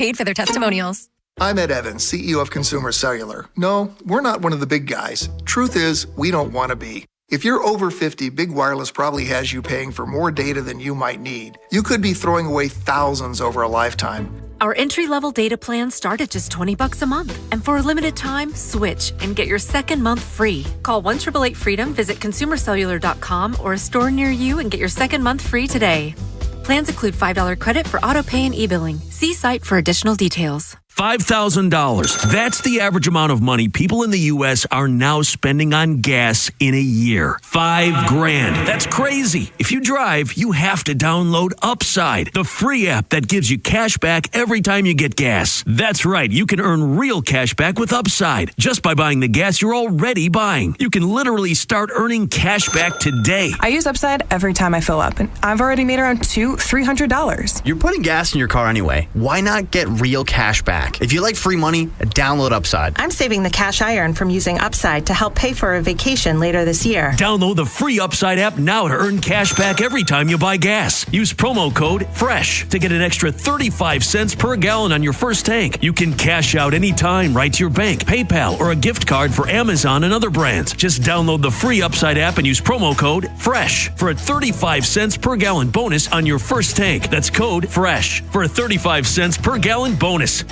paid for their testimonials. I'm Ed Evans, CEO of Consumer Cellular. No, we're not one of the big guys. Truth is, we don't want to be. If you're over 50, Big Wireless probably has you paying for more data than you might need. You could be throwing away thousands over a lifetime. Our entry-level data plans start at just $20 a month. And for a limited time, switch and get your second month free. Call 1-888-FREEDOM, visit consumercellular.com or a store near you and get your second month free today. Plans include $5 credit for auto pay and e-billing. See site for additional details. $5,000. That's the average amount of money people in the U.S. are now spending on gas in a year. $5,000. That's crazy. If you drive, you have to download Upside, the free app that gives you cash back every time you get gas. That's right. You can earn real cash back with Upside just by buying the gas you're already buying. You can literally start earning cash back today. I use Upside every time I fill up, and I've already made around $300. You're putting gas in your car anyway. Why not get real cash back? If you like free money, download Upside. I'm saving the cash I earn from using Upside to help pay for a vacation later this year. Download the free Upside app now to earn cash back every time you buy gas. Use promo code FRESH to get an extra 35 cents per gallon on your first tank. You can cash out anytime right to your bank, PayPal, or a gift card for Amazon and other brands. Just download the free Upside app and use promo code FRESH for a 35 cents per gallon bonus on your first tank. That's code FRESH for a 35 cents per gallon bonus.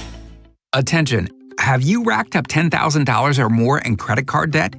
Attention, have you racked up $10,000 or more in credit card debt?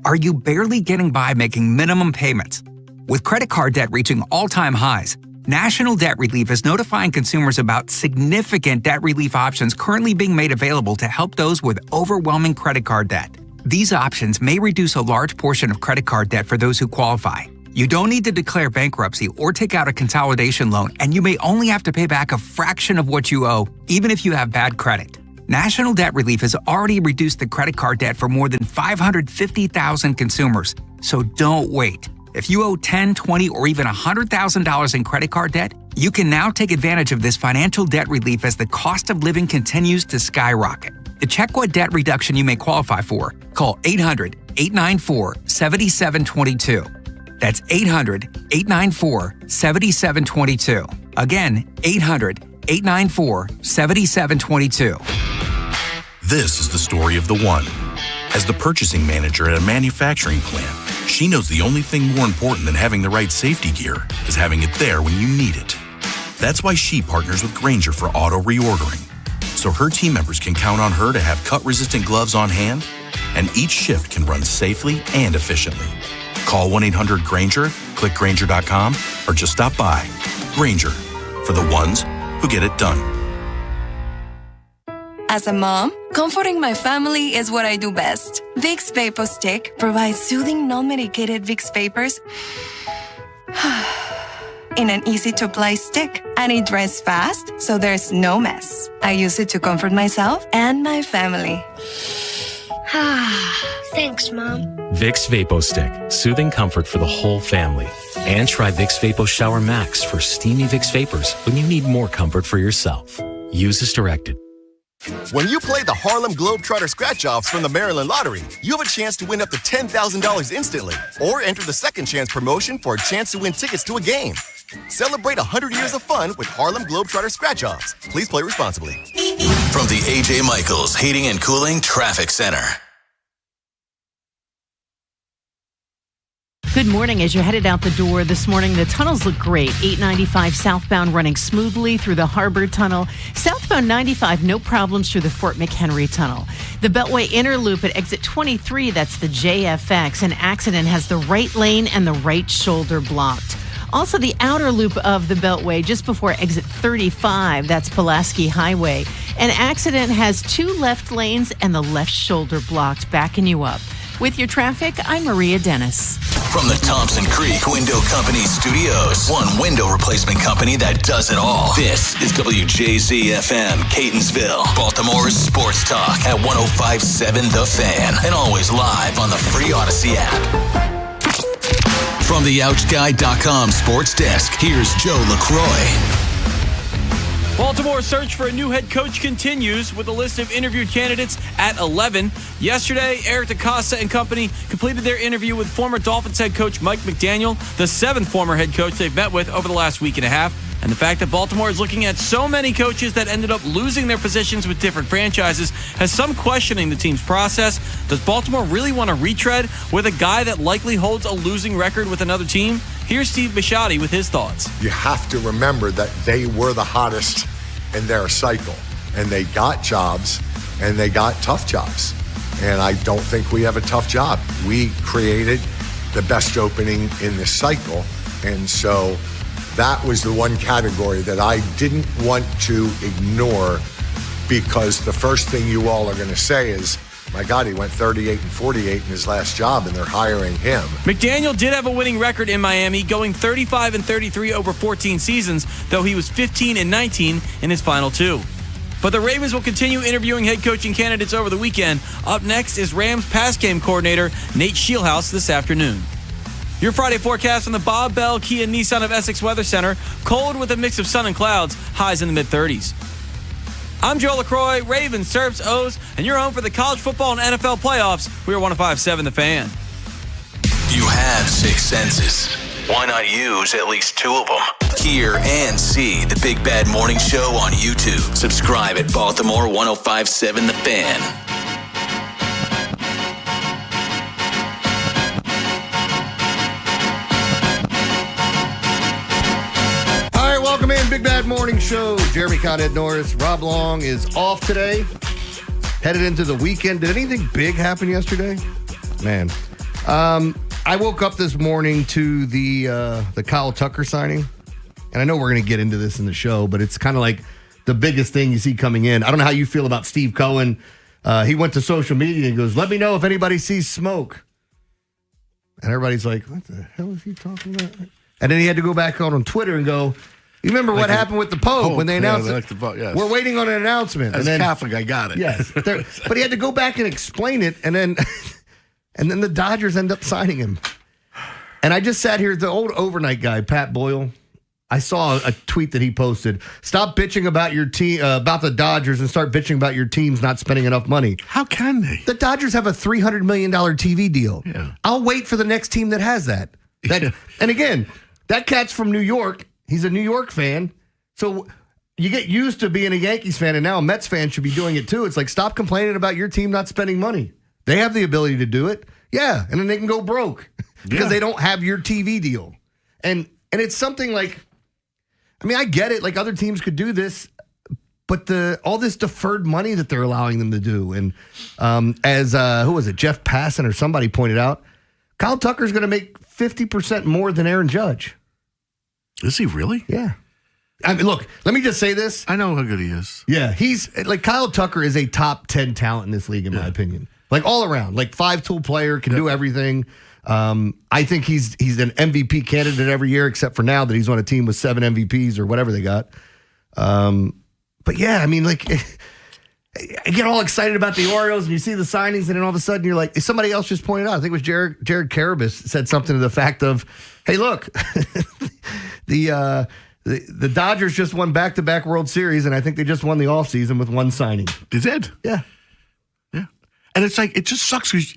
Are you barely getting by making minimum payments? With credit card debt reaching all-time highs, National Debt Relief is notifying consumers about significant debt relief options currently being made available to help those with overwhelming credit card debt. These options may reduce a large portion of credit card debt for those who qualify. You don't need to declare bankruptcy or take out a consolidation loan, and you may only have to pay back a fraction of what you owe, even if you have bad credit. National Debt Relief has already reduced the credit card debt for more than 550,000 consumers, so don't wait. If you owe $10,000, $20,000, or even $100,000 in credit card debt, you can now take advantage of this financial debt relief as the cost of living continues to skyrocket. To check what debt reduction you may qualify for, call 800-894-7722. That's 800-894-7722. Again, 800-894-7722. This is the story of the one. As the purchasing manager at a manufacturing plant, she knows the only thing more important than having the right safety gear is having it there when you need it. That's why she partners with Grainger for auto reordering, so her team members can count on her to have cut-resistant gloves on hand, and each shift can run safely and efficiently. Call 1-800-GRAINGER, click Grainger.com, or just stop by. Grainger, for the ones who get it done. As a mom, comforting my family is what I do best. Vicks Vapor Stick provides soothing, non-medicated Vicks Vapors in an easy-to-apply stick, and it dries fast, so there's no mess. I use it to comfort myself and my family. Thanks, Mom. Vicks Vapo Stick, soothing comfort for the whole family. And try Vicks Vapo Shower Max for steamy Vicks Vapors when you need more comfort for yourself. Use as directed. When you play the Harlem Globetrotter Scratch-Offs from the Maryland Lottery, you have a chance to win up to $10,000 instantly, or enter the Second Chance promotion for a chance to win tickets to a game. Celebrate 100 years of fun with Harlem Globetrotter Scratch-Offs. Please play responsibly. From the A.J. Michaels Heating and Cooling Traffic Center. Good morning. As you're headed out the door this morning, the tunnels look great. 895 southbound running smoothly through the Harbor Tunnel. Southbound 95, no problems through the Fort McHenry Tunnel. The Beltway Inner Loop at exit 23, that's the JFX. An accident has the right lane and the right shoulder blocked. Also, the outer loop of the Beltway just before exit 35, that's Pulaski Highway. An accident has two left lanes and the left shoulder blocked, backing you up. With your traffic, I'm Maria Dennis. From the Thompson Creek Window Company Studios, one window replacement company that does it all. This is WJZ-FM, Catonsville, Baltimore's sports talk at 105.7 The Fan, and always live on the free Odyssey app. From the OutGuy.com sports desk, here's Joe LaCroix. Baltimore's search for a new head coach continues with a list of interviewed candidates at 11. Yesterday, Eric DeCosta and company completed their interview with former Dolphins head coach Mike McDaniel, the seventh former head coach they've met with over the last week and a half. And the fact that Baltimore is looking at so many coaches that ended up losing their positions with different franchises has some questioning the team's process. Does Baltimore really want to retread with a guy that likely holds a losing record with another team? Here's Steve Bisciotti with his thoughts. You have to remember that they were the hottest in their cycle, and they got jobs, and they got tough jobs. And I don't think we have a tough job. We created the best opening in this cycle, and so that was the one category that I didn't want to ignore, because the first thing you all are going to say is, my God, he went 38-48 in his last job, and they're hiring him. McDaniel did have a winning record in Miami, going 35-33 over 14 seasons, though he was 15-19 in his final 2. But the Ravens will continue interviewing head coaching candidates over the weekend. Up next is Rams pass game coordinator Nate Scheelhaus this afternoon. Your Friday forecast from the Bob Bell Kia Nissan of Essex Weather Center. Cold with a mix of sun and clouds, highs in the mid-30s. I'm Joe LaCroix, Ravens, Terps, O's, and you're home for the college football and NFL playoffs. We are 105.7 The Fan. You have 6 senses. Why not use at least 2 of them? Hear and see the Big Bad Morning Show on YouTube. Subscribe at Baltimore 105.7 The Fan. Welcome in, Big Bad Morning Show. Jeremy Conrad Norris. Rob Long is off today. Headed into the weekend. Did anything big happen yesterday? Man. I woke up this morning to the Kyle Tucker signing. And I know we're going to get into this in the show, but it's kind of like the biggest thing you see coming in. I don't know how you feel about Steve Cohen. He went to social media and goes, let me know if anybody sees smoke. And everybody's like, what the hell is he talking about? And then he had to go back on Twitter and go, you remember what happened with the Pope when they announced it? Yes. We're waiting on an announcement. As a Catholic, I got it. Yes. But he had to go back and explain it, and then the Dodgers end up signing him. And I just sat here, the old overnight guy, Pat Boyle, I saw a tweet that he posted. Stop bitching about your team, about the Dodgers, and start bitching about your teams not spending enough money. How can they? The Dodgers have a $300 million TV deal. Yeah. I'll wait for the next team that has that. And again, that cat's from New York. He's a New York fan. So you get used to being a Yankees fan, and now a Mets fan should be doing it too. It's like, stop complaining about your team not spending money. They have the ability to do it. Yeah, and then they can go broke because they don't have your TV deal. And it's something like, I mean, I get it. Like, other teams could do this, but all this deferred money that they're allowing them to do. And as who was it, Jeff Passan or somebody pointed out, Kyle Tucker's going to make 50% more than Aaron Judge. Is he really? Yeah. I mean, look, let me just say this. I know how good he is. Yeah, he's like, Kyle Tucker is a top 10 talent in this league, in my opinion. Like, all around, like 5-tool player, can do everything. I think he's an MVP candidate every year, except for now that he's on a team with 7 MVPs or whatever they got. But yeah, I mean, like, I get all excited about the Orioles, and you see the signings, and then all of a sudden you're like, somebody else just pointed out, I think it was Jared Carabas said something to the fact of, hey, look, the Dodgers just won back-to-back World Series, and I think they just won the offseason with one signing. They did? Yeah. Yeah. And it's like, it just sucks because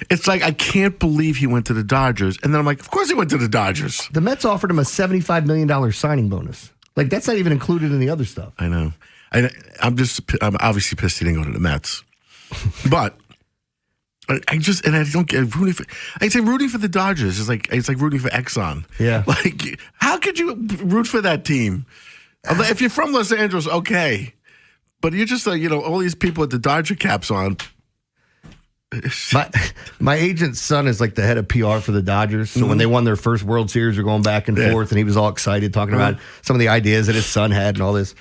it's like, I can't believe he went to the Dodgers. And then I'm like, of course he went to the Dodgers. The Mets offered him a $75 million signing bonus. Like, that's not even included in the other stuff. I know. I'm obviously pissed he didn't go to the Mets. But I don't get rooting for. I say rooting for the Dodgers is like, it's like rooting for Exxon. Yeah. Like, how could you root for that team? If you're from Los Angeles, okay. But you're just like, all these people with the Dodger caps on. My agent's son is like the head of PR for the Dodgers. So when they won their first World Series, they're going back and forth, and he was all excited talking about some of the ideas that his son had and all this.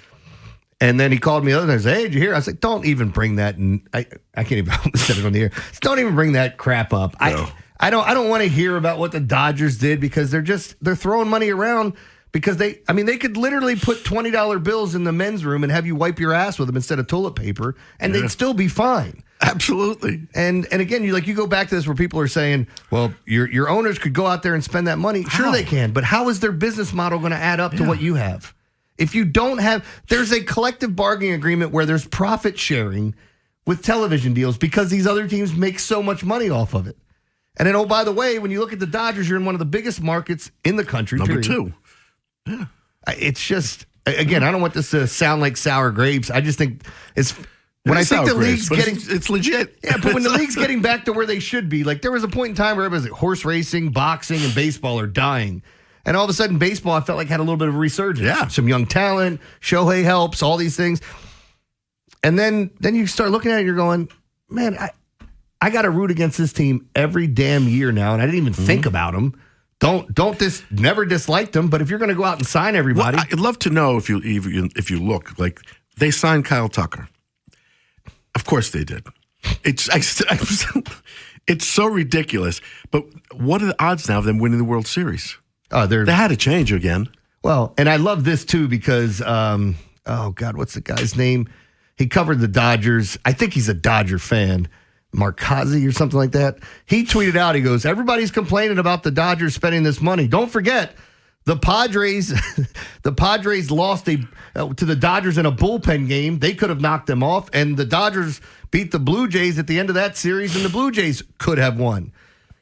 And then he called me the other night and said, hey, did you hear? I was like, don't even bring that. And I can't even say it on the air. Don't even bring that crap up. No. I don't want to hear about what the Dodgers did, because they're throwing money around, because they could literally put $20 bills in the men's room and have you wipe your ass with them instead of toilet paper, and they'd still be fine. Absolutely. And again, you go back to this where people are saying, well, your owners could go out there and spend that money. Sure they can, but how is their business model going to add up to what you have? If you don't have, there's a collective bargaining agreement where there's profit sharing with television deals, because these other teams make so much money off of it. And then, oh, by the way, when you look at the Dodgers, you're in one of the biggest markets in the country. Number period. 2. Yeah. It's just, again, I don't want this to sound like sour grapes. I just think it's, when I think the league's getting, it's legit. Yeah, but when the league's getting back to where they should be, like there was a point in time where it was like horse racing, boxing, and baseball are dying. And all of a sudden, baseball, I felt like had a little bit of a resurgence. Yeah. Some young talent, Shohei helps, all these things. And then you start looking at it and you're going, man, I got to root against this team every damn year now, and I didn't even think about them. Never disliked them, but if you're going to go out and sign everybody. Well, I'd love to know if you look, like they signed Kyle Tucker. Of course they did. It's so ridiculous. But what are the odds now of them winning the World Series? They had to change again. Well, and I love this too because, oh God, what's the guy's name? He covered the Dodgers. I think he's a Dodger fan. Markazi or something like that. He tweeted out, he goes, everybody's complaining about the Dodgers spending this money. Don't forget, the Padres lost to the Dodgers in a bullpen game. They could have knocked them off, and the Dodgers beat the Blue Jays at the end of that series, and the Blue Jays could have won.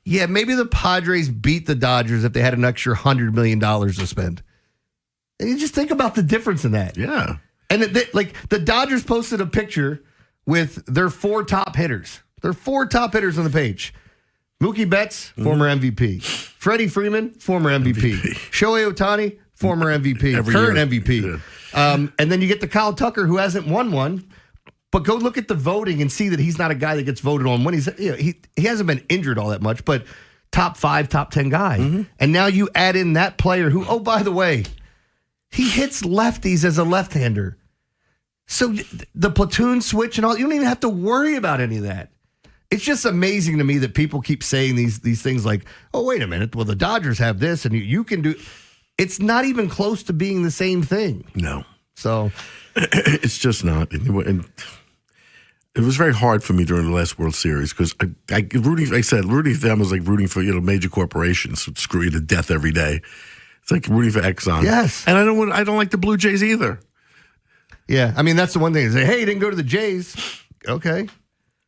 Yeah, maybe the Padres beat the Dodgers if they had an extra $100 million to spend. And you just think about the difference in that. Yeah. And the Dodgers posted a picture with their 4 top hitters. There are 4 top hitters on the page. Mookie Betts, former MVP. Freddie Freeman, former MVP. Shohei Ohtani, former MVP. Current MVP. Yeah. And then you get the Kyle Tucker, who hasn't won one. But go look at the voting and see that he's not a guy that gets voted on when he hasn't been injured all that much, but top 5, top 10 guy. Mm-hmm. And now you add in that player who, oh, by the way, he hits lefties as a left-hander. So the platoon switch and all, you don't even have to worry about any of that. It's just amazing to me that people keep saying these things like, oh, wait a minute, well, the Dodgers have this and you can do. It's not even close to being the same thing. No. So it's just not. And it was very hard for me during the last World Series because rooting for them was like rooting for major corporations who screw you to death every day. It's like rooting for Exxon. Yes. And I don't like the Blue Jays either. Yeah, I mean that's the one thing. Is hey, you didn't go to the Jays. Okay.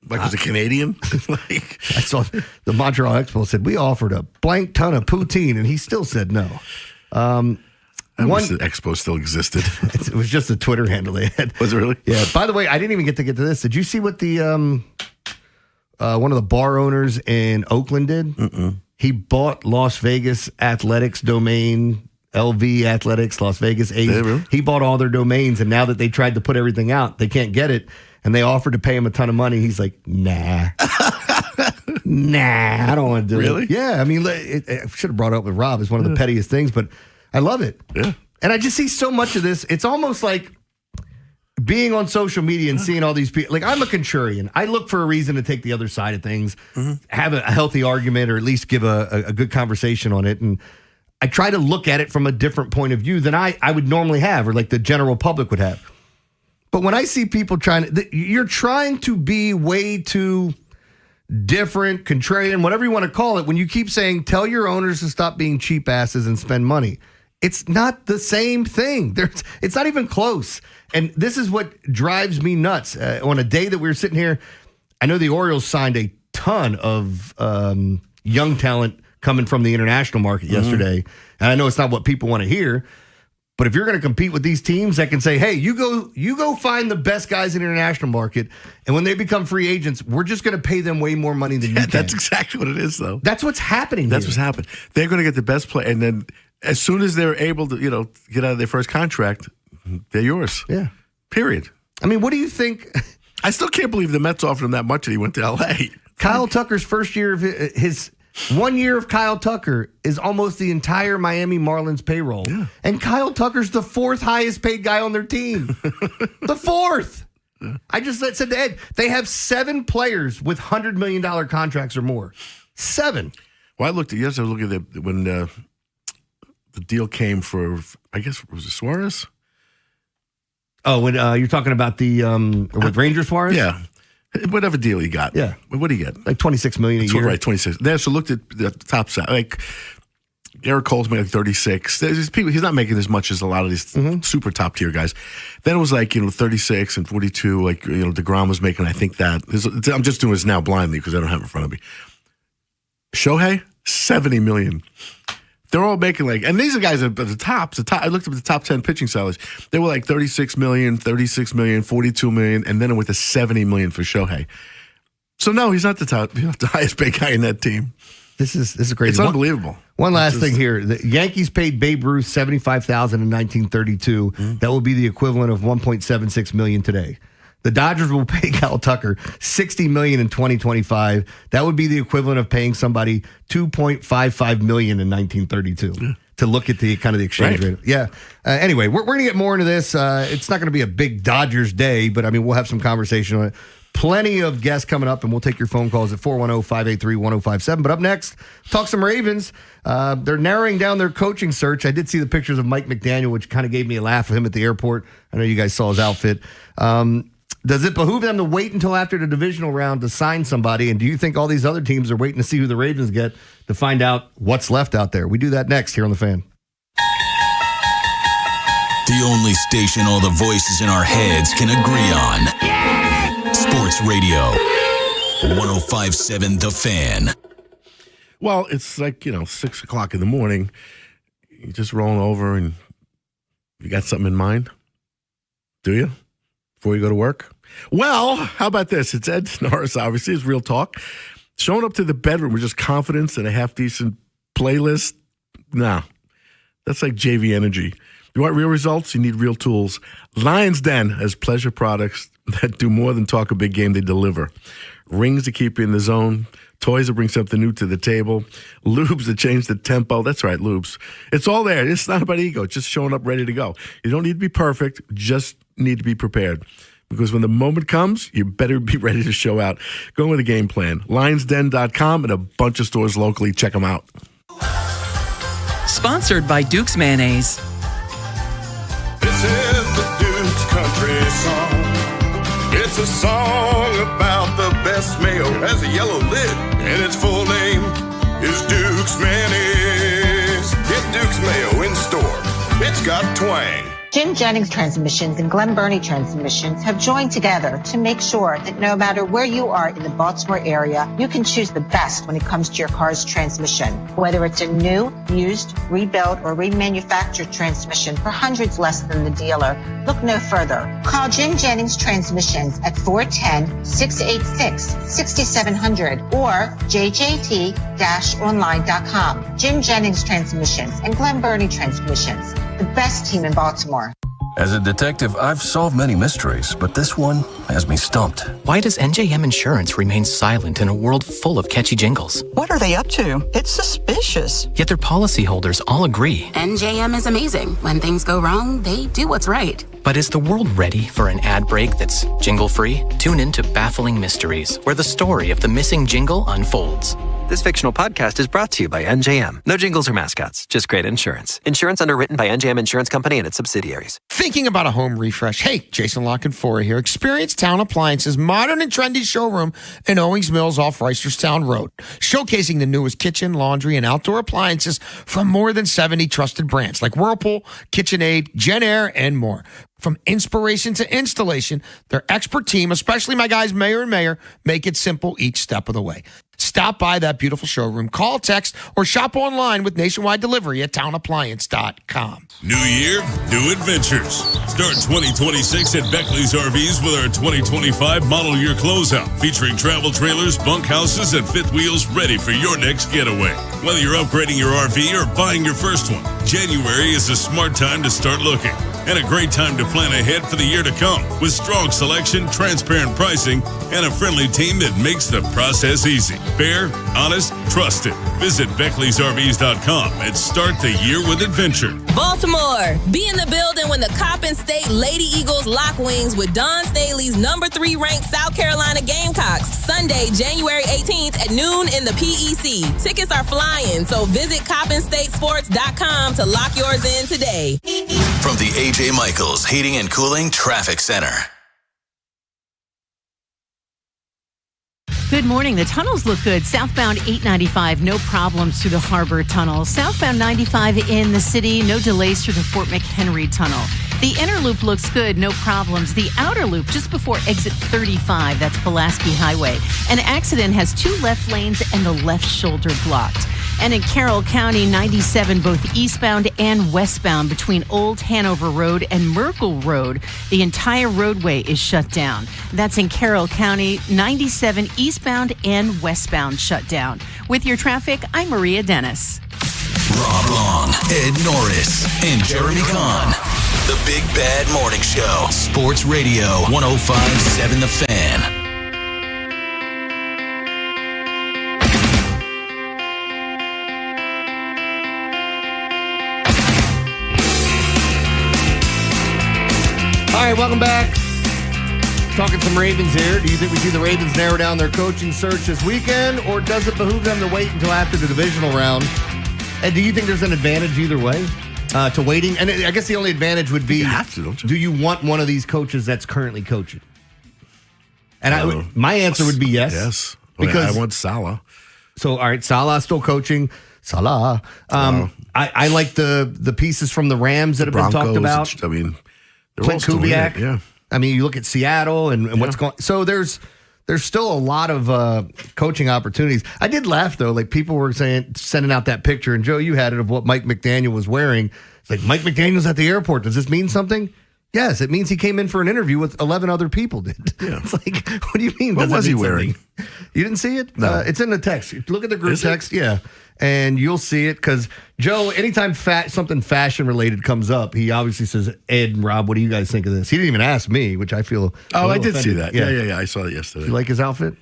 Like was a Canadian? I saw the Montreal Expo said we offered a blank ton of poutine, and he still said no. I wish the Expo still existed. It was just a Twitter handle they had. Was it really? Yeah. By the way, I didn't even get to this. Did you see what the one of the bar owners in Oakland did? Mm-mm. He bought Las Vegas Athletics domain, LV Athletics, Las Vegas A's. Really? He bought all their domains, and now that they tried to put everything out, they can't get it. And they offered to pay him a ton of money. He's like, nah. Nah, I don't want to do it. Really? Yeah. I mean, I should have brought it up with Rob. It's one of the pettiest things, but I love it. Yeah. And I just see so much of this. It's almost like being on social media and seeing all these people. Like, I'm a contrarian. I look for a reason to take the other side of things, have a healthy argument, or at least give a good conversation on it. And I try to look at it from a different point of view than I would normally have, or like the general public would have. But when I see people you're trying to be way too different, contrarian, whatever you want to call it, when you keep saying, tell your owners to stop being cheap asses and spend money. It's not the same thing. It's not even close. And this is what drives me nuts. On a day that we were sitting here, I know the Orioles signed a ton of young talent coming from the international market yesterday. And I know it's not what people want to hear. But if you're going to compete with these teams that can say, hey, you go find the best guys in the international market, and when they become free agents, we're just going to pay them way more money than you can. That's exactly what it is, though. That's what's happening. That's what's happened. They're going to get the best player, and then as soon as they're able to, get out of their first contract, they're yours. Yeah. Period. I mean, what do you think? I still can't believe the Mets offered him that much and he went to L.A. Kyle Tucker's first year of his 1 year of Kyle Tucker is almost the entire Miami Marlins payroll. Yeah. And Kyle Tucker's the 4th highest paid guy on their team. The 4th. Yeah. I just said to Ed, they have 7 players with $100 million contracts or more. 7. Well, I was looking at when the deal came for, I guess, was it Suarez? Oh, when you're talking about the with Ranger Suarez? Yeah. Whatever deal he got. Yeah. What did he get? Like $26 million a year. Right, 26. Then so looked at the top side. Like Eric Cole's making 36. There's people, he's not making as much as a lot of these super top tier guys. Then it was like, 36 and 42. Like, DeGrom was making, I think that. I'm just doing this now blindly because I don't have it in front of me. Shohei, $70 million. They're all making and these are guys at the top. I looked up the top 10 pitching salaries. They were like $36 million, $36 million, $42 million, and then it went to $70 million for Shohei. So no, he's not the highest paid guy in that team. This is crazy. It's unbelievable. One last thing here. The Yankees paid Babe Ruth $75,000 in 1932. That will be the equivalent of $1.76 million today. The Dodgers will pay Kyle Tucker $60 million in 2025. That would be the equivalent of paying somebody $2.55 million in 1932. To look at the kind of the exchange rate. Yeah. Anyway, we're going to get more into this. It's not going to be a big Dodgers day, but I mean, we'll have some conversation on it. Plenty of guests coming up, and we'll take your phone calls at 410-583-1057. But up next, talk some Ravens. They're narrowing down their coaching search. I did see the pictures of Mike McDaniel, which kind of gave me a laugh of him at the airport. I know you guys saw his outfit. Does it behoove them to wait until after the divisional round to sign somebody? And do you think all these other teams are waiting to see who the Ravens get to find out what's left out there? We do that next here on The Fan. The only station all the voices in our heads can agree on. Sports Radio 105.7 The Fan. Well, it's like, 6 o'clock in the morning. You're just rolling over and you got something in mind? Do you? Before you go to work? Well, how about this? It's Ed Norris, obviously. It's Real Talk. Showing up to the bedroom with just confidence and a half-decent playlist? Nah. That's like JV Energy. You want real results? You need real tools. Lion's Den has pleasure products that do more than talk a big game. They deliver. Rings to keep you in the zone. Toys that bring something new to the table. Lubes that change the tempo. That's right, lubes. It's all there. It's not about ego. It's just showing up ready to go. You don't need to be perfect. Just need to be prepared. Because when the moment comes, you better be ready to show out. Go with a game plan. LionsDen.com and a bunch of stores locally. Check them out. Sponsored by Duke's Mayonnaise. This is the Duke's country song. It's a song about the best mayo. It has a yellow lid, and its full name is Duke's Mayonnaise. Get Duke's Mayo in store. It's got twang. Jim Jennings Transmissions and Glen Burnie Transmissions have joined together to make sure that no matter where you are in the Baltimore area, you can choose the best when it comes to your car's transmission. Whether it's a new, used, rebuilt, or remanufactured transmission for hundreds less than the dealer, look no further. Call Jim Jennings Transmissions at 410-686-6700 or jjt-online.com. Jim Jennings Transmissions and Glen Burnie Transmissions, the best team in Baltimore. As a detective, I've solved many mysteries, but this one has me stumped. Why does NJM Insurance remain silent in a world full of catchy jingles? What are they up to? It's suspicious. Yet their policyholders all agree. NJM is amazing. When things go wrong, they do what's right. But is the world ready for an ad break that's jingle-free? Tune in to Baffling Mysteries, where the story of the missing jingle unfolds. This fictional podcast is brought to you by NJM. No jingles or mascots, just great insurance. Insurance underwritten by NJM Insurance Company and its subsidiaries. Thinking about a home refresh? Hey, Jason Lockenfora here. Experience Town Appliances' modern and trendy showroom in Owings Mills off Reisterstown Road. Showcasing the newest kitchen, laundry, and outdoor appliances from more than 70 trusted brands like Whirlpool, KitchenAid, JennAir, and more. From inspiration to installation, their expert team, especially my guys Mayor and Mayor, make it simple each step of the way. Stop by that beautiful showroom, call, text, or shop online with nationwide delivery at townappliance.com. New year, new adventures. Start 2026 at Beckley's RVs with our 2025 model year closeout, featuring travel trailers, bunkhouses, and fifth wheels ready for your next getaway. Whether you're upgrading your RV or buying your first one, January is a smart time to start looking. And a great time to plan ahead for the year to come with strong selection, transparent pricing, and a friendly team that makes the process easy. Fair, honest, trusted. Visit Beckley'sRVs.com and start the year with adventure. Baltimore, be in the building when the Coppin State Lady Eagles lock wings with Don Staley's number 3 ranked South Carolina Gamecocks. Sunday, January 18th at noon in the PEC. Tickets are flying, so visit CoppinStateSports.com to lock yours in today. From the A.J. Michaels Heating and Cooling Traffic Center. Good morning. The tunnels look good. Southbound 895, no problems through the Harbor Tunnel. Southbound 95 in the city, no delays through the Fort McHenry Tunnel. The inner loop looks good, no problems. The outer loop, just before exit 35, that's Pulaski Highway. An accident has 2 left lanes and the left shoulder blocked. And in Carroll County, 97, both eastbound and westbound between Old Hanover Road and Merkel Road. The entire roadway is shut down. That's in Carroll County, 97 eastbound and westbound shut down. With your traffic, I'm Maria Dennis. Rob Long, Ed Norris, and Jeremy Kahn. The Big Bad Morning Show. Sports Radio 105.7 The Fan. All right, welcome back. Talking some Ravens here. Do you think we see the Ravens narrow down their coaching search this weekend, or does it behoove them to wait until after the divisional round? And do you think there's an advantage either way to waiting? And I guess the only advantage would be, you have to, don't you? Do you want one of these coaches that's currently coaching? And my answer would be yes. Yes. Because I want Salah. So, all right, Salah's still coaching. Salah. I like the pieces from the Rams that have been talked about. I mean, they're Clint all still in it, Kubiak. yeah. I mean, you look at Seattle and what's going. So there's still a lot of coaching opportunities. I did laugh though, like people were sending out that picture, and Joe, you had it of what Mike McDaniel was wearing. It's like Mike McDaniel's at the airport. Does this mean something? Yes, it means he came in for an interview with 11 other people. Did yeah. It's like, what do you mean? What was he wearing? You didn't see it? No, it's in the text. Look at the group text. Yeah. And you'll see it because Joe, anytime something fashion related comes up, he obviously says, Ed and Rob, what do you guys think of this? He didn't even ask me, which I feel. Oh, I did see offended. that. Yeah. I saw it yesterday. You like his outfit?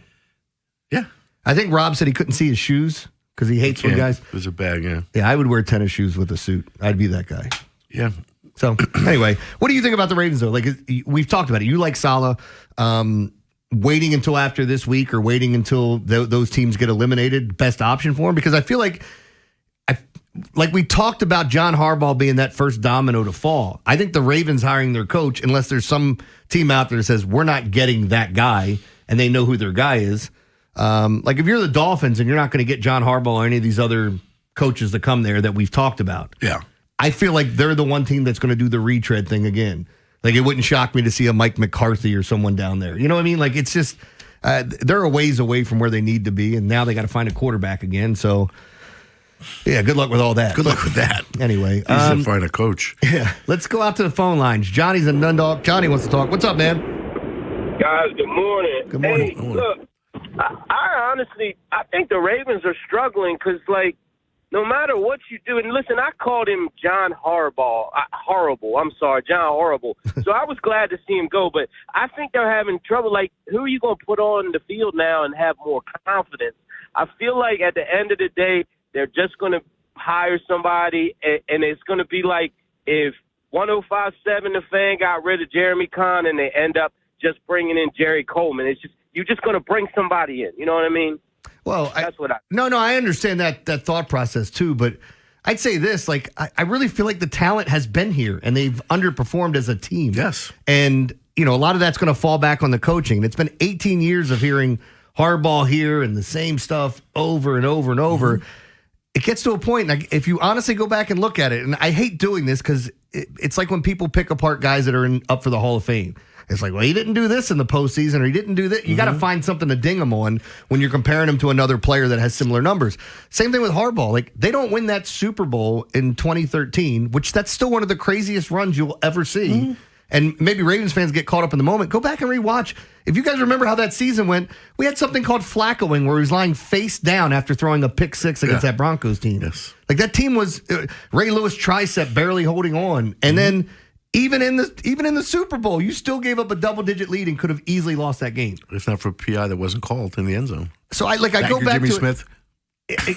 Yeah. I think Rob said he couldn't see his shoes because he hates when guys. There's a bag, yeah. Yeah, I would wear tennis shoes with a suit. I'd be that guy. Yeah. So anyway, what do you think about the Ravens though? Like we've talked about it. You like Salah. Waiting until after this week or waiting until those teams get eliminated, best option for him? Because I feel like we talked about John Harbaugh being that first domino to fall. I think the Ravens hiring their coach, unless there's some team out there that says we're not getting that guy and they know who their guy is. Like if you're the Dolphins and you're not going to get John Harbaugh or any of these other coaches to come there that we've talked about. Yeah. I feel like they're the one team that's going to do the retread thing again. Like, it wouldn't shock me to see a Mike McCarthy or someone down there. You know what I mean? Like, it's just, they're a ways away from where they need to be, and now they got to find a quarterback again. So, yeah, good luck with all that. Good luck with that. Anyway. Easy to find a coach. Yeah. Let's go out to the phone lines. Johnny's in Dundalk. Johnny wants to talk. What's up, man? Guys, good morning. Good morning. Hey, look, I honestly, I think the Ravens are struggling because, like, no matter what you do, and listen, I called him John Horrible. John Horrible. So I was glad to see him go, but I think they're having trouble. Like, who are you going to put on the field now and have more confidence? I feel like at the end of the day, they're just going to hire somebody, and it's going to be like if 105.7 The Fan got rid of Jeremy Kahn and they end up just bringing in Jerry Coleman. It's just, you're just going to bring somebody in. You know what I mean? Well, that's what I. No, I understand that thought process too, but I'd say this: like, I really feel like the talent has been here and they've underperformed as a team. Yes, and a lot of that's going to fall back on the coaching. And it's been 18 years of hearing Harbaugh here and the same stuff over and over and over. Mm-hmm. It gets to a point, like, if you honestly go back and look at it, and I hate doing this because it's like when people pick apart guys that are up for the Hall of Fame. It's like, well, he didn't do this in the postseason, or he didn't do that. You got to find something to ding him on when you're comparing him to another player that has similar numbers. Same thing with Harbaugh. Like, they don't win that Super Bowl in 2013, which that's still one of the craziest runs you'll ever see. Mm-hmm. And maybe Ravens fans get caught up in the moment. Go back and rewatch. If you guys remember how that season went, we had something called Flaccoing, where he was lying face down after throwing a pick six against that Broncos team. Yes. Like, that team was Ray Lewis tricep barely holding on. And then even in the Super Bowl, you still gave up a double-digit lead and could have easily lost that game. If not for a PI that wasn't called in the end zone. So I go back Jimmy to Smith.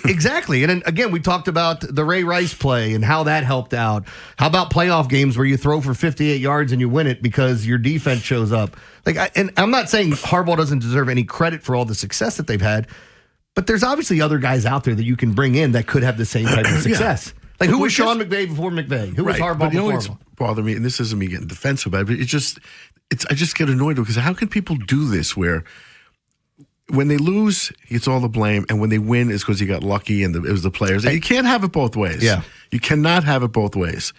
Exactly. And then, again, we talked about the Ray Rice play and how that helped out. How about playoff games where you throw for 58 yards and you win it because your defense shows up? And I'm not saying Harbaugh doesn't deserve any credit for all the success that they've had, but there's obviously other guys out there that you can bring in that could have the same type of success. Like, who was Sean McVay before McVay? Who was Harbaugh before Harbaugh? Bother me, and this isn't me getting defensive about it, but I just get annoyed because how can people do this where when they lose, he gets all the blame, and when they win, it's because he got lucky and it was the players. You can't have it both ways. Yeah. You cannot have it both ways.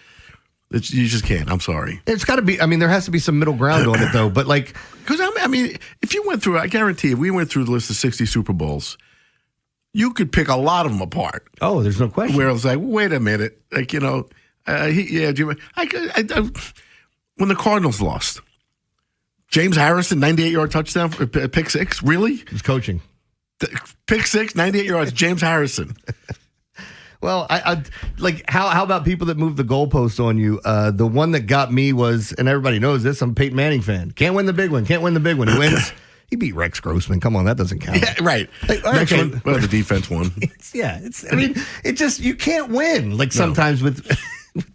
You just can't. I'm sorry. It's got to be. I mean, there has to be some middle ground on it, though. But because I mean, if you went through, I guarantee, if we went through the list of 60 Super Bowls, you could pick a lot of them apart. Oh, there's no question. Where I was like, wait a minute, when the Cardinals lost, James Harrison, 98-yard touchdown, pick six, really? He's coaching. Pick six, 98 yards, James Harrison. Well, I like how about people that move the goalpost on you? The one that got me was, and everybody knows this, I'm a Peyton Manning fan. Can't win the big one. He wins. He beat Rex Grossman. Come on, that doesn't count. Yeah, right. Next one, well, the defense won. You can't win. Sometimes with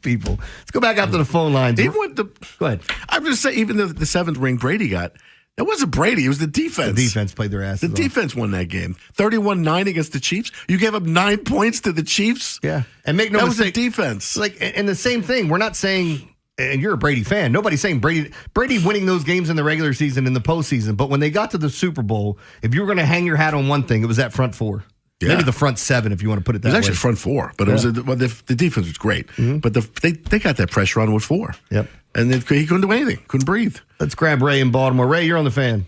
people. Let's go back out to the phone lines. Go ahead. I'm just saying, even the seventh ring Brady got, it wasn't Brady. It was the defense. The defense played their asses off. The defense won that game. 31-9 against the Chiefs. You gave up 9 points to the Chiefs? Yeah. And make no mistake. mistake. That was the defense. And the same thing. We're not saying, and you're a Brady fan, nobody's saying Brady winning those games in the regular season and the postseason. But when they got to the Super Bowl, if you were going to hang your hat on one thing, it was that front four. Yeah. Maybe the front seven, if you want to put it that way. It was actually front four, but it was the defense was great. Mm-hmm. But they got that pressure on with four. Yep. And he couldn't do anything. Couldn't breathe. Let's grab Ray in Baltimore. Ray, you're on the Fan.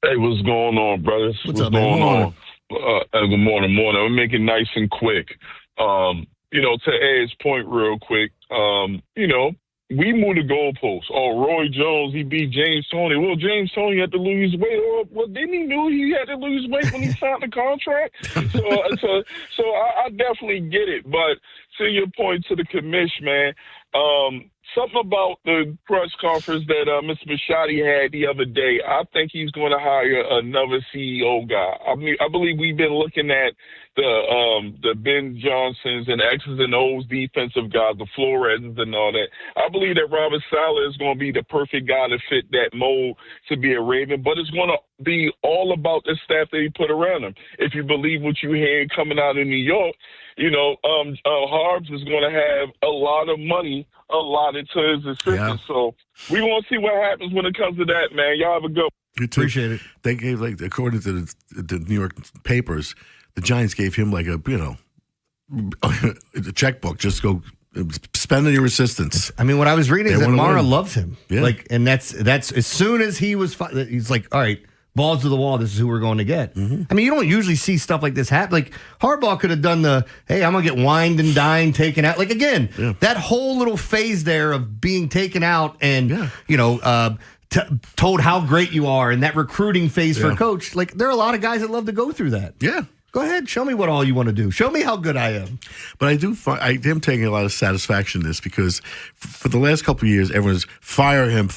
Hey, what's going on, brothers? What's up, going man? on? Good morning. We'll make it nice and quick. To Ed's point real quick, we moved the goalposts. Oh, Roy Jones, he beat James Toney. Well, James Toney had to lose weight. Well, didn't he know he had to lose weight when he signed the contract? So I definitely get it. But to your point to the commish, man, something about the press conference that Mr. Bisciotti had the other day, I think he's going to hire another CEO guy. I mean, I believe we've been looking at the Ben Johnsons and X's and O's defensive guys, the Flores and all that. I believe that Robert Saleh is going to be the perfect guy to fit that mold to be a Raven, but it's going to be all about the staff that he put around him. If you believe what you hear coming out of New York, Harbs is going to have a lot of money allotted to his assistants. Yeah. So we want to see what happens when it comes to that, man. Y'all have a good one. You too. Appreciate it. They gave, according to the New York papers, the Giants gave him a checkbook. Just go spend on your assistants. I mean, what I was reading is that Mara loves him. Yeah. And that's as soon as he's like, all right, balls to the wall, this is who we're going to get. Mm-hmm. I mean, you don't usually see stuff like this happen. Like, Harbaugh could have done hey, I'm going to get wined and dined, taken out. Like, again, that whole little phase there of being taken out and, told how great you are, and that recruiting phase for a coach. Like, there are a lot of guys that love to go through that. Yeah. Go ahead. Show me what all you want to do. Show me how good I am. But I am taking a lot of satisfaction in this because for the last couple of years, everyone's fire him.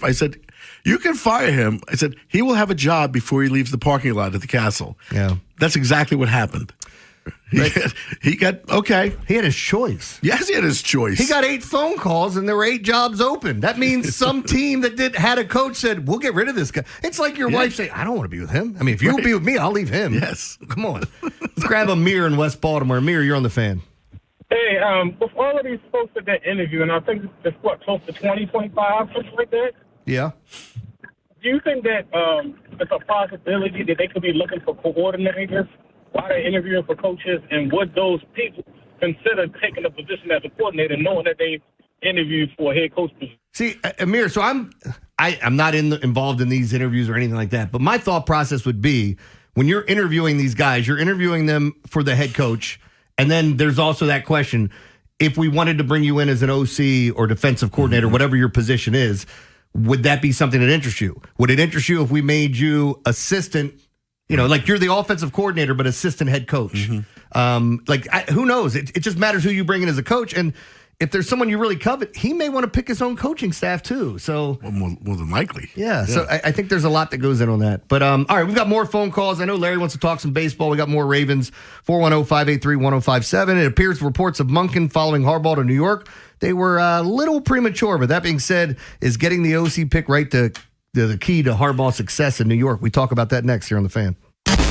I said, you can fire him. I said, he will have a job before he leaves the parking lot at the castle. Yeah. That's exactly what happened. He had his choice. Yes, he had his choice. He got 8 phone calls and there were 8 jobs open. That means some team that had a coach said, we'll get rid of this guy. It's like your wife saying, I don't want to be with him. I mean, if you'll be with me, I'll leave him. Yes. Come on. Let's grab Amir in West Baltimore. Amir, you're on the Fan. Hey, with all of these folks at that interview, and I think it's close to 20, 25, something like that? Yeah. Do you think that it's a possibility that they could be looking for coordinators while they're interviewing for coaches, and would those people consider taking a position as a coordinator knowing that they interviewed for a head coach position? See, Amir, so I'm not involved in these interviews or anything like that, but my thought process would be when you're interviewing these guys, you're interviewing them for the head coach, and then there's also that question, if we wanted to bring you in as an OC or defensive coordinator, whatever your position is, would that be something that interests you? Would it interest you if we made you assistant? Like you're the offensive coordinator, but assistant head coach. Mm-hmm. Who knows? It just matters who you bring in as a coach. And if there's someone you really covet, he may want to pick his own coaching staff too. So more than likely. Yeah. So I think there's a lot that goes in on that. But all right, we've got more phone calls. I know Larry wants to talk some baseball. We got more Ravens. 410-583-1057. It appears reports of Monken following Harbaugh to New York. They were a little premature, but that being said, is getting the OC pick right to the key to Harbaugh's success in New York. We talk about that next here on The Fan.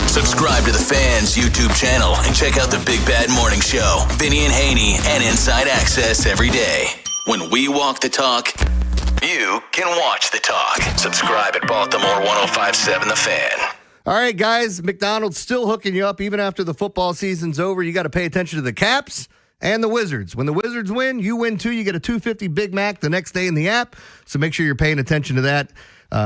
Subscribe to The Fan's YouTube channel and check out the Big Bad Morning Show, Vinny and Haynie, and Inside Access every day. When we walk the talk, you can watch the talk. Subscribe at Baltimore 1057 The Fan. All right, guys, McDonald's still hooking you up even after the football season's over. You got to pay attention to the Caps and the Wizards. When the Wizards win, you win too. You get a $2.50 Big Mac the next day in the app. So make sure you're paying attention to that.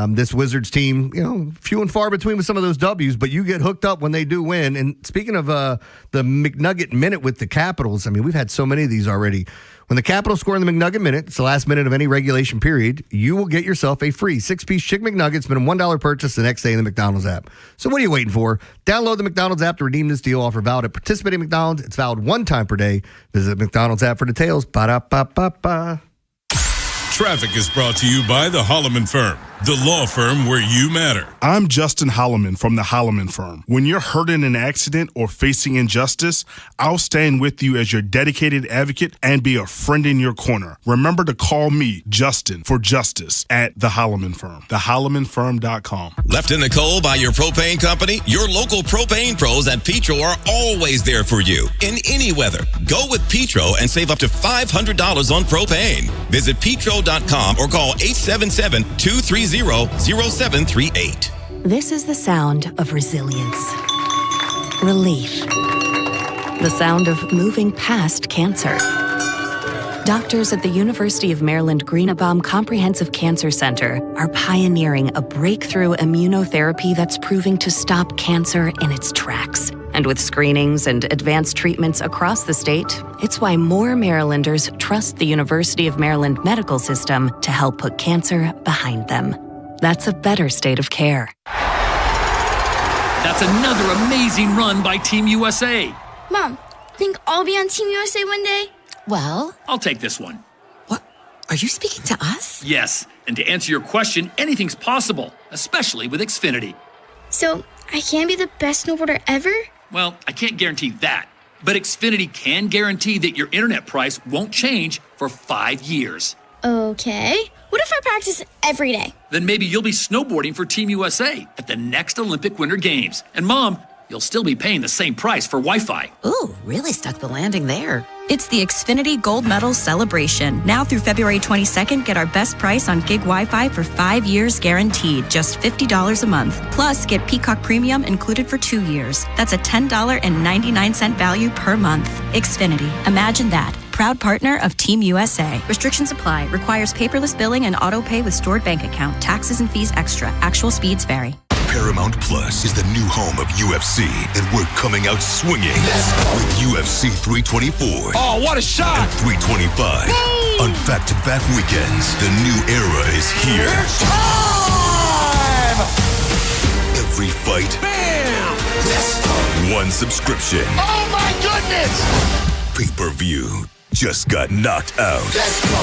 This Wizards team, few and far between with some of those W's, but you get hooked up when they do win. And speaking of the McNugget Minute with the Capitals, I mean, we've had so many of these already. When the Capitals score in the McNugget Minute, it's the last minute of any regulation period, you will get yourself a free 6-piece Chick McNuggets, minimum $1 purchase the next day in the McDonald's app. So what are you waiting for? Download the McDonald's app to redeem this deal. Offer valid at participating McDonald's. It's valid one time per day. Visit McDonald's app for details. Ba-da-ba-ba-ba. Traffic is brought to you by the Holloman Firm, the law firm where you matter. I'm Justin Holloman from the Holloman Firm. When you're hurt in an accident or facing injustice, I'll stand with you as your dedicated advocate and be a friend in your corner. Remember to call me, Justin, for justice at the Holloman Firm. TheHollomanFirm.com. Left in the cold by your propane company? Your local propane pros at Petro are always there for you in any weather. Go with Petro and save up to $500 on propane. Visit Petro.com or call 877-230-0738. This is the sound of resilience, relief, the sound of moving past cancer. Doctors at the University of Maryland Greenebaum Comprehensive Cancer Center are pioneering a breakthrough immunotherapy that's proving to stop cancer in its tracks. And with screenings and advanced treatments across the state, it's why more Marylanders trust the University of Maryland medical system to help put cancer behind them. That's a better state of care. That's another amazing run by Team USA. Mom, think I'll be on Team USA one day? Well, I'll take this one. What? Are you speaking to us? Yes, and to answer your question, anything's possible, especially with Xfinity. So, I can be the best snowboarder ever? Well, I can't guarantee that, but Xfinity can guarantee that your internet price won't change for 5 years. Okay. What if I practice every day? Then maybe you'll be snowboarding for Team USA at the next Olympic Winter Games. And Mom, you'll still be paying the same price for Wi-Fi. Ooh, really stuck the landing there. It's the Xfinity Gold Medal Celebration. Now through February 22nd, get our best price on gig Wi-Fi for 5 years guaranteed, just $50 a month. Plus, get Peacock Premium included for 2 years. That's a $10.99 value per month. Xfinity. Imagine that. Proud partner of Team USA. Restrictions apply. Requires paperless billing and auto pay with stored bank account. Taxes and fees extra. Actual speeds vary. Paramount Plus is the new home of UFC, and we're coming out swinging with UFC 324. Oh, what a shot! And 325. Boom! On back-to-back weekends, the new era is here. It's time! Every fight. Bam! Let's go! One subscription. Oh, my goodness! Pay-per-view just got knocked out. Let's go!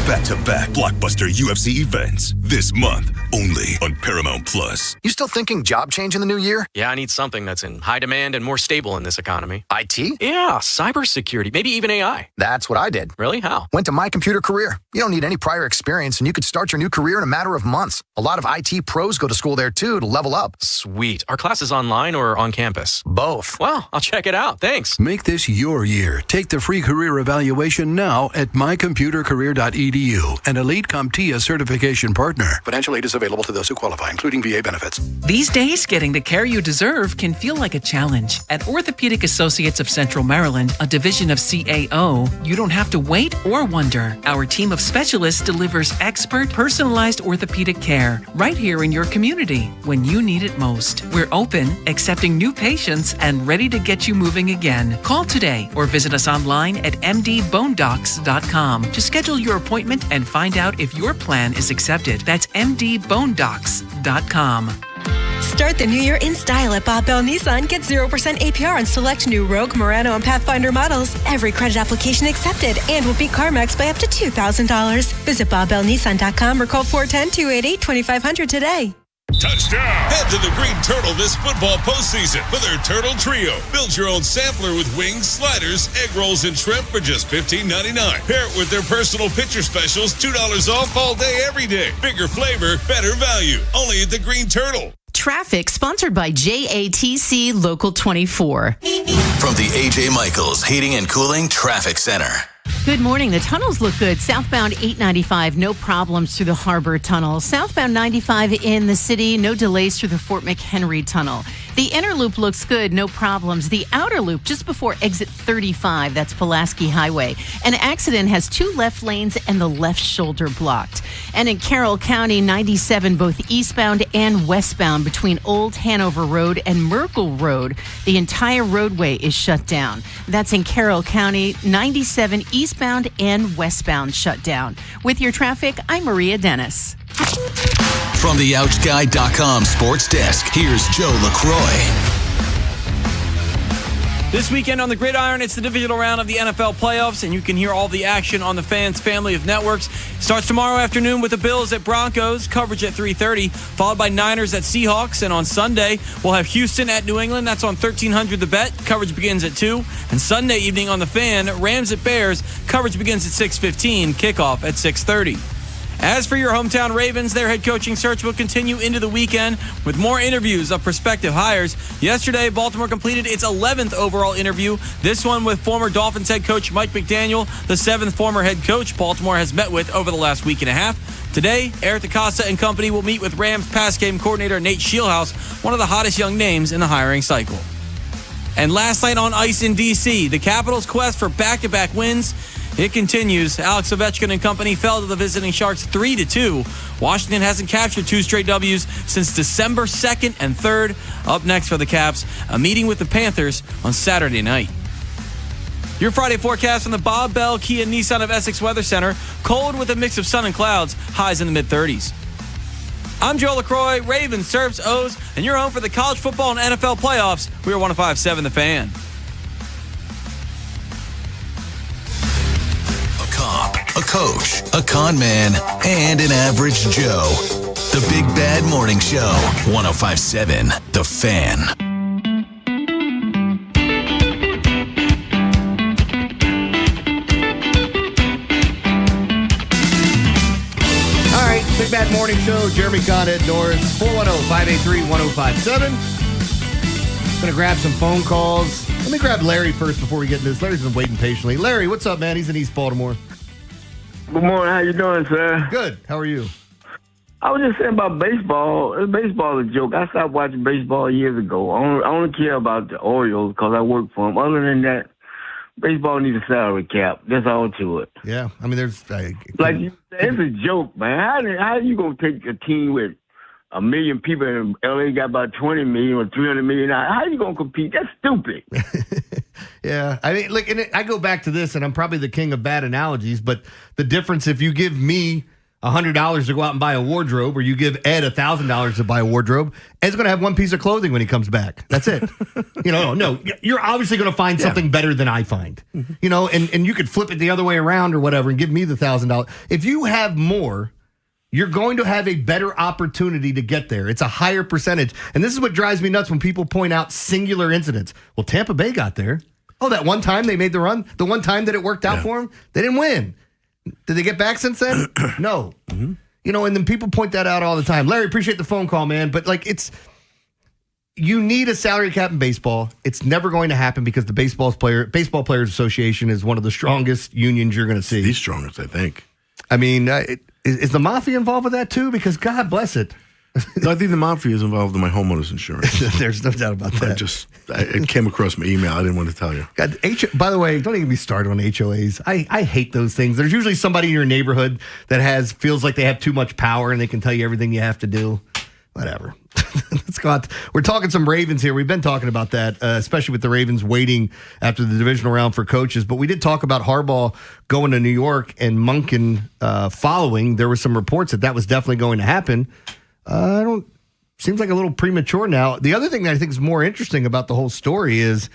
Back-to-back blockbuster UFC events this month only on Paramount Plus. You still thinking job change in the new year? Yeah, I need something that's in high demand and more stable in this economy. IT? Yeah, cybersecurity, maybe even AI. That's what I did. Really? How? Went to My Computer Career. You don't need any prior experience, and you could start your new career in a matter of months. A lot of IT pros go to school there, too, to level up. Sweet. Are classes online or on campus? Both. Well, I'll check it out. Thanks. Make this your year. Take the free career evaluation now at mycomputercareer.edu, an Elite CompTIA certification partner. Financial aid is available to those who qualify, including VA benefits. These days, getting the care you deserve can feel like a challenge. At Orthopedic Associates of Central Maryland, a division of CAO, you don't have to wait or wonder. Our team of specialists delivers expert, personalized orthopedic care right here in your community when you need it most. We're open, accepting new patients, and ready to get you moving again. Call today or visit us online at mdbonedocs.com to schedule your appointment and find out if your plan is accepted. That's mdbonedocs.com. Start the new year in style at Bob Bell Nissan. Get 0% APR on select new Rogue, Murano, and Pathfinder models. Every credit application accepted and will beat CarMax by up to $2,000. Visit BobBellNissan.com or call 410-288-2500 today. Touchdown! Head to the Green Turtle this football postseason for their Turtle Trio. Build your own sampler with wings, sliders, egg rolls, and shrimp for just $15.99. Pair it with their personal pitcher specials, $2 off all day, every day. Bigger flavor, better value. Only at the Green Turtle. Traffic sponsored by JATC Local 24. From the A.J. Michaels Heating and Cooling Traffic Center. Good morning. The tunnels look good. Southbound 895, no problems through the Harbor Tunnel. Southbound 95 in the city, no delays through the Fort McHenry Tunnel. The inner loop looks good, no problems. The outer loop, just before exit 35, that's Pulaski Highway. An accident has 2 left lanes and the left shoulder blocked. And in Carroll County, 97, both eastbound and westbound between Old Hanover Road and Merkel Road. The entire roadway is shut down. That's in Carroll County, 97 eastbound and westbound shut down. With your traffic, I'm Maria Dennis. From the OutGuy.com sports desk, here's Joe LaCroix. This weekend on the Gridiron, it's the divisional round of the NFL playoffs, and you can hear all the action on the Fans family of networks. Starts tomorrow afternoon with the Bills at Broncos, coverage at 3:30, followed by Niners at Seahawks, and on Sunday, we'll have Houston at New England. That's on 1300 The Bet. Coverage begins at 2. And Sunday evening on the Fan, Rams at Bears. Coverage begins at 6:15, kickoff at 6:30. As for your hometown Ravens, their head coaching search will continue into the weekend with more interviews of prospective hires. Yesterday, Baltimore completed its 11th overall interview, this one with former Dolphins head coach Mike McDaniel, the 7th former head coach Baltimore has met with over the last week and a half. Today, Eric DeCosta and company will meet with Rams pass game coordinator Nate Scheelhaus, one of the hottest young names in the hiring cycle. And last night on ice in D.C., the Capitals' quest for back-to-back wins, it continues. Alex Ovechkin and company fell to the visiting Sharks 3-2. Washington hasn't captured 2 straight W's since December 2nd and 3rd. Up next for the Caps, a meeting with the Panthers on Saturday night. Your Friday forecast from the Bob Bell Kia Nissan of Essex Weather Center. Cold with a mix of sun and clouds. Highs in the mid-30s. I'm Joe LaCroix. Ravens serves O's, and you're home for the college football and NFL playoffs. We are 105.7 The Fan. A coach, a con man, and an average Joe. The Big Bad Morning Show. 105.7 The Fan. All right, Big Bad Morning Show. Jeremy Conrad Norris, 410-583-1057. Gonna grab some phone calls. Let me grab Larry first before we get into this. Larry's been waiting patiently. Larry, what's up, man? He's in East Baltimore. Good morning. How you doing, sir? Good. How are you? I was just saying about baseball. Baseball is a joke. I stopped watching baseball years ago. I only care about the Orioles because I work for them. Other than that, baseball needs a salary cap. That's all to it. Yeah. I mean, there's... like you said, it's a joke, man. How are you going to take a team with 1 million people and L.A. got about 20 million or 300 million? How are you going to compete? That's stupid. Yeah, I mean, look, and I go back to this, and I'm probably the king of bad analogies, but the difference if you give me $100 to go out and buy a wardrobe, or you give Ed $1,000 to buy a wardrobe, Ed's going to have one piece of clothing when he comes back. That's it. No, you're obviously going to find something better than I find. Mm-hmm. And you could flip it the other way around or whatever and give me the $1,000. If you have more, you're going to have a better opportunity to get there. It's a higher percentage. And this is what drives me nuts when people point out singular incidents. Well, Tampa Bay got there. Oh, that one time they made the run? The one time that it worked out for them? They didn't win. Did they get back since then? No. Mm-hmm. And then people point that out all the time. Larry, appreciate the phone call, man. But, you need a salary cap in baseball. It's never going to happen because the Baseball Players Association is one of the strongest unions you're going to see. The strongest, I think. I mean, is the Mafia involved with that, too? Because, God bless it. No, I think the Mafia is involved in my homeowner's insurance. There's no doubt about that. It came across my email. I didn't want to tell you. God, by the way, don't even be started on HOAs. I hate those things. There's usually somebody in your neighborhood that feels like they have too much power and they can tell you everything you have to do. Whatever. Let's go out. We're talking some Ravens here. We've been talking about that, especially with the Ravens waiting after the divisional round for coaches. But we did talk about Harbaugh going to New York and Monken following. There were some reports that was definitely going to happen. Seems like a little premature now. The other thing that I think is more interesting about the whole story is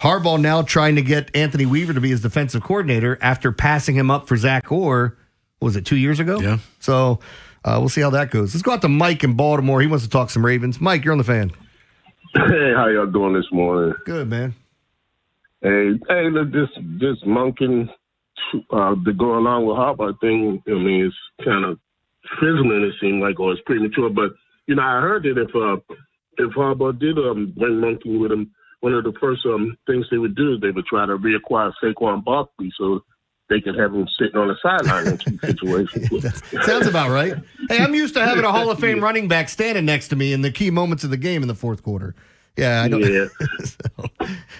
Harbaugh now trying to get Anthony Weaver to be his defensive coordinator after passing him up for Zach Orr. What was it, 2 years ago? Yeah. So we'll see how that goes. Let's go out to Mike in Baltimore. He wants to talk some Ravens. Mike, you're on the Fan. Hey, how y'all doing this morning? Good, man. Hey, look, this Monken to go along with Harbaugh thing, I mean, it's kind of fizzling, it seemed like, or it's premature. But, I heard that if Harbaugh did bring Monken with him, one of the first things they would do is they would try to reacquire Saquon Barkley. So they can have him sitting on the sideline in key situations. Sounds about right. Hey, I'm used to having a Hall of Fame running back standing next to me in the key moments of the game in the fourth quarter. Yeah, I don't. Yeah.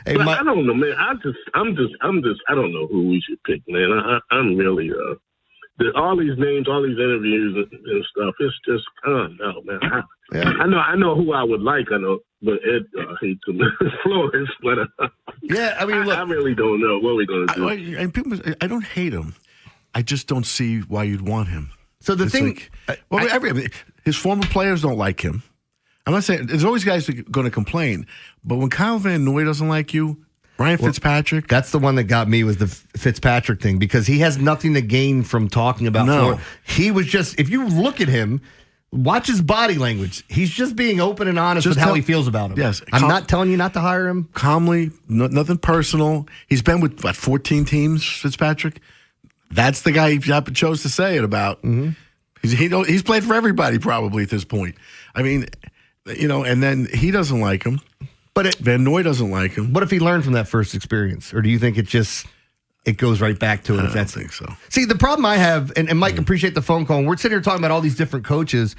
Hey, but I don't know, man. I don't know who we should pick, man. I'm really all these names, all these interviews and stuff. It's just, I don't know, man. I know who I would like. I know, but Ed hates him, Flores. But yeah, I mean, look, I really don't know what we're going to do. And people, I don't hate him. I just don't see why you'd want him. So the thing, his former players don't like him. I'm not saying there's always guys that are going to complain, but when Kyle Van Noy doesn't like you, Ryan Fitzpatrick. That's the one that got me, was the Fitzpatrick thing, because he has nothing to gain from talking about Florida. He was just, if you look at him, watch his body language. He's just being open and honest with how he feels about him. Yes. I'm not telling you not to hire him. Calmly, nothing personal. He's been with, 14 teams, Fitzpatrick? That's the guy he chose to say it about. Mm-hmm. He's played for everybody probably at this point. I mean, and then he doesn't like him. But Van Noy doesn't like him. What if he learned from that first experience? Or do you think it goes right back to it? I don't think so. See, the problem I have, and Mike, appreciate the phone call, and we're sitting here talking about all these different coaches.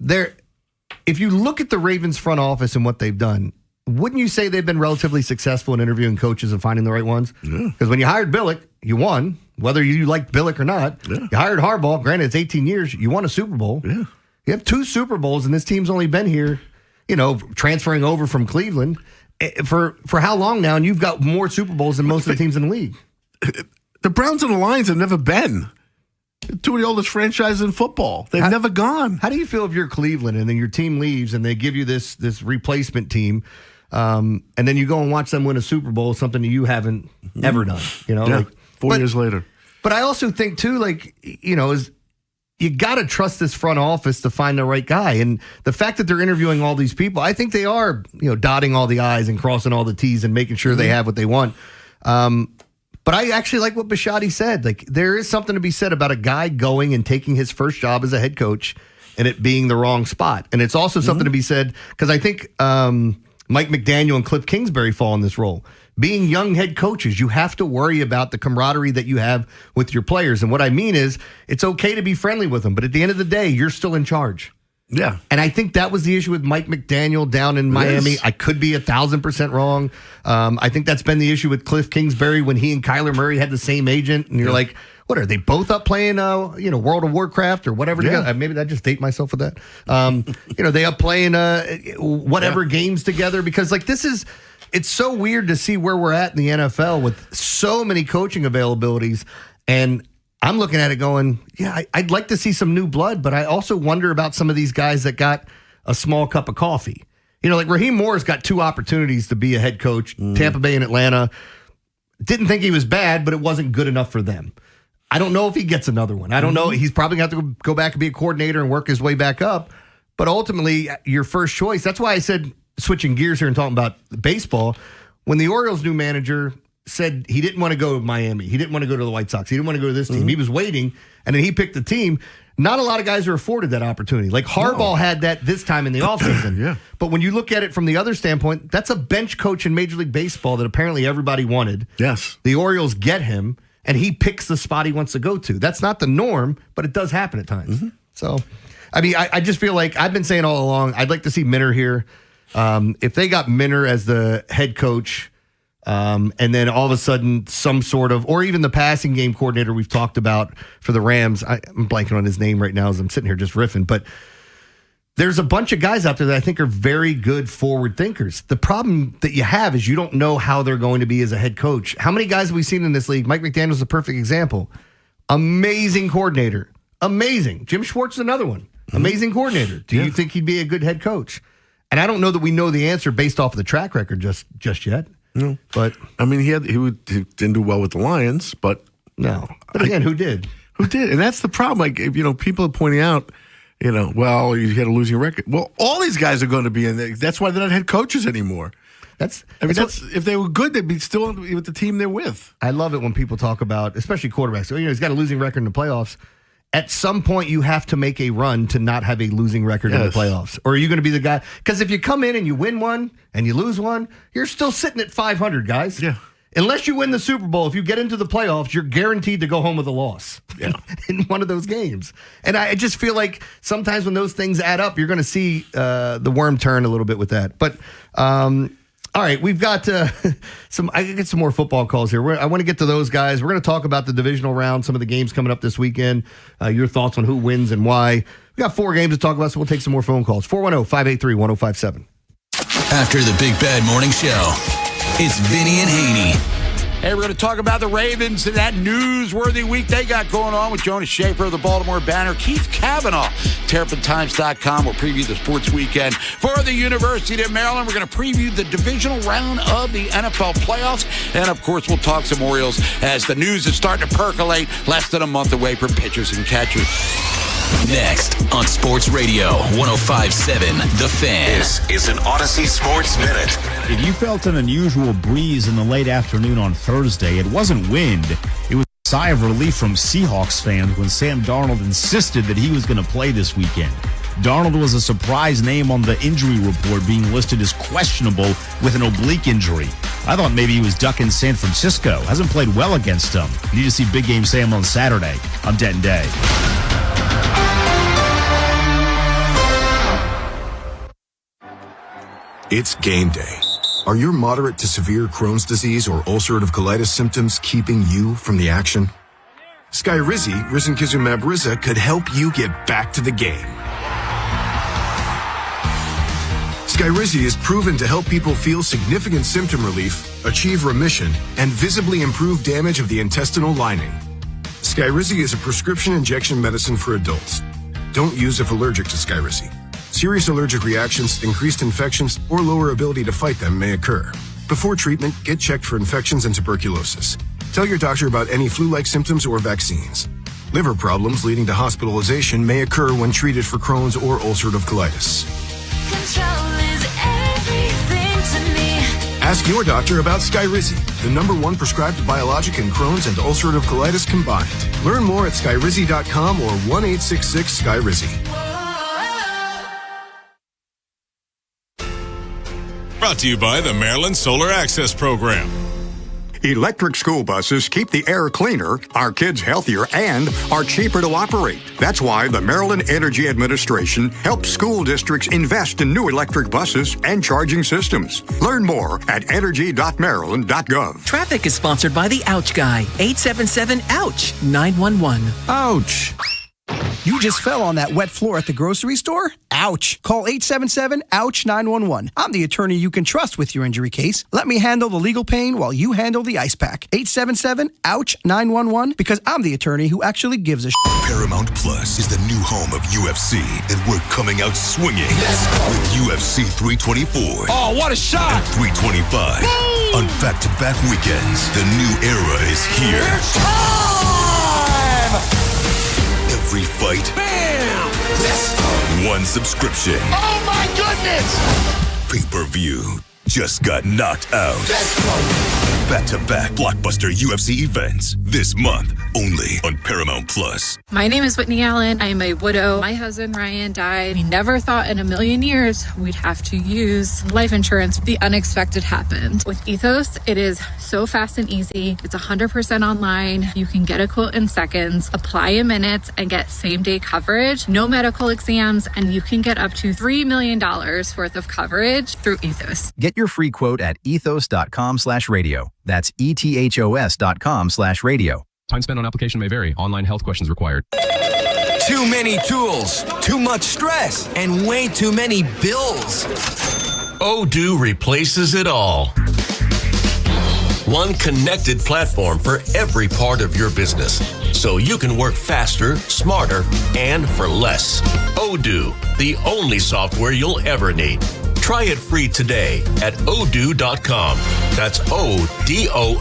If you look at the Ravens front office and what they've done, wouldn't you say they've been relatively successful in interviewing coaches and finding the right ones? Yeah. Because when you hired Billick, you won, whether you liked Billick or not. Yeah. You hired Harbaugh, granted it's 18 years, you won a Super Bowl. Yeah. You have 2 Super Bowls, and this team's only been here, transferring over from Cleveland for how long now? And you've got more Super Bowls than most of the teams in the league. The Browns and the Lions have never been 2 of the oldest franchises in football. They've never gone. How do you feel if you're Cleveland and then your team leaves and they give you this replacement team, and then you go and watch them win a Super Bowl, something that you haven't ever done? 4 years later. But I also think too, you got to trust this front office to find the right guy. And the fact that they're interviewing all these people, I think they are, dotting all the I's and crossing all the T's and making sure they have what they want. But I actually like what Bisciotti said. There is something to be said about a guy going and taking his first job as a head coach and it being the wrong spot. And it's also something to be said, because I think Mike McDaniel and Cliff Kingsbury fall in this role. Being young head coaches, you have to worry about the camaraderie that you have with your players. And what I mean is, it's okay to be friendly with them, but at the end of the day, you're still in charge. Yeah. And I think that was the issue with Mike McDaniel down in Miami. I could be 1,000% wrong. I think that's been the issue with Cliff Kingsbury when he and Kyler Murray had the same agent. And you're like, what are they both up playing, World of Warcraft or whatever? Together? Maybe I just date myself with that. They up playing whatever games together, because it's so weird to see where we're at in the NFL with so many coaching availabilities. And I'm looking at it going, I'd like to see some new blood, but I also wonder about some of these guys that got a small cup of coffee. Raheem Moore's got 2 opportunities to be a head coach, Tampa Bay and Atlanta. Didn't think he was bad, but it wasn't good enough for them. I don't know if he gets another one. I don't know. He's probably going to have to go back and be a coordinator and work his way back up. But ultimately, your first choice, that's why I said, switching gears here and talking about baseball, when the Orioles' new manager said he didn't want to go to Miami, he didn't want to go to the White Sox, he didn't want to go to this team, he was waiting, and then he picked the team. Not a lot of guys are afforded that opportunity. Harbaugh had that this time in the offseason. But when you look at it from the other standpoint, that's a bench coach in Major League Baseball that apparently everybody wanted. Yes. The Orioles get him, and he picks the spot he wants to go to. That's not the norm, but it does happen at times. So, I just feel like I've been saying all along, I'd like to see Minner here. If they got Minner as the head coach, and then all of a sudden some sort of, or even the passing game coordinator we've talked about for the Rams, I'm blanking on his name right now as I'm sitting here just riffing, but there's a bunch of guys out there that I think are very good forward thinkers. The problem that you have is you don't know how they're going to be as a head coach. How many guys have we seen in this league? Mike McDaniel's a perfect example. Amazing coordinator. Amazing. Jim Schwartz is another one. Amazing coordinator. Do you think he'd be a good head coach? And I don't know that we know the answer based off of the track record just yet. No, but he didn't do well with the Lions, but no. But again, who did? Who did? And that's the problem. People are pointing out, well, you had a losing record. Well, all these guys are going to be in there. That's why they're not head coaches anymore. If they were good, they'd be still with the team they're with. I love it when people talk about, especially quarterbacks. He's got a losing record in the playoffs. At some point, you have to make a run to not have a losing record in the playoffs. Or are you going to be the guy? Because if you come in and you win one and you lose one, you're still sitting at 500, guys. Yeah. unless you win the Super Bowl, if you get into the playoffs, you're guaranteed to go home with a loss in one of those games. And I just feel like sometimes when those things add up, you're going to see the worm turn a little bit with that. But all right, we've got I can get some more football calls here. I want to get to those guys. We're going to talk about the divisional round, some of the games coming up this weekend, your thoughts on who wins and why. We got 4 games to talk about, so we'll take some more phone calls. 410-583-1057. After the Big Bad Morning Show, it's Vinny and Haynie. Hey, we're going to talk about the Ravens and that newsworthy week they got going on with Jonas Schaefer of the Baltimore Banner, Keith Kavanaugh, TerrapinTimes.com. We'll preview the sports weekend for the University of Maryland. We're going to preview the divisional round of the NFL playoffs. And, of course, we'll talk some Orioles as the news is starting to percolate less than a month away for pitchers and catchers. Next on Sports Radio 105.7 The Fan. This is an Odyssey Sports Minute. If you felt an unusual breeze in the late afternoon on Thursday, it wasn't wind. It was a sigh of relief from Seahawks fans when Sam Darnold insisted that he was going to play this weekend. Darnold was a surprise name on the injury report, being listed as questionable with an oblique injury. I thought maybe he was ducking San Francisco. Hasn't played well against them. You need to see Big Game Sam on Saturday. I'm Denton Day. It's game day. Are your moderate to severe Crohn's disease or ulcerative colitis symptoms keeping you from the action? Skyrizi, risankizumab Riza, could help you get back to the game. Skyrizi is proven to help people feel significant symptom relief, achieve remission, and visibly improve damage of the intestinal lining. Skyrizi is a prescription injection medicine for adults. Don't use if allergic to Skyrizi. Serious allergic reactions, increased infections, or lower ability to fight them may occur. Before treatment, get checked for infections and tuberculosis. Tell your doctor about any flu-like symptoms or vaccines. Liver problems leading to hospitalization may occur when treated for Crohn's or ulcerative colitis. Control is everything to me. Ask your doctor about Skyrizi, the #1 prescribed biologic in Crohn's and ulcerative colitis combined. Learn more at skyrizi.com or 1-866-SKYRIZI. Brought to you by the Maryland Solar Access Program. Electric school buses keep the air cleaner, our kids healthier, and are cheaper to operate. That's why the Maryland Energy Administration helps school districts invest in new electric buses and charging systems. Learn more at energy.maryland.gov. Traffic is sponsored by the Ouch Guy. 877-OUCH-911. Ouch. You just fell on that wet floor at the grocery store? Ouch. Call 877-OUCH-911. I'm the attorney you can trust with your injury case. Let me handle the legal pain while you handle the ice pack. 877-OUCH-911 because I'm the attorney who actually gives a shit. Paramount Plus is the new home of UFC, and we're coming out swinging with UFC 324. Oh, what a shot! And 325. Boom! On back-to-back weekends, the new era is here. It's time! Every fight. Bam! Let's go! One subscription. Oh my goodness! Pay-per-view just got knocked out. Let's go! Back-to-back blockbuster UFC events this month only on Paramount Plus. My name is Whitney Allen. I am a widow. My husband Ryan died. We never thought in a million years we'd have to use life insurance. The unexpected happened. With Ethos, it is so fast and easy. It's 100% online. You can get a quote in seconds, apply in minutes, and get same-day coverage. No medical exams, and you can get up to $3 million worth of coverage through Ethos. Get your free quote at ethos.com/radio. That's ethos.com/radio. Time spent on application may vary. Online health questions required. Too many tools, too much stress, and way too many bills. Odoo replaces it all. One connected platform for every part of your business, so you can work faster, smarter, and for less. Odoo, the only software you'll ever need. Try it free today at odoo.com. That's ODOO.com.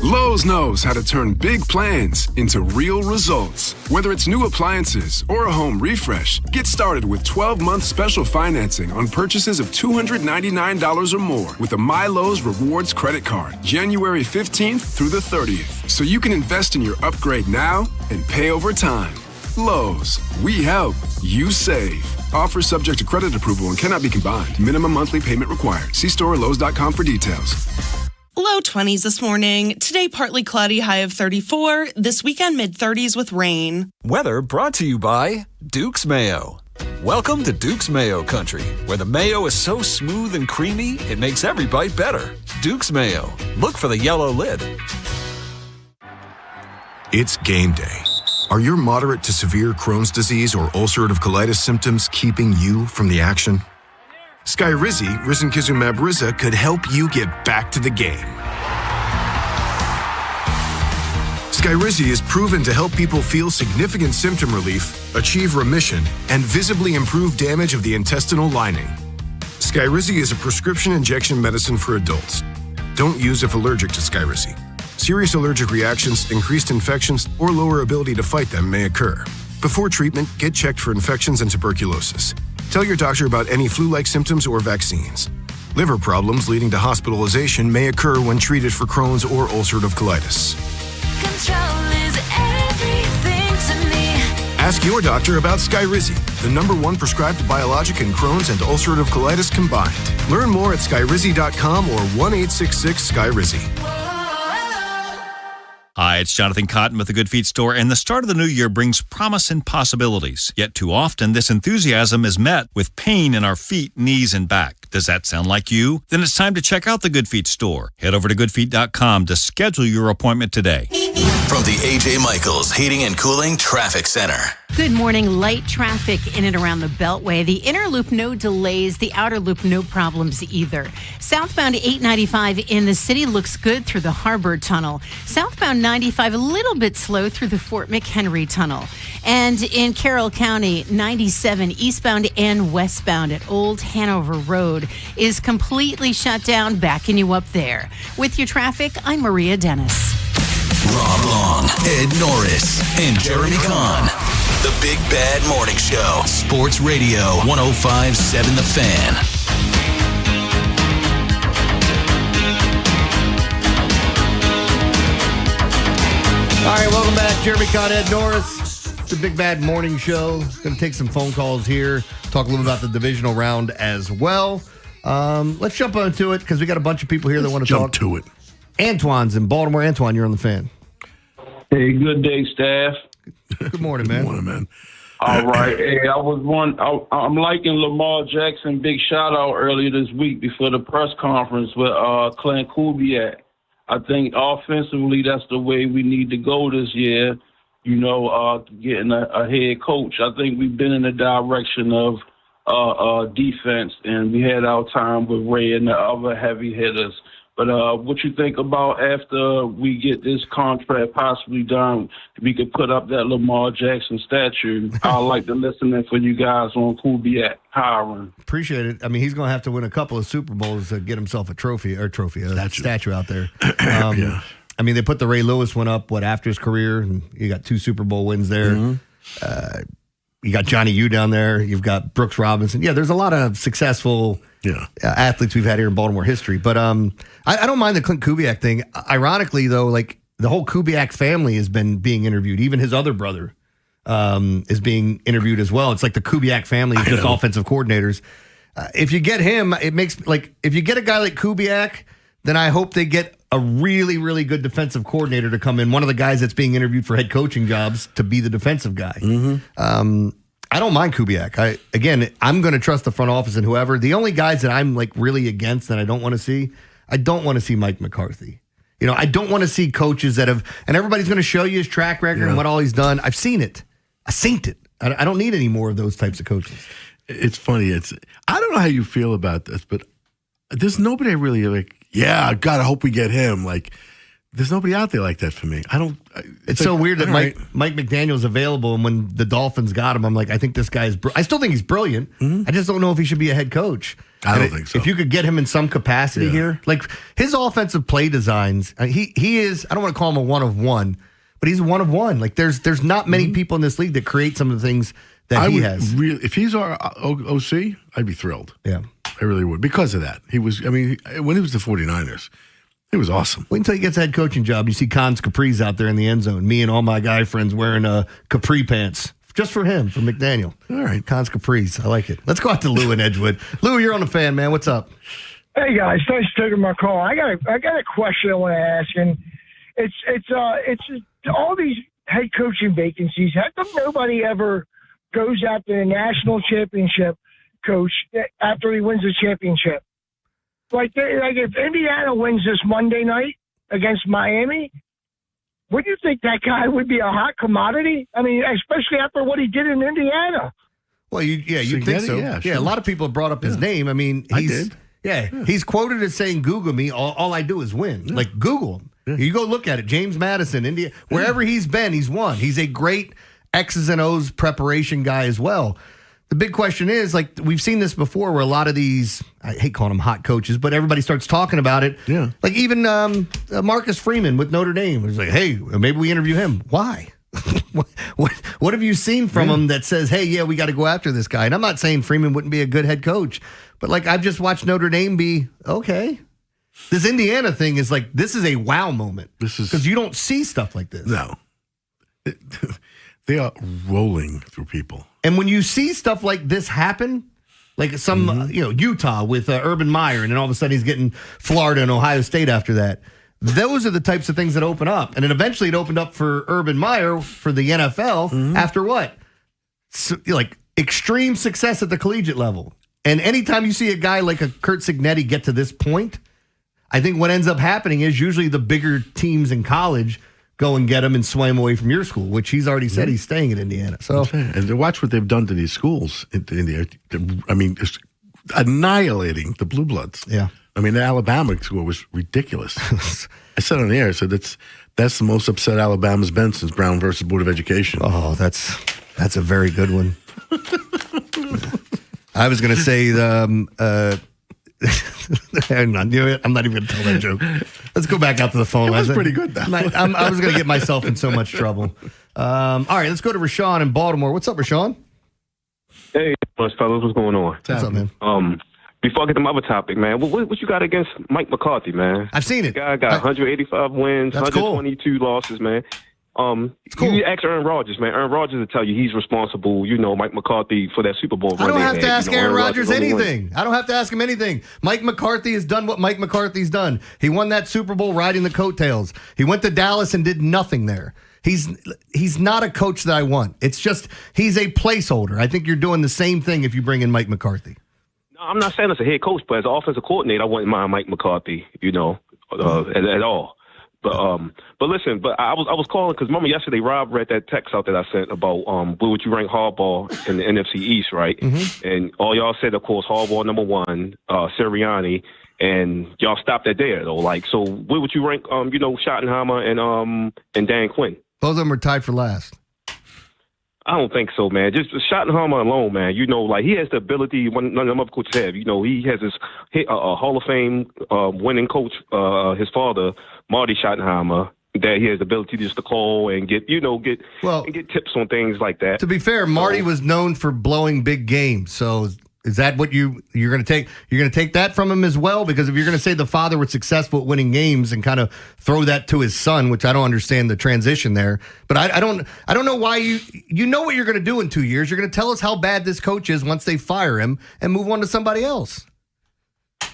Lowe's knows how to turn big plans into real results. Whether it's new appliances or a home refresh, get started with 12-month special financing on purchases of $299 or more with a MyLowe's Rewards credit card, January 15th through the 30th, so you can invest in your upgrade now and pay over time. Lowe's, we help, you save. Offer subject to credit approval and cannot be combined. Minimum monthly payment required. See store or Lowe's.com for details. Low 20s this morning. Today, partly cloudy, high of 34. This weekend, mid-30s with rain. Weather brought to you by Duke's Mayo. Welcome to Duke's Mayo Country, where the mayo is so smooth and creamy, it makes every bite better. Duke's Mayo. Look for the yellow lid. It's game day. Are your moderate to severe Crohn's disease or ulcerative colitis symptoms keeping you from the action? Skyrizi, risankizumab Riza, could help you get back to the game. Skyrizi is proven to help people feel significant symptom relief, achieve remission, and visibly improve damage of the intestinal lining. Skyrizi is a prescription injection medicine for adults. Don't use if allergic to Skyrizi. Serious allergic reactions, increased infections, or lower ability to fight them may occur. Before treatment, get checked for infections and tuberculosis. Tell your doctor about any flu-like symptoms or vaccines. Liver problems leading to hospitalization may occur when treated for Crohn's or ulcerative colitis. Control is everything to me. Ask your doctor about Skyrizi, the #1 prescribed biologic in Crohn's and ulcerative colitis combined. Learn more at skyrizi.com or 1-866-SKYRIZI. Hi, it's Jonathan Cotton with the Good Feet Store, and the start of the new year brings promise and possibilities. Yet too often, this enthusiasm is met with pain in our feet, knees, and back. Does that sound like you? Then it's time to check out the Good Feet Store. Head over to goodfeet.com to schedule your appointment today. From the A.J. Michaels Heating and Cooling Traffic Center. Good morning. Light traffic in and around the Beltway. The inner loop, no delays. The outer loop, no problems either. Southbound 895 in the city looks good through the Harbor Tunnel. Southbound 95 a little bit slow through the Fort McHenry Tunnel. And in Carroll County, 97 eastbound and westbound at Old Hanover Road is completely shut down, backing you up there. With your traffic, I'm Maria Dennis. Rob Long, Ed Norris, and Jeremy Kahn. The Big Bad Morning Show. Sports Radio 105.7 The Fan. All right, welcome back. Jeremy Kahn, Ed Norris. It's the Big Bad Morning Show. Going to take some phone calls here. Talk a little about the divisional round as well. Let's jump into it because we got a bunch of people here that want to talk. Jump to it. Antoine's in Baltimore. Antoine, you're on the Fan. Hey, good day, staff. Good morning, man. Good morning, man. All right. Hey, I'm liking Lamar Jackson. Big shout out earlier this week before the press conference with Clint Kubiak. I think offensively that's the way we need to go this year. You know, getting a head coach. I think we've been in the direction of defense, and we had our time with Ray and the other heavy hitters. But what you think about after we get this contract possibly done, we could put up that Lamar Jackson statue. I'd like to listen in for you guys on Kubiak hiring. Appreciate it. I mean, he's going to have to win a couple of Super Bowls to get himself a statue out there. Yeah. I mean, they put the Ray Lewis one up, after his career, and you got 2 Super Bowl wins there. Mm-hmm. You got Johnny U down there. You've got Brooks Robinson. Yeah, there's a lot of successful athletes we've had here in Baltimore history. But I don't mind the Clint Kubiak thing. Ironically, though, like the whole Kubiak family has been being interviewed. Even his other brother is being interviewed as well. It's like the Kubiak family is just offensive coordinators. If you get him, it makes if you get a guy like Kubiak, then I hope they get a really, really good defensive coordinator to come in. One of the guys that's being interviewed for head coaching jobs to be the defensive guy. Mm-hmm. I don't mind Kubiak. I'm going to trust the front office and whoever. The only guys that I'm really against that I don't want to see Mike McCarthy. You know, I don't want to see coaches that have, and everybody's going to show you his track record and what all he's done. I've seen it. I've seen it. I don't need any more of those types of coaches. It's funny. I don't know how you feel about this, but there's nobody I really I gotta hope we get him. There's nobody out there like that for me. It's so weird that Mike McDaniel's available, and when the Dolphins got him, I'm like, I think this guy's. I still think he's brilliant. Mm-hmm. I just don't know if he should be a head coach. I don't think so. If you could get him in some capacity here, like his offensive play designs, he is. I don't want to call him a one of one, but he's a one of one. Like there's not many people in this league that create some of the things that he has. If he's our OC, I'd be thrilled. Yeah, I really would because of that. He was. I mean, when he was the 49ers. It was awesome. Wait until he gets a head coaching job. You see Cons capris out there in the end zone. Me and all my guy friends wearing capri pants Just for him, for McDaniel. All right. Cons Caprice. I like it. Let's go out to Lou in Edgewood. Lou, you're on the Fan, man. What's up? Hey guys, thanks for taking my call. I got a question I want to ask, and it's all these head coaching vacancies. How come nobody ever goes after the national championship coach after he wins the championship? Like if Indiana wins this Monday night against Miami, would you think that guy would be a hot commodity? I mean, especially after what he did in Indiana. Well, you'd think so. Yeah, Yeah, a lot of people have brought up his name. I mean, I did. Yeah, he's quoted as saying, Google me, all I do is win. Like, Google him. You go look at it. James Madison, India, wherever he's been, he's won. He's a great X's and O's preparation guy as well. The big question is, like, we've seen this before where a lot of these, I hate calling them hot coaches, but everybody starts talking about it. Yeah. Like, even Marcus Freeman with Notre Dame was like, hey, maybe we interview him. Why? What have you seen from him that says, hey, yeah, we got to go after this guy? And I'm not saying Freeman wouldn't be a good head coach, but like I've just watched Notre Dame be okay. This Indiana thing is like, this is a wow moment. This is because you don't see stuff like this. No. They are rolling through people. And when you see stuff like this happen, like some, Utah with Urban Meyer, and then all of a sudden he's getting Florida and Ohio State after that. Those are the types of things that open up. And then eventually it opened up for Urban Meyer for the NFL after what? So, like extreme success at the collegiate level. And anytime you see a guy like a Kurt Signetti get to this point, I think what ends up happening is usually the bigger teams in college go and get him and sway him away from your school, which he's already said he's staying at Indiana. So, and to watch what they've done to these schools in India. I mean, just annihilating the Blue Bloods. Yeah. I mean, the Alabama score was ridiculous. I said on the air, I said that's the most upset Alabama's been since Brown versus Board of Education. Oh, that's a very good one. I was going to say I'm not even going to tell that joke. Let's go back out to the phone. It was pretty good, though. I was going to get myself in so much trouble. All right, let's go to Rashawn in Baltimore. What's up, Rashawn? Hey, fellas, what's going on? What's up, man? Before I get to my other topic, man, what you got against Mike McCarthy, man? I've seen it. The guy got 185 wins, 122 losses, man. You ask Aaron Rodgers, man. Aaron Rodgers will tell you he's responsible, Mike McCarthy for that Super Bowl. I don't have to ask Aaron Rodgers anything. I don't have to ask him anything. Mike McCarthy has done what Mike McCarthy's done. He won that Super Bowl riding the coattails. He went to Dallas and did nothing there. He's not a coach that I want. It's just he's a placeholder. I think you're doing the same thing if you bring in Mike McCarthy. No, I'm not saying as a head coach, but as an offensive coordinator, I wouldn't mind Mike McCarthy, at all. But listen, I was calling because remember yesterday Rob read that text out that I sent about where would you rank Harbaugh in the NFC East, right? Mm-hmm. And all y'all said, of course, Harbaugh number 1, Sirianni, and y'all stopped that there though. Like, so where would you rank Schottenheimer and Dan Quinn? Both of them are tied for last. I don't think so, man. Just Schottenheimer alone, man. He has the ability. None of them other coaches have. He has this Hall of Fame winning coach, his father, Marty Schottenheimer, that he has the ability just to call and get tips on things like that. To be fair, Marty was known for blowing big games. So is that what you're going to take? You're going to take that from him as well? Because if you're going to say the father was successful at winning games and kind of throw that to his son, which I don't understand the transition there, but I don't know why you know what you're going to do in 2 years. You're going to tell us how bad this coach is once they fire him and move on to somebody else.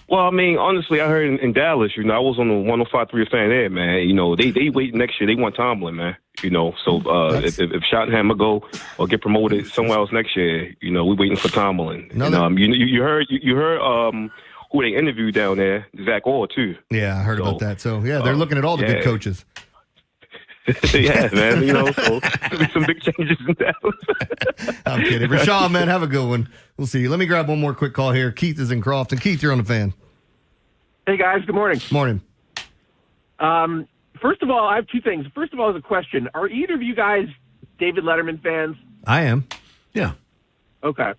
Well, I mean, honestly, I heard in Dallas, I was on the 105.3 fan there, man. They wait next year. They want Tomlin, man. So if Schottenheimer go or get promoted somewhere else next year, we waiting for Tomlin. You heard who they interviewed down there, Zach Orr too. Yeah, I heard about that. So yeah, they're looking at all the good coaches. Yeah, man. So there'll be some big changes in Dallas. I'm kidding. Rashawn, man, have a good one. We'll see you. Let me grab one more quick call here. Keith is in Crofton. Keith, you're on the Fan. Hey, guys. Good morning. Morning. First of all, I have two things. First of all, is a question. Are either of you guys David Letterman fans? I am. Yeah. Okay.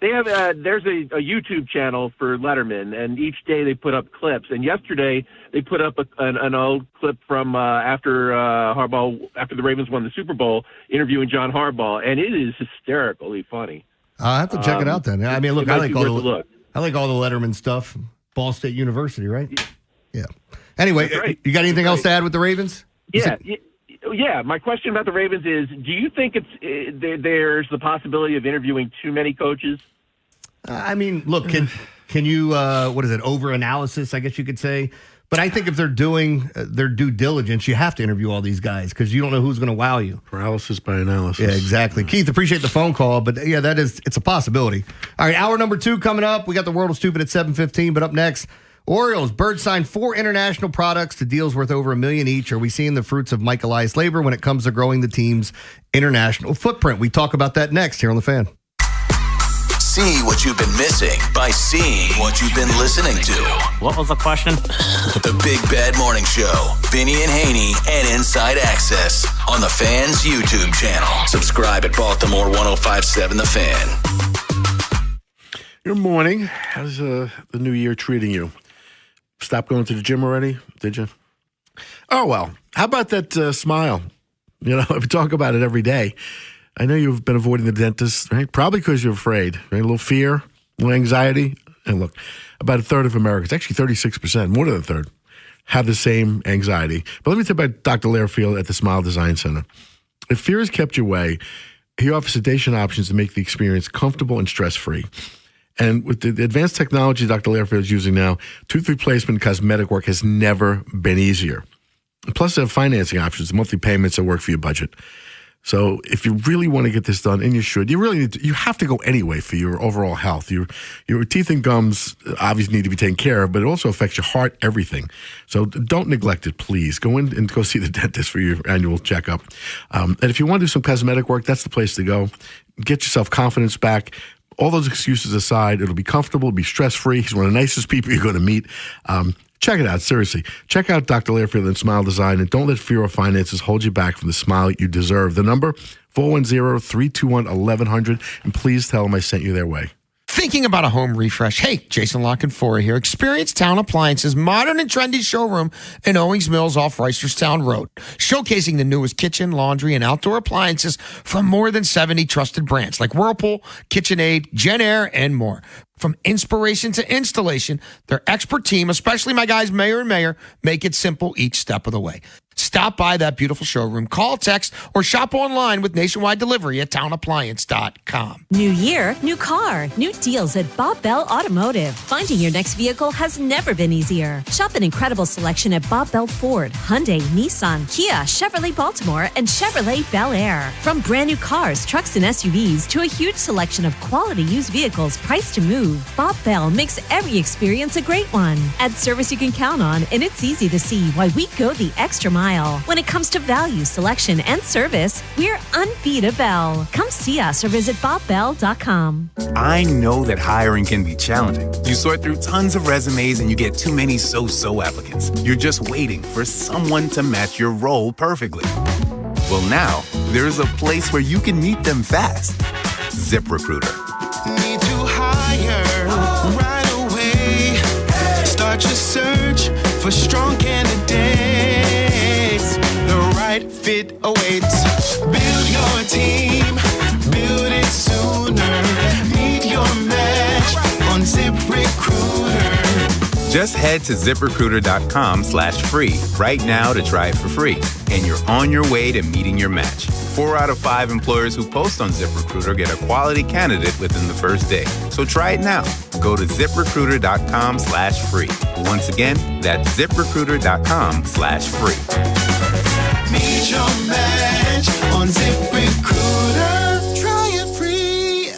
They have there's a YouTube channel for Letterman, and each day they put up clips. And yesterday they put up an old clip from after the Ravens won the Super Bowl, interviewing John Harbaugh, and it is hysterically funny. I'll have to check it out then. I mean, look, I like all the Letterman stuff. Ball State University, right? Yeah. Anyway, right. You got anything else to add with the Ravens? Yeah. Yeah, my question about the Ravens is: do you think there's the possibility of interviewing too many coaches? I mean, look, can you what is it? Over-analysis, I guess you could say. But I think if they're doing their due diligence, you have to interview all these guys because you don't know who's going to wow you. Paralysis by analysis. Yeah, exactly. Keith, appreciate the phone call, but yeah, it's a possibility. All right, hour number 2 coming up. We got the World of Stupid at 7:15, but up next, Orioles. Bird signed 4 international products to deals worth over $1 million each. Are we seeing the fruits of Mike Elias' labor when it comes to growing the team's international footprint? We talk about that next here on The Fan. See what you've been missing by seeing what you've been listening to. What was the question? The Big Bad Morning Show. Vinny and Haynie and Inside Access on the Fan's YouTube channel. Subscribe at Baltimore 1057 The Fan. Good morning. How's the new year treating you? Stop going to the gym already? Did you? Oh, well. How about that smile? You know, we talk about it every day. I know you've been avoiding the dentist, right? Probably because you're afraid, right? A little fear, a little anxiety. And look, about a third of Americans, actually 36%, more than a third, have the same anxiety. But let me tell you about Dr. Lairfield at the Smile Design Center. If fear has kept you away, he offers sedation options to make the experience comfortable and stress-free. And with the advanced technology Dr. Lairfield is using now, tooth replacement and cosmetic work has never been easier. Plus, they have financing options, monthly payments that work for your budget. So if you really want to get this done, and you should, you have to go anyway for your overall health. Your teeth and gums obviously need to be taken care of, but it also affects your heart, everything. So don't neglect it, please. Go in and go see the dentist for your annual checkup. And if you want to do some cosmetic work, that's the place to go. Get yourself confidence back. All those excuses aside, it'll be comfortable, it'll be stress-free. He's one of the nicest people you're going to meet. Check it out, seriously. Check out Dr. Lairfield and Smile Design, and don't let fear of finances hold you back from the smile you deserve. The number, 410-321-1100, and please tell them I sent you their way. Thinking about a home refresh? Hey, Jason Lockenfora here. Experience Town Appliances' modern and trendy showroom in Owings Mills off Reisterstown Road, showcasing the newest kitchen, laundry, and outdoor appliances from more than 70 trusted brands like Whirlpool, KitchenAid, JennAir, and more. From inspiration to installation, their expert team, especially my guys Mayor and Mayor, make it simple each step of the way. Stop by that beautiful showroom, call, text, or shop online with nationwide delivery at townappliance.com. New year, new car, new deals at Bob Bell Automotive. Finding your next vehicle has never been easier. Shop an incredible selection at Bob Bell Ford, Hyundai, Nissan, Kia, Chevrolet Baltimore, and Chevrolet Bel Air. From brand new cars, trucks, and SUVs to a huge selection of quality used vehicles priced to move, Bob Bell makes every experience a great one. At service you can count on, and it's easy to see why we go the extra mile. When it comes to value, selection, and service, we're unbeatable. Come see us or visit bobbell.com. I know that hiring can be challenging. You sort through tons of resumes and you get too many so-so applicants. You're just waiting for someone to match your role perfectly. Well, now, there's a place where you can meet them fast. ZipRecruiter. Need to hire right away. Start your search for strong candidates. The right fit awaits. Build your team. Build it sooner. Meet your match on ZipRecruiter. Just head to ZipRecruiter.com/free right now to try it for free. And you're on your way to meeting your match. 4 out of 5 employers who post on ZipRecruiter get a quality candidate within the first day. So try it now. Go to ZipRecruiter.com/free. Once again, that's ZipRecruiter.com/free. Meet your match on ZipRecruiter. Try it free.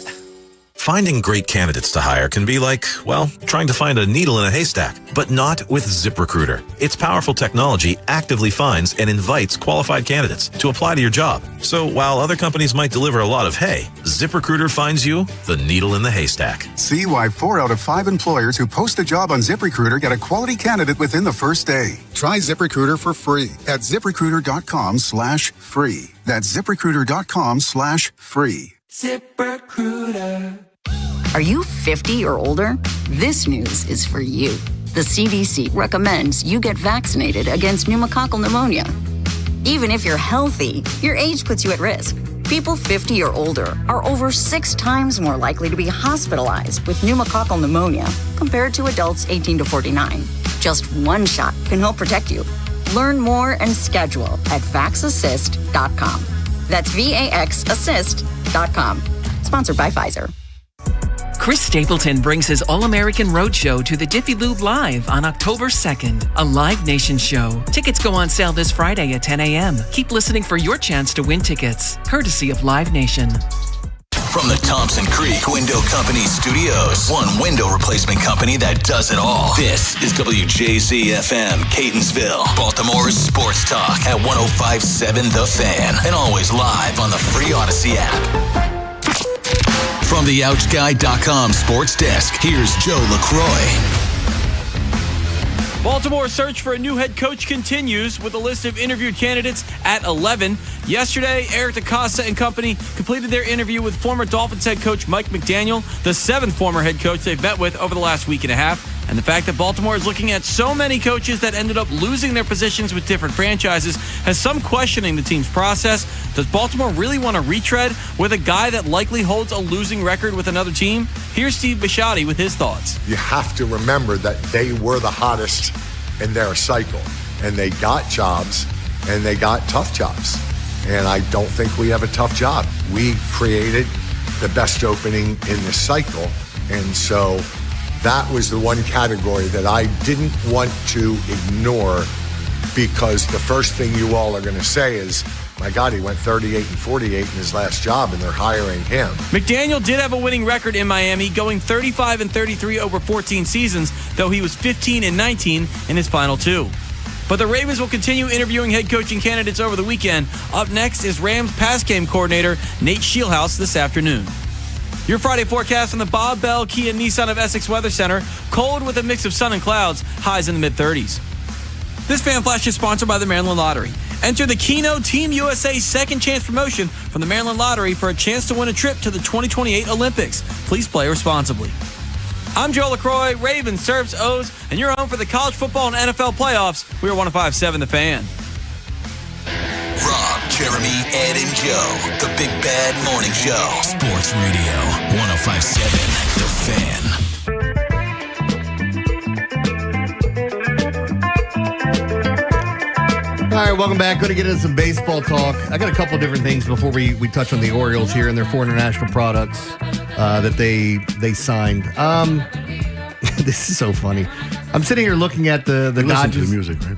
Finding great candidates to hire can be like, well, trying to find a needle in a haystack, but not with ZipRecruiter. Its powerful technology actively finds and invites qualified candidates to apply to your job. So while other companies might deliver a lot of hay, ZipRecruiter finds you the needle in the haystack. See why 4 out of 5 employers who post a job on ZipRecruiter get a quality candidate within the first day. Try ZipRecruiter for free at ZipRecruiter.com/free. That's ZipRecruiter.com/free. ZipRecruiter. Are you 50 or older? This news is for you. The CDC recommends you get vaccinated against pneumococcal pneumonia. Even if you're healthy, your age puts you at risk. People 50 or older are over 6 times more likely to be hospitalized with pneumococcal pneumonia compared to adults 18 to 49. Just one shot can help protect you. Learn more and schedule at vaxassist.com. That's VAXassist.com. Sponsored by Pfizer. Chris Stapleton brings his All-American Roadshow to the Jiffy Lube Live on October 2nd, a Live Nation show. Tickets go on sale this Friday at 10 a.m. Keep listening for your chance to win tickets, courtesy of Live Nation. From the Thompson Creek Window Company Studios, one window replacement company that does it all. This is WJZ-FM, Catonsville, Baltimore's sports talk at 105.7 The Fan, and always live on the free Odyssey app. From the OutGuy.com sports desk, here's Joe LaCroix. Baltimore's search for a new head coach continues with a list of interviewed candidates at 11. Yesterday, Eric DeCosta and company completed their interview with former Dolphins head coach Mike McDaniel, the 7th former head coach they've met with over the last week and a half. And the fact that Baltimore is looking at so many coaches that ended up losing their positions with different franchises has some questioning the team's process. Does Baltimore really want to retread with a guy that likely holds a losing record with another team? Here's Steve Bisciotti with his thoughts. You have to remember that they were the hottest in their cycle, and they got jobs, and they got tough jobs. And I don't think we have a tough job. We created the best opening in this cycle, and so that was the one category that I didn't want to ignore, because the first thing you all are going to say is, my God, he went 38-48 in his last job, and they're hiring him. McDaniel did have a winning record in Miami, going 35-33 over 14 seasons, though he was 15-19 in his final 2. But the Ravens will continue interviewing head coaching candidates over the weekend. Up next is Rams pass game coordinator Nate Scheelhaus this afternoon. Your Friday forecast from the Bob Bell Kia Nissan of Essex Weather Center. Cold with a mix of sun and clouds, highs in the mid-30s. This Fan Flash is sponsored by the Maryland Lottery. Enter the Keno Team USA Second Chance promotion from the Maryland Lottery for a chance to win a trip to the 2028 Olympics. Please play responsibly. I'm Joe LaCroix. Ravens serves O's, and you're home for the college football and NFL playoffs. We are 105.7 The Fan. Rob, Jeremy, Ed, and Joe. The Big Bad Morning Show. Sports Radio 105.7 The Fan. All right, welcome back. Going to get into some baseball talk. I got a couple different things before we touch on the Orioles here and their 4 international products that they signed. This is so funny. I'm sitting here looking at the Listen Dodgers. to the music, right?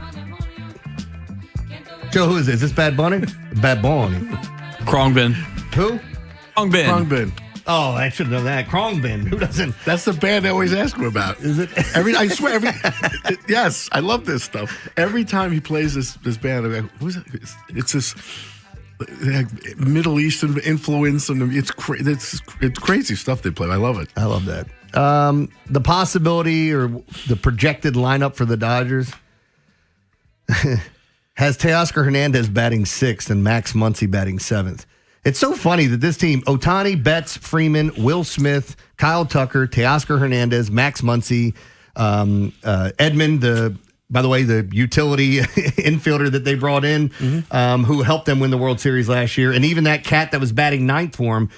Joe, who is this? Is this Bad Bunny? Bad Bunny. Krongbin. Who? Krongbin. Oh, I should know that. Krongbin. Who doesn't? That's the band I always ask him about. Is it? I swear, yes, I love this stuff. Every time he plays this band, I'm like, who's it? It's this Middle Eastern influence, and it's crazy stuff they play. I love it. I love that. The possibility or the projected lineup for the Dodgers has Teoscar Hernandez batting 6th and Max Muncy batting 7th. It's so funny that this team, Ohtani, Betts, Freeman, Will Smith, Kyle Tucker, Teoscar Hernandez, Max Muncy, Edmund, by the way, the utility infielder that they brought in, who helped them win the World Series last year, and even that cat that was batting 9th for him.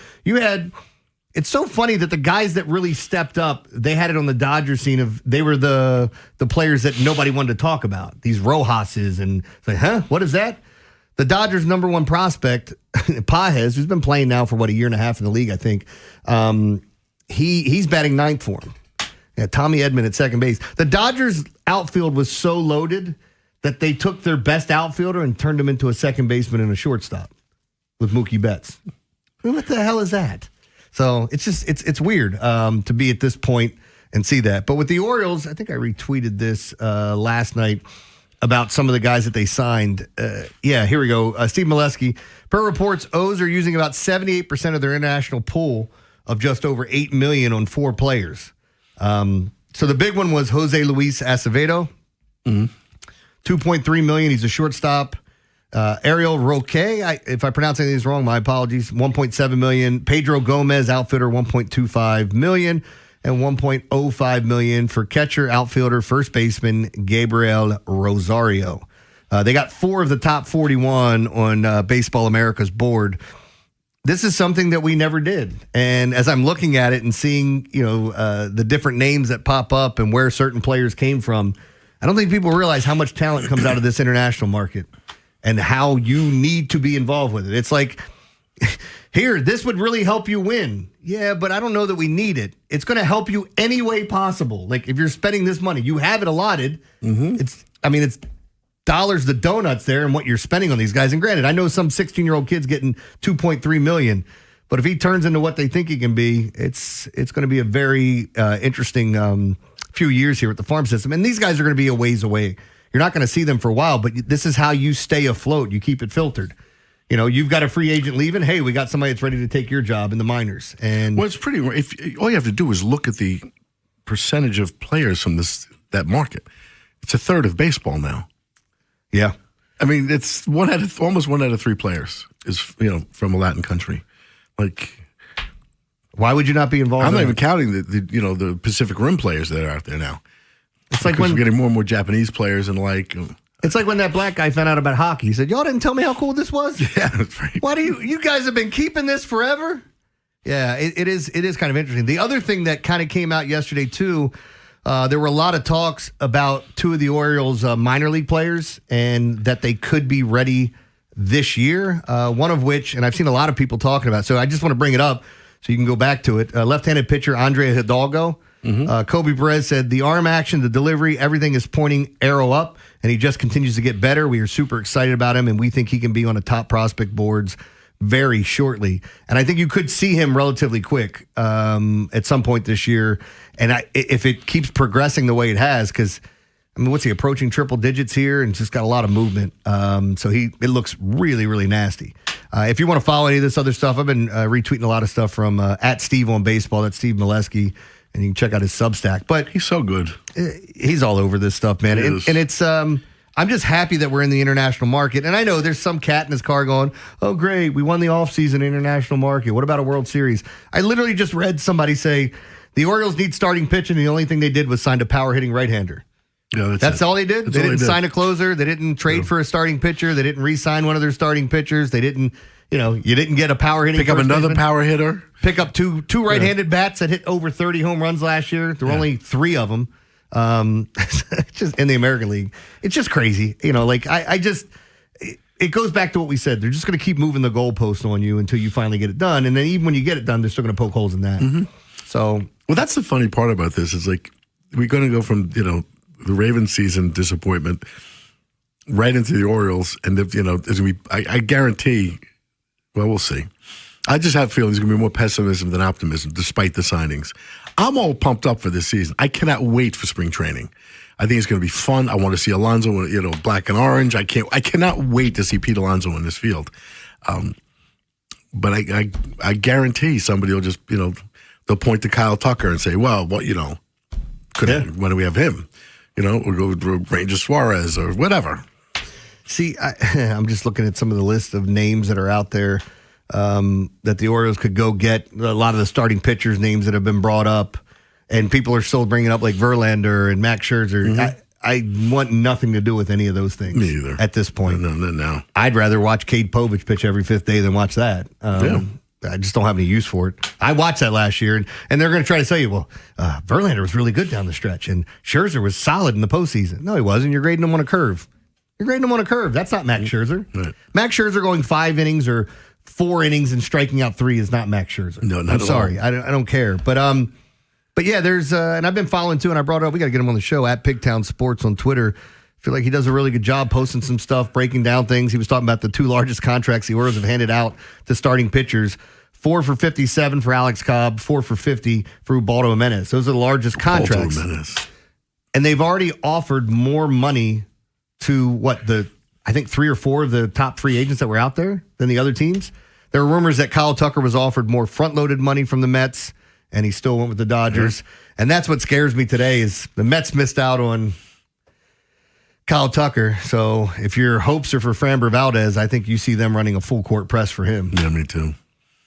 It's so funny that the guys that really stepped up, they had it on the Dodgers scene they were the players that nobody wanted to talk about. These Rojas's, and it's like, huh? What is that? The Dodgers' number 1 prospect, Pages, who's been playing now for a year and a half in the league, I think. He's batting 9th for him. Yeah, Tommy Edman at second base. The Dodgers' outfield was so loaded that they took their best outfielder and turned him into a second baseman and a shortstop with Mookie Betts. What the hell is that? So it's weird to be at this point and see that. But with the Orioles, I think I retweeted this last night about some of the guys that they signed. Here we go. Steve Molesky. Per reports, O's are using about 78% of their international pool of just over $8 million on 4 players. So the big one was Jose Luis Acevedo. $2.3 million. He's a shortstop. Ariel Roque, if I pronounce any of these wrong, my apologies. $1.7 million. Pedro Gomez, outfielder, $1.25 million. And $1.05 million for catcher, outfielder, first baseman Gabriel Rosario. They got 4 of the top 41 on Baseball America's board. This is something that we never did. And as I'm looking at it and seeing, the different names that pop up and where certain players came from, I don't think people realize how much talent comes out of this international market and how you need to be involved with it. It's like, here, this would really help you win. Yeah, but I don't know that we need it. It's going to help you any way possible. Like, if you're spending this money, you have it allotted. It's dollars to donuts there and what you're spending on these guys. And granted, I know some 16-year-old kid's getting $2.3 million, but if he turns into what they think he can be, it's going to be a very interesting few years here at the farm system. And these guys are going to be a ways away. You're not going to see them for a while, but this is how you stay afloat. You keep it filtered. You know, you've got a free agent leaving. Hey, we got somebody that's ready to take your job in the minors. And well, it's pretty. If all you have to do is look at the percentage of players from that market, it's a third of baseball now. Yeah, I mean, it's almost 1 out of 3 players is from a Latin country. Like, why would you not be involved? I'm not even counting the Pacific Rim players that are out there now. It's like we're getting more and more Japanese players and like. It's like when that black guy found out about hockey. He said, y'all didn't tell me how cool this was? Yeah, that's right. Why do you guys have been keeping this forever? Yeah, it is kind of interesting. The other thing that kind of came out yesterday, too, there were a lot of talks about 2 of the Orioles' minor league players and that they could be ready this year. One of which, and I've seen a lot of people talking about, so I just want to bring it up so you can go back to it. Left-handed pitcher Andre Hidalgo. Kobe Perez said the arm action, the delivery, everything is pointing arrow up, and he just continues to get better. We are super excited about him, and we think he can be on the top prospect boards very shortly. And I think you could see him relatively quick at some point this year. And if it keeps progressing the way it has, because, I mean, what's he approaching triple digits here and just got a lot of movement. So it looks really, really nasty. If you want to follow any of this other stuff, I've been retweeting a lot of stuff from at Steve on Baseball. That's Steve Molesky. And you can check out his Substack. But he's so good. He's all over this stuff, man. And it's I'm just happy that we're in the international market. And I know there's some cat in his car going, oh, great, we won the offseason international market. What about a World Series? I literally just read somebody say the Orioles need starting pitching, and the only thing they did was sign a power-hitting right-hander. Yeah, that's all they did? They didn't sign a closer. They didn't trade for a starting pitcher. They didn't re-sign one of their starting pitchers. They didn't, you didn't get a power-hitting pick up another power hitter. Pick up two right-handed bats that hit over 30 home runs last year. There were only 3 of them. Just in the American League. It's just crazy. It goes back to what we said. They're just going to keep moving the goalpost on you until you finally get it done. And then even when you get it done, they're still going to poke holes in that. So, well, that's the funny part about this is like we're going to go from, the Ravens season disappointment right into the Orioles. And, I guarantee, well, we'll see. I just have a feeling there's going to be more pessimism than optimism despite the signings. I'm all pumped up for this season. I cannot wait for spring training. I think it's going to be fun. I want to see Alonso, black and orange. I cannot wait to see Pete Alonso in this field. But I guarantee somebody will just, they'll point to Kyle Tucker and say, well, what, when do we have him? Or go with Ranger Suarez or whatever. See, I'm just looking at some of the list of names that are out there. That the Orioles could go get. A lot of the starting pitchers' names that have been brought up, and people are still bringing up like Verlander and Max Scherzer. I want nothing to do with any of those things. Me either. At this point. No. I'd rather watch Cade Povich pitch every 5th day than watch that. I just don't have any use for it. I watched that last year, and they're going to try to tell you, well, Verlander was really good down the stretch, and Scherzer was solid in the postseason. No, he wasn't. You're grading him on a curve. That's not Max Scherzer. Right. Max Scherzer going 5 innings or 4 innings and striking out 3 is not Max Scherzer. No, not I'm sorry. I don't care. But yeah, there's and I've been following too, and I brought it up. We got to get him on the show at Pigtown Sports on Twitter. I feel like he does a really good job posting some stuff, breaking down things. He was talking about the 2 largest contracts the Orioles have handed out to starting pitchers. 4 for $57 for Alex Cobb, 4 for $50 for Ubaldo Jimenez. Those are the largest contracts. And they've already offered more money to I think 3 or 4 of the top free agents that were out there than the other teams. There were rumors that Kyle Tucker was offered more front-loaded money from the Mets, and he still went with the Dodgers. And that's what scares me today is the Mets missed out on Kyle Tucker. So if your hopes are for Framber Valdez, I think you see them running a full-court press for him. Yeah, me too.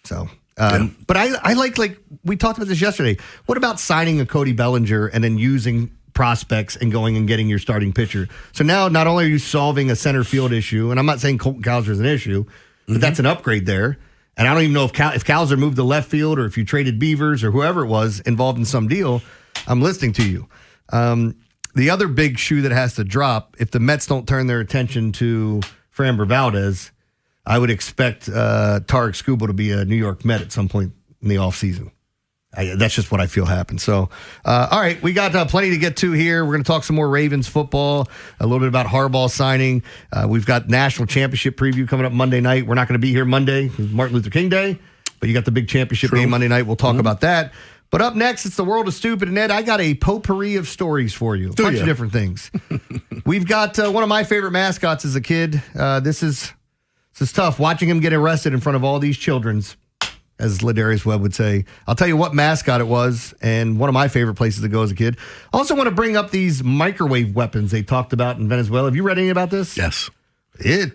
So, but I like we talked about this yesterday. What about signing a Cody Bellinger and then using prospects and going and getting your starting pitcher? So now not only are you solving a center field issue, and I'm not saying Colton Cowser is an issue, but that's an upgrade there. And I don't even know if Cowser moved to left field or if you traded Beavers or whoever it was involved in some deal. I'm listening to you. The other big shoe that has to drop, if the Mets don't turn their attention to Framber Valdez, I would expect Tarek Skubal to be a New York Met at some point in the offseason. That's just what I feel happens. So, all right, we got plenty to get to here. We're going to talk some more Ravens football, a little bit about Harbaugh signing. We've got national championship preview coming up Monday night. We're not going to be here Monday, Martin Luther King Day, but you got the big championship game Monday night. We'll talk about that. But up next, it's the World of Stupid. And Ed, I got a potpourri of stories for you. A bunch of different things. We've got one of my favorite mascots as a kid. This is tough, watching him get arrested in front of all these children's, as Ladarius Webb would say. I'll tell you what mascot it was, and one of my favorite places to go as a kid. I also want to bring up these microwave weapons they talked about in Venezuela. Have you read anything about this? Yes.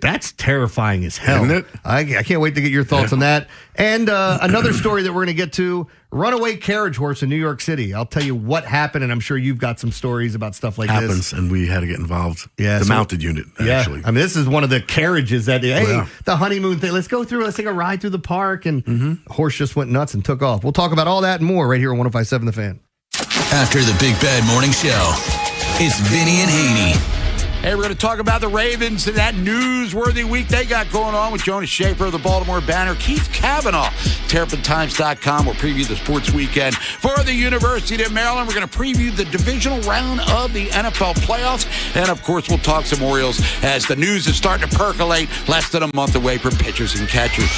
That's terrifying as hell. Isn't it? I can't wait to get your thoughts on that. And another story that we're going to get to, runaway carriage horse in New York City. I'll tell you what happened, and I'm sure you've got some stories about stuff like this. And we had to get involved. The mounted unit, actually. I mean, this is one of the carriages that, the honeymoon thing. Let's take a ride through the park. And the horse just went nuts and took off. We'll talk about all that and more right here on 105.7 The Fan. After the Big Bad Morning Show, it's Vinny and Haynie. Hey, we're going to talk about the Ravens and that newsworthy week they got going on with Jonas Schaefer of the Baltimore Banner, Keith Kavanaugh, TerrapinTimes.com. We'll preview the sports weekend for the University of Maryland. We're going to preview the divisional round of the NFL playoffs. And, of course, we'll talk some Orioles as the news is starting to percolate, less than a month away from pitchers and catchers.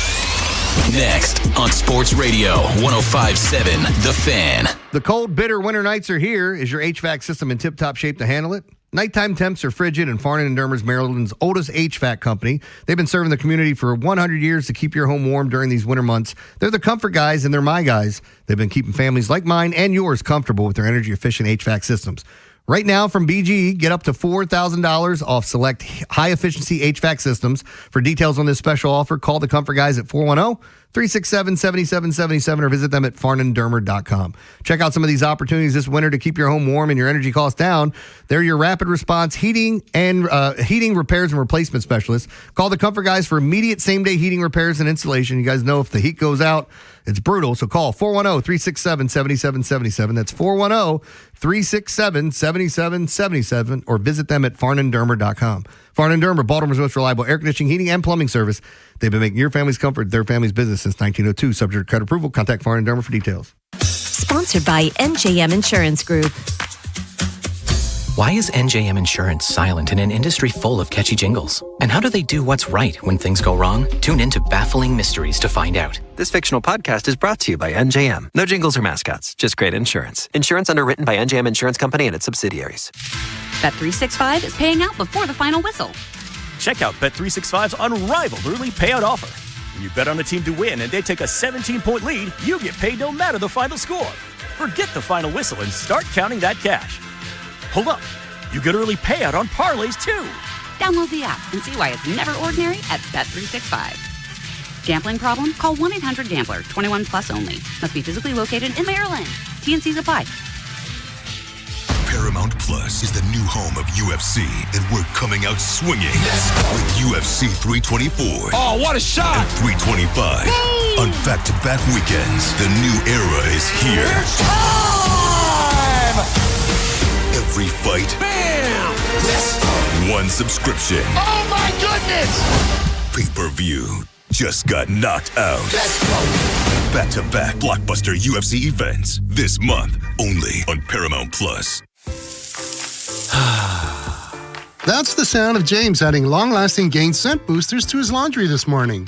Next on Sports Radio 105.7 The Fan. The cold, bitter winter nights are here. Is your HVAC system in tip-top shape to handle it? Nighttime temps are frigid, and Farnan & Dermer's Maryland's oldest HVAC company. They've been serving the community for 100 years to keep your home warm during these winter months. They're the comfort guys, and they're my guys. They've been keeping families like mine and yours comfortable with their energy-efficient HVAC systems. Right now from BGE, get up to $4,000 off select high-efficiency HVAC systems. For details on this special offer, call the Comfort Guys at 410-367-7777 or visit them at farnanddermer.com. Check out some of these opportunities this winter to keep your home warm and your energy costs down. They're your rapid response heating repairs and replacement specialists. Call the Comfort Guys for immediate same-day heating repairs and installation. You guys know if the heat goes out, it's brutal. So call 410-367-7777. That's 410-367-7777 or visit them at farnanddermer.com. Farnan & Dermer, Baltimore's most reliable air conditioning, heating, and plumbing service. They've been making your family's comfort their family's business since 1902. Subject to credit approval. Contact Farnan & Dermer for details. Sponsored by NJM Insurance Group. Why is NJM Insurance silent in an industry full of catchy jingles? And how do they do what's right when things go wrong? Tune in to Baffling Mysteries to find out. This fictional podcast is brought to you by NJM. No jingles or mascots, just great insurance. Insurance underwritten by NJM Insurance Company and its subsidiaries. Bet365 is paying out before the final whistle. Check out Bet365's unrivaled early payout offer. When you bet on a team to win and they take a 17-point lead, you get paid no matter the final score. Forget the final whistle and start counting that cash. Hold up. You get early payout on parlays, too. Download the app and see why it's never ordinary at Bet365. Gambling problem? Call 1-800-GAMBLER. 21 plus only. Must be physically located in Maryland. T&Cs apply. Paramount Plus is the new home of UFC, and we're coming out swinging with UFC 324. Oh, what a shot! And 325. Boom! On back-to-back weekends, the new era is here. It's time! Every fight. Bam! Yes. One subscription. Oh, my goodness! Pay-per-view just got knocked out. Let's go! Back-to-back blockbuster UFC events this month, only on Paramount Plus. That's the sound of James adding long-lasting Gain scent boosters to his laundry this morning.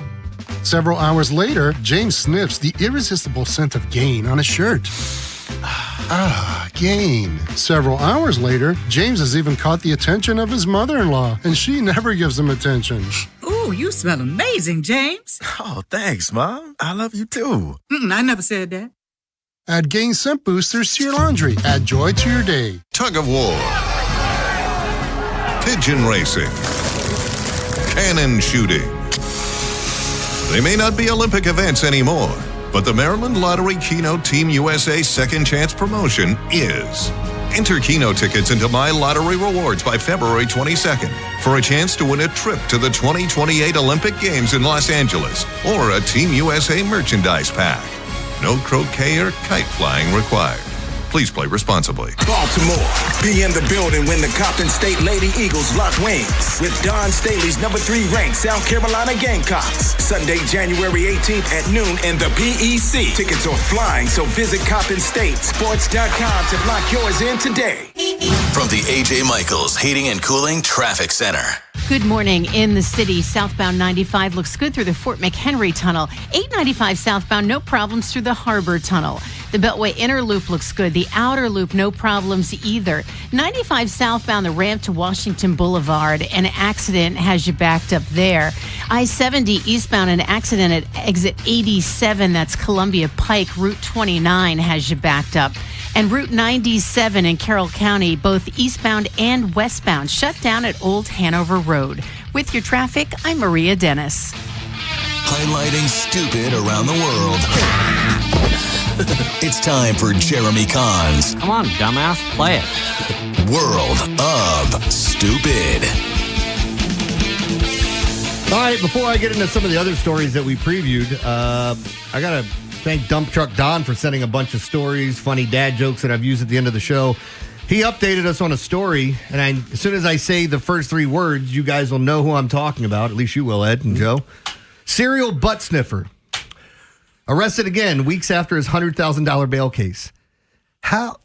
Several hours later, James sniffs the irresistible scent of Gain on his shirt. Gain. Several hours later, James has even caught the attention of his mother-in-law, and she never gives him attention. Ooh, you smell amazing, James. Oh, thanks, Mom. I love you, too. I never said that. Add Gain scent boosters to your laundry. Add joy to your day. Tug of war. Pigeon racing. Cannon shooting. They may not be Olympic events anymore, but the Maryland Lottery Keno Team USA Second Chance promotion is. Enter Keno tickets into My Lottery Rewards by February 22nd for a chance to win a trip to the 2028 Olympic Games in Los Angeles or a Team USA merchandise pack. No croquet or kite flying required. Please play responsibly. Baltimore, be in the building when the Coppin State Lady Eagles lock wings with Don Staley's number 3 ranked South Carolina Gamecocks. Sunday, January 18th at noon in the PEC. Tickets are flying, so visit CoppinStateSports.com to lock yours in today. From the A.J. Michaels Heating and Cooling Traffic Center. Good morning in the city. Southbound 95 looks good through the Fort McHenry Tunnel. 895 southbound, no problems through the Harbor Tunnel. The Beltway Inner Loop looks good. The Outer Loop, no problems either. 95 southbound, the ramp to Washington Boulevard. An accident has you backed up there. I-70 eastbound, an accident at exit 87. That's Columbia Pike. Route 29 has you backed up. And Route 97 in Carroll County, both eastbound and westbound, shut down at Old Hanover Road. With your traffic, I'm Maria Dennis. Highlighting stupid around the world. It's time for Jeremy Kahn's Come on, dumbass, play it. World of Stupid. All right, before I get into some of the other stories that we previewed, I got to thank Dump Truck Don for sending a bunch of stories, funny dad jokes that I've used at the end of the show. He updated us on a story, and as soon as I say the first 3 words, you guys will know who I'm talking about. At least you will, Ed and Joe. Serial butt sniffer. Arrested again weeks after his $100,000 bail case. How?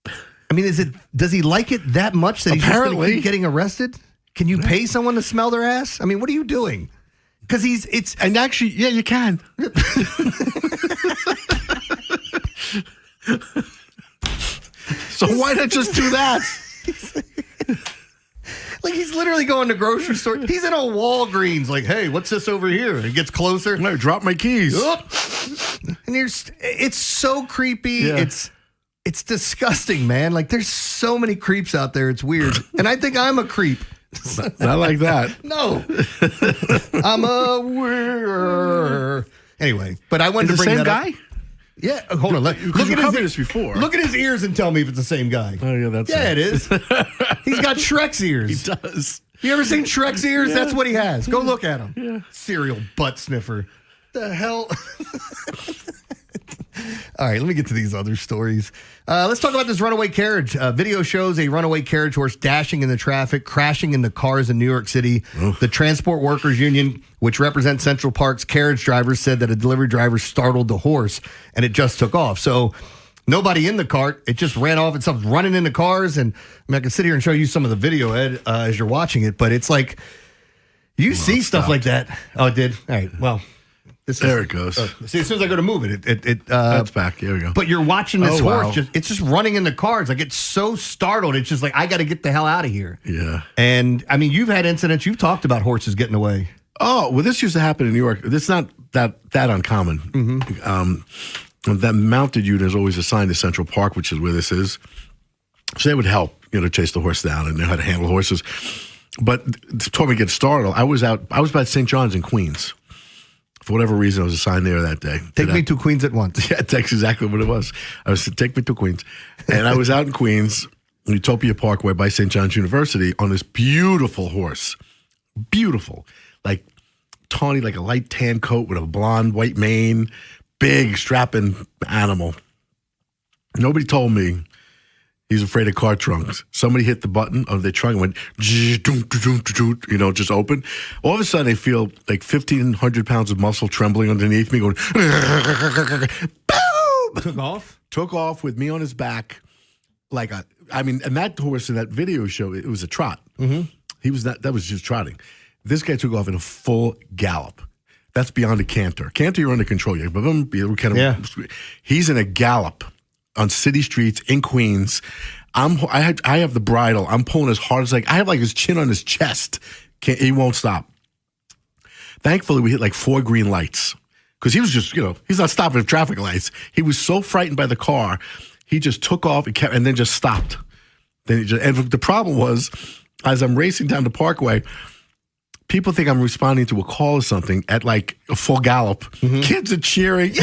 I mean, does he like it that much that he's just going to keep getting arrested? Can you pay someone to smell their ass? I mean, what are you doing? Because and actually, yeah, you can. So why not just do that? Like, he's literally going to grocery store. He's in a Walgreens. Like, hey, what's this over here? He gets closer. No, drop my keys. And it's so creepy. Yeah. It's disgusting, man. Like, there's so many creeps out there. It's weird. And I think I'm a creep. Not like that. No. I'm a weird. Anyway, but I wanted to bring same that guy? up. Yeah, hold on. Look at this before. Look at his ears and tell me if it's the same guy. Oh yeah, that's it is. He's got Shrek's ears. He does. You ever seen Shrek's ears? Yeah. That's what he has. Go look at him. Yeah. Serial butt sniffer. The hell. All right, let me get to these other stories. Let's talk about this runaway carriage. Video shows a runaway carriage horse dashing in the traffic, crashing into cars in New York City. Oof. The Transport Workers Union, which represents Central Park's carriage drivers, said that a delivery driver startled the horse and it just took off. So nobody in the cart. It just ran off. It's running into cars. And I can sit here and show you some of the video, Ed, as you're watching it. But it's like, you see stuff like that. Oh, it did? All right, well. There it goes. See, as soon as I go to move it, that's back. Here we go. But you're watching this horse. Wow. It's just running in the cars. Like, it's so startled. It's just like, I got to get the hell out of here. Yeah. And I mean, you've had incidents. You've talked about horses getting away. Oh, well, this used to happen in New York. It's not that uncommon. Mm-hmm. That mounted unit is always assigned to Central Park, which is where this is. So they would help, chase the horse down and know how to handle horses. But to me get startled, I was by St. John's in Queens. For whatever reason, I was assigned there that day. Take me to Queens at once. Yeah, that's exactly what it was. I was take me to Queens. And I was out in Queens, Utopia Parkway by St. John's University on this beautiful horse. Beautiful. Like tawny, like a light tan coat with a blonde, white mane. Big, strapping animal. Nobody told me he's afraid of car trunks. Somebody hit the button of the trunk and went, just open. All of a sudden, I feel like 1,500 pounds of muscle trembling underneath me going, boom! Took off with me on his back. And that horse in that video show, it was a trot. Mm-hmm. That was just trotting. This guy took off in a full gallop. That's beyond a canter. Canter, you're under control. He's in a gallop on city streets in Queens. I have the bridle. I'm pulling as hard as I have his chin on his chest. He won't stop. Thankfully, we hit 4 green lights because he was just, he's not stopping at traffic lights. He was so frightened by the car, he just took off and then just stopped. And the problem was, as I'm racing down the Parkway, people think I'm responding to a call or something at a full gallop. Mm-hmm. Kids are cheering. Yay!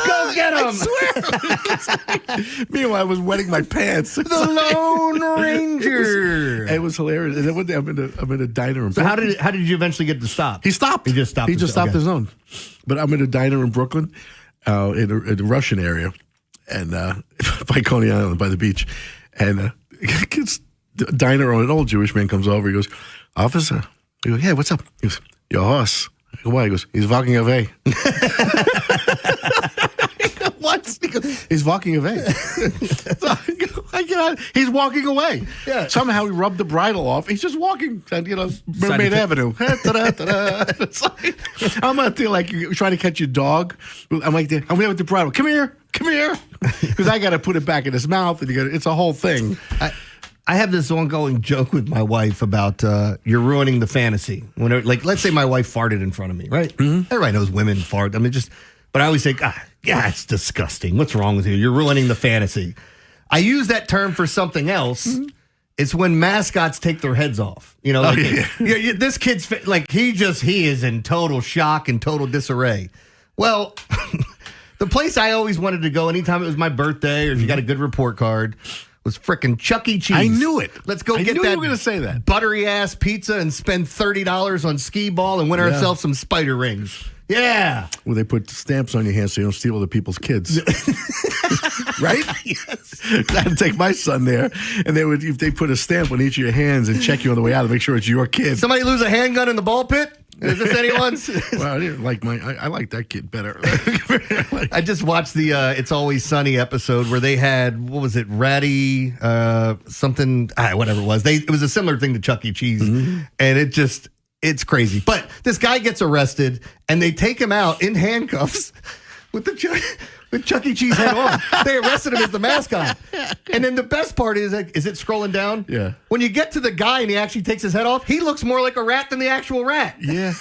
Go get him! I swear. Meanwhile, I was wetting my pants. The Lone Ranger. It was hilarious. And then one day I'm in a diner in Brooklyn. So how did you eventually get to stop? He stopped. He just stopped. He just stopped his own. But I'm in a diner in Brooklyn, in the Russian area, and by Coney Island, by the beach, and it's diner owner, an old Jewish man comes over. He goes, "Officer," he goes, "Yeah, what's up?" He goes, "Your horse." I go, "Why?" He goes, "He's walking away." What? He goes, "He's walking away." So I get out. He's walking away. Yeah. Somehow he rubbed the bridle off. He's just walking, Mermaid Avenue. It's like, I'm out there like you're trying to catch your dog. I'm like, I'm there with the bridle. Come here. Because I got to put it back in his mouth. And it's a whole thing. I have this ongoing joke with my wife about you're ruining the fantasy. When, like, let's say my wife farted in front of me, right? Mm-hmm. Everybody knows women fart. I mean, but I always say, yeah, it's disgusting. What's wrong with you? You're ruining the fantasy. I use that term for something else. Mm-hmm. It's when mascots take their heads off. You know, like this kid's like he is in total shock and total disarray. Well, the place I always wanted to go anytime it was my birthday or if you got a good report card was frickin' Chuck E. Cheese. I knew it. Let's go get you that were going to say that. Buttery ass pizza and spend $30 on skee ball and win ourselves some spider rings. Yeah. Well, they put stamps on your hands so you don't steal other people's kids. Right? Yes. I'd take my son there, and if they put a stamp on each of your hands and check you on the way out to make sure it's your kid. Somebody lose a handgun in the ball pit? Is this anyone's? Well, I didn't like I like that kid better. I just watched the It's Always Sunny episode where they had, what was it, Ratty, something, whatever it was. It was a similar thing to Chuck E. Cheese, and it's crazy. But this guy gets arrested, and they take him out in handcuffs with Chuck E. Cheese head on. They arrested him as the mascot. And then the best part is it scrolling down? Yeah. When you get to the guy and he actually takes his head off, he looks more like a rat than the actual rat. Yeah.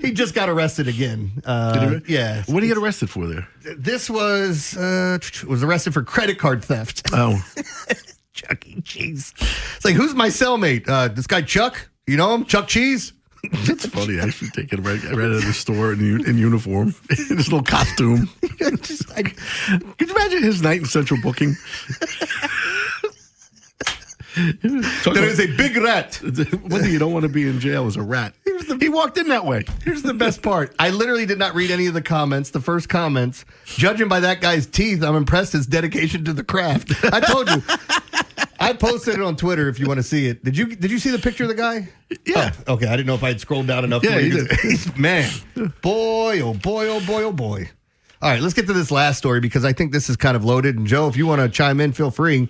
He just got arrested again. Did he? Yeah. What did he get arrested for there? This was arrested for credit card theft. Oh. Chuck E. Cheese. It's like, who's my cellmate? This guy Chuck? You know him? Chuck Cheese? That's funny. I should take it right out of the store in uniform, in his little costume. Could you imagine his night in Central Booking? There is a big rat. One thing you don't want to be in jail is a rat. He walked in that way. Here's the best part. I literally did not read any of the comments, the first comments. Judging by that guy's teeth, I'm impressed his dedication to the craft. I told you. I posted it on Twitter if you want to see it. Did you see the picture of the guy? Yeah. Oh, okay, I didn't know if I had scrolled down enough. Yeah, you did. Man, boy, oh boy, oh boy, oh boy. All right, let's get to this last story because I think this is kind of loaded. And Joe, if you want to chime in, feel free.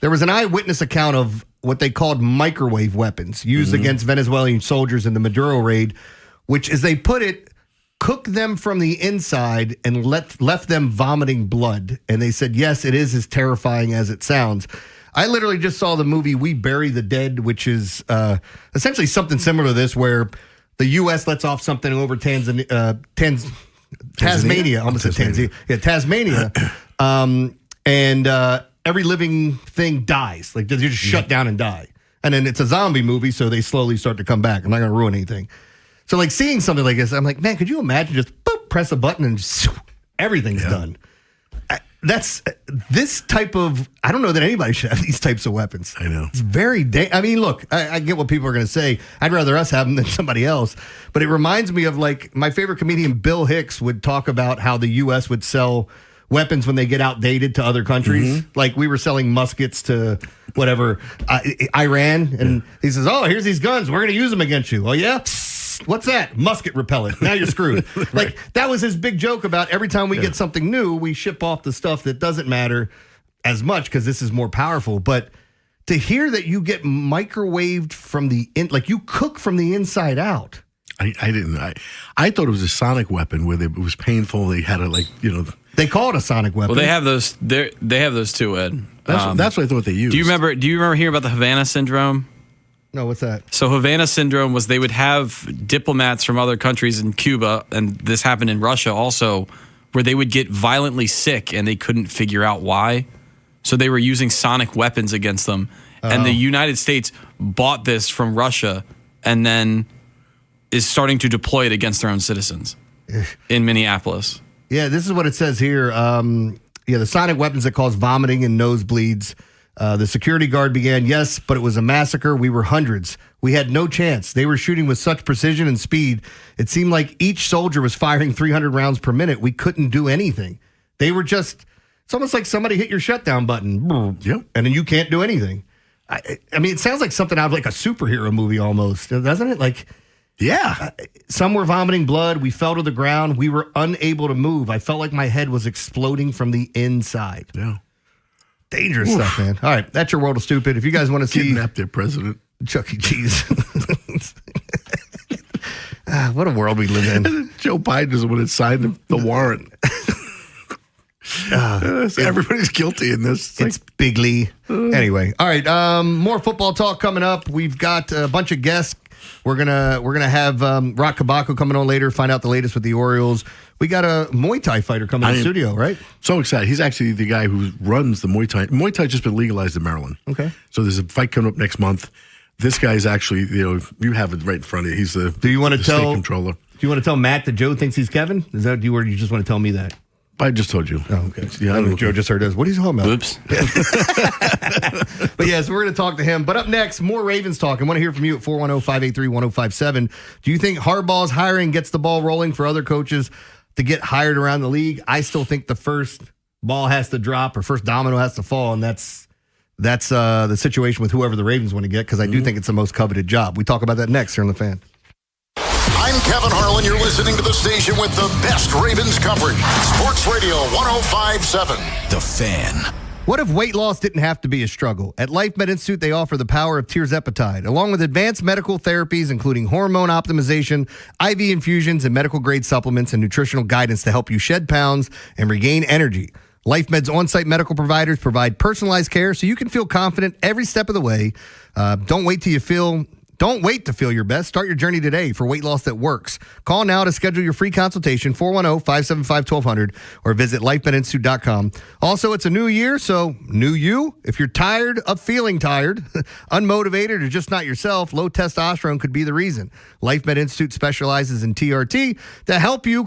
There was an eyewitness account of what they called microwave weapons used against Venezuelan soldiers in the Maduro raid, which, as they put it, cooked them from the inside and left them vomiting blood. And they said, yes, it is as terrifying as it sounds. I literally just saw the movie We Bury the Dead, which is essentially something similar to this, where the U.S. lets off something over Tasmania. Almost said Tanzania. Yeah, Tasmania. And every living thing dies. Like, they just shut down and die. And then it's a zombie movie, so they slowly start to come back. I'm not going to ruin anything. So, like, seeing something like this, I'm like, man, could you imagine just press a button and just, everything's done? That's this type of, I don't know that anybody should have these types of weapons. I know. It's very, I mean, look, I get what people are going to say. I'd rather us have them than somebody else. But it reminds me of, like, my favorite comedian, Bill Hicks, would talk about how the U.S. would sell weapons when they get outdated to other countries. Like, we were selling muskets to whatever, Iran. And he says, oh, here's these guns. We're going to use them against you. Oh, yeah? What's that? Musket repellent. Now you're screwed. Right. Like, that was his big joke about every time we get something new, we ship off the stuff that doesn't matter as much because this is more powerful. But to hear that you get microwaved from like you cook from the inside out. I didn't. I thought it was a sonic weapon where it was painful. They had to They call it a sonic weapon. Well, they have those. They have those too, Ed. That's what I thought they used. Do you remember hearing about the Havana syndrome? No, what's that? So Havana syndrome was they would have diplomats from other countries in Cuba, and this happened in Russia also, where they would get violently sick and they couldn't figure out why. So they were using sonic weapons against them. And the United States bought this from Russia and then is starting to deploy it against their own citizens in Minneapolis. Yeah, this is what it says here. The sonic weapons that cause vomiting and nosebleeds The security guard began, yes, but it was a massacre. We were hundreds. We had no chance. They were shooting with such precision and speed. It seemed like each soldier was firing 300 rounds per minute. We couldn't do anything. They were just, it's almost like somebody hit your shutdown button. Yep. And then you can't do anything. I mean, it sounds like something out of like a superhero movie almost, doesn't it? Like, yeah. Some were vomiting blood. We fell to the ground. We were unable to move. I felt like my head was exploding from the inside. Yeah. Dangerous stuff, man. All right, that's your World of Stupid. If you guys want to see... Kidnap their president. Chuck E. Cheese. What a world we live in. Joe Biden is the one that signed the warrant. Everybody's guilty in this. It's bigly. Anyway, all right. More football talk coming up. We've got a bunch of guests. We're gonna have Rock Kabako coming on later. Find out the latest with the Orioles. We got a Muay Thai fighter coming in the studio, right? So excited. He's actually the guy who runs the Muay Thai. Muay Thai just been legalized in Maryland. Okay. So there's a fight coming up next month. This guy's actually, you have it right in front of you. He's the Do you want to state tell controller. Do you want to tell Matt that Joe thinks he's Kevin? Is that you, or you just want to tell me that? I just told you. Oh, okay. Yeah, I don't know. Joe just heard us. What are you talking about? Oops. But yes, we're going to talk to him. But up next, more Ravens talk. I want to hear from you at 410-583-1057. Do you think Harbaugh's hiring gets the ball rolling for other coaches to get hired around the league? I still think the first ball has to drop or first domino has to fall, and that's the situation with whoever the Ravens want to get, because I do think it's the most coveted job. We talk about that next here on The Fan. I'm Kevin Harlan. You're listening to the station with the best Ravens coverage. Sports Radio 105.7. The Fan. What if weight loss didn't have to be a struggle? At Life Med Institute, they offer the power of tirzepatide, along with advanced medical therapies, including hormone optimization, IV infusions, and medical-grade supplements and nutritional guidance to help you shed pounds and regain energy. LifeMed's on-site medical providers provide personalized care so you can feel confident every step of the way. Don't wait to feel your best. Start your journey today for weight loss that works. Call now to schedule your free consultation, 410-575-1200, or visit lifemedinstitute.com. Also, it's a new year, so new you. If you're tired of feeling tired, unmotivated, or just not yourself, low testosterone could be the reason. Life Med Institute specializes in TRT to help you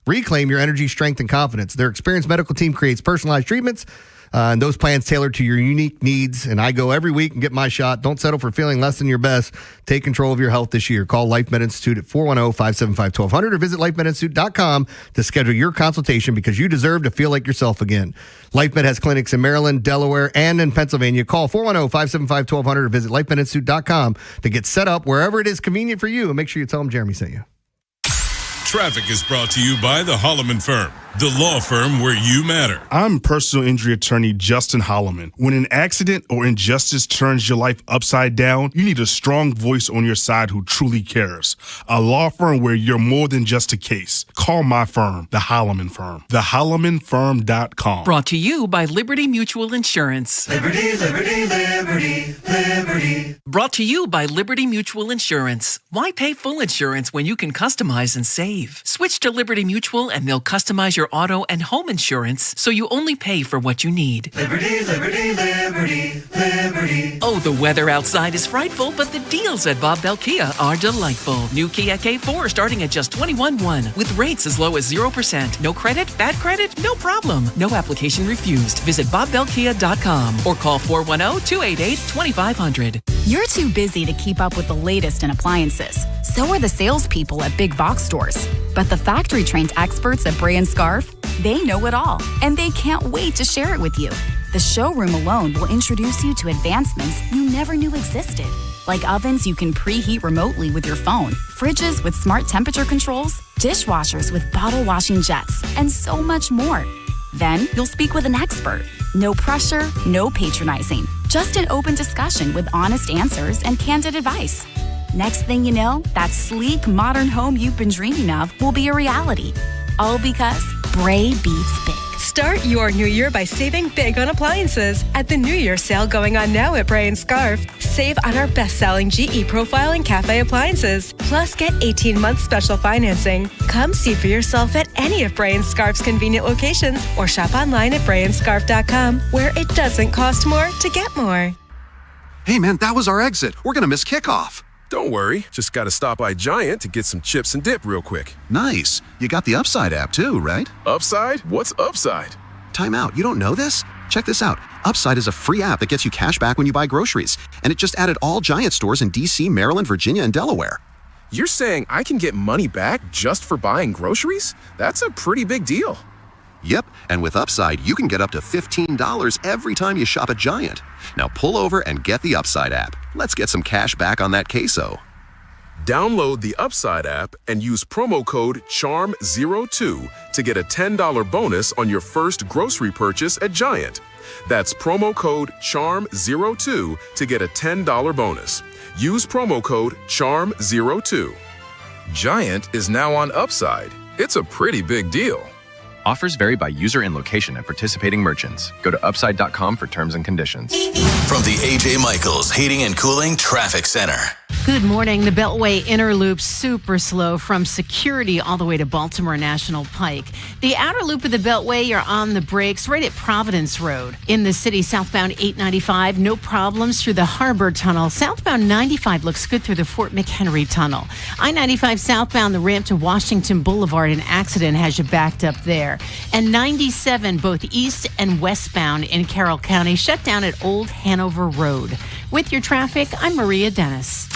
reclaim your energy, strength, and confidence. Their experienced medical team creates personalized treatments, and those plans tailored to your unique needs. And I go every week and get my shot. Don't settle for feeling less than your best. Take control of your health this year. Call Life Med Institute at 410-575-1200 or visit lifemedinstitute.com to schedule your consultation, because you deserve to feel like yourself again. Life Med has clinics in Maryland, Delaware, and in Pennsylvania. Call 410-575-1200 or visit lifemedinstitute.com to get set up wherever it is convenient for you. And make sure you tell them Jeremy sent you. Traffic is brought to you by the Holloman Firm, the law firm where you matter. I'm personal injury attorney Justin Holloman. When an accident or injustice turns your life upside down, you need a strong voice on your side who truly cares. A law firm where you're more than just a case. Call my firm, the Holloman Firm. TheHollomanFirm.com. Brought to you by Liberty Mutual Insurance. Liberty, liberty, liberty, liberty. Brought to you by Liberty Mutual Insurance. Why pay full insurance when you can customize and save? Switch to Liberty Mutual and they'll customize your auto and home insurance so you only pay for what you need. Liberty, liberty, liberty, liberty. Oh, the weather outside is frightful, but the deals at Bob Bell Kia are delightful. New Kia K4 starting at just $21,100 with rates as low as 0%. No credit, bad credit, no problem. No application refused. Visit BobBellKia.com or call 410-288-2500. You're too busy to keep up with the latest in appliances. So are the salespeople at big box stores. But the factory-trained experts at Bray & Scarf, they know it all, and they can't wait to share it with you. The showroom alone will introduce you to advancements you never knew existed, like ovens you can preheat remotely with your phone, fridges with smart temperature controls, dishwashers with bottle washing jets, and so much more. Then you'll speak with an expert. No pressure, no patronizing. Just an open discussion with honest answers and candid advice. Next thing you know, that sleek, modern home you've been dreaming of will be a reality. All because Bray beats big. Start your new year by saving big on appliances at the New Year sale going on now at Bray & Scarf. Save on our best-selling GE Profile and Cafe appliances. Plus, get 18-month special financing. Come see for yourself at any of Bray & Scarf's convenient locations or shop online at brayandscarf.com, where it doesn't cost more to get more. Hey, man, that was our exit. We're going to miss kickoff. Don't worry. Just got to stop by Giant to get some chips and dip real quick. Nice. You got the Upside app too, right? Upside? What's Upside? Time out. You don't know this? Check this out. Upside is a free app that gets you cash back when you buy groceries. And it just added all Giant stores in D.C., Maryland, Virginia, and Delaware. You're saying I can get money back just for buying groceries? That's a pretty big deal. Yep, and with Upside, you can get up to $15 every time you shop at Giant. Now pull over and get the Upside app. Let's get some cash back on that queso. Download the Upside app and use promo code CHARM02 to get a $10 bonus on your first grocery purchase at Giant. That's promo code CHARM02 to get a $10 bonus. Use promo code CHARM02. Giant is now on Upside. It's a pretty big deal. Offers vary by user and location at participating merchants. Go to upside.com for terms and conditions. From the A.J. Michaels Heating and Cooling Traffic Center. Good morning. The Beltway Inner Loop super slow from Security all the way to Baltimore National Pike. The outer loop of the Beltway, you're on the brakes right at Providence Road. In the city, southbound 895, no problems through the Harbor Tunnel. Southbound 95 looks good through the Fort McHenry Tunnel. I-95 southbound, the ramp to Washington Boulevard, an accident has you backed up there. And 97, both east and westbound in Carroll County, shut down at Old Hanover Road. With your traffic, I'm Maria Dennis.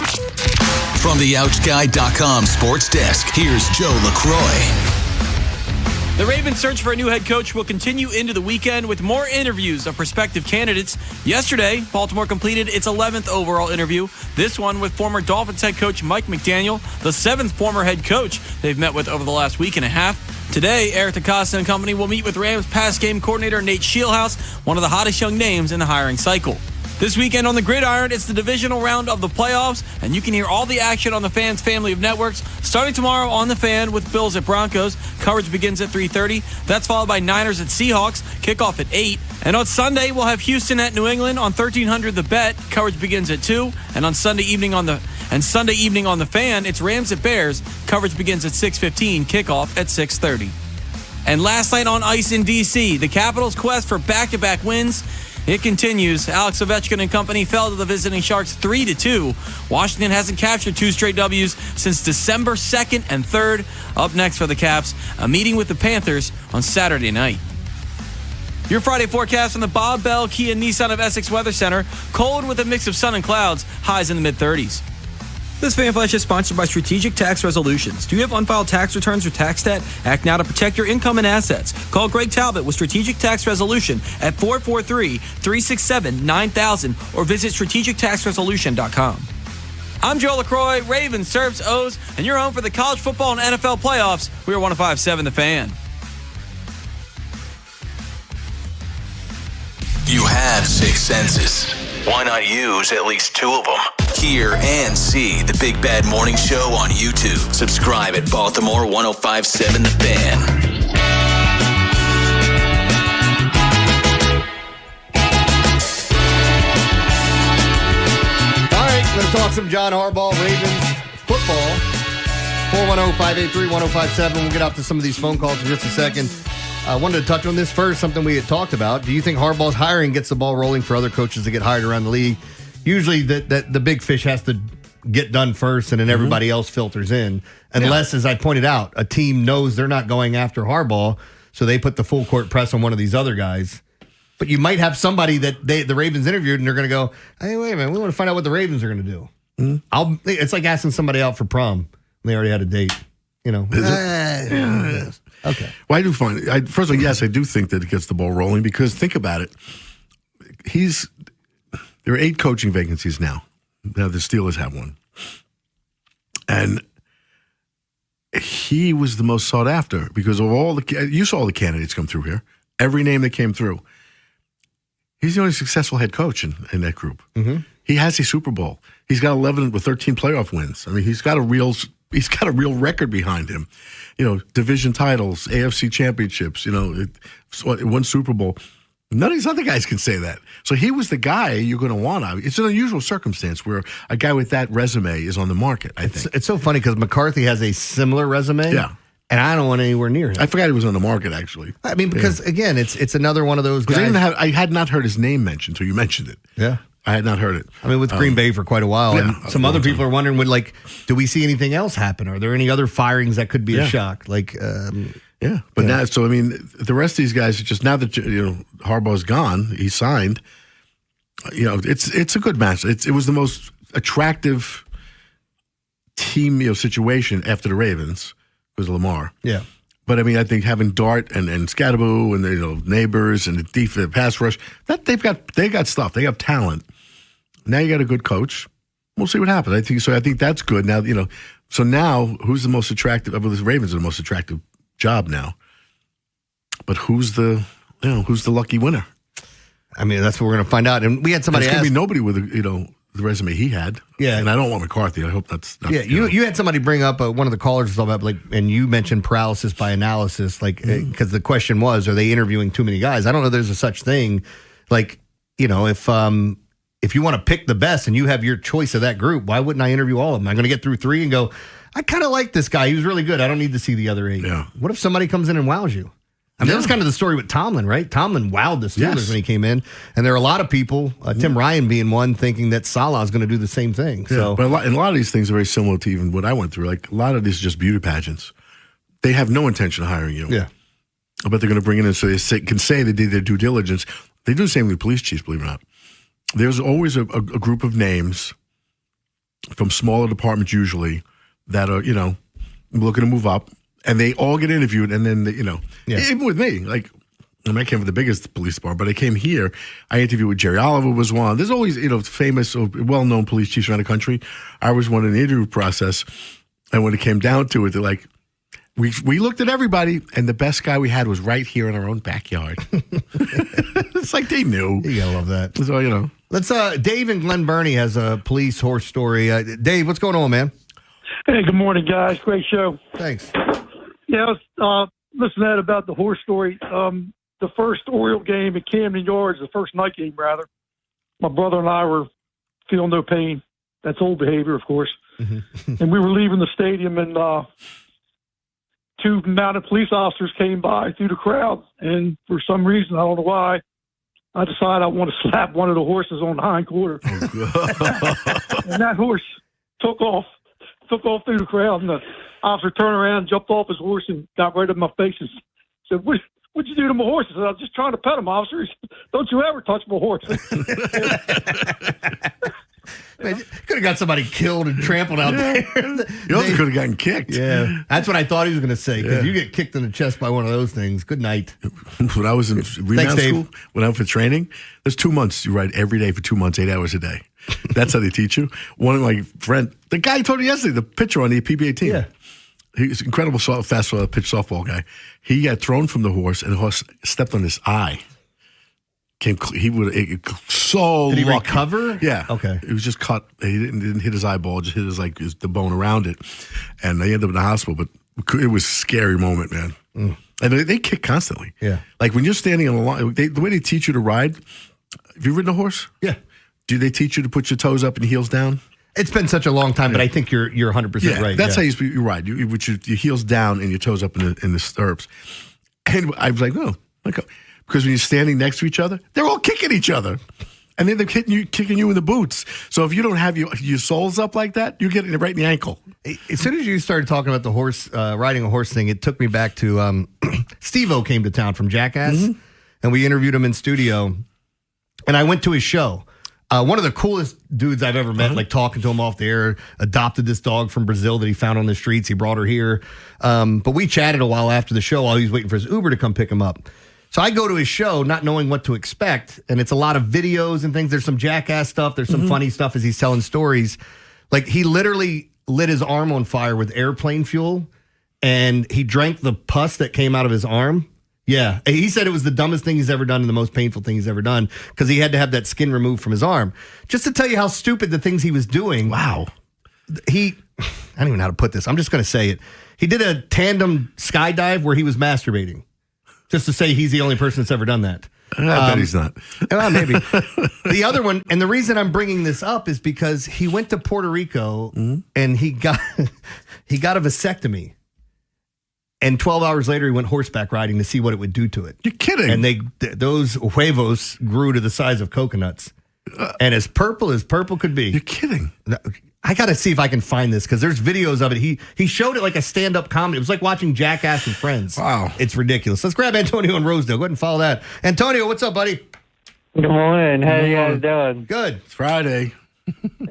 From the OutGuy.com sports desk, here's Joe LaCroix. The Ravens' search for a new head coach will continue into the weekend with more interviews of prospective candidates. Yesterday, Baltimore completed its 11th overall interview. This one with former Dolphins head coach Mike McDaniel, the 7th former head coach they've met with over the last week and a half. Today, Eric DeCosta and company will meet with Rams pass game coordinator Nate Scheelhaus, one of the hottest young names in the hiring cycle. This weekend on the Gridiron, it's the divisional round of the playoffs, and you can hear all the action on the Fan's family of networks. Starting tomorrow on the Fan with Bills at Broncos. Coverage begins at 3:30. That's followed by Niners at Seahawks. Kickoff at 8. And on Sunday, we'll have Houston at New England on 1300 The Bet. Coverage begins at 2. And on Sunday evening on the Fan, it's Rams at Bears. Coverage begins at 6:15. Kickoff at 6:30. And last night on ice in D.C., the Capitals' quest for back-to-back wins. It continues. Alex Ovechkin and company fell to the visiting Sharks 3-2. Washington hasn't captured 2 straight W's since December 2nd and 3rd. Up next for the Caps, a meeting with the Panthers on Saturday night. Your Friday forecast from the Bob Bell Kia Nissan of Essex Weather Center. Cold with a mix of sun and clouds. Highs in the mid-30s. This Fan Flash is sponsored by Strategic Tax Resolutions. Do you have unfiled tax returns or tax debt? Act now to protect your income and assets. Call Greg Talbot with Strategic Tax Resolution at 443-367-9000 or visit strategictaxresolution.com. I'm Joe LaCroix. Ravens serves O's, and you're home for the college football and NFL playoffs. We are 105.7 The Fan. You have 6 senses. Why not use at least 2 of them? Hear and see the Big Bad Morning Show on YouTube. Subscribe at Baltimore 105.7 The Fan. All right, let's talk some John Harbaugh, Ravens football. 410-583-1057. We'll get out to some of these phone calls in just a second. I wanted to touch on this first, something we had talked about. Do you think Harbaugh's hiring gets the ball rolling for other coaches to get hired around the league? Usually the big fish has to get done first, and then everybody else filters in. Unless, as I pointed out, a team knows they're not going after Harbaugh, so they put the full court press on one of these other guys. But you might have somebody that the Ravens interviewed, and they're going to go, hey, wait a minute, we want to find out what the Ravens are going to do. Mm-hmm. It's like asking somebody out for prom. They already had a date. You know. Okay. Well, I do find, first of all, yes, I do think that it gets the ball rolling because think about it. There are 8 coaching vacancies now. Now the Steelers have one. And he was the most sought after because of you saw all the candidates come through here. Every name that came through. He's the only successful head coach in that group. Mm-hmm. He has a Super Bowl. He's got 11 with 13 playoff wins. I mean, he's got a real record behind him. You know, division titles, AFC championships, one Super Bowl. None of these other guys can say that. So he was the guy you're going to want. It's an unusual circumstance where a guy with that resume is on the market, I think. It's so funny because McCarthy has a similar resume. Yeah. And I don't want anywhere near him. I forgot he was on the market, actually. I mean, because, again, it's another one of those guys. I had not heard his name mentioned until you mentioned it. Yeah. I had not heard it. I mean, with Green Bay for quite a while. Yeah, and some other people are wondering, do we see anything else happen? Are there any other firings that could be a shock? Yeah, but now, so I mean, the rest of these guys are just now that Harbaugh's gone, he signed. It's a good match. It was the most attractive team situation after the Ravens was Lamar. Yeah, but I mean, I think having Dart and Scadaboo and Neighbors and the pass rush, that they got stuff. They have talent. Now you got a good coach. We'll see what happens. I think that's good. Now So now who's the most attractive? The Ravens are the most attractive job now. But who's the lucky winner? I mean, that's what we're going to find out. And we had somebody ask. There's going to be nobody with the resume he had. Yeah, and I don't want McCarthy. I hope that's not. Yeah, you had somebody bring up one of the callers about and you mentioned paralysis by analysis, because the question was, are they interviewing too many guys? I don't know. There's a such thing, if you want to pick the best and you have your choice of that group, why wouldn't I interview all of them? I'm going to get through 3 and go, I kind of like this guy. He was really good. I don't need to see the other 8. Yeah. What if somebody comes in and wows you? I mean, that was kind of the story with Tomlin, right? Tomlin wowed the Steelers when he came in. And there are a lot of people, Tim Ryan being one, thinking that Salah is going to do the same thing. So, but a lot of these things are very similar to even what I went through. Like a lot of these are just beauty pageants. They have no intention of hiring you. Yeah. But they're going to bring it in so they can say they did their due diligence. They do the same with police chiefs, believe it or not. There's always a group of names from smaller departments usually that are, looking to move up. And they all get interviewed, and then, even with me, I came from the biggest police department, but I came here. I interviewed with Jerry Oliver was one. There's always, famous or well-known police chiefs around the country. I was one in the interview process, and when it came down to it, they're like, we looked at everybody, and the best guy we had was right here in our own backyard. It's like they knew. You gotta love that. So, Let's, Dave in Glen Burnie has a police horse story. Dave, what's going on, man? Hey, good morning, guys. Great show. Thanks. Yeah, I was listening to that about the horse story. The first Oriole game at Camden Yards, the first night game, rather, my brother and I were feeling no pain. That's old behavior, of course. Mm-hmm. And we were leaving the stadium, and 2 mounted police officers came by through the crowd. And for some reason, I don't know why, I decided I want to slap one of the horses on the hind quarter. And that horse took off through the crowd, and the officer turned around, jumped off his horse, and got right in my face and said, What'd you do to my horse? I said, I was just trying to pet him, officer. He said, don't you ever touch my horse. Man, you could have got somebody killed and trampled out there. You also could have gotten kicked. Yeah, that's what I thought he was going to say, because you get kicked in the chest by one of those things. Good night. When I was in rebound school, when I went for training, there's 2 months. You ride every day for 2 months, 8 hours a day. That's how they teach you. One of my friends, the guy I told you yesterday, the pitcher on the PBA team. Yeah. He's an incredible fast pitch softball guy. He got thrown from the horse, and the horse stepped on his eye. So Did he lucky. recover? Yeah. Okay. It was just cut. He didn't hit his eyeball, just hit the bone around it. And they ended up in the hospital, but it was a scary moment, man. Mm. And they kick constantly. Yeah. Like when you're standing on the line, the way they teach you to ride, have you ridden a horse? Yeah. Do they teach you to put your toes up and heels down? It's been such a long time, but I think you're 100% right. That's how you ride. You with your heels down and your toes up in the stirrups. And I was like, no. Because when you're standing next to each other, they're all kicking each other. And then they're kicking you in the boots. So if you don't have your soles up like that, you're getting it right in the ankle. As soon as you started talking about the horse, riding a horse thing, it took me back to Steve-O came to town from Jackass, and we interviewed him in studio. And I went to his show. One of the coolest dudes I've ever met, like talking to him off the air, adopted this dog from Brazil that he found on the streets. He brought her here. But we chatted a while after the show while he was waiting for his Uber to come pick him up. So I go to his show not knowing what to expect, and it's a lot of videos and things. There's some Jackass stuff. There's some funny stuff as he's telling stories. Like, he literally lit his arm on fire with airplane fuel, and he drank the pus that came out of his arm. Yeah. He said it was the dumbest thing he's ever done and the most painful thing he's ever done because he had to have that skin removed from his arm. Just to tell you how stupid the things he was doing. Wow. I don't even know how to put this. I'm just going to say it. He did a tandem skydive where he was masturbating. Just to say he's the only person that's ever done that. I bet he's not. Maybe. The other one, and the reason I'm bringing this up is because he went to Puerto Rico and he got a vasectomy. And 12 hours later, he went horseback riding to see what it would do to it. You're kidding. And those huevos grew to the size of coconuts. And as purple could be. You're kidding. I got to see if I can find this because there's videos of it. He showed it like a stand-up comedy. It was like watching Jackass and Friends. Wow. It's ridiculous. Let's grab Antonio in Rosedale. Go ahead and follow that. Antonio, what's up, buddy? Good morning. How you guys doing? Good. It's Friday.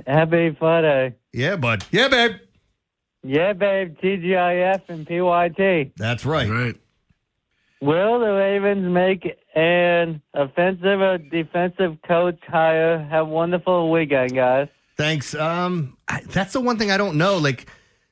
Happy Friday. Yeah, bud. Yeah, babe. Yeah, babe. TGIF and PYT. That's right. Right. Will the Ravens make an offensive or defensive coach hire? Have a wonderful weekend, guys. Thanks. That's the one thing I don't know. Like,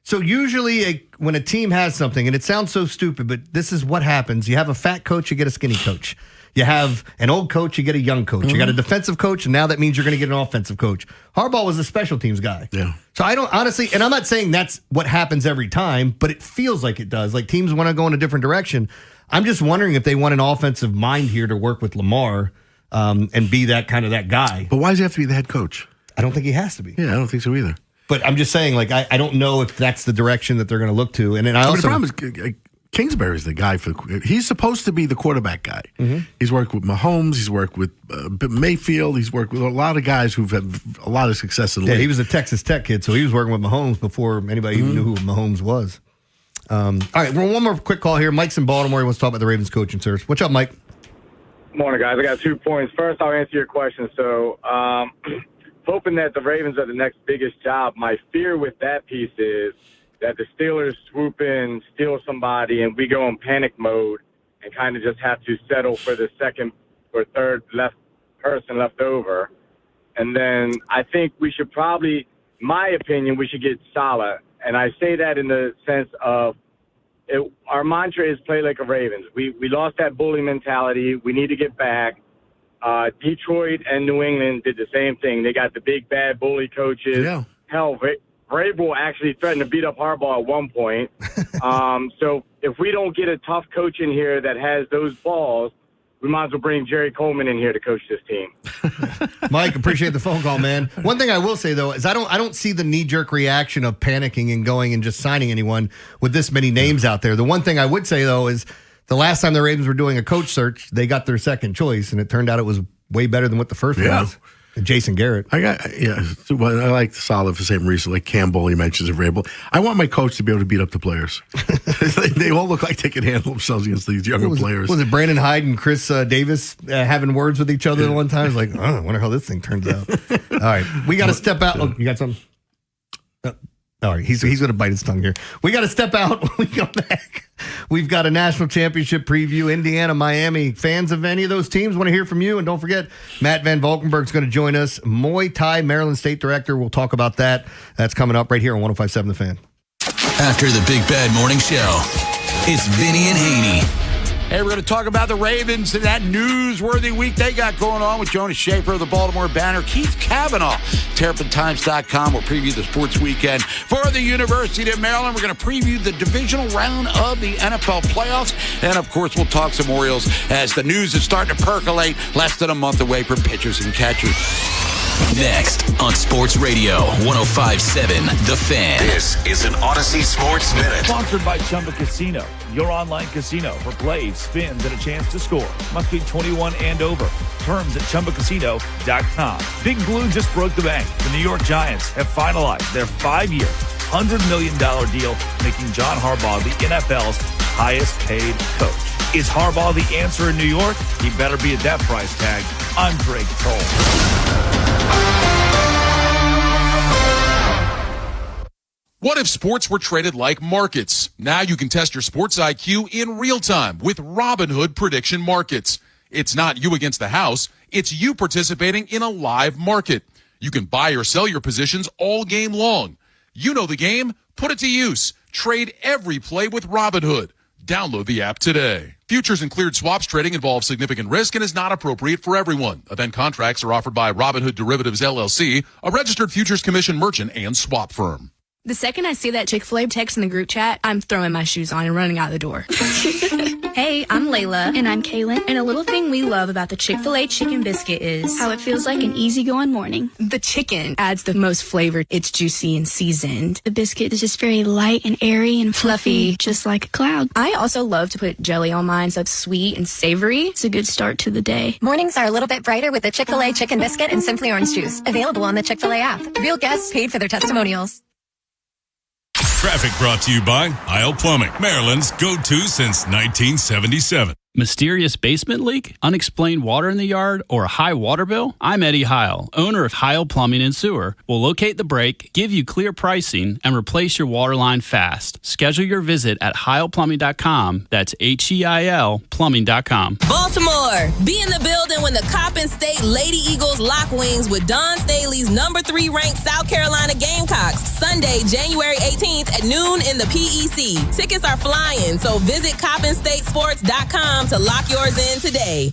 so usually when a team has something, and it sounds so stupid, but this is what happens. You have a fat coach, you get a skinny coach. You have an old coach, you get a young coach. You got a defensive coach, and now that means you're going to get an offensive coach. Harbaugh was a special teams guy. Yeah. So I don't honestly, and I'm not saying that's what happens every time, but it feels like it does. Like teams want to go in a different direction. I'm just wondering if they want an offensive mind here to work with Lamar and be that kind of that guy. But why does he have to be the head coach? I don't think he has to be. Yeah, I don't think so either. But I'm just saying, like, I don't know if that's the direction that they're going to look to. And then the problem is Kingsbury's the guy he's supposed to be the quarterback guy. Mm-hmm. He's worked with Mahomes. He's worked with Mayfield. He's worked with a lot of guys who've had a lot of success in the league. He was a Texas Tech kid, so he was working with Mahomes before anybody even knew who Mahomes was. All right, well, one more quick call here. Mike's in Baltimore. He wants to talk about the Ravens coaching search. What's up, Mike? Morning, guys. I got 2 points. First, I'll answer your question. So, hoping that the Ravens are the next biggest job. My fear with that piece is that the Steelers swoop in, steal somebody, and we go in panic mode and kind of just have to settle for the second or third person left over. And then I think we should probably, my opinion, we should get Saleh. And I say that in the sense of our mantra is play like a Ravens. We lost that bully mentality. We need to get back. Detroit and New England did the same thing. They got the big, bad bully coaches. Yeah. Hell, Vrabel actually threatened to beat up Harbaugh at one point. So if we don't get a tough coach in here that has those balls, we might as well bring Jerry Coleman in here to coach this team. Mike, appreciate the phone call, man. One thing I will say, though, is I don't see the knee-jerk reaction of panicking and going and just signing anyone with this many names out there. The one thing I would say, though, is the last time the Ravens were doing a coach search, they got their second choice, and it turned out it was way better than what the first one was. Jason Garrett. I like Saleh for the same reason, like Campbell, he mentions Vrabel. I want my coach to be able to beat up the players. They all look like they can handle themselves against these younger players. Was it Brandon Hyde and Chris Davis having words with each other at one time? It's like, I wonder how this thing turns out. All right, we got to step out. Oh, you got something? All right, he's going to bite his tongue here. We got to step out when we come back. We've got a national championship preview, Indiana, Miami. Fans of any of those teams, want to hear from you. And don't forget, Matt Van Valkenburg's going to join us. Muay Thai Maryland State Director. We'll talk about that. That's coming up right here on 105.7 The Fan. After the Big Bad Morning Show, it's Vinny and Haynie. Hey, we're going to talk about the Ravens and that newsworthy week they got going on with Jonas Schaefer of the Baltimore Banner, Keith Kavanaugh, TerrapinTimes.com. We'll preview the sports weekend for the University of Maryland. We're going to preview the divisional round of the NFL playoffs. And, of course, we'll talk some Orioles as the news is starting to percolate less than a month away from pitchers and catchers. Next on Sports Radio 105.7 The Fan. This is an Odyssey Sports Minute. Sponsored by Chumba Casino, your online casino for plays, spins, and a chance to score. Must be 21 and over. Terms at ChumbaCasino.com. Big Blue just broke the bank. The New York Giants have finalized their 5-year, $100 million deal, making John Harbaugh the NFL's highest paid coach. Is Harbaugh the answer in New York? He better be at that price tag. I'm Greg Toll. What if sports were traded like markets? Now you can test your sports IQ in real time with Robinhood Prediction Markets. It's not you against the house. It's you participating in a live market. You can buy or sell your positions all game long. You know the game. Put it to use. Trade every play with Robinhood. Download the app today. Futures and cleared swaps trading involves significant risk and is not appropriate for everyone. Event contracts are offered by Robinhood Derivatives LLC, a registered futures commission merchant and swap firm. The second I see that Chick-fil-A text in the group chat, I'm throwing my shoes on and running out the door. Hey, I'm Layla. And I'm Kaylin. And a little thing we love about the Chick-fil-A chicken biscuit is how it feels like an easygoing morning. The chicken adds the most flavor. It's juicy and seasoned. The biscuit is just very light and airy and fluffy, just like a cloud. I also love to put jelly on mine so it's sweet and savory. It's a good start to the day. Mornings are a little bit brighter with the Chick-fil-A chicken biscuit and Simply Orange Juice. Available on the Chick-fil-A app. Real guests paid for their testimonials. Traffic brought to you by Heil Plumbing, Maryland's go-to since 1977. Mysterious basement leak, unexplained water in the yard, or a high water bill? I'm Eddie Heil, owner of Heil Plumbing and Sewer. We'll locate the break, give you clear pricing, and replace your water line fast. Schedule your visit at heilplumbing.com. That's HEIL plumbing.com. Baltimore, be in the building when the Coppin State Lady Eagles lock wings with Don Staley's number 3 ranked South Carolina Gamecocks. Sunday, January 18th at noon in the PEC. Tickets are flying, so visit CoppinStateSports.com to lock yours in today.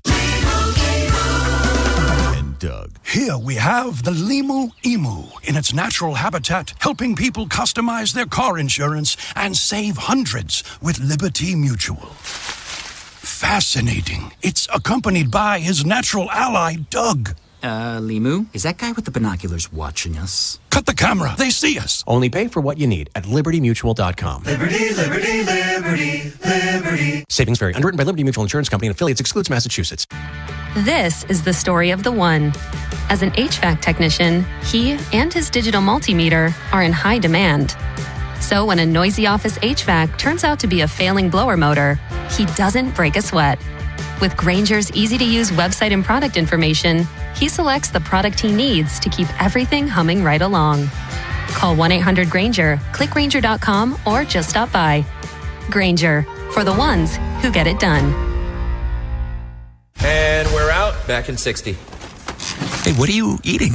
And Doug. Here we have the Limu Emu in its natural habitat, helping people customize their car insurance and save hundreds with Liberty Mutual. Fascinating. It's accompanied by his natural ally, Doug. Limu, is that guy with the binoculars watching us? Cut the camera. They see us. Only pay for what you need at libertymutual.com. Liberty, liberty, liberty, liberty. Savings vary. Underwritten by Liberty Mutual Insurance Company and affiliates. Excludes Massachusetts. This is the story of the one. As an HVAC technician, he and his digital multimeter are in high demand. So when a noisy office HVAC turns out to be a failing blower motor, he doesn't break a sweat. With Grainger's easy-to-use website and product information, he selects the product he needs to keep everything humming right along. Call 1-800-GRAINGER, click Grainger.com, or just stop by. Grainger, for the ones who get it done. And we're out. Back in 60. Hey, what are you eating?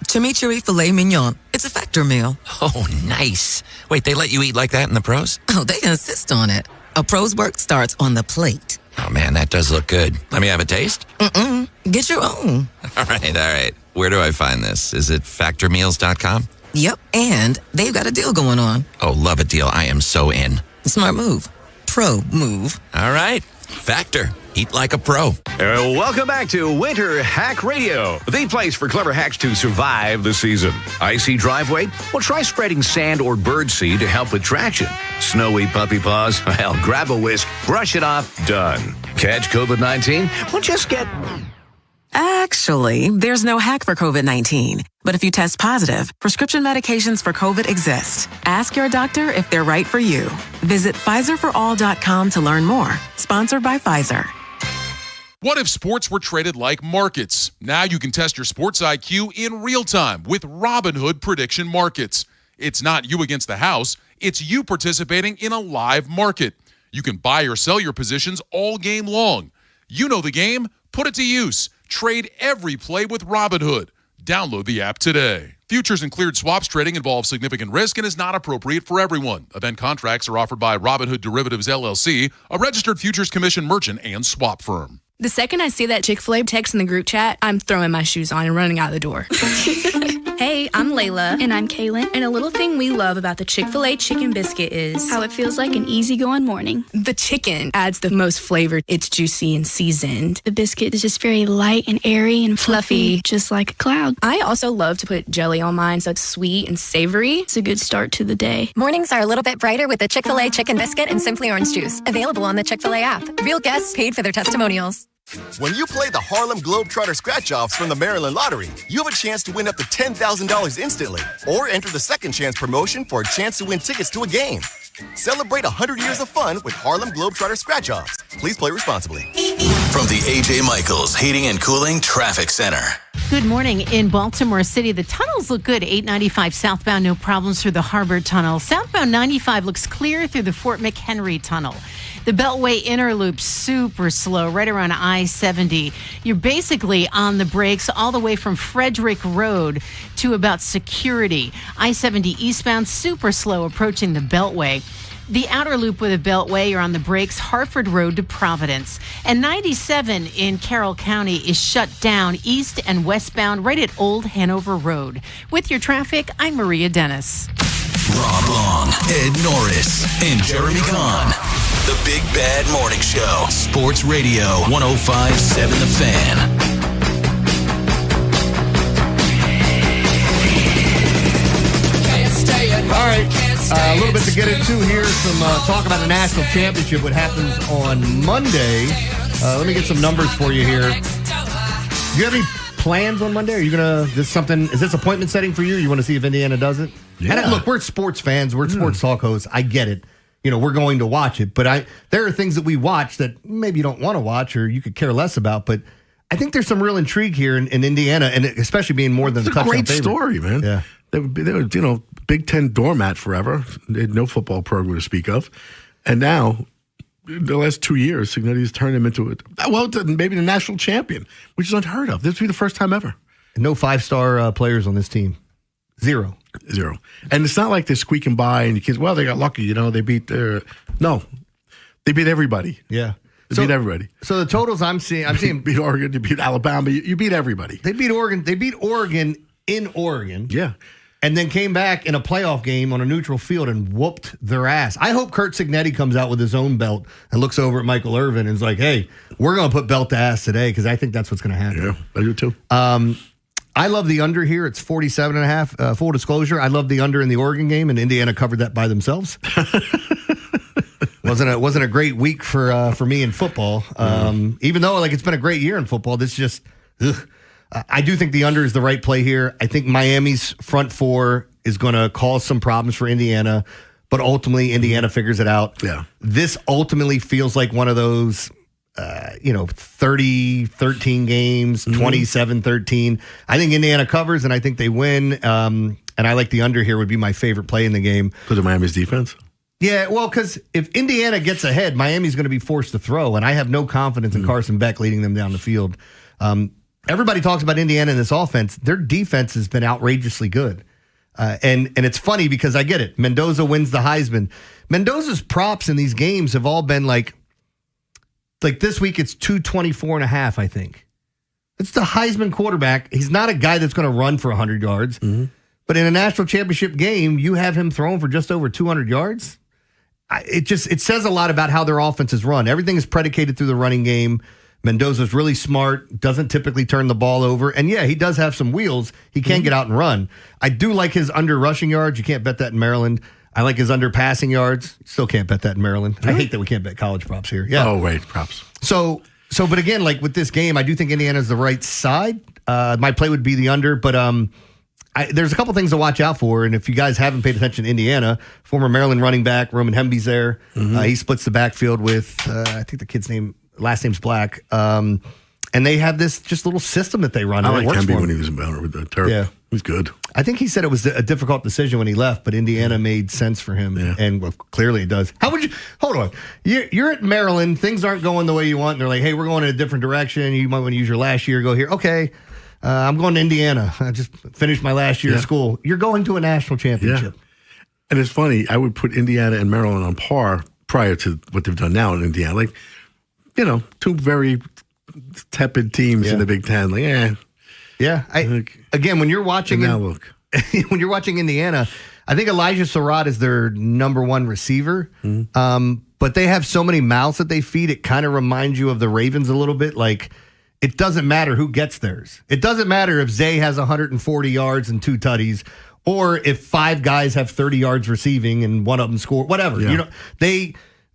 Chimichurri filet mignon. It's a Factor meal. Oh, nice. Wait, they let you eat like that in the pros? Oh, they insist on it. A pro's work starts on the plate. Oh, man, that does look good. Let me have a taste? Get your own. All right. Where do I find this? Is it factormeals.com? Yep, and they've got a deal going on. Oh, love a deal. I am so in. Smart move. Pro move. All right. Factor. Eat like a pro. Welcome back to Winter Hack Radio, the place for clever hacks to survive the season. Icy driveway? Well, try spreading sand or birdseed to help with traction. Snowy puppy paws? Well, grab a whisk, brush it off, done. Catch COVID-19? Well, just get... Actually, there's no hack for COVID-19. But if you test positive, prescription medications for COVID exist. Ask your doctor if they're right for you. Visit PfizerForAll.com to learn more. Sponsored by Pfizer. What if sports were traded like markets? Now you can test your sports IQ in real time with Robinhood Prediction Markets. It's not you against the house. It's you participating in a live market. You can buy or sell your positions all game long. You know the game. Put it to use. Trade every play with Robinhood. Download the app today. Futures and cleared swaps trading involves significant risk and is not appropriate for everyone. Event contracts are offered by Robinhood Derivatives LLC, a registered futures commission merchant and swap firm. The second I see that Chick-fil-A text in the group chat, I'm throwing my shoes on and running out the door. Hey, I'm Layla. And I'm Kaylin. And a little thing we love about the Chick-fil-A chicken biscuit is how it feels like an easygoing morning. The chicken adds the most flavor. It's juicy and seasoned. The biscuit is just very light and airy and fluffy, just like a cloud. I also love to put jelly on mine so it's sweet and savory. It's a good start to the day. Mornings are a little bit brighter with the Chick-fil-A chicken biscuit and Simply Orange Juice. Available on the Chick-fil-A app. Real guests paid for their testimonials. When you play the Harlem Globetrotter Scratch-Offs from the Maryland Lottery, you have a chance to win up to $10,000 instantly, or enter the Second Chance promotion for a chance to win tickets to a game. Celebrate 100 years of fun with Harlem Globetrotter Scratch-Offs. Please play responsibly. From the A.J. Michaels Heating and Cooling Traffic Center. Good morning. In Baltimore City, the tunnels look good. 895 southbound, no problems through the Harbor Tunnel. Southbound 95 looks clear through the Fort McHenry Tunnel. The Beltway Inner Loop, super slow, right around I-70. You're basically on the brakes all the way from Frederick Road to about Security. I-70 eastbound, super slow, approaching the Beltway. The outer loop with the Beltway, you're on the brakes, Hartford Road to Providence. And 97 in Carroll County is shut down east and westbound right at Old Hanover Road. With your traffic, I'm Maria Dennis. Rob Long, Ed Norris, and Jeremy Kahn. The Big Bad Morning Show. Sports Radio 105.7 The Fan. All right, a little bit to get into here. Some talk about the national championship, what happens on Monday. Let me get some numbers for you here. Do you have any plans on Monday? Are you going to, is this appointment setting for you? You want to see if Indiana does it? Yeah. And look, we're sports fans. We're sports talk hosts. I get it. We're going to watch it. But there are things that we watch that maybe you don't want to watch or you could care less about. But I think there's some real intrigue here in Indiana, and especially being more than it's a touchdown great favorite. Story, man. Yeah. They were, Big Ten doormat forever. They had no football program to speak of. And now, the last 2 years, Signetti's turned them into maybe the national champion, which is unheard of. This will be the first time ever. No 5-star players on this team. Zero. And it's not like they're squeaking by and the kids, they got lucky, they beat no. They beat everybody. Yeah. They beat everybody. So the totals I'm seeing beat Oregon, you beat Alabama, you beat everybody. They beat Oregon in Oregon. Yeah. And then came back in a playoff game on a neutral field and whooped their ass. I hope Curt Cignetti comes out with his own belt and looks over at Michael Irvin and is like, hey, we're going to put belt to ass today, because I think that's what's going to happen. Yeah, I do too. I love the under here. It's 47.5. Full disclosure, I love the under in the Oregon game, and Indiana covered that by themselves. Wasn't a great week for me in football. Even though it's been a great year in football, this just I do think the under is the right play here. I think Miami's front four is going to cause some problems for Indiana, but ultimately Indiana figures it out. Yeah. This ultimately feels like one of those 30-13 games, 27-13. I think Indiana covers, and I think they win. And I like the under here would be my favorite play in the game. Because of Miami's defense? Yeah, well, because if Indiana gets ahead, Miami's going to be forced to throw, and I have no confidence in Carson Beck leading them down the field. Everybody talks about Indiana in this offense. Their defense has been outrageously good. And it's funny because I get it. Mendoza wins the Heisman. Mendoza's props in these games have all been like this week it's 224.5, I think. It's the Heisman quarterback. He's not a guy that's going to run for 100 yards. Mm-hmm. But in a national championship game, you have him throwing for just over 200 yards. It says a lot about how their offense is run. Everything is predicated through the running game. Mendoza's really smart, doesn't typically turn the ball over. And yeah, he does have some wheels. He can get out and run. I do like his under rushing yards. You can't bet that in Maryland. I like his under passing yards. Still can't bet that in Maryland. I hate that we can't bet college props here. Yeah. Oh, wait, props. So, but again, with this game, I do think Indiana's the right side. My play would be the under, but there's a couple things to watch out for. And if you guys haven't paid attention to Indiana, former Maryland running back Roman Hemby's there. He splits the backfield with, I think the kid's last name's Black. And they have this just little system that they run. I like Hemby when he was in Maryland with the Terp. Yeah. He was good. I think he said it was a difficult decision when he left, but Indiana made sense for him. Yeah. And clearly it does. How would you, hold on. You're at Maryland. Things aren't going the way you want. And they're like, hey, we're going in a different direction. You might want to use your last year. Go here. Okay. I'm going to Indiana. I just finished my last year of school. You're going to a national championship. Yeah. And it's funny. I would put Indiana and Maryland on par prior to what they've done now in Indiana. Two very tepid teams in the Big Ten. Again, when you're watching when you're watching Indiana, I think Elijah Surratt is their number one receiver. But they have so many mouths that they feed. It kind of reminds you of the Ravens a little bit. It doesn't matter who gets theirs. It doesn't matter if Zay has 140 yards and 2 tutties, or if 5 guys have 30 yards receiving and one of them score. Whatever. Yeah.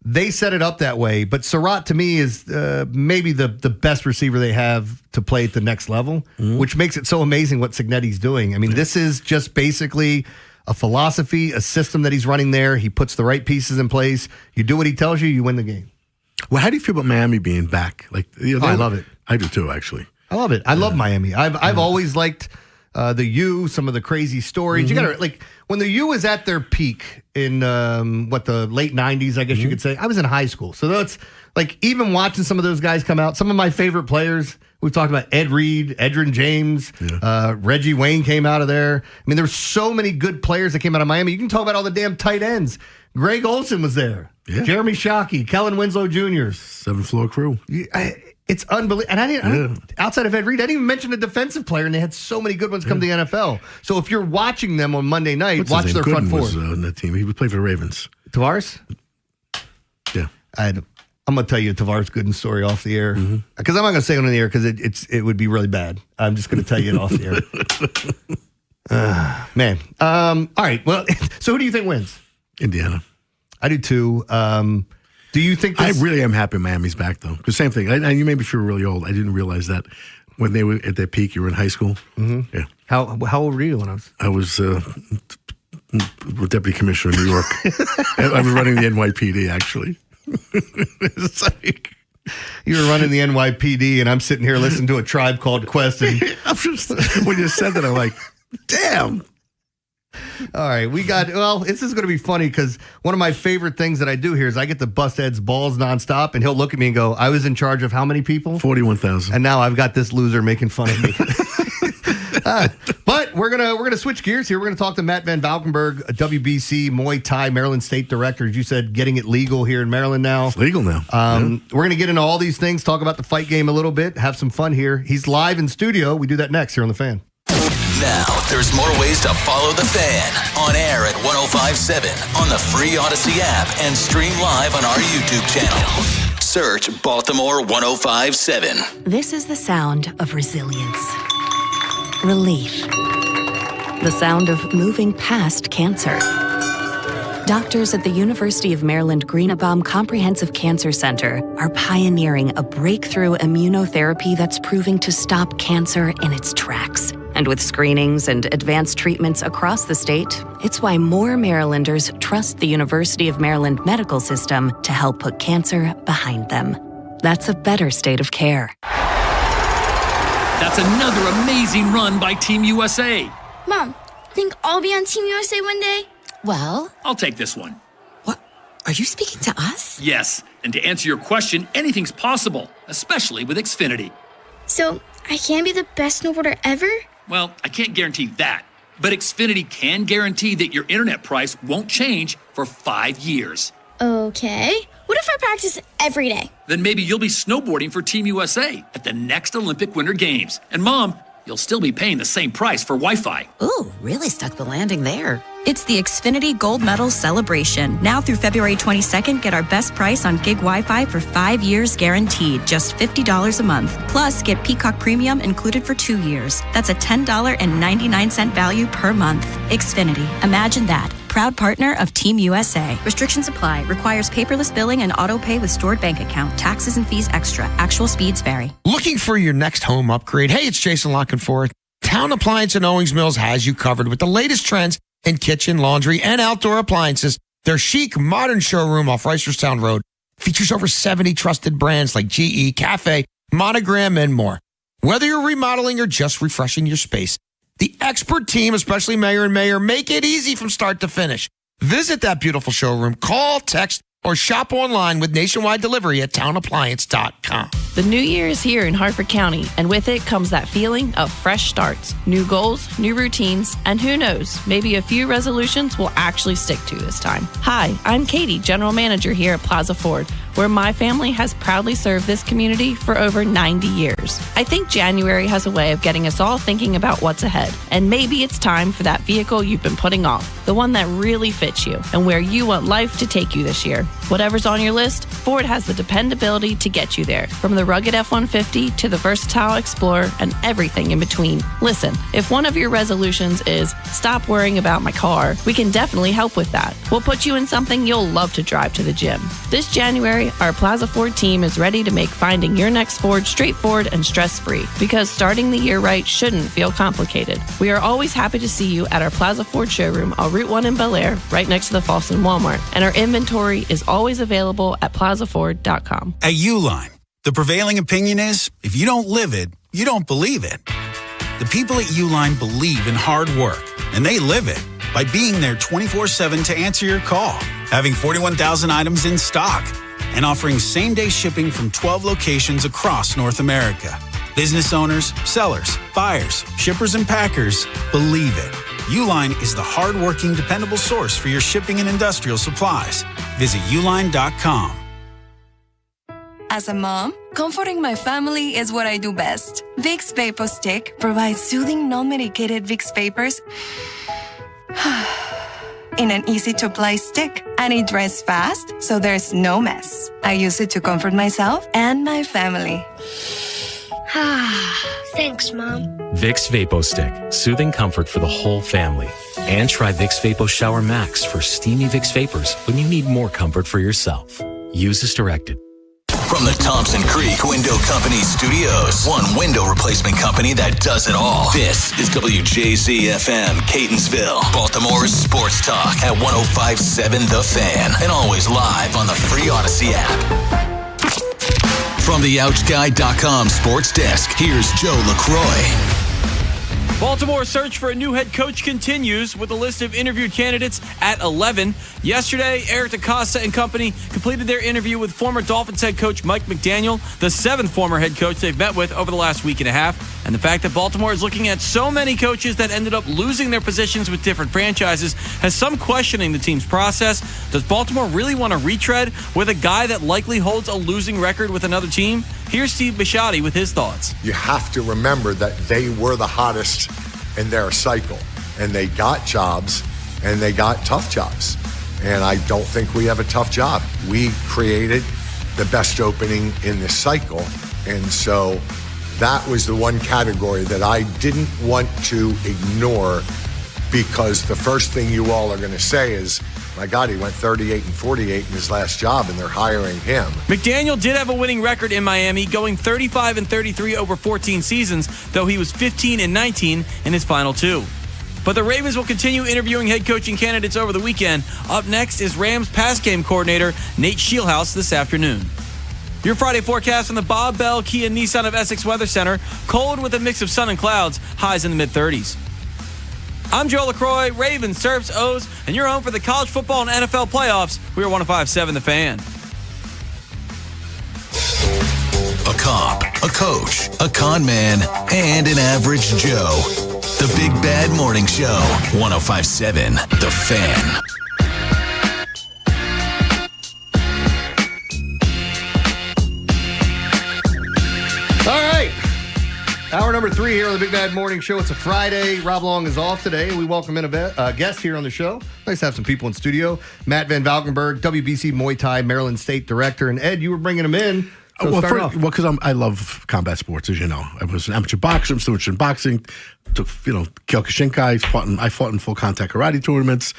They set it up that way, but Surratt to me is maybe the best receiver they have to play at the next level, which makes it so amazing what Cignetti's doing. I mean, this is just basically a philosophy, a system that he's running there. He puts the right pieces in place. You do what he tells you, you win the game. Well, how do you feel about Miami being back? I love it. I do too, actually. I love it. I love Miami. I've always liked the U, some of the crazy stories. You gotta when the U was at their peak in the late 90s, I guess you could say. I was in high school. So that's even watching some of those guys come out, some of my favorite players, we've talked about Ed Reed, Edgerrin James, Reggie Wayne came out of there. I mean, there were so many good players that came out of Miami. You can talk about all the damn tight ends. Greg Olson was there. Yeah. Jeremy Shockey, Kellen Winslow Jr. 7th floor crew. It's unbelievable. And I didn't, outside of Ed Reed, I didn't even mention a defensive player, and they had so many good ones come to the NFL. So if you're watching them on Monday night, watch their front four. Was on that team. He would play for the Ravens. Tavares? Yeah. I'm going to tell you a Tavares Gooden story off the air. Because I'm not going to say it on the air because it would be really bad. I'm just going to tell you it off the air. Man. All right. Well, so who do you think wins? Indiana. I do too. Do you think I really am happy Miami's back, though. Because same thing. And you made me feel really old. I didn't realize that when they were at their peak, you were in high school. Yeah. How old were you when I was deputy commissioner in New York. I was running the NYPD, actually. It's like... You were running the NYPD, and I'm sitting here listening to A Tribe Called Quest. And when you said that, I'm like, damn. All right, this is going to be funny because one of my favorite things that I do here is I get to bust Ed's balls nonstop, and he'll look at me and go, I was in charge of how many people? 41,000. And now I've got this loser making fun of me. But we're gonna switch gears here. We're going to talk to Matt Van Valkenburg, a WBC Muay Thai Maryland State Director. As you said, getting it legal here in Maryland now. It's legal now. We're going to get into all these things, talk about the fight game a little bit, have some fun here. He's live in studio. We do that next here on The Fan. Now, there's more ways to follow The Fan. On air at 105.7, on the free Odyssey app, and stream live on our YouTube channel. Search Baltimore 105.7. This is the sound of resilience. Relief. The sound of moving past cancer. Doctors at the University of Maryland Greenbaum Comprehensive Cancer Center are pioneering a breakthrough immunotherapy that's proving to stop cancer in its tracks. And with screenings and advanced treatments across the state, it's why more Marylanders trust the University of Maryland medical system to help put cancer behind them. That's a better state of care. That's another amazing run by Team USA. Mom, think I'll be on Team USA one day? Well, I'll take this one. What? Are you speaking to us? Yes, and to answer your question, anything's possible, especially with Xfinity. So, I can be the best snowboarder ever? Well, I can't guarantee that, but Xfinity can guarantee that your internet price won't change for 5 years. Okay. What if I practice every day? Then maybe you'll be snowboarding for Team USA at the next Olympic Winter Games. And Mom, you'll still be paying the same price for Wi-Fi. Ooh, really stuck the landing there. It's the Xfinity Gold Medal Celebration. Now through February 22nd, get our best price on gig Wi-Fi for 5 years guaranteed, just $50 a month. Plus, get Peacock Premium included for 2 years. That's a $10.99 value per month. Xfinity. Imagine that. Proud partner of Team USA. Restrictions apply. Requires paperless billing and auto pay with stored bank account. Taxes and fees extra. Actual speeds vary. Looking for your next home upgrade? Hey, it's Jason Lockenforth. Town Appliance in Owings Mills has you covered with the latest trends in kitchen, laundry, and outdoor appliances. Their chic, modern showroom off Reisterstown Road features over 70 trusted brands like GE, Cafe, Monogram, and more. Whether you're remodeling or just refreshing your space, the expert team, especially Mayor and Mayor, make it easy from start to finish. Visit that beautiful showroom, call, text, or shop online with nationwide delivery at townappliance.com. The new year is here in Harford County, and with it comes that feeling of fresh starts, new goals, new routines, and who knows, maybe a few resolutions we'll actually stick to this time. Hi, I'm Katie, General Manager here at Plaza Ford, where my family has proudly served this community for over 90 years. I think January has a way of getting us all thinking about what's ahead, and maybe it's time for that vehicle you've been putting off, the one that really fits you, and where you want life to take you this year. Whatever's on your list, Ford has the dependability to get you there, from the rugged F-150 to the versatile Explorer and everything in between. Listen, if one of your resolutions is stop worrying about my car, we can definitely help with that. We'll put you in something you'll love to drive to the gym. This January, our Plaza Ford team is ready to make finding your next Ford straightforward and stress-free, because starting the year right shouldn't feel complicated. We are always happy to see you at our Plaza Ford showroom on Route 1 in Bel Air, right next to the Falston Walmart, and our inventory is always available at plazaford.com. At Uline, the prevailing opinion is, if you don't live it, you don't believe it. The people at Uline believe in hard work, and they live it by being there 24/7 to answer your call, having 41,000 items in stock, and offering same-day shipping from 12 locations across North America. Business owners, sellers, buyers, shippers, and packers believe it. Uline is the hard-working, dependable source for your shipping and industrial supplies. Visit uline.com. As a mom, comforting my family is what I do best. Vicks Vapor Stick provides soothing, non-medicated Vicks vapors in an easy-to-apply stick, and it dries fast, so there's no mess. I use it to comfort myself and my family. Thanks, Mom. Vicks Vapo Stick, soothing comfort for the whole family. And try Vicks Vapo Shower Max for steamy Vicks vapors when you need more comfort for yourself. Use as directed. From the Thompson Creek Window Company studios, one window replacement company that does it all. This is WJZ-FM, Catonsville, Baltimore's sports talk at 105.7 The Fan, and always live on the free Odyssey app. From the OutSky.com sports desk, here's Joe LaCroix. Baltimore's search for a new head coach continues with a list of interviewed candidates at 11. Yesterday, Eric DaCosta and company completed their interview with former Dolphins head coach Mike McDaniel, the seventh former head coach they've met with over the last week and a half. And the fact that Baltimore is looking at so many coaches that ended up losing their positions with different franchises has some questioning the team's process. Does Baltimore really want to retread with a guy that likely holds a losing record with another team? Here's Steve Bisciotti with his thoughts. You have to remember that they were the hottest in their cycle, and they got jobs, and they got tough jobs. And I don't think we have a tough job. We created the best opening in this cycle, and so that was the one category that I didn't want to ignore, because the first thing you all are going to say is, my God, he went 38-48 in his last job, and they're hiring him. McDaniel did have a winning record in Miami, going 35-33 over 14 seasons, though he was 15-19 in his final two. But the Ravens will continue interviewing head coaching candidates over the weekend. Up next is Rams pass game coordinator Nate Scheelhaus this afternoon. Your Friday forecast from the Bob Bell Kia Nissan of Essex Weather Center. Cold with a mix of sun and clouds, highs in the mid-30s. I'm Joe LaCroix, Ravens, Terps, O's, and you're home for the college football and NFL playoffs. We are 105.7 The Fan. A cop, a coach, a con man, and an average Joe. The Big Bad Morning Show, 105.7 The Fan. All right. Hour number 3 here on the Big Bad Morning Show. It's a Friday. Rob Long is off today. We welcome in a guest here on the show. Nice to have some people in studio. Matt Van Valkenburg, WBC Muay Thai, Maryland State Director. And Ed, you were bringing him in. So because I love combat sports, as you know. I was an amateur boxer. I'm still in boxing. Took, Kyokushinkai. I fought in full contact karate tournaments.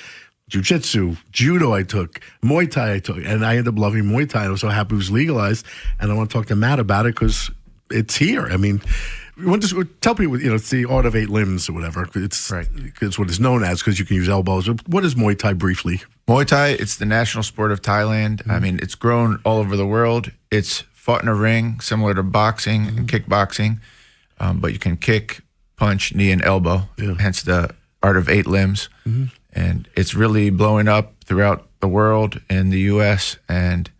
Jiu-jitsu, judo I took, Muay Thai I took. And I ended up loving Muay Thai. I was so happy it was legalized. And I want to talk to Matt about it because it's here. I mean, we want to tell people, it's the art of 8 limbs or whatever. It's what it's known as because you can use elbows. What is Muay Thai briefly? Muay Thai, it's the national sport of Thailand. Mm-hmm. I mean, it's grown all over the world. It's fought in a ring, similar to boxing and kickboxing. But you can kick, punch, knee, and elbow, hence the art of 8 limbs. Mm-hmm. And it's really blowing up throughout the world in the U.S., and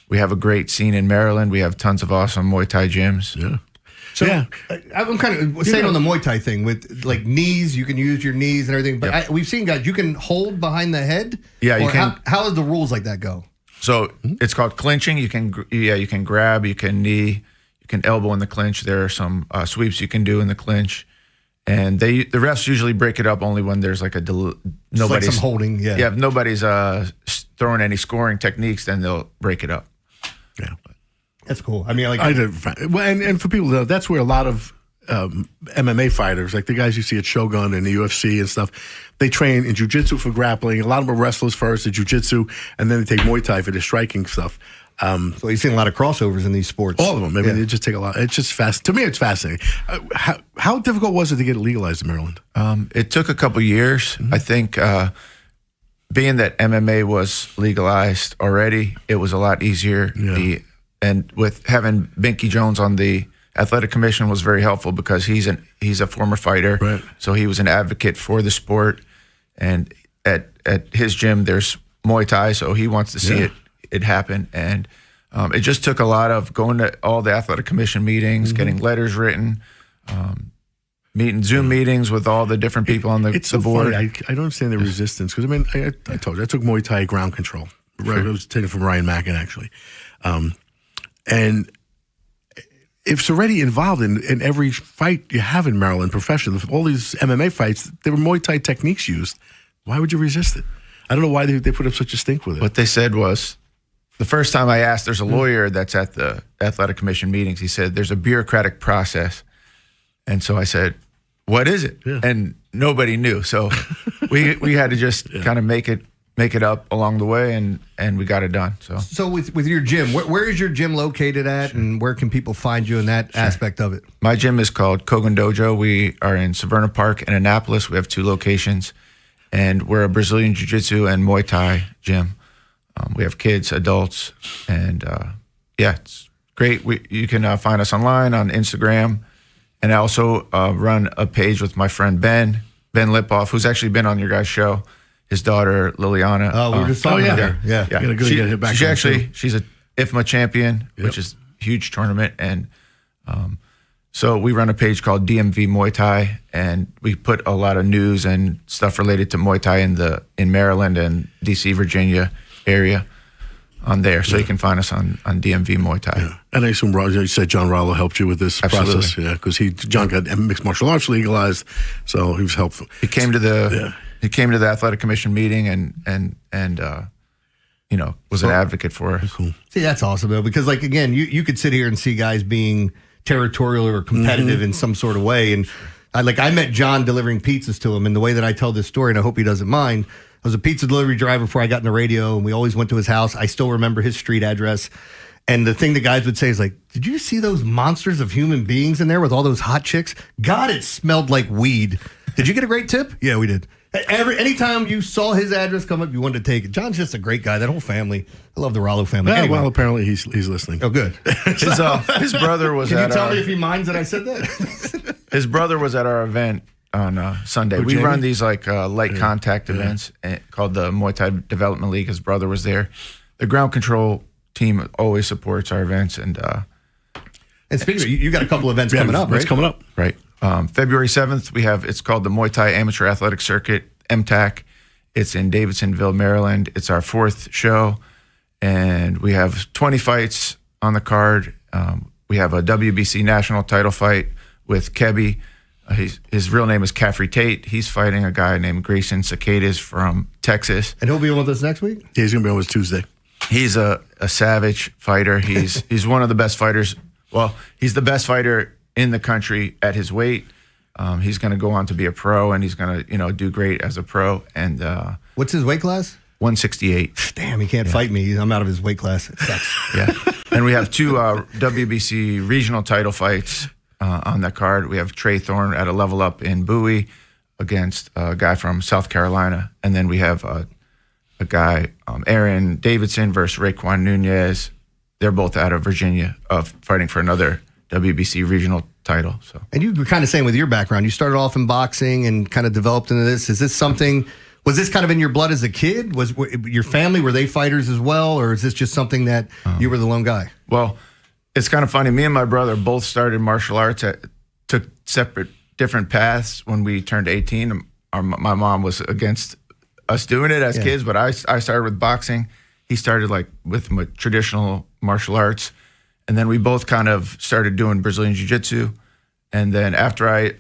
we have a great scene in Maryland. We have tons of awesome Muay Thai gyms. Yeah. So I'm kind of staying on the Muay Thai thing with like knees. You can use your knees and everything. But we've seen guys, you can hold behind the head. Yeah, you can. How does the rules like that go? So it's called clinching. You can grab, you can knee, you can elbow in the clinch. There are some sweeps you can do in the clinch. And the refs usually break it up only when there's like nobody's like some holding. Yeah. Yeah, if nobody's throwing any scoring techniques, then they'll break it up. Yeah. That's cool. I mean, like and for people to know, that's where a lot of MMA fighters, like the guys you see at Shogun and the UFC and stuff, they train in jiu-jitsu for grappling. A lot of them are wrestlers first at jiu-jitsu, and then they take Muay Thai for the striking stuff. So you've seen a lot of crossovers in these sports. All of them. I mean, they just take a lot. It's just fast. To me, it's fascinating. How difficult was it to get it legalized in Maryland? It took a couple years. I think being that MMA was legalized already, it was a lot easier. Yeah. And with having Binky Jones on the athletic commission was very helpful because he's a former fighter, right. So he was an advocate for the sport. And at his gym, there's Muay Thai, so he wants to see it happen. And it just took a lot of going to all the athletic commission meetings, getting letters written, meeting Zoom meetings with all the different people on the board. Funny. I don't understand the resistance because I told you I took Muay Thai ground control. Right, I was taken from Ryan Mackin actually. And if it's already involved in every fight you have in Maryland professionally, all these MMA fights, there were Muay Thai techniques used. Why would you resist it? I don't know why they put up such a stink with it. What they said was, the first time I asked, there's a lawyer that's at the athletic commission meetings. He said, there's a bureaucratic process. And so I said, what is it? Yeah. And nobody knew. So we had to just kind of make it up along the way, and we got it done. So with your gym, where is your gym located at, and where can people find you in that aspect of it? My gym is called Kogan Dojo. We are in Severna Park and Annapolis. We have 2 locations, and we're a Brazilian Jiu-Jitsu and Muay Thai gym. We have kids, adults, and it's great. You can find us online on Instagram, and I also run a page with my friend Ben Lipoff, who's actually been on your guys' show. His daughter Liliana. Oh, we were just talking about her. Yeah. She's a IFMA champion, which is a huge tournament, and so we run a page called DMV Muay Thai, and we put a lot of news and stuff related to Muay Thai in Maryland and DC, Virginia area on there. So you can find us on DMV Muay Thai. Yeah. And I assume you said John Rollo helped you with this process. Yeah, because John got mixed martial arts legalized, so he was helpful. He came to the athletic commission meeting and was an advocate for us. Cool. See, that's awesome though, because again, you could sit here and see guys being territorial or competitive in some sort of way. And I met John delivering pizzas to him, and the way that I tell this story, and I hope he doesn't mind, I was a pizza delivery driver before I got in the radio, and we always went to his house. I still remember his street address. And the thing the guys would say is did you see those monsters of human beings in there with all those hot chicks? God, it smelled like weed. Did you get a great tip? Yeah, we did. Anytime you saw his address come up, you wanted to take it. John's just a great guy. That whole family. I love the Rollo family. Yeah, anyway. Well, apparently he's listening. Oh, good. His brother was Can you tell me if he minds that I said that? His brother was at our event on Sunday. We run these light contact events called the Muay Thai Development League. His brother was there. The ground control team always supports our events. And speaking of, you got a couple events coming up, right? It's coming up. Right. February 7th, it's called the Muay Thai Amateur Athletic Circuit, MTAC. It's in Davidsonville, Maryland. It's our 4th show, and we have 20 fights on the card. We have a WBC national title fight with Kebby. His real name is Caffrey Tate. He's fighting a guy named Grayson Cicadas from Texas. And he'll be on with us next week? Yeah, he's going to be on with us Tuesday. He's a savage fighter. He's one of the best fighters. Well, he's the best fighter in the country at his weight. He's going to go on to be a pro, and he's going to do great as a pro. And what's his weight class? 168. Damn, he can't fight me. I'm out of his weight class. It sucks. Yeah. And we have 2 WBC regional title fights on that card. We have Trey Thorne at a level up in Bowie against a guy from South Carolina. And then we have a guy, Aaron Davidson versus Raekwon Nunez. They're both out of Virginia, fighting for another WBC regional title. So, and you were kind of saying with your background, you started off in boxing and kind of developed into this. Is this something? Was this kind of in your blood as a kid? Was your family, were they fighters as well, or is this just something that you were the lone guy? Well, it's kind of funny. Me and my brother both started martial arts, took separate, different paths. When we turned 18, my mom was against us doing it as kids, but I started with boxing. He started with traditional martial arts. And then we both kind of started doing Brazilian Jiu-Jitsu. And then after I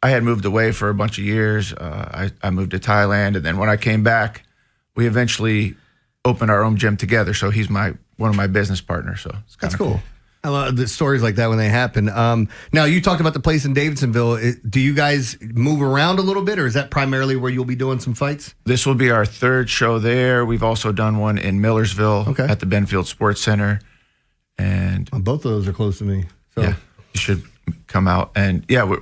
had moved away for a bunch of years, I moved to Thailand. And then when I came back, we eventually opened our own gym together. So he's one of my business partners. So it's kind of cool. I love the stories like that when they happen. Now, you talked about the place in Davidsonville. Do you guys move around a little bit, or is that primarily where you'll be doing some fights? This will be our 3rd show there. We've also done one in Millersville at the Benfield Sports Center. And both of those are close to me. So yeah, you should come out. And yeah,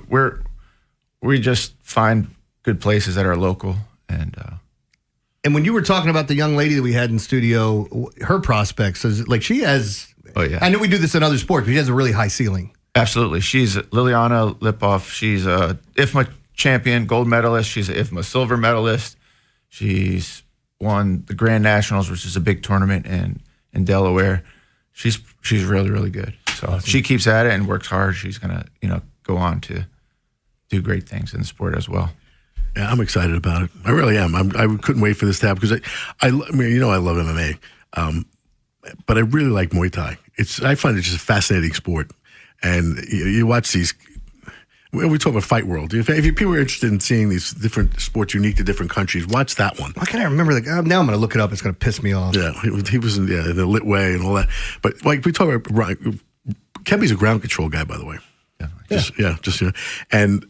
we just find good places that are local. And when you were talking about the young lady that we had in studio, her prospects, she has. Oh yeah, I know we do this in other sports, but she has a really high ceiling. Absolutely, she's Liliana Lipoff. She's a IFMA champion, gold medalist. She's an IFMA silver medalist. She's won the Grand Nationals, which is a big tournament in Delaware. She's really, really good. So awesome. She keeps at it and works hard. She's gonna, go on to do great things in the sport as well. Yeah, I'm excited about it. I really am. I couldn't wait for this to happen because I love MMA. but I really like Muay Thai. I find it just a fascinating sport. And you watch these. We talk about Fight World. If people are interested in seeing these different sports unique to different countries, watch that one. Why can't I remember now I'm going to look it up. It's going to piss me off. Yeah, he was in the lit way and all that. But like we talk about, Ryan, Kebby's a ground control guy, by the way. And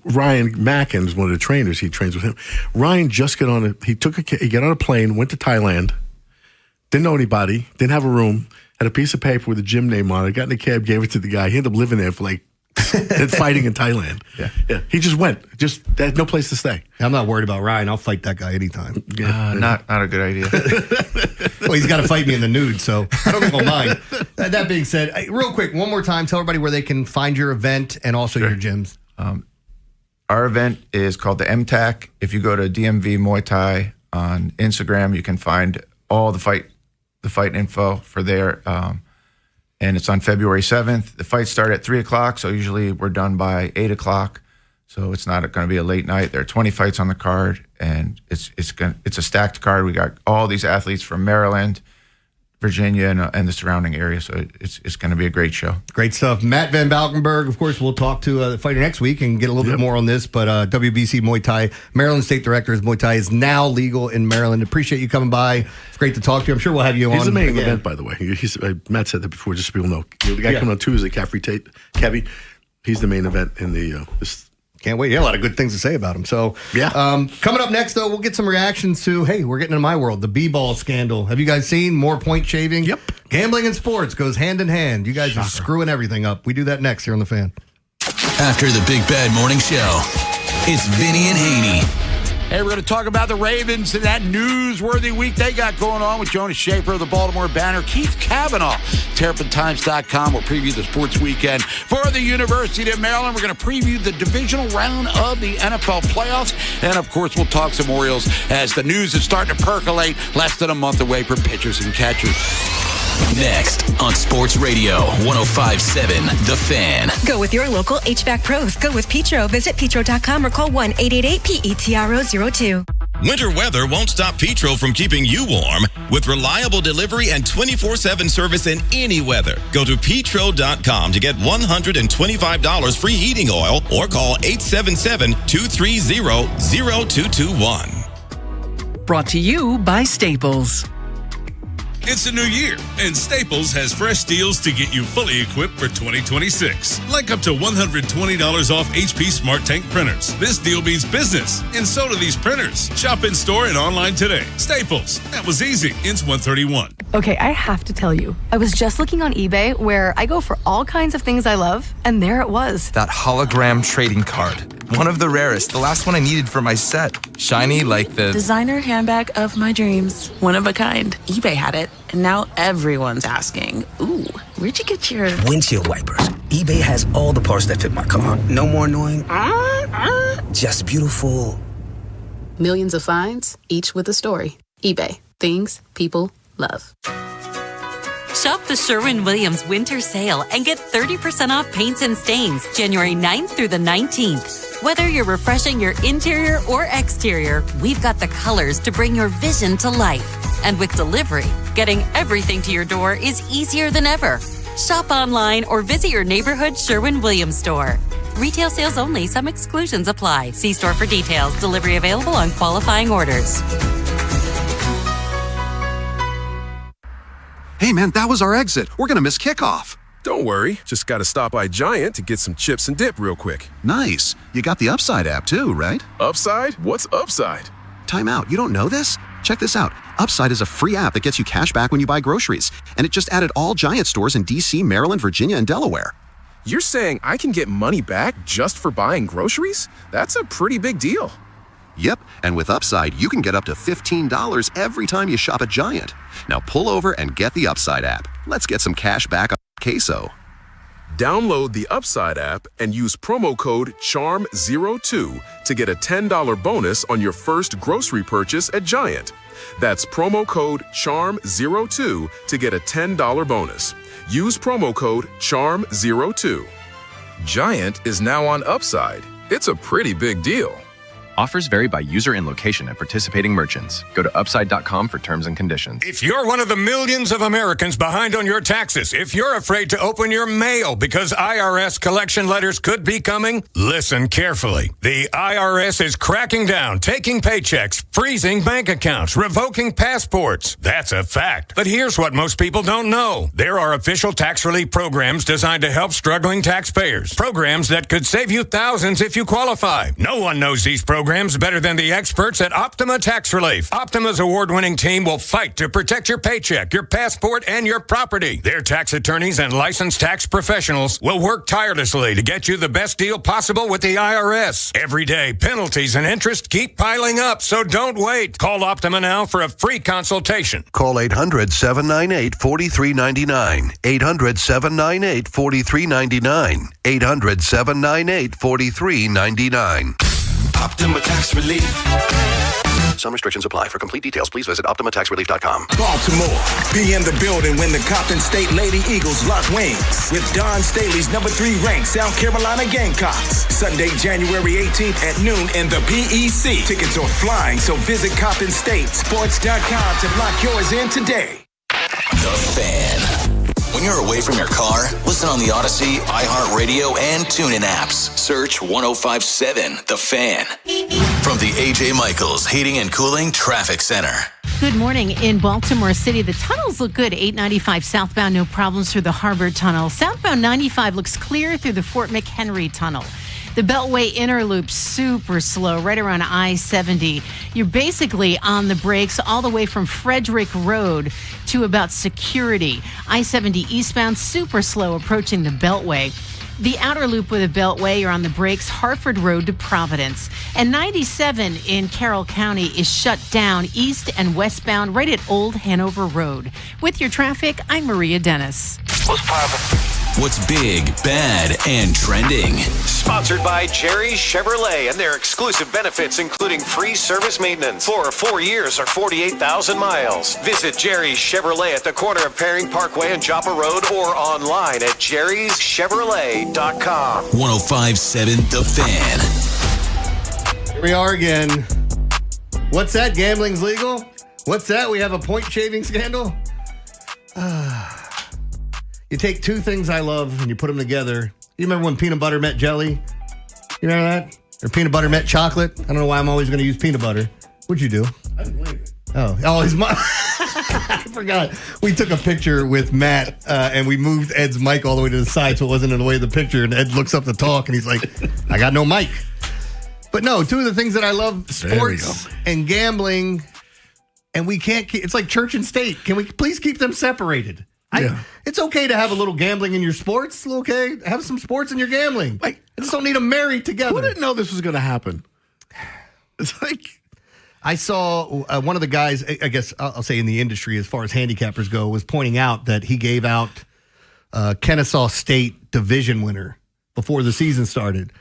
Ryan Mackin is one of the trainers. He trains with him. Ryan just got on a plane, went to Thailand, didn't know anybody, didn't have a room, had a piece of paper with a gym name on it, got in a cab, gave it to the guy. He ended up living there for and fighting in Thailand. Yeah. He just went. They had no place to stay. I'm not worried about Ryan. I'll fight that guy anytime. Not a good idea. Well, he's got to fight me in the nude, so I don't think I'll mind. That being said, real quick, one more time, tell everybody where they can find your event and also your gyms. Our event is called the MTAC. If you go to DMV Muay Thai on Instagram, you can find all the fight info for there. And it's on February 7th. The fights start at 3 o'clock, so usually we're done by 8 o'clock. So it's not going to be a late night. There are 20 fights on the card, and it's a stacked card. We got all these athletes from Maryland, Virginia, and the surrounding area. So it's going to be a great show. Great stuff. Matt Van Valkenburg, of course, we'll talk to the fighter next week and get a little bit more on this. But WBC Muay Thai, Maryland State Directors, Muay Thai is now legal in Maryland. Appreciate you coming by. It's great to talk to you. I'm sure we'll have you on. He's the main again. event, by the way. Matt said that before, just so people know. The guy coming on Tuesday, Kevy, he's the main event in the Can't wait. Yeah, a lot of good things to say about him. So, coming up next, though, we'll get some reactions to, hey, we're getting into my world, the B-ball scandal. Have you guys seen more point shaving? Yep. Gambling and sports goes hand in hand. You guys are screwing everything up. We do that next here on The Fan. After the Big Bad Morning Show, it's Vinny and Haynie. Hey, we're going to talk about the Ravens and that newsworthy week they got going on with Jonas Schaefer of the Baltimore Banner, Keith Kavanaugh, TerrapinTimes.com. We'll preview the sports weekend for the University of Maryland. We're going to preview the divisional round of the NFL playoffs. And, of course, we'll talk some Orioles as the news is starting to percolate less than a month away from pitchers and catchers. Next on Sports Radio 105.7 The Fan. Go with your local HVAC pros. Go with Petro. Visit Petro.com or call 1-888-PETRO02. Winter weather won't stop Petro from keeping you warm. With reliable delivery and 24/7 service in any weather. Go to Petro.com to get $125 free heating oil or call 877-230-0221. Brought to you by Staples. It's a new year, and Staples has fresh deals to get you fully equipped for 2026. Like up to $120 off HP Smart Tank printers. This deal means business, and so do these printers. Shop in store and online today. Staples. That was easy. Ends 131. Okay, I have to tell you, I was just looking on eBay where I go for all kinds of things I love, and there it was. That hologram trading card. One of the rarest. The last one I needed for my set. Shiny like the designer handbag of my dreams. One of a kind. eBay had it, and now everyone's asking, ooh, where'd you get your windshield wipers? eBay has all the parts that fit my car. No more annoying. Just beautiful. Millions of finds, each with a story. eBay. Things people love. Shop the Sherwin-Williams Winter Sale and get 30% off paints and stains January 9th through the 19th. Whether you're refreshing your interior or exterior, we've got the colors to bring your vision to life. And with delivery, getting everything to your door is easier than ever. Shop online or visit your neighborhood Sherwin-Williams store. Retail sales only. Some exclusions apply. See store for details. Delivery available on qualifying orders. Hey, man, that was our exit. We're going to miss kickoff. Don't worry. Just got to stop by Giant to get some chips and dip real quick. Nice. You got the Upside app too, right? Upside? What's Upside? Time out. You don't know this? Check this out. Upside is a free app that gets you cash back when you buy groceries. And it just added all Giant stores in D.C., Maryland, Virginia, and Delaware. You're saying I can get money back just for buying groceries? That's a pretty big deal. Yep, and with Upside, you can get up to $15 every time you shop at Giant. Now pull over and get the Upside app. Let's get some cash back on queso. Download the Upside app and use promo code CHARM02 to get a $10 bonus on your first grocery purchase at Giant. That's promo code CHARM02 to get a $10 bonus. Use promo code CHARM02. Giant is now on Upside. It's a pretty big deal. Offers vary by user and location at participating merchants. Go to upside.com for terms and conditions. If you're one of the millions of Americans behind on your taxes, if you're afraid to open your mail because IRS collection letters could be coming, listen carefully. The IRS is cracking down, taking paychecks, freezing bank accounts, revoking passports. That's a fact. But here's what most people don't know. There are official tax relief programs designed to help struggling taxpayers. Programs that could save you thousands if you qualify. No one knows these programs better than the experts at Optima Tax Relief. Optima's award-winning team will fight to protect your paycheck, your passport, and your property. Their tax attorneys and licensed tax professionals will work tirelessly to get you the best deal possible with the IRS. Every day, penalties and interest keep piling up, so don't wait. Call Optima now for a free consultation. Call 800-798-4399. 800-798-4399. 800-798-4399. Optima Tax Relief. Some restrictions apply. For complete details, please visit OptimaTaxRelief.com. Baltimore, be in the building when the Compton State Lady Eagles lock wings with Don Staley's number 3 ranked South Carolina Gamecocks. Sunday, January 18th at noon in the PEC. Tickets are flying, so visit ComptonStateSports.com to lock yours in today. The Fan. When you're away from your car, listen on the Odyssey, iHeartRadio, and TuneIn apps. Search 105.7 The Fan. From the A.J. Michaels Heating and Cooling Traffic Center. Good morning. In Baltimore City, the tunnels look good. 895 southbound, no problems through the Harbor Tunnel. Southbound 95 looks clear through the Fort McHenry Tunnel. The Beltway inner loop, super slow, right around I-70. You're basically on the brakes all the way from Frederick Road to about Security. I-70 eastbound, super slow, approaching the Beltway. The outer loop with the Beltway, you're on the brakes, Hartford Road to Providence. And 97 in Carroll County is shut down east and westbound right at Old Hanover Road. With your traffic, I'm Maria Dennis. What's poppin'? What's big, bad, and trending? Sponsored by Jerry's Chevrolet and their exclusive benefits, including free service maintenance for 4 years or 48,000 miles. Visit Jerry's Chevrolet at the corner of Paring Parkway and Joppa Road or online at jerryschevrolet.com. 105.7 The Fan. Here we are again. What's that? Gambling's legal? What's that? We have a point shaving scandal? You take two things I love and you put them together. You remember when peanut butter met jelly? You remember that? Or peanut butter met chocolate? I don't know why I'm always going to use peanut butter. What'd you do? I didn't wave it. Oh, his mom. I forgot. We took a picture with Matt and we moved Ed's mic all the way to the side so it wasn't in the way of the picture. And Ed looks up to talk and he's like, I got no mic. But no, two of the things that I love, sports and gambling. And we can't keep, it's like church and state. Can we please keep them separated? It's okay to have a little gambling in your sports. It's okay. Have some sports in your gambling. I just don't need them married together. Who didn't know this was going to happen? It's like... I saw one of the guys, I guess I'll say in the industry as far as handicappers go, was pointing out that he gave out Kennesaw State division winner before the season started.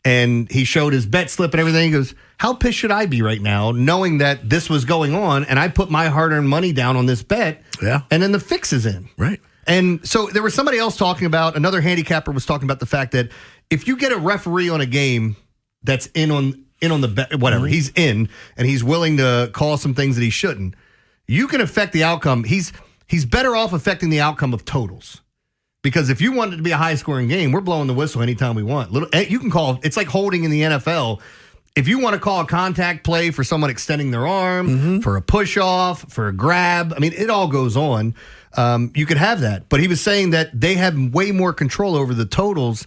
And he showed his bet slip and everything. He goes, how pissed should I be right now knowing that this was going on and I put my hard-earned money down on this bet and then the fix is in. Right. And so there was somebody else talking about, another handicapper was talking about the fact that if you get a referee on a game that's in on the bet, whatever, he's in and he's willing to call some things that he shouldn't, you can affect the outcome. He's better off affecting the outcome of totals. Because if you want it to be a high-scoring game, we're blowing the whistle anytime we want. You can call, it's like holding in the NFL. If you want to call a contact play for someone extending their arm, for a push-off, for a grab, I mean, it all goes on. You could have that. But he was saying that they have way more control over the totals,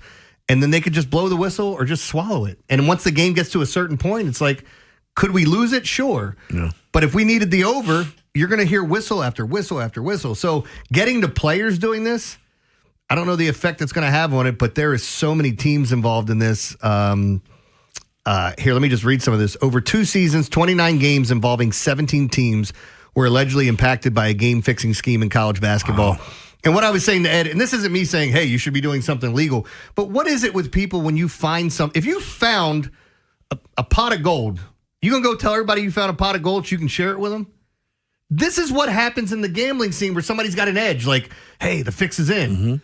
and then they could just blow the whistle or just swallow it. And once the game gets to a certain point, it's like, could we lose it? Sure. Yeah. But if we needed the over, you're going to hear whistle after whistle after whistle. So getting the players doing this, I don't know the effect it's going to have on it, but there is so many teams involved in this. Here, let me just read some of this. Over 2 seasons, 29 games involving 17 teams were allegedly impacted by a game-fixing scheme in college basketball. Wow. And what I was saying to Ed, and this isn't me saying, hey, you should be doing something legal, but what is it with people when you find if you found a pot of gold, you going to go tell everybody you found a pot of gold so you can share it with them? This is what happens in the gambling scene where somebody's got an edge, like, hey, the fix is in.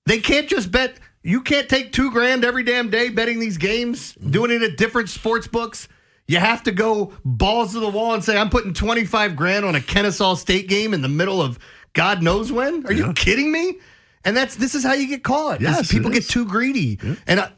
They can't just bet. You can't take $2,000 every damn day betting these games, doing it at different sports books. You have to go balls to the wall and say, I'm putting $25,000 on a Kennesaw State game in the middle of God knows when? Are you kidding me? And this is how you get caught. Yes, people get too greedy. Yeah. And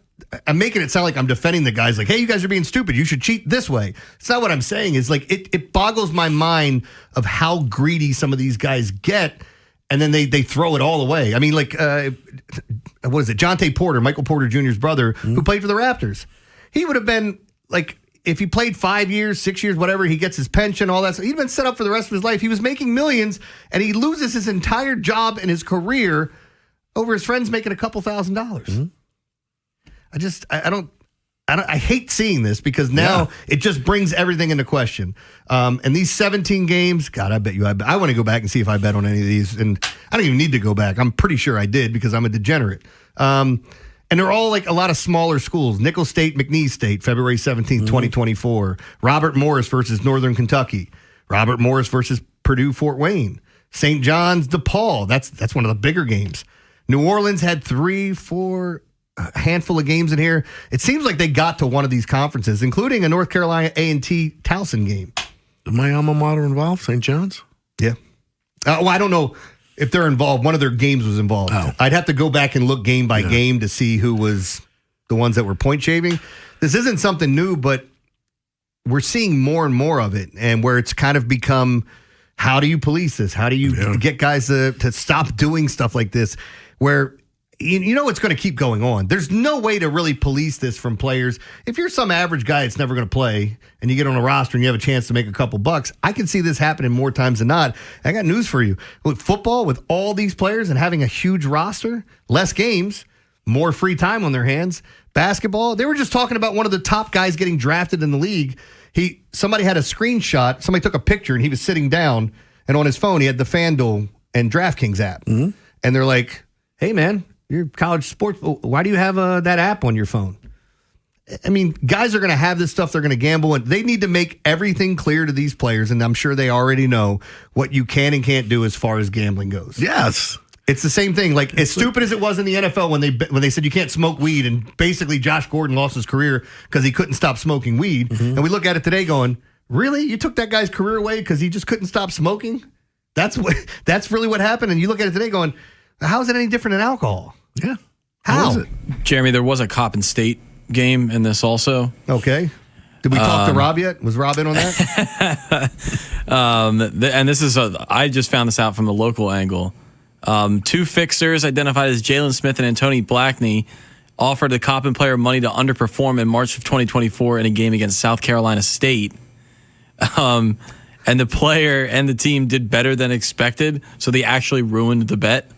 I'm making it sound like I'm defending the guys like, hey, you guys are being stupid. You should cheat this way. It's not what I'm saying. Is like it boggles my mind of how greedy some of these guys get, and then they throw it all away. I mean, like, what is it? Jonte Porter, Michael Porter Jr.'s brother, who played for the Raptors. He would have been like, if he played 5 years, 6 years, whatever, he gets his pension, all that stuff. He'd been set up for the rest of his life. He was making millions, and he loses his entire job and his career over his friends making a couple $1,000s. I hate seeing this because now it just brings everything into question. And these 17 games, God, I bet you, I want to go back and see if I bet on any of these. And I don't even need to go back. I'm pretty sure I did because I'm a degenerate. And they're all like a lot of smaller schools. Nicholls State, McNeese State, February 17th, 2024. Robert Morris versus Northern Kentucky. Robert Morris versus Purdue Fort Wayne. St. John's DePaul. That's one of the bigger games. New Orleans had 3-4, a handful of games in here. It seems like they got to one of these conferences, including a North Carolina A&T Towson game. Is my alma mater involved, St. John's? Yeah. Well, I don't know if they're involved. One of their games was involved. Oh. I'd have to go back and look game by game to see who was the ones that were point shaving. This isn't something new, but we're seeing more and more of it, and where it's kind of become, how do you police this? How do you get guys to stop doing stuff like this? Where you know it's going to keep going on. There's no way to really police this from players. If you're some average guy that's never going to play and you get on a roster and you have a chance to make a couple bucks, I can see this happening more times than not. I got news for you. With football, with all these players and having a huge roster, less games, more free time on their hands. Basketball, they were just talking about one of the top guys getting drafted in the league. Somebody had a screenshot. Somebody took a picture and he was sitting down, and on his phone he had the FanDuel and DraftKings app. Mm-hmm. And they're like, hey, man, you're college sports. Why do you have that app on your phone? I mean, guys are going to have this stuff. They're going to gamble, and they need to make everything clear to these players, and I'm sure they already know what you can and can't do as far as gambling goes. Yes. It's the same thing. Like, as stupid as it was in the NFL when they said you can't smoke weed, and basically Josh Gordon lost his career because he couldn't stop smoking weed. Mm-hmm. And we look at it today going, really? You took that guy's career away because he just couldn't stop smoking? That's really what happened. And you look at it today going, how is it any different than alcohol? Yeah. How? is it? Jeremy, there was a Coppin State game in this also. Okay. Did we talk to Rob yet? Was Rob in on that? And this is I just found this out from the local angle. Two fixers identified as Jalen Smith and Antony Blackney offered the Coppin player money to underperform in March of 2024 in a game against South Carolina State. And the player and the team did better than expected, so they actually ruined the bet.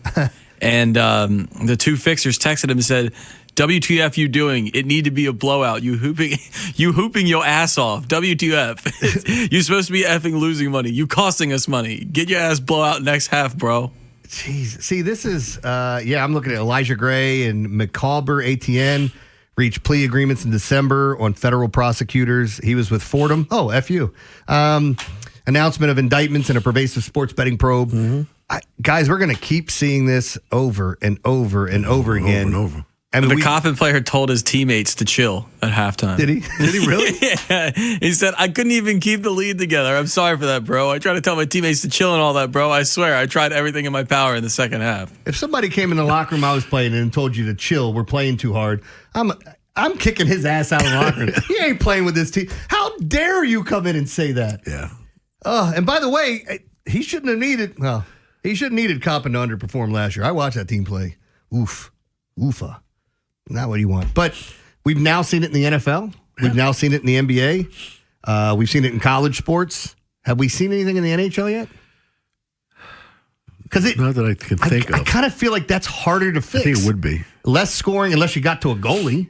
And the two fixers texted him and said, WTF you doing? It need to be a blowout. You hooping your ass off. WTF. You're supposed to be effing losing money. You costing us money. Get your ass blow out next half, bro. Jeez. See, this is, I'm looking at Elijah Gray and McCalber ATN reached plea agreements in December on federal prosecutors. He was with Fordham. Oh, F you. Announcement of indictments in a pervasive sports betting probe. Mm-hmm. Guys, we're going to keep seeing this over and over and over again. Over and over. I mean, the Coppin player told his teammates to chill at halftime. Did he? Did he really? Yeah. He said, I couldn't even keep the lead together. I'm sorry for that, bro. I tried to tell my teammates to chill and all that, bro. I swear, I tried everything in my power in the second half. If somebody came in the locker room I was playing in and told you to chill, we're playing too hard, I'm kicking his ass out of the locker room. He ain't playing with this team. How dare you come in and say that? Yeah. And by the way, he shouldn't have needed Coppin to underperform last year. I watched that team play. Oofa. Not what you want. But we've now seen it in the NFL. We've now seen it in the NBA. We've seen it in college sports. Have we seen anything in the NHL yet? Because not that I can think of. I kind of feel like that's harder to fix. I think it would be. Less scoring unless you got to a goalie.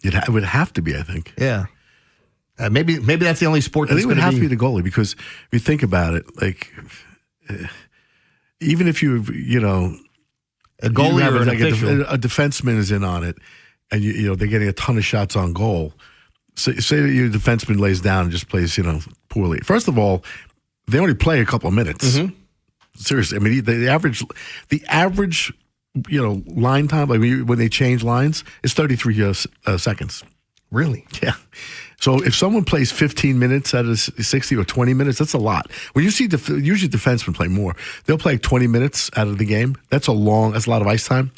It would have to be, I think. Yeah. Maybe that's the only sport that's I think it would have to be the goalie, because if you think about it, like, even if a goalie or a defenseman is in on it, and they're getting a ton of shots on goal. So, say that your defenseman lays down and just plays poorly. First of all, they only play a couple of minutes. Mm-hmm. Seriously, I mean the average line time, like when they change lines, is 33 seconds. Really? Yeah. So if someone plays 15 minutes out of 60 or 20 minutes, that's a lot. When you see usually defensemen play more. They'll play 20 minutes out of the game. That's a lot of ice time.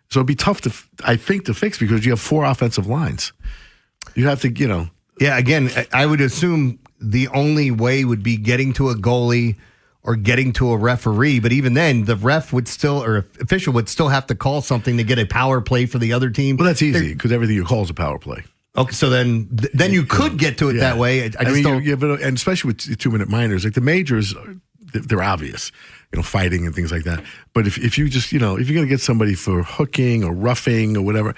So it'd be tough to fix because you have 4 offensive lines. You have to, Yeah, again, I would assume the only way would be getting to a goalie or getting to a referee. But even then, the ref would still, or official would still have to call something to get a power play for the other team. Well, that's easy because everything you call is a power play. Okay, so then you could get to it that way. I just don't. And especially with 2-minute minors, like the majors, they're obvious, fighting and things like that. But if you just, if you're going to get somebody for hooking or roughing or whatever,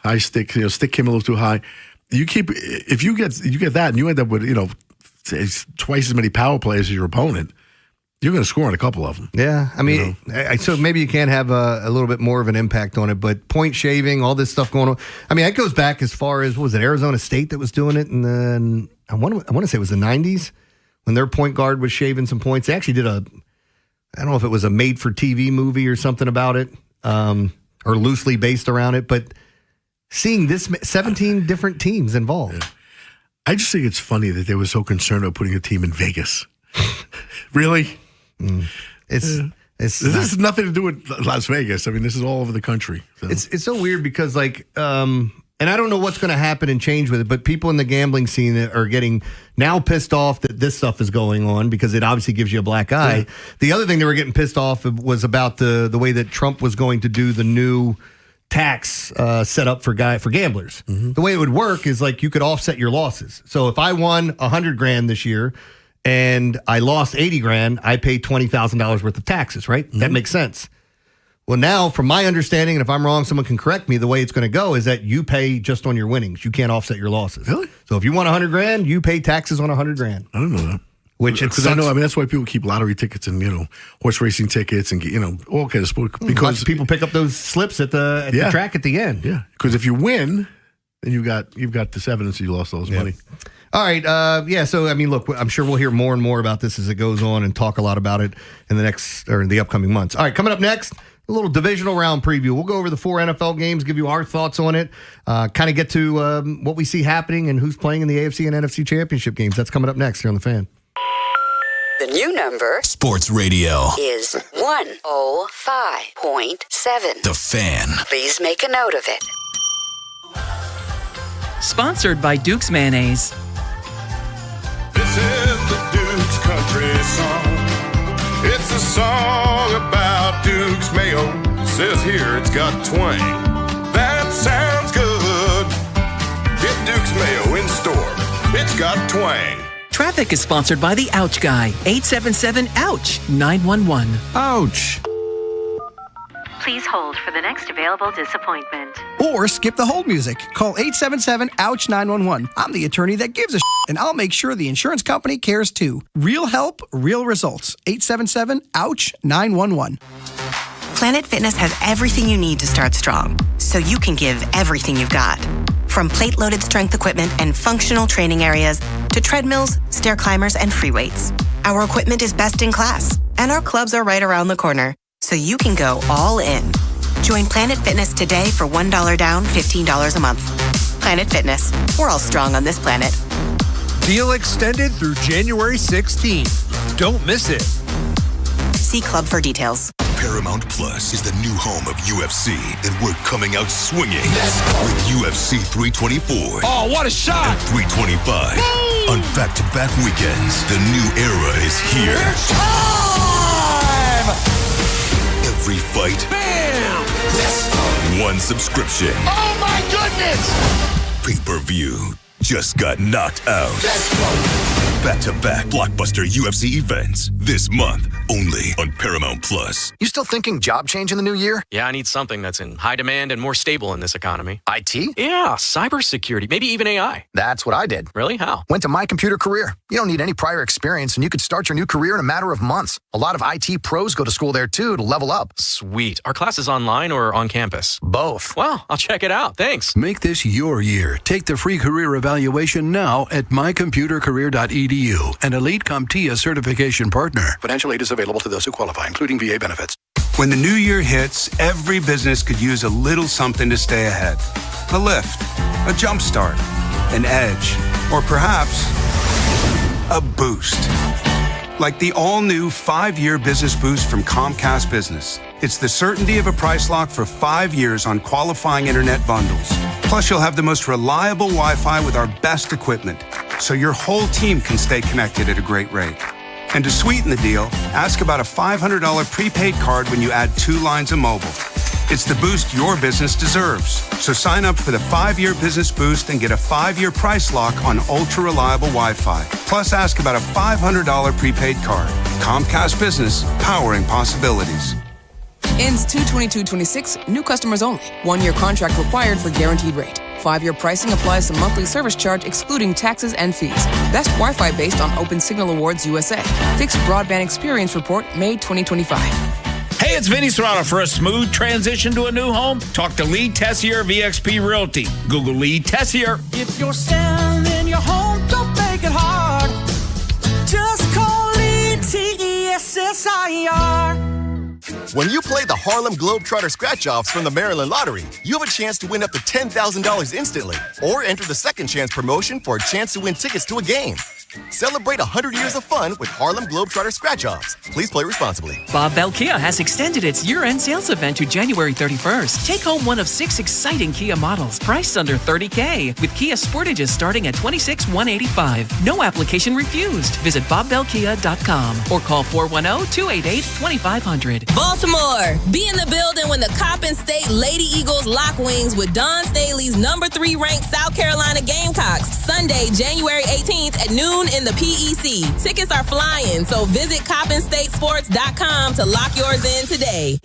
high stick, stick him a little too high. If you get that and you end up with, twice as many power plays as your opponent, you're going to score on a couple of them. Yeah, I mean, so maybe you can have a little bit more of an impact on it, but point shaving, all this stuff going on. I mean, that goes back as far as, what was it, Arizona State that was doing it? And then I want to say it was the 90s when their point guard was shaving some points. They actually did I don't know if it was a made-for-TV movie or something about it, or loosely based around it, but seeing this 17 different teams involved. Yeah. I just think it's funny that they were so concerned about putting a team in Vegas. Really? This has nothing to do with Las Vegas. I mean, this is all over the country. So. It's so weird because, and I don't know what's going to happen and change with it, but people in the gambling scene are getting now pissed off that this stuff is going on because it obviously gives you a black eye. Yeah. The other thing they were getting pissed off was about the way that Trump was going to do the new tax set up for gamblers. Mm-hmm. The way it would work is like you could offset your losses. So if I won $100,000 this year and I lost $80,000, I pay $20,000 worth of taxes, right? Mm-hmm. That makes sense. Well, now, from my understanding, and if I'm wrong, someone can correct me, the way it's going to go is that you pay just on your winnings. You can't offset your losses. Really? So if you won $100,000, you pay taxes on $100,000. I don't know that. Because I know, that's why people keep lottery tickets and horse racing tickets and all kinds of sport. Because people pick up those slips at the track at the end. Yeah, because if you win, then you've got this evidence that you lost all this money. All right, so I mean, look, I'm sure we'll hear more and more about this as it goes on and talk a lot about it in the upcoming months. All right, coming up next, a little divisional round preview. We'll go over the 4 NFL games, give you our thoughts on it, kind of get to what we see happening and who's playing in the AFC and NFC championship games. That's coming up next here on The Fan. The new number, Sports Radio, is 105.7. The Fan. Please make a note of it. Sponsored by Duke's Mayonnaise. This is the Duke's country song. It's a song about Duke's Mayo. It says here it's got twang. That sounds good. Get Duke's Mayo in store. It's got twang. Traffic is sponsored by the Ouch Guy. 877-OUCH-911. Ouch. Please hold for the next available disappointment. Or skip the hold music. Call 877-OUCH-911. I'm the attorney that gives a shit, and I'll make sure the insurance company cares too. Real help, real results. 877-OUCH-911. Planet Fitness has everything you need to start strong, so you can give everything you've got. From plate-loaded strength equipment and functional training areas to treadmills, stair climbers, and free weights. Our equipment is best in class, and our clubs are right around the corner, so you can go all in. Join Planet Fitness today for $1 down, $15 a month. Planet Fitness. We're all strong on this planet. Deal extended through January 16th. Don't miss it. See club for details. Paramount Plus is the new home of UFC, and we're coming out swinging with UFC 324. Oh, what a shot! And 325. On back-to-back weekends, the new era is here. It's time! Every fight. Bam! One subscription. Oh, my goodness! Pay-per-view just got knocked out. Back-to-back blockbuster UFC events this month only on Paramount Plus. You still thinking job change in the new year? Yeah, I need something that's in high demand and more stable in this economy. IT? Yeah, cybersecurity, maybe even AI. That's what I did. Really? How? Went to My Computer Career. You don't need any prior experience, and you could start your new career in a matter of months. A lot of IT pros go to school there, too, to level up. Sweet. Are classes online or on campus? Both. Well, I'll check it out. Thanks. Make this your year. Take the free career evaluation now at mycomputercareer.edu. An Elite CompTIA certification partner. Financial aid is available to those who qualify, including VA benefits. When the new year hits, every business could use a little something to stay ahead. A lift, a jump start, an edge, or perhaps a boost. Like the all-new 5-year business boost from Comcast Business. It's the certainty of a price lock for 5 years on qualifying internet bundles. Plus, you'll have the most reliable Wi-Fi with our best equipment, so your whole team can stay connected at a great rate. And to sweeten the deal, ask about a $500 prepaid card when you add 2 lines of mobile. It's the boost your business deserves. So sign up for the 5-year business boost and get a 5-year price lock on ultra-reliable Wi-Fi. Plus, ask about a $500 prepaid card. Comcast Business, powering possibilities. Ends 2/22/26, new customers only. 1-year contract required for guaranteed rate. 5-year pricing applies to monthly service charge excluding taxes and fees. Best Wi-Fi based on Open Signal Awards USA. Fixed Broadband Experience Report, May 2025. Hey, it's Vinny Serrano. For a smooth transition to a new home, talk to Lee Tessier, VXP Realty. Google Lee Tessier. If you're selling your home, don't make it hard. Just call Lee Tessier. When you play the Harlem Globetrotter Scratch-Offs from the Maryland Lottery, you have a chance to win up to $10,000 instantly. Or enter the second chance promotion for a chance to win tickets to a game. Celebrate 100 years of fun with Harlem Globetrotter Scratch-Offs. Please play responsibly. Bob Bell Kia has extended its year-end sales event to January 31st. Take home one of 6 exciting Kia models priced under $30K with Kia Sportages starting at $26,185. No application refused. Visit BobBellKia.com or call 410-288-2500. Baltimore, be in the building when the Coppin State Lady Eagles lock wings with Don Staley's number 3 ranked South Carolina Gamecocks. Sunday, January 18th at noon in the PEC. Tickets are flying, so visit CoppinStateSports.com to lock yours in today.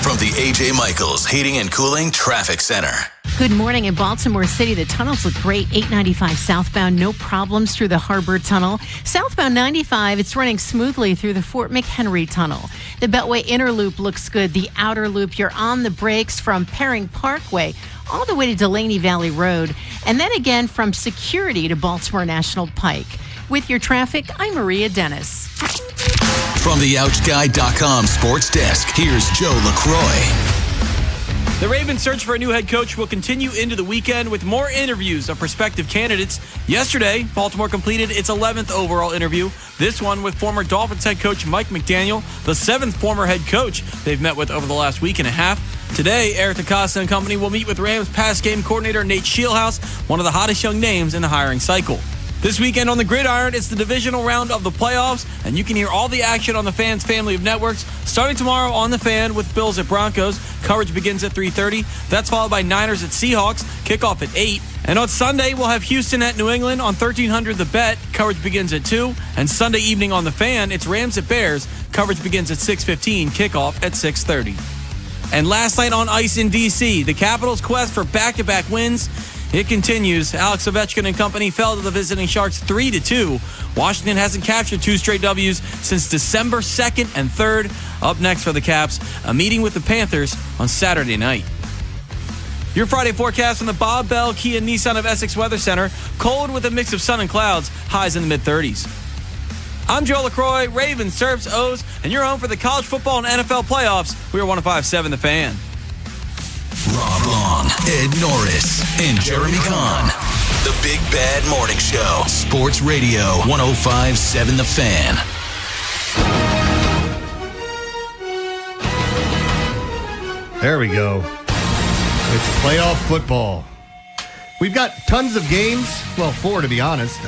From the A.J. Michaels Heating and Cooling Traffic Center. Good morning in Baltimore City. The tunnels look great. 895 southbound, no problems through the Harbor Tunnel. Southbound 95, it's running smoothly through the Fort McHenry Tunnel. The Beltway Inner Loop looks good. The Outer Loop, you're on the brakes from Perring Parkway all the way to Delaney Valley Road. And then again from Security to Baltimore National Pike. With your traffic, I'm Maria Dennis. From the OutchGuy.com sports desk, here's Joe LaCroix. The Ravens' search for a new head coach will continue into the weekend with more interviews of prospective candidates. Yesterday, Baltimore completed its 11th overall interview. This one with former Dolphins head coach Mike McDaniel, the 7th former head coach they've met with over the last week and a half. Today, Eric DeCosta and company will meet with Rams pass game coordinator Nate Scheelhaus, one of the hottest young names in the hiring cycle. This weekend on the Gridiron, it's the divisional round of the playoffs, and you can hear all the action on the Fan's family of networks. Starting tomorrow on the Fan with Bills at Broncos. Coverage begins at 3:30. That's followed by Niners at Seahawks. Kickoff at 8. And on Sunday, we'll have Houston at New England on 1300 The Bet. Coverage begins at 2. And Sunday evening on the Fan, it's Rams at Bears. Coverage begins at 6:15. Kickoff at 6:30. And last night on ice in D.C., the Capitals' quest for back-to-back wins. It continues. Alex Ovechkin and company fell to the visiting Sharks 3-2. Washington hasn't captured 2 straight W's since December 2nd and 3rd. Up next for the Caps, a meeting with the Panthers on Saturday night. Your Friday forecast from the Bob Bell Kia Nissan of Essex Weather Center. Cold with a mix of sun and clouds. Highs in the mid-30s. I'm Joe LaCroix, Ravens, Serps, O's, and you're home for the college football and NFL playoffs. We are 105.7 The Fan. Rob Long, Ed Norris, and Jeremy Kahn. The Big Bad Morning Show. Sports Radio 105.7 The Fan. There we go. It's playoff football. We've got tons of games. Well, 4 to be honest,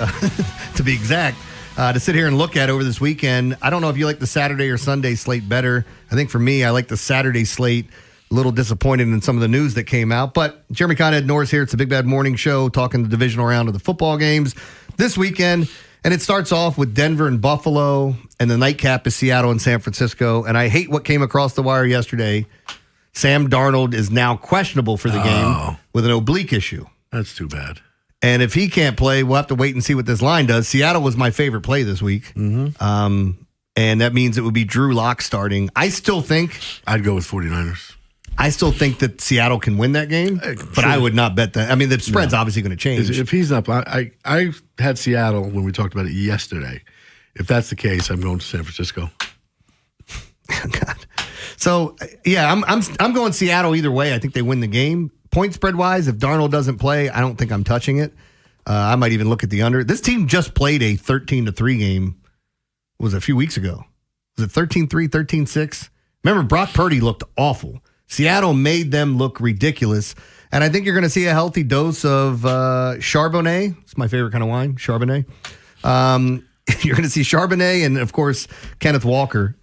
to be exact, to sit here and look at over this weekend. I don't know if you like the Saturday or Sunday slate better. I think for me, I like the Saturday slate. A little disappointed in some of the news that came out. But Jeremy Kahn, Ed Norris here. It's a Big Bad Morning Show talking the divisional round of the football games this weekend. And it starts off with Denver and Buffalo, and the nightcap is Seattle and San Francisco. And I hate what came across the wire yesterday. Sam Darnold is now questionable for the game with an oblique issue. That's too bad. And if he can't play, we'll have to wait and see what this line does. Seattle was my favorite play this week. And that means it would be Drew Lock starting. I still think... I'd go with 49ers. I still think that Seattle can win that game, but I would not bet that. I mean, the spread's obviously going to change. If he's up, I had Seattle when we talked about it yesterday. If that's the case, I'm going to San Francisco. God. So yeah, I'm going Seattle either way. I think they win the game. Point spread wise, if Darnold doesn't play, I don't think I'm touching it. I might even look at the under. This team just played a 13-3 game. Was a few weeks ago. Was it 13-3, 13-6? Remember, Brock Purdy looked awful. Seattle made them look ridiculous. And I think you're going to see a healthy dose of Chardonnay. It's my favorite kind of wine, Chardonnay. You're going to see Charbonnet and, of course, Kenneth Walker.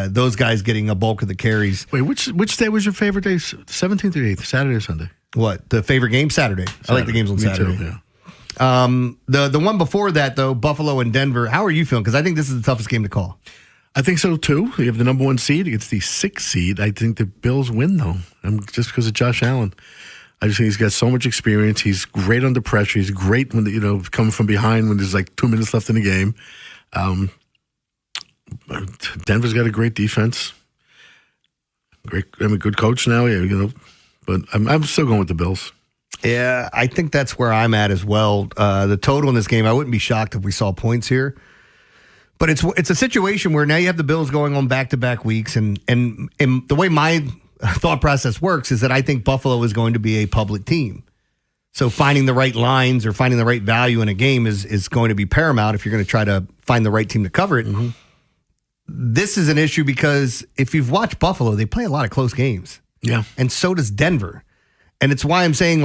Those guys getting a bulk of the carries. Wait, which day was your favorite day? 17th or 8th? Saturday or Sunday? What? The favorite game? Saturday. I like the games on Saturday. Too, yeah. The one before that, though, Buffalo and Denver. How are you feeling? Because I think this is the toughest game to call. I think so, too. You have the number 1 seed against the 6th seed. I think the Bills win, though, just because of Josh Allen. I just think he's got so much experience. He's great under pressure. He's great when coming from behind when there's like 2 minutes left in the game. Denver's got a great defense. Good coach now. Yeah, but I'm still going with the Bills. Yeah, I think that's where I'm at as well. The total in this game, I wouldn't be shocked if we saw points here. But it's a situation where now you have the Bills going on back-to-back weeks, and the way my thought process works is that I think Buffalo is going to be a public team. So finding the right lines or finding the right value in a game is going to be paramount if you're going to try to find the right team to cover it. Mm-hmm. This is an issue because if you've watched Buffalo, they play a lot of close games. Yeah. And so does Denver. And it's why I'm saying,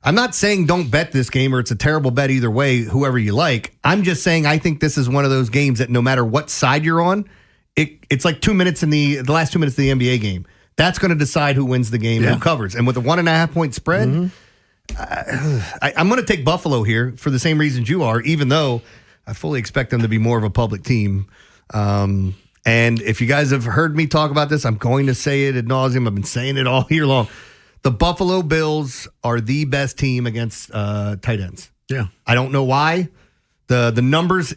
I'm not saying don't bet this game or it's a terrible bet either way, whoever you like. I'm just saying I think this is one of those games that no matter what side you're on, it's like 2 minutes in the last 2 minutes of the NBA game. That's going to decide who wins the game and who covers. And with a 1.5 point spread, I'm going to take Buffalo here for the same reasons you are, even though I fully expect them to be more of a public team. And if you guys have heard me talk about this, I'm going to say it ad nauseum. I've been saying it all year long. The Buffalo Bills are the best team against tight ends. Yeah. I don't know why. The numbers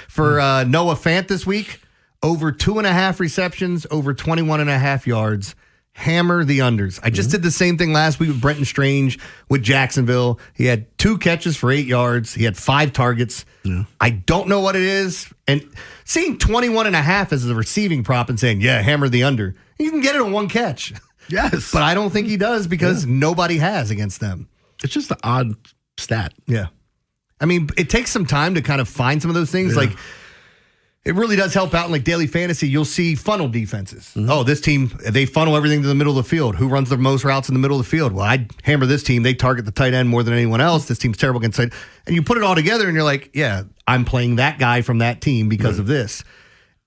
for Noah Fant this week, over 2.5 receptions, over 21.5 yards. Hammer the unders. I just did the same thing last week with Brenton Strange with Jacksonville. He had 2 catches for 8 yards. He had 5 targets. Yeah. I don't know what it is. And seeing 21.5 as a receiving prop and saying, hammer the under. You can get it on 1 catch. Yes. But I don't think he does because nobody has against them. It's just an odd stat. Yeah. I mean, it takes some time to kind of find some of those things. Like, it really does help out in like daily fantasy. You'll see funnel defenses. Mm-hmm. Oh, this team, they funnel everything to the middle of the field. Who runs the most routes in the middle of the field? Well, I'd hammer this team. They target the tight end more than anyone else. This team's terrible against tight. And you put it all together and you're like, yeah, I'm playing that guy from that team because of this.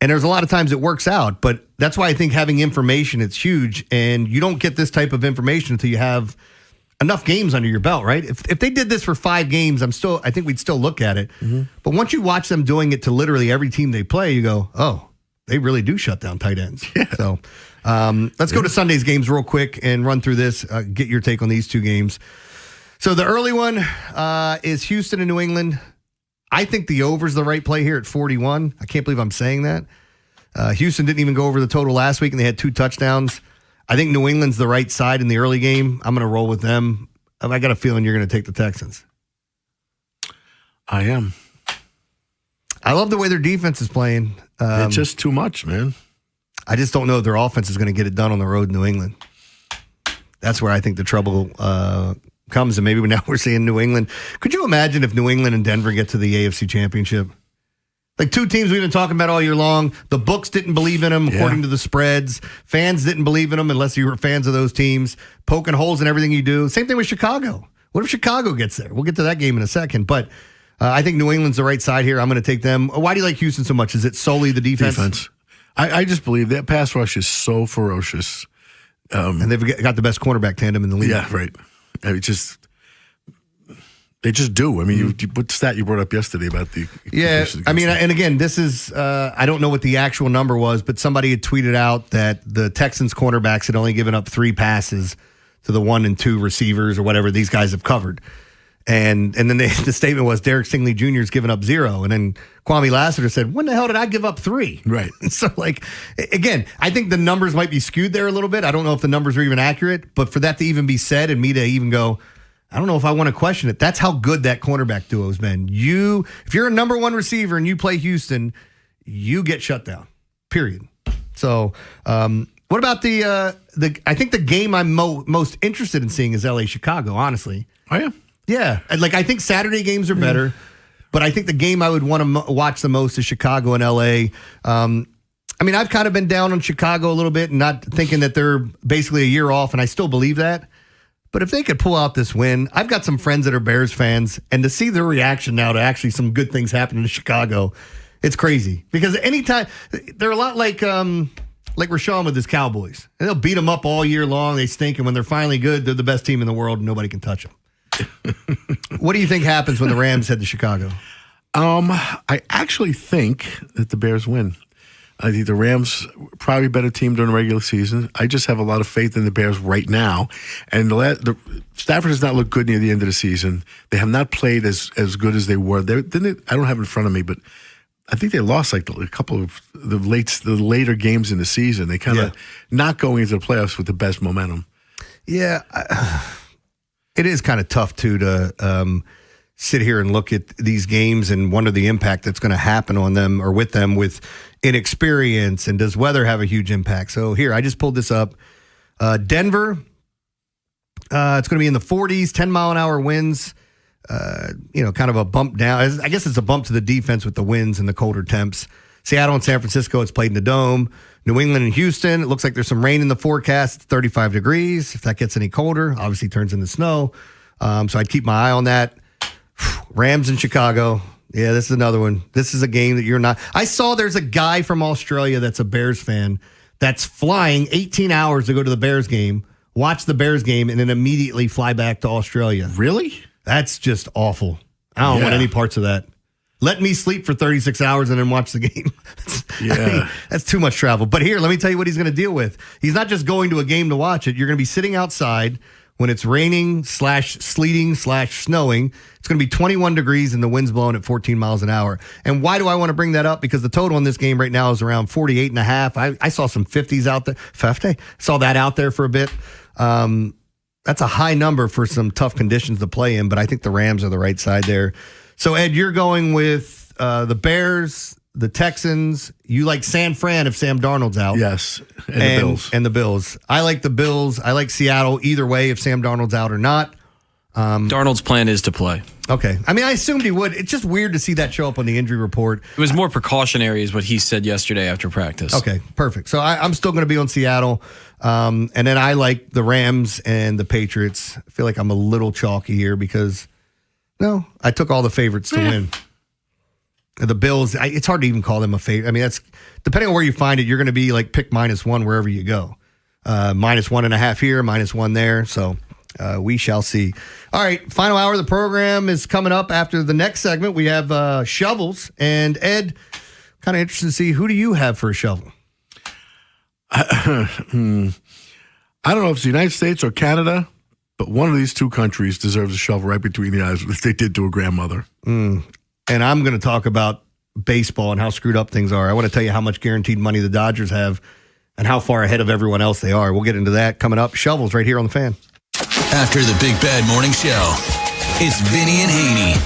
And there's a lot of times it works out, but that's why I think having information, it's huge. And you don't get this type of information until you have enough games under your belt, right? If they did this for 5 games, I think we'd still look at it. Mm-hmm. But once you watch them doing it to literally every team they play, you go, oh, they really do shut down tight ends. Yeah. So let's go to Sunday's games real quick and run through this. Get your take on these 2 games. So the early one is Houston and New England. I think the over's the right play here at 41. I can't believe I'm saying that. Houston didn't even go over the total last week, and they had 2 touchdowns. I think New England's the right side in the early game. I'm going to roll with them. I got a feeling you're going to take the Texans. I am. I love the way their defense is playing. It's just too much, man. I just don't know if their offense is going to get it done on the road in New England. That's where I think the trouble comes, and maybe now we're seeing New England. Could you imagine if New England and Denver get to the AFC Championship? Like 2 teams we've been talking about all year long. The books didn't believe in them according to the spreads. Fans didn't believe in them unless you were fans of those teams. Poking holes in everything you do. Same thing with Chicago. What if Chicago gets there? We'll get to that game in a second. But I think New England's the right side here. I'm going to take them. Why do you like Houston so much? Is it solely the defense? I just believe that pass rush is so ferocious. And they've got the best cornerback tandem in the league. Yeah, right. They just do. I mean, what stat you brought up yesterday about the... Yeah, I mean, and again, this is... I don't know what the actual number was, but somebody had tweeted out that the Texans cornerbacks had only given up 3 passes to the 1 and 2 receivers or whatever these guys have covered. And then the statement was Derek Stingley Jr. has given up 0. And then Kwame Lassiter said, when the hell did I give up 3? Right. So, again, I think the numbers might be skewed there a little bit. I don't know if the numbers are even accurate, but for that to even be said and me to even go... I don't know if I want to question it. That's how good that cornerback duo has been. If you're a number 1 receiver and you play Houston, you get shut down, period. So what about I think the game I'm most interested in seeing is LA Chicago, honestly. Oh, yeah. Yeah. Like, I think Saturday games are better, but I think the game I would want to watch the most is Chicago and L.A. I mean, I've kind of been down on Chicago a little bit and not thinking that they're basically a year off, and I still believe that. But if they could pull out this win, I've got some friends that are Bears fans, and to see their reaction now to actually some good things happening in Chicago, it's crazy. Because anytime, they're a lot like Rashawn with his Cowboys. And they'll beat them up all year long. They stink, and when they're finally good, they're the best team in the world, and nobody can touch them. What do you think happens when the Rams head to Chicago? I actually think that the Bears win. I think the Rams probably a better team during the regular season. I just have a lot of faith in the Bears right now. And the Stafford does not look good near the end of the season. They have not played as good as they were. I don't have it in front of me, but I think they lost like a couple of the later games in the season. They kind of not going into the playoffs with the best momentum. Yeah, it is kind of tough to sit here and look at these games and wonder the impact that's going to happen on them or with them with inexperience, and does weather have a huge impact? So here, I just pulled this up. Denver, it's going to be in the 40s, 10-mile-an-hour winds. Kind of a bump down. I guess it's a bump to the defense with the winds and the colder temps. Seattle and San Francisco, it's played in the Dome. New England and Houston, it looks like there's some rain in the forecast. It's 35 degrees. If that gets any colder, obviously turns into snow. So I'd keep my eye on that. Rams in Chicago. Yeah, this is another one. This is a game that you're not. I saw there's a guy from Australia that's a Bears fan that's flying 18 hours to go to the Bears game, watch the Bears game, and then immediately fly back to Australia. Really? That's just awful. I don't want any parts of that. Let me sleep for 36 hours and then watch the game. That's too much travel. But here, let me tell you what he's going to deal with. He's not just going to a game to watch it. You're going to be sitting outside when it's raining / sleeting / snowing. It's going to be 21 degrees and the wind's blowing at 14 miles an hour. And why do I want to bring that up? Because the total in this game right now is around 48.5. I saw some 50s out there. 50? Saw that out there for a bit. That's a high number for some tough conditions to play in, but I think the Rams are the right side there. So, Ed, you're going with the Bears, the Texans. You like San Fran if Sam Darnold's out. Yes, and the Bills. And the Bills. I like the Bills. I like Seattle either way if Sam Darnold's out or not. Darnold's plan is to play. Okay. I mean, I assumed he would. It's just weird to see that show up on the injury report. It was more precautionary is what he said yesterday after practice. Okay, perfect. So I'm still going to be on Seattle. And then I like the Rams and the Patriots. I feel like I'm a little chalky here because, I took all the favorites to win. The Bills, it's hard to even call them a favorite. I mean, that's depending on where you find it, you're going to be like pick -1 wherever you go. -1.5 here, -1 there. So we shall see. All right, final hour of the program is coming up. After the next segment, we have shovels. And Ed, kind of interested to see, who do you have for a shovel? I don't know if it's the United States or Canada, but one of these two countries deserves a shovel right between the eyes, which they did to a grandmother. And I'm going to talk about baseball and how screwed up things are. I want to tell you how much guaranteed money the Dodgers have and how far ahead of everyone else they are. We'll get into that coming up. Shovels right here on the Fan. After the Big Bad Morning Show, it's Vinny and Haynie.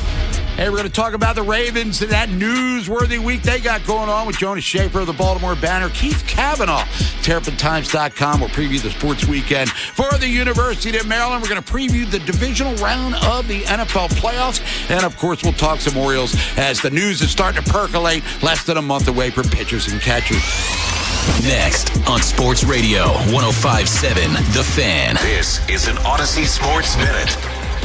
Hey, we're going to talk about the Ravens and that newsworthy week they got going on with Jonas Schaefer of the Baltimore Banner, Keith Kavanaugh, TerrapinTimes.com. We'll preview the sports weekend for the University of Maryland. We're going to preview the divisional round of the NFL playoffs. And, of course, we'll talk some Orioles as the news is starting to percolate less than a month away from pitchers and catchers. Next on Sports Radio 105.7 The Fan. This is an Odyssey Sports Minute.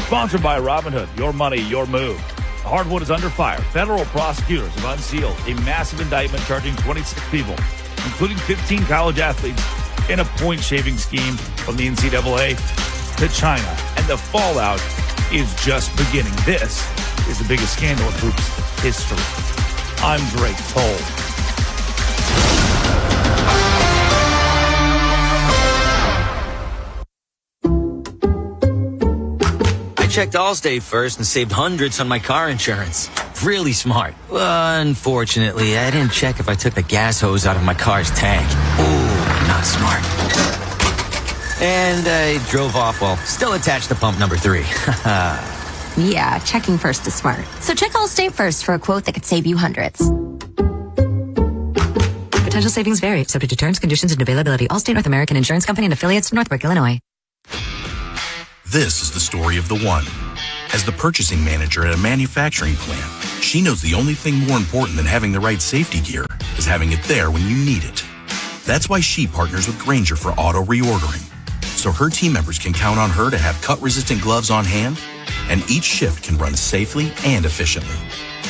Sponsored by Robinhood. Your money, your move. Hardwood is under fire. Federal prosecutors have unsealed a massive indictment charging 26 people, including 15 college athletes, in a point-shaving scheme from the NCAA to China. And the fallout is just beginning. This is the biggest scandal in hoops history. I'm Drake Toll. Checked Allstate first and saved hundreds on my car insurance. Really smart. Unfortunately, I didn't check if I took the gas hose out of my car's tank. Ooh, not smart. And I drove off while still attached to pump number 3. Yeah, checking first is smart. So check Allstate first for a quote that could save you hundreds. Potential savings vary, subject to terms, conditions, and availability. Allstate North American Insurance Company and affiliates, Northbrook, Illinois. This is the story of the one. As the purchasing manager at a manufacturing plant, she knows the only thing more important than having the right safety gear is having it there when you need it. That's why she partners with Grainger for auto reordering, so her team members can count on her to have cut-resistant gloves on hand, and each shift can run safely and efficiently.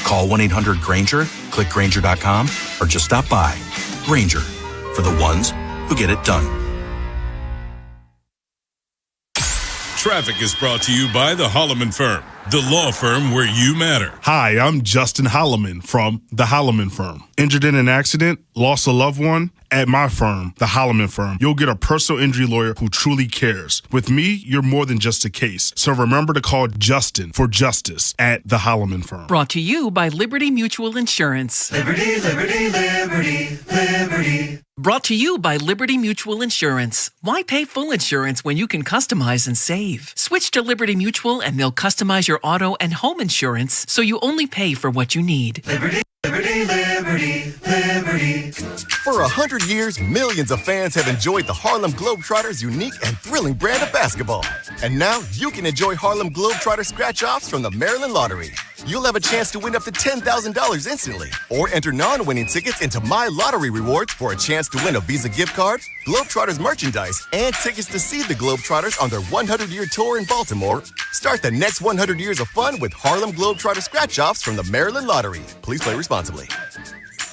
Call 1-800-GRAINGER, click Grainger.com, or just stop by. Grainger, for the ones who get it done. Traffic is brought to you by the Holloman Firm, the law firm where you matter. Hi, I'm Justin Holloman from the Holloman Firm. Injured in an accident, lost a loved one? At my firm, the Holloman Firm, you'll get a personal injury lawyer who truly cares. With me, you're more than just a case. So remember to call Justin for justice at the Holloman Firm. Brought to you by Liberty Mutual Insurance. Liberty, liberty, liberty, liberty. Brought to you by Liberty Mutual Insurance. Why pay full insurance when you can customize and save? Switch to Liberty Mutual and they'll customize your auto and home insurance so you only pay for what you need. Liberty, liberty, liberty, liberty. For 100 years, millions of fans have enjoyed the Harlem Globetrotters' unique and thrilling brand of basketball. And now you can enjoy Harlem Globetrotter scratch-offs from the Maryland Lottery. You'll have a chance to win up to $10,000 instantly, or enter non-winning tickets into My Lottery Rewards for a chance to win a Visa gift card, Globetrotters merchandise, and tickets to see the Globetrotters on their 100-year tour in Baltimore. Start the next 100 years of fun with Harlem Globetrotter scratch-offs from the Maryland Lottery. Please play responsibly.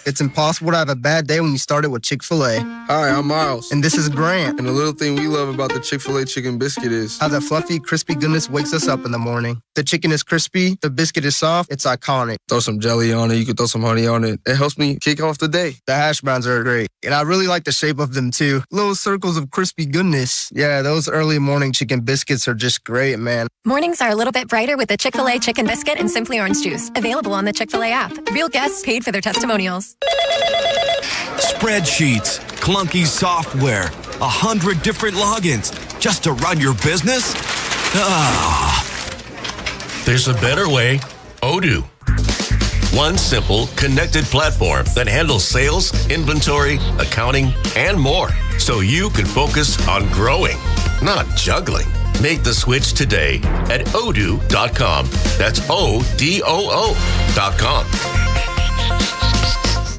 It's impossible to have a bad day when you started with Chick-fil-A. Hi, I'm Miles. And this is Grant. And the little thing we love about the Chick-fil-A chicken biscuit is how the fluffy, crispy goodness wakes us up in the morning. The chicken is crispy, the biscuit is soft, it's iconic. Throw some jelly on it, you could throw some honey on it. It helps me kick off the day. The hash browns are great. And I really like the shape of them too. Little circles of crispy goodness. Yeah, those early morning chicken biscuits are just great, man. Mornings are a little bit brighter with the Chick-fil-A chicken biscuit and Simply Orange Juice. Available on the Chick-fil-A app. Real guests paid for their testimonials. Spreadsheets, clunky software, 100 different logins just to run your business? There's a better way. Odoo. One simple, connected platform that handles sales, inventory, accounting, and more, so you can focus on growing, not juggling. Make the switch today at odoo.com. That's ODOO.com.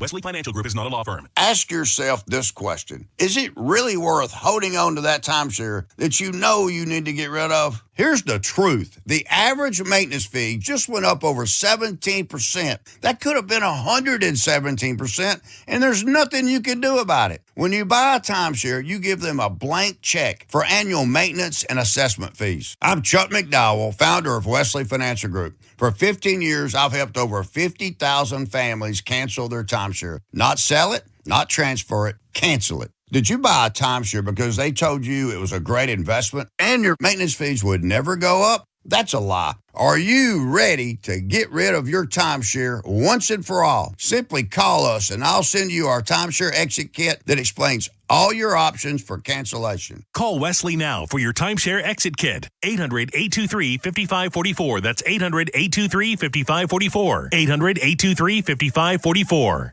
Wesley Financial Group is not a law firm. Ask yourself this question. Is it really worth holding on to that timeshare that you know you need to get rid of? Here's the truth. The average maintenance fee just went up over 17%. That could have been 117%, and there's nothing you can do about it. When you buy a timeshare, you give them a blank check for annual maintenance and assessment fees. I'm Chuck McDowell, founder of Wesley Financial Group. For 15 years, I've helped over 50,000 families cancel their timeshare. Not sell it, not transfer it, cancel it. Did you buy a timeshare because they told you it was a great investment and your maintenance fees would never go up? That's a lie. Are you ready to get rid of your timeshare once and for all? Simply call us and I'll send you our timeshare exit kit that explains all your options for cancellation. Call Wesley now for your timeshare exit kit. 800-823-5544. That's 800-823-5544. 800-823-5544.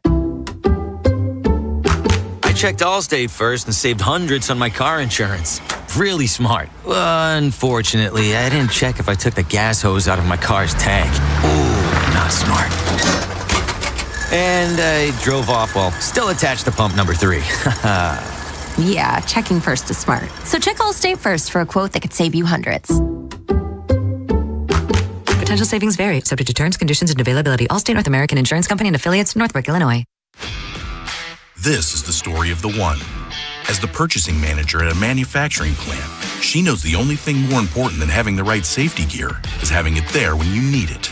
I checked Allstate first and saved hundreds on my car insurance. Really smart. Unfortunately, I didn't check if I took the gas hose out of my car's tank. Ooh, not smart. And I drove off while still attached to pump number 3. Yeah, checking first is smart. So check Allstate first for a quote that could save you hundreds. Potential savings vary, subject to terms, conditions, and availability. Allstate North American Insurance Company and affiliates, Northbrook, Illinois. This is the story of the one. As the purchasing manager at a manufacturing plant, she knows the only thing more important than having the right safety gear is having it there when you need it.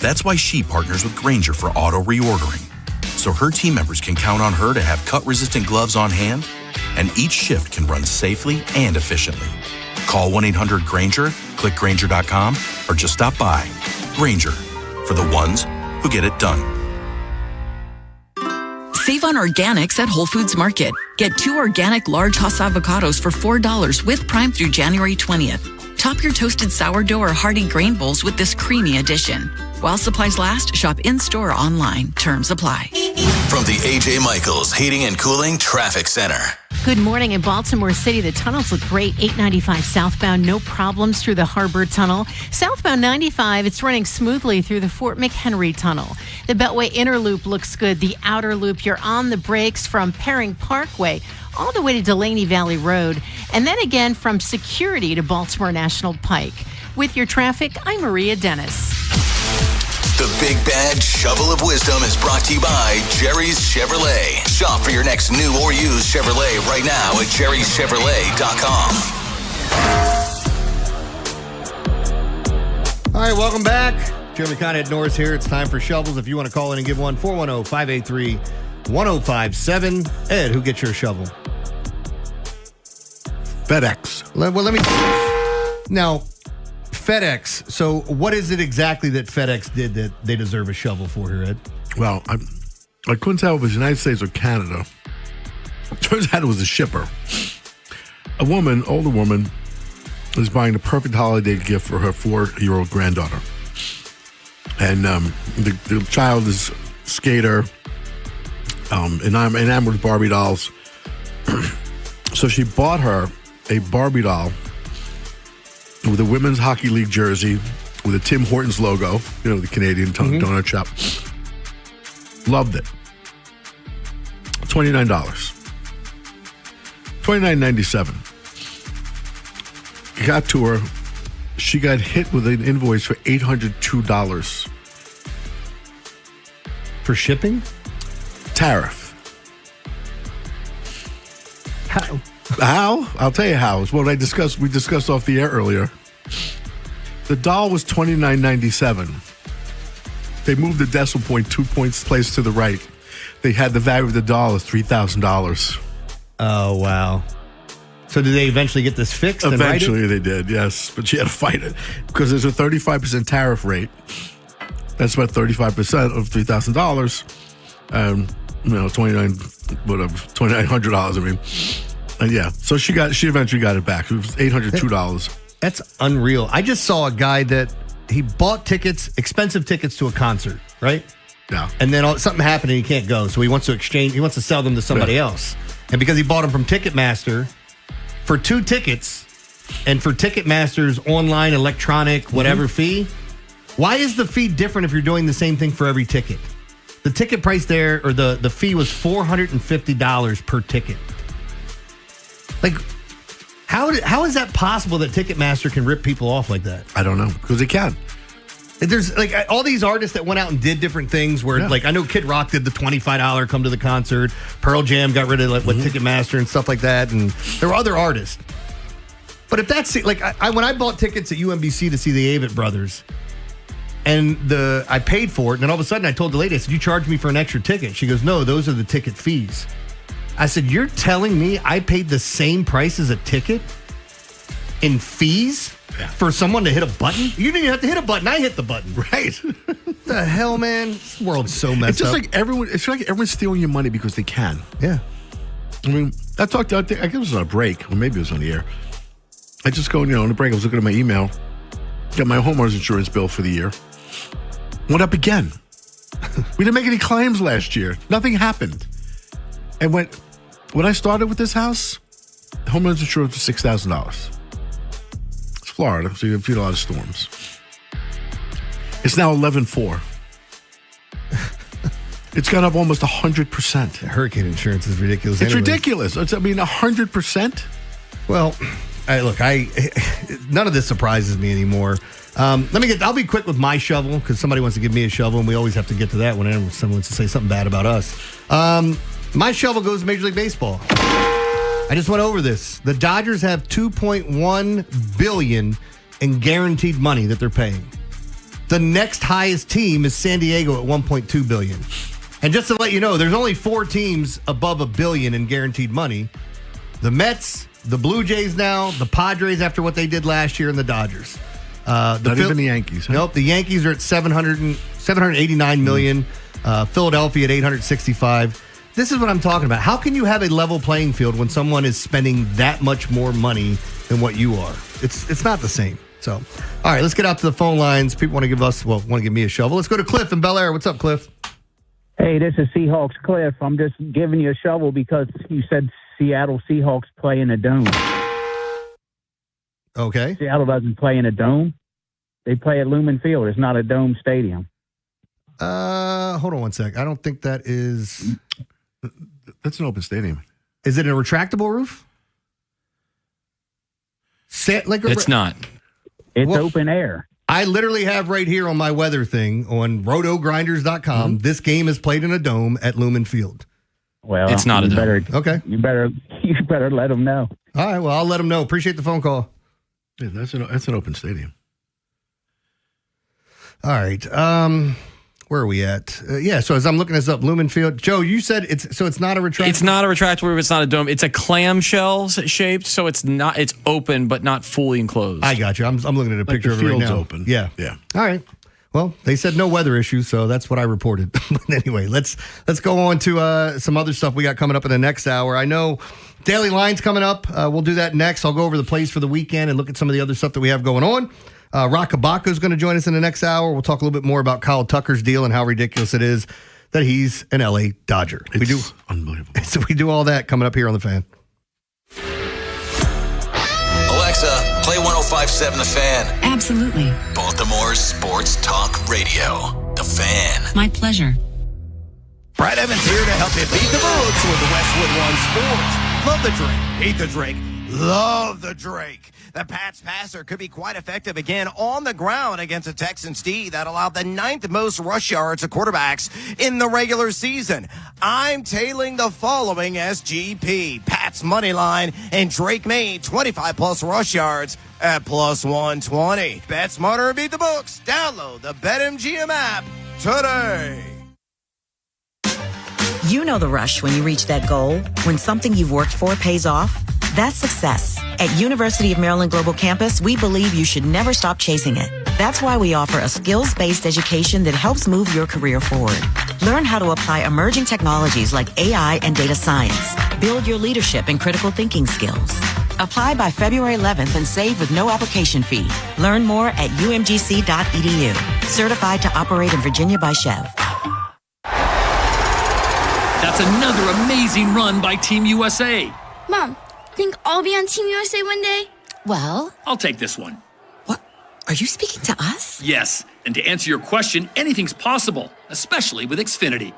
That's why she partners with Grainger for auto reordering, so her team members can count on her to have cut-resistant gloves on hand, and each shift can run safely and efficiently. Call 1-800-GRAINGER, click Grainger.com, or just stop by. Grainger, for the ones who get it done. Save on organics at Whole Foods Market. Get 2 organic large Hass avocados for $4 with Prime through January 20th. Top your toasted sourdough or hearty grain bowls with this creamy addition. While supplies last, shop in-store or online. Terms apply. From the A.J. Michaels Heating and Cooling Traffic Center. Good morning in Baltimore City. The tunnels look great. 895 southbound, no problems through the Harbor Tunnel. Southbound 95, it's running smoothly through the Fort McHenry Tunnel. The Beltway Inner Loop looks good. The Outer Loop, you're on the brakes from Perring Parkway all the way to Delaney Valley Road. And then again from Security to Baltimore National Pike. With your traffic, I'm Maria Dennis. The Big Bad Shovel of Wisdom is brought to you by Jerry's Chevrolet. Shop for your next new or used Chevrolet right now at jerryschevrolet.com. All right, welcome back. Jeremy Conrad Norris here. It's time for Shovels. If you want to call in and give one, 410-583-1057. Ed, who gets your shovel? FedEx. Let me... Now... FedEx. So what is it exactly that FedEx did that they deserve a shovel for here, Ed? Well, I couldn't tell if it was the United States or Canada. Turns out it was a shipper. A woman, older woman, is buying the perfect holiday gift for her 4-year-old granddaughter. And the child is skater, enamored with Barbie dolls. So she bought her a Barbie doll with a women's hockey league jersey with a Tim Hortons logo, the Canadian donut shop. Loved it. $29. $29.97. Got to her. She got hit with an invoice for $802. For shipping? Tariff. How? How? I'll tell you how. It's what we discussed off the air earlier. The doll was $29.97. They moved the decimal point 2 points placed to the right. They had the value of the doll as $3,000. Oh, wow. So did they eventually get this fixed? Eventually they did, yes. But she had to fight it because there's a 35% tariff rate. That's about 35% of $3,000. $2,900, I mean. And yeah, so she eventually got it back. It was $802. That's unreal. I just saw a guy that he bought expensive tickets to a concert, right? Yeah. And then something happened and he can't go. So he wants to sell them to somebody else. And because he bought them from Ticketmaster for 2 tickets and for Ticketmaster's online, electronic, whatever fee, why is the fee different if you're doing the same thing for every ticket? The ticket price there, or the fee was $450 per ticket. Like, how is that possible that Ticketmaster can rip people off like that? I don't know, because they can. There's like all these artists that went out and did different things where, like, I know Kid Rock did the $25 come to the concert. Pearl Jam got rid of with Ticketmaster and stuff like that. And there were other artists. But if that's like, when I bought tickets at UMBC to see the Avett Brothers, and I paid for it, and then all of a sudden I told the lady, I said, "You charged me for an extra ticket." She goes, "No, those are the ticket fees." I said, "You're telling me I paid the same price as a ticket in fees for someone to hit a button? You didn't even have to hit a button. I hit the button." Right. What the hell, man? This world's so messed up. It's like everyone's stealing your money because they can. Yeah. I mean, I guess it was on a break, or maybe it was on the air. I just go, on the break, I was looking at my email, got my homeowner's insurance bill for the year. Went up again. We didn't make any claims last year. Nothing happened. And when I started with this house, homeowner's insurance was $6,000. It's Florida, so you have a lot of storms. It's now 11.4. It's gone up almost 100%. Hurricane insurance is ridiculous. It's ridiculous. 100%. Well, none of this surprises me anymore. I'll be quick with my shovel because somebody wants to give me a shovel, and we always have to get to that whenever someone wants to say something bad about us. My shovel goes to Major League Baseball. I just went over this. The Dodgers have $2.1 billion in guaranteed money that they're paying. The next highest team is San Diego at $1.2 billion. And just to let you know, there's only 4 teams above $1 billion in guaranteed money. The Mets, the Blue Jays now, the Padres after what they did last year, and the Dodgers. Not even the Yankees. Huh? Nope, the Yankees are at $789 million. Philadelphia at $865. This is what I'm talking about. How can you have a level playing field when someone is spending that much more money than what you are? It's not the same. So, all right, let's get out to the phone lines. People want to give me a shovel. Let's go to Cliff in Bel Air. What's up, Cliff? Hey, this is Seahawks Cliff. I'm just giving you a shovel because you said Seattle Seahawks play in a dome. Okay. Seattle doesn't play in a dome. They play at Lumen Field. It's not a dome stadium. Hold on one sec. I don't think that is. That's an open stadium. Is it a retractable roof? It's not. It's open air. I literally have right here on my weather thing on rotogrinders.com. This game is played in a dome at Lumen Field. Well, it's not a dome. Okay. You better let them know. All right. Well, I'll let them know. Appreciate the phone call. Yeah, that's an open stadium. All right. Where are we at? So as I'm looking this up, Lumen Field. Joe, you said it's not a retractable. It's not a retractable roof. It's not a dome. It's a clamshell shaped, so it's not. It's open, but not fully enclosed. I got you. I'm looking at a picture of it right field's now. open. Yeah. All right. Well, they said no weather issues, so that's what I reported. But anyway, let's go on to some other stuff we got coming up in the next hour. I know Daily Line's coming up. We'll do that next. I'll go over the plays for the weekend and look at some of the other stuff that we have going on. Rockabaka is going to join us in the next hour. We'll talk a little bit more about Kyle Tucker's deal and how ridiculous it is that he's an LA Dodger. It's unbelievable. So we do all that coming up here on The Fan. Alexa, play 105.7 The Fan. Absolutely. Baltimore's sports talk radio. The Fan. My pleasure. Brad Evans here to help you beat the books with the Westwood One Sports. Love the drink. Hate the drink. Love the drink. The Pats passer could be quite effective again on the ground against a Texans D that allowed the 9th most rush yards to quarterbacks in the regular season. I'm tailing the following SGP. Pats money line and Drake May 25-plus rush yards at plus 120. Bet smarter and beat the books. Download the BetMGM app today. You know the rush when you reach that goal, when something you've worked for pays off. That's success. At University of Maryland Global Campus, we believe you should never stop chasing it. That's why we offer a skills-based education that helps move your career forward. Learn how to apply emerging technologies like AI and data science. Build your leadership and critical thinking skills. Apply by February 11th and save with no application fee. Learn more at umgc.edu. Certified to operate in Virginia by Chev. That's another amazing run by Team USA. Mom, think I'll be on Team USA one day? Well, I'll take this one. What? Are you speaking to us? Yes, and to answer your question, anything's possible, especially with Xfinity.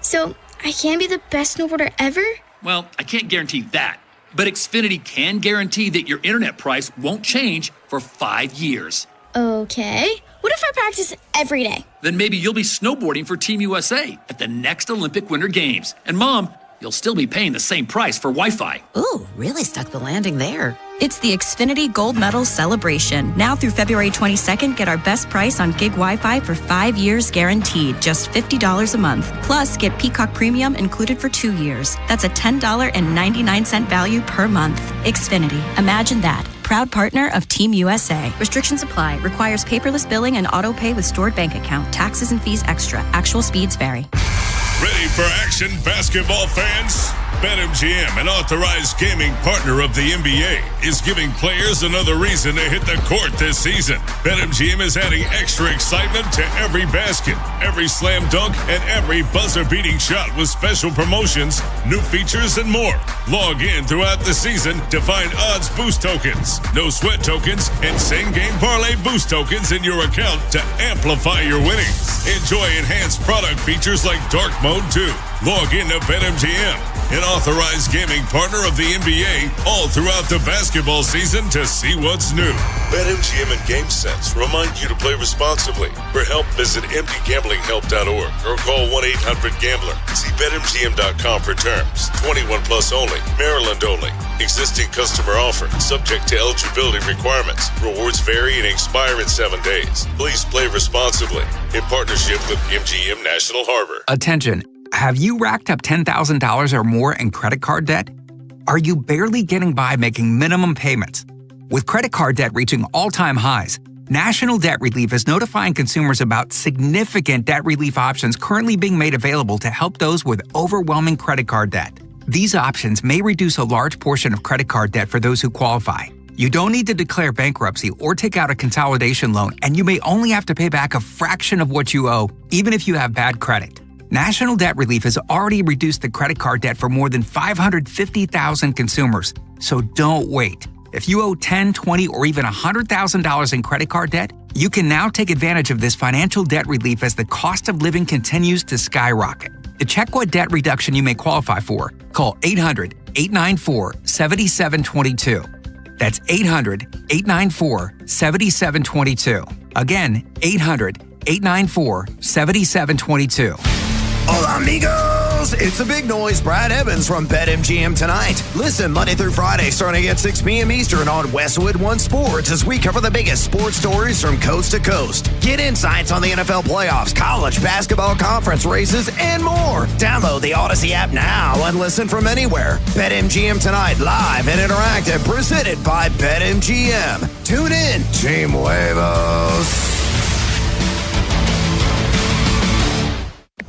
So, I can be the best snowboarder ever? Well, I can't guarantee that, but Xfinity can guarantee that your internet price won't change for 5 years. Okay. What if I practice every day? Then maybe you'll be snowboarding for Team USA at the next Olympic Winter Games. And Mom, you'll still be paying the same price for Wi-Fi. Ooh, really stuck the landing there. It's the Xfinity Gold Medal Celebration. Now through February 22nd, get our best price on gig Wi-Fi for 5 years guaranteed, just $50 a month. Plus, get Peacock Premium included for 2 years. That's a $10.99 value per month. Xfinity. Imagine that. Proud partner of Team USA. Restrictions apply. Requires paperless billing and auto pay with stored bank account. Taxes and fees extra. Actual speeds vary. Ready for action, basketball fans? BetMGM, an authorized gaming partner of the NBA, is giving players another reason to hit the court this season. BetMGM is adding extra excitement to every basket, every slam dunk, and every buzzer-beating shot with special promotions, new features, and more. Log in throughout the season to find odds boost tokens, no sweat tokens, and same-game parlay boost tokens in your account to amplify your winnings. Enjoy enhanced product features like Dark Mode 2. Log in to BetMGM, an authorized gaming partner of the NBA, all throughout the basketball season to see what's new. BetMGM and GameSense remind you to play responsibly. For help, visit mdgamblinghelp.org or call 1-800-GAMBLER. See BetMGM.com for terms. 21 plus only. Maryland only. Existing customer offer. Subject to eligibility requirements. Rewards vary and expire in 7 days. Please play responsibly. In partnership with MGM National Harbor. Attention. Have you racked up $10,000 or more in credit card debt? Are you barely getting by making minimum payments? With credit card debt reaching all-time highs, National Debt Relief is notifying consumers about significant debt relief options currently being made available to help those with overwhelming credit card debt. These options may reduce a large portion of credit card debt for those who qualify. You don't need to declare bankruptcy or take out a consolidation loan, and you may only have to pay back a fraction of what you owe, even if you have bad credit. National Debt Relief has already reduced the credit card debt for more than 550,000 consumers. So don't wait. If you owe $10,000, $20,000, or even $100,000 in credit card debt, you can now take advantage of this financial debt relief as the cost of living continues to skyrocket. To check what debt reduction you may qualify for, call 800-894-7722. That's 800-894-7722. Again, 800-894-7722. Hola, amigos! It's a big noise. Brad Evans from BetMGM tonight. Listen Monday through Friday starting at 6 p.m. Eastern on Westwood One Sports as we cover the biggest sports stories from coast to coast. Get insights on the NFL playoffs, college basketball conference races, and more. Download the Odyssey app now and listen from anywhere. BetMGM tonight, live and interactive, presented by BetMGM. Tune in, Team Huevos.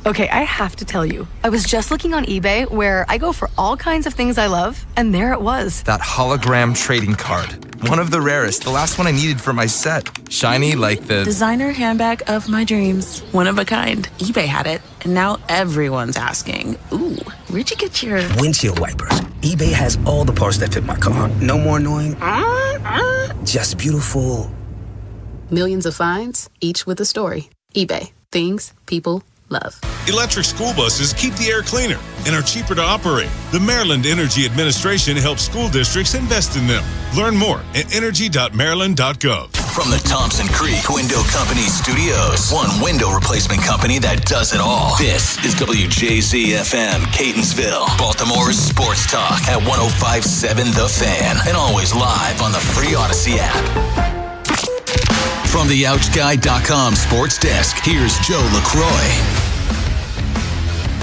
Okay, I have to tell you, I was just looking on eBay where I go for all kinds of things I love, and there it was. That hologram trading card. One of the rarest, the last one I needed for my set. Shiny like the designer handbag of my dreams. One of a kind. eBay had it, and now everyone's asking, ooh, where'd you get your windshield wipers? eBay has all the parts that fit my car. No more annoying, just beautiful. Millions of finds, each with a story. eBay. Things people love. Electric school buses keep the air cleaner and are cheaper to operate. The Maryland Energy Administration helps school districts invest in them. Learn more at energy.maryland.gov. From the Thompson Creek Window Company Studios, one window replacement company that does it all. This is WJZ-FM, Catonsville, Baltimore's sports talk at 105.7 The Fan, and always live on the free Odyssey app. From the OutGuy.com sports desk, here's Joe LaCroix.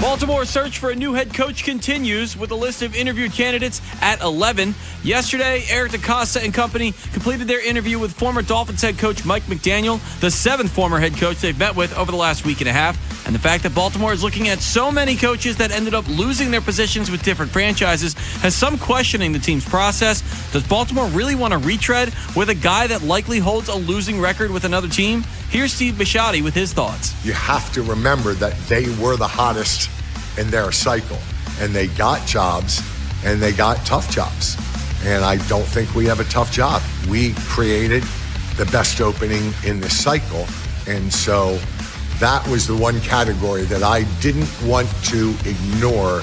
Baltimore's search for a new head coach continues with a list of interviewed candidates at 11. Yesterday, Eric DeCosta and company completed their interview with former Dolphins head coach Mike McDaniel, the 7th former head coach they've met with over the last week and a half. And the fact that Baltimore is looking at so many coaches that ended up losing their positions with different franchises has some questioning the team's process. Does Baltimore really want to retread with a guy that likely holds a losing record with another team? Here's Steve Bisciotti with his thoughts. You have to remember that they were the hottest in their cycle, and they got jobs, and they got tough jobs. And I don't think we have a tough job. We created the best opening in this cycle, and so that was the one category that I didn't want to ignore,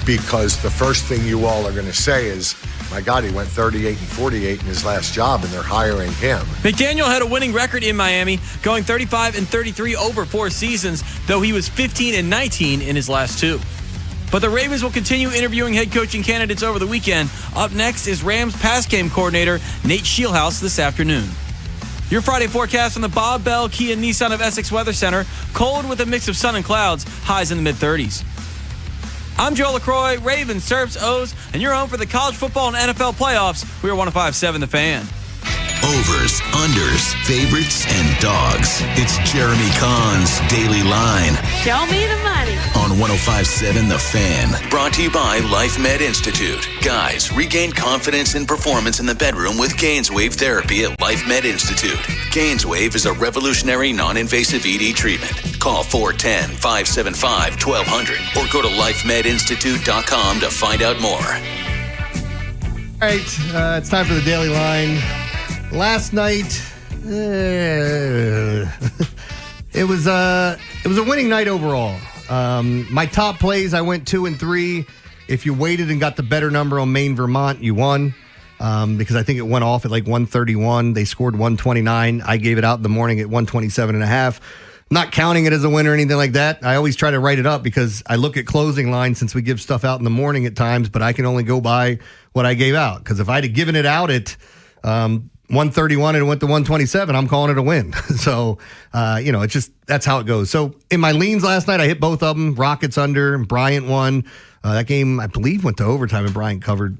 because the first thing you all are going to say is, my God, he went 38-48 in his last job, and they're hiring him. McDaniel had a winning record in Miami, going 35-33 over 4 seasons, though he was 15-19 in his last 2. But the Ravens will continue interviewing head coaching candidates over the weekend. Up next is Rams pass game coordinator Nate Scheelhaus this afternoon. Your Friday forecast from the Bob Bell Kia Nissan of Essex Weather Center. Cold with a mix of sun and clouds, highs in the mid-30s. I'm Joe LaCroix, Ravens, Terps, O's, and you're home for the college football and NFL playoffs. We are 105.7 The Fan. Overs, unders, favorites, and dogs. It's Jeremy Kahn's Daily Line. Show me the money. On 105.7 The Fan. Brought to you by Life Med Institute. Guys, regain confidence and performance in the bedroom with GainsWave therapy at Life Med Institute. GainsWave is a revolutionary non-invasive ED treatment. Call 410-575-1200 or go to lifemedinstitute.com to find out more. All right, it's time for the Daily Line. Last night, it was a winning night overall. My top plays, I went 2 and 3. If you waited and got the better number on Maine, Vermont, you won. Because I think it went off at like 131. They scored 129. I gave it out in the morning at 127.5. Not counting it as a win or anything like that. I always try to write it up because I look at closing lines since we give stuff out in the morning at times, but I can only go by what I gave out. Because if I'd have given it out at 131 and it went to 127, I'm calling it a win. So, it's just, that's how it goes. So in my leans last night, I hit both of them. Rockets under, and Bryant won. That game, I believe, went to overtime and Bryant covered.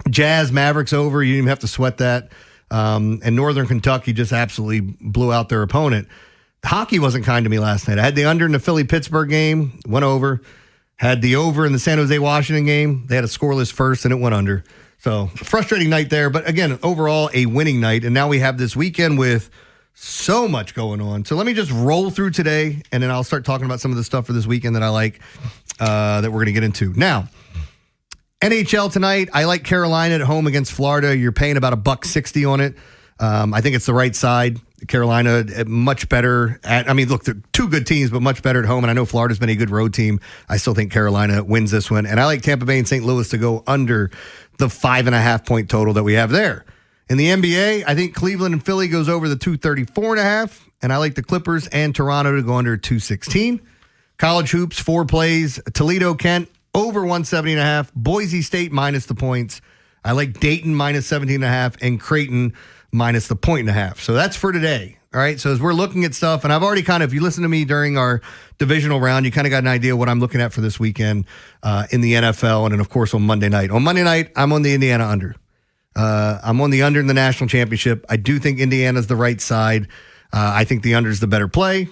Jazz, Mavericks over. You didn't even have to sweat that. And Northern Kentucky just absolutely blew out their opponent. Hockey wasn't kind to me last night. I had the under in the Philly-Pittsburgh game, went over. Had the over in the San Jose-Washington game. They had a scoreless first, and it went under. So, frustrating night there. But again, overall, a winning night. And now we have this weekend with So much going on. So let me just roll through today, and then I'll start talking about some of the stuff for this weekend that I like that we're going to get into. Now, NHL tonight, I like Carolina at home against Florida. You're paying about $1.60 on it. I think it's the right side. Carolina, much better look, they're two good teams, but much better at home. And I know Florida's been a good road team. I still think Carolina wins this one. And I like Tampa Bay and St. Louis to go under the 5.5 point total that we have there. In the NBA, I think Cleveland and Philly goes over the 234.5. And I like the Clippers and Toronto to go under 216. College hoops, 4 plays. Toledo, Kent, over 170.5. Boise State minus the points. I like Dayton minus 17.5 and Creighton minus the 1.5. So that's for today. All right. So as we're looking at stuff, and I've already if you listen to me during our divisional round, you kind of got an idea what I'm looking at for this weekend in the NFL. And then, of course, on Monday night. On Monday night, I'm on the Indiana under. I'm on the under in the national championship. I do think Indiana's the right side. I think the under is the better play.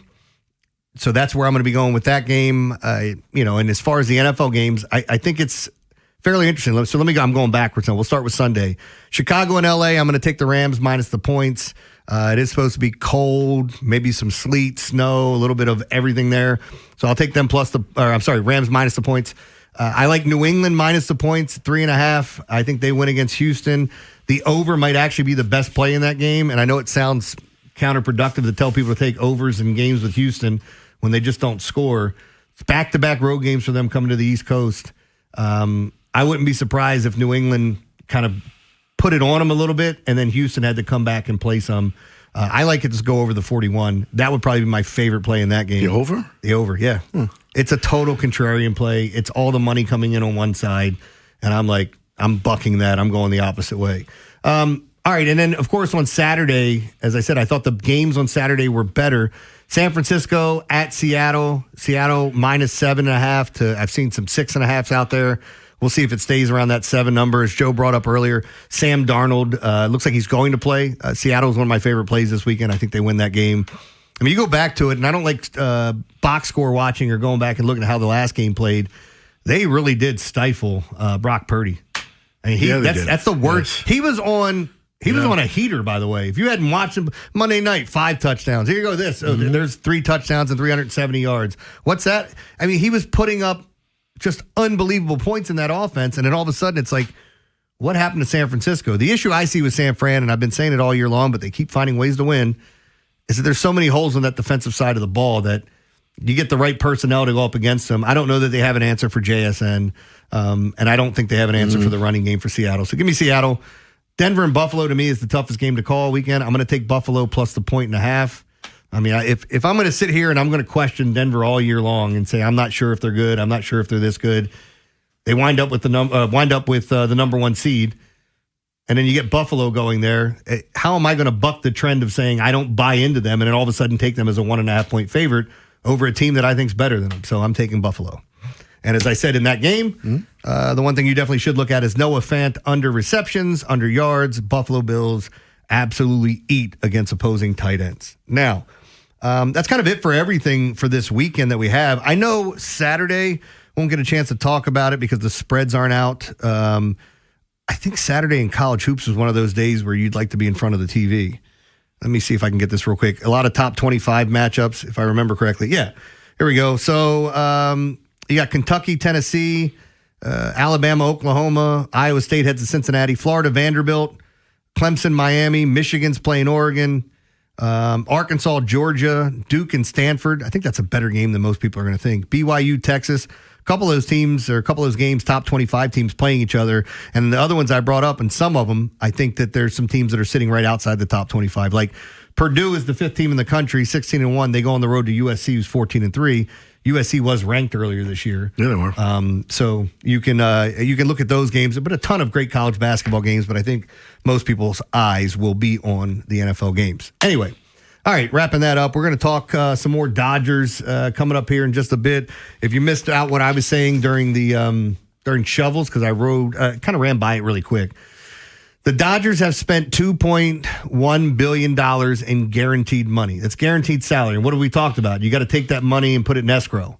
So that's where I'm going to be going with that game. And as far as the NFL games, I think it's fairly interesting. So let me go. I'm going backwards now. We'll start with Sunday. Chicago and LA, I'm going to take the Rams minus the points. It is supposed to be cold, maybe some sleet, snow, a little bit of everything there. So I'll take them Rams minus the points. I like New England minus the points, 3.5. I think they win against Houston. The over might actually be the best play in that game. And I know it sounds counterproductive to tell people to take overs in games with Houston when they just don't score. It's back-to-back road games for them coming to the East Coast. I wouldn't be surprised if New England kind of put it on them a little bit, and then Houston had to come back and play some. I like it to go over the 41. That would probably be my favorite play in that game. The over? The over, yeah. It's a total contrarian play. It's all the money coming in on one side, and I'm bucking that. I'm going the opposite way. All right, and then, of course, on Saturday, as I said, I thought the games on Saturday were better. San Francisco at Seattle. Seattle minus 7.5 I've seen some 6.5s out there. We'll see if it stays around that 7 number. As Joe brought up earlier, Sam Darnold looks like he's going to play. Seattle is one of my favorite plays this weekend. I think they win that game. I mean, you go back to it, and I don't like box score watching or going back and looking at how the last game played. They really did stifle Brock Purdy. I mean, that's the worst. Yes. He was on a heater, by the way. If you hadn't watched him Monday night, 5 touchdowns. Here you go. There's 3 touchdowns and 370 yards. What's that? I mean, he was putting up just unbelievable points in that offense, and then all of a sudden it's like, what happened to San Francisco? The issue I see with San Fran, and I've been saying it all year long, but they keep finding ways to win, is that there's so many holes on that defensive side of the ball that you get the right personnel to go up against them. I don't know that they have an answer for JSN, and I don't think they have an answer for the running game for Seattle. So give me Seattle. Denver and Buffalo, to me, is the toughest game to call all weekend. I'm going to take Buffalo plus the 1.5. I mean, if I'm going to sit here and I'm going to question Denver all year long and say I'm not sure if they're good, I'm not sure if they're this good, they wind up with the number 1 seed, and then you get Buffalo going there. How am I going to buck the trend of saying I don't buy into them and then all of a sudden take them as a 1.5 point favorite over a team that I think is better than them? So I'm taking Buffalo. And as I said in that game, the one thing you definitely should look at is Noah Fant under receptions, under yards. Buffalo Bills absolutely eat against opposing tight ends. Now, that's kind of it for everything for this weekend that we have. I know Saturday won't get a chance to talk about it because the spreads aren't out. I think Saturday in college hoops was one of those days where you'd like to be in front of the TV. Let me see if I can get this real quick. A lot of top 25 matchups, if I remember correctly. Yeah, here we go. So you got Kentucky, Tennessee, Alabama, Oklahoma, Iowa State heads to Cincinnati, Florida, Vanderbilt, Clemson, Miami, Michigan's playing Oregon, Arkansas, Georgia, Duke, and Stanford. I think that's a better game than most people are going to think. BYU, Texas. A couple of those teams or a couple of those games, top 25 teams playing each other. And the other ones I brought up, and some of them, I think that there's some teams that are sitting right outside the top 25. Like Purdue is the 5th team in the country, 16-1. They go on the road to USC, who's 14-3. USC was ranked earlier this year. Yeah, they were. So you can look at those games, but a ton of great college basketball games. But I think most people's eyes will be on the NFL games. Anyway, all right, wrapping that up. We're going to talk some more Dodgers coming up here in just a bit. If you missed out what I was saying during Shovels, because I kind of ran by it really quick. The Dodgers have spent $2.1 billion in guaranteed money. That's guaranteed salary. And what have we talked about? You got to take that money and put it in escrow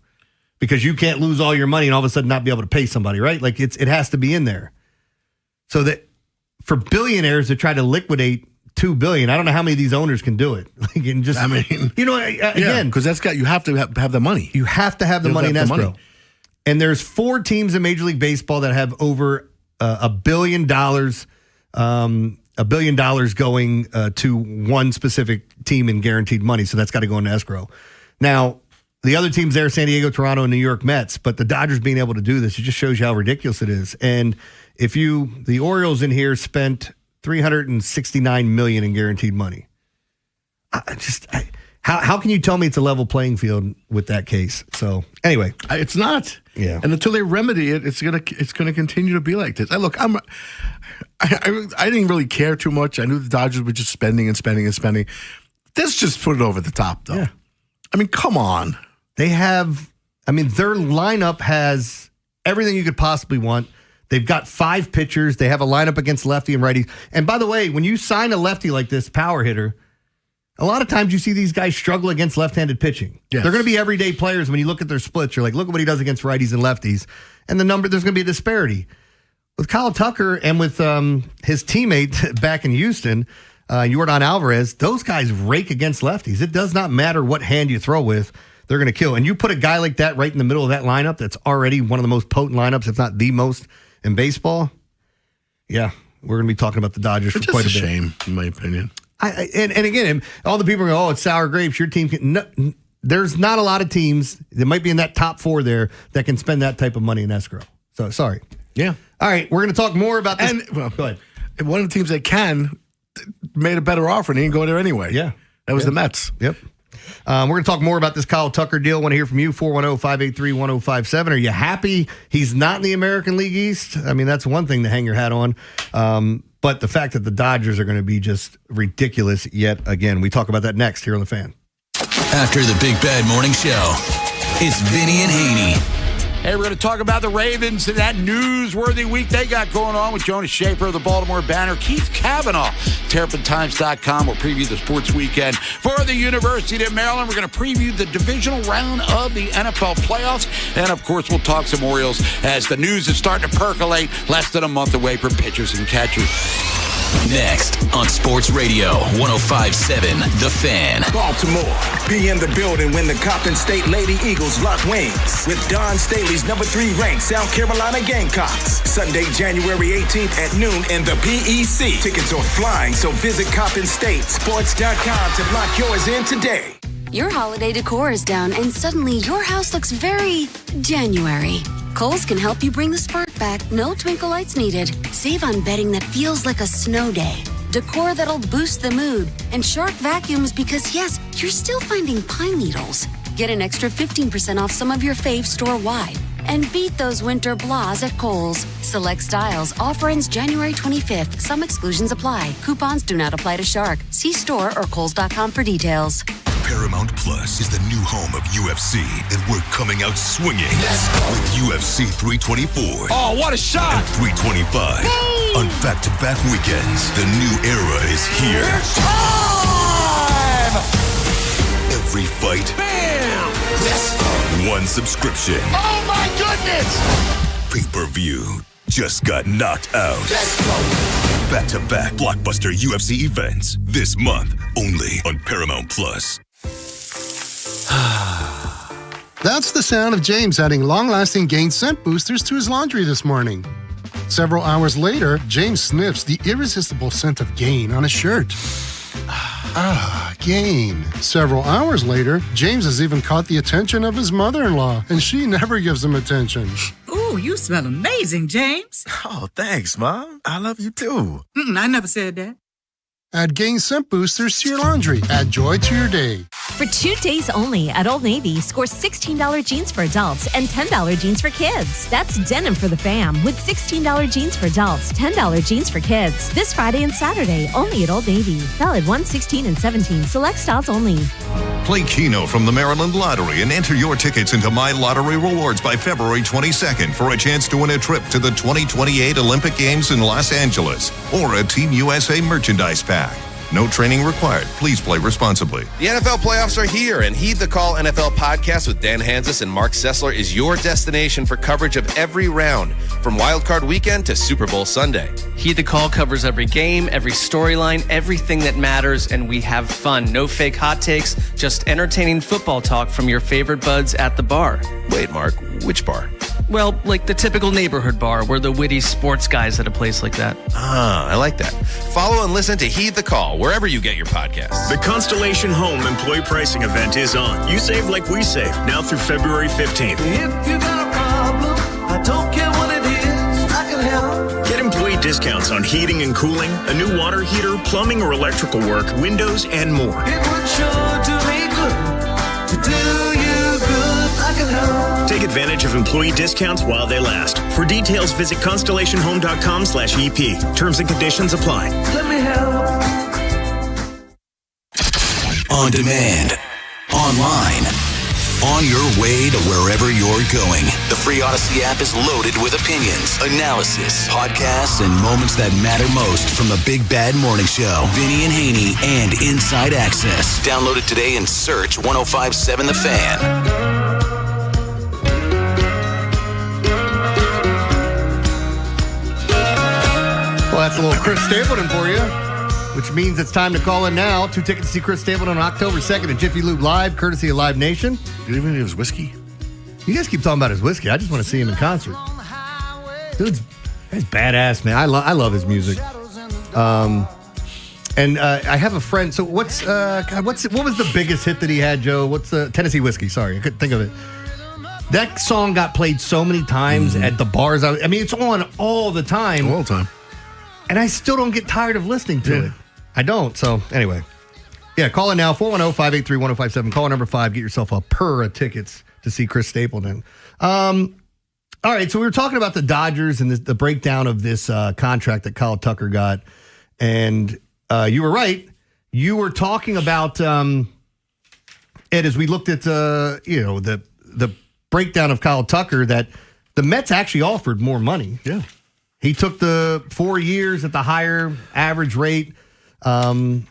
because you can't lose all your money and all of a sudden not be able to pay somebody, right? Like it has to be in there. So that for billionaires to try to liquidate $2 billion. I don't know how many of these owners can do it. Again, because you have to have the money. You have to have the money in escrow. And there's 4 teams in Major League Baseball that have over $1 billion, $1 billion going to one specific team in guaranteed money. So that's got to go into escrow. Now, the other teams there, San Diego, Toronto, and New York Mets, but the Dodgers being able to do this, it just shows you how ridiculous it is. And if the Orioles in here spent $369 million in guaranteed money. How can you tell me it's a level playing field with that case? So anyway, it's not. Yeah. And until they remedy it, it's gonna continue to be like this. I didn't really care too much. I knew the Dodgers were just spending and spending and spending. This just put it over the top, though. Yeah. I mean, come on. Their lineup has everything you could possibly want. They've got 5 pitchers. They have a lineup against lefty and righty. And by the way, when you sign a lefty like this, power hitter, a lot of times you see these guys struggle against left-handed pitching. Yes. They're going to be everyday players when you look at their splits. You're like, look at what he does against righties and lefties. And there's going to be a disparity. With Kyle Tucker and with his teammate back in Houston, Yordan Alvarez, those guys rake against lefties. It does not matter what hand you throw with. They're going to kill. And you put a guy like that right in the middle of that lineup that's already one of the most potent lineups, if not the most in baseball. Yeah, we're going to be talking about the Dodgers for quite a bit. It's a shame, in my opinion. And again, all the people go, it's sour grapes. Your team can. No, there's not a lot of teams that might be in that top 4 there that can spend that type of money in escrow. So, sorry. Yeah. All right, we're going to talk more about this. And, well, go ahead. One of the teams that can made a better offer and he didn't go there anyway. Yeah. That was the Mets. Yep. We're going to talk more about this Kyle Tucker deal. Want to hear from you, 410-583-1057. Are you happy he's not in the American League East? I mean, that's one thing to hang your hat on. But the fact that the Dodgers are going to be just ridiculous yet again. We talk about that next here on The Fan. After the Big Bad Morning Show, it's Vinny and Haynie. Hey, we're going to talk about the Ravens and that newsworthy week they got going on with Jonas Schaefer of the Baltimore Banner, Keith Kavanaugh, TerrapinTimes.com. We'll preview the sports weekend for the University of Maryland. We're going to preview the divisional round of the NFL playoffs. And, of course, we'll talk some Orioles as the news is starting to percolate less than a month away from pitchers and catchers. Next on Sports Radio 105.7 The Fan. Baltimore, be in the building when the Coppin State Lady Eagles lock wings with Don Staley's number 3 ranked South Carolina Gamecocks. Sunday, January 18th at noon in the PEC. Tickets are flying, so visit CoppinStateSports.com to lock yours in today. Your holiday decor is down and suddenly your house looks very January. Kohl's can help you bring the spark back. No twinkle lights needed. Save on bedding that feels like a snow day. Decor that'll boost the mood. And Shark vacuums because, yes, you're still finding pine needles. Get an extra 15% off some of your faves store-wide. And beat those winter blahs at Kohl's. Select styles. Offer ends January 25th. Some exclusions apply. Coupons do not apply to Shark. See store or Kohls.com for details. Paramount Plus is the new home of UFC, and we're coming out swinging with UFC 324. Oh, what a shot! And 325 on back-to-back weekends. The new era is here. It's time! Every fight. Bam! One subscription. Oh my goodness! Pay-per-view just got knocked out. Let's go! Back-to-back blockbuster UFC events this month only on Paramount Plus. That's the sound of James adding long-lasting Gain scent boosters to his laundry this morning. Several hours later, James sniffs the irresistible scent of Gain on his shirt. Gain. Several hours later, James has even caught the attention of his mother-in-law, and she never gives him attention. Ooh, you smell amazing, James. Oh, thanks, Mom. I love you, too. I never said that. Add Gain scent boosters to your laundry. Add joy to your day. For 2 days only at Old Navy, score $16 jeans for adults and $10 jeans for kids. That's denim for the fam with $16 jeans for adults, $10 jeans for kids. This Friday and Saturday, only at Old Navy. Valid 1/16 and 17. Select styles only. Play Keno from the Maryland Lottery and enter your tickets into My Lottery Rewards by February 22nd for a chance to win a trip to the 2028 Olympic Games in Los Angeles or a Team USA merchandise pack. No training required. Please play responsibly. The NFL playoffs are here, and Heed the Call NFL podcast with Dan Hanzus and Mark Sessler is your destination for coverage of every round, from Wild Card Weekend to Super Bowl Sunday. Heed the Call covers every game, every storyline, everything that matters, and we have fun. No fake hot takes, just entertaining football talk from your favorite buds at the bar. Wait, Mark, which bar? Well, like the typical neighborhood bar where the witty sports guys at a place like that. Ah, I like that. Follow and listen to Heed the Call wherever you get your podcasts. The Constellation Home Employee Pricing Event is on. You save like we save, now through February 15th. If you got a problem, I don't care what it is, I can help. Get employee discounts on heating and cooling, a new water heater, plumbing or electrical work, windows, and more. It would sure do me good to do you good, I can help. Take advantage of employee discounts while they last. For details, visit constellationhome.com/EP. Terms and conditions apply. Let me help. On demand, online, on your way to wherever you're going. The free Odyssey app is loaded with opinions, analysis, podcasts, and moments that matter most from the Big Bad Morning Show. Vinny and Haynie and Inside Access. Download it today and search 105.7 The Fan. Well, that's a little Chris Stapleton for you, which means it's time to call in now. 2 tickets to see Chris Stapleton on October 2nd at Jiffy Lube Live, courtey of Live Nation. Do you even have his whiskey? You guys keep talking about his whiskey. I just want to see him in concert. Dude's badass, man. I love his music. And I have a friend. So what was the biggest hit that he had, Joe? What's the Tennessee Whiskey? Sorry, I couldn't think of it. That song got played so many times at the bars. I mean, it's on all the time. All the time. And I still don't get tired of listening to it. I don't. So, anyway. Yeah, call in now, 410-583-1057. Call number 5. Get yourself a pair of tickets to see Chris Stapleton. All right, so we were talking about the Dodgers and the breakdown of this contract that Kyle Tucker got. And you were right. You were talking about, Ed, as we looked at the breakdown of Kyle Tucker, that the Mets actually offered more money. Yeah. He took the 4 years at the higher average rate and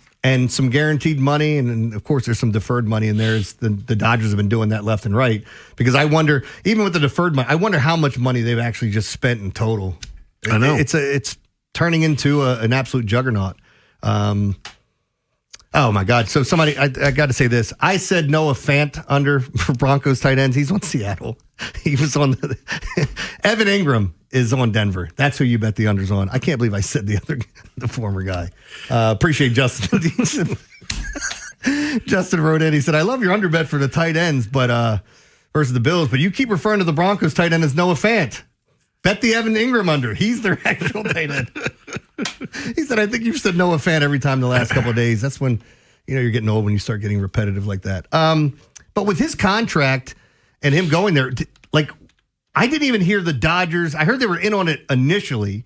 some guaranteed money. And of course, there's some deferred money in there. The Dodgers have been doing that left and right. Because I wonder, even with the deferred money, I wonder how much money they've actually just spent in total. I know. It's turning into an absolute juggernaut. Oh, my God. So somebody, I got to say this. I said Noah Fant under for Broncos tight ends. He's on Seattle. He was on Evan Ingram is on Denver. That's who you bet the unders on. I can't believe I said the former guy. Appreciate Justin. Justin wrote in. He said, I love your under bet for the tight ends, but versus the Bills, but you keep referring to the Broncos tight end as Noah Fant. Bet the Evan Ingram under. He's their actual tight end. He said, I think you've said Noah Fant every time the last couple of days. That's when, you're getting old when you start getting repetitive like that. But with his contract and him going there, I didn't even hear the Dodgers. I heard they were in on it initially,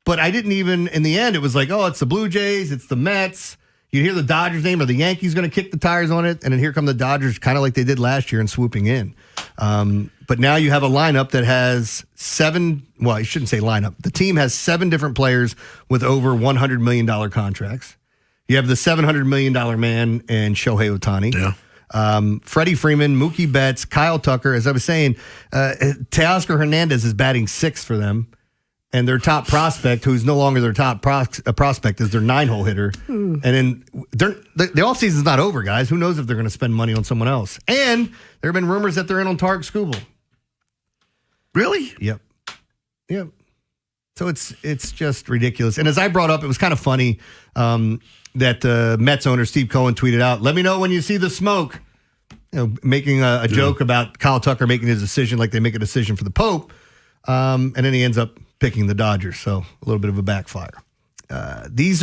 but I didn't even, in the end, it was like, oh, it's the Blue Jays, it's the Mets. You'd hear the Dodgers name or the Yankees going to kick the tires on it, and then here come the Dodgers, kind of like they did last year and swooping in. But now you have a lineup that has I shouldn't say lineup. The team has 7 different players with over $100 million contracts. You have the $700 million man and Shohei Ohtani. Yeah. Freddie Freeman, Mookie Betts, Kyle Tucker. As I was saying, Teoscar Hernandez is batting 6th for them. And their top prospect, who's no longer their top prospect, is their 9-hole hitter. And then the offseason's not over, guys. Who knows if they're going to spend money on someone else? And there have been rumors that they're in on Tarek Skubal. Really? Yep. So it's just ridiculous. And as I brought up, it was kind of funny that the Mets owner Steve Cohen tweeted out, "Let me know when you see the smoke." Making a joke about Kyle Tucker making his decision like they make a decision for the Pope. And then he ends up picking the Dodgers. So a little bit of a backfire. These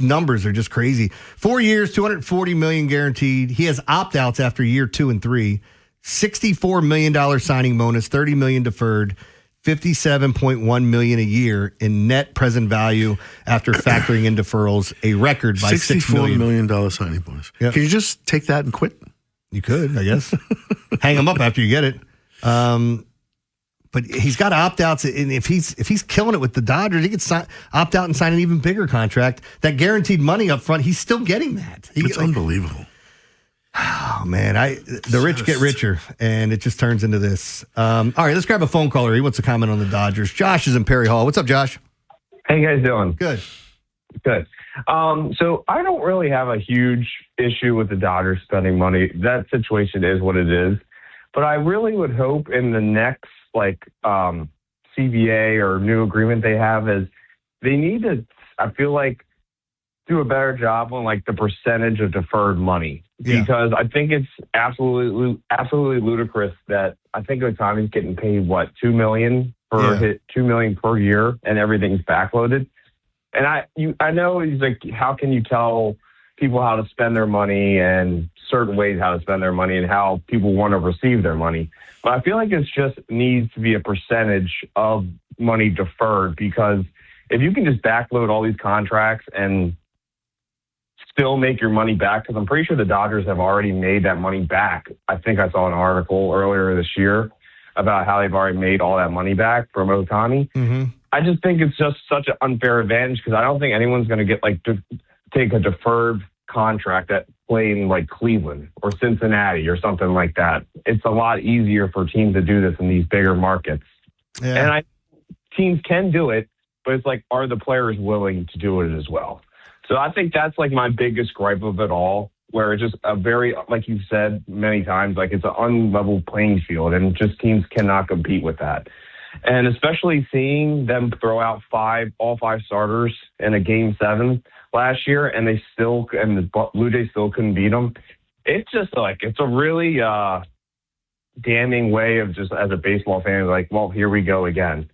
numbers are just crazy. 4 years, $240 million guaranteed. He has opt-outs after year 2 and 3. $64 million signing bonus, $30 million deferred, $57.1 million a year in net present value after factoring in deferrals, a record by $64 million signing bonus. Yep. Can you just take that and quit? You could, I guess. Hang them up after you get it. But he's got opt-outs, and if he's killing it with the Dodgers, he could opt out and sign an even bigger contract. That guaranteed money up front, he's still getting that. It's unbelievable. Oh, man. The rich get richer, and it just turns into this. All right, let's grab a phone caller. He wants to comment on the Dodgers. Josh is in Perry Hall. What's up, Josh? How you guys doing? Good. Good. So I don't really have a huge issue with the Dodgers spending money. That situation is what it is. But I really would hope in the next, CBA or new agreement they have is they need to, I feel like, do a better job on, the percentage of deferred money. Yeah. Because I think it's absolutely ludicrous that I think Ohtani's getting paid, $2 million $2 million per year, and everything's backloaded. And I know he's like, how can you tell people how to spend their money and certain ways how to spend their money and how people want to receive their money? But I feel like it just needs to be a percentage of money deferred, because if you can just backload all these contracts and still make your money back, because I'm pretty sure the Dodgers have already made that money back. I think I saw an article earlier this year about how they've already made all that money back from Ohtani. Mm-hmm. I just think it's just such an unfair advantage, because I don't think anyone's going to get take a deferred contract at playing Cleveland or Cincinnati or something like that. It's a lot easier for teams to do this in these bigger markets. Yeah. And teams can do it, but it's are the players willing to do it as well? So I think that's my biggest gripe of it all, where it's just a very, like you've said many times, it's an unlevel playing field, and just teams cannot compete with that. And especially seeing them throw out all five starters in a Game 7 last year, and the Blue Jays still couldn't beat them. It's just it's a really damning way of just, as a baseball fan, well, here we go again.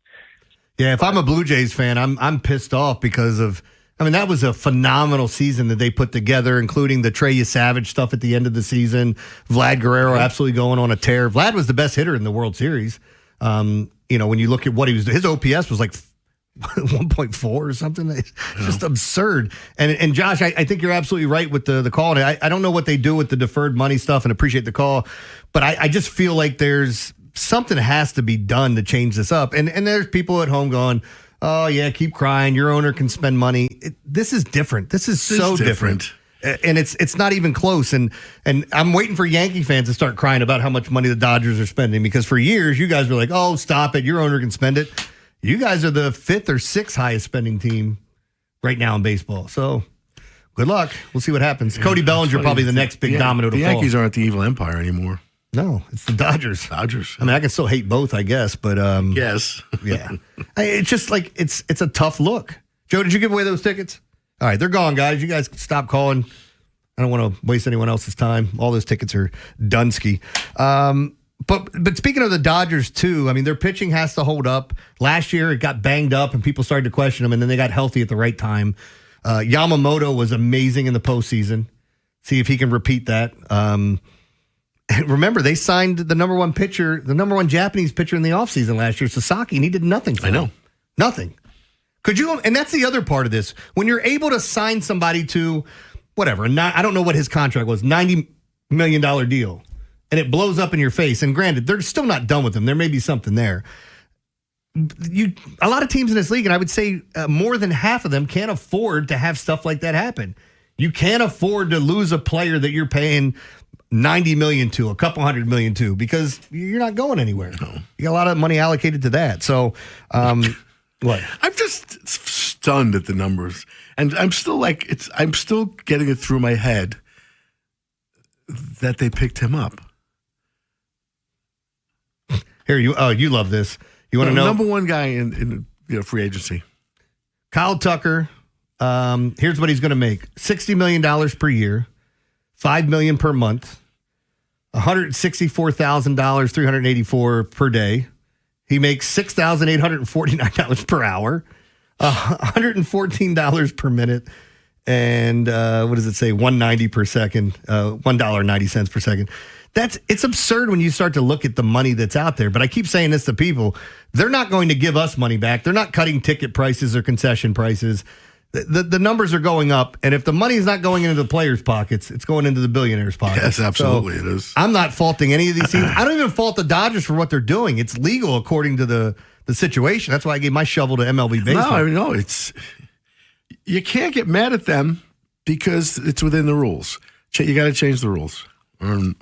Yeah, if I'm a Blue Jays fan, I'm pissed off because of, that was a phenomenal season that they put together, including the Trey Savage stuff at the end of the season. Vlad Guerrero absolutely going on a tear. Vlad was the best hitter in the World Series. When you look at what he was, his OPS was 1.4 or something. It's just absurd. And Josh, I think you're absolutely right with the call. And I don't know what they do with the deferred money stuff, and appreciate the call, but I just feel like there's something has to be done to change this up. And there's people at home going, oh yeah, keep crying. Your owner can spend money. This is different. This is so different. And it's not even close. And I'm waiting for Yankee fans to start crying about how much money the Dodgers are spending, because for years you guys were like, oh, stop it. Your owner can spend it. You guys are the 5th or 6th highest spending team right now in baseball. So good luck. We'll see what happens. Yeah, Cody Bellinger probably the next big domino to fall. The Yankees aren't the evil empire anymore. No, it's the Dodgers. Dodgers. I can still hate both, I guess, but yes. Yeah. It's just it's a tough look. Joe, did you give away those tickets? All right, they're gone, guys. You guys stop calling. I don't want to waste anyone else's time. All those tickets are Dunsky. But speaking of the Dodgers, too, their pitching has to hold up. Last year, it got banged up, and people started to question them, and then they got healthy at the right time. Yamamoto was amazing in the postseason. See if he can repeat that. And remember, they signed the number one Japanese pitcher in the offseason last year, Sasaki, and he did nothing for them. Nothing. Could you? And that's the other part of this. When you're able to sign somebody to whatever, I don't know what his contract was, $90 million deal, and it blows up in your face. And granted, they're still not done with him. There may be something there. A lot of teams in this league, and I would say more than half of them, can't afford to have stuff like that happen. You can't afford to lose a player that you're paying $90 million to, a couple $100 million to, because you're not going anywhere. No. You got a lot of money allocated to that. So, what? I'm just stunned at the numbers, and I'm still I'm still getting it through my head that they picked him up. Here, you love this. You want to know? Number one guy in free agency. Kyle Tucker. Here's what he's going to make: $60 million per year, $5 million per month, $164,000, $384 per day. He makes $6,849 per hour, $114 per minute, and what does it say? $1.90 per second, $1.90 per second. It's absurd when you start to look at the money that's out there. But I keep saying this to people: they're not going to give us money back. They're not cutting ticket prices or concession prices. The numbers are going up, and if the money is not going into the players' pockets, it's going into the billionaires' pockets. Yes, absolutely, it is. I'm not faulting any of these teams. I don't even fault the Dodgers for what they're doing. It's legal according to the situation. That's why I gave my shovel to MLB Baseball. No, you can't get mad at them because it's within the rules. You got to change the rules. I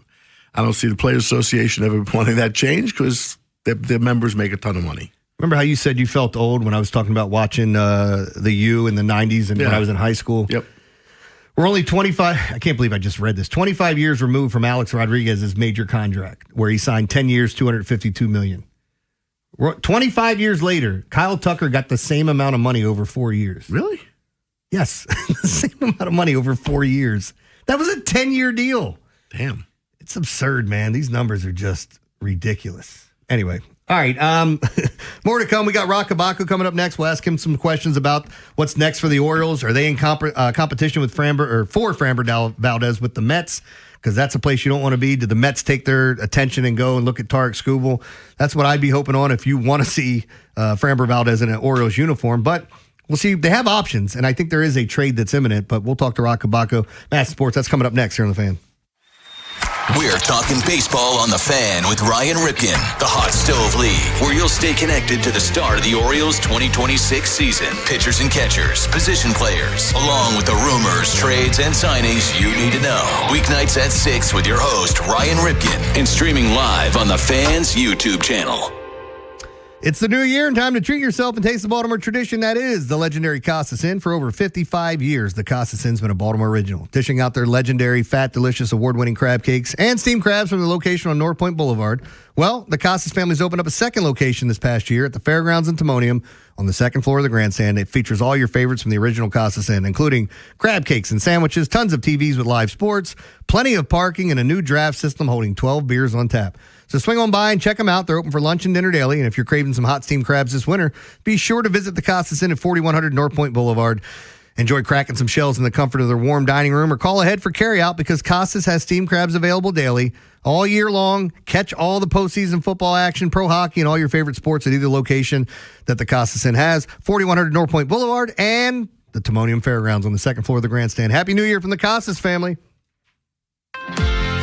don't see the Players Association ever wanting that change because their members make a ton of money. Remember how you said you felt old when I was talking about watching the U in the 90s and when I was in high school? Yep. We're only 25. I can't believe I just read this. 25 years removed from Alex Rodriguez's major contract, where he signed 10 years, $252 million. 25 years later, Kyle Tucker got the same amount of money over 4 years. Really? Yes, the same amount of money over 4 years. That was a 10-year deal. Damn. It's absurd, man. These numbers are just ridiculous. Anyway. All right, more to come. We got Rock Kabako coming up next. We'll ask him some questions about what's next for the Orioles. Are they in competition with Framber Valdez with the Mets? Because that's a place you don't want to be. Did the Mets take their attention and go and look at Tarek Skubal? That's what I'd be hoping on if you want to see Framber Valdez in an Orioles uniform. But we'll see. They have options, and I think there is a trade that's imminent. But we'll talk to Rock Kabako. Mass Sports, that's coming up next here on The Fan. We're talking baseball on The Fan with Ryan Ripken, the Hot Stove League, where you'll stay connected to the start of the Orioles' 2026 season. Pitchers and catchers, position players, along with the rumors, trades, and signings you need to know. Weeknights at 6 with your host, Ryan Ripken, and streaming live on The Fan's YouTube channel. It's the new year and time to treat yourself and taste the Baltimore tradition that is the legendary Costas Inn. For over 55 years, the Costas Inn's been a Baltimore original, dishing out their legendary, fat, delicious, award-winning crab cakes and steamed crabs from the location on North Point Boulevard. Well, the Costas family's opened up a second location this past year at the Fairgrounds in Timonium on the second floor of the grandstand. It features all your favorites from the original Costas Inn, including crab cakes and sandwiches, tons of TVs with live sports, plenty of parking, and a new draft system holding 12 beers on tap. So swing on by and check them out. They're open for lunch and dinner daily. And if you're craving some hot steamed crabs this winter, be sure to visit the Costas Inn at 4100 North Point Boulevard. Enjoy cracking some shells in the comfort of their warm dining room or call ahead for carryout because Costas has steamed crabs available daily all year long. Catch all the postseason football action, pro hockey, and all your favorite sports at either location that the Costas Inn has. 4100 North Point Boulevard and the Timonium Fairgrounds on the second floor of the grandstand. Happy New Year from the Costas family.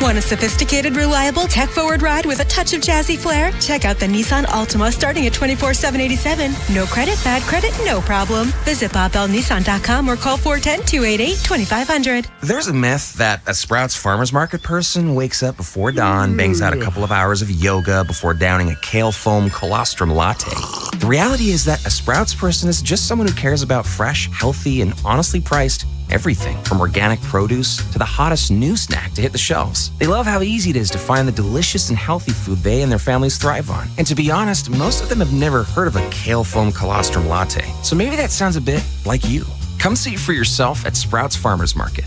Want a sophisticated, reliable, tech-forward ride with a touch of jazzy flair? Check out the Nissan Altima starting at $24,787. No credit, bad credit, no problem. Visit BobBellNissan.com or call 410-288-2500. There's a myth that a Sprouts Farmers Market person wakes up before dawn, bangs out a couple of hours of yoga before downing a kale foam colostrum latte. The reality is that a Sprouts person is just someone who cares about fresh, healthy, and honestly priced everything from organic produce to the hottest new snack to hit the shelves. They love how easy it is to find the delicious and healthy food they and their families thrive on. And to be honest, most of them have never heard of a kale foam colostrum latte. So maybe that sounds a bit like you. Come see for yourself at Sprouts Farmers Market.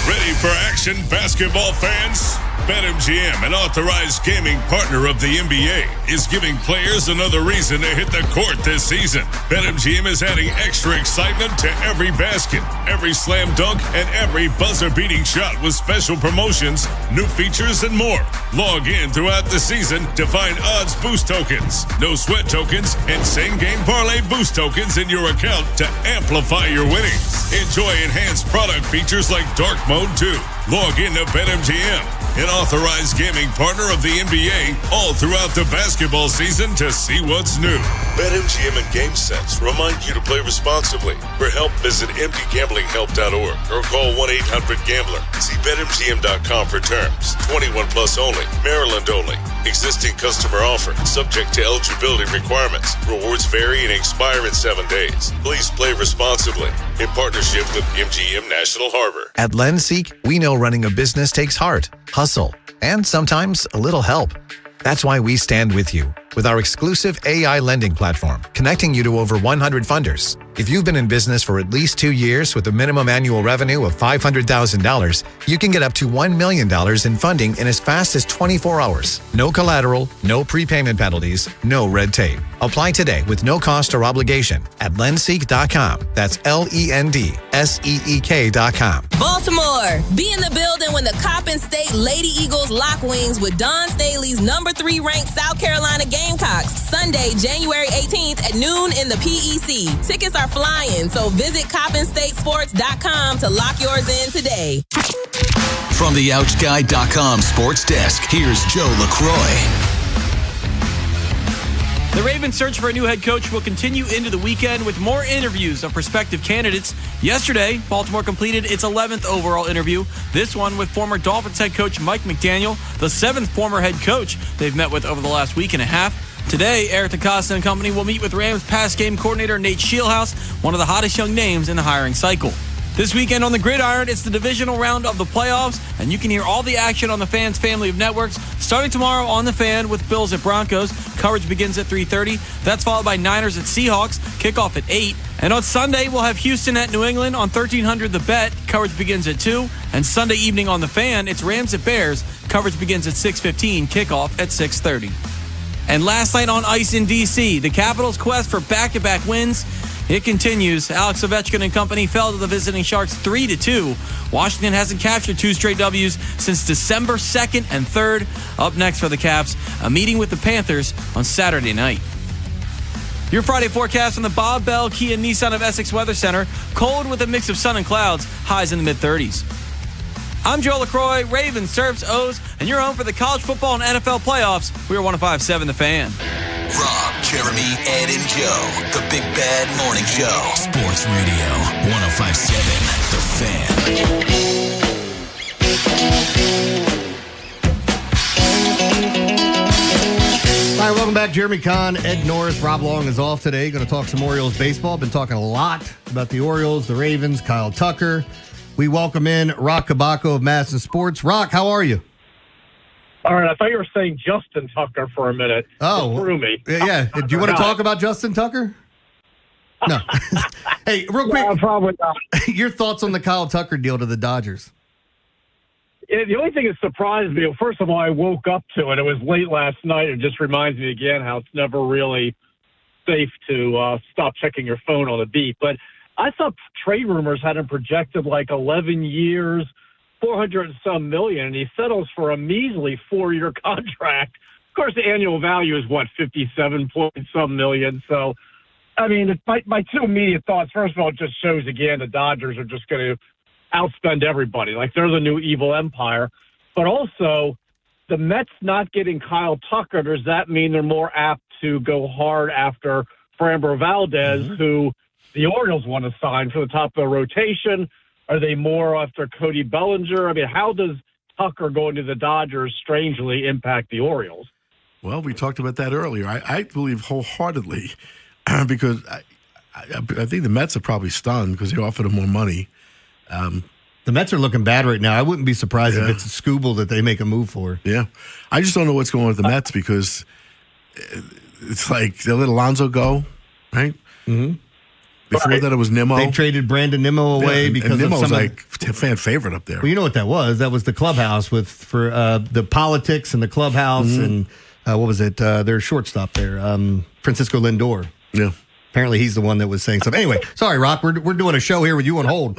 Ready for action, basketball fans? BetMGM, an authorized gaming partner of the NBA, is giving players another reason to hit the court this season. BetMGM is adding extra excitement to every basket, every slam dunk, and every buzzer-beating shot with special promotions, new features, and more. Log in throughout the season to find odds boost tokens, no sweat tokens, and same-game parlay boost tokens in your account to amplify your winnings. Enjoy enhanced product features like Dark Mode 2. Log in to BetMGM, an authorized gaming partner of the NBA, all throughout the basketball season to see what's new. BetMGM and GameSense remind you to play responsibly. For help, visit mdgamblinghelp.org or call 1-800-GAMBLER. See BetMGM.com for terms. 21 plus only. Maryland only. Existing customer offer. Subject to eligibility requirements. Rewards vary and expire in 7 days. Please play responsibly. In partnership with MGM National Harbor. At LendSeek, we know running a business takes heart, hustle, and sometimes a little help. That's why we stand with you with our exclusive AI lending platform, connecting you to over 100 funders. If you've been in business for at least 2 years with a minimum annual revenue of $500,000, you can get up to $1 million in funding in as fast as 24 hours. No collateral, no prepayment penalties, no red tape. Apply today with no cost or obligation at lendseek.com. That's LENDSEEK.com. Baltimore, be in the building when the Coppin State Lady Eagles lock wings with Don Staley's number 3 ranked South Carolina Gamecocks. Sunday, January 18th at noon in the PEC. Tickets are are flying. So visit CoppinStateSports.com to lock yours in today. From the OutchGuy.com sports desk, here's Joe LaCroix. The Ravens' search for a new head coach will continue into the weekend with more interviews of prospective candidates. Yesterday, Baltimore completed its 11th overall interview, this one with former Dolphins head coach Mike McDaniel, the 7th former head coach they've met with over the last week and a half. Today, Eric DeCosta and company will meet with Rams pass game coordinator Nate Scheelhaus, one of the hottest young names in the hiring cycle. This weekend on the Gridiron, it's the divisional round of the playoffs, and you can hear all the action on the Fan's family of networks starting tomorrow on the Fan with Bills at Broncos. Coverage begins at 3:30. That's followed by Niners at Seahawks. Kickoff at 8. And on Sunday, we'll have Houston at New England on 1300 The Bet. Coverage begins at 2. And Sunday evening on the Fan, it's Rams at Bears. Coverage begins at 6:15. Kickoff at 6:30. And last night on ice in D.C., the Capitals' quest for back-to-back wins, it continues. Alex Ovechkin and company fell to the visiting Sharks 3-2. Washington hasn't captured 2 straight W's since December 2nd and 3rd. Up next for the Caps, a meeting with the Panthers on Saturday night. Your Friday forecast from the Bob Bell Kia Nissan of Essex Weather Center. Cold with a mix of sun and clouds. Highs in the mid-30s. I'm Joe LaCroix. Ravens serves O's, and you're home for the college football and NFL playoffs. We are 105.7 The Fan. Rob, Jeremy, Ed, and Joe. The Big Bad Morning Show. Sports Radio 105.7 The Fan. All right, welcome back. Jeremy Kahn, Ed Norris, Rob Long is off today. Going to talk some Orioles baseball. Been talking a lot about the Orioles, the Ravens, Kyle Tucker. We welcome in Rock Kabako of Madison Sports. Rock, how are you? All right, I thought you were saying Justin Tucker for a minute. Oh, it threw me. Yeah. Do you want to talk about Justin Tucker? No. Hey, real quick. No, probably not. Your thoughts on the Kyle Tucker deal to the Dodgers? The only thing that surprised me, first of all, I woke up to it. It was late last night. It just reminds me again how it's never really safe to stop checking your phone on the beat. But I thought trade rumors had him projected like 11 years, 400 and some million, and he settles for a measly 4-year contract. Of course, the annual value is, 57 point some million. So, I mean, my two immediate thoughts, first of all, it just shows again the Dodgers are just going to outspend everybody. Like they're the new evil empire. But also, the Mets not getting Kyle Tucker, does that mean they're more apt to go hard after Framber Valdez, who the Orioles want to sign for the top of the rotation? Are they more after Cody Bellinger? I mean, how does Tucker going to the Dodgers strangely impact the Orioles? Well, we talked about that earlier. I believe wholeheartedly because I think the Mets are probably stunned because they offered him more money. The Mets are looking bad right now. I wouldn't be surprised if it's a Scooble that they make a move for. Yeah. I just don't know what's going on with the Mets because it's like they let Alonso go, right? Mm-hmm. Before that, it was Nimmo. They traded Brandon Nimmo away because Nimmo's of some like fan favorite up there. Well, you know what that was? That was the clubhouse for the politics and the clubhouse and what was it? Their shortstop there, Francisco Lindor. Yeah. Apparently, he's the one that was saying something. Anyway, sorry, Rock. We're doing a show here with you on hold.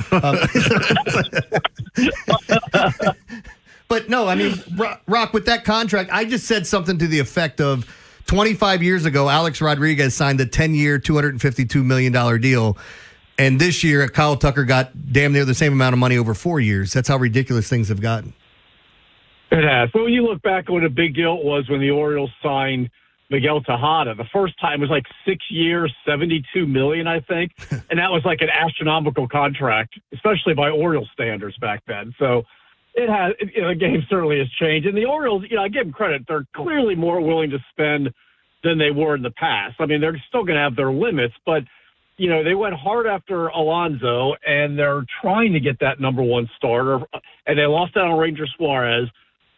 But no, I mean, Rock, with that contract, I just said something to the effect of 25 years ago, Alex Rodriguez signed a 10-year, $252 million deal. And this year, Kyle Tucker got damn near the same amount of money over 4 years. That's how ridiculous things have gotten. It has. Well, when you look back at what a big deal it was when the Orioles signed Miguel Tejada. The first time was like 6 years, $72 million, I think. And that was like an astronomical contract, especially by Orioles standards back then. So it has, the game certainly has changed. And the Orioles, I give them credit. They're clearly more willing to spend than they were in the past. I mean, they're still going to have their limits, but, they went hard after Alonso, and they're trying to get that number one starter. And they lost out on Ranger Suarez,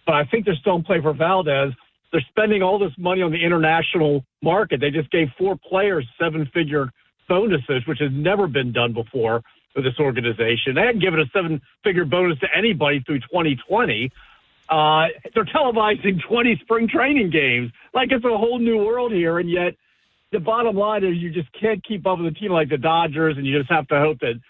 but I think they're still in play for Valdez. They're spending all this money on the international market. They just gave 4 players 7-figure bonuses, which has never been done before for this organization. They hadn't given a 7-figure bonus to anybody through 2020. They're televising 20 spring training games. Like it's a whole new world here, and yet the bottom line is you just can't keep up with a team like the Dodgers, and you just have to hope that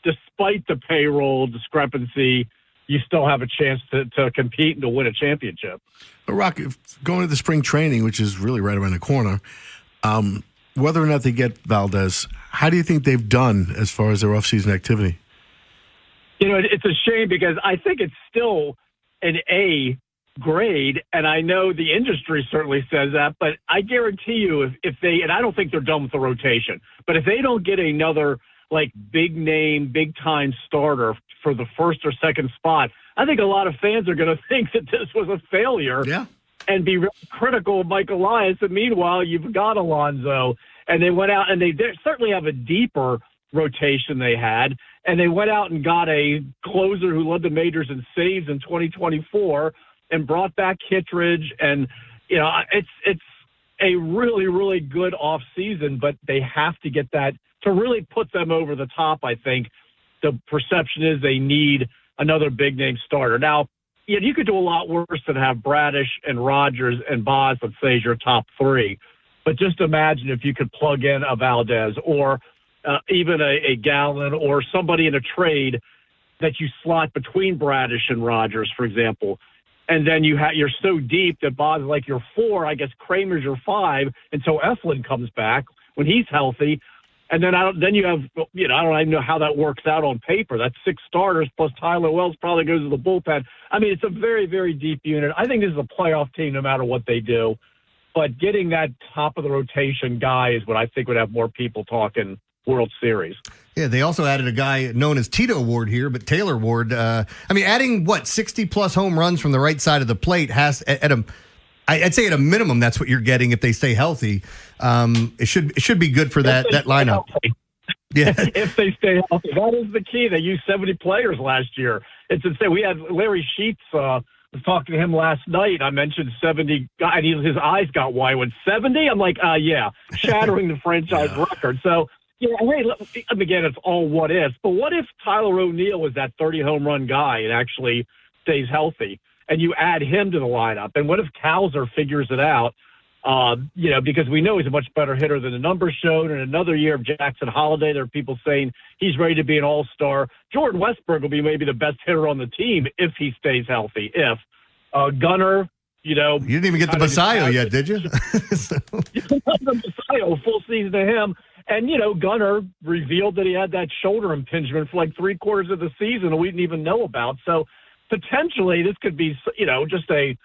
despite the payroll discrepancy, you still have a chance to compete and to win a championship. But Rock, going to the spring training, which is really right around the corner, whether or not they get Valdez, how do you think they've done as far as their offseason activity? It's a shame because I think it's still an A grade, and I know the industry certainly says that, but I guarantee you if they, and I don't think they're done with the rotation, but if they don't get another big name, big time starter for the first or second spot, I think a lot of fans are going to think that this was a failure and be really critical of Mike Elias. And meanwhile, you've got Alonso, and they went out and they certainly have a deeper rotation they had, and they went out and got a closer who led the majors in saves in 2024 and brought back Kittredge. And, it's a really, really good off season, but they have to get that to really put them over the top. I think the perception is they need another big name starter. Now, you could do a lot worse than have Bradish and Rogers and Boz, let's say, as your top three. But just imagine if you could plug in a Valdez or even a Gallen or somebody in a trade that you slot between Bradish and Rogers, for example. And then you're so deep that Boz is like your 4. I guess Kramer's your 5 until Eflin comes back when he's healthy. And then you have, I don't even know how that works out on paper. That's 6 starters plus Tyler Wells probably goes to the bullpen. I mean, it's a very, very deep unit. I think this is a playoff team no matter what they do. But getting that top of the rotation guy is what I think would have more people talking World Series. Yeah, they also added a guy known as Tito Ward here, but Taylor Ward. Adding 60-plus home runs from the right side of the plate has I'd say at a minimum that's what you're getting if they stay healthy. It should be good for that lineup. Yeah, if they stay healthy, that is the key. They used 70 players last year. It's insane. We had Larry Sheets. Was talking to him last night. I mentioned 70 guys. His eyes got wide. When 70, I'm like, shattering the franchise record. So. Yeah, hey, again, it's all what if. But what if Tyler O'Neill was that 30 home run guy and actually stays healthy, and you add him to the lineup? And what if Kowser figures it out? Because we know he's a much better hitter than the numbers showed. And another year of Jackson Holiday, there are people saying he's ready to be an all-star. Jordan Westberg will be maybe the best hitter on the team if he stays healthy. If Gunnar, you didn't even get the Basayo yet, did you? The Basayo, full season to him. And, Gunnar revealed that he had that shoulder impingement for 3/4 of the season that we didn't even know about. So potentially this could be, just a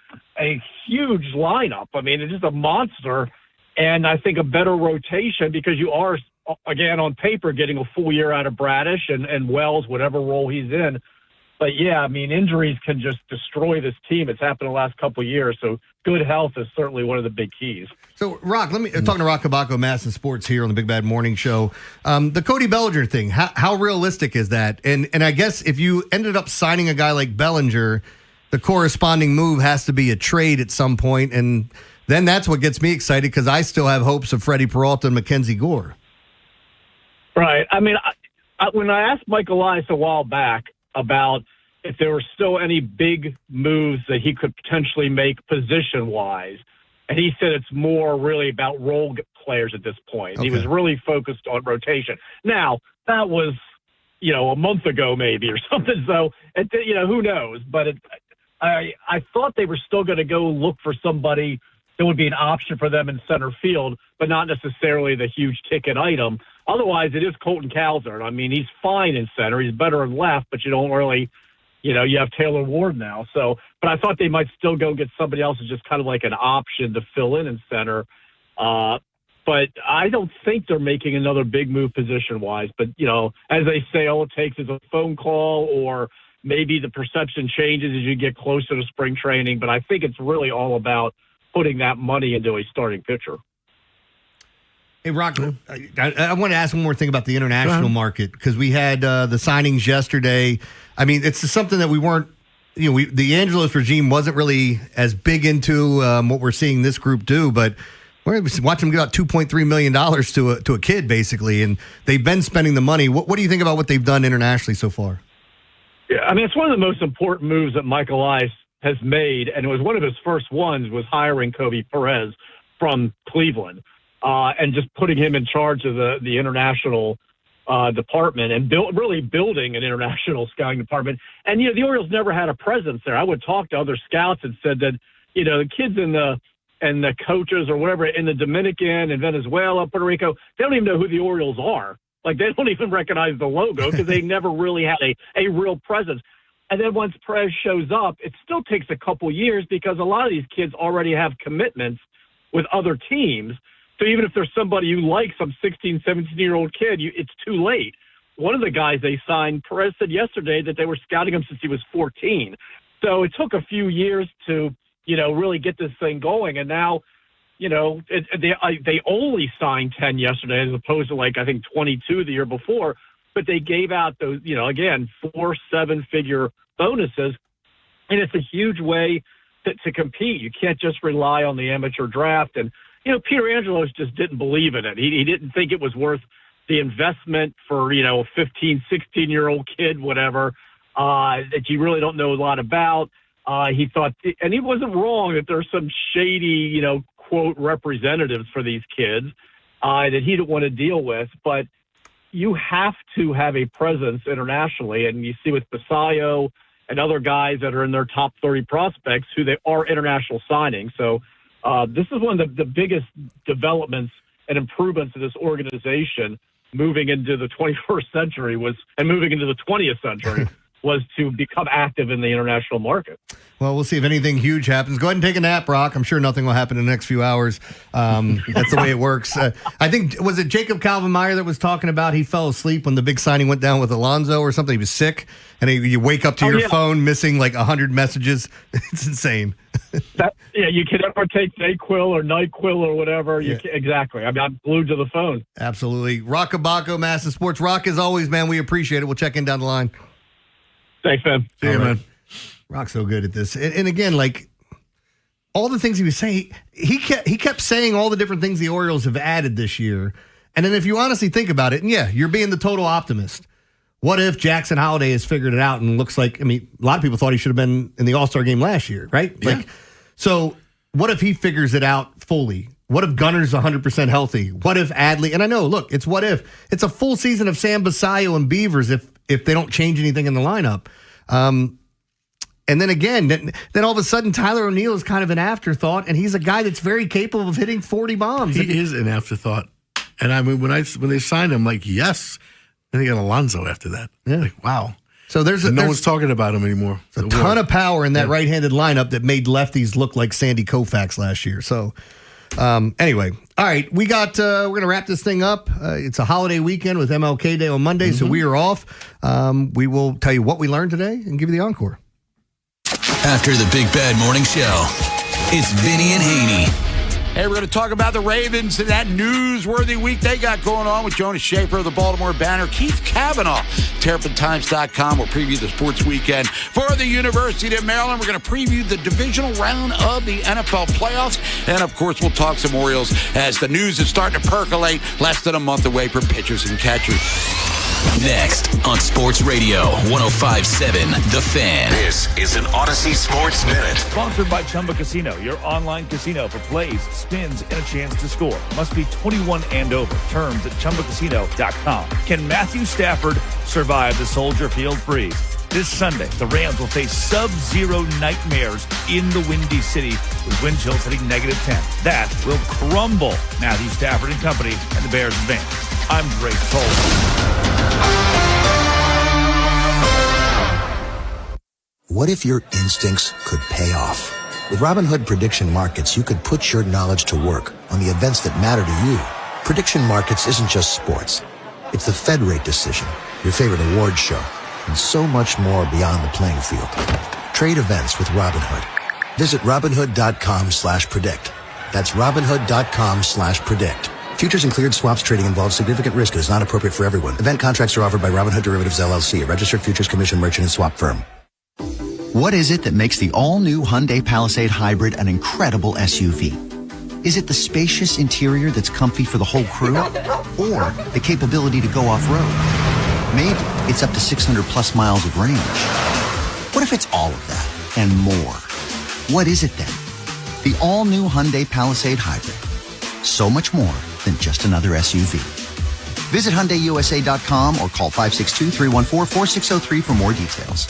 huge lineup. I mean, it's just a monster. And I think a better rotation because you are, again, on paper, getting a full year out of Bradish and Wells, whatever role he's in. But, injuries can just destroy this team. It's happened the last couple of years. So good health is certainly one of the big keys. So, Rock, talking to Rock Kabako, Mass and Sports here on the Big Bad Morning Show. The Cody Bellinger thing, how realistic is that? And I guess if you ended up signing a guy like Bellinger, the corresponding move has to be a trade at some point. And then that's what gets me excited because I still have hopes of Freddie Peralta and Mackenzie Gore. Right. I mean, when I asked Mike Elias a while back about if there were still any big moves that he could potentially make position-wise, and he said it's more really about role players at this point. Okay. He was really focused on rotation. Now, that was, a month ago maybe or something, so, who knows? But I thought they were still going to go look for somebody that would be an option for them in center field, but not necessarily the huge ticket item. Otherwise, it is Colton Kowser. I mean, he's fine in center. He's better in left, but you don't really, you have Taylor Ward now. So, but I thought they might still go get somebody else as just kind of like an option to fill in center. But I don't think they're making another big move position-wise. But, as they say, all it takes is a phone call or maybe the perception changes as you get closer to spring training. But I think it's really all about putting that money into a starting pitcher. Hey, Rock, I want to ask one more thing about the international market because we had the signings yesterday. I mean, it's something that we weren't, the Angelos regime wasn't really as big into what we're seeing this group do, but we're watching them give out $2.3 million to a kid, basically, and they've been spending the money. What do you think about what they've done internationally so far? Yeah, I mean, it's one of the most important moves that Mike Elias has made, and it was one of his first ones was hiring Kobe Perez from Cleveland. And just putting him in charge of the international department and really building an international scouting department. And, the Orioles never had a presence there. I would talk to other scouts and said that, the kids in the and the coaches or whatever in the Dominican and Venezuela, Puerto Rico, they don't even know who the Orioles are. Like, they don't even recognize the logo because they never really had a real presence. And then once Perez shows up, it still takes a couple years because a lot of these kids already have commitments with other teams. So even if there's somebody you like, some 16, 17-year-old kid, it's too late. One of the guys they signed, Perez said yesterday that they were scouting him since he was 14. So it took a few years to, really get this thing going. And now, they only signed 10 yesterday as opposed to, I think 22 the year before. But they gave out those, again, 4 7-figure bonuses. And it's a huge way to compete. You can't just rely on the amateur draft. And, Peter Angelos just didn't believe in it. He didn't think it was worth the investment for, a 15, 16-year-old kid, whatever, that you really don't know a lot about. He thought, and he wasn't wrong, that there's some shady, quote, representatives for these kids that he didn't want to deal with. But you have to have a presence internationally. And you see with Basayo and other guys that are in their top 30 prospects who they are international signings. So this is one of the biggest developments and improvements of this organization moving into the 21st century and moving into the 20th century was to become active in the international market. Well, we'll see if anything huge happens. Go ahead and take a nap, Brock. I'm sure nothing will happen in the next few hours. That's the way it works. I think, was it Jacob Calvin-Meyer that was talking about he fell asleep when the big signing went down with Alonso or something? He was sick, and you wake up to your phone missing 100 messages. It's insane. You can never take Dayquil or NyQuil or whatever. Exactly. I mean, I'm glued to the phone. Absolutely. Rock Abaco, Massive Sports. Rock, as always, man, we appreciate it. We'll check in down the line. Thanks, man. See you, man. Rock's so good at this. And again, all the things he was saying, he kept saying all the different things the Orioles have added this year. And then if you honestly think about it, and you're being the total optimist. What if Jackson Holiday has figured it out and looks like, a lot of people thought he should have been in the All-Star game last year, right? Yeah. So what if he figures it out fully? What if Gunner's 100% healthy? What if Adley, and I know, look, it's what if. It's a full season of Sam Basayo and Beavers if they don't change anything in the lineup. And then again, then all of a sudden, Tyler O'Neill is kind of an afterthought, and he's a guy that's very capable of hitting 40 bombs. He is an afterthought. And I mean, when they signed him, yes. And they got Alonso after that. Yeah. Wow. So no one's talking about him anymore. A ton of power in that right-handed lineup that made lefties look like Sandy Koufax last year. So anyway, all right, we're going to wrap this thing up. It's a holiday weekend with MLK Day on Monday, so we are off. We will tell you what we learned today and give you the encore. After the Big Bad Morning Show, it's Vinny and Haynie. Hey, we're going to talk about the Ravens and that newsworthy week they got going on with Jonas Schaefer of the Baltimore Banner, Keith Kavanaugh, TerrapinTimes.com. We'll preview the sports weekend for the University of Maryland. We're going to preview the divisional round of the NFL playoffs. And, of course, we'll talk some Orioles as the news is starting to percolate less than a month away for pitchers and catchers. Next on Sports Radio 105.7 The Fan. This is an Odyssey Sports Minute. Sponsored by Chumba Casino, your online casino for plays, spins, and a chance to score. Must be 21 and over. Terms at ChumbaCasino.com. Can Matthew Stafford survive the Soldier Field freeze? This Sunday, the Rams will face sub-zero nightmares in the Windy City with wind chills hitting -10. That will crumble Matthew Stafford and company, and the Bears advance. I'm Greg Toll. What if your instincts could pay off? With Robinhood Prediction Markets, you could put your knowledge to work on the events that matter to you. Prediction Markets isn't just sports. It's the Fed rate decision, your favorite award show, and so much more beyond the playing field. Trade events with Robinhood. Visit Robinhood.com/predict. That's Robinhood.com/predict. Futures and cleared swaps trading involves significant risk and is not appropriate for everyone. Event contracts are offered by Robinhood Derivatives LLC, a registered futures commission merchant and swap firm. What is it that makes the all-new Hyundai Palisade Hybrid an incredible SUV? Is it the spacious interior that's comfy for the whole crew? Or the capability to go off-road? Maybe it's up to 600-plus miles of range. What if it's all of that and more? What is it then? The all-new Hyundai Palisade Hybrid. So much more than just another SUV. Visit HyundaiUSA.com or call 562-314-4603 for more details.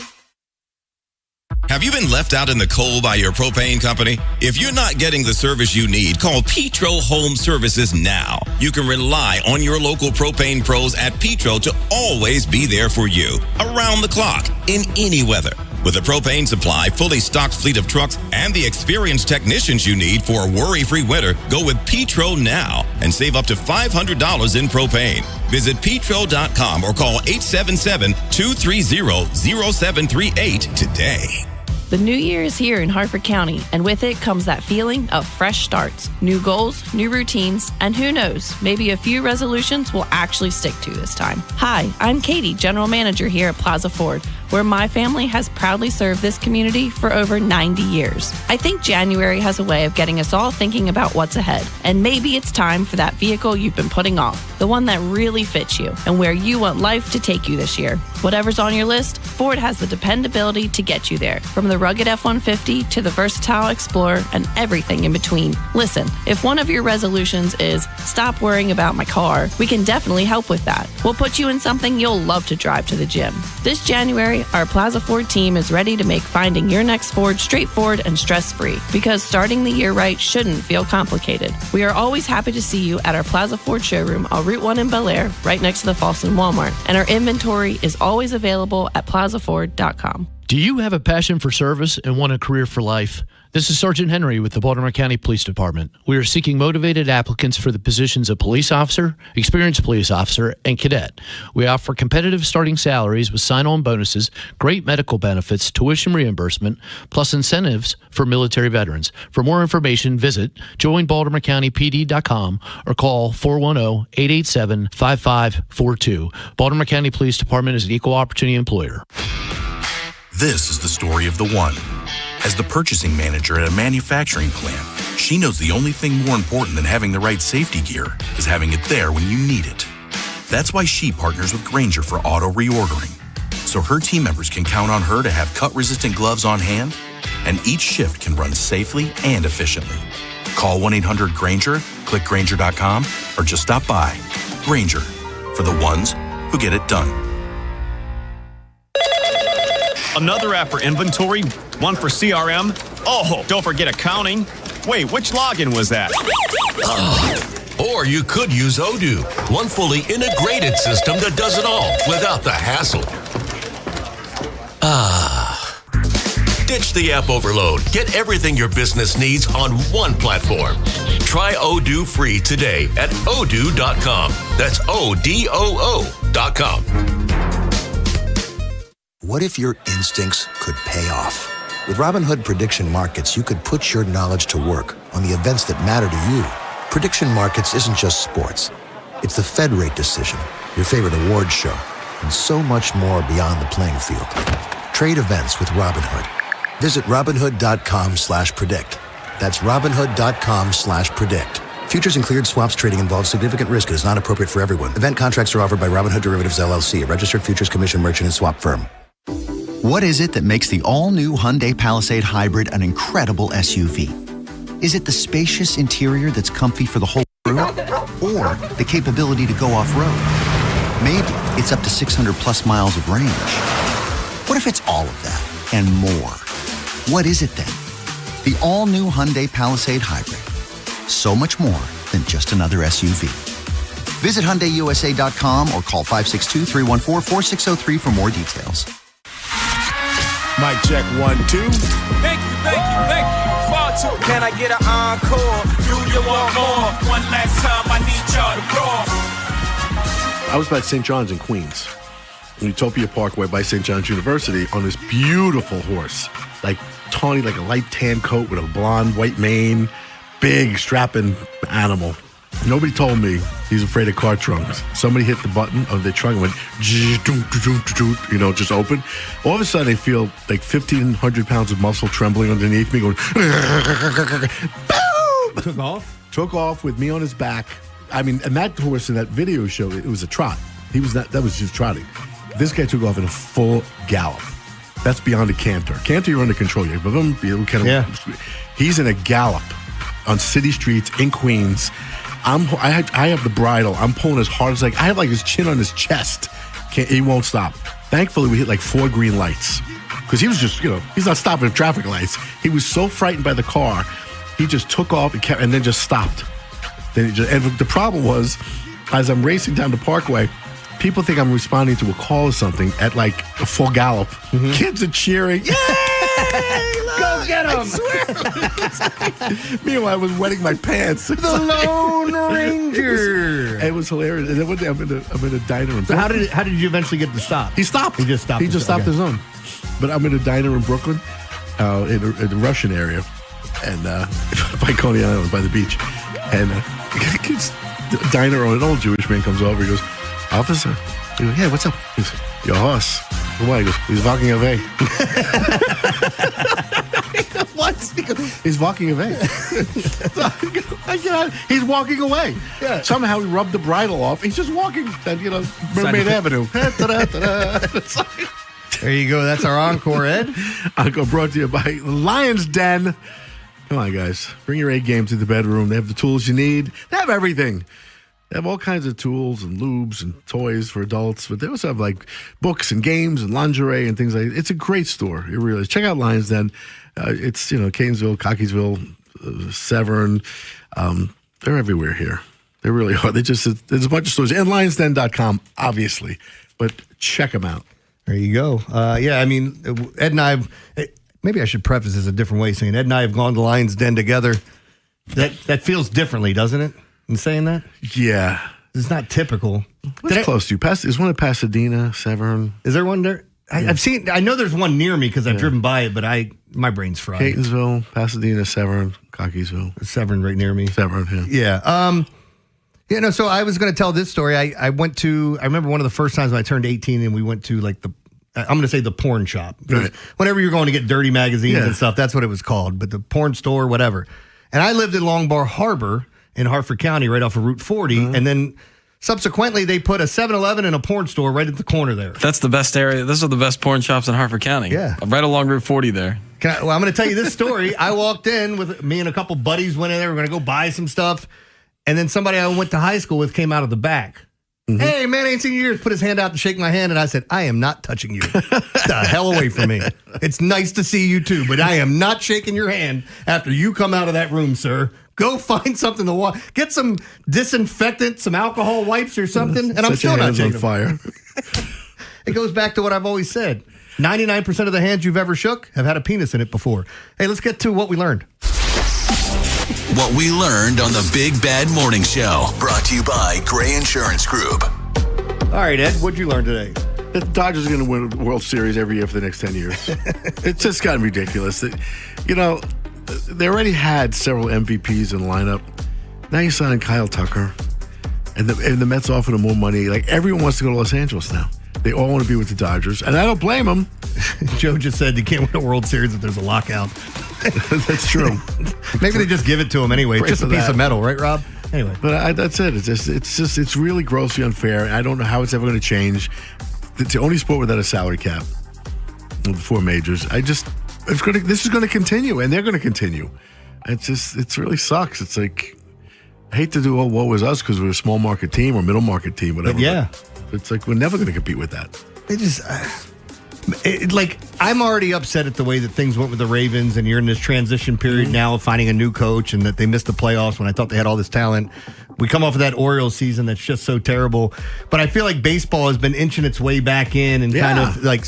Have you been left out in the cold by your propane company? If you're not getting the service you need, call Petro Home Services now. You can rely on your local propane pros at Petro to always be there for you, around the clock, in any weather. With a propane supply, fully stocked fleet of trucks, and the experienced technicians you need for a worry-free winter, go with Petro now and save up to $500 in propane. Visit petro.com or call 877-230-0738 today. The new year is here in Hartford County, and with it comes that feeling of fresh starts, new goals, new routines, and who knows, maybe a few resolutions we'll actually stick to this time. Hi, I'm Katie, General Manager here at Plaza Ford, where my family has proudly served this community for over 90 years. I think January has a way of getting us all thinking about what's ahead, and maybe it's time for that vehicle you've been putting off, the one that really fits you and where you want life to take you this year. Whatever's on your list, Ford has the dependability to get you there, from the rugged F-150 to the versatile Explorer and everything in between. Listen, if one of your resolutions is stop worrying about my car, we can definitely help with that. We'll put you in something you'll love to drive to the gym. This January, our Plaza Ford team is ready to make finding your next Ford straightforward and stress-free, because starting the year right shouldn't feel complicated. We are always happy to see you at our Plaza Ford showroom on Route 1 in Bel Air, right next to the Falston Walmart, and our inventory is always available at plazaford.com. Do you have a passion for service and want a career for life? This is Sergeant Henry with the Baltimore County Police Department. We are seeking motivated applicants for the positions of police officer, experienced police officer, and cadet. We offer competitive starting salaries with sign-on bonuses, great medical benefits, tuition reimbursement, plus incentives for military veterans. For more information, visit joinbaltimorecountypd.com or call 410-887-5542. Baltimore County Police Department is an equal opportunity employer. This is the story of the one. As the purchasing manager at a manufacturing plant, she knows the only thing more important than having the right safety gear is having it there when you need it. That's why she partners with Grainger for auto reordering, so her team members can count on her to have cut-resistant gloves on hand, and each shift can run safely and efficiently. Call 1-800-GRAINGER, click Grainger.com, or just stop by. Grainger, for the ones who get it done. Another app for inventory, one for CRM. Oh, don't forget accounting. Wait, which login was that? Or you could use Odoo, one fully integrated system that does it all without the hassle. Ditch the app overload. Get everything your business needs on one platform. Try Odoo free today at odoo.com. That's ODOO.com. What if your instincts could pay off? With Robinhood Prediction Markets, you could put your knowledge to work on the events that matter to you. Prediction Markets isn't just sports. It's the Fed rate decision, your favorite awards show, and so much more beyond the playing field. Trade events with Robinhood. Visit Robinhood.com/predict. That's Robinhood.com/predict. Futures and cleared swaps trading involves significant risk and is not appropriate for everyone. Event contracts are offered by Robinhood Derivatives LLC, a registered futures commission merchant and swap firm. What is it that makes the all-new Hyundai Palisade Hybrid an incredible SUV? Is it the spacious interior that's comfy for the whole crew? Or the capability to go off-road? Maybe it's up to 600-plus miles of range. What if it's all of that and more? What is it then? The all-new Hyundai Palisade Hybrid. So much more than just another SUV. Visit HyundaiUSA.com or call 562-314-4603 for more details. Mic check 1, 2. Thank you. Far too. Can I get an encore? Do you want more? One last time, I need y'all to roar. I was by St. John's in Queens, in Utopia Parkway by St. John's University, on this beautiful horse, like tawny, like a light tan coat with a blonde white mane, big strapping animal. Nobody told me he's afraid of car trunks. Somebody hit the button of the trunk and went, just open. All of a sudden, I feel like 1,500 pounds of muscle trembling underneath me, going, boom! Took off with me on his back. I mean, and that horse in that video show, it was a trot. That was just trotting. This guy took off in a full gallop. That's beyond a canter. Canter, you're under control. He's in a gallop on city streets in Queens. I have the bridle. I'm pulling as hard as I have like his chin on his chest. He won't stop. Thankfully, we hit like 4 green lights. because he was just, he's not stopping at traffic lights. He was so frightened by the car, he just took off and then just stopped. And the problem was, as I'm racing down the parkway, people think I'm responding to a call or something at like a full gallop. Mm-hmm. Kids are cheering. Yay! Go get him! I swear. Meanwhile, I was wetting my pants. The Lone Ranger. It was hilarious. And then one day I'm in a diner. So how did you eventually get to stop? He stopped. He just stopped. He just stopped his own. But I'm in a diner in Brooklyn, in the Russian area, and by Coney Island, by the beach, and the diner owner, an old Jewish man, comes over. He goes, "Officer." He goes, "Yeah, what's up?" He goes, "Your horse." Why? He goes, "He's walking away." What? He's walking away. He's walking away. Yeah. Somehow he rubbed the bridle off. He's just walking down, Mermaid Avenue. There you go. That's our encore, Ed. Encore brought to you by Lion's Den. Come on, guys. Bring your A game to the bedroom. They have the tools you need. They have everything. They have all kinds of tools and lubes and toys for adults, but they also have like books and games and lingerie and things like that. It's a great store. It really is. Check out Lion's Den. It's, Catonsville, Cockeysville, Severn. They're everywhere here. They really are. There's a bunch of stores. And lionsden.com, obviously. But check them out. There you go. Ed and I maybe I should preface this a different way, saying Ed and I have gone to Lion's Den together. That feels differently, doesn't it? In saying that? Yeah. It's not typical. What's close to you? Is one in Pasadena, Severn? Is there one there? I've seen. I know there's one near me because I've driven by it, but my brain's fried. Catonsville, Pasadena, Severn, Cockeysville. Severn right near me. Severn, yeah. Yeah. So I was going to tell this story. I remember one of the first times when I turned 18 and we went to like I'm going to say the porn shop. Right. Whenever you're going to get dirty magazines and stuff, that's what it was called. But the porn store, whatever. And I lived in Long Bar Harbor in Harford County, right off of Route 40. And then subsequently, they put a 7-Eleven and a porn store right at the corner there. That's the best area. Those are the best porn shops in Harford County. Yeah. Right along Route 40 there. I'm going to tell you this story. I walked in with me and a couple buddies went in there. We're going to go buy some stuff. And then somebody I went to high school with came out of the back. Mm-hmm. Hey, man, I ain't seen you in years. Put his hand out to shake my hand. And I said, I am not touching you. The hell away from me. It's nice to see you too, but I am not shaking your hand after you come out of that room, sir. Go find something to wash. Get some disinfectant, some alcohol wipes or something. And I'm still not shaking on fire. It goes back to what I've always said. 99% of the hands you've ever shook have had a penis in it before. Hey, let's get to what we learned. What we learned on the Big Bad Morning Show. Brought to you by Gray Insurance Group. All right, Ed, what'd you learn today? The Dodgers are going to win the World Series every year for the next 10 years. It's just gotten ridiculous. They already had several MVPs in the lineup. Now you sign Kyle Tucker, and the Mets offer them more money. Like, everyone wants to go to Los Angeles now. They all want to be with the Dodgers, and I don't blame them. Joe just said you can't win a World Series if there's a lockout. That's true. Maybe they just give it to him anyway. It's just a piece of metal, right, Rob? Anyway, but that's it. It's really grossly unfair. I don't know how it's ever going to change. It's the only sport without a salary cap. The four majors. This is going to continue, and they're going to continue. It really sucks. It's like, I hate to do woe is us because we're a small market team or middle market team, whatever. But yeah. But it's like, we're never going to compete with that. They just, I'm already upset at the way that things went with the Ravens, and you're in this transition period now of finding a new coach, and that they missed the playoffs when I thought they had all this talent. We come off of that Orioles season that's just so terrible. But I feel like baseball has been inching its way back in and kind of like,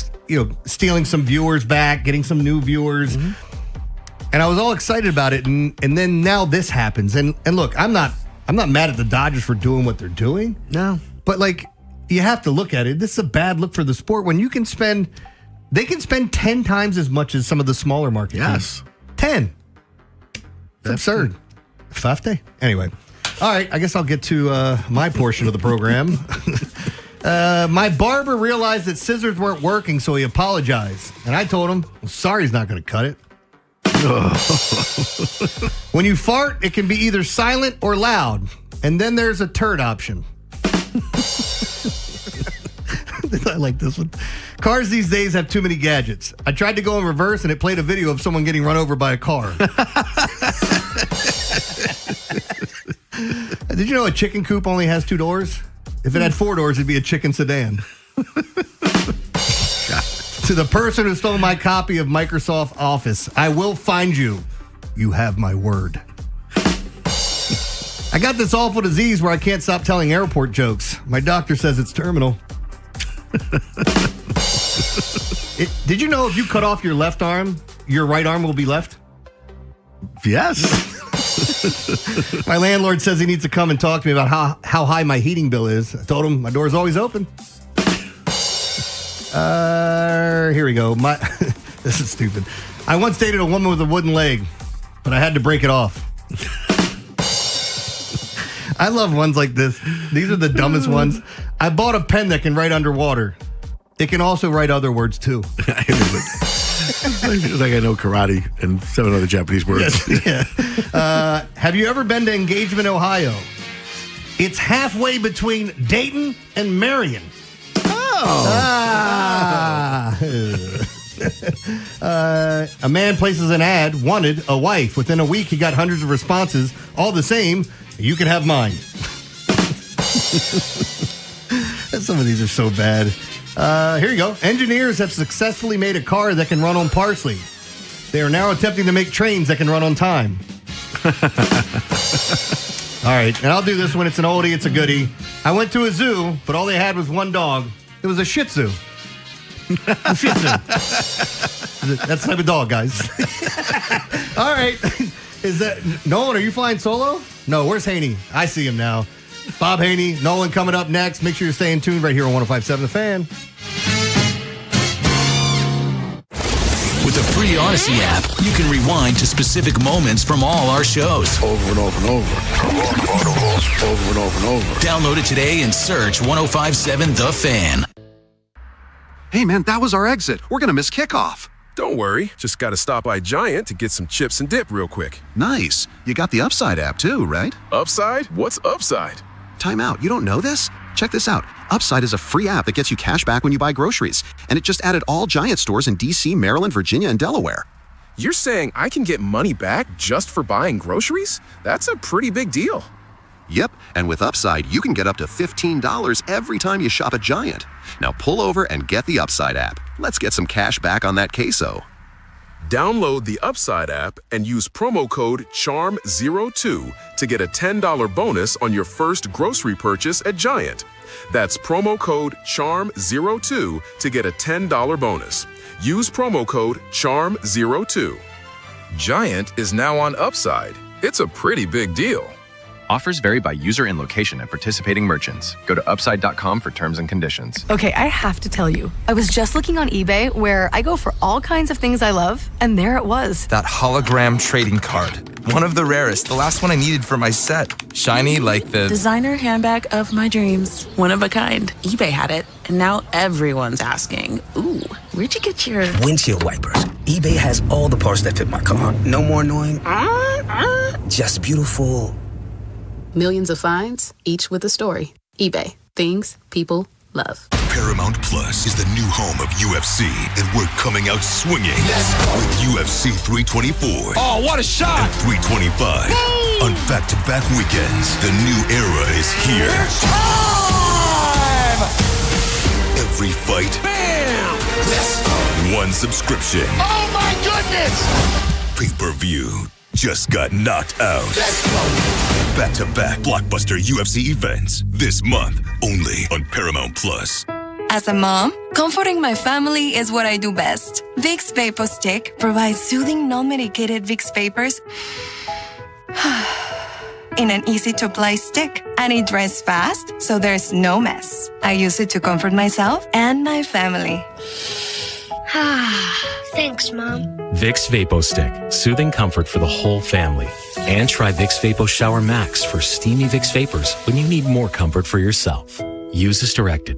stealing some viewers back, getting some new viewers. Mm-hmm. And I was all excited about it. And then now this happens. And look, I'm not mad at the Dodgers for doing what they're doing. No. But you have to look at it. This is a bad look for the sport when they can spend 10 times as much as some of the smaller market teams. 10. It's absurd. 50. Anyway. All right, I guess I'll get to my portion of the program. My barber realized that scissors weren't working, so he apologized. And I told him, well, sorry, he's not going to cut it. When you fart, it can be either silent or loud. And then there's a turd option. I like this one. Cars these days have too many gadgets. I tried to go in reverse, and it played a video of someone getting run over by a car. Did you know a chicken coop only has 2 doors? If it had 4 doors, it'd be a chicken sedan. To the person who stole my copy of Microsoft Office, I will find you. You have my word. I got this awful disease where I can't stop telling airport jokes. My doctor says it's terminal. Did you know if you cut off your left arm, your right arm will be left? Yes. My landlord says he needs to come and talk to me about how high my heating bill is. I told him my door's always open. Here we go. This is stupid. I once dated a woman with a wooden leg, but I had to break it off. I love ones like this. These are the dumbest ones. I bought a pen that can write underwater. It can also write other words, too. It's like I know karate and 7 other Japanese words. Yes, yeah. Have you ever been to Engagement, Ohio? It's halfway between Dayton and Marion. A man places an ad, wanted a wife. Within a week, he got hundreds of responses. All the same, you can have mine. Some of these are so bad. Here you go. Engineers have successfully made a car that can run on parsley. They are now attempting to make trains that can run on time. All right, and I'll do this one. It's an oldie, it's a goodie. I went to a zoo, but all they had was one dog. It was a Shih Tzu. A Shih Tzu. That's the type of dog, guys. All right. Is that Nolan? Are you flying solo? No, where's Haynie? I see him now. Bob Haynie, Nolan coming up next. Make sure you're staying tuned right here on 105.7 The Fan. With the free Odyssey app, you can rewind to specific moments from all our shows. Over and over and over. Over and over and over. Download it today and search 105.7 The Fan. Hey, man, that was our exit. We're going to miss kickoff. Don't worry. Just got to stop by Giant to get some chips and dip real quick. Nice. You got the Upside app too, right? Upside? What's Upside? Time out. You don't know this? Check this out. Upside is a free app that gets you cash back when you buy groceries. And it just added all Giant stores in D.C., Maryland, Virginia, and Delaware. You're saying I can get money back just for buying groceries? That's a pretty big deal. Yep, and with Upside, you can get up to $15 every time you shop at Giant. Now pull over and get the Upside app. Let's get some cash back on that queso. Download the Upside app and use promo code CHARM02 to get a $10 bonus on your first grocery purchase at Giant. That's promo code CHARM02 to get a $10 bonus. Use promo code CHARM02. Giant is now on Upside. It's a pretty big deal. Offers vary by user and location at participating merchants. Go to upside.com for terms and conditions. Okay, I have to tell you. I was just looking on eBay where I go for all kinds of things I love, and there it was. That hologram trading card. One of the rarest. The last one I needed for my set. Shiny like the designer handbag of my dreams. One of a kind. eBay had it, and now everyone's asking, ooh, where'd you get your windshield wipers? eBay has all the parts that fit my car. No more annoying. Just beautiful. Millions of finds, each with a story. eBay. Things people love. Paramount Plus is the new home of UFC, and we're coming out swinging with UFC 324. Oh, what a shot! And 325 on back-to-back weekends. The new era is here. It's time! Every fight. Bam! One subscription. Oh my goodness! Pay-per-view just got knocked out. Back-to-back blockbuster UFC events this month only on Paramount Plus. As a mom, comforting my family is what I do best. Vicks Vapor Stick provides soothing, non-medicated Vicks vapors in an easy-to-apply stick, and it dries fast, so there's no mess. I use it to comfort myself and my family. Thanks, Mom. Vicks VapoStick, soothing comfort for the whole family. And try Vicks Vapo Shower Max for steamy Vicks vapors when you need more comfort for yourself. Use as directed.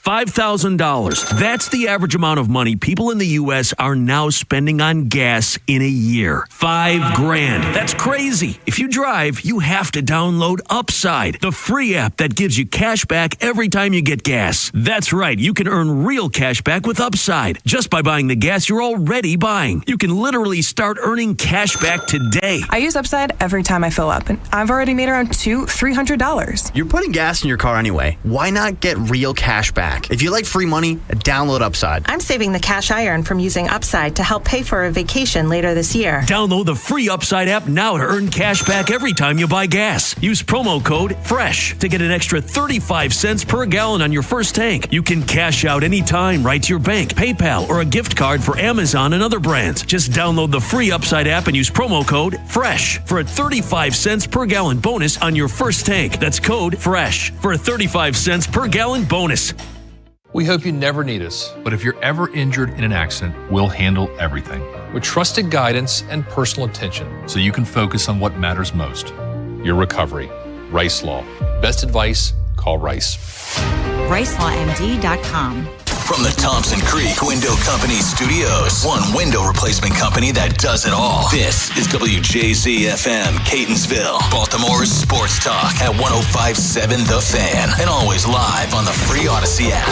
$5,000. That's the average amount of money people in the U.S. are now spending on gas in a year. $5,000. That's crazy. If you drive, you have to download Upside, the free app that gives you cash back every time you get gas. That's right. You can earn real cash back with Upside just by buying the gas you're already buying. You can literally start earning cash back today. I use Upside every time I fill up, and I've already made around $300. You're putting gas in your car anyway. Why not get real cash back? back. If you like free money, download Upside. I'm saving the cash I earn from using Upside to help pay for a vacation later this year. Download the free Upside app now to earn cash back every time you buy gas. Use promo code FRESH to get an extra 35 cents per gallon on your first tank. You can cash out anytime right to your bank, PayPal, or a gift card for Amazon and other brands. Just download the free Upside app and use promo code FRESH for a 35 cents per gallon bonus on your first tank. That's code FRESH for a 35 cents per gallon bonus. We hope you never need us, but if you're ever injured in an accident, we'll handle everything with trusted guidance and personal attention so you can focus on what matters most, your recovery. Rice Law. Best advice, call Rice. RiceLawMD.com. From the Thompson Creek Window Company Studios, one window replacement company that does it all. This is WJZ-FM, Catonsville, Baltimore's sports talk at 105.7 The Fan, and always live on the free Odyssey app.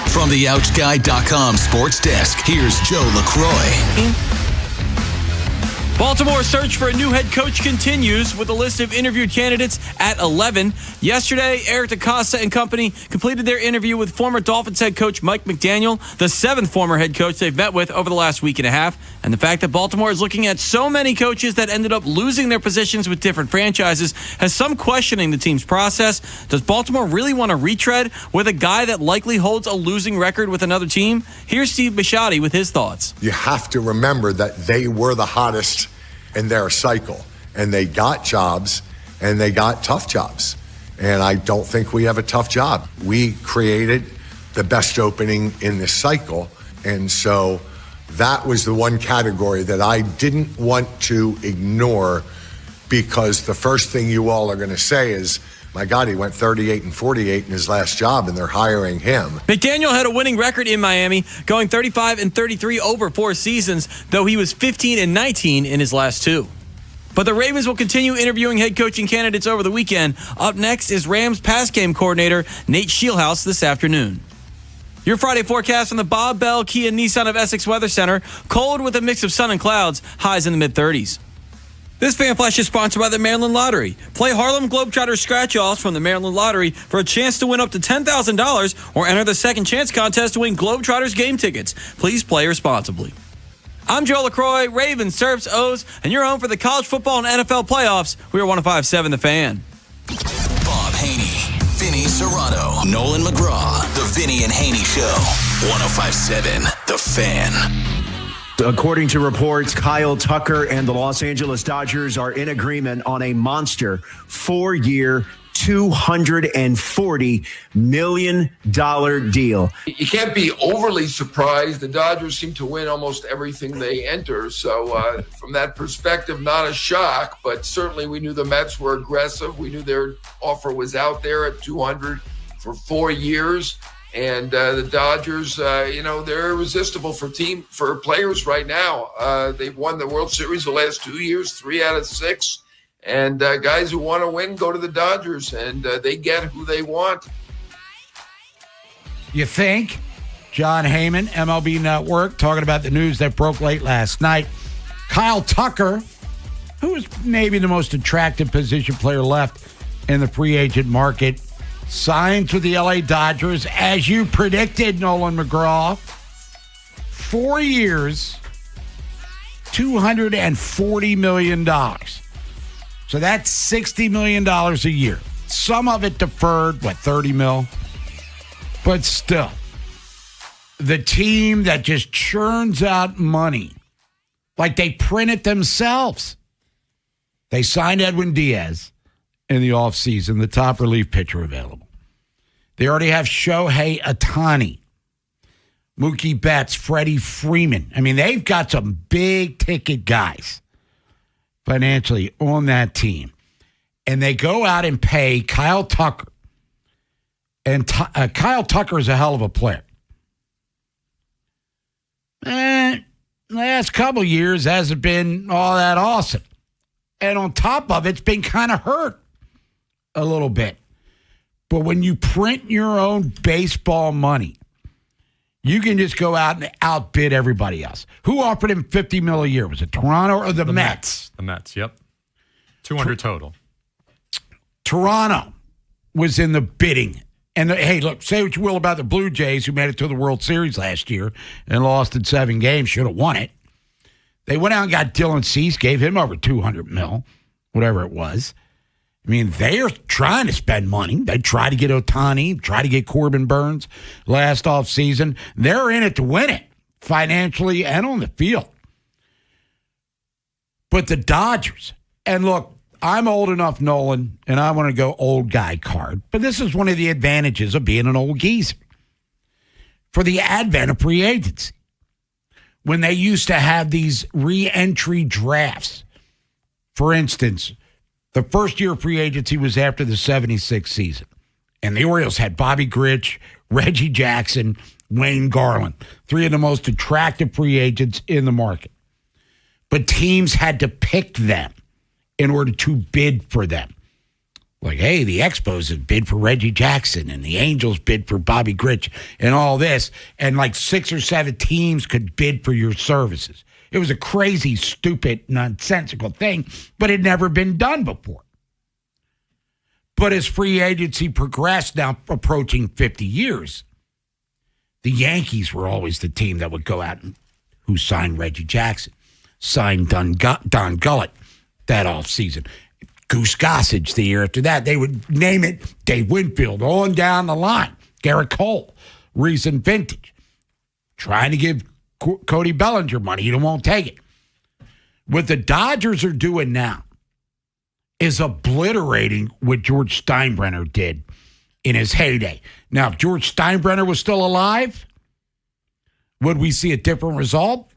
From the OutGuy.com sports desk, here's Joe LaCroix. Baltimore's search for a new head coach continues with a list of interviewed candidates at 11. Yesterday, Eric DeCosta and company completed their interview with former Dolphins head coach Mike McDaniel, the 7th former head coach they've met with over the last week and a half. And the fact that Baltimore is looking at so many coaches that ended up losing their positions with different franchises has some questioning the team's process. Does Baltimore really want to retread with a guy that likely holds a losing record with another team? Here's Steve Bisciotti with his thoughts. You have to remember that they were the hottest in their cycle, and they got jobs, and they got tough jobs. And I don't think we have a tough job. We created the best opening in this cycle, and so that was the one category that I didn't want to ignore, because the first thing you all are going to say is, my God, he went 38-48 in his last job, and they're hiring him. McDaniel had a winning record in Miami, going 35-33 over 4 seasons, though he was 15-19 in his last 2. But the Ravens will continue interviewing head coaching candidates over the weekend. Up next is Rams pass game coordinator Nate Scheelhaus this afternoon. Your Friday forecast from the Bob Bell Kia Nissan of Essex Weather Center. Cold with a mix of sun and clouds, highs in the mid-30s. This Fan Flash is sponsored by the Maryland Lottery. Play Harlem Globetrotters scratch-offs from the Maryland Lottery for a chance to win up to $10,000 or enter the Second Chance contest to win Globetrotters game tickets. Please play responsibly. I'm Joe LaCroix, Ravens, Terps, O's, and you're home for the college football and NFL playoffs. We are 105.7 The Fan. Bob Haynie, Vinny Serrano, Nolan McGraw, The Vinny and Haynie Show. 105.7 The Fan. According to reports, Kyle Tucker and the Los Angeles Dodgers are in agreement on a monster 4-year, $240 million deal. You can't be overly surprised. The Dodgers seem to win almost everything they enter. So from that perspective, not a shock, but certainly we knew the Mets were aggressive. We knew their offer was out there at $200 for 4 years. And the Dodgers, they're irresistible for players right now. They've won the World Series the last 2 years, 3 out of 6. And guys who want to win go to the Dodgers, and they get who they want. You think? John Heyman, MLB Network, talking about the news that broke late last night. Kyle Tucker, who is maybe the most attractive position player left in the free agent market, signed to the LA Dodgers, as you predicted, Nolan McGraw. 4 years, $240 million. So that's $60 million a year. Some of it deferred, $30 mil? But still, the team that just churns out money, like they print it themselves. They signed Edwin Diaz in the offseason, the top relief pitcher available. They already have Shohei Ohtani, Mookie Betts, Freddie Freeman. I mean, they've got some big-ticket guys financially on that team. And they go out and pay Kyle Tucker. And Kyle Tucker is a hell of a player. And the last couple years hasn't been all that awesome. And on top of it, it's been kind of hurt a little bit. But when you print your own baseball money, you can just go out and outbid everybody else. Who offered him $50 million a year? Was it Toronto or the Mets? The Mets, yep. 200 total. Toronto was in the bidding And hey, look, say what you will about the Blue Jays, who made it to the World Series last year and lost in 7 games, should have won it. They went out and got Dylan Cease, gave him over $200 million, whatever it was. I mean, they are trying to spend money. They tried to get Ohtani, try to get Corbin Burns last offseason. They're in it to win it, financially and on the field. But the Dodgers, and look, I'm old enough, Nolan, and I want to go old guy card. But this is one of the advantages of being an old geezer. For the advent of free agency, when they used to have these re-entry drafts. For instance, the first year of free agency was after the 76 season. And the Orioles had Bobby Grich, Reggie Jackson, Wayne Garland, 3 of the most attractive free agents in the market. But teams had to pick them in order to bid for them. Like, hey, the Expos have bid for Reggie Jackson and the Angels bid for Bobby Grich and all this. And like 6 or 7 teams could bid for your services. It was a crazy, stupid, nonsensical thing, but it had never been done before. But as free agency progressed, now approaching 50 years, the Yankees were always the team that would go out and who signed Reggie Jackson, signed Don Gullett that offseason. Goose Gossage the year after that. They would name it Dave Winfield on down the line. Garrett Cole, recent vintage. Trying to give Cody Bellinger money. He won't take it. What the Dodgers are doing now is obliterating what George Steinbrenner did in his heyday. Now, if George Steinbrenner was still alive, would we see a different result?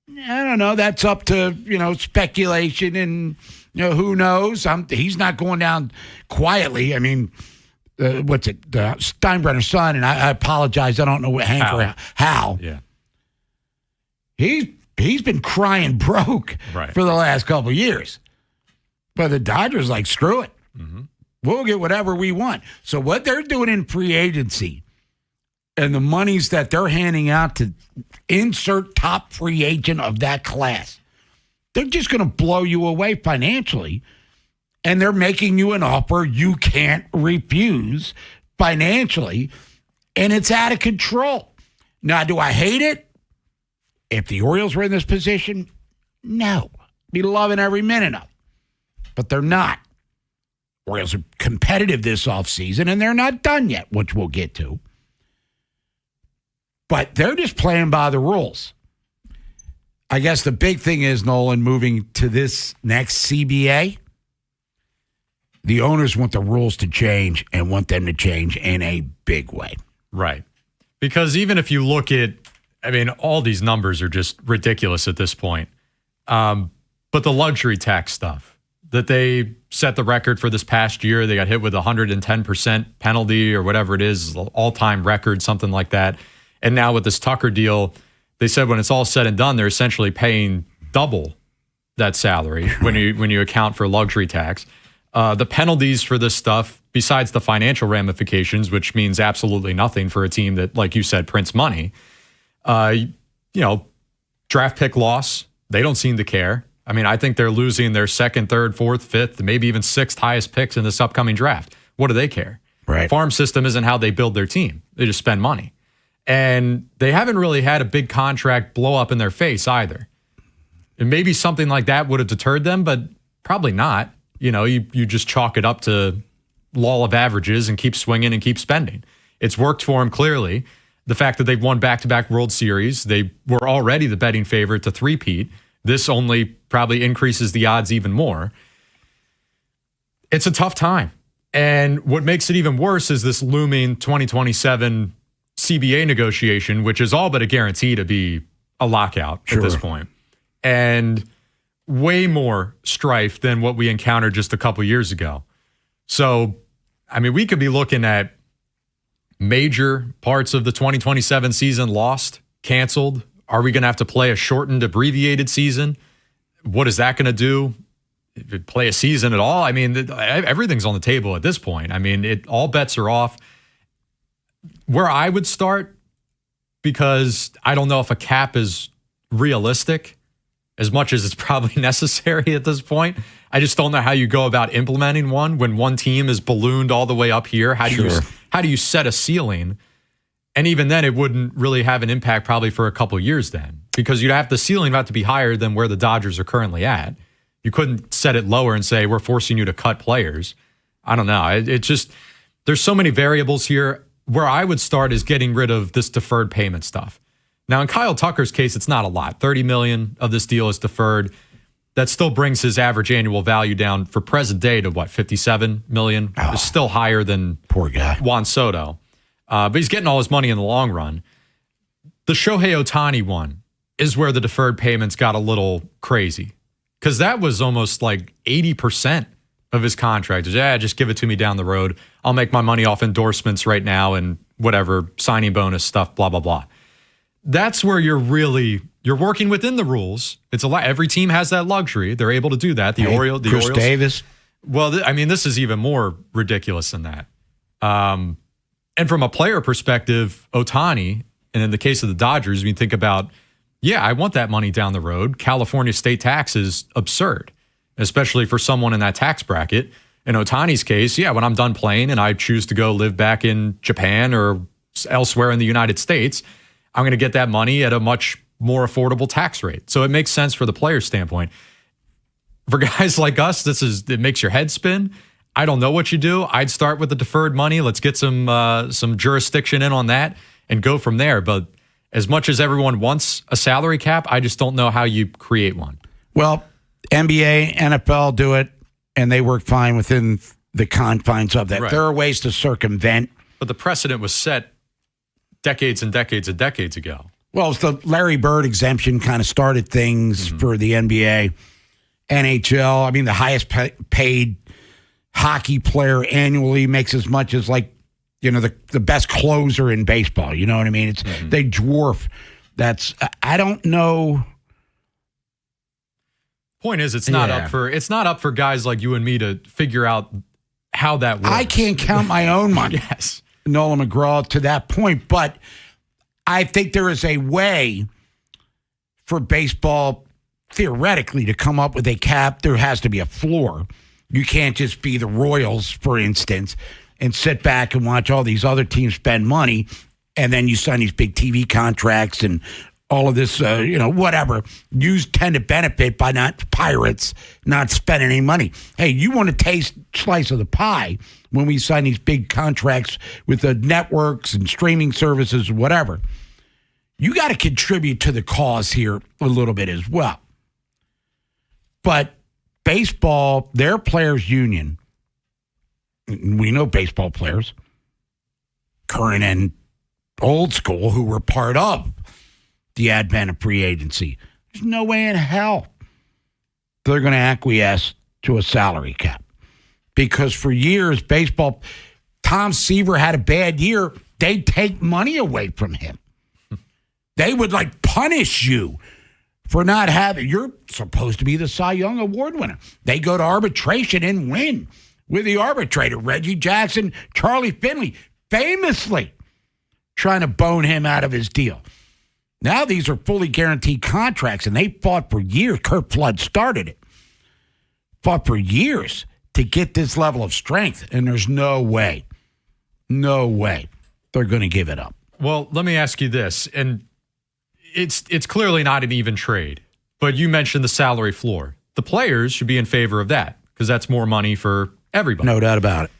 I don't know. That's up to, speculation and, who knows? He's not going down quietly. I mean, Steinbrenner's son, and I apologize. I don't know what Hal. Yeah. He's been crying broke for the last couple of years. But the Dodgers screw it. Mm-hmm. We'll get whatever we want. So what they're doing in free agency and the monies that they're handing out to insert top free agent of that class, they're just going to blow you away financially, and they're making you an offer you can't refuse financially, and it's out of control. Now, do I hate it? If the Orioles were in this position, no. Be loving every minute of it. But they're not. Orioles are competitive this offseason, and they're not done yet, which we'll get to. But they're just playing by the rules. I guess the big thing is, Nolan, moving to this next CBA, the owners want the rules to change and want them to change in a big way. Right. Because even if you look at, all these numbers are just ridiculous at this point. But the luxury tax stuff, that they set the record for this past year, they got hit with 110% penalty or whatever it is, all-time record, something like that. And now with this Tucker deal, they said when it's all said and done, they're essentially paying double that salary when you account for luxury tax. The penalties for this stuff, besides the financial ramifications, which means absolutely nothing for a team that, like you said, prints money, draft pick loss, they don't seem to care. I think they're losing their 2nd, 3rd, 4th, 5th, maybe even 6th highest picks in this upcoming draft. What do they care? Right. Farm system isn't how they build their team. They just spend money. And they haven't really had a big contract blow up in their face either. And maybe something like that would have deterred them, but probably not. You just chalk it up to law of averages and keep swinging and keep spending. It's worked for them clearly. The fact that they've won back-to-back World Series, they were already the betting favorite to three-peat. This only probably increases the odds even more. It's a tough time. And what makes it even worse is this looming 2027 CBA negotiation, which is all but a guarantee to be a lockout at this point. And way more strife than what we encountered just a couple years ago. So, we could be looking at major parts of the 2027 season lost, canceled. Are we going to have to play a shortened, abbreviated season? What is that going to do? If you play a season at all? Everything's on the table at this point. All bets are off. Where I would start, because I don't know if a cap is realistic, as much as it's probably necessary at this point. I just don't know how you go about implementing one when one team is ballooned all the way up here. How do you set a ceiling? And even then, it wouldn't really have an impact probably for a couple of years then, because the ceiling would have to be higher than where the Dodgers are currently at. You couldn't set it lower and say, we're forcing you to cut players. I don't know. It just, there's so many variables here. Where I would start is getting rid of this deferred payment stuff. Now, in Kyle Tucker's case, it's not a lot. $30 million of this deal is deferred. That still brings his average annual value down for present day to what, $57 million? Oh, it's still higher than poor guy Juan Soto. But he's getting all his money in the long run. The Shohei Ohtani one is where the deferred payments got a little crazy, because that was almost like 80% of his contract. Just give it to me down the road. I'll make my money off endorsements right now and whatever, signing bonus stuff, blah, blah, blah. That's where you're working within the rules. It's a lot. Every team has that luxury. They're able to do that. The Orioles. Davis. Well, this is even more ridiculous than that. And from a player perspective, Ohtani, and in the case of the Dodgers, we think about, I want that money down the road. California state tax is absurd, especially for someone in that tax bracket. In Ohtani's case, when I'm done playing and I choose to go live back in Japan or elsewhere in the United States, I'm going to get that money at a much more affordable tax rate. So it makes sense for the player's standpoint. For guys like us, it makes your head spin. I don't know what you do. I'd start with the deferred money. Let's get some jurisdiction in on that and go from there. But as much as everyone wants a salary cap, I just don't know how you create one. Well, NBA, NFL do it, and they work fine within the confines of that. Right. There are ways to circumvent. But the precedent was set decades and decades and decades ago. Well, it's the Larry Bird exemption kind of started things for the NBA. NHL, I mean, the highest paid hockey player annually makes as much as the best closer in baseball. You know what I mean? It's they dwarf. I don't know. Point is, it's not up for guys like you and me to figure out how that works. I can't count my own money. Yes. Nolan McGraw to that point, but I think there is a way for baseball theoretically to come up with a cap. There has to be a floor. You can't just be the Royals, for instance, and sit back and watch all these other teams spend money, and then you sign these big TV contracts and all of this, whatever. You tend to benefit by not spending any money. Hey, you want to taste slice of the pie when we sign these big contracts with the networks and streaming services and whatever. You got to contribute to the cause here a little bit as well. But baseball, their players' union, we know baseball players, current and old school, who were part of the advent of free agency. There's no way in hell they're going to acquiesce to a salary cap. Because for years, baseball, Tom Seaver had a bad year, they'd take money away from him. They would punish you for not having, you're supposed to be the Cy Young Award winner. They go to arbitration and win with the arbitrator, Reggie Jackson, Charlie Finley, famously trying to bone him out of his deal. Now these are fully guaranteed contracts, and they fought for years. Kurt Flood started it. Fought for years to get this level of strength, and there's no way they're going to give it up. Well, let me ask you this, and it's clearly not an even trade, but you mentioned the salary floor. The players should be in favor of that because that's more money for everybody. No doubt about it.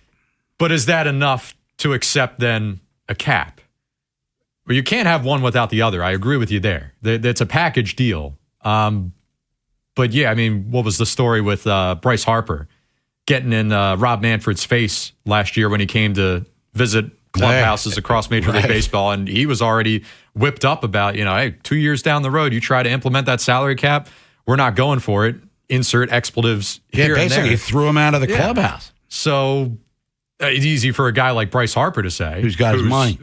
But is that enough to accept then a cap? Well, you can't have one without the other. I agree with you there. That's a package deal. But yeah, I mean, what was the story with Bryce Harper getting in Rob Manfred's face last year when he came to visit clubhouses across Major League Baseball, and he was already whipped up about, hey, 2 years down the road, you try to implement that salary cap, we're not going for it. Insert expletives here and there. Basically threw him out of the clubhouse. So it's easy for a guy like Bryce Harper to say. Who's got his money.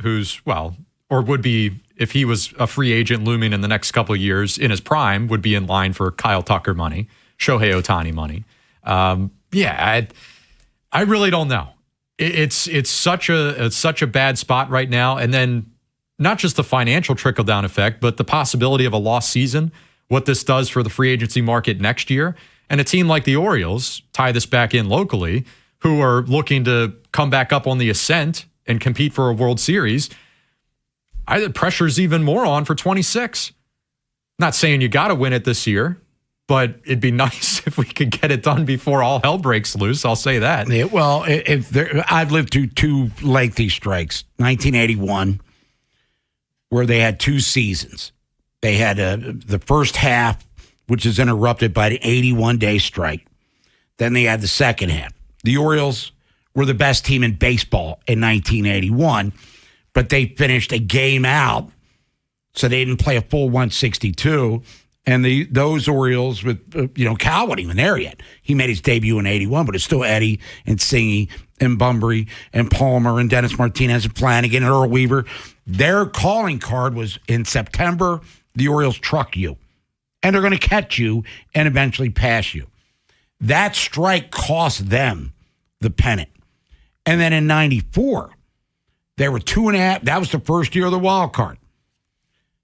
Or would be, if he was a free agent looming in the next couple of years in his prime, would be in line for Kyle Tucker money, Shohei Ohtani money. I really don't know. It's such a bad spot right now. And then not just the financial trickle-down effect, but the possibility of a lost season. what this does for the free agency market next year. And a team like the Orioles, tie this back in locally, who are looking to come back up on the ascent and compete for a World Series, the pressure's even more on for 26. Not saying you got to win it this year, but it'd be nice if we could get it done before all hell breaks loose. I'll say that. Yeah, well, I've lived through two lengthy strikes. 1981, where they had 2 seasons. They had the first half, which is interrupted by the 81-day strike. Then they had the second half. The Orioles were the best team in baseball in 1981, but they finished a game out, so they didn't play a full 162. And those Orioles with, Cal wasn't even there yet. He made his debut in 81, but it's still Eddie and Singy and Bunbury and Palmer and Dennis Martinez and Flanagan and Earl Weaver. Their calling card was in September, the Orioles truck you. And they're going to catch you and eventually pass you. That strike cost them the pennant. And then in 94, they were 2.5. That was the first year of the wild card.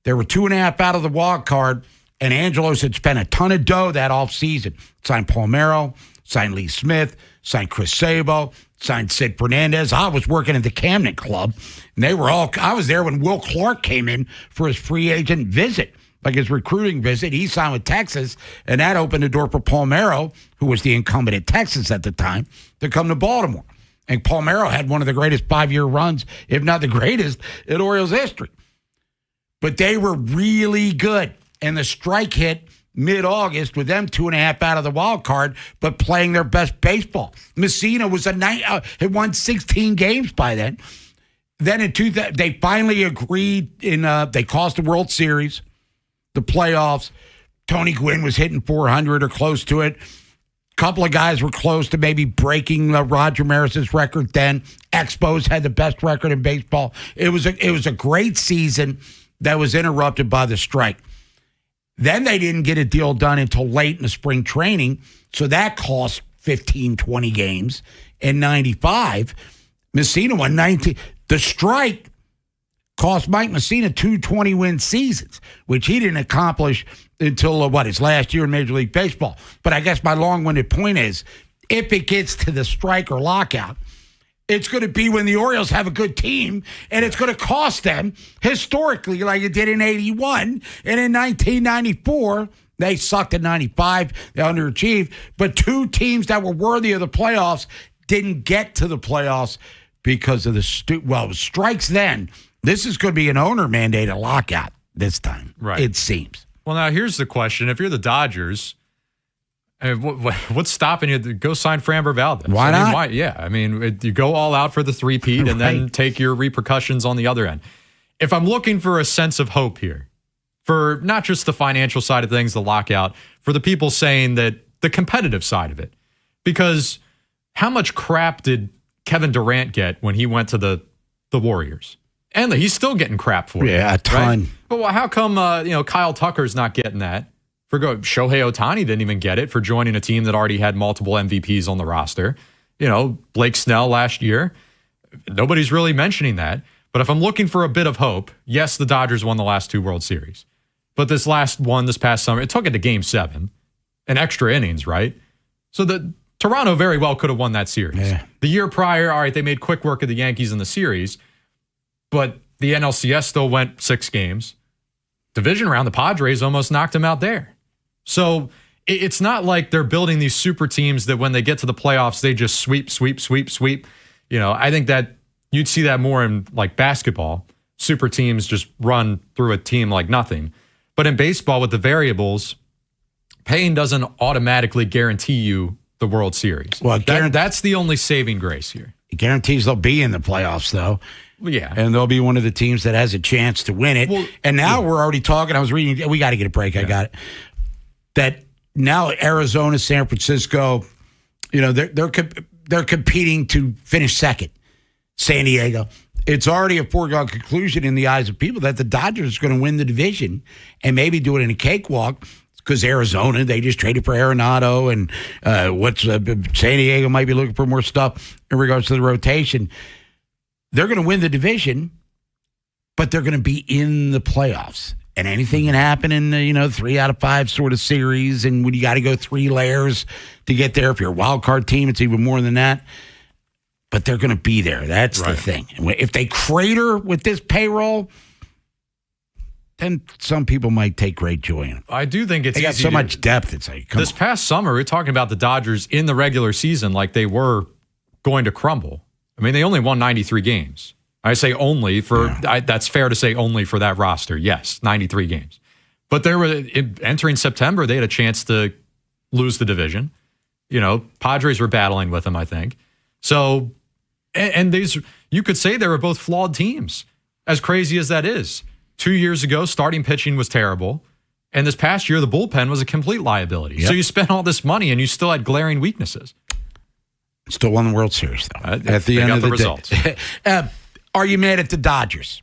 They were 2.5 out of the wild card. And Angelos had spent a ton of dough that offseason. Signed Palmeiro, signed Lee Smith, signed Chris Sabo, signed Sid Fernandez. I was working at the Camden Club, and I was there when Will Clark came in for his free agent visit, like his recruiting visit. He signed with Texas, and that opened the door for Palmeiro, who was the incumbent at Texas at the time, to come to Baltimore. And Palmeiro had one of the greatest 5-year runs, if not the greatest, in Orioles history. But they were really good. And the strike hit mid-August with them 2.5 out of the wild card, but playing their best baseball. Messina was had won 16 games by then. Then in 2000, they finally agreed they cost the World Series, the playoffs. Tony Gwynn was hitting 400 or close to it. A couple of guys were close to maybe breaking Roger Maris's record then. Expos had the best record in baseball. It was a great season that was interrupted by the strike. Then they didn't get a deal done until late in the spring training, so that cost 15, 20 games. In 95, Messina won 19. The strike cost Mike Messina 2 20-win seasons, which he didn't accomplish until, his last year in Major League Baseball. But I guess my long-winded point is, if it gets to the strike or lockout, it's going to be when the Orioles have a good team, and it's going to cost them historically like it did in 81. And in 1994, they sucked at 95. They underachieved. But 2 teams that were worthy of the playoffs didn't get to the playoffs because of the strikes then. This is going to be an owner-mandated lockout this time, right? It seems. Well, now here's the question. If you're the Dodgers, what's stopping you to go sign Framber Valdez? Why not? You go all out for the three-peat and then take your repercussions on the other end. If I'm looking for a sense of hope here, for not just the financial side of things, the lockout, for the people saying that the competitive side of it, because how much crap did Kevin Durant get when he went to the Warriors? And he's still getting crap for it. Yeah, a ton. Right? But how come Kyle Tucker's not getting that? Shohei Ohtani didn't even get it for joining a team that already had multiple MVPs on the roster. Blake Snell last year. Nobody's really mentioning that. But if I'm looking for a bit of hope, yes, the Dodgers won the last 2 World Series. But this last one this past summer, it took it to Game 7 and extra innings, right? So Toronto very well could have won that series. Yeah. The year prior, all right, they made quick work of the Yankees in the series, but the NLCS still went 6 games. Division round, the Padres almost knocked them out there. So it's not like they're building these super teams that when they get to the playoffs, they just sweep. I think that you'd see that more in like basketball. Super teams just run through a team like nothing. But in baseball with the variables, pain doesn't automatically guarantee you the World Series. Well, that's the only saving grace here. It guarantees they'll be in the playoffs, though. Yeah. And they'll be one of the teams that has a chance to win it. Well, and now we're already talking. I was reading. We got to get a break. I got it. That now Arizona, San Francisco, they're competing to finish second. San Diego. It's already a foregone conclusion in the eyes of people that the Dodgers are going to win the division and maybe do it in a cakewalk because Arizona, they just traded for Arenado, and San Diego might be looking for more stuff in regards to the rotation. They're going to win the division, but they're going to be in the playoffs. And anything can happen in the 3 out of 5 sort of series. And when you got to go 3 layers to get there, if you're a wild card team, it's even more than that. But they're going to be there. That's the thing. And if they crater with this payroll, then some people might take great joy in it. I do think it's they got easy so much depth. It's like, this past summer, we were talking about the Dodgers in the regular season like they were going to crumble. I mean, they only won 93 games. I say only for that's fair to say only for that roster. Yes, 93 games. But entering September, they had a chance to lose the division. Padres were battling with them, I think. So, and these, you could say they were both flawed teams, as crazy as that is. 2 years ago, starting pitching was terrible. And this past year, the bullpen was a complete liability. Yep. So you spent all this money and you still had glaring weaknesses. Still won the World Series, though. At the end of the results. Are you mad at the Dodgers?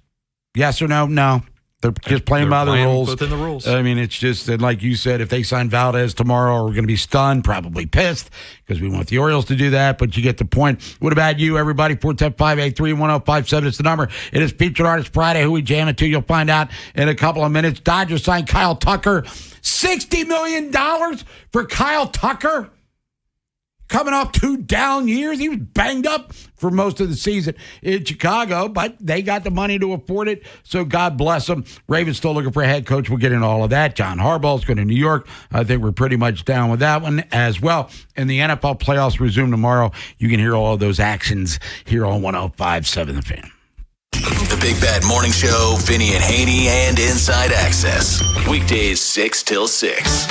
Yes or no? No. They're just playing by the rules. Within the rules. I mean, it's just that, like you said, if they sign Valdez tomorrow, we're going to be stunned, probably pissed, because we want the Orioles to do that, but you get the point. What about you, everybody? 410-583-1057 is the number. It is Featured Artist Friday. Who we jamming to? You'll find out in a couple of minutes. Dodgers signed Kyle Tucker. $60 million for Kyle Tucker? Coming off 2 down years. He was banged up for most of the season in Chicago, but they got the money to afford it, so God bless them. Ravens still looking for a head coach. We'll get into all of that. John Harbaugh's going to New York. I think we're pretty much down with that one as well. And the NFL playoffs resume tomorrow. You can hear all of those actions here on 105.7 The Fan. The Big Bad Morning Show, Vinny and Haynie, and Inside Access. Weekdays 6 till 6.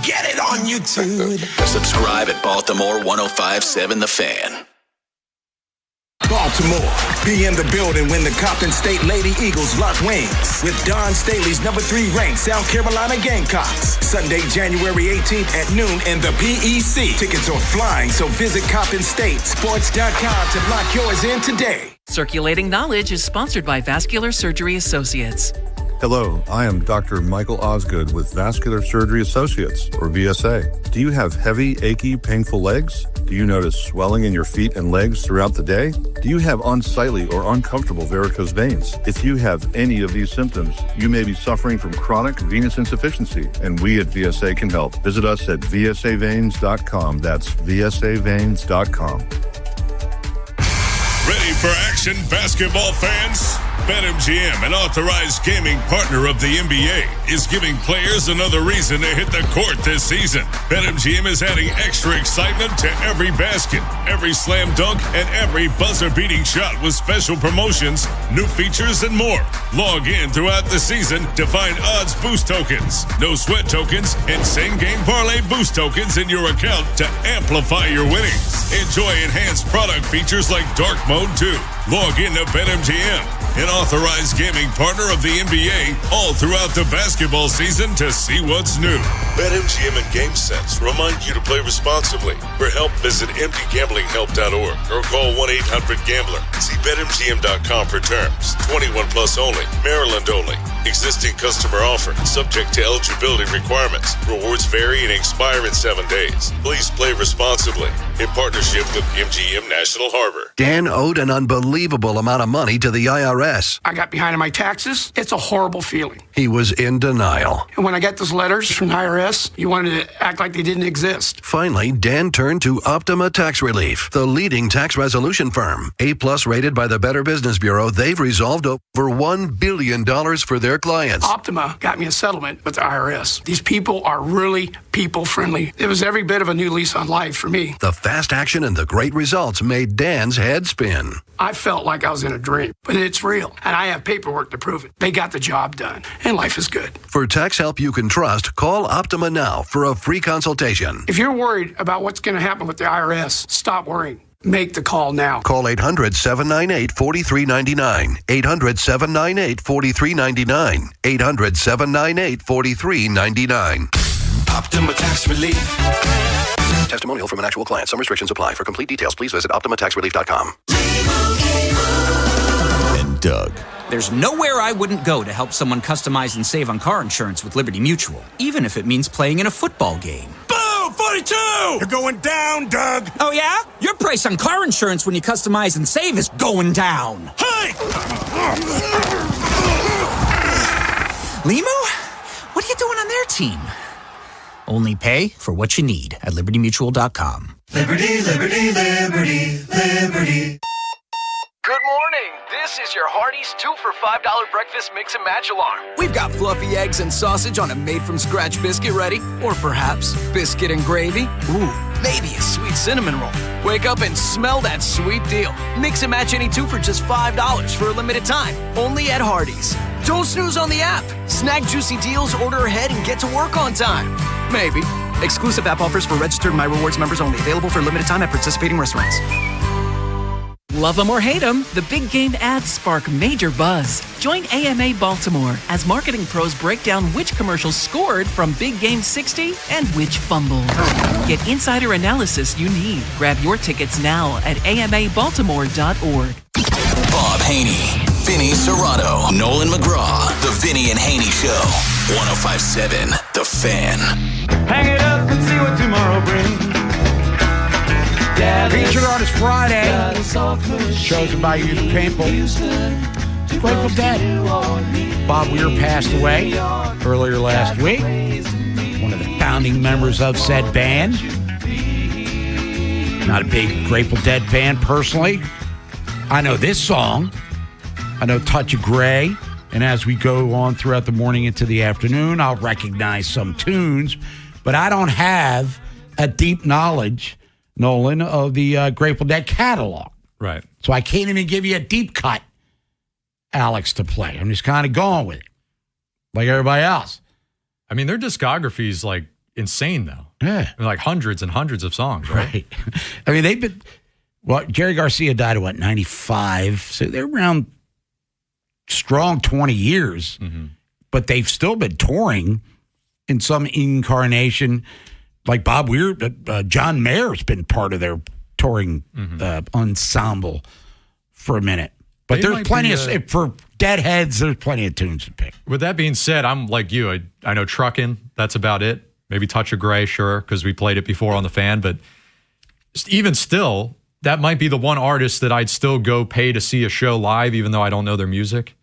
Get it on YouTube. Subscribe at Baltimore 105.7 The Fan. Baltimore, be in the building when the Compton State Lady Eagles lock wings with Don Staley's number 3 ranked South Carolina Gamecocks. Sunday, January 18th at noon in the PEC. Tickets are flying, so visit ComptonStateSports.com to lock yours in today. Circulating Knowledge is sponsored by Vascular Surgery Associates. Hello, I am Dr. Michael Osgood with Vascular Surgery Associates, or VSA. Do you have heavy, achy, painful legs? Do you notice swelling in your feet and legs throughout the day? Do you have unsightly or uncomfortable varicose veins? If you have any of these symptoms, you may be suffering from chronic venous insufficiency, and we at VSA can help. Visit us at vsaveins.com. That's vsaveins.com. Ready for action, basketball fans? BetMGM, an authorized gaming partner of the NBA, is giving players another reason to hit the court this season. BetMGM is adding extra excitement to every basket, every slam dunk, and every buzzer-beating shot with special promotions, new features, and more. Log in throughout the season to find odds boost tokens, no sweat tokens, and same-game parlay boost tokens in your account to amplify your winnings. Enjoy enhanced product features like Dark Mode 2. Log in to BetMGM, an authorized gaming partner of the NBA, all throughout the basketball season to see what's new. BetMGM and GameSense remind you to play responsibly. For help, visit mdgamblinghelp.org or call 1-800-GAMBLER. See BetMGM.com for terms. 21 plus only. Maryland only. Existing customer offer. Subject to eligibility requirements. Rewards vary and expire in 7 days. Please play responsibly. In partnership with MGM National Harbor. Dan owed an unbelievable amount of money to the IRS. I got behind on my taxes. It's a horrible feeling. He was in denial. And when I got those letters from the IRS, you wanted to act like they didn't exist. Finally, Dan turned to Optima Tax Relief, the leading tax resolution firm. A+ rated by the Better Business Bureau, they've resolved over $1 billion for their clients. Optima got me a settlement with the IRS. These people are really people-friendly. It was every bit of a new lease on life for me. The fast action and the great results made Dan's head spin. I felt like I was in a dream, but it's real, and I have paperwork to prove it. They got the job done, and life is good. For tax help you can trust, call Optima now for a free consultation. If you're worried about what's going to happen with the IRS, stop worrying. Make the call now. Call 800-798-4399. 800-798-4399. 800-798-4399. Optima Tax Relief. Testimonial from an actual client. Some restrictions apply. For complete details, please visit OptimaTaxRelief.com. And Doug. There's nowhere I wouldn't go to help someone customize and save on car insurance with Liberty Mutual, even if it means playing in a football game. Boom! 42! You're going down, Doug. Oh, yeah? Your price on car insurance when you customize and save is going down. Hey! Limo? What are you doing on their team? Only pay for what you need at libertymutual.com. Liberty, liberty, liberty, liberty. Good morning. This is your Hardee's 2 for $5 breakfast mix and match alarm. We've got fluffy eggs and sausage on a made-from-scratch biscuit ready. Or perhaps biscuit and gravy. Ooh, maybe a sweet cinnamon roll. Wake up and smell that sweet deal. Mix and match any 2 for just $5 for a limited time. Only at Hardee's. Don't snooze on the app. Snag juicy deals, order ahead, and get to work on time. Maybe. Exclusive app offers for registered My Rewards members only. Available for limited time at participating restaurants. Love them or hate them, the big game ads spark major buzz. Join AMA Baltimore as marketing pros break down which commercials scored from Big Game 60 and which fumbled. Get insider analysis you need. Grab your tickets now at amabaltimore.org. Bob Haynie, Vinny Serrato, Nolan McGraw, The Vinny and Haynie Show. 105.7 The Fan. Hang it up and see what tomorrow brings. Featured on his Friday, chosen by you, the people. Grateful Dead. Bob Weir passed away earlier last week. One of the founding members of said band. Not a big Grateful Dead fan personally. I know this song. I know Touch of Grey. And as we go on throughout the morning into the afternoon, I'll recognize some tunes. But I don't have a deep knowledge, Nolan, of the Grateful Dead catalog. Right. So I can't even give you a deep cut, Alex, to play. I'm just kind of going with it, like everybody else. I mean, their discography is like insane, though. Yeah. Like hundreds and hundreds of songs, right? I mean, they've been, well, Jerry Garcia died at 95? So they're around strong 20 years, but they've still been touring in some incarnation. Like Bob Weir, John Mayer's been part of their touring ensemble for a minute. But there's plenty of, for Deadheads, there's plenty of tunes to pick. With that being said, I'm like you. I know Truckin', that's about it. Maybe Touch of Grey, sure, because we played it before on the Fan. But even still, that might be the one artist that I'd still go pay to see a show live, even though I don't know their music.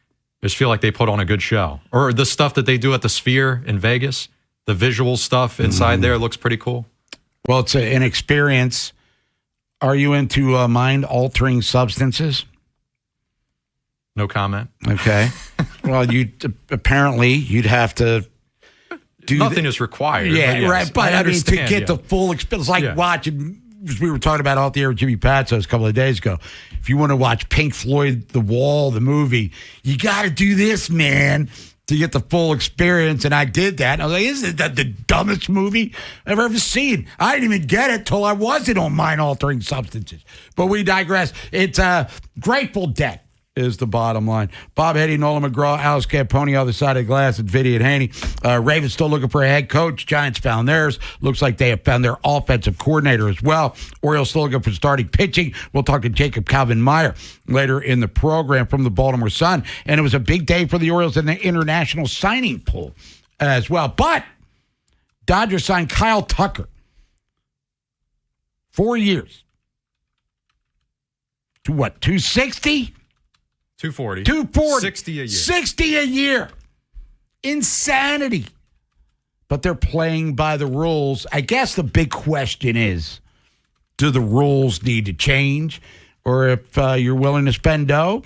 I just feel like they put on a good show. Or the stuff that they do at the Sphere in Vegas. The visual stuff inside there looks pretty cool. Well, it's an experience. Are you into mind-altering substances? No comment. Okay. Well, apparently you'd have to do nothing is required. Yeah, yes, right. But I mean, to get the full experience, like watching, as we were talking about off the air with Jimmy Patsos a couple of days ago. If you want to watch Pink Floyd, The Wall, the movie, you got to do this, man, to get the full experience. And I did that. And I was like, isn't that the dumbest movie I've ever seen? I didn't even get it till I wasn't on mind-altering substances. But we digress. It's Grateful Dead is the bottom line. Bob Haynie, Nolan McGraw, Alex Camponi, other side of the glass, and Vinny and Haynie. Ravens still looking for a head coach. Giants found theirs. Looks like they have found their offensive coordinator as well. Orioles still looking for starting pitching. We'll talk to Jacob Calvin-Meyer later in the program from the Baltimore Sun. And it was a big day for the Orioles in the international signing pool as well. But Dodgers signed Kyle Tucker. 4 years. To what, 260? 240. 240. 60 a year. 60 a year. Insanity. But they're playing by the rules. I guess the big question is, do the rules need to change? Or if you're willing to spend dough,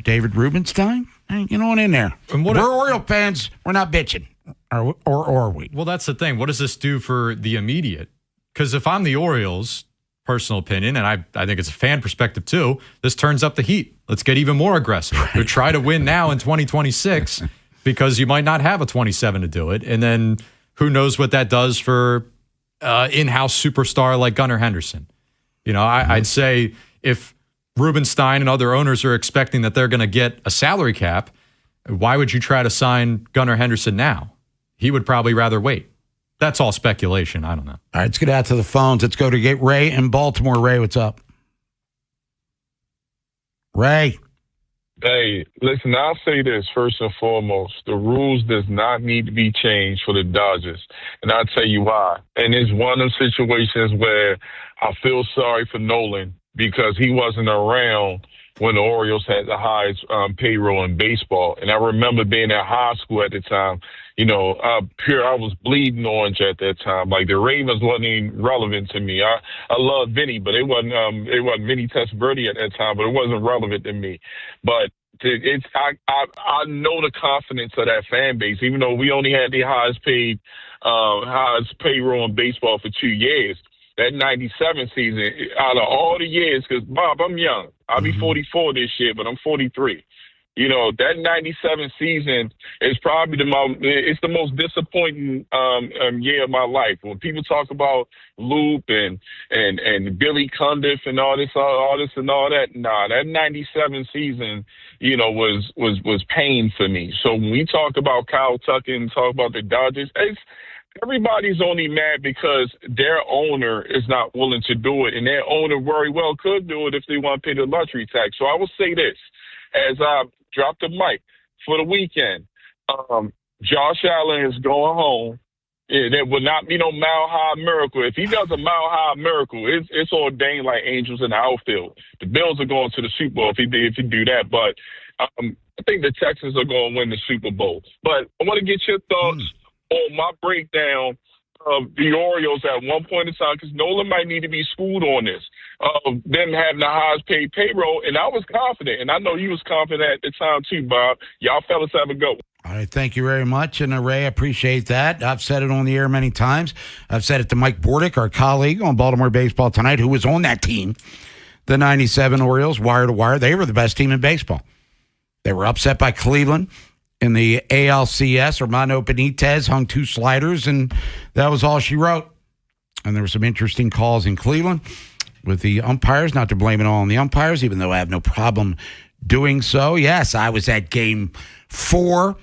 David Rubenstein, get on in there. And we're Oriole fans. We're not bitching. Or are we? Well, that's the thing. What does this do for the immediate? Because if I'm the Orioles, personal opinion, and I think it's a fan perspective too, this turns up the heat. Let's get even more aggressive. Right. Try to win now in 2026 because you might not have a 27 to do it. And then who knows what that does for in-house superstar like Gunnar Henderson. I'd say if Rubenstein and other owners are expecting that they're going to get a salary cap, why would you try to sign Gunnar Henderson now? He would probably rather wait. That's all speculation. I don't know. All right, let's get out to the phones. Let's go to get Ray in Baltimore. Ray, what's up? Ray. Hey, listen, I'll say this first and foremost. The rules does not need to be changed for the Dodgers. And I'll tell you why. And it's one of the situations where I feel sorry for Nolan because he wasn't around when the Orioles had the highest payroll in baseball. And I remember being at high school at the time. You know, pure, I was bleeding orange at that time. Like, the Ravens wasn't even relevant to me. I love Vinny, but it wasn't Vinny Testaverde at that time, but it wasn't relevant to me. But I know the confidence of that fan base, even though we only had the highest payroll in baseball for 2 years. That 97 season, out of all the years, because, Bob, I'm young. I'll be 44 this year, but I'm 43. You know, that 97 season is probably the most disappointing year of my life. When people talk about Loop and Billy Cundiff and all this and all that, that 97 season, you know, was pain for me. So when we talk about Kyle Tucker and talk about the Dodgers, everybody's only mad because their owner is not willing to do it, and their owner very well could do it if they want to pay the luxury tax. So I will say this, as I drop the mic for the weekend, Josh Allen is going home. There will not be no mile-high miracle. If he does a mile-high miracle, it's ordained like angels in the outfield. The Bills are going to the Super Bowl if he do that. But I think the Texans are going to win the Super Bowl. But I want to get your thoughts on my breakdown of the Orioles at one point in time, because Nolan might need to be schooled on this, of them having the highest paid payroll. And I was confident, and I know you was confident at the time too, Bob. Y'all fellas have a go. All right, thank you very much. And Ray, I appreciate that. I've said it on the air many times. I've said it to Mike Bordick, our colleague on Baltimore Baseball Tonight, who was on that team, the 97 Orioles, wire to wire. They were the best team in baseball. They were upset by Cleveland in the ALCS. Armando Benitez hung 2 sliders, and that was all she wrote. And there were some interesting calls in Cleveland with the umpires. Not to blame it all on the umpires, even though I have no problem doing so. Yes, I was at Game 4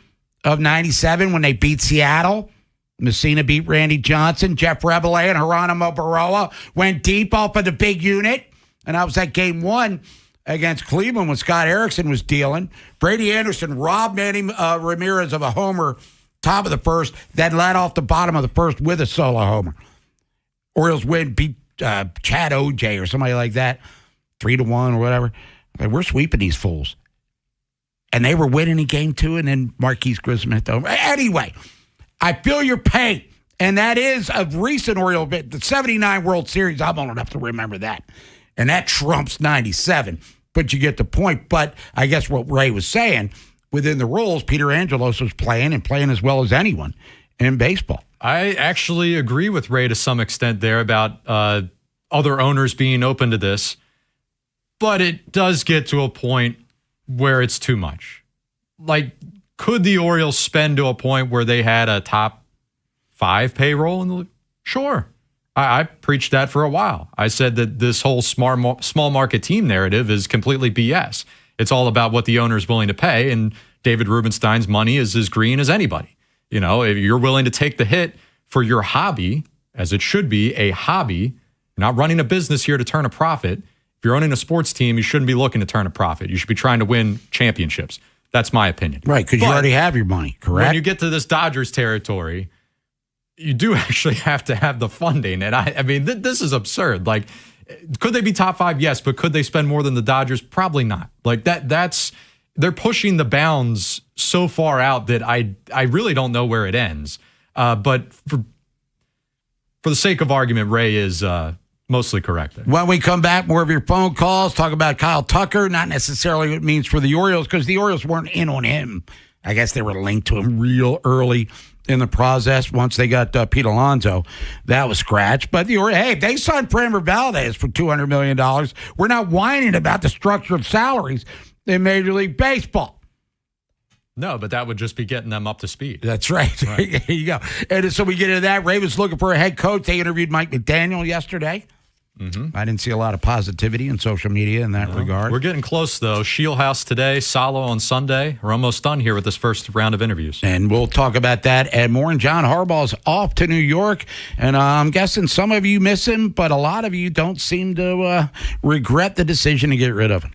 of 97 when they beat Seattle. Messina beat Randy Johnson. Jeff Rebele and Geronimo Baroa went deep off of the big unit. And I was at Game 1 against Cleveland when Scott Erickson was dealing. Brady Anderson robbed Manny Ramirez of a homer, top of the first, then led off the bottom of the first with a solo homer. Orioles win, beat Chad O.J. or somebody like that, 3-1 or whatever. Like, we're sweeping these fools. And they were winning in Game 2, and then Marquise Grissom hit the homer. Anyway, I feel your pain, and that is a recent Oriole bit. The 79 World Series, I'm old enough to remember that. And that trumps 97. But you get the point. But I guess what Ray was saying, within the rules, Peter Angelos was playing and playing as well as anyone in baseball. I actually agree with Ray to some extent there about other owners being open to this. But it does get to a point where it's too much. Like, could the Orioles spend to a point where they had a top 5 payroll in the league? Sure. I preached that for a while. I said that this whole small market team narrative is completely BS. It's all about what the owner is willing to pay, and David Rubenstein's money is as green as anybody. You know, if you're willing to take the hit for your hobby, as it should be a hobby, you're not running a business here to turn a profit. If you're owning a sports team, you shouldn't be looking to turn a profit. You should be trying to win championships. That's my opinion. Right, because you already have your money, correct? When you get to this Dodgers territory, you do actually have to have the funding. And I mean, this is absurd. Like, could they be top 5? Yes, but could they spend more than the Dodgers? Probably not. Like, they're pushing the bounds so far out that I really don't know where it ends. But for the sake of argument, Ray is mostly correct there. When we come back, more of your phone calls, talk about Kyle Tucker, not necessarily what it means for the Orioles, because the Orioles weren't in on him. I guess they were linked to him real early in the process. Once they got Pete Alonso, that was scratched. But hey, they signed Framber Valdez for $200 million. We're not whining about the structure of salaries in Major League Baseball. No, but that would just be getting them up to speed. That's right. There you go. And so we get into that. Ravens looking for a head coach. They interviewed Mike McDaniel yesterday. Mm-hmm. I didn't see a lot of positivity in social media in that regard. We're getting close, though. Shieldhouse today, Salo on Sunday. We're almost done here with this first round of interviews. And we'll talk about that and more. And John Harbaugh's off to New York. And I'm guessing some of you miss him, but a lot of you don't seem to regret the decision to get rid of him.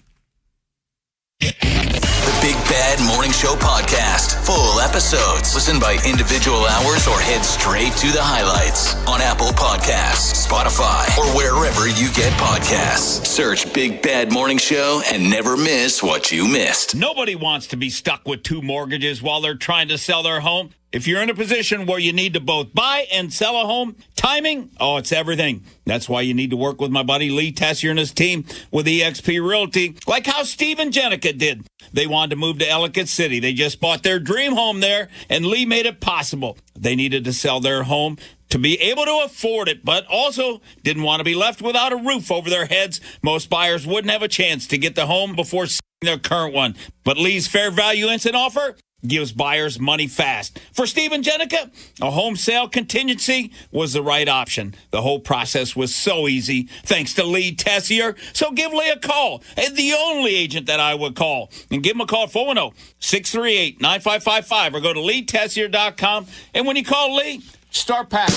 The Big Bad Morning Show podcast. Full episodes. Listen by individual hours or head straight to the highlights on Apple Podcasts, Spotify, or wherever you get podcasts. Search Big Bad Morning Show and never miss what you missed. Nobody wants to be stuck with 2 mortgages while they're trying to sell their home. If you're in a position where you need to both buy and sell a home, timing, it's everything. That's why you need to work with my buddy Lee Tessier and his team with eXp Realty, like how Steve and Jenica did. They wanted to move to Ellicott City. They just bought their dream home there, and Lee made it possible. They needed to sell their home to be able to afford it, but also didn't want to be left without a roof over their heads. Most buyers wouldn't have a chance to get the home before selling their current one. But Lee's Fair Value Instant Offer gives buyers money fast. For Steve and Jenica, a home sale contingency was the right option. The whole process was so easy thanks to Lee Tessier. So give Lee a call, and the only agent that I would call. And give him a call at 410-638-9555 or go to leetessier.com. And when you call Lee, start packing.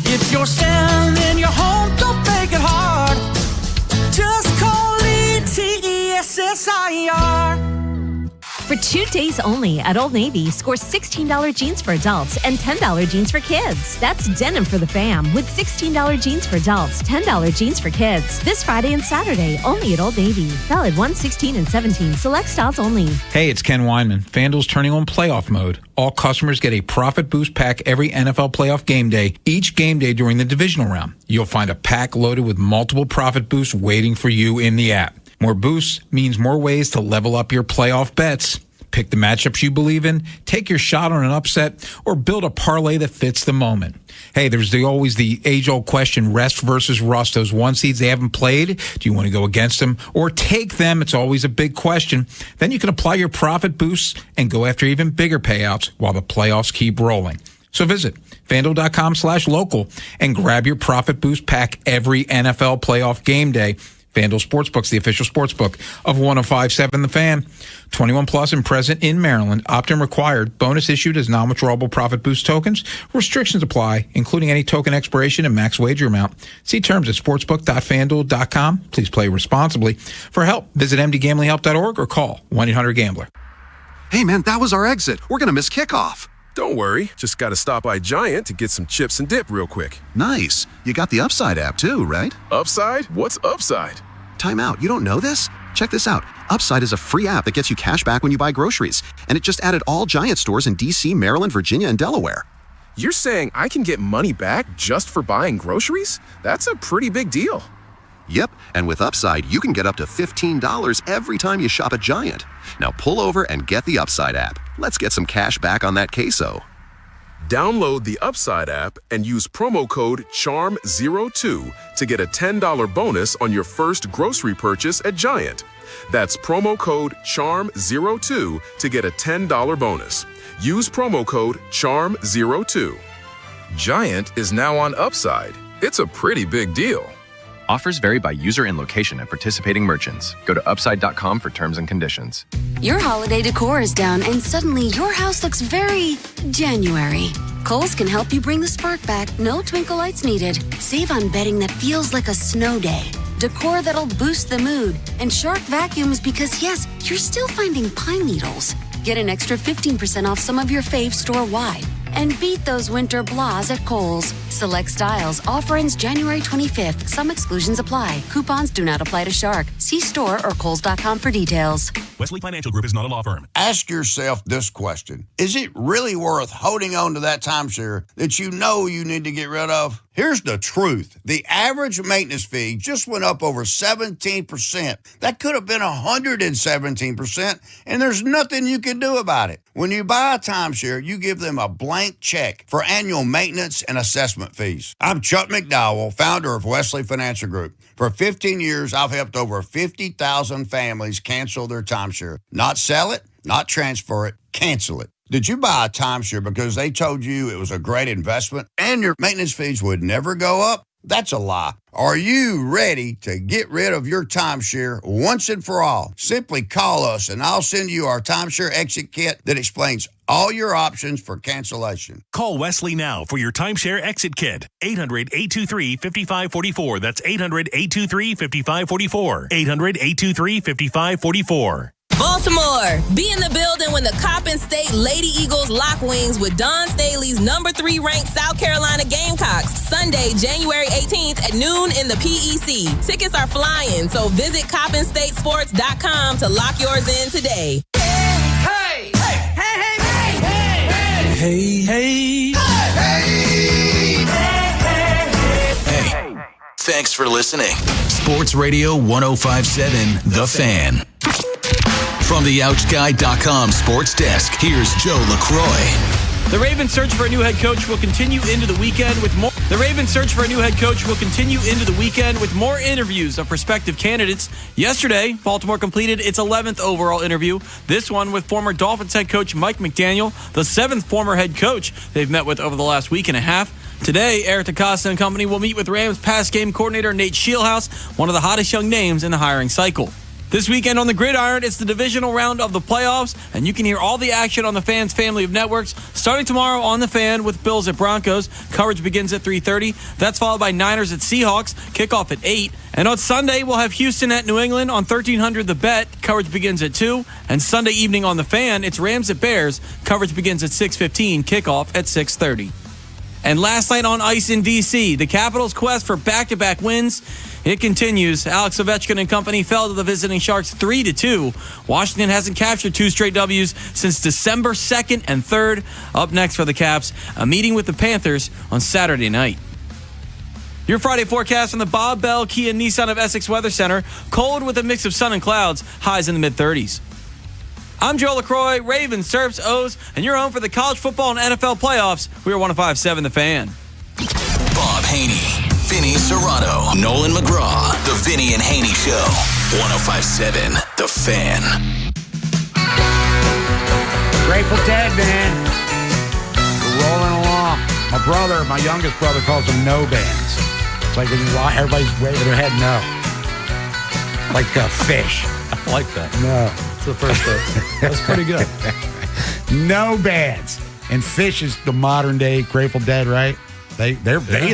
If you're selling your home, don't make it hard. Just call Lee Tessier. For 2 days only at Old Navy, score $16 jeans for adults and $10 jeans for kids. That's denim for the fam with $16 jeans for adults, $10 jeans for kids. This Friday and Saturday, only at Old Navy. Valid 1/16 and 17. Select styles only. Hey, it's Ken Weinman. FanDuel's turning on playoff mode. All customers get a profit boost pack every NFL playoff game day, each game day during the divisional round. You'll find a pack loaded with multiple profit boosts waiting for you in the app. More boosts means more ways to level up your playoff bets. Pick the matchups you believe in, take your shot on an upset, or build a parlay that fits the moment. Hey, there's always the age-old question, rest versus rust. Those 1 seeds they haven't played, do you want to go against them or take them? It's always a big question. Then you can apply your profit boosts and go after even bigger payouts while the playoffs keep rolling. So visit FanDuel.com/local and grab your profit boost pack every NFL playoff game day. FanDuel Sportsbook's the official sportsbook of 105.7 The Fan. 21 plus and present in Maryland. Opt-in required. Bonus issued as non-withdrawable profit boost tokens. Restrictions apply, including any token expiration and max wager amount. See terms at sportsbook.fanduel.com. Please play responsibly. For help, visit mdgamblinghelp.org or call 1-800-GAMBLER. Hey, man, that was our exit. We're going to miss kickoff. Don't worry. Just got to stop by Giant to get some chips and dip real quick. Nice. You got the Upside app too, right? Upside? What's Upside? Time out. You don't know this? Check this out. Upside is a free app that gets you cash back when you buy groceries. And it just added all Giant stores in D.C., Maryland, Virginia, and Delaware. You're saying I can get money back just for buying groceries? That's a pretty big deal. Yep, and with Upside, you can get up to $15 every time you shop at Giant. Now pull over and get the Upside app. Let's get some cash back on that queso. Download the Upside app and use promo code CHARM02 to get a $10 bonus on your first grocery purchase at Giant. That's promo code CHARM02 to get a $10 bonus. Use promo code CHARM02. Giant is now on Upside. It's a pretty big deal. Offers vary by user and location at participating merchants. Go to upside.com for terms and conditions. Your holiday decor is down and suddenly your house looks very January. Kohl's can help you bring the spark back. No twinkle lights needed. Save on bedding that feels like a snow day. Decor that'll boost the mood. And Shark vacuums because, yes, you're still finding pine needles. Get an extra 15% off some of your fave store-wide. And beat those winter blahs at Kohl's. Select styles. Offer ends January 25th. Some exclusions apply. Coupons do not apply to Shark. See store or Kohls.com for details. Wesley Financial Group is not a law firm. Ask yourself this question. Is it really worth holding on to that timeshare that you know you need to get rid of? Here's the truth. The average maintenance fee just went up over 17%. That could have been 117%, and there's nothing you can do about it. When you buy a timeshare, you give them a blank check for annual maintenance and assessment fees. I'm Chuck McDowell, founder of Wesley Financial Group. For 15 years, I've helped over 50,000 families cancel their timeshare. Not sell it, not transfer it, cancel it. Did you buy a timeshare because they told you it was a great investment and your maintenance fees would never go up? That's a lie. Are you ready to get rid of your timeshare once and for all? Simply call us and I'll send you our timeshare exit kit that explains all your options for cancellation. Call Wesley now for your timeshare exit kit. 800-823-5544. That's 800-823-5544. 800-823-5544. Baltimore, be in the building when the Coppin State Lady Eagles lock wings with Don Staley's number 3 ranked South Carolina Gamecocks, Sunday, January 18th at noon in the PEC. Tickets are flying, so visit CoppinStateSports.com to lock yours in today. Hey! Hey! Hey! Hey! Hey! Hey! Hey! Hey, thanks for listening. Sports Radio 105.7 The Fan. From the OutGuy.com sports desk, here's Joe LaCroix. The Ravens' search for a new head coach will continue into the weekend with more. The Ravens' search for a new head coach will continue into the weekend with more interviews of prospective candidates. Yesterday, Baltimore completed its 11th overall interview. This one with former Dolphins head coach Mike McDaniel, the 7th former head coach they've met with over the last week and a half. Today, Eric DeCosta and company will meet with Rams pass game coordinator Nate Scheelhaus, one of the hottest young names in the hiring cycle. This weekend on the Gridiron, it's the divisional round of the playoffs, and you can hear all the action on the Fan's family of networks. Starting tomorrow on the Fan with Bills at Broncos. Coverage begins at 3:30. That's followed by Niners at Seahawks. Kickoff at 8. And on Sunday, we'll have Houston at New England on 1300 The Bet. Coverage begins at 2. And Sunday evening on the Fan, it's Rams at Bears. Coverage begins at 6:15. Kickoff at 6:30. And last night on ice in D.C., the Capitals' quest for back-to-back wins, it continues. Alex Ovechkin and company fell to the visiting Sharks 3-2. Washington hasn't captured 2 straight W's since December 2nd and 3rd. Up next for the Caps, a meeting with the Panthers on Saturday night. Your Friday forecast from the Bob Bell Kia Nissan of Essex Weather Center. Cold with a mix of sun and clouds, highs in the mid-30s. I'm Joe LaCroix, Ravens, Terps, O's, and you're home for the college football and NFL playoffs. We are 105.7 The Fan. Bob Haynie, Vinny Serrato, Nolan McGraw, The Vinny and Haynie Show. 105.7 The Fan. Grateful Dead, man. We're rolling along. My brother, my youngest brother, calls them no bands. It's like when you lie, everybody's waving their head no. Like a fish. I like that. No. The first that's pretty good. No bands. And Fish is the modern day Grateful Dead, right? They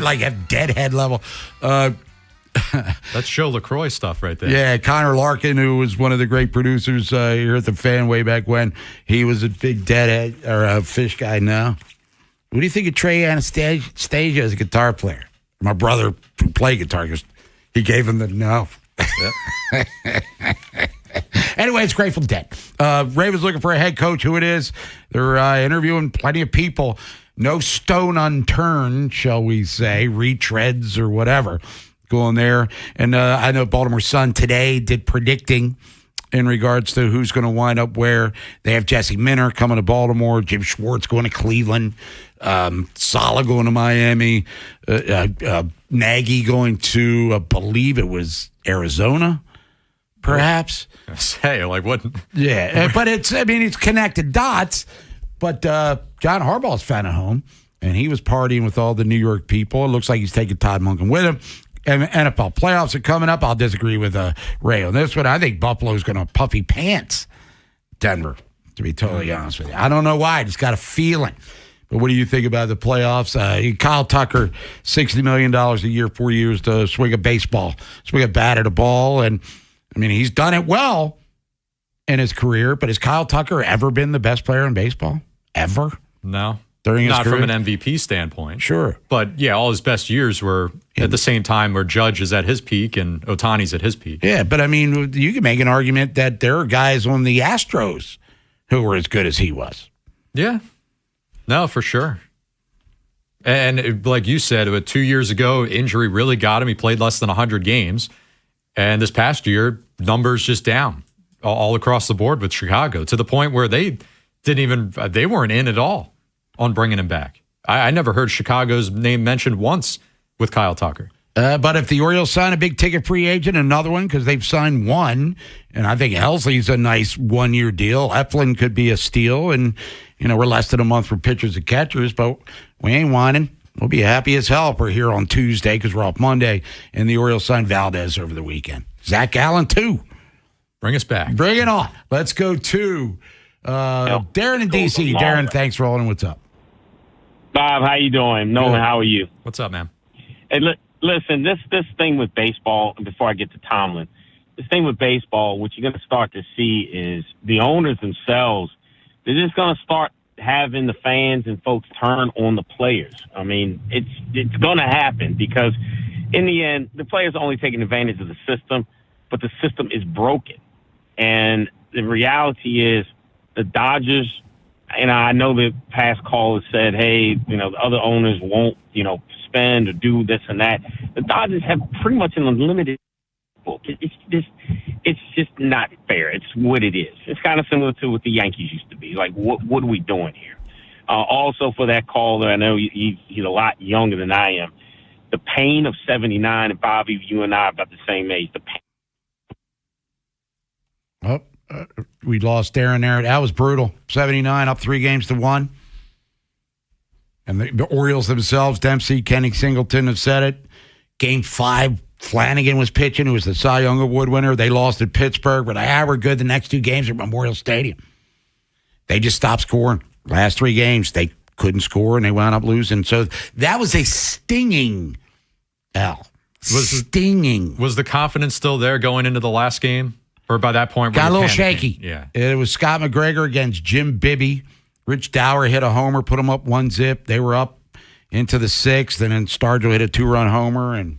like have Deadhead level. That's Joe LaCroix stuff right there. Yeah, Connor Larkin, who was one of the great producers here at the Fan way back when, he was a big Deadhead or a Fish guy now. What do you think of Trey Anastasia as a guitar player? My brother who played guitar, he gave him the no. Yep. Anyway, it's Grateful Dead. Ravens looking for a head coach. Who it is? They're interviewing plenty of people. No stone unturned, shall we say, retreads or whatever going there. And I know Baltimore Sun today did predicting in regards to who's going to wind up where. They have Jesse Minter coming to Baltimore, Jim Schwartz going to Cleveland, Saleh going to Miami, Nagy going to, I believe it was Arizona, perhaps. Hey, like what? Yeah, but it's connected dots. But John Harbaugh's found a home, and he was partying with all the New York people. It looks like he's taking Todd Monken with him. And NFL playoffs are coming up. I'll disagree with Ray on this one. I think Buffalo's going to puffy pants Denver, to be totally honest with you. I don't know why. I just got a feeling. But what do you think about the playoffs? Kyle Tucker, $60 million a year, 4 years to swing a baseball, swing a bat at a ball. And, I mean, he's done it well in his career. But has Kyle Tucker ever been the best player in baseball? Ever? No. During his Not career? from an MVP standpoint. Sure. But, yeah, all his best years were at the same time where Judge is at his peak and Ohtani's at his peak. Yeah, but, I mean, you can make an argument that there are guys on the Astros who were as good as he was. Yeah. No, for sure. And like you said, about 2 years ago, injury really got him. He played less than 100 games. And this past year, numbers just down all across the board with Chicago to the point where they weren't in at all on bringing him back. I never heard Chicago's name mentioned once with Kyle Tucker. But if the Orioles sign a big ticket free agent, another one, because they've signed one, and I think Helsley's a nice 1 year deal. Eflin could be a steal, and we're less than a month for pitchers and catchers, but we ain't whining. We'll be happy as hell if we're here on Tuesday because we're off Monday, and the Orioles signed Valdez over the weekend. Zach Allen, too. Bring us back. Bring it on. Let's go to Darren in D.C. Darren, thanks for holding. What's up? Bob, how you doing? Nolan, how are you? What's up, man? Hey, listen, this thing with baseball, before I get to Tomlin, the thing with baseball, what you're going to start to see is the owners themselves, they're just going to start having the fans and folks turn on the players. I mean, it's going to happen because in the end, the players are only taking advantage of the system, but the system is broken. And the reality is the Dodgers, and I know the past callers said, hey, the other owners won't, spend or do this and that. The Dodgers have pretty much an unlimited book. It's just not fair. It's what it is. It's kind of similar to what the Yankees used to be. Like, what are we doing here? Also, for that caller, I know he's a lot younger than I am. The pain of 79, and Bobby, you and I are about the same age. The pain. We lost Darren there. That was brutal. 79, up 3-1. And the Orioles themselves, Dempsey, Kenny Singleton have said it. Game 5, Flanagan was pitching, who was the Cy Young Award winner. They lost at Pittsburgh, but they were good the next 2 games at Memorial Stadium. They just stopped scoring. Last 3 games, they couldn't score, and they wound up losing. So that was a stinging L. Stinging. Was the confidence still there going into the last game? Or by that point, got a little shaky. Yeah. It was Scott McGregor against Jim Bibby. Rich Dower hit a homer, put them up 1-0. They were up into the 6th, and then Stargell hit a 2-run homer, and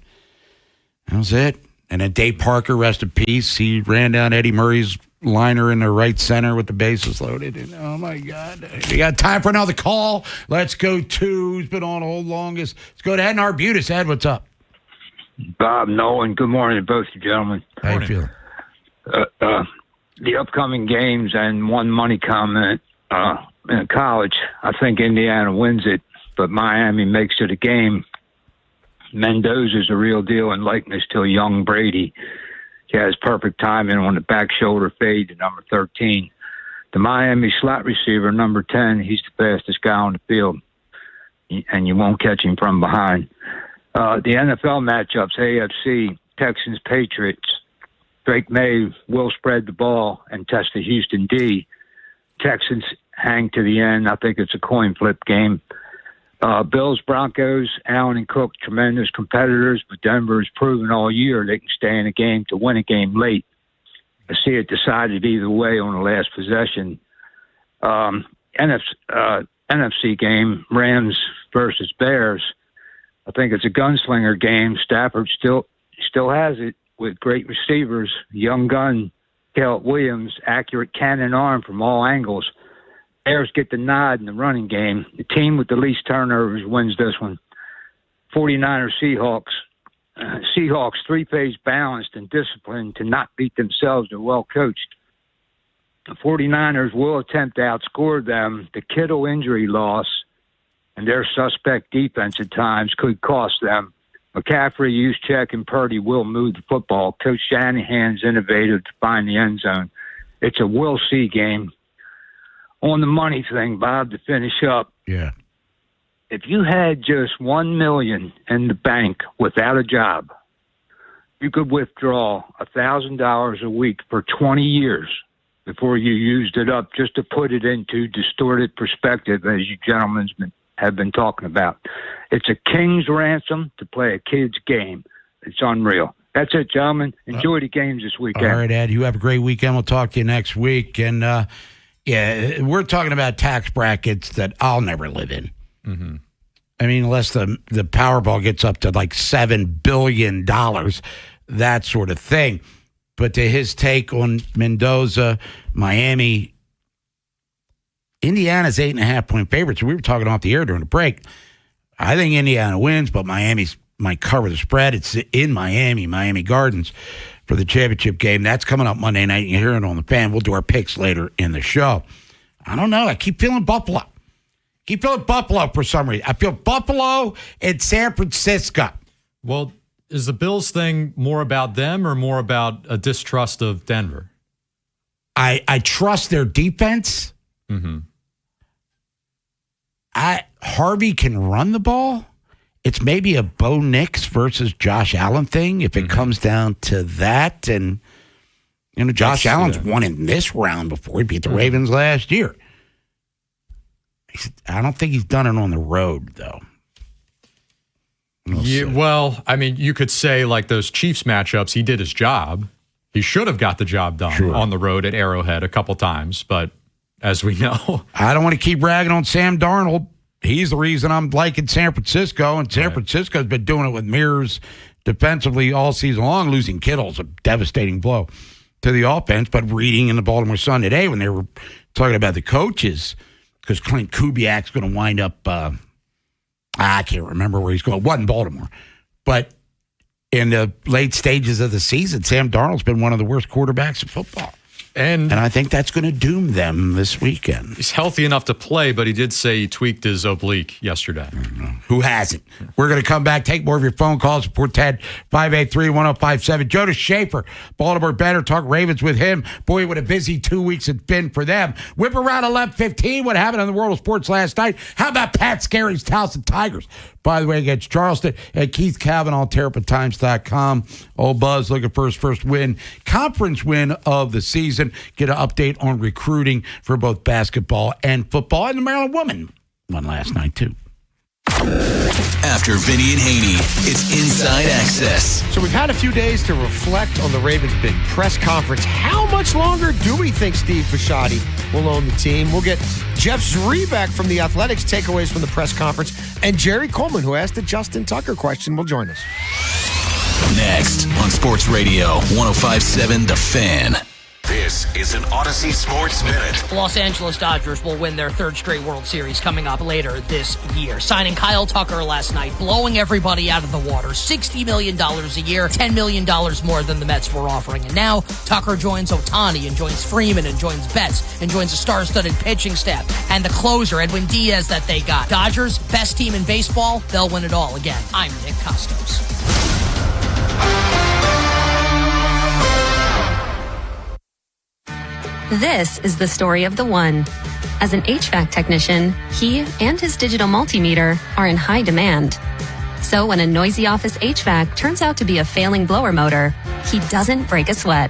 that was it. And then Dave Parker, rest in peace, he ran down Eddie Murray's liner in the right center with the bases loaded. And oh, my God. We got time for another call. Let's go to who's been on hold longest. Let's go to Ed in Arbutus. Ed, what's up? Bob, Nolan, good morning to both you gentlemen. How you feeling? The upcoming games and one money comment. In college, I think Indiana wins it, but Miami makes it a game. Mendoza's a real deal in likeness to a young Brady. He has perfect timing on the back shoulder fade to number 13. The Miami slot receiver, number 10, he's the fastest guy on the field, and you won't catch him from behind. The NFL matchups, AFC, Texans, Patriots. Drake May will spread the ball and test the Houston D. Texans hang to the end. I think it's a coin flip game. Bills, Broncos, Allen and Cook, tremendous competitors, but Denver has proven all year they can stay in a game to win a game late. I see it decided either way on the last possession. NFC game, Rams versus Bears. I think it's a gunslinger game. Stafford still has it with great receivers, young gun, Caleb Williams, accurate cannon arm from all angles. Bears get the nod in the running game. The team with the least turnovers wins this one. 49ers Seahawks. Seahawks three-phase balanced and disciplined to not beat themselves. They're well coached. The 49ers will attempt to outscore them. The Kittle injury loss and their suspect defense at times could cost them. McCaffrey, Juszczyk, and Purdy will move the football. Coach Shanahan's innovative to find the end zone. It's a we'll see game. On the money thing, Bob, to finish up. Yeah. If you had just $1 million in the bank without a job, you could withdraw $1,000 a week for 20 years before you used it up, just to put it into distorted perspective, as you gentlemen have been talking about. It's a king's ransom to play a kid's game. It's unreal. That's it, gentlemen. Enjoy the games this weekend. All right, Ed. You have a great weekend. We'll talk to you next week. And, yeah, we're talking about tax brackets that I'll never live in. Mm-hmm. I mean, unless the Powerball gets up to like $7 billion, that sort of thing. But to his take on Mendoza, Miami, Indiana's 8.5-point favorites. We were talking off the air during the break. I think Indiana wins, but Miami might cover the spread. It's in Miami Gardens for the championship game. That's coming up Monday night. You hear it on the Fan. We'll do our picks later in the show. I don't know. I keep feeling Buffalo. For some reason. I feel Buffalo and San Francisco. Well, is the Bills thing more about them or more about a distrust of Denver? I trust their defense. Mm-hmm. Harvey can run the ball. It's maybe a Bo Nix versus Josh Allen thing if it comes down to that. And, you know, Josh Allen's won in this round before he beat the Ravens last year. I don't think he's done it on the road, though. Well, I mean, you could say like those Chiefs matchups, he did his job. He should have got the job done on the road at Arrowhead a couple times, but as we know. I don't want to keep ragging on Sam Darnold. He's the reason I'm liking San Francisco, and San Francisco's been doing it with mirrors defensively all season long. Losing Kittle's a devastating blow to the offense, but reading in the Baltimore Sun today when they were talking about the coaches, because Clint Kubiak's going to wind up, I can't remember where he's going. It wasn't Baltimore. But in the late stages of the season, Sam Darnold's been one of the worst quarterbacks in football. And I think that's going to doom them this weekend. He's healthy enough to play, but he did say he tweaked his oblique yesterday. Who hasn't? We're going to come back, take more of your phone calls, 410-583-1057. Jonas Schaefer, Baltimore Banner, talk Ravens with him. Boy, what a busy 2 weeks it's been for them. Whip around 11:15. What happened in the world of sports last night? How about Pat Scary's Towson Tigers? By the way, against Charleston, and Keith Calvin on TerrapinTimes.com. Old Buzz looking for his first win, conference win of the season. Get an update on recruiting for both basketball and football. And the Maryland woman won last night, too. After Vinny and Haynie, it's Inside Access. So we've had a few days to reflect on the Ravens' big press conference. How much longer do we think Steve Bisciotti will own the team? We'll get Jeff Zrebiec from The Athletics takeaways from the press conference, and Jerry Coleman, who asked the Justin Tucker question, will join us. Next on Sports Radio 105.7 The Fan. This is an Odyssey Sports Minute. Los Angeles Dodgers will win their third straight World Series coming up later this year. Signing Kyle Tucker last night, blowing everybody out of the water. $60 million a year, $10 million more than the Mets were offering. And now Tucker joins Ohtani and joins Freeman and joins Betts and joins a star-studded pitching staff and the closer, Edwin Diaz, that they got. Dodgers, best team in baseball. They'll win it all again. I'm Nick Costos. This is the story of the one. As an HVAC technician, he and his digital multimeter are in high demand. So when a noisy office HVAC turns out to be a failing blower motor, he doesn't break a sweat.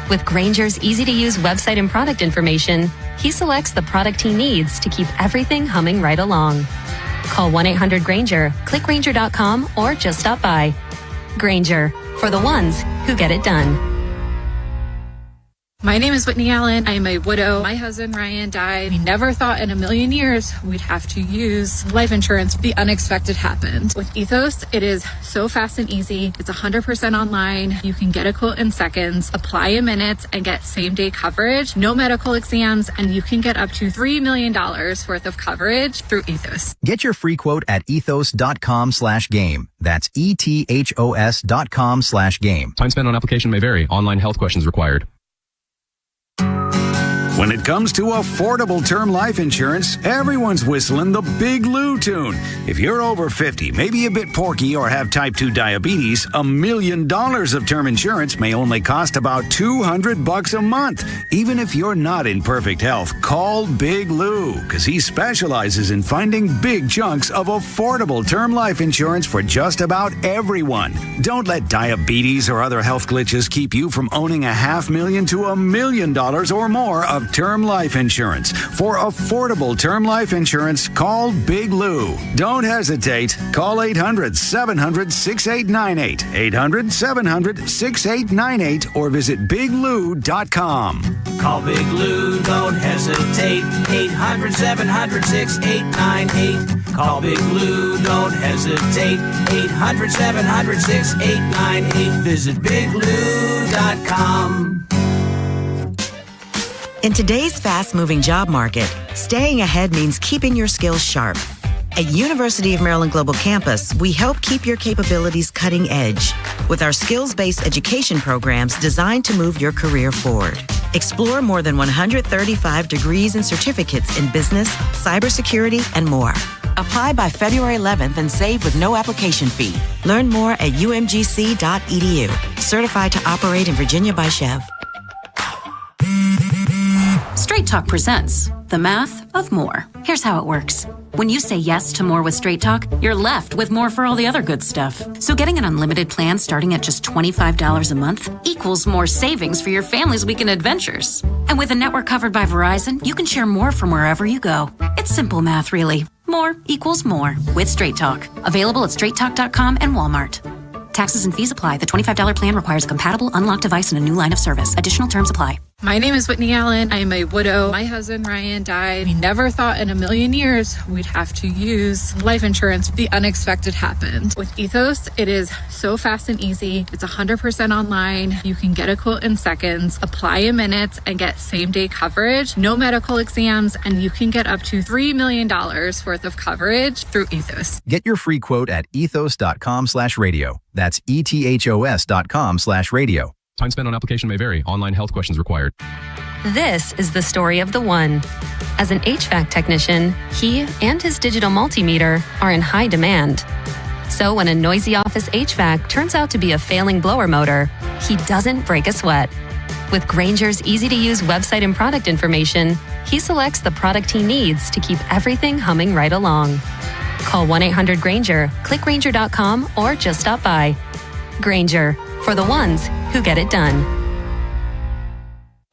With Grainger's easy-to-use website and product information, he selects the product he needs to keep everything humming right along. Call 1-800-GRAINGER, click Grainger.com, or just stop by. Grainger, for the ones who get it done. My name is Whitney Allen. I am a widow. My husband, Ryan, died. We never thought in a million years we'd have to use life insurance. The unexpected happened. With Ethos, it is so fast and easy. It's 100% online. You can get a quote in seconds, apply in minutes, and get same-day coverage. No medical exams, and you can get up to $3 million worth of coverage through Ethos. Get your free quote at ethos.com/game. That's ETHOS.com/game. Time spent on application may vary. Online health questions required. When it comes to affordable term life insurance, everyone's whistling the Big Lou tune. If you're over 50, maybe a bit porky, or have type 2 diabetes, $1 million of term insurance may only cost about $200 a month. Even if you're not in perfect health, call Big Lou, because he specializes in finding big chunks of affordable term life insurance for just about everyone. Don't let diabetes or other health glitches keep you from owning $500,000 to $1 million or more of term life insurance. For affordable term life insurance, call Big Lou. Don't hesitate. Call 800-700-6898. 800-700-6898 or visit biglou.com. Call Big Lou, don't hesitate. 800-700-6898. Call Big Lou, don't hesitate. 800-700-6898. Visit biglou.com. In today's fast-moving job market, staying ahead means keeping your skills sharp. At University of Maryland Global Campus, we help keep your capabilities cutting edge with our skills-based education programs designed to move your career forward. Explore more than 135 degrees and certificates in business, cybersecurity, and more. Apply by February 11th and save with no application fee. Learn more at umgc.edu. Certified to operate in Virginia by Chev. Straight Talk presents The Math of More. Here's how it works. When you say yes to more with Straight Talk, you're left with more for all the other good stuff. So getting an unlimited plan starting at just $25 a month equals more savings for your family's weekend adventures. And with a network covered by Verizon, you can share more from wherever you go. It's simple math, really. More equals more with Straight Talk. Available at straighttalk.com and Walmart. Taxes and fees apply. The $25 plan requires a compatible unlocked device and a new line of service. Additional terms apply. My name is Whitney Allen. I am a widow. My husband, Ryan, died. We never thought in a million years we'd have to use life insurance. The unexpected happened. With Ethos, it is so fast and easy. It's 100% online. You can get a quote in seconds, apply in minutes, and get same-day coverage. No medical exams, and you can get up to $3 million worth of coverage through Ethos. Get your free quote at ethos.com/radio. That's ethos.com/radio. Time spent on application may vary. Online health questions required. This is the story of the one. As an HVAC technician, he and his digital multimeter are in high demand. So when a noisy office HVAC turns out to be a failing blower motor, he doesn't break a sweat. With Grainger's easy-to-use website and product information, he selects the product he needs to keep everything humming right along. Call 1-800-GRAINGER, click Grainger.com, or just stop by. Grainger, for the ones who get it done.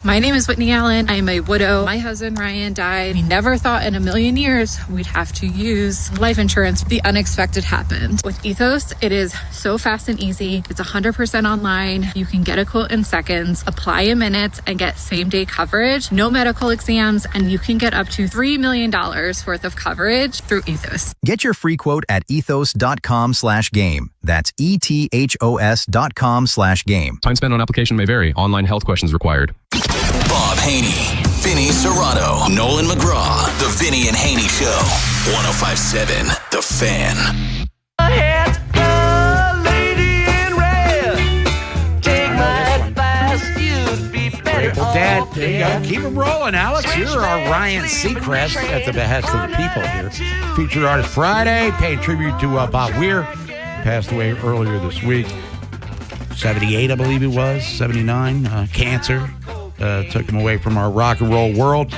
My name is Whitney Allen. I am a widow. My husband, Ryan, died. We never thought in a million years we'd have to use life insurance. The unexpected happened. With Ethos, it is so fast and easy. It's 100% online. You can get a quote in seconds, apply in minutes, and get same-day coverage. No medical exams, and you can get up to $3 million worth of coverage through Ethos. Get your free quote at ethos.com/game. That's ethos.com/game. Time spent on application may vary. Online health questions required. Bob Haynie, Vinny Serrano, Nolan McGraw. The Vinny and Haynie Show. 105.7 The Fan. Grateful Dead. There you go. Keep them rolling, Alex. You're our Ryan Seacrest at the behest of the people here. Featured Artist Friday, paying tribute to Bob Weir. Passed away earlier this week. 78, I believe it was. 79. Cancer. Took him away from our rock and roll world.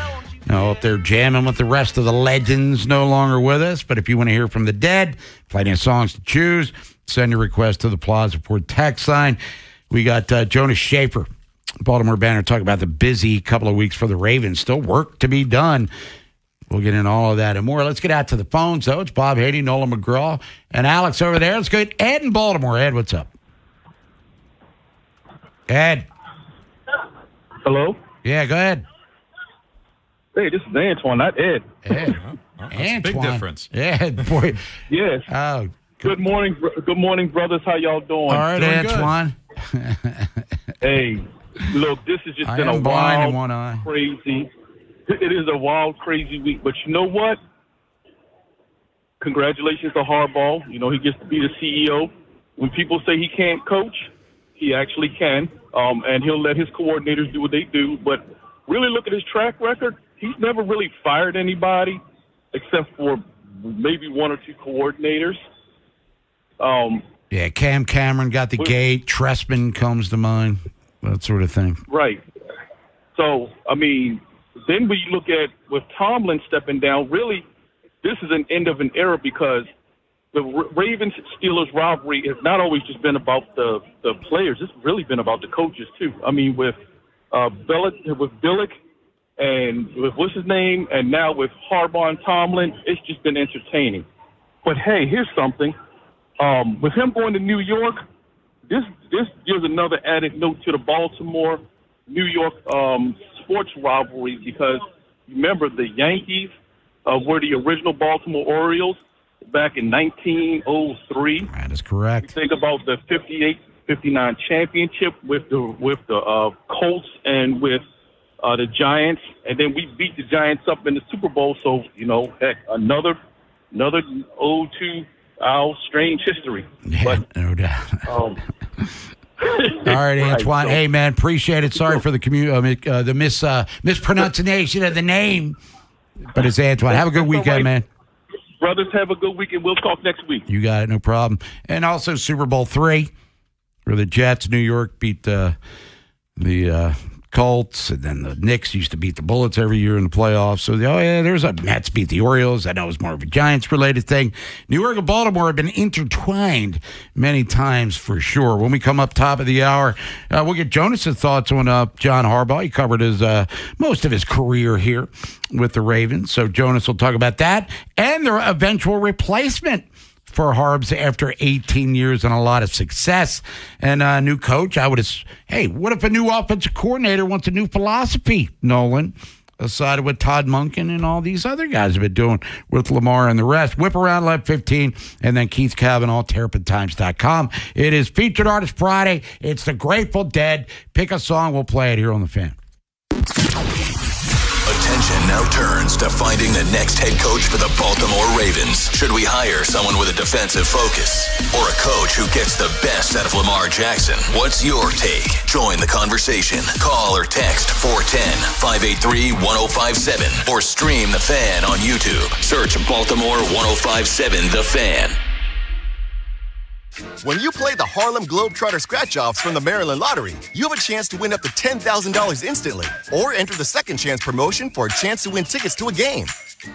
Up there jamming with the rest of the legends, no longer with us. But if you want to hear from the dead, plenty of songs to choose, send your request to the Plaza Ford text line. We got Jonas Schaefer, Baltimore Banner, talking about the busy couple of weeks for the Ravens. Still work to be done. We'll get into all of that and more. Let's get out to the phones, though. It's Bob Haynie, Nolan McGraw, and Alex over there. Let's go to Ed in Baltimore. Ed, what's up? Ed. Hello? Yeah, go ahead. Hey, this is Antoine, not Ed. Ed. Antoine. Big difference. Yeah, boy. Yes. Oh. Good morning, brothers. How y'all doing? All right, Doing Antoine. Hey, look, this has just been a wild, crazy. It is a wild, crazy week. But you know what? Congratulations to Harbaugh. You know, he gets to be the CEO. When people say he can't coach, he actually can. And he'll let his coordinators do what they do. But really look at his track record. He's never really fired anybody except for maybe one or two coordinators. Yeah, Cam Cameron got the gate. Trestman comes to mind. That sort of thing. Right. So, I mean, then when you look at with Tomlin stepping down, really, this is an end of an era because the Ravens-Steelers rivalry has not always just been about the players. It's really been about the coaches, too. I mean, with Billick and with what's his name, and now with Harbaugh and Tomlin, it's just been entertaining. But, hey, here's something. With him going to New York, this gives another added note to the Baltimore-New York sports rivalry because, remember, the Yankees were the original Baltimore Orioles back in 1903. That is correct. You think about the 58-59 championship with the Colts and with the Giants, and then we beat the Giants up in the Super Bowl. So, you know, heck, another ode to our strange history. Yeah, but, no doubt. All right, Antoine. So, hey, man, appreciate it. Sorry for the mispronunciation of the name, but it's Antoine. Have a good weekend, man. Brothers, have a good weekend. We'll talk next week. You got it, no problem. And also Super Bowl III, where the Jets, New York, beat the Colts, and then the Knicks used to beat the Bullets every year in the playoffs. So, there's a Mets beat the Orioles. I know it's more of a Giants-related thing. New York and Baltimore have been intertwined many times for sure. When we come up top of the hour, we'll get Jonas' thoughts on John Harbaugh. He covered his most of his career here with the Ravens. So Jonas will talk about that and their eventual replacement for Harbs after 18 years and a lot of success. And a new coach, hey, what if a new offensive coordinator wants a new philosophy, Nolan? Aside with Todd Monken and all these other guys have been doing with Lamar and the rest. Whip Around 11:15, and then Keith Cavanaugh, TerrapinTimes.com. It is Featured Artist Friday. It's the Grateful Dead. Pick a song. We'll play it here on the Fan. Attention now turns to finding the next head coach for the Baltimore Ravens. Should we hire someone with a defensive focus or a coach who gets the best out of Lamar Jackson? What's your take? Join the conversation. Call or text 410-583-1057 or stream The Fan on YouTube. Search Baltimore 1057 The Fan. When you play the Harlem Globetrotter Scratch-Offs from the Maryland Lottery, you have a chance to win up to $10,000 instantly, or enter the Second Chance promotion for a chance to win tickets to a game.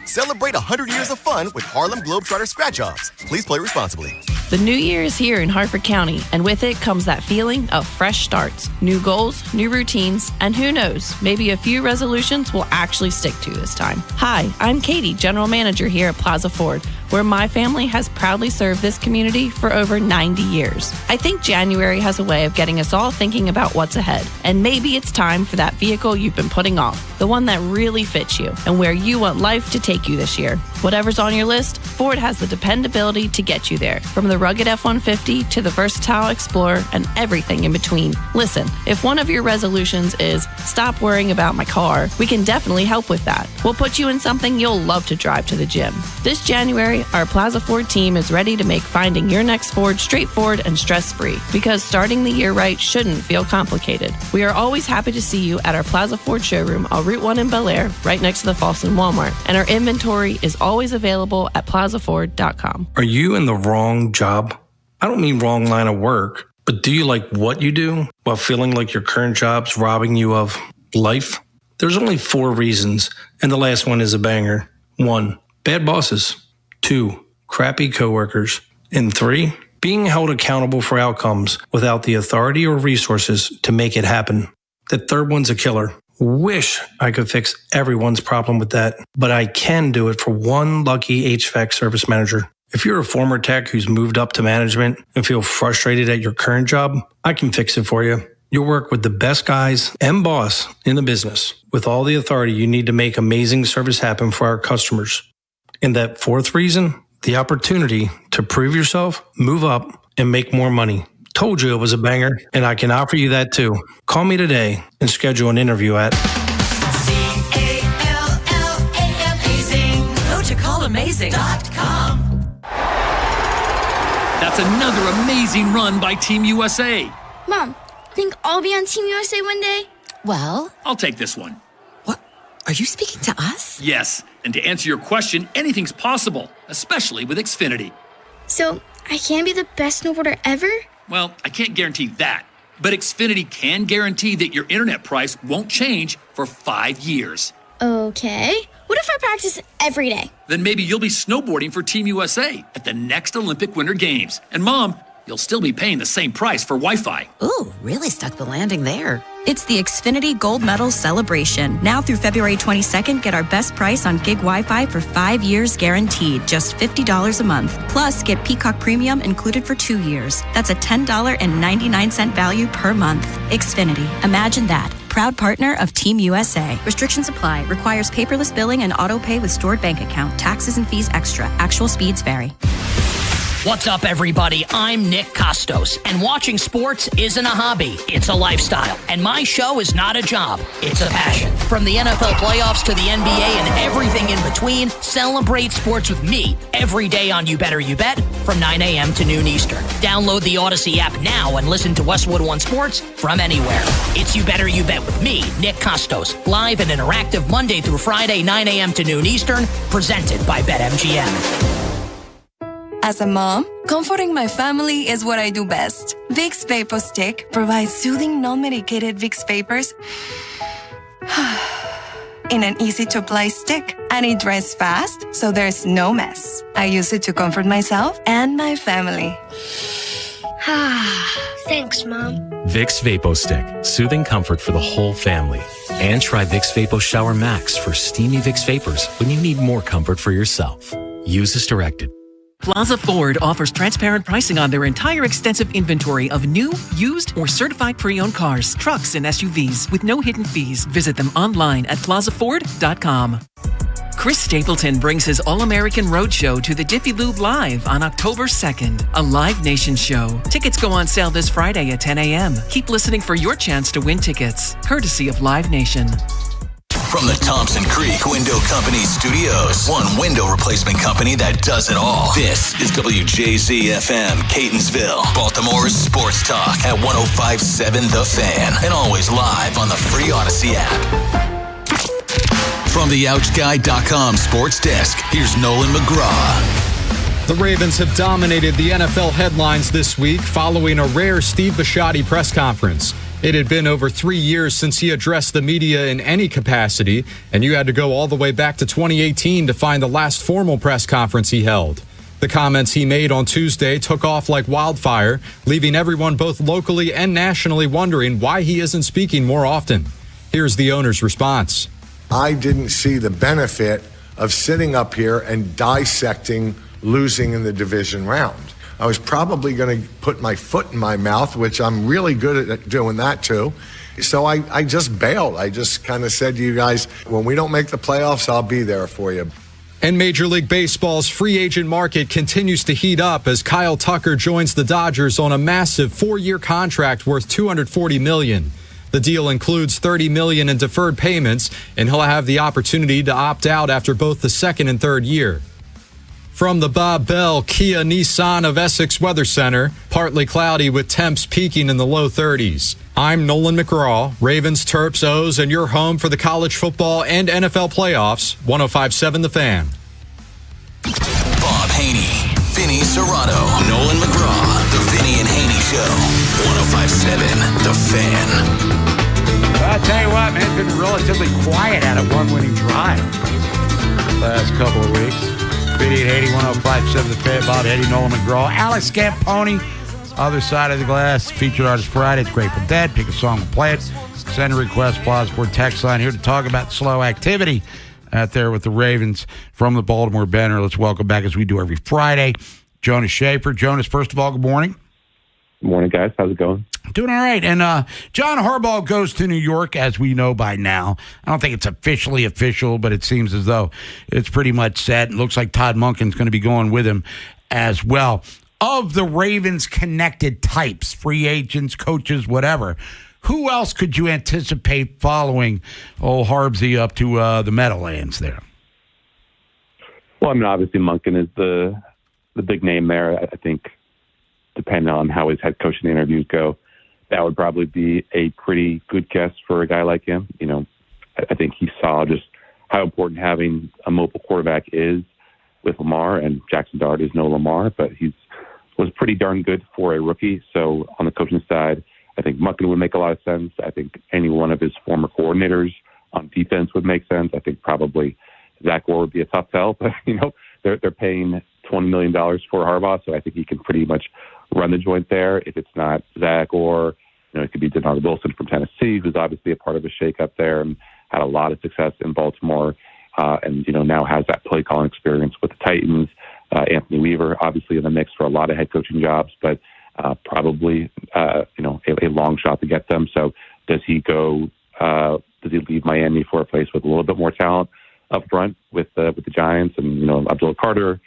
Celebrate 100 years of fun with Harlem Globetrotter Scratch-Offs. Please play responsibly. The new year is here in Hartford County, and with it comes that feeling of fresh starts, new goals, new routines, and who knows, maybe a few resolutions we'll actually stick to this time. Hi, I'm Katie, General Manager here at Plaza Ford, where my family has proudly served this community for over 90 years. I think January has a way of getting us all thinking about what's ahead, and maybe it's time for that vehicle you've been putting off, the one that really fits you and where you want life to take you this year. Whatever's on your list, Ford has the dependability to get you there, from the rugged F-150 to the versatile Explorer and everything in between. Listen, if one of your resolutions is stop worrying about my car, we can definitely help with that. We'll put you in something you'll love to drive to the gym. This January, our Plaza Ford team is ready to make finding your next Ford straightforward and stress-free, because starting the year right shouldn't feel complicated. We are always happy to see you at our Plaza Ford showroom on Route 1 in Bel Air, right next to the Falston Walmart, and our inventory is always available at plazaford.com. Are you in the wrong job? I don't mean wrong line of work, but do you like what you do while feeling like your current job's robbing you of life? There's only 4 reasons, and the last one is a banger. 1, bad bosses. 2, crappy coworkers. And 3, being held accountable for outcomes without the authority or resources to make it happen. The third one's a killer. Wish I could fix everyone's problem with that, but I can do it for one lucky HVAC service manager. If you're a former tech who's moved up to management and feel frustrated at your current job, I can fix it for you. You'll work with the best guys and boss in the business with all the authority you need to make amazing service happen for our customers. And that 4th reason, the opportunity to prove yourself, move up, and make more money. Told you it was a banger, and I can offer you that too. Call me today and schedule an interview at CALLAMAZING. Go to callamazing.com. That's another amazing run by Team USA. Mom, think I'll be on Team USA one day? Well, I'll take this one. What? Are you speaking to us? Yes, and to answer your question, anything's possible, especially with Xfinity. So, I can be the best snowboarder ever? Well, I can't guarantee that, but Xfinity can guarantee that your internet price won't change for 5 years. Okay. What if I practice every day? Then maybe you'll be snowboarding for Team USA at the next Olympic Winter Games. And Mom, you'll still be paying the same price for Wi-Fi. Ooh, really stuck the landing there. It's the Xfinity Gold Medal Celebration. Now through February 22nd, get our best price on gig Wi-Fi for 5 years guaranteed, just $50 a month. Plus, get Peacock Premium included for 2 years. That's a $10.99 value per month. Xfinity. Imagine that. Proud partner of Team USA. Restrictions apply. Requires paperless billing and auto pay with stored bank account. Taxes and fees extra. Actual speeds vary. What's up, everybody? I'm Nick Costos, and watching sports isn't a hobby, it's a lifestyle. And my show is not a job, it's a passion. From the NFL playoffs to the NBA and everything in between, celebrate sports with me every day on You Better You Bet from 9 a.m. to noon Eastern. Download the Odyssey app now and listen to Westwood One Sports from anywhere. It's You Better You Bet with me, Nick Costos, live and interactive Monday through Friday, 9 a.m. to noon Eastern, presented by BetMGM. As a mom, comforting my family is what I do best. Vicks Vapor Stick provides soothing, non-medicated Vicks Vapors in an easy-to-apply stick, and it dries fast, so there's no mess. I use it to comfort myself and my family. Thanks, Mom. Vicks Vapo Stick, soothing comfort for the whole family. And try Vicks Vapo Shower Max for steamy Vicks Vapors when you need more comfort for yourself. Use as directed. Plaza Ford offers transparent pricing on their entire extensive inventory of new, used, or certified pre-owned cars, trucks, and SUVs with no hidden fees. Visit them online at plazaford.com. Chris Stapleton brings his All-American Roadshow to the Jiffy Lube Live on October 2nd, a Live Nation show. Tickets go on sale this Friday at 10 a.m. Keep listening for your chance to win tickets, courtesy of Live Nation. From the Thompson Creek Window Company studios, one window replacement company that does it all. This is WJZ-FM, Catonsville, Baltimore's sports talk at 105.7 The Fan, and always live on the free Odyssey app. From the OuchGuy.com sports desk, here's Nolan McGraw. The Ravens have dominated the NFL headlines this week following a rare Steve Bisciotti press conference. It had been over 3 years since he addressed the media in any capacity, and you had to go all the way back to 2018 to find the last formal press conference he held. The comments he made on Tuesday took off like wildfire, leaving everyone both locally and nationally wondering why he isn't speaking more often. Here's the owner's response. I didn't see the benefit of sitting up here and dissecting losing in the division round. I was probably going to put my foot in my mouth, which I'm really good at doing that too. So I just bailed. I just kind of said to you guys, when we don't make the playoffs, I'll be there for you. And Major League Baseball's free agent market continues to heat up as Kyle Tucker joins the Dodgers on a massive 4-year contract worth $240 million. The deal includes $30 million in deferred payments, and he'll have the opportunity to opt out after both the second and third year. From the Bob Bell Kia Nissan of Essex Weather Center, partly cloudy with temps peaking in the low 30s. I'm Nolan McGraw, Ravens, Terps, O's, and your home for the college football and NFL playoffs, 105.7 The Fan. Bob Haynie, Vinny Serrato, Nolan McGraw, The Vinny and Haynie Show, 105.7 The Fan. I'll tell you what, man, it's been relatively quiet at a one-winning drive last couple of weeks. Vinny and Haynie, 105.7 The Fan, Bob Haynie, Nolan McGraw, Alex Scamponi, Other Side of the Glass, featured artist Friday. It's Grateful Dead. Pick a song and play it. Send a request, Plaza Ford text line here to talk about slow activity out there with the Ravens from the Baltimore Banner. Let's welcome back, as we do every Friday, Jonas Schaefer. Jonas, first of all, good morning. Good morning, guys. How's it going? Doing all right. And John Harbaugh goes to New York, as we know by now. I don't think it's officially official, but it seems as though it's pretty much set. It looks like Todd Monken's going to be going with him as well. Of the Ravens connected types, free agents, coaches, whatever, who else could you anticipate following old Harbsy up to the Meadowlands there? Well, I mean, obviously Monken is the big name there. I think, depending on how his head coaching interviews go, that would probably be a pretty good guess for a guy like him. You know, I think he saw just how important having a mobile quarterback is with Lamar, and Jackson Dart is no Lamar, but was pretty darn good for a rookie. So on the coaching side, I think Monken would make a lot of sense. I think any one of his former coordinators on defense would make sense. I think probably Zach Orr would be a tough sell, but they're paying $20 million for Harbaugh, so I think he can pretty much run the joint there. If it's not Zach Orr, it could be Denard Wilson from Tennessee, who's obviously a part of a shakeup there and had a lot of success in Baltimore, and now has that play calling experience with the Titans. Anthony Weaver, obviously in the mix for a lot of head coaching jobs, but probably a long shot to get them. So does he go? Does he leave Miami for a place with a little bit more talent up front with the Giants and Abdul Carter,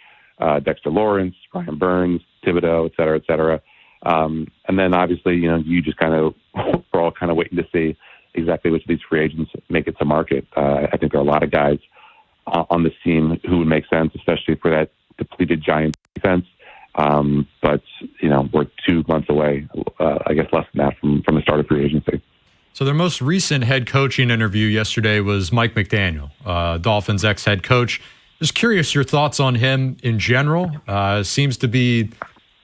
Dexter Lawrence, Brian Burns, Thibodeau, et cetera, et cetera. And then obviously, you just we're all kind of waiting to see exactly which of these free agents make it to market. I think there are a lot of guys on this team who would make sense, especially for that depleted Giants defense. But we're 2 months away, I guess less than that from the start of free agency. So their most recent head coaching interview yesterday was Mike McDaniel, Dolphins ex-head coach. Just curious your thoughts on him in general. Seems to be,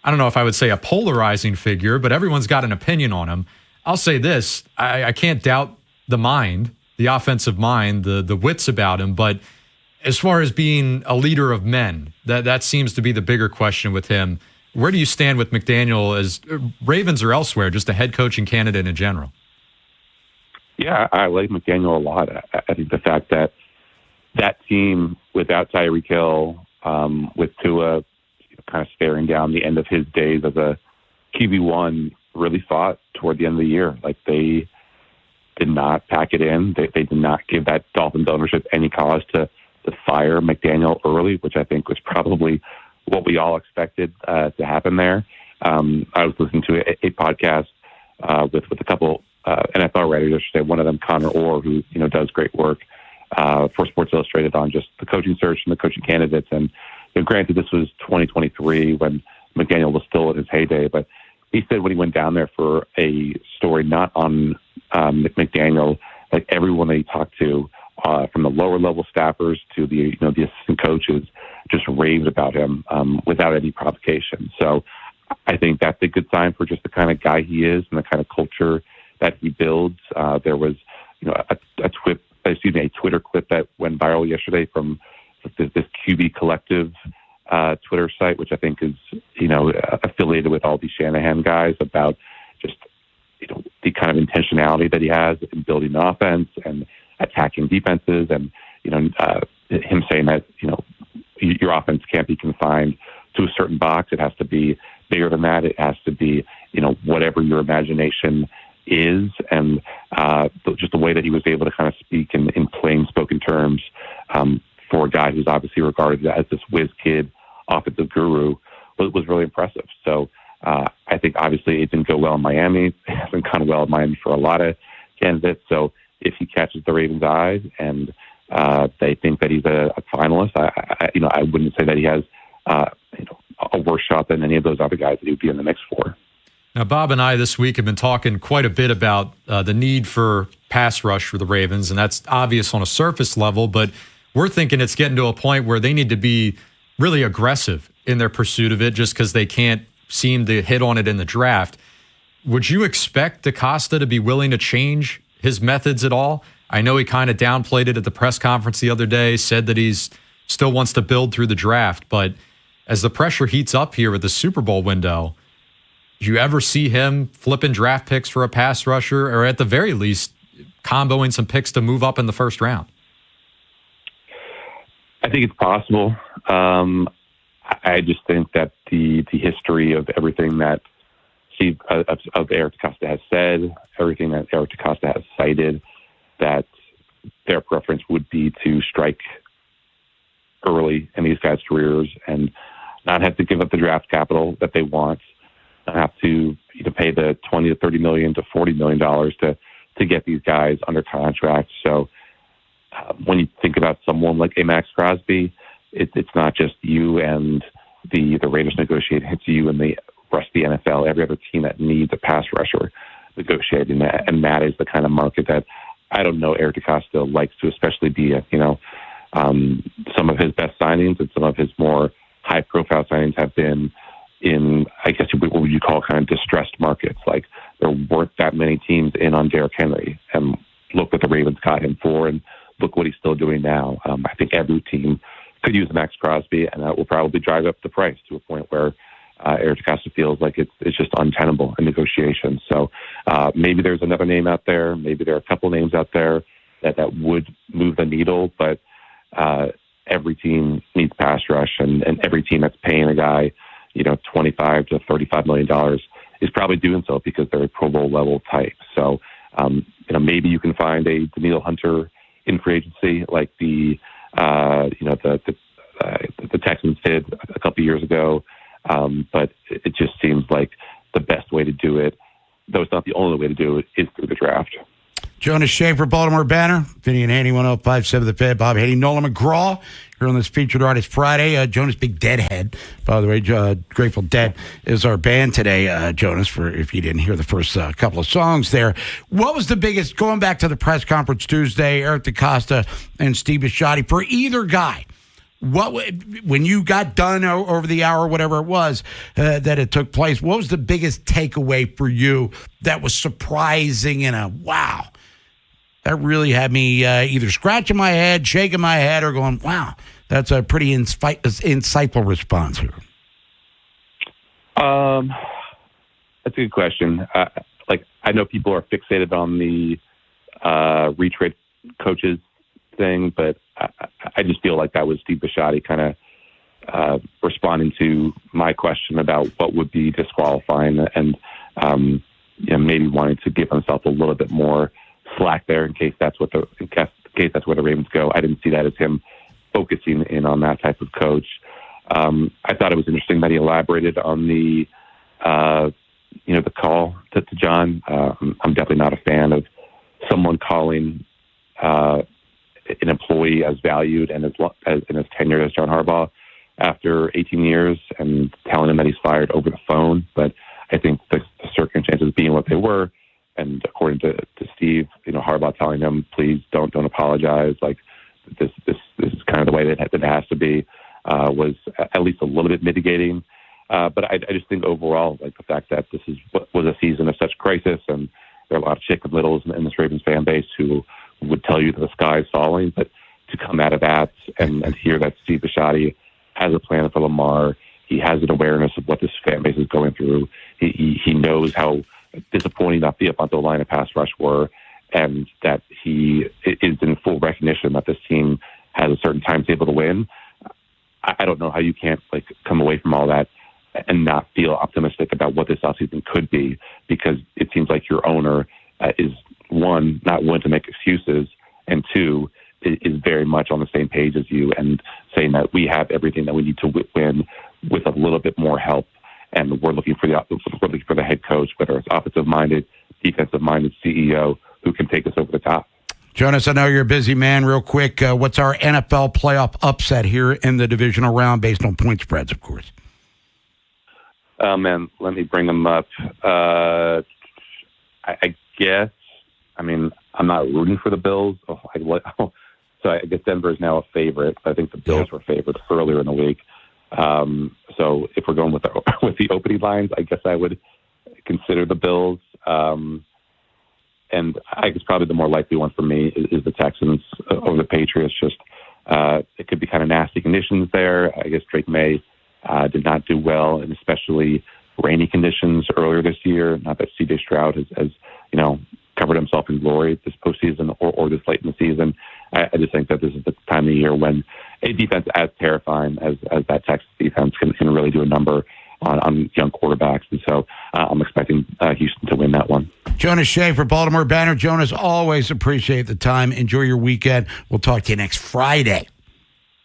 I don't know if I would say a polarizing figure, but everyone's got an opinion on him. I'll say this, I can't doubt the mind, the offensive mind, the wits about him, but as far as being a leader of men, that seems to be the bigger question with him. Where do you stand with McDaniel as Ravens or elsewhere, just a head coaching candidate in general? Yeah, I like McDaniel a lot. I think the fact that team without Tyreek Hill, with Tua kind of staring down the end of his days as a QB1, really fought toward the end of the year. Like, they did not pack it in. They did not give that Dolphins ownership any cause to fire McDaniel early, which I think was probably what we all expected to happen there. I was listening to a podcast with a couple NFL writers yesterday. One of them, Connor Orr, who does great work for Sports Illustrated on just the coaching search and the coaching candidates. And granted, this was 2023 when McDaniel was still in his heyday, but he said when he went down there for a story not on McDaniel, like everyone that he talked to, from the lower level staffers to the assistant coaches, just raved about him without any provocation. So I think that's a good sign for just the kind of guy he is and the kind of culture that he builds. There was a Twitter clip that went viral yesterday from this QB Collective Twitter site, which I think is affiliated with all these Shanahan guys, about just the kind of intentionality that he has in building the offense and attacking defenses, and him saying that your offense can't be confined to a certain box. It has to be bigger than that. It has to be whatever your imagination is, and just the way that he was able to kind of speak in plain spoken terms for a guy who's obviously regarded as this whiz kid offensive guru was really impressive. So I think obviously it didn't go well in Miami. It hasn't gone well in Miami for a lot of candidates. So if he catches the Ravens' eyes and they think that he's a finalist, I wouldn't say that he has a worse shot than any of those other guys that he'd be in the mix for. Now, Bob and I this week have been talking quite a bit about the need for pass rush for the Ravens, and that's obvious on a surface level, but we're thinking it's getting to a point where they need to be really aggressive in their pursuit of it just because they can't seem to hit on it in the draft. Would you expect DaCosta to be willing to change his methods at all? I know he kind of downplayed it at the press conference the other day, said that he's still wants to build through the draft, but as the pressure heats up here with the Super Bowl window, do you ever see him flipping draft picks for a pass rusher, or at the very least comboing some picks to move up in the first round? I think it's possible. I just think that the history of everything that of Eric DaCosta has said, everything that Eric DaCosta has cited, that their preference would be to strike early in these guys' careers and not have to give up the draft capital that they want, not have to pay the $20 to $30 million to $40 million to get these guys under contract. So when you think about someone like a Max Crosby, it's not just you and the Raiders negotiating, it's you and the rest of the NFL, every other team that needs a pass rusher negotiating that, and that is the kind of market that I don't know Eric DaCosta likes to especially be some of his best signings and some of his more high-profile signings have been in, I guess, what would you call kind of distressed markets. Like, there weren't that many teams in on Derrick Henry, and look what the Ravens got him for, and look what he's still doing now. I think every team could use Max Crosby, and that will probably drive up the price to a point where Eric DaCosta feels like it's just untenable in negotiations. So maybe there's another name out there. Maybe there are a couple names out there that would move the needle, but every team needs pass rush, and every team that's paying a guy, $25 to $35 million is probably doing so because they're a Pro Bowl level type. So, maybe you can find a Danielle Hunter in free agency like the Texans did a couple years ago. But it just seems like the best way to do it, though it's not the only way to do it, is through the draft. Jonas Schaefer, Baltimore Banner. Vinny and Haynie, 1057 The Fan. Bob Haynie, Nolan McGraw. Here on this Featured Artist Friday. Jonas, big Deadhead. By the way, Grateful Dead is our band today, Jonas, for if you didn't hear the first couple of songs there. What was the biggest, going back to the press conference Tuesday, Eric DaCosta and Steve Bisciotti, for either guy, when you got done over the hour, whatever it was, that it took place, what was the biggest takeaway for you that was surprising and a wow? That really had me either scratching my head, shaking my head, or going, wow, that's a pretty insightful response here. That's a good question. I know people are fixated on the retrade coaches thing, but I just feel like that was Steve Bisciotti kind of responding to my question about what would be disqualifying and maybe wanting to give himself a little bit more slack there in case that's where the Ravens go. I didn't see that as him focusing in on that type of coach. I thought it was interesting that he elaborated on the call to John. I'm definitely not a fan of someone calling an employee as valued and as in his tenure as John Harbaugh after 18 years and telling him that he's fired over the phone. But I think the circumstances being what they were, and according to Steve, Harbaugh telling him, please don't apologize. Like this is kind of the way that it has to be, was at least a little bit mitigating. But I just think overall, like the fact that this was a season of such crisis, and there are a lot of chicken littles in this Ravens fan base who would tell you that the sky is falling, but to come out of that and hear that Steve Bisciotti has a plan for Lamar, he has an awareness of what this fan base is going through. He knows how disappointing that the offensive line and pass rush were, and that he is in full recognition that this team has a certain timetable to win. I don't know how you can't come away from all that and not feel optimistic about what this offseason could be, because it seems like your owner is, one, not willing to make excuses, and two, is very much on the same page as you and saying that we have everything that we need to win with a little bit more help, and we're looking for the head coach, whether it's offensive-minded, defensive-minded CEO, who can take us over the top. Jonas, I know you're a busy man. Real quick, what's our NFL playoff upset here in the divisional round based on point spreads, of course? Man, let me bring them up. I guess, I'm not rooting for the Bills. So I guess Denver is now a favorite. I think the Bills were favorites earlier in the week. So if we're going with the opening lines, I guess I would consider the Bills. And I guess probably the more likely one for me is the Texans over the Patriots. Just it could be kind of nasty conditions there. I guess Drake May did not do well, and especially rainy conditions earlier this year. Not that C.J. Stroud has covered himself in glory this postseason or this late in the season. I just think that this is the time of year when a defense as terrifying as that Texas defense can really do a number on young quarterbacks. And so I'm expecting Houston to win that one. Jonas Schaefer, Baltimore Banner. Jonas, always appreciate the time. Enjoy your weekend. We'll talk to you next Friday.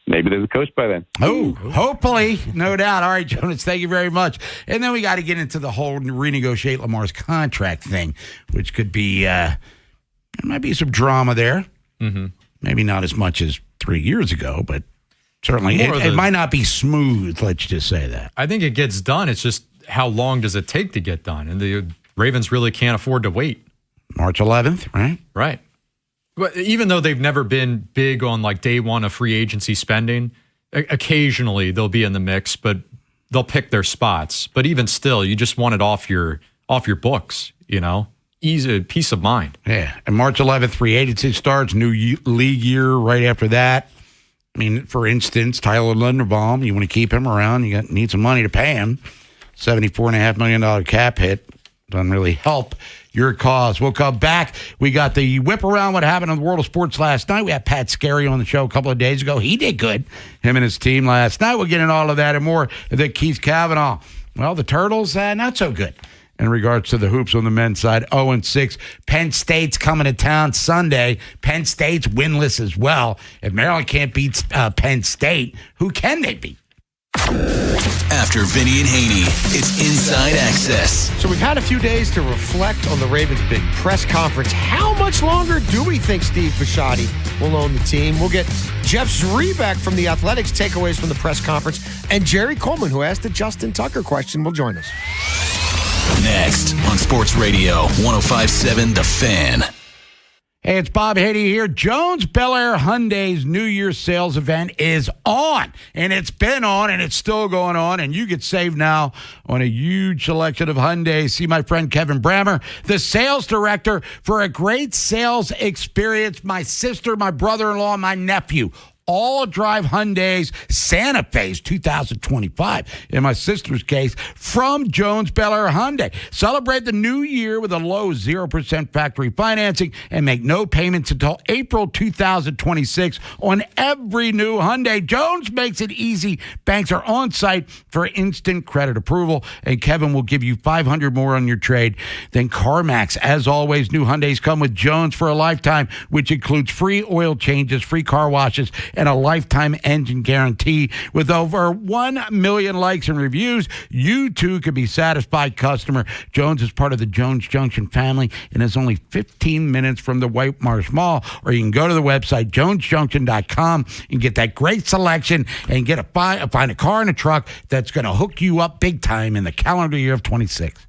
Maybe there's a coach by then. Oh, hopefully. No doubt. All right, Jonas, thank you very much. And then we got to get into the whole renegotiate Lamar's contract thing, which could be, there might be some drama there. Mm-hmm. Maybe not as much as 3 years ago, but certainly it might not be smooth, let's just say that. I think it gets done. It's just how long does it take to get done? And the Ravens really can't afford to wait. March 11th, right? Right. But even though they've never been big on day one of free agency spending, occasionally they'll be in the mix, but they'll pick their spots. But even still, you just want it off your books, easy, peace of mind. Yeah. And March 11th, free agency starts, new league year right after that. For instance, Tyler Linderbaum, you want to keep him around, you need some money to pay him. $74.5 million cap hit doesn't really help your cause. We'll come back. We got the whip around what happened in the world of sports last night. We had Pat Scarry on the show a couple of days ago. He did good, him and his team last night. We'll get into all of that and more. The Keith Kavanaugh. Well, the Turtles, not so good in regards to the hoops on the men's side. 0-6. Penn State's coming to town Sunday. Penn State's winless as well. If Maryland can't beat Penn State, who can they beat? After Vinny and Haynie, it's Inside Access. So we've had a few days to reflect on the Ravens' big press conference. How much longer do we think Steve Bisciotti will own the team? We'll get Jeff Zrebeck from The Athletics' takeaways from the press conference, and Jerry Coleman, who asked the Justin Tucker question, will join us. Next on Sports Radio 105.7 The Fan. Hey, it's Bob Haynie here. Jones Bel Air Hyundai's New Year's sales event is on, and it's been on, and it's still going on, and you get saved now on a huge selection of Hyundai. See my friend Kevin Brammer, the sales director, for a great sales experience. My sister, my brother-in-law, my nephew, all drive Hyundais Santa Fe's 2025. In my sister's case, from Jones Bel Air Hyundai. Celebrate the new year with a low 0% factory financing and make no payments until April 2026 on every new Hyundai. Jones makes it easy. Banks are on site for instant credit approval, and Kevin will give you $500 more on your trade than CarMax. As always, new Hyundais come with Jones for a lifetime, which includes free oil changes, free car washes, and a lifetime engine guarantee. With over 1 million likes and reviews, you too can be satisfied customer. Jones is part of the Jones Junction family and is only 15 minutes from the White Marsh Mall, or you can go to the website jonesjunction.com and get that great selection and get find a car and a truck that's going to hook you up big time in the calendar year of 26.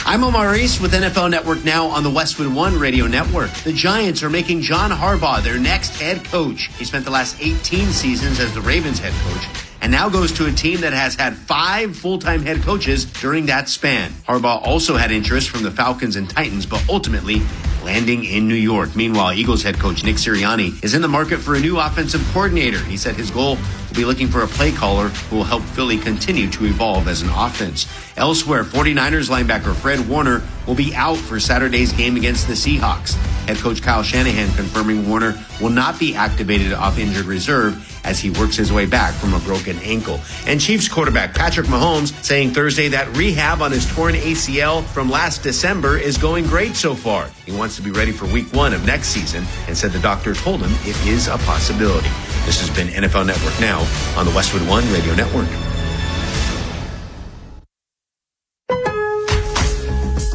I'm Omar Reese with NFL Network Now on the Westwood One Radio Network. The Giants are making John Harbaugh their next head coach. He spent the last 18 seasons as the Ravens head coach and now goes to a team that has had 5 full-time head coaches during that span. Harbaugh also had interest from the Falcons and Titans, but ultimately landing in New York. Meanwhile, Eagles head coach Nick Sirianni is in the market for a new offensive coordinator. He said his goal will be looking for a play caller who will help Philly continue to evolve as an offense. Elsewhere, 49ers linebacker Fred Warner will be out for Saturday's game against the Seahawks. Head coach Kyle Shanahan confirming Warner will not be activated off injured reserve as he works his way back from a broken ankle. And Chiefs quarterback Patrick Mahomes saying Thursday that rehab on his torn ACL from last December is going great so far. He wants to be ready for week 1 of next season and said the doctor told him it is a possibility. This has been NFL Network Now on the Westwood One Radio Network.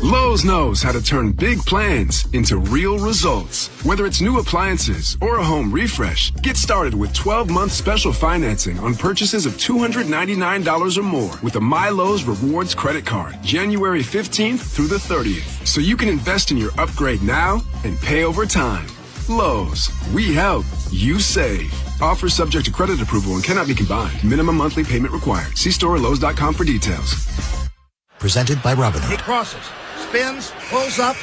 Lowe's knows how to turn big plans into real results. Whether it's new appliances or a home refresh, get started with 12-month special financing on purchases of $299 or more with a My Lowe's Rewards credit card, January 15th through the 30th. So you can invest in your upgrade now and pay over time. Lowe's, we help, you save. Offer subject to credit approval and cannot be combined. Minimum monthly payment required. See store or Lowe's.com for details. Presented by Robinhood. He crosses, spins, pulls up.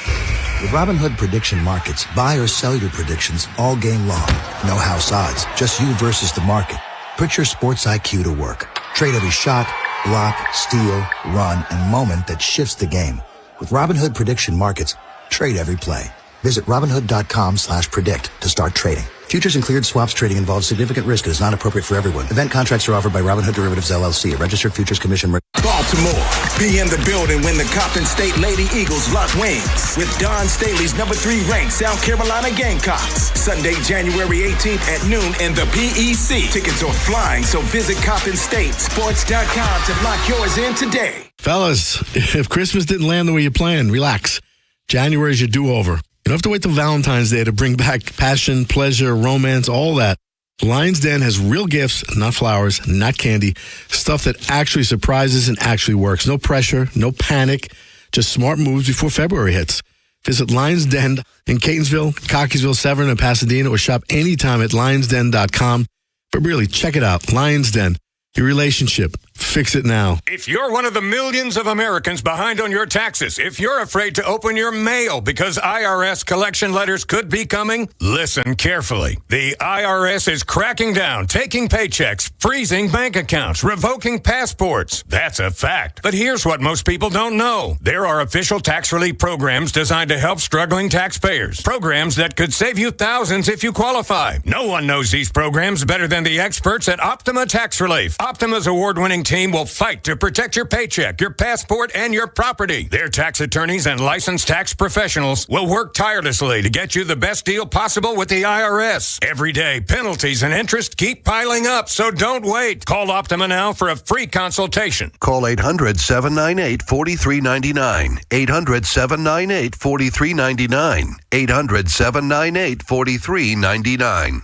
With Robinhood Prediction Markets, buy or sell your predictions all game long. No house odds, just you versus the market. Put your sports IQ to work. Trade every shot, block, steal, run, and moment that shifts the game. With Robinhood Prediction Markets, trade every play. Visit Robinhood.com/predict to start trading. Futures and cleared swaps trading involves significant risk and is not appropriate for everyone. Event contracts are offered by Robinhood Derivatives LLC, a registered futures commission. Baltimore, be in the building when the Compton State Lady Eagles lock wings with Don Staley's number 3 ranked South Carolina Gamecocks. Sunday, January 18th at noon in the PEC. Tickets are flying, so visit ComptonStateSports.com to lock yours in today. Fellas, if Christmas didn't land the way you planned, relax. January's your do-over. You don't have to wait till Valentine's Day to bring back passion, pleasure, romance, all that. Lion's Den has real gifts, not flowers, not candy, stuff that actually surprises and actually works. No pressure, no panic, just smart moves before February hits. Visit Lion's Den in Catonsville, Cockeysville, Severn, and Pasadena, or shop anytime at lionsden.com. But really, check it out. Lion's Den, your relationship. Fix it now. If you're one of the millions of Americans behind on your taxes, if you're afraid to open your mail because IRS collection letters could be coming, listen carefully. The IRS is cracking down, taking paychecks, freezing bank accounts, revoking passports. That's a fact. But here's what most people don't know. There are official tax relief programs designed to help struggling taxpayers. Programs that could save you thousands if you qualify. No one knows these programs better than the experts at Optima Tax Relief. Optima's award-winning team will fight to protect your paycheck, your passport, and your property. Their tax attorneys and licensed tax professionals will work tirelessly to get you the best deal possible with the IRS. Every day, penalties and interest keep piling up, so don't wait. Call Optima now for a free consultation. Call 800-798-4399. 800-798-4399. 800-798-4399.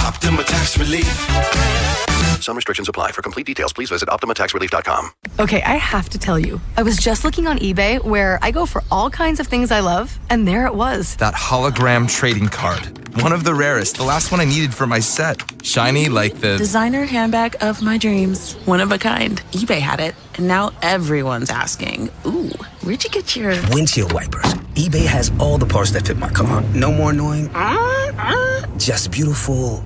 Optima Tax Relief. Some restrictions apply. For complete details, please visit OptimaTaxRelief.com. Okay, I have to tell you. I was just looking on eBay where I go for all kinds of things I love, and there it was. That hologram trading card. One of the rarest. The last one I needed for my set. Shiny like the designer handbag of my dreams. One of a kind. eBay had it, and now everyone's asking, ooh, where'd you get your windshield wipers? eBay has all the parts that fit my car. No more annoying, just beautiful.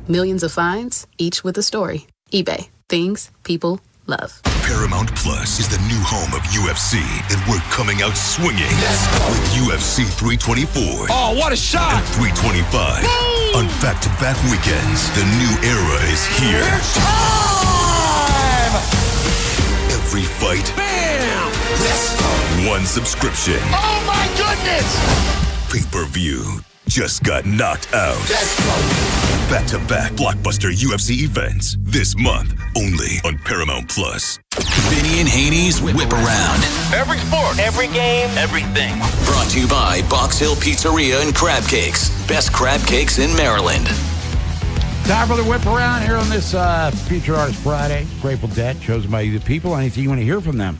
Millions of finds, each with a story. eBay. Things people love. Paramount Plus is the new home of UFC, and we're coming out swinging with UFC 324. Oh, what a shot! And 325. Boom! On back-to-back weekends, the new era is here. It's time! Every fight. Bam! Yes! One subscription. Oh, my goodness! Pay-per-view just got knocked out. Back-to-back blockbuster UFC events this month only on Paramount Plus. Vinny and Haynie's Whip Around. Every sport, every game, everything. Brought to you by Box Hill Pizzeria and Crab Cakes. Best crab cakes in Maryland. Time for the Whip Around here on this Featured Artist Friday. Grateful Dead, chosen by you, the people. Anything you want to hear from them,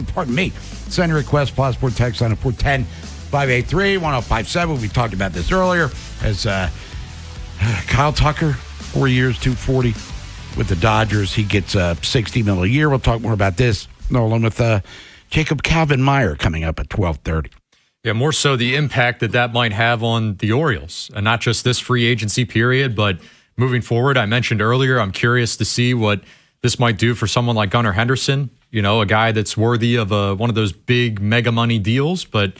pardon me, send a request, plus support text on 410-583-1057. We talked about this earlier as Kyle Tucker, 4 years, $240 with the Dodgers. He gets $60 million a year. We'll talk more about this, Nolan, with Jacob Calvin-Meyer coming up at 12:30. Yeah, more so the impact that might have on the Orioles, and not just this free agency period, but moving forward. I mentioned earlier, I'm curious to see what this might do for someone like Gunnar Henderson, a guy that's worthy of one of those big mega money deals. But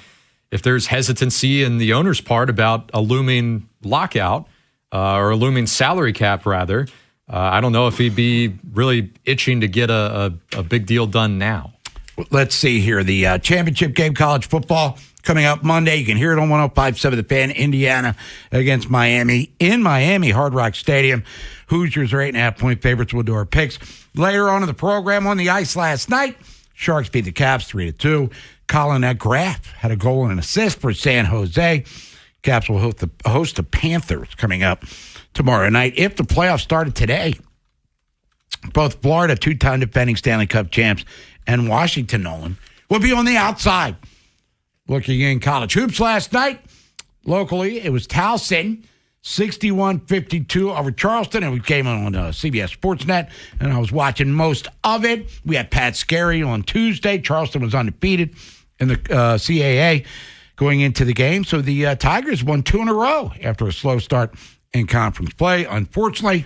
if there's hesitancy in the owner's part about a looming lockout, or a looming salary cap, rather, I don't know if he'd be really itching to get a big deal done now. Let's see here. The championship game, college football, coming up Monday. You can hear it on 105.7 The Fan. Indiana against Miami in Miami, Hard Rock Stadium. Hoosiers are 8.5-point favorites. We'll do our picks later on in the program. On the ice last night, Sharks beat the Caps 3-2. Colin Graff had a goal and an assist for San Jose. Caps will host the Panthers coming up tomorrow night. If the playoffs started today, both Florida, two-time defending Stanley Cup champs, and Washington, Nolan, will be on the outside. Looking in college hoops last night, locally, it was Towson, 61-52 over Charleston, and we came on CBS Sportsnet, and I was watching most of it. We had Pat Scarry on Tuesday. Charleston was undefeated in the CAA going into the game. So the Tigers won 2 in a row after a slow start in conference play. Unfortunately,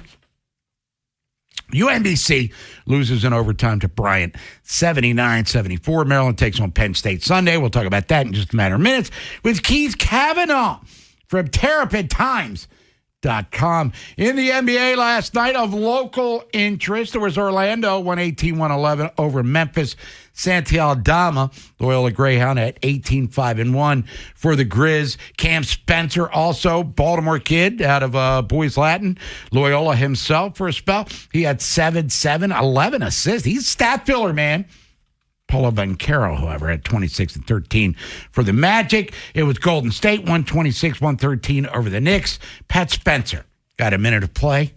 UMBC loses in overtime to Bryant, 79-74. Maryland takes on Penn State Sunday. We'll talk about that in just a matter of minutes with Keith Cavanaugh from TerrapinTimes.com. In the NBA last night of local interest, there was Orlando 118-111 over Memphis. Santi Aldama, Loyola Greyhound, at 18-5-1 for the Grizz. Cam Spencer, also Baltimore kid out of Boys Latin. Loyola himself for a spell. He had 7-11 assists. He's a stat filler, man. Paulo Banchero, however, had 26-13 for the Magic. It was Golden State, 126-113 over the Knicks. Pat Spencer got a minute of play.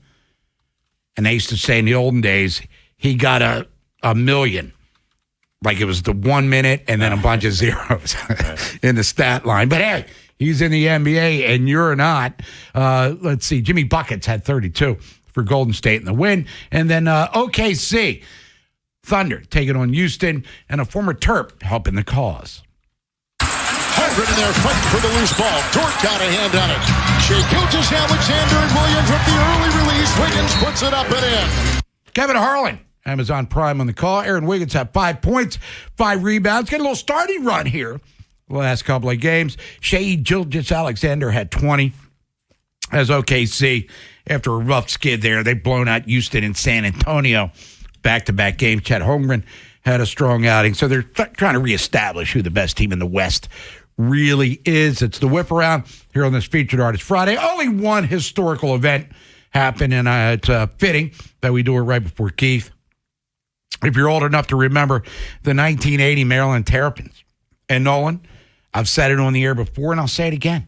And they used to say in the olden days, he got a million. Like it was the 1 minute and then a bunch of zeros in the stat line. But hey, he's in the NBA and you're not. Let's see. Jimmy Buckets had 32 for Golden State in the win. And then OKC Thunder taking on Houston, and a former Terp helping the cause. 100 in there fighting for the loose ball. Dort got a hand on it. Shea Gilgeous-Alexander and Williams with the early release. Wiggins puts it up and in. Kevin Harlan, Amazon Prime on the call. Aaron Wiggins had 5 points, 5 rebounds. Get a little starting run here the last couple of games. Shea Gilgeous-Alexander had 20 as OKC. After a rough skid there, they've blown out Houston and San Antonio. Back-to-back games. Chet Holmgren had a strong outing. So they're trying to reestablish who the best team in the West really is. It's the Whip Around here on this Featured Artist Friday. Only one historical event happened, and it's fitting that we do it right before Keith. If you're old enough to remember the 1980 Maryland Terrapins. And Nolan, I've said it on the air before, and I'll say it again.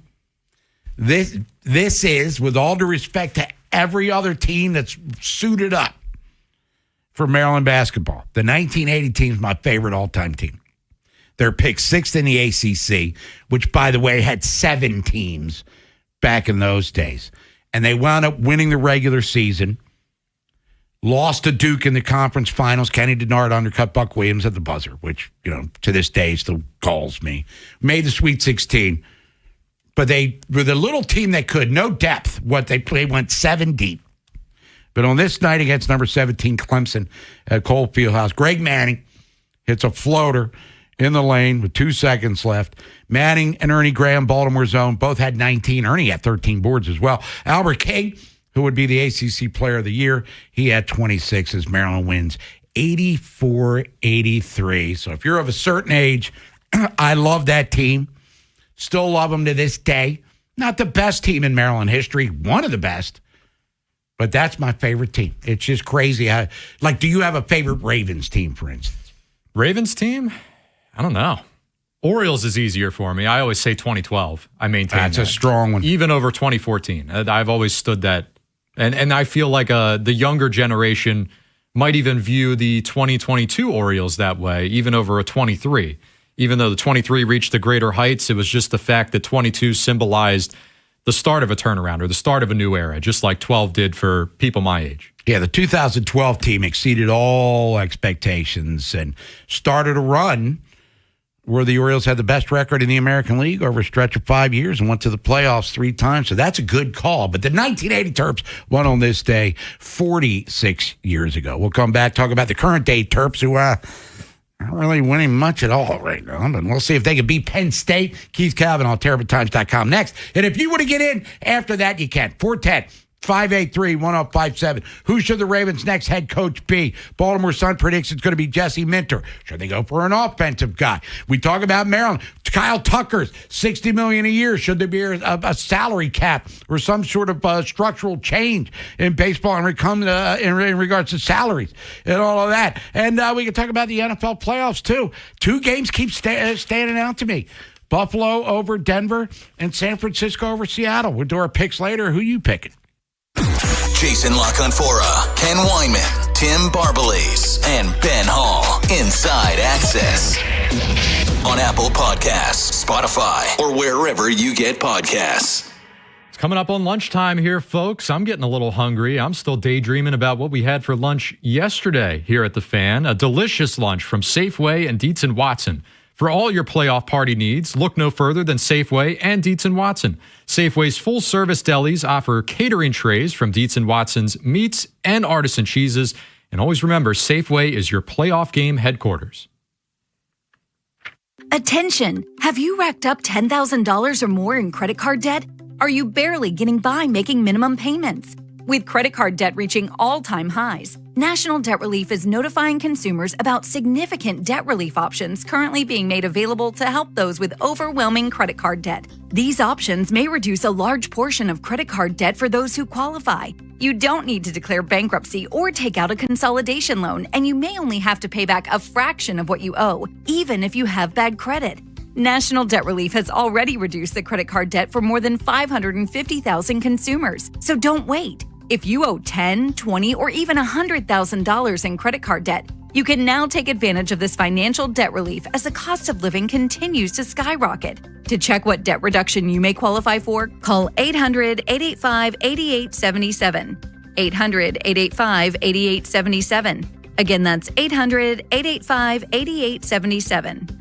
This is, with all due respect to every other team that's suited up for Maryland basketball, the 1980 team is my favorite all-time team. They're picked 6th in the ACC, which, by the way, had 7 teams back in those days. And they wound up winning the regular season. Lost to Duke in the conference finals. Kenny Denard undercut Buck Williams at the buzzer, which, to this day still galls me. Made the Sweet 16. But they were the little team that could. No depth. What they played went 7 deep. But on this night against number 17 Clemson at Cole Fieldhouse, Greg Manning hits a floater in the lane with 2 seconds left. Manning and Ernie Graham, Baltimore's own, both had 19. Ernie had 13 boards as well. Albert King, who would be the ACC Player of the Year, he had 26 as Maryland wins 84-83. So if you're of a certain age, I love that team. Still love them to this day. Not the best team in Maryland history, one of the best, but that's my favorite team. It's just crazy. Do you have a favorite Ravens team, for instance? Ravens team? I don't know. Orioles is easier for me. I always say 2012. I maintain that's a strong one. Even over 2014. I've always stood that. And I feel like the younger generation might even view the 2022 Orioles that way, even over a 23. Even though the 23 reached the greater heights, it was just the fact that 22 symbolized the start of a turnaround or the start of a new era, just like 12 did for people my age. Yeah, the 2012 team exceeded all expectations and started a run where the Orioles had the best record in the American League over a stretch of 5 years and went to the playoffs 3 times. So that's a good call. But the 1980 Terps won on this day 46 years ago. We'll come back, talk about the current day Terps who aren't really winning much at all right now. But we'll see if they can beat Penn State. Keith Calvin on TerrapinTimes.com next. And if you want to get in after that, you can. 410-583-1057. Who should the Ravens' next head coach be? Baltimore Sun predicts it's going to be Jesse Minter. Should they go for an offensive guy? We talk about Maryland. Kyle Tucker's $60 million a year. Should there be a salary cap or some sort of structural change in baseball in regards to salaries and all of that? And we can talk about the NFL playoffs, too. 2 games keep standing out to me. Buffalo over Denver and San Francisco over Seattle. We'll do our picks later. Who you picking? Jason LaConfora, Ken Weinman, Tim Barbalace, and Ben Hall. Inside Access. On Apple Podcasts, Spotify, or wherever you get podcasts. It's coming up on lunchtime here, folks. I'm getting a little hungry. I'm still daydreaming about what we had for lunch yesterday here at the Fan. A delicious lunch from Safeway and Dietz & Watson. For all your playoff party needs, look no further than Safeway and Dietz & Watson. Safeway's full-service delis offer catering trays from Dietz & Watson's meats and artisan cheeses. And always remember, Safeway is your playoff game headquarters. Attention! Have you racked up $10,000 or more in credit card debt? Are you barely getting by making minimum payments? With credit card debt reaching all-time highs, National Debt Relief is notifying consumers about significant debt relief options currently being made available to help those with overwhelming credit card debt. These options may reduce a large portion of credit card debt for those who qualify. You don't need to declare bankruptcy or take out a consolidation loan, and you may only have to pay back a fraction of what you owe, even if you have bad credit. National Debt Relief has already reduced the credit card debt for more than 550,000 consumers, so don't wait. If you owe $10,000, $20,000, or even $100,000 in credit card debt, you can now take advantage of this financial debt relief as the cost of living continues to skyrocket. To check what debt reduction you may qualify for, call 800-885-8877. 800-885-8877. Again, that's 800-885-8877.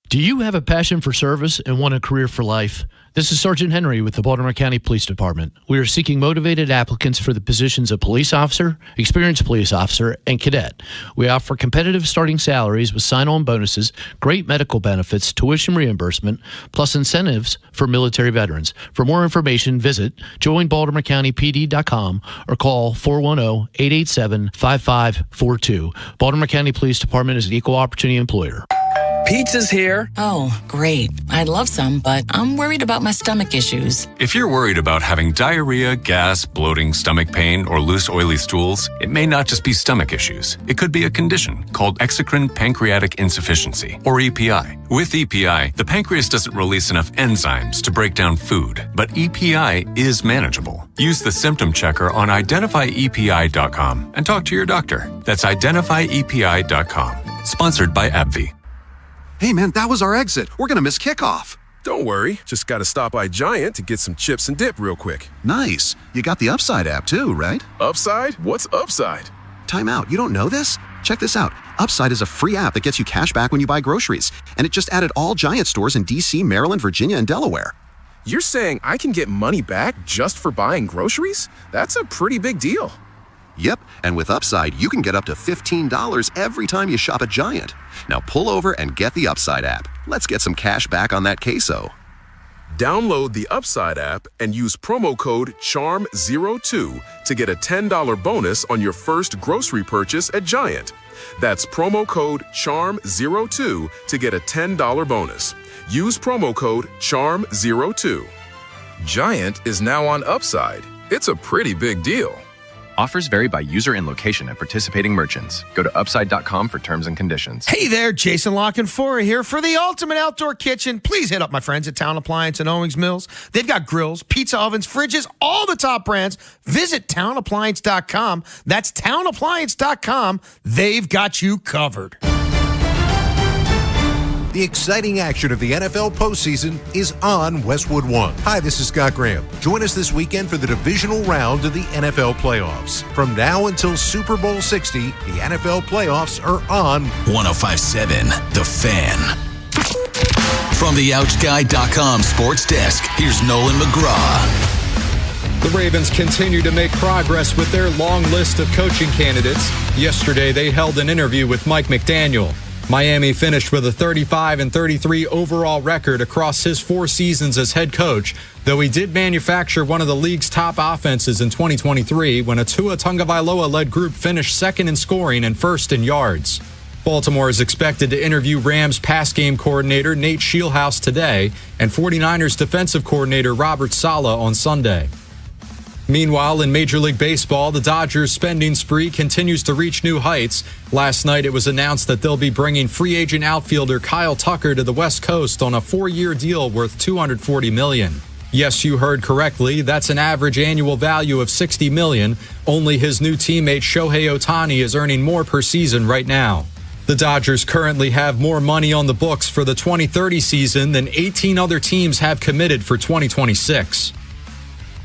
Do you have a passion for service and want a career for life? This is Sergeant Henry with the Baltimore County Police Department. We are seeking motivated applicants for the positions of police officer, experienced police officer, and cadet. We offer competitive starting salaries with sign-on bonuses, great medical benefits, tuition reimbursement, plus incentives for military veterans. For more information, visit joinbaltimorecountypd.com or call 410-887-5542. Baltimore County Police Department is an equal opportunity employer. Pizza's here. Oh, great. I'd love some, but I'm worried about my stomach issues. If you're worried about having diarrhea, gas, bloating, stomach pain, or loose, oily stools, it may not just be stomach issues. It could be a condition called exocrine pancreatic insufficiency, or EPI. With EPI, the pancreas doesn't release enough enzymes to break down food, but EPI is manageable. Use the symptom checker on identifyepi.com and talk to your doctor. That's identifyepi.com. Sponsored by AbbVie. Hey, man, that was our exit. We're going to miss kickoff. Don't worry. Just got to stop by Giant to get some chips and dip real quick. Nice. You got the Upside app too, right? Upside? What's Upside? time out. You don't know this? Check this out. Upside is a free app that gets you cash back when you buy groceries. And it just added all Giant stores in D.C., Maryland, Virginia, and Delaware. You're saying I can get money back just for buying groceries? That's a pretty big deal. Yep, and with Upside, you can get up to $15 every time you shop at Giant. Now pull over and get the Upside app. Let's get some cash back on that queso. Download the Upside app and use promo code CHARM02 to get a $10 bonus on your first grocery purchase at Giant. That's promo code CHARM02 to get a $10 bonus. Use promo code CHARM02. Giant is now on Upside. It's a pretty big deal. Offers vary by user and location at participating merchants. Go to upside.com for terms and conditions. Hey there, Jason Lockenfora here for the ultimate outdoor kitchen. Please hit up my friends at Town Appliance in Owings Mills. They've got grills, pizza ovens, fridges, all the top brands. Visit townappliance.com. That's townappliance.com. They've got you covered. The exciting action of the NFL postseason is on Westwood One. Hi, this is Scott Graham. Join us this weekend for the divisional round of the NFL playoffs. From now until Super Bowl 60, the NFL playoffs are on 105.7 The Fan. From the OutGuy.com sports desk, here's Nolan McGraw. The Ravens continue to make progress with their long list of coaching candidates. Yesterday, they held an interview with Mike McDaniel. Miami finished with a 35-33 overall record across his 4 seasons as head coach, though he did manufacture one of the league's top offenses in 2023 when a Tua Tagovailoa-led group finished second in scoring and first in yards. Baltimore is expected to interview Rams pass game coordinator Nate Scheelhaase today and 49ers defensive coordinator Robert Saleh on Sunday. Meanwhile, in Major League Baseball, the Dodgers' spending spree continues to reach new heights. Last night, it was announced that they'll be bringing free agent outfielder Kyle Tucker to the West Coast on a 4-year deal worth $240 million. Yes, you heard correctly. That's an average annual value of $60 million. Only his new teammate Shohei Ohtani is earning more per season right now. The Dodgers currently have more money on the books for the 2030 season than 18 other teams have committed for 2026.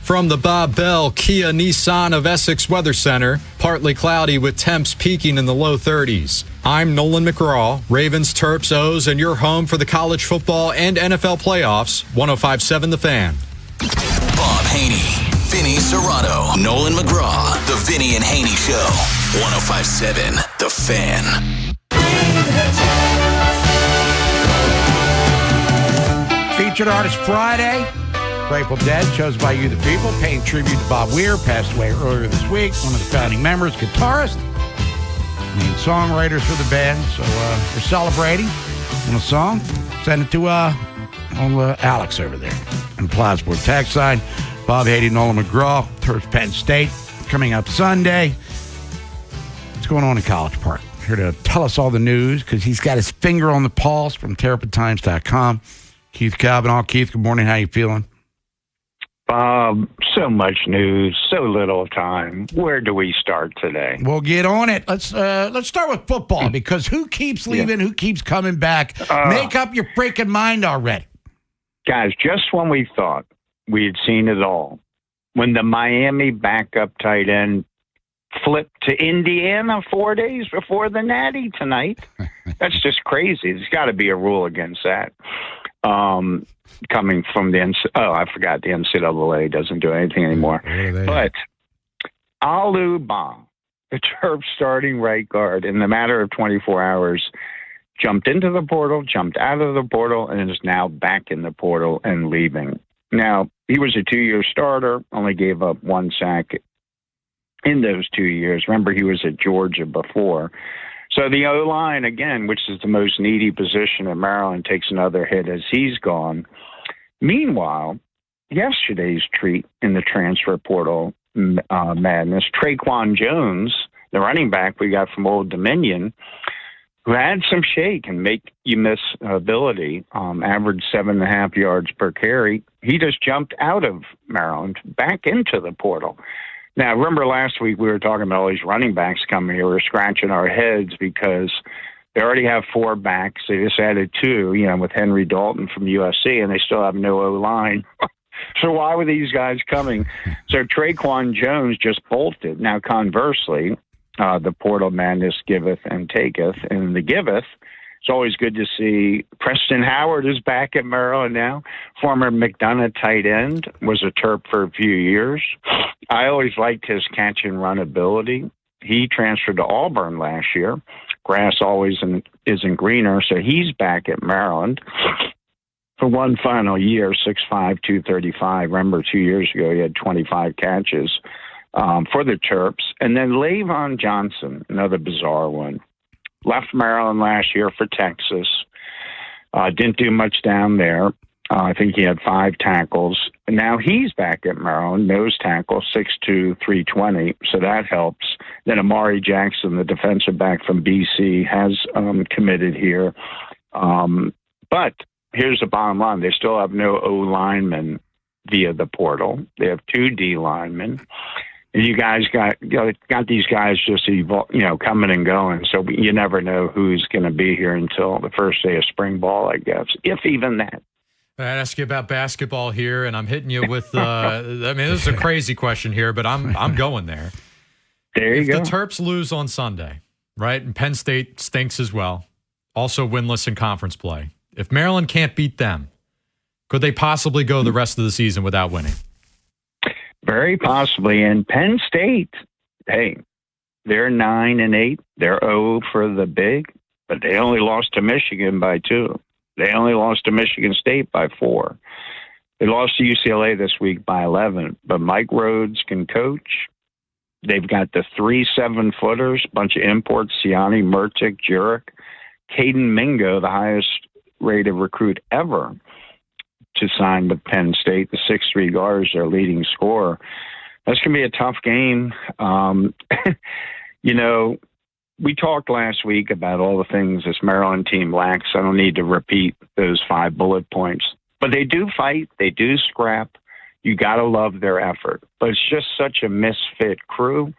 From the Bob Bell Kia Nissan of Essex Weather Center, partly cloudy with temps peaking in the low 30s. I'm Nolan McGraw, Ravens, Terps, O's, and your home for the college football and NFL playoffs, 105.7 The Fan. Bob Haynie, Vinny Serrato, Nolan McGraw, The Vinny and Haynie Show, 105.7 The Fan. Featured Artist Friday. Grateful Dead, chosen by you, the people, paying tribute to Bob Weir, passed away earlier this week, one of the founding members, guitarist, main songwriters for the band. So we're celebrating on a song. Send it to Alex over there in Plassport. Tag sign, Bob Haynie, Nolan McGraw, Terps Penn State, coming up Sunday. What's going on in College Park? Here to tell us all the news, because he's got his finger on the pulse from TerrapinTimes.com. Keith Cavanaugh. Keith, good morning. How you feeling? So much news, so little time. Where do we start today? We'll get on it. Let's start with football, because who keeps leaving, who keeps coming back? Make up your freaking mind already. Guys, just when we thought we had seen it all, when the Miami backup tight end flipped to Indiana 4 days before the Natty tonight, that's just crazy. There's got to be a rule against that. Coming from the I forgot the NCAA doesn't do anything anymore. But Alu Ba, the Terps starting right guard, in the matter of 24 hours, jumped into the portal, jumped out of the portal, and is now back in the portal and leaving. Now, he was a 2-year starter, only gave up 1 sack in those 2 years. Remember, he was at Georgia before. So the O-line, again, which is the most needy position in Maryland, takes another hit as he's gone. Meanwhile, yesterday's treat in the transfer portal madness, Traquan Jones, the running back we got from Old Dominion, who had some shake and make you miss ability, averaged 7.5 yards per carry. He just jumped out of Maryland back into the portal. Now, remember last week we were talking about all these running backs coming here. We were scratching our heads because they already have 4 backs. They just added 2, with Henry Dalton from USC, and they still have no O-line. So why were these guys coming? So Traquan Jones just bolted. Now, conversely, the portal madness giveth and taketh. And the giveth, it's always good to see Preston Howard is back at Maryland now. Former McDonough tight end, was a Terp for a few years. I always liked his catch and run ability. He transferred to Auburn last year. Grass always isn't greener, so he's back at Maryland for one final year, 6'5", 235. Remember, 2 years ago he had 25 catches for the Terps. And then Lavon Johnson, another bizarre one. Left Maryland last year for Texas. Didn't do much down there. I think he had 5 tackles. And now he's back at Maryland, nose tackle, 6'2", 320. So that helps. Then Amari Jackson, the defensive back from BC, has committed here. But here's the bottom line. They still have no O linemen via the portal. They have 2 D linemen. And you guys got these guys just coming and going. So you never know who's going to be here until the first day of spring ball, I guess, if even that. I ask you about basketball here, and I'm hitting you with. This is a crazy question here, but I'm going there. There you go. If the Terps lose on Sunday, right, and Penn State stinks as well, also winless in conference play. If Maryland can't beat them, could they possibly go the rest of the season without winning? Very possibly. And Penn State, hey, they're 9-8. They're 0 for the big, but they only lost to Michigan by 2. They only lost to Michigan State by 4. They lost to UCLA this week by 11. But Mike Rhodes can coach. They've got the 3 7-footers, bunch of imports, Siani, Murtick, Jurek. Caden Mingo, the highest rated recruit ever to sign with Penn State. The 6'3" guard is their leading scorer. That's going to be a tough game. We talked last week about all the things this Maryland team lacks. I don't need to repeat those 5 bullet points. But they do fight. They do scrap. You got to love their effort. But it's just such a misfit crew.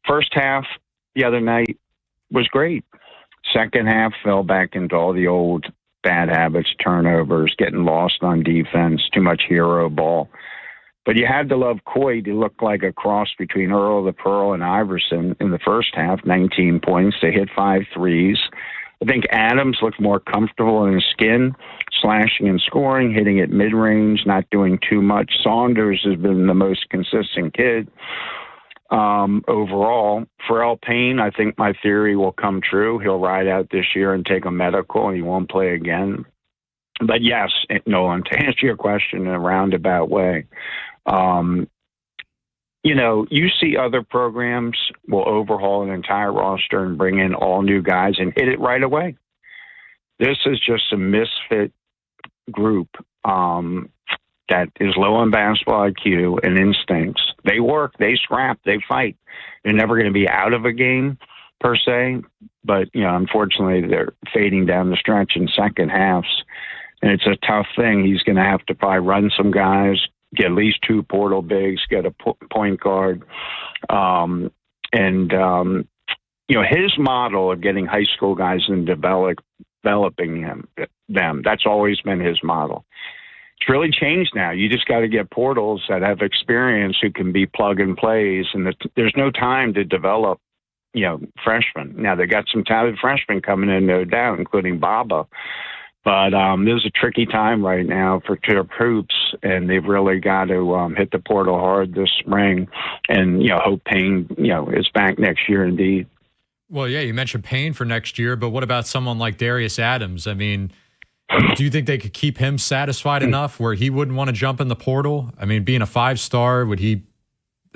First half the other night was great. Second half fell back into all the old bad habits, turnovers, getting lost on defense, too much hero ball. But you had to love Coy to look like a cross between Earl the Pearl and Iverson in the first half, 19 points. They hit 5 threes. I think Adams looked more comfortable in his skin, slashing and scoring, hitting at mid-range, not doing too much. Saunders has been the most consistent kid overall. Pharrell Payne, I think my theory will come true. He'll ride out this year and take a medical, and he won't play again. But yes, Nolan, to answer your question in a roundabout way, you see other programs will overhaul an entire roster and bring in all new guys and hit it right away. This is just a misfit group that is low on basketball IQ and instincts. They work, they scrap, they fight. They're never going to be out of a game per se, but unfortunately they're fading down the stretch in second halves, and it's a tough thing. He's going to have to probably run some guys, get at least 2 portal bigs, get a point guard, his model of getting high school guys and developing them. That's always been his model. It's really changed now. You just got to get portals that have experience who can be plug and plays, and there's no time to develop, freshmen. Now they got some talented freshmen coming in, no doubt, including Baba. But this is a tricky time right now for Terp hoops, and they've really got to hit the portal hard this spring, and hope Payne is back next year indeed. Well, yeah, you mentioned Payne for next year, but what about someone like Darius Adams? I mean, do you think they could keep him satisfied enough where he wouldn't want to jump in the portal? I mean, being a 5-star, would a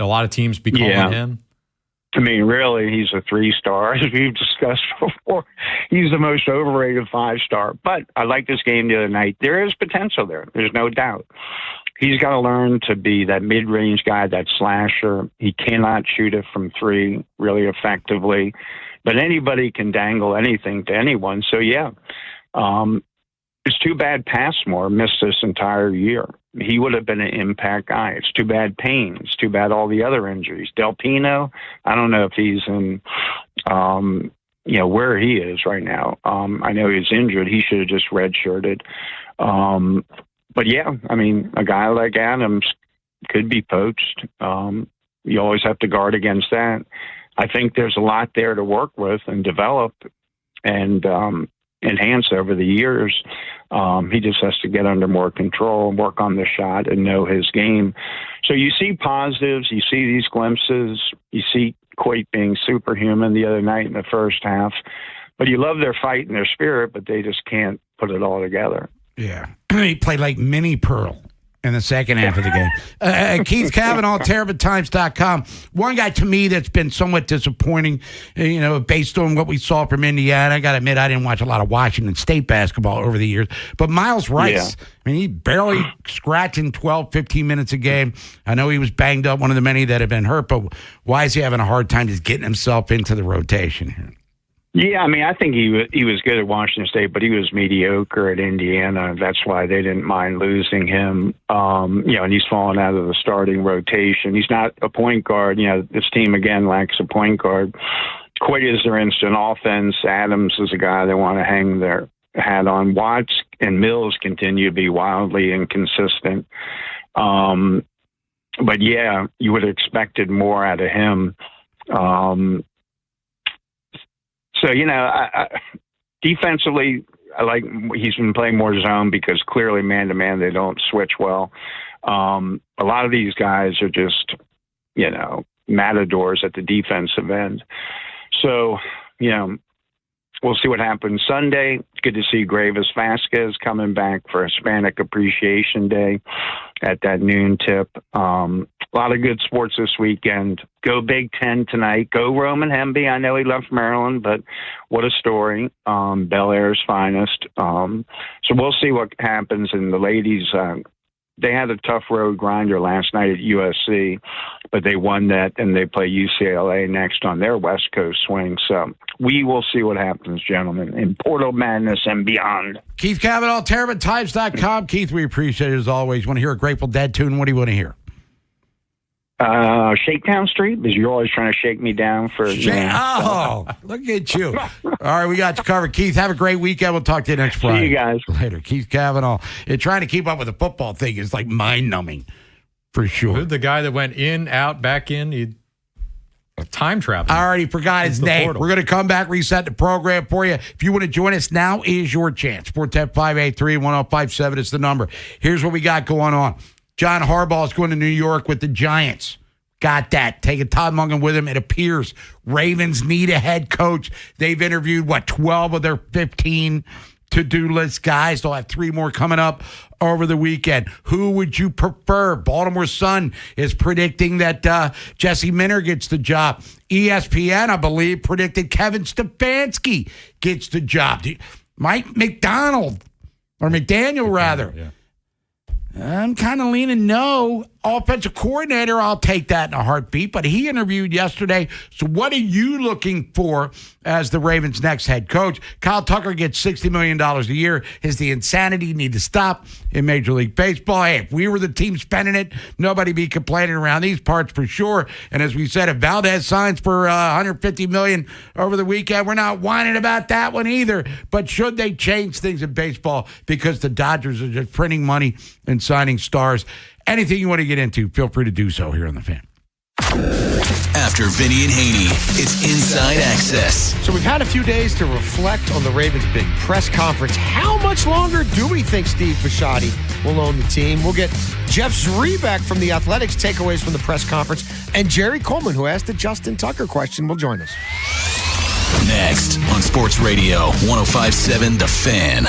lot of teams be calling him? I mean, really, he's a 3-star, as we've discussed before. He's the most overrated 5-star. But I liked this game the other night. There is potential there. There's no doubt. He's got to learn to be that mid-range guy, that slasher. He cannot shoot it from 3 really effectively. But anybody can dangle anything to anyone. So, it's too bad Passmore missed this entire year. He would have been an impact guy. It's too bad Payne. It's too bad all the other injuries. Del Pino, I don't know if he's in, where he is right now. I know he's injured. He should have just redshirted. But yeah, I mean, a guy like Adams could be poached. You always have to guard against that. I think there's a lot there to work with and develop and enhance over the years. He just has to get under more control and work on the shot and know his game. So you see positives, you see these glimpses, you see Coit being superhuman the other night in the first half. But you love their fight and their spirit, but they just can't put it all together. Yeah. He played like mini Pearl in the second half of the game. Keith Cavanaugh, TerrapinTimes.com. One guy to me that's been somewhat disappointing, based on what we saw from Indiana. I got to admit, I didn't watch a lot of Washington State basketball over the years. But Miles Rice, he barely scratching 12, 15 minutes a game. I know he was banged up, one of the many that have been hurt, but why is he having a hard time just getting himself into the rotation here? Yeah, I think he was good at Washington State, but he was mediocre at Indiana. That's why they didn't mind losing him. And he's fallen out of the starting rotation. He's not a point guard. This team, again, lacks a point guard. Coit is their instant offense. Adams is a guy they want to hang their hat on. Watts and Mills continue to be wildly inconsistent. But, yeah, you would have expected more out of him. So, defensively, I like he's been playing more zone because clearly man-to-man they don't switch well. A lot of these guys are just, matadors at the defensive end. So, we'll see what happens Sunday. It's good to see Gravis Vasquez coming back for Hispanic Appreciation Day at that noon tip. A lot of good sports this weekend. Go Big Ten tonight. Go Roman Hemby. I know he left Maryland, but what a story. Bel Air's finest. So we'll see what happens. And the ladies, they had a tough road grinder last night at USC, but they won that, and they play UCLA next on their West Coast swing. So we will see what happens, gentlemen, in Portal Madness and beyond. Keith Cavanaugh, TerrapinTimes.com. Keith, we appreciate it as always. Want to hear a Grateful Dead tune? What do you want to hear? Shakedown Street, because you're always trying to shake me down for... Oh, look at you. All right, we got you covered. Keith, have a great weekend. We'll talk to you next Friday. See you guys. Later. Keith Cavanaugh. Trying to keep up with the football thing is like mind-numbing, for sure. The guy that went in, out, back in, he time travel. I already forgot his name. Portal. We're going to come back, reset the program for you. If you want to join us, now is your chance. 410-583-1057 is the number. Here's what we got going on. John Harbaugh is going to New York with the Giants. Got that. Taking Todd Monken with him. It appears Ravens need a head coach. They've interviewed, 12 of their 15 to-do list guys. They'll have 3 more coming up over the weekend. Who would you prefer? Baltimore Sun is predicting that Jesse Minter gets the job. ESPN, I believe, predicted Kevin Stefanski gets the job. Mike McDaniel, rather. Yeah. I'm kind of leaning no. Offensive coordinator, I'll take that in a heartbeat, but he interviewed yesterday. So what are you looking for as the Ravens' next head coach? Kyle Tucker gets $60 million a year. Is the insanity need to stop in Major League Baseball? Hey, if we were the team spending it, nobody be complaining around these parts for sure. And as we said, if Valdez signs for $150 million over the weekend, we're not whining about that one either. But should they change things in baseball because the Dodgers are just printing money and signing stars? Anything you want to get into, feel free to do so here on The Fan. After Vinny and Haynie, it's Inside Access. So we've had a few days to reflect on the Ravens' big press conference. How much longer do we think Steve Bisciotti will own the team? We'll get Jeff Zrebiec from The Athletics takeaways from the press conference, and Jerry Coleman, who asked the Justin Tucker question, will join us. Next on Sports Radio 105.7 The Fan.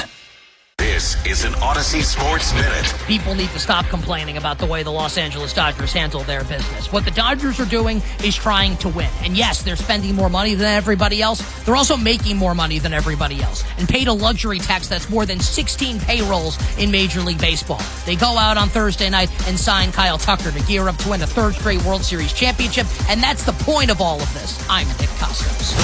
This is an Odyssey Sports Minute. People need to stop complaining about the way the Los Angeles Dodgers handle their business. What the Dodgers are doing is trying to win. And yes, they're spending more money than everybody else. They're also making more money than everybody else and paid a luxury tax that's more than 16 payrolls in Major League Baseball. They go out on Thursday night and sign Kyle Tucker to gear up to win a 3rd straight World Series championship. And that's the point of all of this. I'm Nick Costos.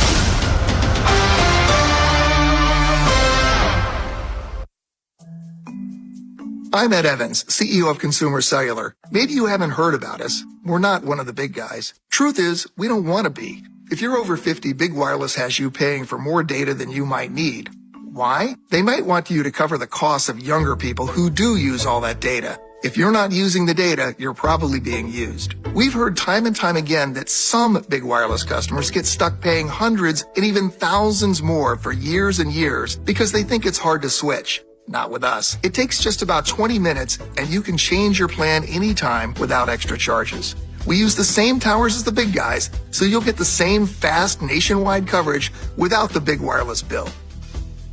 I'm Ed Evans, CEO of Consumer Cellular. Maybe you haven't heard about us. We're not one of the big guys. Truth is, we don't want to be. If you're over 50, Big Wireless has you paying for more data than you might need. Why? They might want you to cover the costs of younger people who do use all that data. If you're not using the data, you're probably being used. We've heard time and time again that some big wireless customers get stuck paying hundreds and even thousands more for years and years because they think it's hard to switch. Not with us. It takes just about 20 minutes and you can change your plan anytime without extra charges. We use the same towers as the big guys, so you'll get the same fast nationwide coverage without the big wireless bill.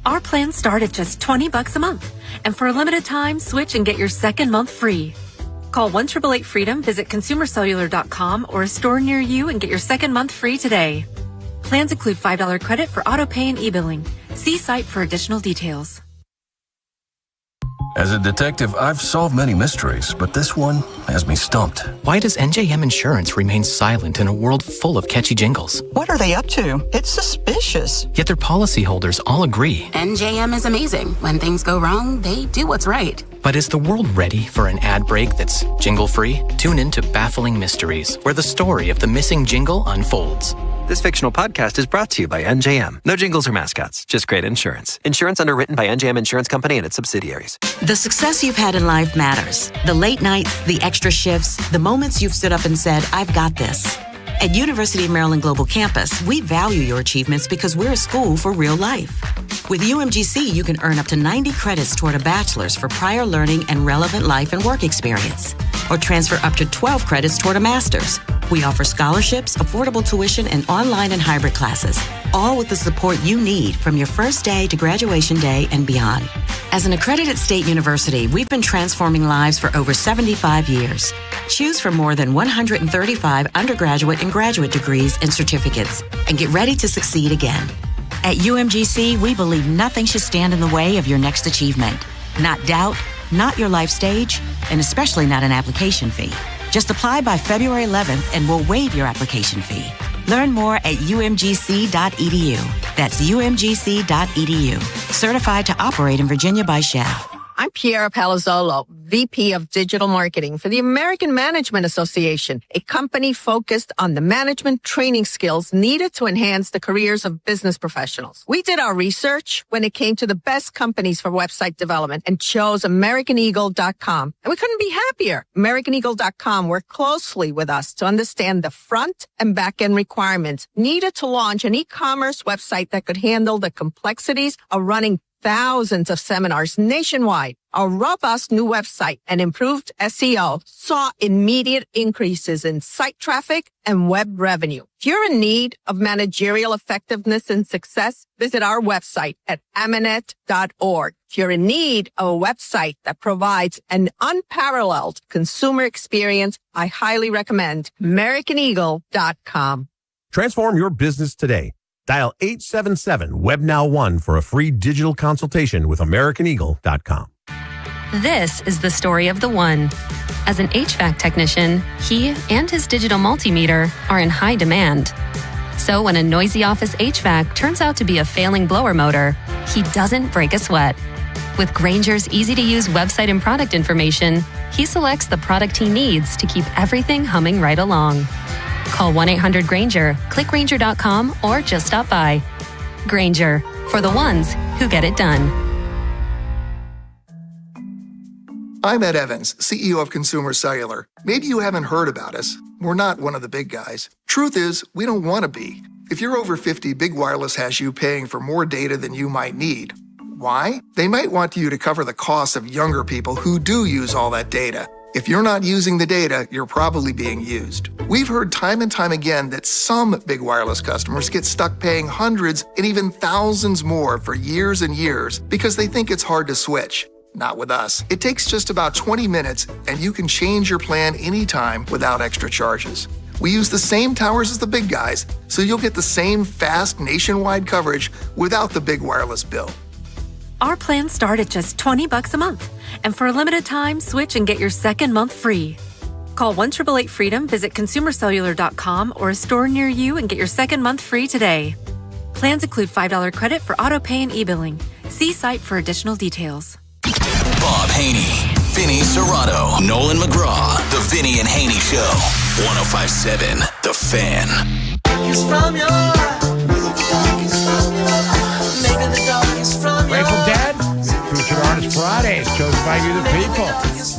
Our plans start at just $20 a month. And for a limited time, switch and get your second month free. Call 1-888-FREEDOM, visit consumercellular.com or a store near you and get your second month free today. Plans include $5 credit for auto pay and e-billing. See site for additional details. As a detective, I've solved many mysteries, but this one has me stumped. Why does NJM Insurance remain silent in a world full of catchy jingles? What are they up to? It's suspicious. Yet their policyholders all agree. NJM is amazing. When things go wrong, they do what's right. But is the world ready for an ad break that's jingle-free? Tune in to Baffling Mysteries, where the story of the missing jingle unfolds. This fictional podcast is brought to you by NJM. No jingles or mascots, just great insurance. Insurance underwritten by NJM Insurance Company and its subsidiaries. The success you've had in life matters. The late nights, the extra shifts, the moments you've stood up and said, I've got this. At University of Maryland Global Campus, we value your achievements because we're a school for real life. With UMGC, you can earn up to 90 credits toward a bachelor's for prior learning and relevant life and work experience, or transfer up to 12 credits toward a master's. We offer scholarships, affordable tuition, and online and hybrid classes, all with the support you need from your first day to graduation day and beyond. As an accredited state university, we've been transforming lives for over 75 years. Choose from more than 135 undergraduate and graduate degrees and certificates, and get ready to succeed again. At UMGC, we believe nothing should stand in the way of your next achievement. Not doubt, not your life stage, and especially not an application fee. Just apply by February 11th and we'll waive your application fee. Learn more at umgc.edu. That's umgc.edu. Certified to operate in Virginia by Shell. I'm Piera Palazzolo, VP of Digital Marketing for the American Management Association, a company focused on the management training skills needed to enhance the careers of business professionals. We did our research when it came to the best companies for website development and chose AmericanEagle.com. And we couldn't be happier. AmericanEagle.com worked closely with us to understand the front and back end requirements needed to launch an e-commerce website that could handle the complexities of running thousands of seminars nationwide. Our robust new website and improved SEO saw immediate increases in site traffic and web revenue. If you're in need of managerial effectiveness and success, visit our website at amanet.org. If you're in need of a website that provides an unparalleled consumer experience, I highly recommend AmericanEagle.com. Transform your business today. Dial 877-WebNow1 for a free digital consultation with AmericanEagle.com. This is the story of the one. As an HVAC technician, he and his digital multimeter are in high demand. So when a noisy office HVAC turns out to be a failing blower motor, he doesn't break a sweat. With Grainger's easy-to-use website and product information, he selects the product he needs to keep everything humming right along. Call 1-800-GRAINGER, click Grainger.com, or just stop by. Grainger, for the ones who get it done. I'm Ed Evans, CEO of Consumer Cellular. Maybe you haven't heard about us. We're not one of the big guys. Truth is, we don't want to be. If you're over 50, Big Wireless has you paying for more data than you might need. Why? They might want you to cover the costs of younger people who do use all that data. If you're not using the data, you're probably being used. We've heard time and time again that some big wireless customers get stuck paying hundreds and even thousands more for years and years because they think it's hard to switch. Not with us. It takes just about 20 minutes and you can change your plan anytime without extra charges. We use the same towers as the big guys, so you'll get the same fast nationwide coverage without the big wireless bill. Our plans start at just $20 a month. And for a limited time, switch and get your second month free. Call 1-888-FREEDOM, visit consumercellular.com or a store near you and get your second month free today. Plans include $5 credit for auto pay and e-billing. See site for additional details. Bob Haynie, Vinny Serrato, Nolan McGraw, The Vinny and Haynie Show. 105.7 The Fan. Grateful Dead, Featured Artist Fridays, chosen by you, the people.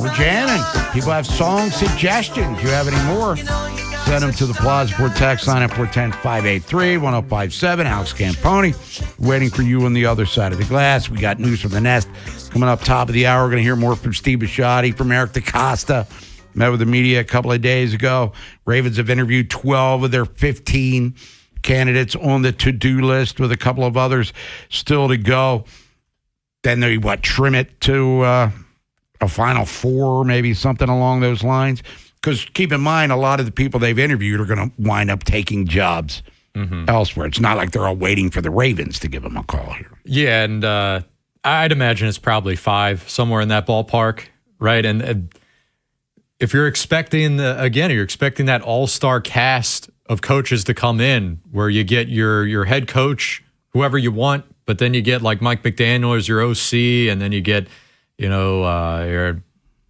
We're jamming. People have song suggestions. You have any more? Send them to the Plaza Port text line at 410-583-1057. Alex Camponi waiting for you on the other side of the glass. We got news from the Nest coming up top of the hour. We're going to hear more from Steve Bisciotti, from Eric DeCosta. Met with the media a couple of days ago. Ravens have interviewed 12 of their 15 candidates on the to-do list, with a couple of others still to go. Then they, trim it to a final 4, maybe something along those lines. Because keep in mind, a lot of the people they've interviewed are going to wind up taking jobs elsewhere. It's not like they're all waiting for the Ravens to give them a call here. Yeah, and I'd imagine it's probably 5, somewhere in that ballpark, right? And if you're expecting, you're expecting that all-star cast of coaches to come in, where you get your head coach, whoever you want, but then you get like Mike McDaniel as your OC, and then you get, your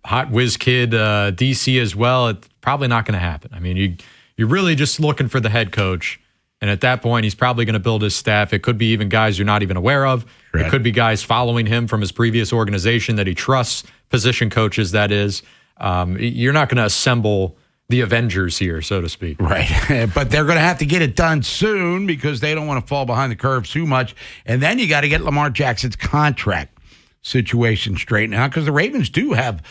hot whiz kid DC as well. It's probably not going to happen. I mean, you're really just looking for the head coach, and at that point, he's probably going to build his staff. It could be even guys you're not even aware of. Right. It could be guys following him from his previous organization that he trusts, position coaches, that is. You're not going to assemble the Avengers here, so to speak. Right. But they're going to have to get it done soon, because they don't want to fall behind the curve too much. And then you got to get Lamar Jackson's contract situation straightened out, because the Ravens do have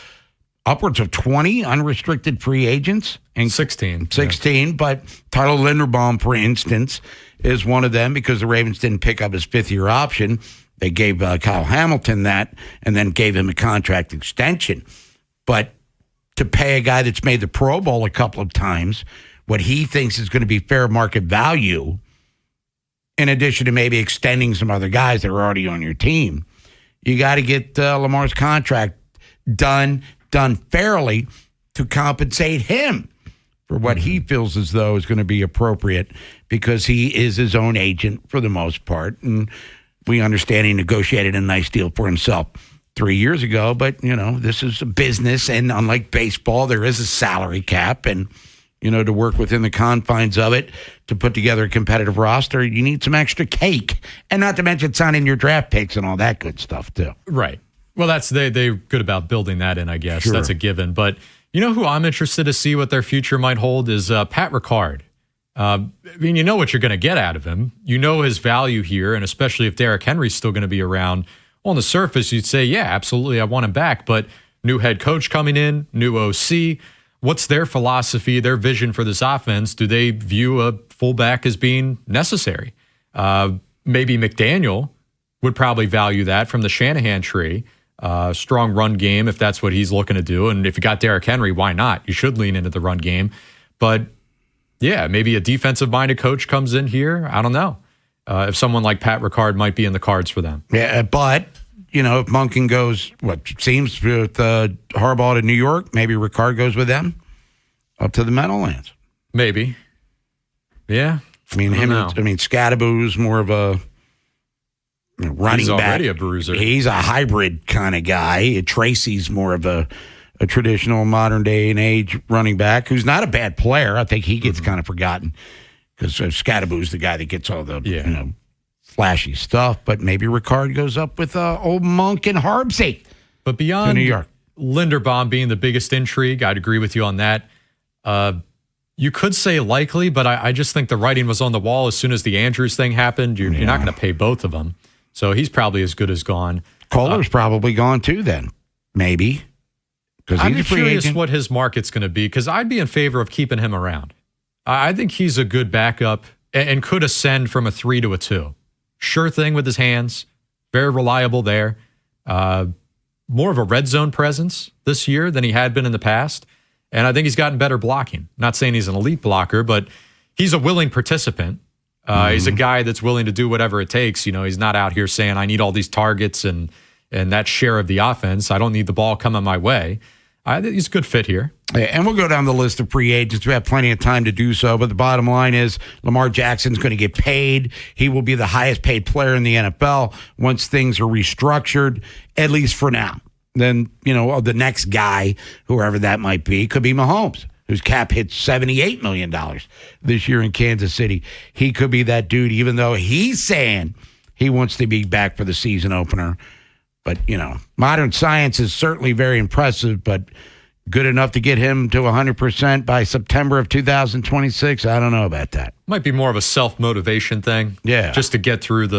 upwards of 20 unrestricted free agents. And 16. Yeah. But Tyler Linderbaum, for instance, is one of them, because the Ravens didn't pick up his fifth-year option. They gave Kyle Hamilton that, and then gave him a contract extension. But to pay a guy that's made the Pro Bowl a couple of times what he thinks is going to be fair market value, in addition to maybe extending some other guys that are already on your team, you got to get Lamar's contract done fairly to compensate him for what he feels as though is going to be appropriate, because he is his own agent for the most part. And we understand he negotiated a nice deal for himself 3 years ago, but, this is a business, and unlike baseball, there is a salary cap, and, to work within the confines of it, to put together a competitive roster, you need some extra cake, and not to mention signing your draft picks and all that good stuff, too. Right. Well, they're good about building that in, I guess. Sure. That's a given. But who I'm interested to see what their future might hold is Pat Ricard. You know what you're going to get out of him. You know his value here, and especially if Derrick Henry's still going to be around. On the surface, you'd say, yeah, absolutely, I want him back. But new head coach coming in, new OC. What's their philosophy, their vision for this offense? Do they view a fullback as being necessary? Maybe McDaniel would probably value that from the Shanahan tree. Strong run game, if that's what he's looking to do. And if you got Derrick Henry, why not? You should lean into the run game. But, yeah, maybe a defensive-minded coach comes in here. I don't know. If someone like Pat Ricard might be in the cards for them. Yeah, but, if Monken goes, seems with Harbaugh to New York, maybe Ricard goes with them up to the Meadowlands. Maybe. Yeah. Scadaboo's more of a running back. He's already a bruiser. He's a hybrid kind of guy. Tracy's more of a traditional modern day and age running back who's not a bad player. I think he gets kind of forgotten, because Scadaboo's the guy that gets all the flashy stuff. But maybe Ricard goes up with old Monk and Harbsey. But beyond New York, Linderbaum being the biggest intrigue, I'd agree with you on that. You could say likely, but I just think the writing was on the wall as soon as the Andrews thing happened. You're not going to pay both of them. So he's probably as good as gone. Kohler's probably gone too then, maybe. I'm curious what his market's going to be, because I'd be in favor of keeping him around. I think he's a good backup and could ascend from a 3 to a 2. Sure thing with his hands. Very reliable there. More of a red zone presence this year than he had been in the past. And I think he's gotten better blocking. Not saying he's an elite blocker, but he's a willing participant. He's a guy that's willing to do whatever it takes. He's not out here saying, I need all these targets and that share of the offense. I don't need the ball coming my way. I think he's a good fit here. And we'll go down the list of free agents. We have plenty of time to do so. But the bottom line is Lamar Jackson's going to get paid. He will be the highest paid player in the NFL once things are restructured, at least for now. Then, the next guy, whoever that might be, could be Mahomes, whose cap hits $78 million this year in Kansas City. He could be that dude, even though he's saying he wants to be back for the season opener. But, modern science is certainly very impressive, but good enough to get him to 100% by September of 2026? I don't know about that. Might be more of a self-motivation thing. Yeah. Just to get through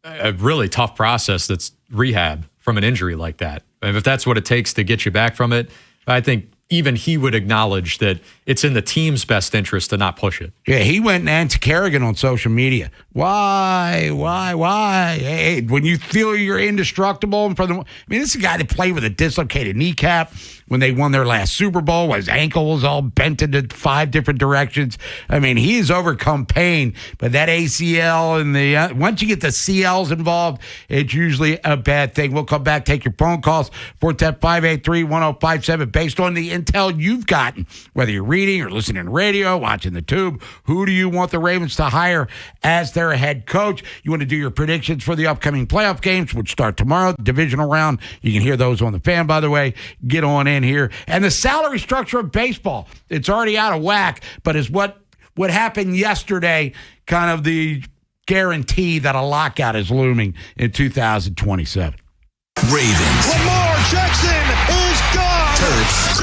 a really tough process that's rehab from an injury like that. And if that's what it takes to get you back from it, I think even he would acknowledge that it's in the team's best interest to not push it. Yeah, he went and answered Kerrigan on social media. Why? Hey, when you feel you're indestructible in front of this is a guy that played with a dislocated kneecap when they won their last Super Bowl. His ankle was all bent into 5 different directions. He has overcome pain, but that ACL and once you get the CLs involved, it's usually a bad thing. We'll come back, take your phone calls, 410-583-1057, based on the intel you've gotten, whether you're reading or listening to radio, watching the tube. Who do you want the Ravens to hire as their head coach? You want to do your predictions for the upcoming playoff games, which start tomorrow, divisional round. You can hear those on the Fan, by the way. Get on in here. And the salary structure of baseball, it's already out of whack, but is what happened yesterday kind of the guarantee that a lockout is looming in 2027? Ravens. Lamar Jackson is gone. Terps.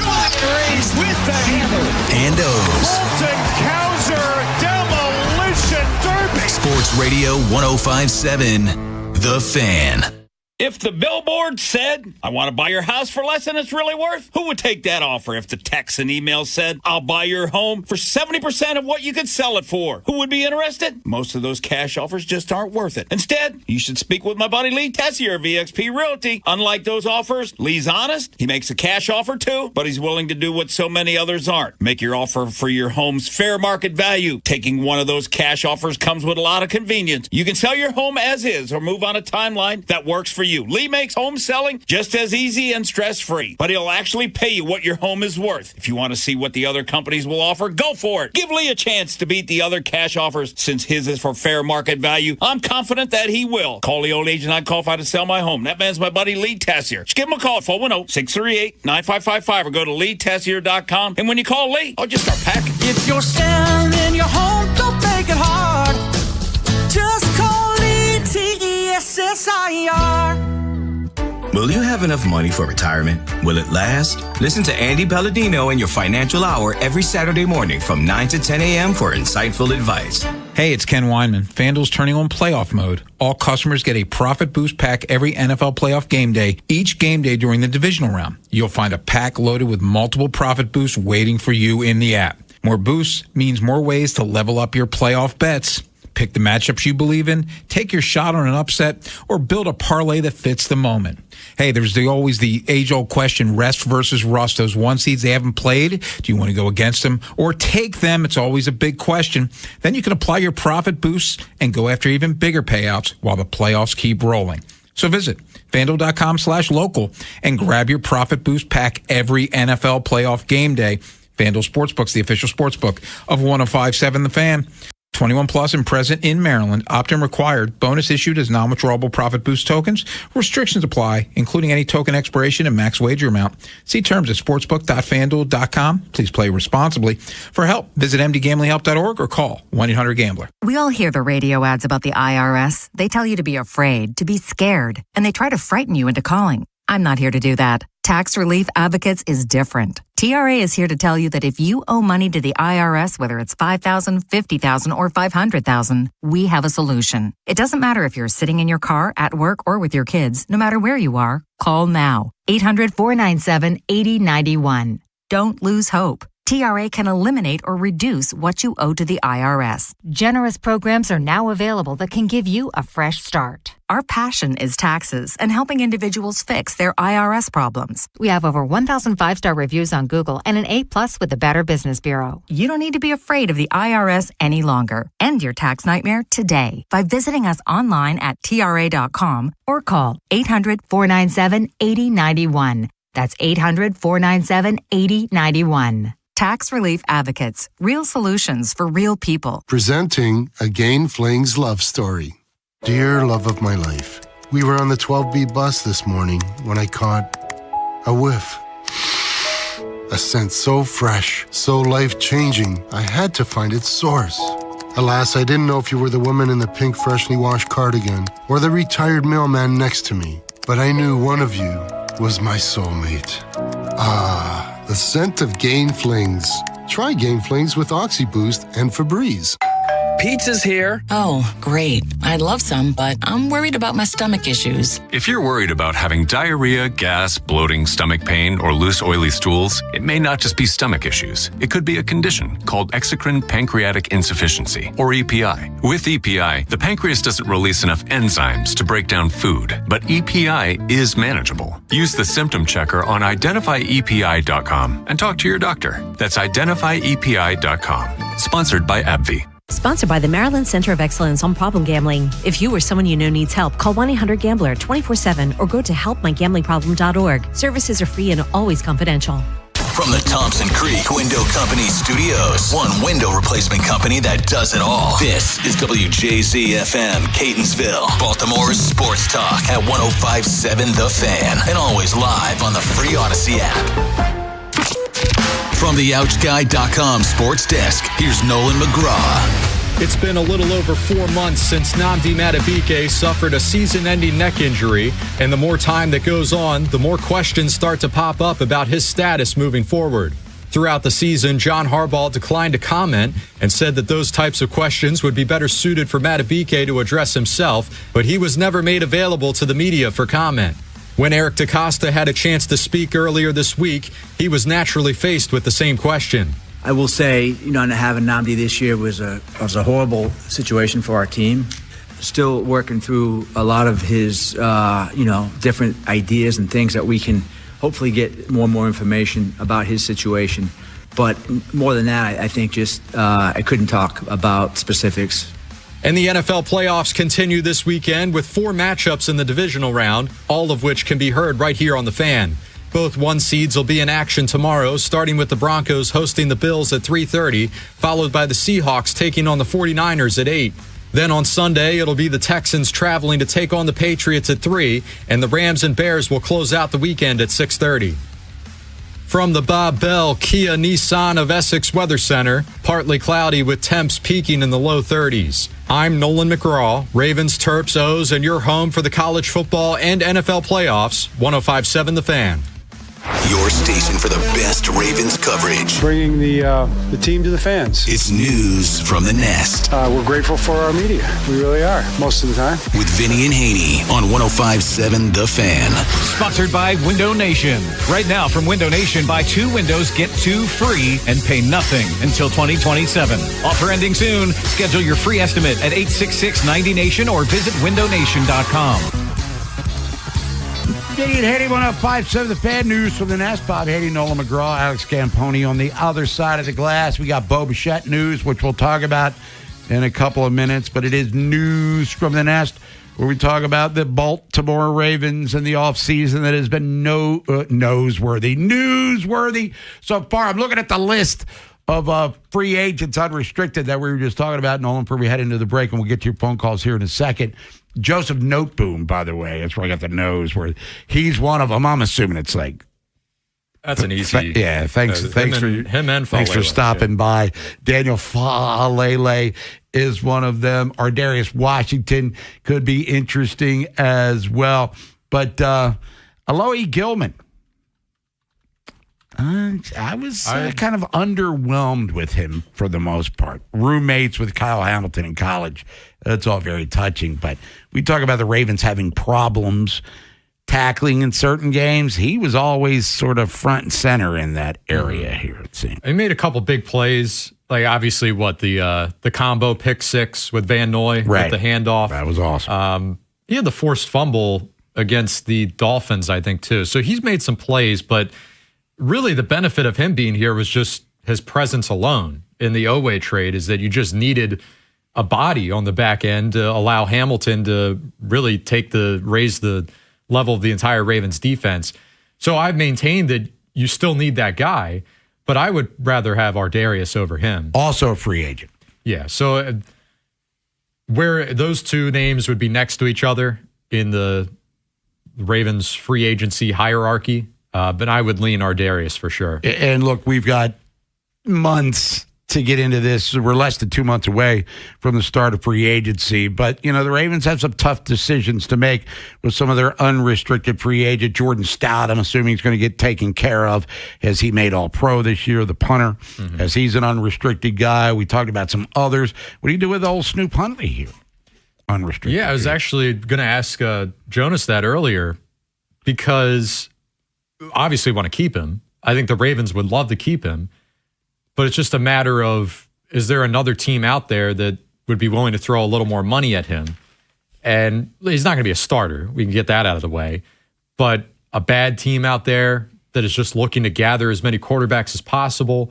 With the hammer. And O's. Colton Cowser demolition derby. Sports Radio 105.7, The Fan. If the billboard said, I want to buy your house for less than it's really worth, who would take that offer? If the text and email said, I'll buy your home for 70% of what you could sell it for, who would be interested? Most of those cash offers just aren't worth it. Instead, you should speak with my buddy Lee Tessier of eXp Realty. Unlike those offers, Lee's honest. He makes a cash offer too, but he's willing to do what so many others aren't. Make your offer for your home's fair market value. Taking one of those cash offers comes with a lot of convenience. You can sell your home as is or move on a timeline that works for you. Lee makes home selling just as easy and stress-free, but he'll actually pay you what your home is worth. If you want to see what the other companies will offer, go for it. Give Lee a chance to beat the other cash offers. Since his is for fair market value, I'm confident that he will. Call the old agent I qualify to sell my home. That man's my buddy Lee Tessier. Just give him a call at 410-638-9555 or go to LeeTessier.com. And when you call Lee, I'll just start packing. If you're selling your home, don't make it hard. Just call Lee Tessier. Will you have enough money for retirement? Will it last? Listen to Andy Palladino in your Financial Hour every Saturday morning from 9 to 10 a.m. for insightful advice. Hey, it's Ken Weinman. FanDuel's turning on playoff mode. All customers get a Profit Boost pack every NFL playoff game day, each game day during the divisional round. You'll find a pack loaded with multiple Profit Boosts waiting for you in the app. More boosts means more ways to level up your playoff bets. Pick the matchups you believe in, take your shot on an upset, or build a parlay that fits the moment. Hey, there's always the age-old question, rest versus rust. Those one seeds they haven't played, do you want to go against them or take them? It's always a big question. Then you can apply your profit boosts and go after even bigger payouts while the playoffs keep rolling. So visit FanDuel.com/local and grab your Profit Boost pack every NFL playoff game day. FanDuel Sportsbook's the official sportsbook of 105.7 The Fan. 21 plus and present in Maryland. Opt-in required. Bonus issued as non-withdrawable Profit Boost tokens. Restrictions apply, including any token expiration and max wager amount. See terms at sportsbook.fanduel.com. Please play responsibly. For help, visit mdgamblinghelp.org or call 1-800-GAMBLER. We all hear the radio ads about the IRS. They tell you to be afraid, to be scared, and they try to frighten you into calling. I'm not here to do that. Tax Relief Advocates is different. TRA is here to tell you that if you owe money to the IRS, whether it's $5,000, $50,000, or $500,000, we have a solution. It doesn't matter if you're sitting in your car, at work, or with your kids. No matter where you are, call now. 800-497-8091. Don't lose hope. TRA can eliminate or reduce what you owe to the IRS. Generous programs are now available that can give you a fresh start. Our passion is taxes and helping individuals fix their IRS problems. We have over 1,000 five-star reviews on Google and an A+ with the Better Business Bureau. You don't need to be afraid of the IRS any longer. End your tax nightmare today by visiting us online at TRA.com or call 800-497-8091. That's 800-497-8091. Tax Relief Advocates. Real solutions for real people. Presenting a Gain Flings love story. Dear love of my life, we were on the 12B bus this morning when I caught a whiff. A scent so fresh, so life-changing, I had to find its source. Alas, I didn't know if you were the woman in the pink freshly washed cardigan or the retired mailman next to me. but I knew one of you was my soulmate. Ah, the scent of Gain Flings. Try Gain Flings with OxyBoost and Febreze. Pizza's here. Oh, great. I'd love some, but I'm worried about my stomach issues. If you're worried about having diarrhea, gas, bloating, stomach pain, or loose, oily stools, it may not just be stomach issues. It could be a condition called exocrine pancreatic insufficiency, or EPI. With EPI, the pancreas doesn't release enough enzymes to break down food, but EPI is manageable. Use the symptom checker on identifyepi.com and talk to your doctor. That's identifyepi.com. Sponsored by AbbVie. Sponsored by the Maryland Center of Excellence on Problem Gambling. If you or someone you know needs help, call 1-800-GAMBLER 24/7 or go to helpmygamblingproblem.org. Services are free and always confidential. From the Thompson Creek Window Company studios, one window replacement company that does it all. This is WJZ-FM, Catonsville, Baltimore's sports talk at 105.7 The Fan, and always live on the free Odyssey app. From the OutGuy.com sports desk, here's Nolan McGraw. It's been a little over 4 months since Nnamdi Madubuike suffered a season-ending neck injury, and the more time that goes on, the more questions start to pop up about his status moving forward. Throughout the season, John Harbaugh declined to comment and said that those types of questions would be better suited for Madubuike to address himself, but he was never made available to the media for comment. When Eric DaCosta had a chance to speak earlier this week, he was naturally faced with the same question. I will say, not having Nnamdi this year was a horrible situation for our team. Still working through a lot of his, different ideas and things that we can hopefully get more and more information about his situation. But more than that, I think just I couldn't talk about specifics. And the NFL playoffs continue this weekend with 4 matchups in the divisional round, all of which can be heard right here on The Fan. Both 1 seeds will be in action tomorrow, starting with the Broncos hosting the Bills at 3:30, followed by the Seahawks taking on the 49ers at 8. Then on Sunday, it'll be the Texans traveling to take on the Patriots at 3, and the Rams and Bears will close out the weekend at 6:30. From the Bob Bell Kia Nissan of Essex Weather Center, partly cloudy with temps peaking in the low 30s. I'm Nolan McGraw, Ravens, Terps, O's, and your home for the college football and NFL playoffs, 105.7 The Fan. Your station for the best Ravens coverage. Bringing the team to the fans. It's news from the Nest. We're grateful for our media. We really are, most of the time. With Vinny and Haynie on 105.7 The Fan. Sponsored by Window Nation. Right now from Window Nation, buy 2 windows, get 2 free, and pay nothing until 2027. Offer ending soon. Schedule your free estimate at 866-90Nation or visit windownation.com. Vinny and Haynie, 105.7 The Fan. News from the Nest. Bob Haynie, Nolan McGraw, Alex Camponi on the other side of the glass. We got Bo Bichette news, which we'll talk about in a couple of minutes, but it is news from the Nest, where we talk about the Baltimore Ravens in the offseason that has been newsworthy so far. I'm looking at the list of free agents unrestricted that we were just talking about, Nolan, before we head into the break, and we'll get to your phone calls here in a second. Joseph Noteboom, by the way, that's where I got the nose, where he's one of them. I'm assuming it's like, that's an easy. Yeah, thanks for stopping by. Daniel Falele is one of them. Ardarius Washington could be interesting as well. But Alohi Gilman, I was kind of underwhelmed with him for the most part. Roommates with Kyle Hamilton in college. That's all very touching. But we talk about the Ravens having problems tackling in certain games. He was always sort of front and center in that area here, it seems. He made a couple big plays, like obviously the combo pick 6 with Van Noy, with the handoff. That was awesome. He had the forced fumble against the Dolphins, I think, too. So he's made some plays, but really the benefit of him being here was just his presence alone in the Oweh trade, is that you just needed a body on the back end to allow Hamilton to really raise the level of the entire Ravens defense. So I've maintained that you still need that guy, but I would rather have Ardarius over him. Also a free agent. Yeah, so where those two names would be next to each other in the Ravens free agency hierarchy, but I would lean Ardarius for sure. And look, we've got months to get into this. We're less than 2 months away from the start of free agency. But, the Ravens have some tough decisions to make with some of their unrestricted free agent. Jordan Stout, I'm assuming he's going to get taken care of as he made All-Pro this year, the punter, as he's an unrestricted guy. We talked about some others. What do you do with old Snoop Huntley here? Unrestricted. Yeah, I was actually going to ask Jonas that earlier because obviously want to keep him. I think the Ravens would love to keep him. But it's just a matter of, is there another team out there that would be willing to throw a little more money at him? And he's not going to be a starter. We can get that out of the way. But a bad team out there that is just looking to gather as many quarterbacks as possible,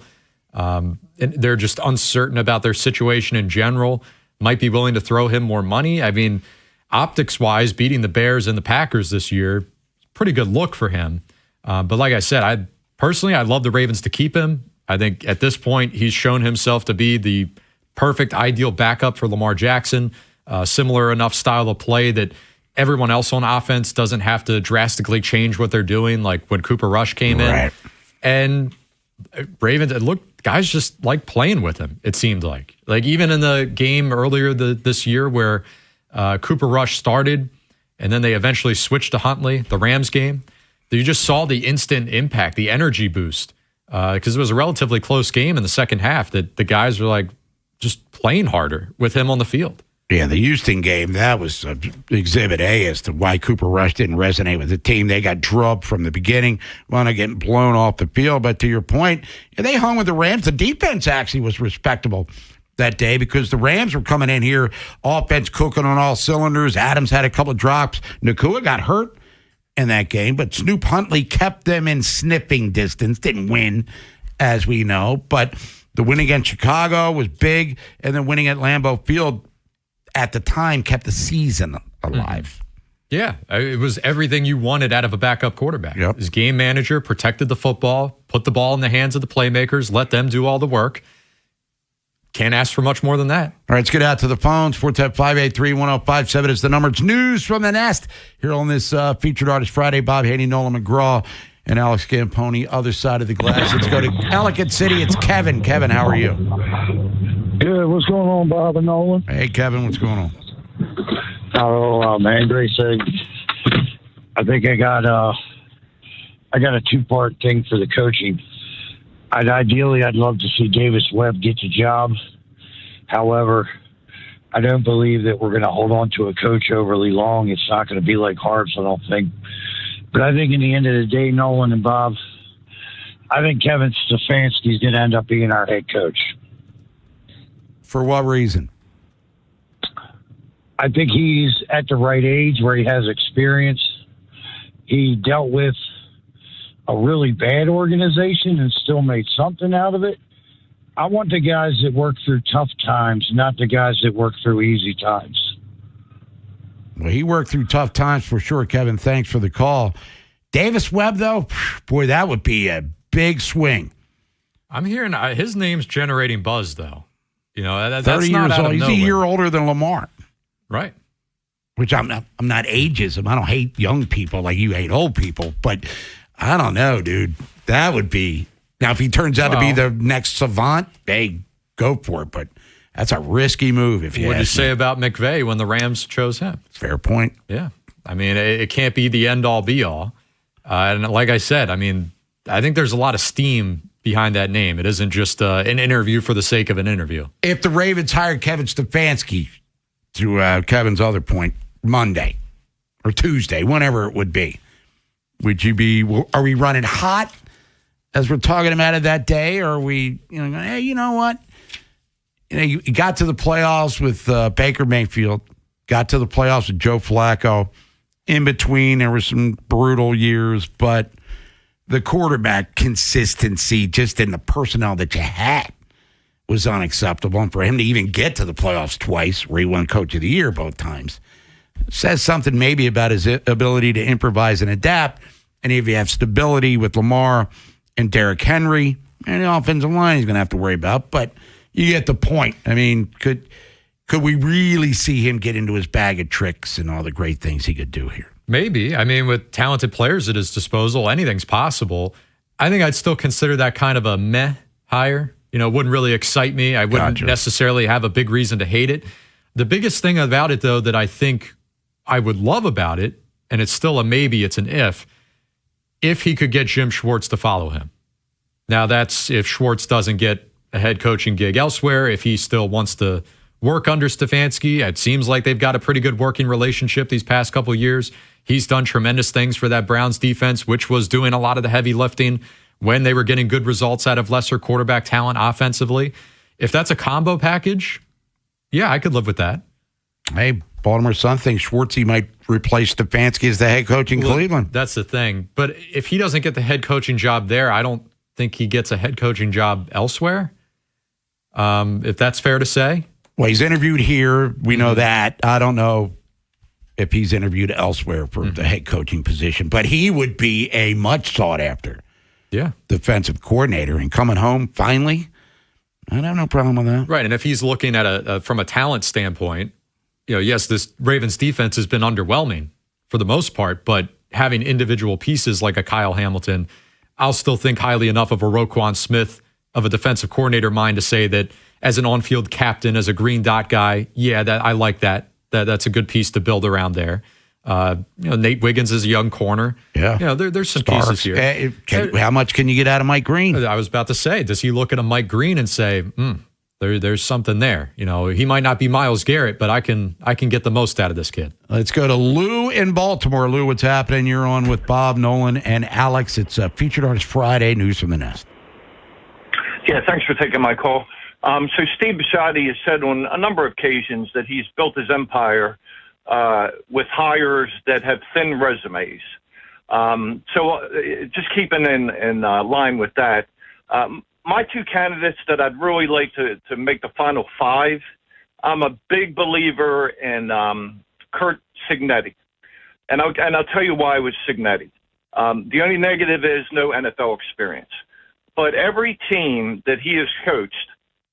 and they're just uncertain about their situation in general, might be willing to throw him more money. I mean, optics-wise, beating the Bears and the Packers this year, pretty good look for him. But like I said, I'd love the Ravens to keep him. I think at this point, he's shown himself to be the perfect, ideal backup for Lamar Jackson. Similar enough style of play that everyone else on offense doesn't have to drastically change what they're doing, like when Cooper Rush came in. And Ravens, guys just like playing with him, it seemed like. Like even in the game earlier this year where Cooper Rush started and then they eventually switched to Huntley, the Rams game, you just saw the instant impact, the energy boost. Because it was a relatively close game in the second half that the guys were like just playing harder with him on the field. Yeah, the Houston game, that was exhibit A as to why Cooper Rush didn't resonate with the team. They got drubbed from the beginning, wound up getting blown off the field. But to your point, they hung with the Rams. The defense actually was respectable that day because the Rams were coming in here, offense cooking on all cylinders. Adams had a couple of drops. Nakua got hurt in that game, but Snoop Huntley kept them in sniffing distance, didn't win, as we know, but the win against Chicago was big, and then winning at Lambeau Field at the time kept the season alive. Yeah, it was everything you wanted out of a backup quarterback. His game manager protected the football, put the ball in the hands of the playmakers, let them do all the work. Can't ask for much more than that. All right, let's get out to the phones. 410-583-1057 is the number. It's News from the Nest here on this Featured Artist Friday. Bob Haynie, Nolan McGraw, and Alex Camponi, other side of the glass. Let's go to Ellicott City. It's Kevin. Kevin, how are you? Good. What's going on, Bob and Nolan? Hey, Kevin, what's going on? Oh, man, great thing. I think I got a two-part thing for the coaching. Ideally, I'd love to see Davis Webb get the job. However, I don't believe that we're going to hold on to a coach overly long. It's not going to be like Harps, I don't think. But I think in the end of the day, Nolan and Bob, I think Kevin Stefanski is going to end up being our head coach. For what reason? I think he's at the right age where he has experience. He dealt with a really bad organization and still made something out of it. I want the guys that work through tough times, not the guys that work through easy times. Well, he worked through tough times for sure, Kevin. Thanks for the call. Davis Webb, though, boy, that would be a big swing. I'm hearing his name's generating buzz, though. That's 30 not years out old. of He's nowhere. a year older than Lamar. Right. Which I'm not ageism. I don't hate young people like you hate old people, but I don't know, dude. That would be now if he turns out to be the next savant, hey, go for it. But that's a risky move. If you what did you ask say me. about McVay when the Rams chose him? Fair point. Yeah, I mean it can't be the end all be all. And like I said, I mean I think there's a lot of steam behind that name. It isn't just an interview for the sake of an interview. If the Ravens hired Kevin Stefanski, to Kevin's other point, Monday or Tuesday, whenever it would be, would you be? Are we running hot as we're talking about it that day, or are we? Going, hey, you know what? You got to the playoffs with Baker Mayfield, got to the playoffs with Joe Flacco. In between, there were some brutal years, but the quarterback consistency, just in the personnel that you had, was unacceptable. And for him to even get to the playoffs twice, where he won Coach of the Year both times, says something maybe about his ability to improvise and adapt. And if you have stability with Lamar and Derrick Henry, and the offensive line he's going to have to worry about. But you get the point. I mean, could we really see him get into his bag of tricks and all the great things he could do here? Maybe. I mean, with talented players at his disposal, anything's possible. I think I'd still consider that kind of a meh hire. It wouldn't really excite me. I wouldn't necessarily have a big reason to hate it. The biggest thing about it, though, that I think I would love about it, and it's still a maybe, it's an if he could get Jim Schwartz to follow him. Now, that's if Schwartz doesn't get a head coaching gig elsewhere, if he still wants to work under Stefanski. It seems like they've got a pretty good working relationship these past couple of years. He's done tremendous things for that Browns defense, which was doing a lot of the heavy lifting when they were getting good results out of lesser quarterback talent offensively. If that's a combo package, yeah, I could live with that. Hey, Baltimore Sun thinks Schwartzy might replace Stefanski as the head coach in Cleveland. That's the thing. But if he doesn't get the head coaching job there, I don't think he gets a head coaching job elsewhere. If that's fair to say. Well, he's interviewed here. We know that. I don't know if he's interviewed elsewhere for the head coaching position, but he would be a much sought after defensive coordinator. And coming home finally, I have no problem with that. Right. And if he's looking at from a talent standpoint, yes, this Ravens defense has been underwhelming for the most part, but having individual pieces like a Kyle Hamilton, I'll still think highly enough of a Roquan Smith of a defensive coordinator mind to say that as an on-field captain, as a green dot guy, that I like that. That's a good piece to build around there. Nate Wiggins is a young corner. Yeah. There's some pieces here. How much can you get out of Mike Green? I was about to say, does he look at a Mike Green and say, there's something there? He might not be Myles Garrett, but I can get the most out of this kid. Let's go to Lou in Baltimore. Lou, what's happening? You're on with Bob, Nolan, and Alex. It's Featured Artist Friday, News from the Nest. Yeah, thanks for taking my call. So Steve Bisciotti has said on a number of occasions that he's built his empire with hires that have thin resumes. So just keeping in line with that, my two candidates that I'd really like to make the final five, I'm a big believer in Curt Cignetti. And I'll tell you why with Cignetti. The only negative is no NFL experience. But every team that he has coached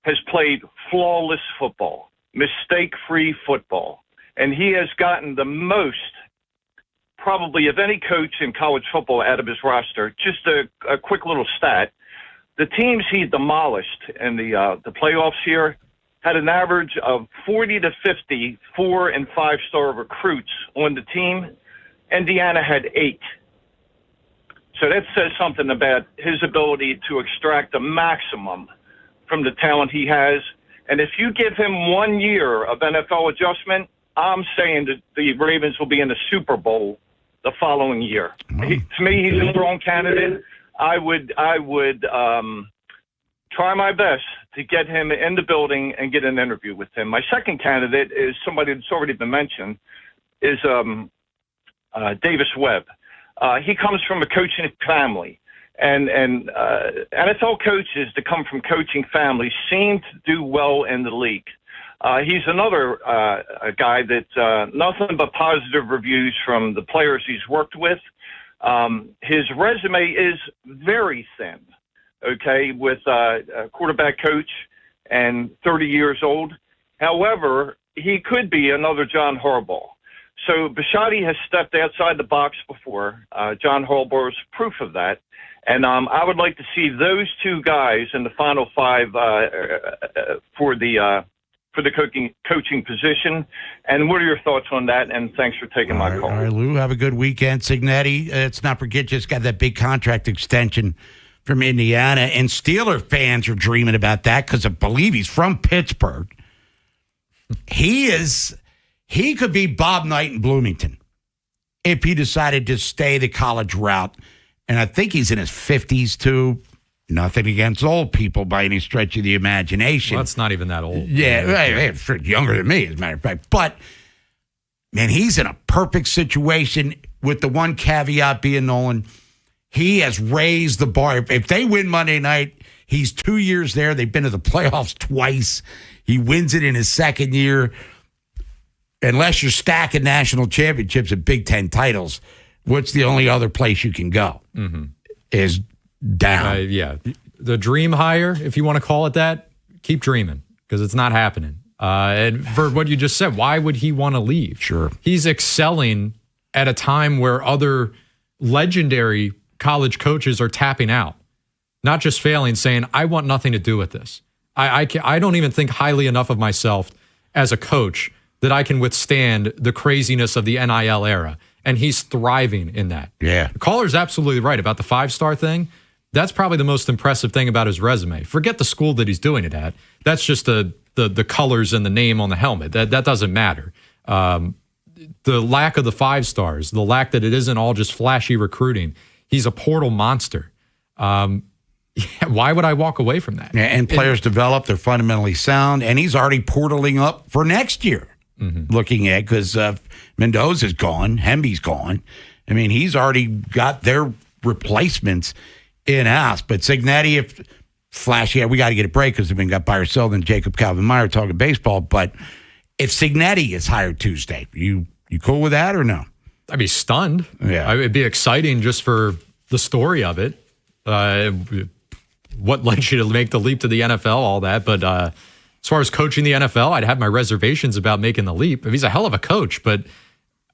has played flawless football, mistake-free football. And he has gotten the most, probably, of any coach in college football out of his roster. Just a quick little stat. The teams he demolished in the playoffs here had an average of 40 to 50 4- and 5-star recruits on the team. Indiana had 8. So that says something about his ability to extract the maximum from the talent he has. And if you give him 1 year of NFL adjustment, I'm saying that the Ravens will be in the Super Bowl the following year. To me, he's a strong candidate. I would try my best to get him in the building and get an interview with him. My second candidate is somebody that's already been mentioned, is Davis Webb. He comes from a coaching family, and NFL coaches that come from coaching families seem to do well in the league. He's another guy that nothing but positive reviews from the players he's worked with. His resume is very thin, okay, with a quarterback coach and 30 years old. However, he could be another John Harbaugh. So Bisciotti has stepped outside the box before. John Harbaugh is proof of that. And I would like to see those two guys in the final five for the coaching position. And what are your thoughts on that? And thanks for taking my call. All right, Lou, have a good weekend. Cignetti, let's not forget, just got that big contract extension from Indiana. And Steeler fans are dreaming about that because I believe he's from Pittsburgh. He could be Bob Knight in Bloomington if he decided to stay the college route. And I think he's in his 50s, too. Nothing against old people by any stretch of the imagination. Well, that's not even that old. Yeah, right, younger than me, as a matter of fact. But, man, he's in a perfect situation with the one caveat being, Nolan, he has raised the bar. If they win Monday night, he's 2 years there. They've been to the playoffs twice. He wins it in his second year. Unless you're stacking national championships and Big Ten titles, what's the only other place you can go? Mm-hmm. Is down. Yeah. The dream hire, if you want to call it that, keep dreaming because it's not happening. And for what you just said, why would he want to leave? Sure. He's excelling at a time where other legendary college coaches are tapping out. not just failing, saying, I want nothing to do with this. I don't even think highly enough of myself as a coach that I can withstand the craziness of the NIL era. And he's thriving in that. Yeah. The caller's absolutely right about the 5-star thing. That's probably the most impressive thing about his resume. Forget the school that he's doing it at. That's just the colors and the name on the helmet. That doesn't matter. The lack of the 5 stars, the lack that it isn't all just flashy recruiting. He's a portal monster. Why would I walk away from that? Yeah, and players develop, they're fundamentally sound, and he's already portaling up for next year. Looking at, because Mendoza's gone, Hemby's gone. I mean, he's already got their replacements in-house. But Cignetti, if flashy, we got to get a break because we've got Buyer Sell and Jacob Calvin-Meyer talking baseball. But if Cignetti is hired Tuesday, you cool with that or no? I'd be stunned. Yeah. It'd be exciting just for the story of it. What led you to make the leap to the NFL, all that. But as far as coaching the NFL, I'd have my reservations about making the leap. He's a hell of a coach, but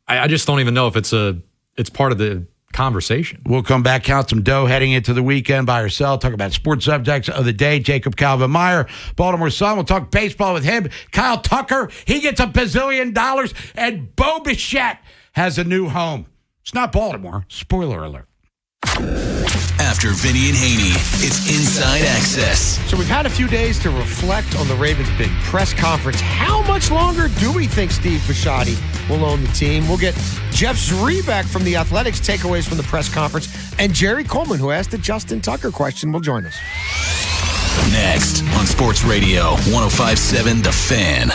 I just don't even know if it's part of the conversation. We'll come back, count some dough heading into the weekend. Buy or sell, talk about sports subjects of the day. Jacob Calvin-Meyer, Baltimore Sun. We'll talk baseball with him. Kyle Tucker, he gets $1 bazillion, and Bo Bichette has a new home. It's not Baltimore. Spoiler alert. After Vinny and Haynie, it's Inside Access. So we've had a few days to reflect on the Ravens' big press conference. How much longer do we think Steve Bisciotti will own the team? We'll get Jeff Zrebiec from The Athletics' takeaways from the press conference, and Jerry Coleman, who asked the Justin Tucker question, will join us. Next on Sports Radio 105.7 The Fan.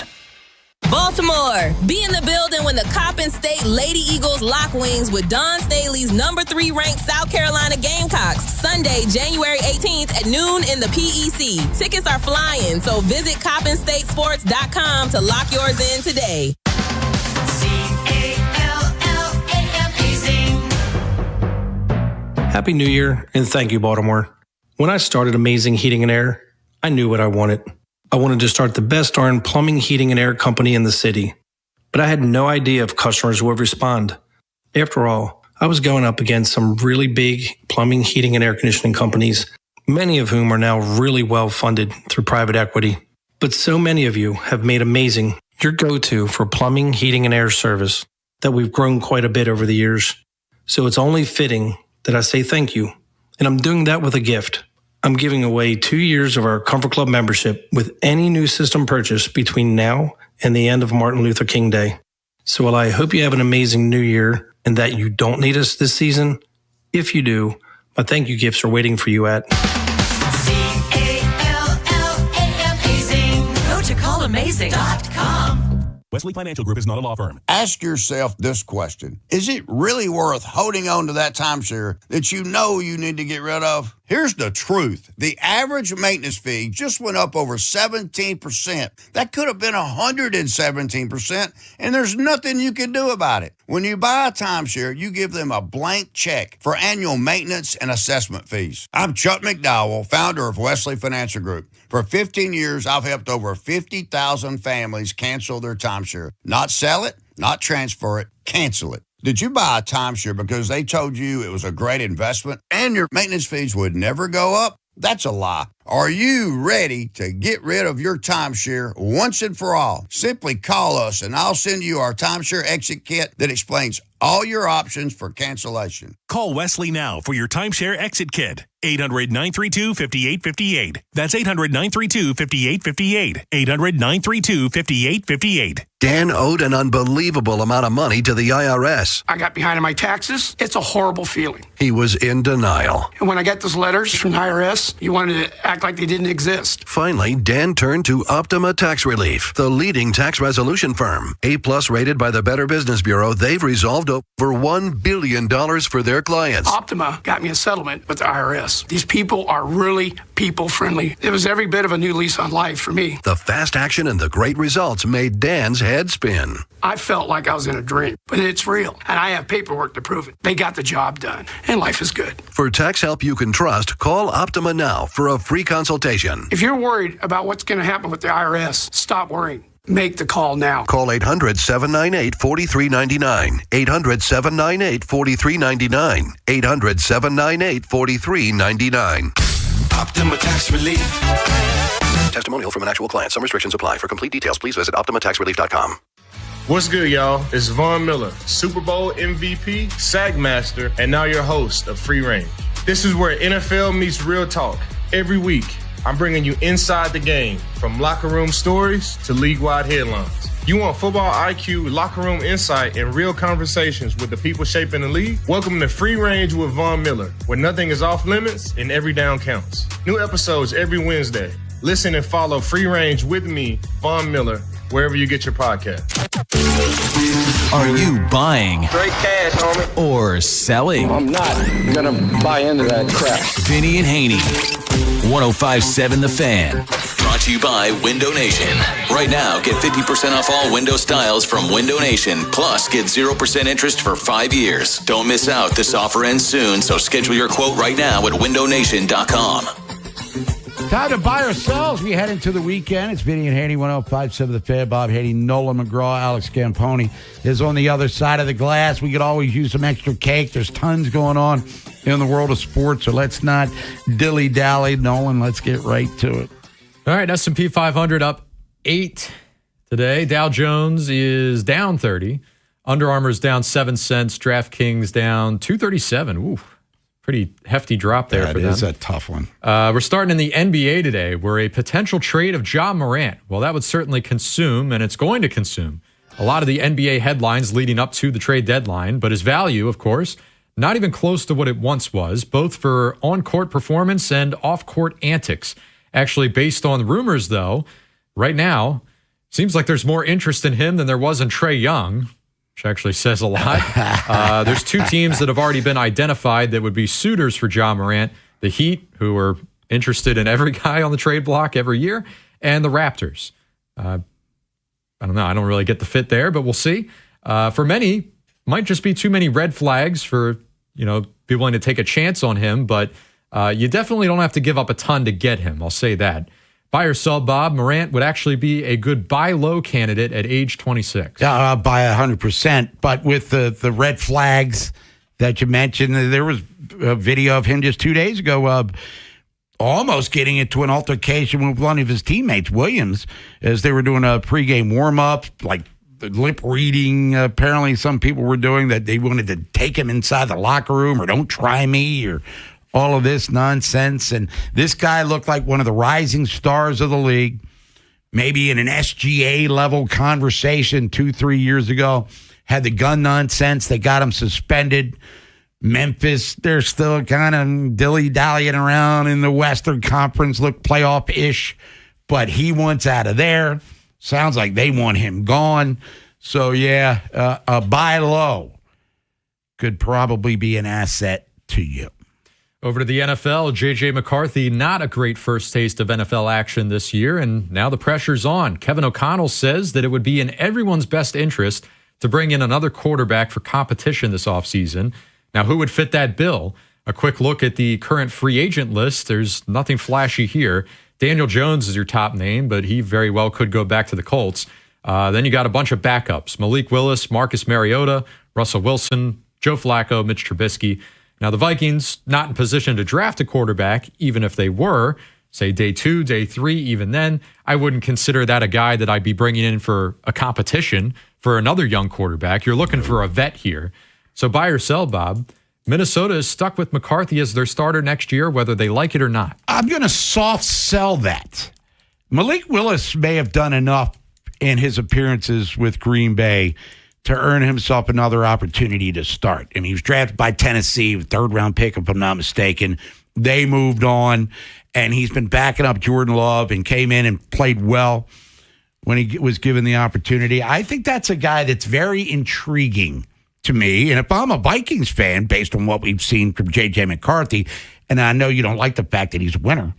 Baltimore, be in the building when the Coppin State Lady Eagles lock wings with Don Staley's number 3 ranked South Carolina Gamecocks, Sunday, January 18th at noon in the PEC. Tickets are flying, so visit CoppinStateSports.com to lock yours in today. Happy New Year, and thank you, Baltimore. When I started Amazing Heating and Air, I knew what I wanted. I wanted to start the best darn plumbing, heating, and air company in the city. But I had no idea if customers would respond. After all, I was going up against some really big plumbing, heating, and air conditioning companies, many of whom are now really well funded through private equity. But so many of you have made Amazing your go-to for plumbing, heating, and air service that we've grown quite a bit over the years. So it's only fitting that I say thank you. And I'm doing that with a gift. I'm giving away 2 years of our Comfort Club membership with any new system purchase between now and the end of Martin Luther King Day. So while I hope you have an amazing new year and that you don't need us this season, if you do, my thank you gifts are waiting for you at Go to callamazing.com. Wesley Financial Group is not a law firm. Ask yourself this question. Is it really worth holding on to that timeshare that you know you need to get rid of? Here's the truth. The average maintenance fee just went up over 17%. That could have been 117%, and there's nothing you can do about it. When you buy a timeshare, you give them a blank check for annual maintenance and assessment fees. I'm Chuck McDowell, founder of Wesley Financial Group. For 15 years, I've helped over 50,000 families cancel their timeshare. Not sell it, not transfer it, cancel it. Did you buy a timeshare because they told you it was a great investment and your maintenance fees would never go up? That's a lie. Are you ready to get rid of your timeshare once and for all? Simply call us and I'll send you our timeshare exit kit that explains all your options for cancellation. Call Wesley now for your timeshare exit kit. 800-932-5858. That's 800-932-5858. 800-932-5858. Dan owed an unbelievable amount of money to the IRS. I got behind on my taxes. It's a horrible feeling. He was in denial. And when I got those letters from the IRS, you wanted to act like they didn't exist. Finally, Dan turned to Optima Tax Relief, the leading tax resolution firm. A-plus rated by the Better Business Bureau, they've resolved over $1 billion for their clients. Optima got me a settlement with the IRS. These people are really people-friendly. It was every bit of a new lease on life for me. The fast action and the great results made Dan's head spin. I felt like I was in a dream, but it's real. And I have paperwork to prove it. They got the job done, and life is good. For tax help you can trust, call Optima now for a free consultation. If you're worried about what's going to happen with the IRS, stop worrying. Make the call now. Call 800-798-4399. 800-798-4399. 800-798-4399. Optima Tax Relief. Testimonial from an actual client. Some restrictions apply. For complete details, please visit OptimaTaxRelief.com. What's good, y'all? It's Von Miller, Super Bowl MVP, Sack Master, and now your host of Free Range. This is where NFL meets real talk. Every week, I'm bringing you inside the game, from locker room stories to league-wide headlines. You want football IQ, locker room insight, and real conversations with the people shaping the league? Welcome to Free Range with Von Miller, where nothing is off limits and every down counts. New episodes every Wednesday. Listen and follow Free Range with me, Von Miller, wherever you get your podcast. Are you buying Straight cash, homie. or selling? I'm not going to buy into that crap. Vinny and Haynie, 105.7 The Fan. Brought to you by Window Nation. Right now, get 50% off all window styles from Window Nation. Plus, get 0% interest for 5 years. Don't miss out. This offer ends soon, so schedule your quote right now at windownation.com. Time to buy or sell as we head into the weekend. It's Vinny and Haynie, 105.7 The Fan. Bob Haynie, Nolan McGraw, Alex Camponi is on the other side of the glass. We could always use some extra cake. There's tons going on in the world of sports, so let's not dilly-dally. Nolan, let's get right to it. All right, S&P 500 up 8 today. Dow Jones is down 30. Under Armour's down 7 cents. DraftKings down 237. Ooh, pretty hefty drop there for them. That is a tough one. We're starting in the NBA today, where a potential trade of Ja Morant, well, that would certainly consume, and it's going to consume, a lot of the NBA headlines leading up to the trade deadline. But his value, of course, not even close to what it once was, both for on-court performance and off-court antics. Actually, based on rumors, though, right now, seems like there's more interest in him than there was in Trae Young, which actually says a lot. There's 2 teams that have already been identified that would be suitors for Ja Morant. The Heat, who are interested in every guy on the trade block every year, and the Raptors. I don't know. I don't really get the fit there, but we'll see. For many, might just be too many red flags for, be willing to take a chance on him, but you definitely don't have to give up a ton to get him. I'll say that. Buy or sell, Bob, Morant would actually be a good buy low candidate at age 26. Yeah, I'll buy 100%. But with the red flags that you mentioned, there was a video of him just 2 days ago almost getting into an altercation with one of his teammates, Williams, as they were doing a pregame warm-up, like the lip reading apparently some people were doing, that they wanted to take him inside the locker room or don't try me or all of this nonsense. And this guy looked like one of the rising stars of the league, maybe in an SGA level conversation 2-3 years ago. Had the gun nonsense. They got him suspended. Memphis, they're still kind of dilly-dallying around in the Western Conference, look playoff-ish, but he wants out of there. Sounds like they want him gone. So, yeah, a buy low could probably be an asset to you. Over to the NFL, J.J. McCarthy, not a great first taste of NFL action this year, and now the pressure's on. Kevin O'Connell says that it would be in everyone's best interest to bring in another quarterback for competition this offseason. Now, who would fit that bill? A quick look at the current free agent list. There's nothing flashy here. Daniel Jones is your top name, but he very well could go back to the Colts. Then you got a bunch of backups. Malik Willis, Marcus Mariota, Russell Wilson, Joe Flacco, Mitch Trubisky. Now, the Vikings not in position to draft a quarterback, even if they were, say day 2, day 3, even then, I wouldn't consider that a guy that I'd be bringing in for a competition for another young quarterback. You're looking for a vet here. So buy or sell, Bob. Minnesota is stuck with McCarthy as their starter next year, whether they like it or not. I'm going to soft sell that. Malik Willis may have done enough in his appearances with Green Bay to earn himself another opportunity to start. I mean, he was drafted by Tennessee, 3rd-round pick, if I'm not mistaken. They moved on, and he's been backing up Jordan Love and came in and played well when he was given the opportunity. I think that's a guy that's very intriguing to me. And if I'm a Vikings fan, based on what we've seen from J.J. McCarthy, and I know you don't like the fact that he's a winner.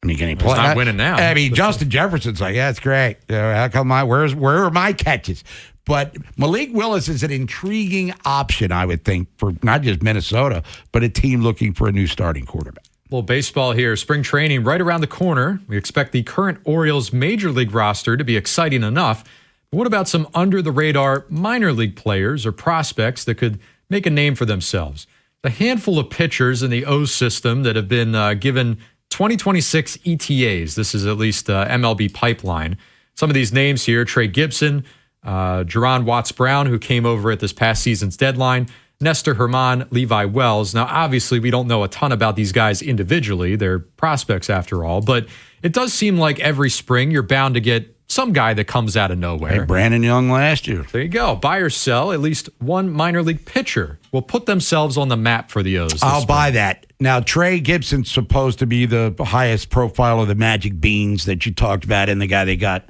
I mean, can he play? He's not winning now. I mean, Justin Jefferson's like, yeah, it's great. How come where are my catches? But Malik Willis is an intriguing option, I would think, for not just Minnesota, but a team looking for a new starting quarterback. Little baseball here. Spring training right around the corner. We expect the current Orioles major league roster to be exciting enough. But what about some under-the-radar minor league players or prospects that could make a name for themselves? the handful of pitchers in the O system that have been given 2026 ETAs. This is at least MLB pipeline. Some of these names here: Trey Gibson, Jerron Watts-Brown, who came over at this past season's deadline, Nestor Herman, Levi Wells. Now, obviously, we don't know a ton about these guys individually. They're prospects after all, but it does seem like every spring you're bound to get some guy that comes out of nowhere. Hey, Brandon Young last year. There you go. Buy or sell, at least one minor league pitcher will put themselves on the map for the O's. I'll buy that. Now, Trey Gibson's supposed to be the highest profile of the Magic Beans that you talked about, and the guy they got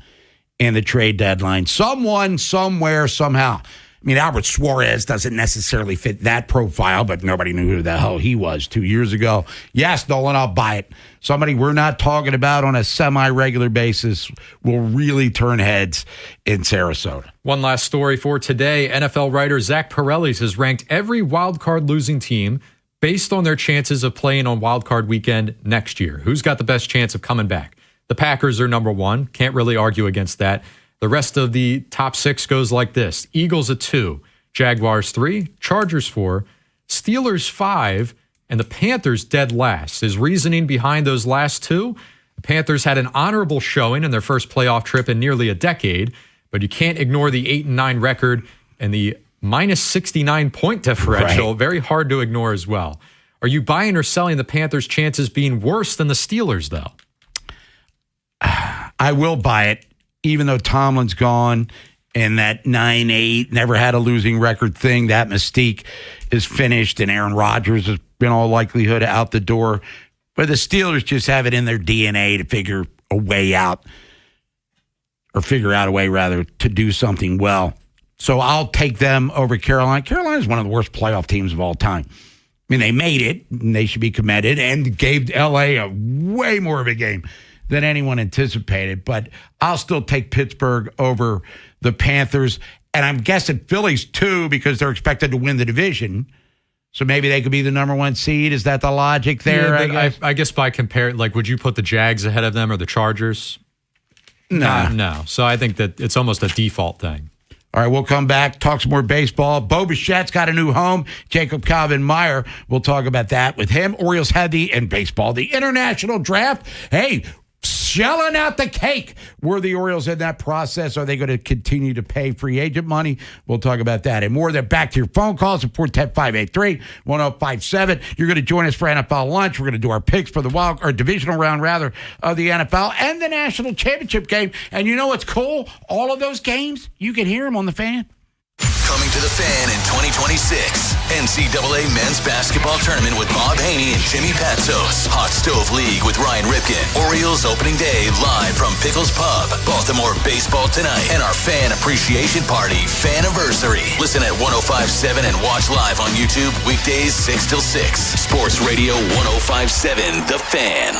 in the trade deadline. Someone, somewhere, somehow. I mean, Albert Suarez doesn't necessarily fit that profile, but nobody knew who the hell he was 2 years ago. Yes, Nolan, I'll buy it. Somebody we're not talking about on a semi-regular basis will really turn heads in Sarasota. One last story for today. NFL writer Zach Paredes has ranked every wildcard losing team based on their chances of playing on wildcard weekend next year. Who's got the best chance of coming back? The Packers are number one. Can't really argue against that. The rest of the top six goes like this: Eagles at 2, Jaguars 3, Chargers 4, Steelers 5, and the Panthers dead last. His reasoning behind those last two: the Panthers had an honorable showing in their first playoff trip in nearly a decade, but you can't ignore the 8-9 record and the minus 69 point differential. Right. Very hard to ignore as well. Are you buying or selling the Panthers' chances being worse than the Steelers, though? I will buy it. Even though Tomlin's gone and that 9-8, never had a losing record thing, that mystique is finished, and Aaron Rodgers has been all likelihood out the door. But the Steelers just have it in their DNA to figure a way out, or figure out a way, rather, to do something well. So I'll take them over Carolina. Carolina's one of the worst playoff teams of all time. I mean, they made it, and they should be commended, and gave L.A. a way more of a game than anyone anticipated. But I'll still take Pittsburgh over the Panthers. And I'm guessing Phillies too, because they're expected to win the division. So maybe they could be the number one seed. Is that the logic there? Yeah, I guess by compare, like, would you put the Jags ahead of them or the Chargers? No. So I think that it's almost a default thing. All right, we'll come back, talk some more baseball. Bo Bichette's got a new home. Jacob Calvin-Meyer, we'll talk about that with him. Orioles had the international draft. Hey, shelling out the cake. Were the Orioles in that process? Are they going to continue to pay free agent money? We'll talk about that and more. Then back to your phone calls at 410-583-1057. You're going to join us for NFL lunch. We're going to do our picks for the divisional round, rather, of the NFL and the national championship game. And you know what's cool? All of those games, you can hear them on the Fan. Coming to the Fan in 2026. NCAA Men's Basketball Tournament with Bob Haynie and Jimmy Patsos. Hot Stove League with Ryan Ripken. Orioles opening day live from Pickles Pub. Baltimore baseball tonight. And our Fan Appreciation Party Faniversary. Listen at 105.7 and watch live on YouTube weekdays 6 till 6. Sports Radio 105.7 The Fan.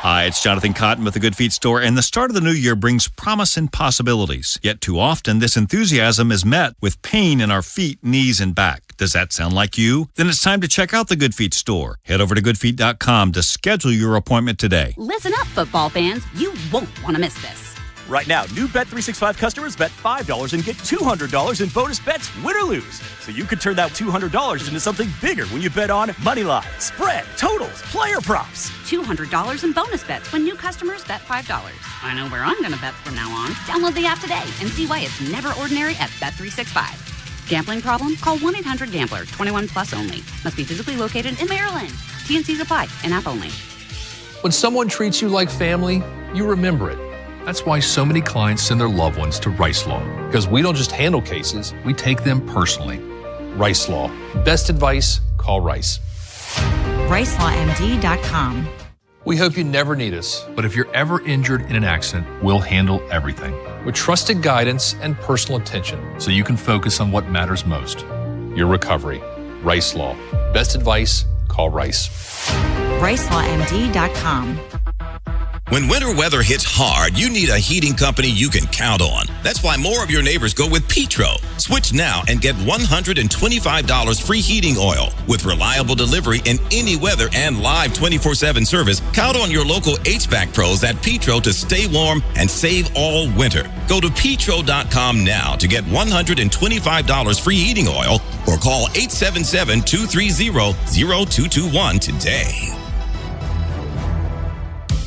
Hi, it's Jonathan Cotton with the Good Feet Store, and the start of the new year brings promise and possibilities. Yet too often, this enthusiasm is met with pain in our feet, knees, and back. Does that sound like you? Then it's time to check out the Good Feet Store. Head over to goodfeet.com to schedule your appointment today. Listen up, football fans. You won't want to miss this. Right now, new Bet365 customers bet $5 and get $200 in bonus bets, win or lose. So you could turn that $200 into something bigger when you bet on moneyline, spread, totals, player props. $200 in bonus bets when new customers bet $5. I know where I'm going to bet from now on. Download the app today and see why it's never ordinary at Bet365. Gambling problem? Call 1-800-GAMBLER. 21 plus only. Must be physically located in Maryland. T&Cs apply. In app only. When someone treats you like family, you remember it. That's why so many clients send their loved ones to Rice Law. Because we don't just handle cases, we take them personally. Rice Law. Best advice, call Rice. RiceLawMD.com. We hope you never need us, but if you're ever injured in an accident, we'll handle everything. With trusted guidance and personal attention, so you can focus on what matters most. Your recovery. Rice Law. Best advice, call Rice. RiceLawMD.com. When winter weather hits hard, you need a heating company you can count on. That's why more of your neighbors go with Petro. Switch now and get $125 free heating oil. With reliable delivery in any weather and live 24/7 service, count on your local HVAC pros at Petro to stay warm and save all winter. Go to petro.com now to get $125 free heating oil or call 877-230-0221 today.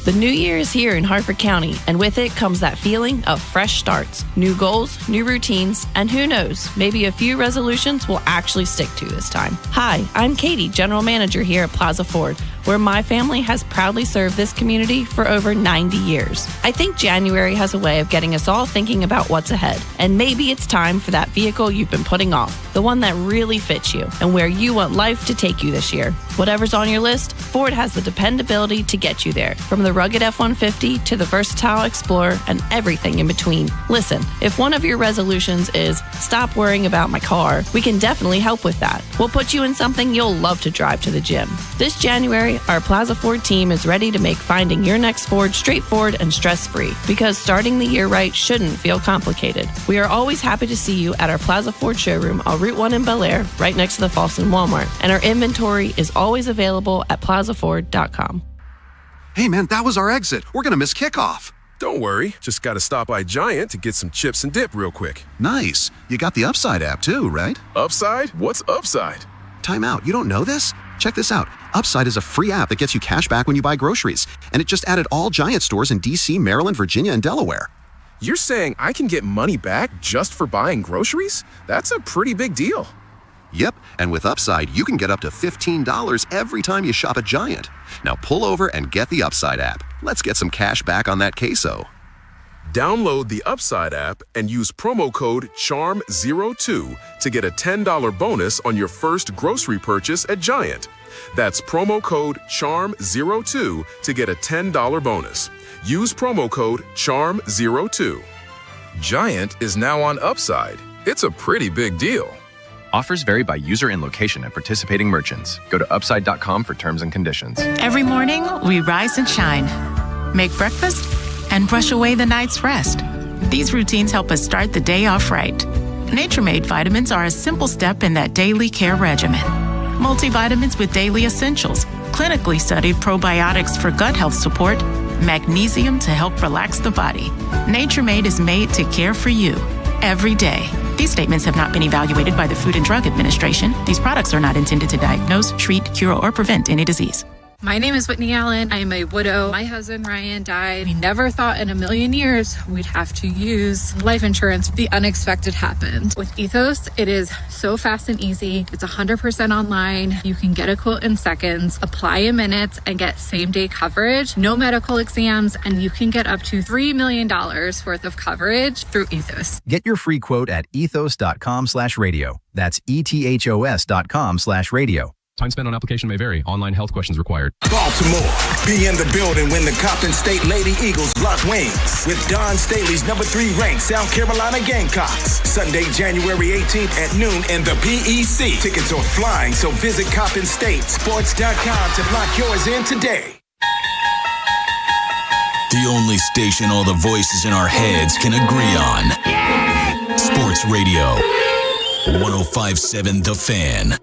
The new year is here in Harford County, and with it comes that feeling of fresh starts, new goals, new routines, and who knows, maybe a few resolutions we'll actually stick to this time. Hi, I'm Katie, General Manager here at Plaza Ford, where my family has proudly served this community for over 90 years. I think January has a way of getting us all thinking about what's ahead, and maybe it's time for that vehicle you've been putting off, the one that really fits you and where you want life to take you this year. Whatever's on your list, Ford has the dependability to get you there, from the rugged F-150 to the versatile Explorer and everything in between. Listen, if one of your resolutions is stop worrying about my car, we can definitely help with that. We'll put you in something you'll love to drive to the gym. This January, our Plaza Ford team is ready to make finding your next Ford straightforward and stress-free, because starting the year right shouldn't feel complicated. We are always happy to see you at our Plaza Ford showroom on Route 1 in Bel Air, right next to the Falston Walmart, and our inventory is always available at plazaford.com. Hey man, that was our exit. We're gonna miss kickoff. Don't worry, just gotta stop by Giant to get some chips and dip real quick. Nice. You got the Upside app too, right? Upside? What's Upside? Time out. You don't know this? Check this out. Upside is a free app that gets you cash back when you buy groceries. And it just added all Giant stores in DC, Maryland, Virginia, and Delaware. You're saying I can get money back just for buying groceries? That's a pretty big deal. Yep, and with Upside, you can get up to $15 every time you shop at Giant. Now pull over and get the Upside app. Let's get some cash back on that queso. Download the Upside app and use promo code CHARM02 to get a $10 bonus on your first grocery purchase at Giant. That's promo code CHARM02 to get a $10 bonus. Use promo code CHARM02. Giant is now on Upside. It's a pretty big deal. Offers vary by user and location at participating merchants. Go to upside.com for terms and conditions. Every morning, we rise and shine, make breakfast, and brush away the night's rest. These routines help us start the day off right. Nature-Made vitamins are a simple step in that daily care regimen. Multivitamins with daily essentials, clinically studied probiotics for gut health support, magnesium to help relax the body. Nature-Made is made to care for you every day. These statements have not been evaluated by the Food and Drug Administration. These products are not intended to diagnose, treat, cure, or prevent any disease. My name is Whitney Allen. I am a widow. My husband, Ryan, died. We never thought in a million years we'd have to use life insurance. The unexpected happened. With Ethos, it is so fast and easy. It's 100% online. You can get a quote in seconds, apply in minutes, and get same-day coverage. No medical exams, and you can get up to $3 million worth of coverage through Ethos. Get your free quote at ethos.com/radio. That's ethos.com/radio. Time spent on application may vary. Online health questions required. Baltimore, be in the building when the Coppin State Lady Eagles lock wings with Don Staley's number 3 ranked South Carolina Gamecocks. Sunday, January 18th at noon in the PEC. Tickets are flying, so visit CoppinStateSports.com to lock yours in today. The only station all the voices in our heads can agree on. Sports Radio. 105.7 The Fan.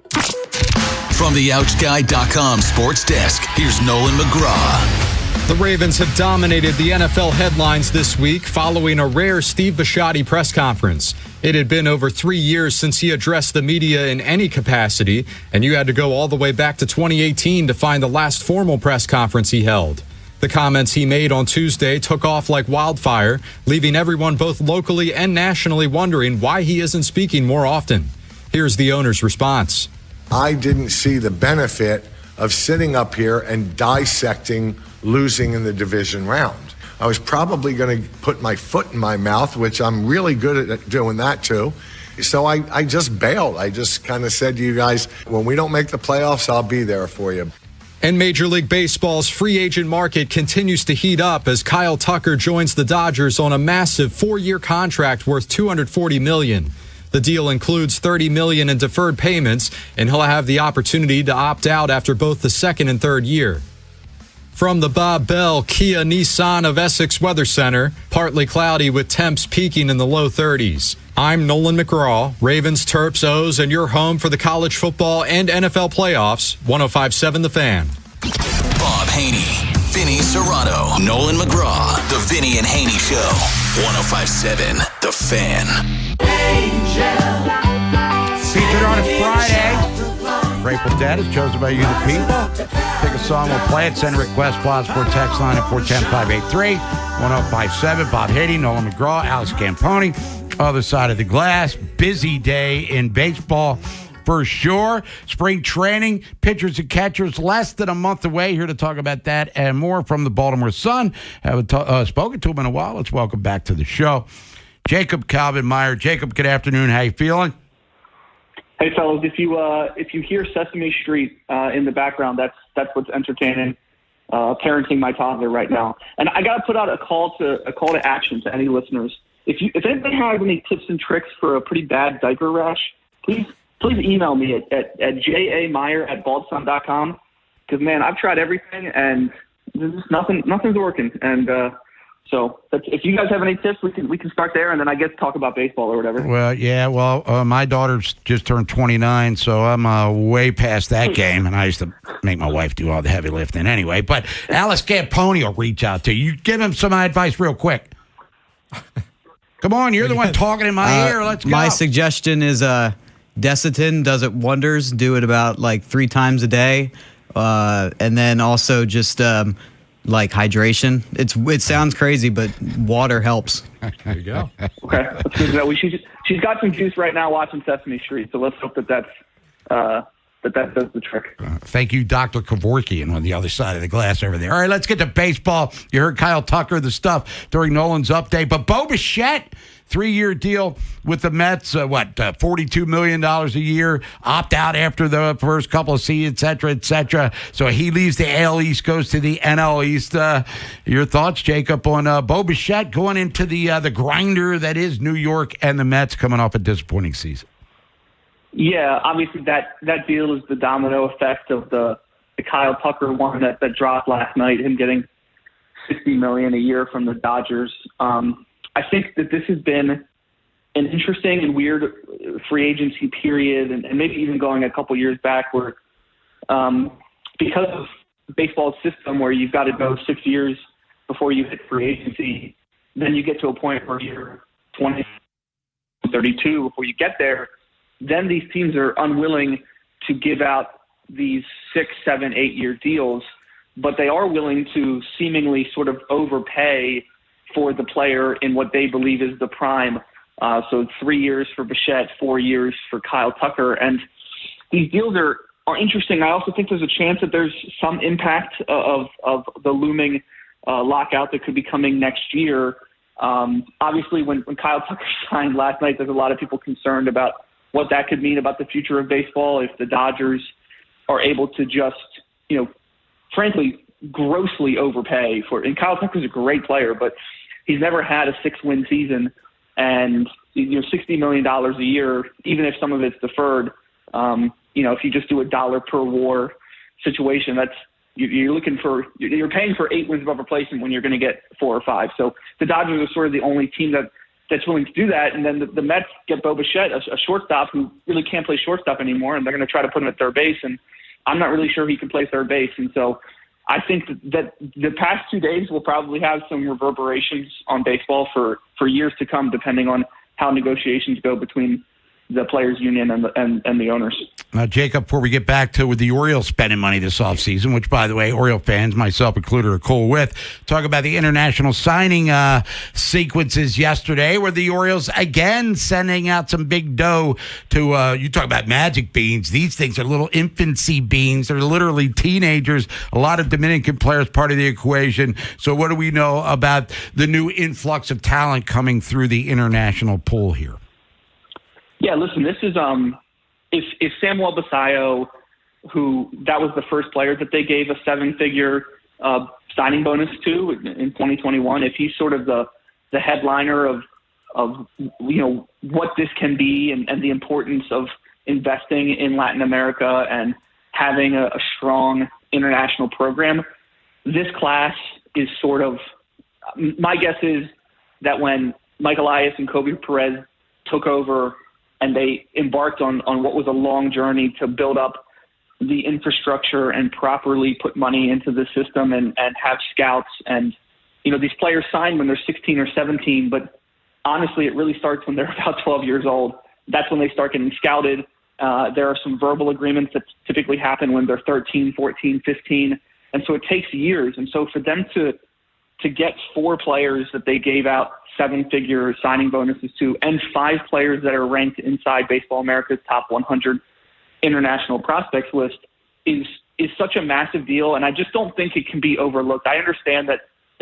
From the OutGuy.com sports desk, here's Nolan McGraw. The Ravens have dominated the NFL headlines this week following a rare Steve Bisciotti press conference. It had been over 3 years since he addressed the media in any capacity, and you had to go all the way back to 2018 to find the last formal press conference he held. The comments he made on Tuesday took off like wildfire, leaving everyone both locally and nationally wondering why he isn't speaking more often. Here's the owner's response. I didn't see the benefit of sitting up here and dissecting losing in the division round. I was probably going to put my foot in my mouth, which I'm really good at doing that too. So I just bailed. I just kind of said to you guys, when we don't make the playoffs, I'll be there for you. And Major League Baseball's free agent market continues to heat up as Kyle Tucker joins the Dodgers on a massive 4-year contract worth $240 million. The deal includes $30 million in deferred payments, and he'll have the opportunity to opt out after both the second and third year. From the Bob Bell Kia Nissan of Essex Weather Center, partly cloudy with temps peaking in the low 30s. I'm Nolan McGraw, Ravens, Terps, O's, and your home for the college football and NFL playoffs. 105.7 The Fan. Bob Haynie, Vinny Serrano, Nolan McGraw, The Vinny and Haynie Show. 105.7 The Fan. Featured on a Friday. Grateful Dead is chosen by you, the people. Pick a song, we'll play it. Send a request, pause for text line at 410-583. 1057. Bob Haynie, Nolan McGraw, Alex Camponi. Other side of the glass. Busy day in baseball for sure. Spring training, pitchers and catchers less than a month away. Here to talk about that and more from the Baltimore Sun. Haven't spoken to him in a while. Let's welcome back to the show Jacob Calvin Meyer. Jacob, good afternoon. How you feeling? Hey, fellas, if you hear Sesame Street in the background, that's what's entertaining. Parenting my toddler right now, and I got to put out a call to action to any listeners. If anybody has any tips and tricks for a pretty bad diaper rash, please email me at jameyer@baldsun.com. Because man, I've tried everything and there's just nothing's working. And so if you guys have any tips, we can start there, and then I get to talk about baseball or whatever. Well, yeah. Well, my daughter's just turned 29, so I'm way past that game, and I used to make my wife do all the heavy lifting anyway. But Alex Camponi will reach out to you. You give him some advice real quick. Come on, you're the one talking in my ear. Let's go. My suggestion is Desitin does it wonders. Do it about like 3 times a day, and then also just like hydration. It sounds crazy, but water helps. There you go. Okay, that's good to know. She's got some juice right now watching Sesame Street, so let's hope that does the trick. Thank you, Dr. Kevorkian on the other side of the glass over there. All right, let's get to baseball. You heard Kyle Tucker, the stuff during Nolan's update. But Bo Bichette, 3-year deal with the Mets, $42 million a year, opt out after the first couple of seasons, et cetera, et cetera. So he leaves the AL East, goes to the NL East. Your thoughts, Jacob, on Bo Bichette going into the grinder that is New York and the Mets coming off a disappointing season? Yeah, obviously that deal is the domino effect of the Kyle Tucker one that dropped last night, him getting $60 million a year from the Dodgers. I think that this has been an interesting and weird free agency period, and maybe even going a couple years back where because of baseball's system where you've got to go 6 years before you hit free agency, then you get to a point where you're 20, 32 before you get there. Then these teams are unwilling to give out these 6, 7, 8-year deals, but they are willing to seemingly sort of overpay for the player in what they believe is the prime. So 3 years for Bichette, 4 years for Kyle Tucker. And these deals are interesting. I also think there's a chance that there's some impact of the looming lockout that could be coming next year. Obviously, when Kyle Tucker signed last night, there's a lot of people concerned about what that could mean about the future of baseball if the Dodgers are able to just, frankly, grossly overpay for. And Kyle Tucker's a great player, but he's never had a 6-win season, and $60 million a year, even if some of it's deferred. If you just do a dollar per WAR situation, that's you're paying for 8 wins above replacement when you're going to get 4 or 5. So the Dodgers are sort of the only team that's willing to do that. And then the Mets get Bo Bichette, a shortstop who really can't play shortstop anymore, and they're going to try to put him at third base. And I'm not really sure he can play third base. And so I think that the past 2 days will probably have some reverberations on baseball for years to come, depending on how negotiations go between the players' union and the owners. Jacob, before we get back to the Orioles spending money this offseason, which, by the way, Oriole fans, myself included, are cool with, talk about the international signing sequences yesterday where the Orioles, again, sending out some big dough to, you talk about magic beans. These things are little infancy beans. They're literally teenagers. A lot of Dominican players part of the equation. So what do we know about the new influx of talent coming through the international pool here? Yeah, listen, this is if Samuel Basayo, who that was the first player that they gave a 7-figure signing bonus to in 2021, if he's sort of the headliner of what this can be and the importance of investing in Latin America and having a strong international program, this class is sort of, my guess is that when Mike Elias and Kobe Perez took over and they embarked on what was a long journey to build up the infrastructure and properly put money into the system and have scouts. And, these players sign when they're 16 or 17, but honestly, it really starts when they're about 12 years old. That's when they start getting scouted. There are some verbal agreements that typically happen when they're 13, 14, 15. And so it takes years. And so for them to get 4 players that they gave out 7-figure signing bonuses to, and 5 players that are ranked inside Baseball America's top 100 international prospects list is such a massive deal. And I just don't think it can be overlooked. I understand that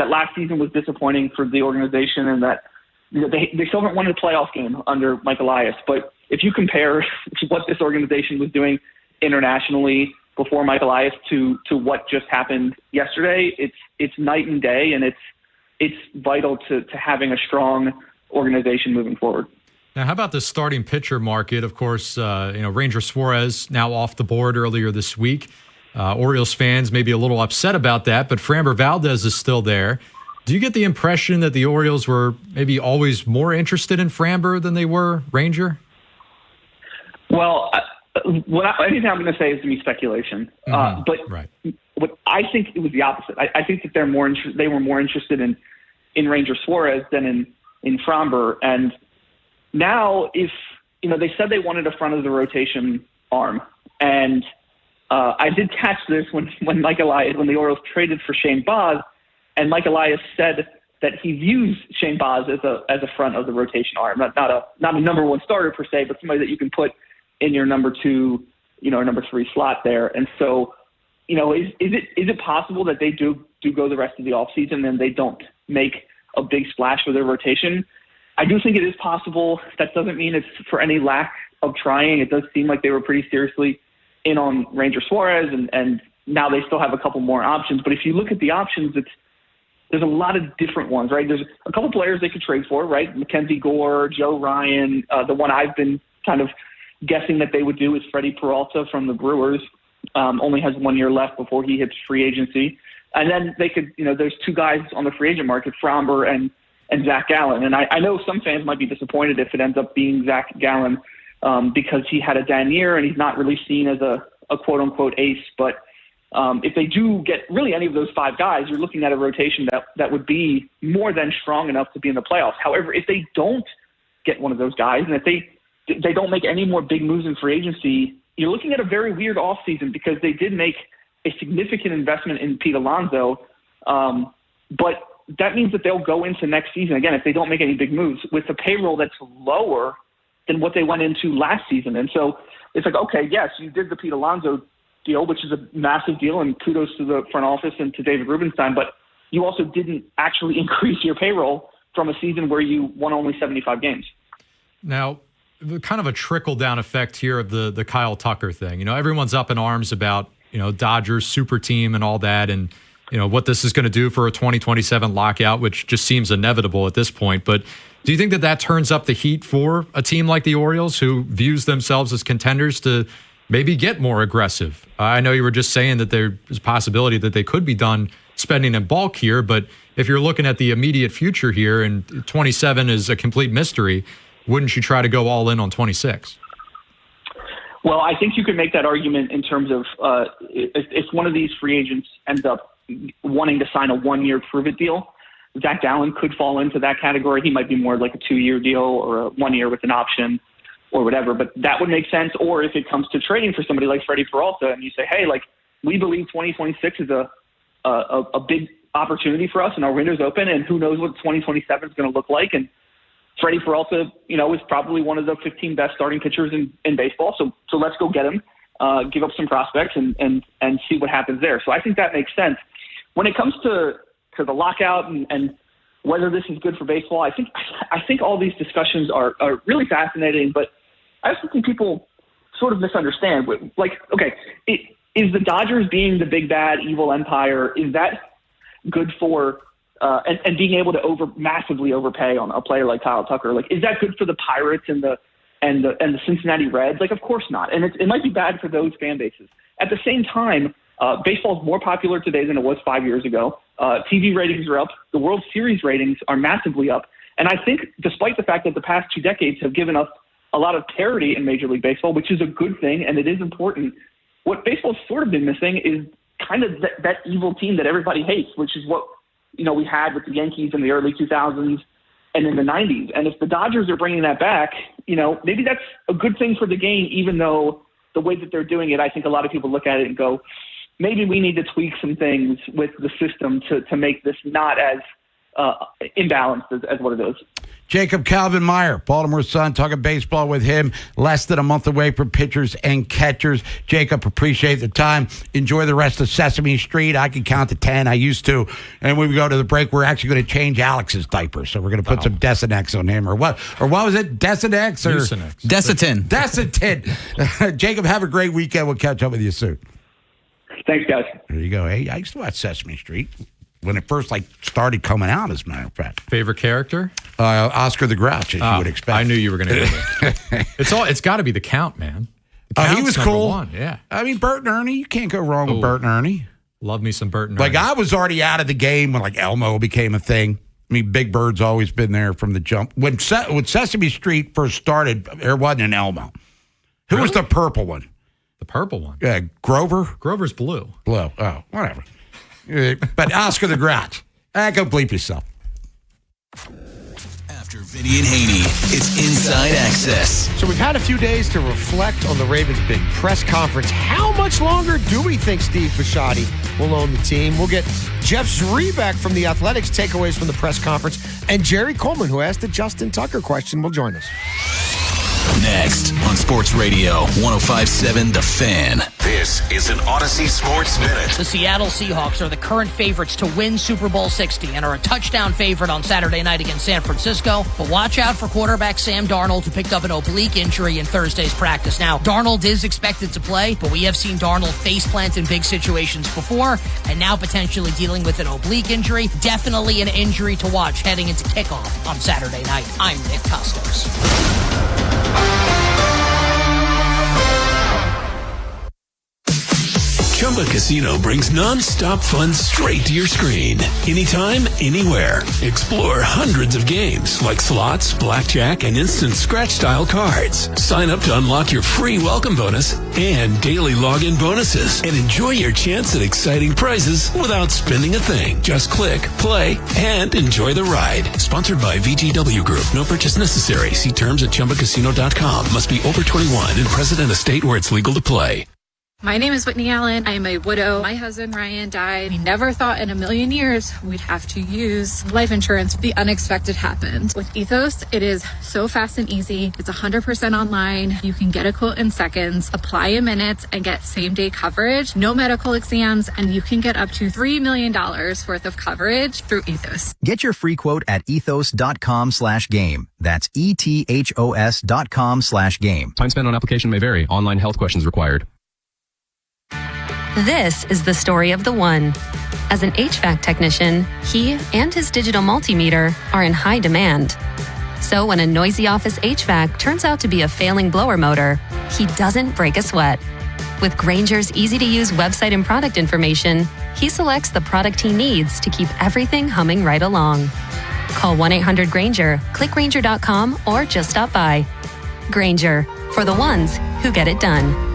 last season was disappointing for the organization and that they still haven't won a playoff game under Mike Elias. But if you compare what this organization was doing internationally before Mike Elias to what just happened yesterday, it's night and day, and it's vital to having a strong organization moving forward. Now, how about the starting pitcher market? Of course, Ranger Suarez now off the board earlier this week. Orioles fans may be a little upset about that, but Framber Valdez is still there. Do you get the impression that the Orioles were maybe always more interested in Framber than they were Ranger? Well, anything I'm going to say is going to be speculation. But what I think it was the opposite. I think that they were more interested in Ranger Suarez than in Framber. And now, if they said they wanted a front of the rotation arm, and I did catch this when the Orioles traded for Shane Baz, and Mike Elias said that he views Shane Baz as a front of the rotation arm, not a number 1 starter per se, but somebody that you can put in your number 2, or number 3 slot there. And so, is it possible that they do go the rest of the offseason and they don't make a big splash with their rotation? I do think it is possible. That doesn't mean it's for any lack of trying. It does seem like they were pretty seriously in on Ranger Suarez, and now they still have a couple more options. But if you look at the options, there's a lot of different ones, right? There's a couple players they could trade for, right? Mackenzie Gore, Joe Ryan. The one I've been kind of guessing that they would do is Freddie Peralta from the Brewers. Only has 1 year left before he hits free agency. And then they could, there's 2 guys on the free agent market, Framber and Zach Gallen. And I know some fans might be disappointed if it ends up being Zach Gallen because he had a down year and he's not really seen as a quote-unquote ace. But if they do get really any of those 5 guys, you're looking at a rotation that would be more than strong enough to be in the playoffs. However, if they don't get one of those guys, and if they don't make any more big moves in free agency, you're looking at a very weird offseason because they did make a significant investment in Pete Alonso. But that means that they'll go into next season, again, if they don't make any big moves, with a payroll that's lower than what they went into last season. And so it's like, okay, yes, you did the Pete Alonso deal, which is a massive deal, and kudos to the front office and to David Rubenstein, but you also didn't actually increase your payroll from a season where you won only 75 games. Now, kind of a trickle-down effect here of the Kyle Tucker thing. Everyone's up in arms about, Dodgers super team and all that, and, what this is going to do for a 2027 lockout, which just seems inevitable at this point. But do you think that turns up the heat for a team like the Orioles, who views themselves as contenders, to maybe get more aggressive? I know you were just saying that there's a possibility that they could be done spending in bulk here, but if you're looking at the immediate future here, and 27 is a complete mystery, wouldn't you try to go all in on 26? Well, I think you could make that argument in terms of if one of these free agents ends up wanting to sign a 1-year prove-it deal, Zach Gallen could fall into that category. He might be more like a 2-year deal or a 1 year with an option or whatever, but that would make sense. Or if it comes to trading for somebody like Freddie Peralta and you say, hey, we believe 2026 is a big opportunity for us and our window's open, and who knows what 2027 is going to look like. And Freddie Peralta, is probably one of the 15 best starting pitchers in baseball. So let's go get him, give up some prospects and see what happens there. So I think that makes sense. When it comes to the lockout and whether this is good for baseball, I think all these discussions are really fascinating, but I also think people sort of misunderstand. Like, okay, is the Dodgers being the big bad evil empire, is that good for and being able to massively overpay on a player like Kyle Tucker? Like, is that good for the Pirates and the Cincinnati Reds? Like, of course not. And it might be bad for those fan bases. At the same time, Baseball is more popular today than it was 5 years ago. TV ratings are up. The World Series ratings are massively up. And I think despite the fact that the past 2 decades have given us a lot of parity in Major League Baseball, which is a good thing and it is important, what baseball's sort of been missing is kind of that evil team that everybody hates, which is what we had with the Yankees in the early 2000s and in the 90s. And if the Dodgers are bringing that back, maybe that's a good thing for the game, even though the way that they're doing it, I think a lot of people look at it and go, maybe we need to tweak some things with the system to make this not as imbalanced as what it is. Jacob Calvin Meyer, Baltimore Sun, talking baseball with him. Less than a month away from pitchers and catchers. Jacob, appreciate the time. Enjoy the rest of Sesame Street. I can count to 10. I used to. And when we go to the break, we're actually going to change Alex's diaper. So we're going to put some Desinex on him. Or what was it? Desinex? Or Desitin. Desitin. Jacob, have a great weekend. We'll catch up with you soon. Thanks, guys. There you go. Hey, I used to watch Sesame Street when it first started coming out, as a matter of fact. Favorite character? Oscar the Grouch, as you would expect. I knew you were going to do that. It's got to be the Count, man. He was cool. One, yeah. I mean, Bert and Ernie, you can't go wrong with Bert and Ernie. Love me some Bert and Ernie. Like, I was already out of the game when Elmo became a thing. I mean, Big Bird's always been there from the jump. When Sesame Street first started, there wasn't an Elmo. Who was the purple one? The purple one? Yeah, Grover? Grover's blue. Blue. Oh, whatever. But Oscar the Grouch. Go bleep yourself. After Vinny and Haynie, it's Inside Access. So we've had a few days to reflect on the Ravens' big press conference. How much longer do we think Steve Bisciotti will own the team? We'll get Jeff Zrebiec from the Athletics takeaways from the press conference, and Jerry Coleman, who asked the Justin Tucker question, will join us. Next on Sports Radio 105.7 The Fan. This is an Odyssey Sports Minute. The Seattle Seahawks are the current favorites to win Super Bowl 60 and are a touchdown favorite on Saturday night against San Francisco. But watch out for quarterback Sam Darnold, who picked up an oblique injury in Thursday's practice. Now, Darnold is expected to play, but we have seen Darnold faceplant in big situations before, and now potentially dealing with an oblique injury. Definitely an injury to watch heading into kickoff on Saturday night. I'm Nick Costos. Chumba Casino brings non-stop fun straight to your screen. Anytime, anywhere. Explore hundreds of games like slots, blackjack, and instant scratch-style cards. Sign up to unlock your free welcome bonus and daily login bonuses. And enjoy your chance at exciting prizes without spending a thing. Just click, play, and enjoy the ride. Sponsored by VGW Group. No purchase necessary. See terms at ChumbaCasino.com. Must be over 21 and present in a state where it's legal to play. My name is Whitney Allen. I am a widow. My husband, Ryan, died. We never thought in a million years we'd have to use life insurance. The unexpected happened. With Ethos, it is so fast and easy. It's 100% online. You can get a quote in seconds, apply in minutes, and get same-day coverage. No medical exams, and you can get up to $3 million worth of coverage through Ethos. Get your free quote at ethos.com/game. That's ETHOS.com/game. Time spent on application may vary. Online health questions required. This is the story of the one. As an HVAC technician, he and his digital multimeter are in high demand. So when a noisy office HVAC turns out to be a failing blower motor, he doesn't break a sweat. With Grainger's easy-to-use website and product information, he selects the product he needs to keep everything humming right along. Call 1-800-GRAINGER, click Grainger.com, or just stop by. Grainger, for the ones who get it done.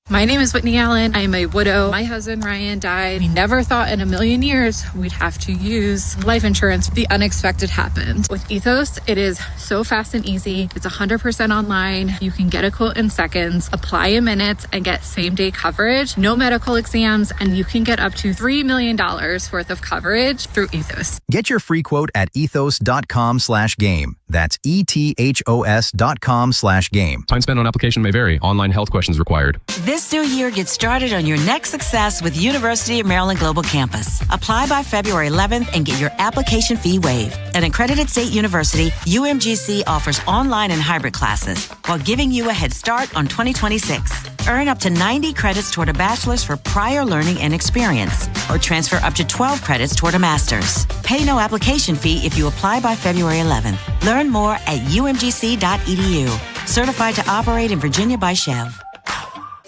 My name is Whitney Allen. I am a widow. My husband, Ryan, died. We never thought in a million years we'd have to use life insurance. The unexpected happened. With Ethos, it is so fast and easy. It's 100% online. You can get a quote in seconds, apply in minutes, and get same-day coverage. No medical exams, and you can get up to $3 million worth of coverage through Ethos. Get your free quote at ethos.com/game. That's ETHOS.com/game. Time spent on application may vary. Online health questions required. This new year, get started on your next success with University of Maryland Global Campus. Apply by February 11th and get your application fee waived. An accredited state university, UMGC offers online and hybrid classes while giving you a head start on 2026. Earn up to 90 credits toward a bachelor's for prior learning and experience, or transfer up to 12 credits toward a master's. Pay no application fee if you apply by February 11th. Learn more at umgc.edu. Certified to operate in Virginia by Chev.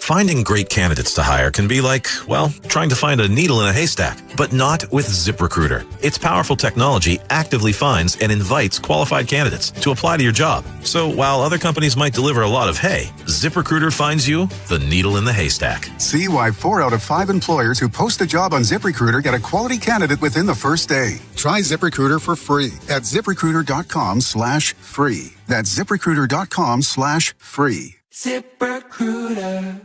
Finding great candidates to hire can be like, well, trying to find a needle in a haystack, but not with ZipRecruiter. Its powerful technology actively finds and invites qualified candidates to apply to your job. So while other companies might deliver a lot of hay, ZipRecruiter finds you the needle in the haystack. See why 4 out of 5 employers who post a job on ZipRecruiter get a quality candidate within the first day. Try ZipRecruiter for free at ZipRecruiter.com/free. That's ZipRecruiter.com/free. ZipRecruiter.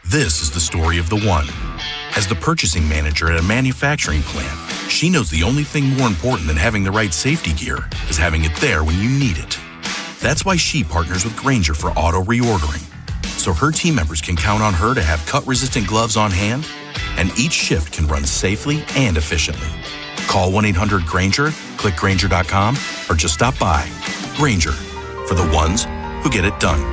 This is the story of the one. As the purchasing manager at a manufacturing plant, she knows the only thing more important than having the right safety gear is having it there when you need it. That's why she partners with Grainger for auto reordering, so her team members can count on her to have cut-resistant gloves on hand, and each shift can run safely and efficiently. Call 1-800-GRAINGER, click Grainger.com, or just stop by. Grainger, for the ones who get it done.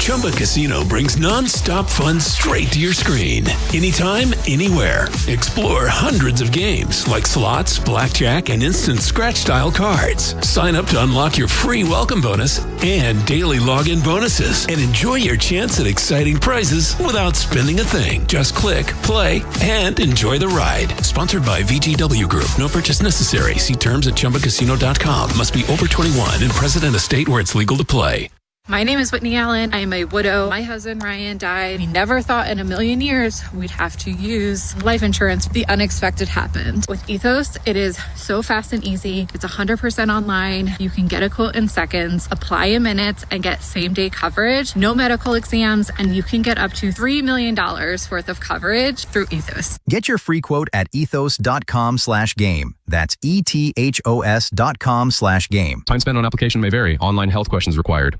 Chumba Casino brings non-stop fun straight to your screen. Anytime, anywhere. Explore hundreds of games like slots, blackjack, and instant scratch-style cards. Sign up to unlock your free welcome bonus and daily login bonuses. And enjoy your chance at exciting prizes without spending a thing. Just click, play, and enjoy the ride. Sponsored by VGW Group. No purchase necessary. See terms at ChumbaCasino.com. Must be over 21 and present in a state where it's legal to play. My name is Whitney Allen. I am a widow. My husband, Ryan, died. We never thought in a million years we'd have to use life insurance. The unexpected happened. With Ethos, it is so fast and easy. It's 100% online. You can get a quote in seconds, apply in minutes, and get same-day coverage. No medical exams, and you can get up to $3 million worth of coverage through Ethos. Get your free quote at ethos.com/game. That's ETHOS.com/game. Time spent on application may vary. Online health questions required.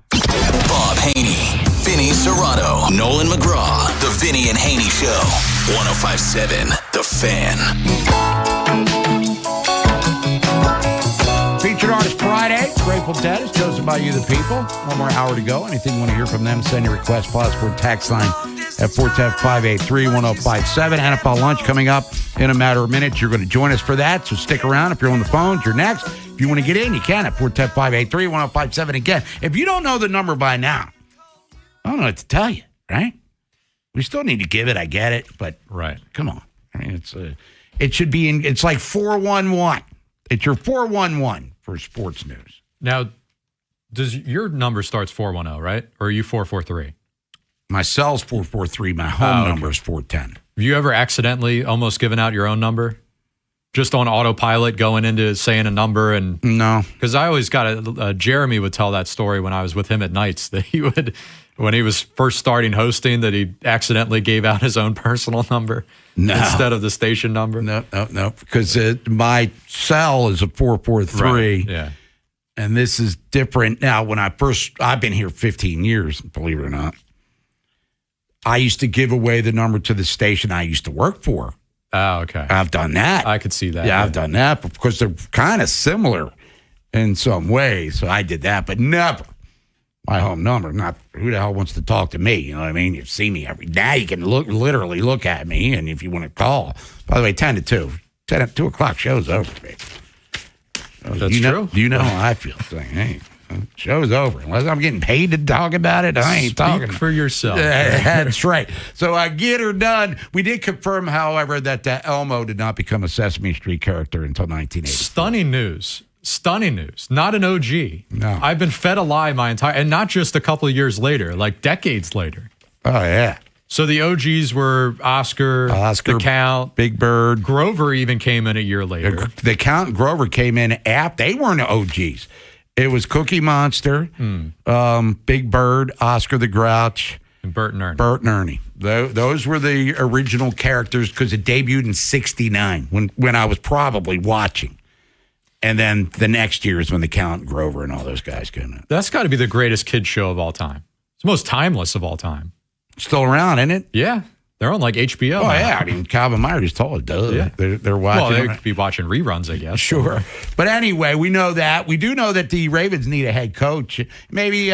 Bob Haynie, Vinny Serrato, Nolan McGraw, The Vinny and Haynie Show. 105.7 The Fan. Featured Artist Friday, Grateful Dead is chosen by you, the people. One more hour to go. Anything you want to hear from them, send your request, passport, text line at 410-583-1057. NFL lunch coming up in a matter of minutes. You're going to join us for that, so stick around. If you're on the phones, you're next. If you want to get in, you can at 410-583-1057. Again, if you don't know the number by now, I don't know what to tell you, right? We still need to give it. I get it, but come on. I mean, it should be it's like 411. It's your 411 for sports news. Now, does your number starts 410, right? Or are you 443? My cell's 443. My home number is 410. Have you ever accidentally almost given out your own number? Just on autopilot going into saying a number? And no. Because I always got Jeremy would tell that story when I was with him at nights, that he would, when he was first starting hosting, that he accidentally gave out his own personal number instead of the station number. No. Because my cell is a 443. Right. Yeah. And this is different. Now, I've been here 15 years, believe it or not. I used to give away the number to the station I used to work for. Oh, okay. I've done that. I could see that. Yeah, I've done that because they're kind of similar in some ways. So I did that, but never my home number. Not who the hell wants to talk to me? You know what I mean? You see me every day. You can literally look at me, and if you want to call. By the way, 10 to 2. 10 at 2 o'clock, show's over, baby. That's true. You know how I feel. Saying, hey, show's over. Unless I'm getting paid to talk about it, I ain't talking. Speak for yourself. That's right. So I get her done. We did confirm, however, that Elmo did not become a Sesame Street character until 1980. Stunning news. Not an OG. No. I've been fed a lie my entire, and not just a couple of years later, like decades later. Oh, yeah. So the OGs were Oscar, the Count, Big Bird. Grover even came in a year later. The Count and Grover came in after. They weren't OGs. It was Cookie Monster, Big Bird, Oscar the Grouch, and Bert and Ernie. Those were the original characters because it debuted in '69 when I was probably watching. And then the next year is when the Count and Grover and all those guys came in. That's got to be the greatest kid show of all time. It's the most timeless of all time. Still around, isn't it? Yeah. They're on like HBO. Oh, now. yeah. I mean, Calvin Meyer just told it, duh. Yeah. They're watching. Well, they could be watching reruns, I guess. Sure. But anyway, we know that. We do know that the Ravens need a head coach. Maybe,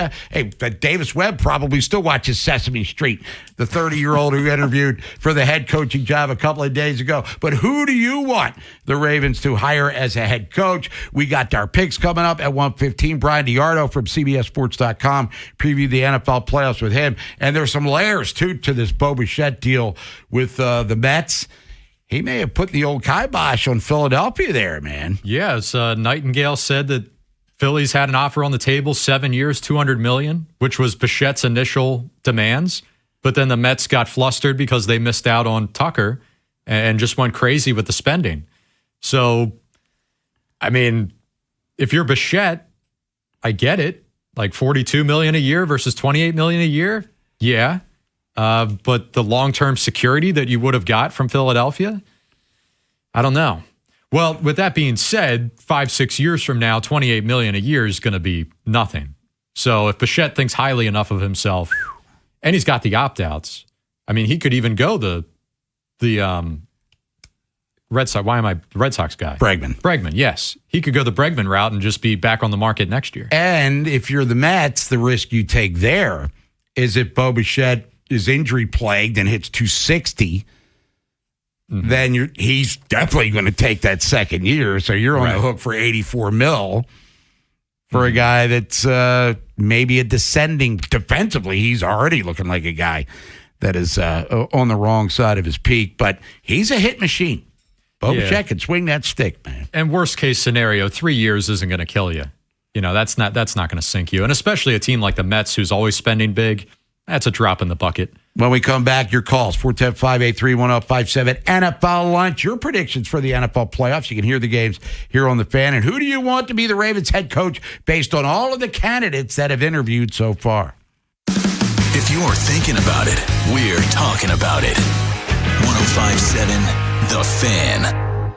Davis Webb probably still watches Sesame Street, the 30-year-old who interviewed for the head coaching job a couple of days ago. But who do you want the Ravens to hire as a head coach? We got our picks coming up at 1:15. Brian DiArdo from CBSSports.com previewed the NFL playoffs with him. And there's some layers, too, to this Bo Bichette deal with the Mets. He may have put the old kibosh on Philadelphia there, man. Yes, Nightingale said that Phillies had an offer on the table, 7 years, $200 million, which was Bichette's initial demands. But then the Mets got flustered because they missed out on Tucker and just went crazy with the spending. So, I mean, if you're Bichette, I get it. Like $42 million a year versus $28 million a year, yeah. But the long-term security that you would have got from Philadelphia, I don't know. Well, with that being said, 5-6 years from now, $28 million a year is going to be nothing. So if Bichette thinks highly enough of himself, and he's got the opt-outs, I mean, he could even go the Red Sox. Why am I the Red Sox guy? Bregman, yes. He could go the Bregman route and just be back on the market next year. And if you're the Mets, the risk you take there is if Bo Bichette is injury plagued and hits 260, then he's definitely going to take that second year. So you're on the hook for $84 million for a guy that's maybe a descending defensively. He's already looking like a guy that is on the wrong side of his peak, but he's a hit machine. Bo Bichette can swing that stick, man. And worst case scenario, 3 years isn't going to kill you. You know, that's not going to sink you. And especially a team like the Mets, who's always spending big, that's a drop in the bucket. When we come back, your calls, 410-583-1057. NFL Lunch, your predictions for the NFL playoffs. You can hear the games here on The Fan. And who do you want to be the Ravens head coach based on all of the candidates that have interviewed so far? If you're thinking about it, we're talking about it. 105.7 The Fan.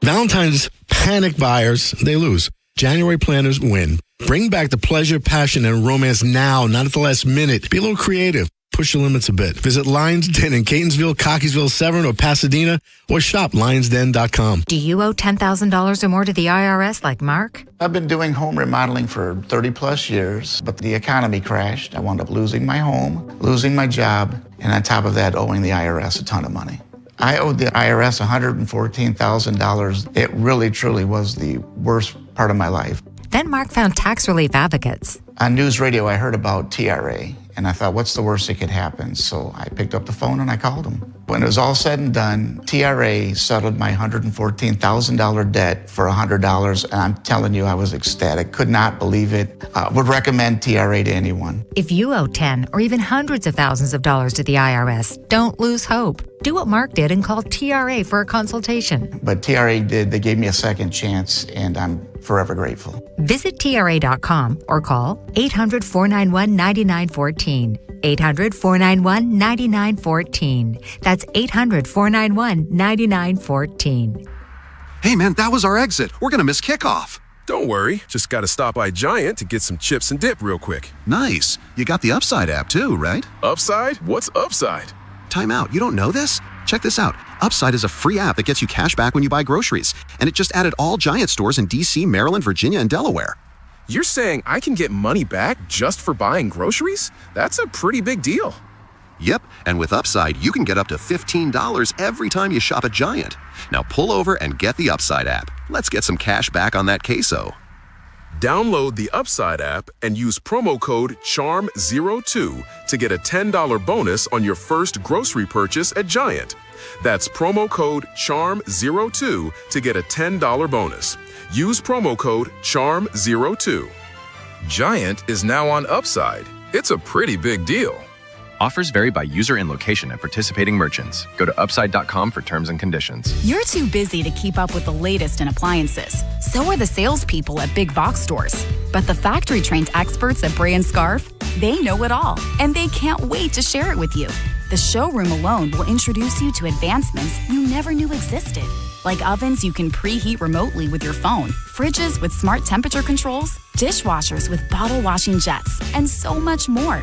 Valentine's panic buyers, they lose. January planners win. Bring back the pleasure, passion, and romance now, not at the last minute. Be a little creative. Push your limits a bit. Visit Lions Den in Catonsville, Cockeysville, Severn, or Pasadena, or shop lionsden.com. Do you owe $10,000 or more to the IRS like Mark? I've been doing home remodeling for 30 plus years, but the economy crashed. I wound up losing my home, losing my job, and on top of that, owing the IRS a ton of money. I owed the IRS $114,000. It really, truly was the worst part of my life. Then Mark found tax relief advocates. On news radio, I heard about TRA, and I thought, what's the worst that could happen? So I picked up the phone and I called them. When it was all said and done, TRA settled my $114,000 debt for $100, and I'm telling you, I was ecstatic. Could not believe it. Would recommend TRA to anyone. If you owe 10 or even hundreds of thousands of dollars to the IRS, don't lose hope. Do what Mark did and call TRA for a consultation. But TRA did. They gave me a second chance, and I'm forever grateful. Visit TRA.com or call 800-491-9914. 800-491-9914. That's 800-491-9914. Hey, man, that was our exit. We're going to miss kickoff. Don't worry. Just got to stop by Giant to get some chips and dip real quick. Nice. You got the Upside app too, right? Upside? What's Upside? Time out. You don't know this? Check this out. Upside is a free app that gets you cash back when you buy groceries. And it just added all Giant stores in D.C., Maryland, Virginia, and Delaware. You're saying I can get money back just for buying groceries? That's a pretty big deal. Yep, and with Upside, you can get up to $15 every time you shop at Giant. Now pull over and get the Upside app. Let's get some cash back on that queso. Download the Upside app and use promo code CHARM02 to get a $10 bonus on your first grocery purchase at Giant. That's promo code CHARM02 to get a $10 bonus. Use promo code CHARM02. Giant is now on Upside. It's a pretty big deal. Offers vary by user and location at participating merchants. Go to upside.com for terms and conditions. You're too busy to keep up with the latest in appliances. So are the salespeople at big box stores. But the factory-trained experts at Bray & Scarf, they know it all, and they can't wait to share it with you. The showroom alone will introduce you to advancements you never knew existed. Like ovens you can preheat remotely with your phone, fridges with smart temperature controls, dishwashers with bottle washing jets, and so much more.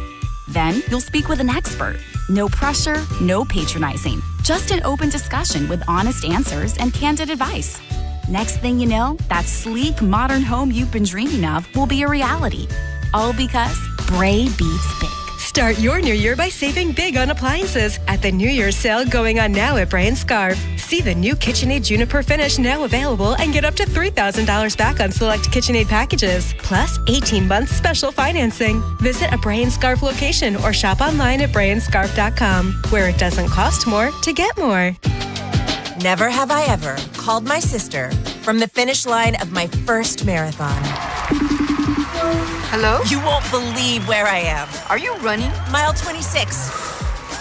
Then you'll speak with an expert. No pressure, no patronizing. Just an open discussion with honest answers and candid advice. Next thing you know, that sleek, modern home you've been dreaming of will be a reality. All because Bray beats big. Start your new year by saving big on appliances at the New Year's sale going on now at Bray & Scarf. See the new KitchenAid Juniper finish now available and get up to $3,000 back on select KitchenAid packages, plus 18 months special financing. Visit a Bray & Scarf location or shop online at brayandscarf.com, where it doesn't cost more to get more. Never have I ever called my sister from the finish line of my first marathon. Hello? You won't believe where I am. Are you running? Mile 26.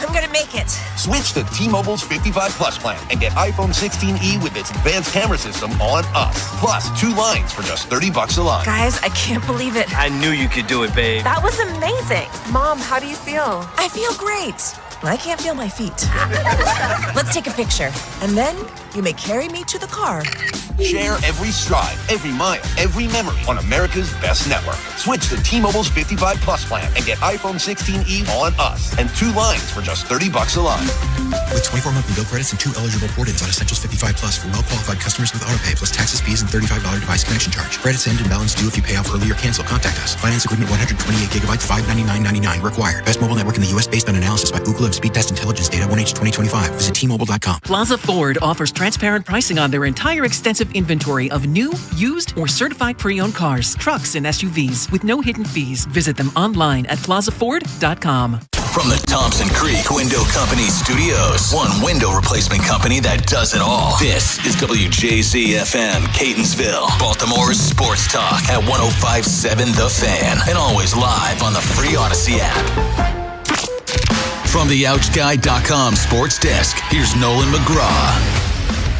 I'm gonna make it. Switch to T-Mobile's 55 Plus plan and get iPhone 16e with its advanced camera system on us. Plus, 2 lines for just $30 a line. Guys, I can't believe it. I knew you could do it, babe. That was amazing. Mom, how do you feel? I feel great. I can't feel my feet. Let's take a picture, and then you may carry me to the car. Share every stride, every mile, every memory on America's best network. Switch to T-Mobile's 55 Plus plan and get iPhone 16e on us and 2 lines for just $30 a line. With 24 monthly bill credits and 2 eligible port-ins on Essentials 55 Plus for well-qualified customers with autopay plus taxes, fees, and $35 device connection charge. Credits end and balance due if you pay off early or cancel. Contact us. Finance agreement 128 gigabytes, $599.99 required. Best mobile network in the U.S. based on analysis by Ookla of Speed Test Intelligence data 1H 2025. Visit T-Mobile.com. Plaza Ford offers transparent pricing on their entire extensive inventory of new, used, or certified pre-owned cars, trucks, and SUVs with no hidden fees. Visit them online at plazaford.com. From the Thompson Creek Window Company studios, one window replacement company that does it all. This is WJZ-FM, Catonsville, Baltimore's sports talk at 105.7 The Fan, and always live on the free Odyssey app. From the OutGuy.com sports desk, here's Nolan McGraw.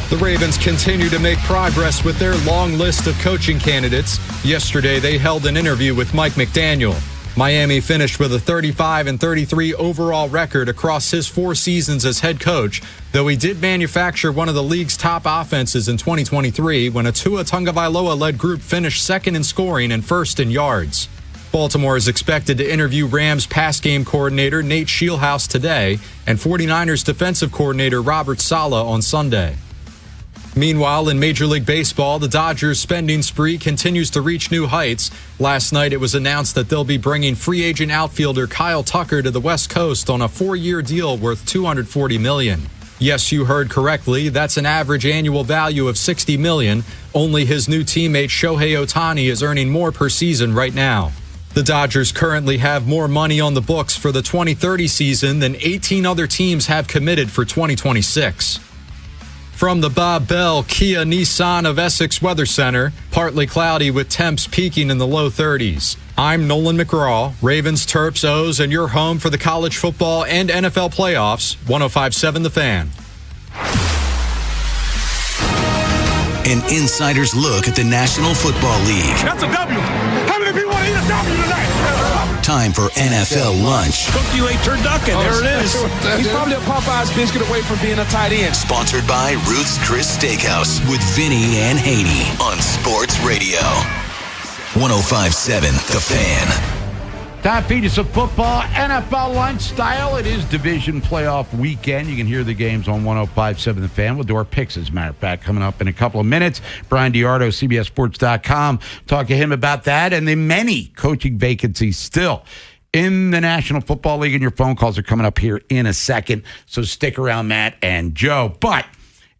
The Ravens continue to make progress with their long list of coaching candidates. Yesterday, they held an interview with Mike McDaniel. Miami finished with a 35-33 overall record across his 4 seasons as head coach, though he did manufacture one of the league's top offenses in 2023 when a Tua Tagovailoa-led group finished second in scoring and first in yards. Baltimore is expected to interview Rams pass game coordinator Nate Scheelhaase today and 49ers defensive coordinator Robert Saleh on Sunday. Meanwhile, in Major League Baseball, the Dodgers' spending spree continues to reach new heights. Last night, it was announced that they'll be bringing free agent outfielder Kyle Tucker to the West Coast on a 4-year deal worth $240 million. Yes, you heard correctly. That's an average annual value of $60 million. Only his new teammate Shohei Ohtani is earning more per season right now. The Dodgers currently have more money on the books for the 2030 season than 18 other teams have committed for 2026. From the Bob Bell Kia Nissan of Essex Weather Center, partly cloudy with temps peaking in the low 30s. I'm Nolan McGraw, Ravens, Terps, O's, and your home for the college football and NFL playoffs, 105.7 The Fan. An insider's look at the National Football League. That's a W. How many people want to eat a W tonight? Time for NFL lunch. Cook you a turducken. There it is. He's probably a Popeye's biscuit away from being a tight end. Sponsored by Ruth's Chris Steakhouse with Vinny and Haynie on Sports Radio. 105.7 The Fan. Time feed us of football, NFL lunch style. It is division playoff weekend. You can hear the games on 105.7 The Fan. We'll do our picks, as a matter of fact, coming up in a couple of minutes. Brian DiArdo, CBSSports.com. Talk to him about that and the many coaching vacancies still in the National Football League. And your phone calls are coming up here in a second. So stick around, Matt and Joe. But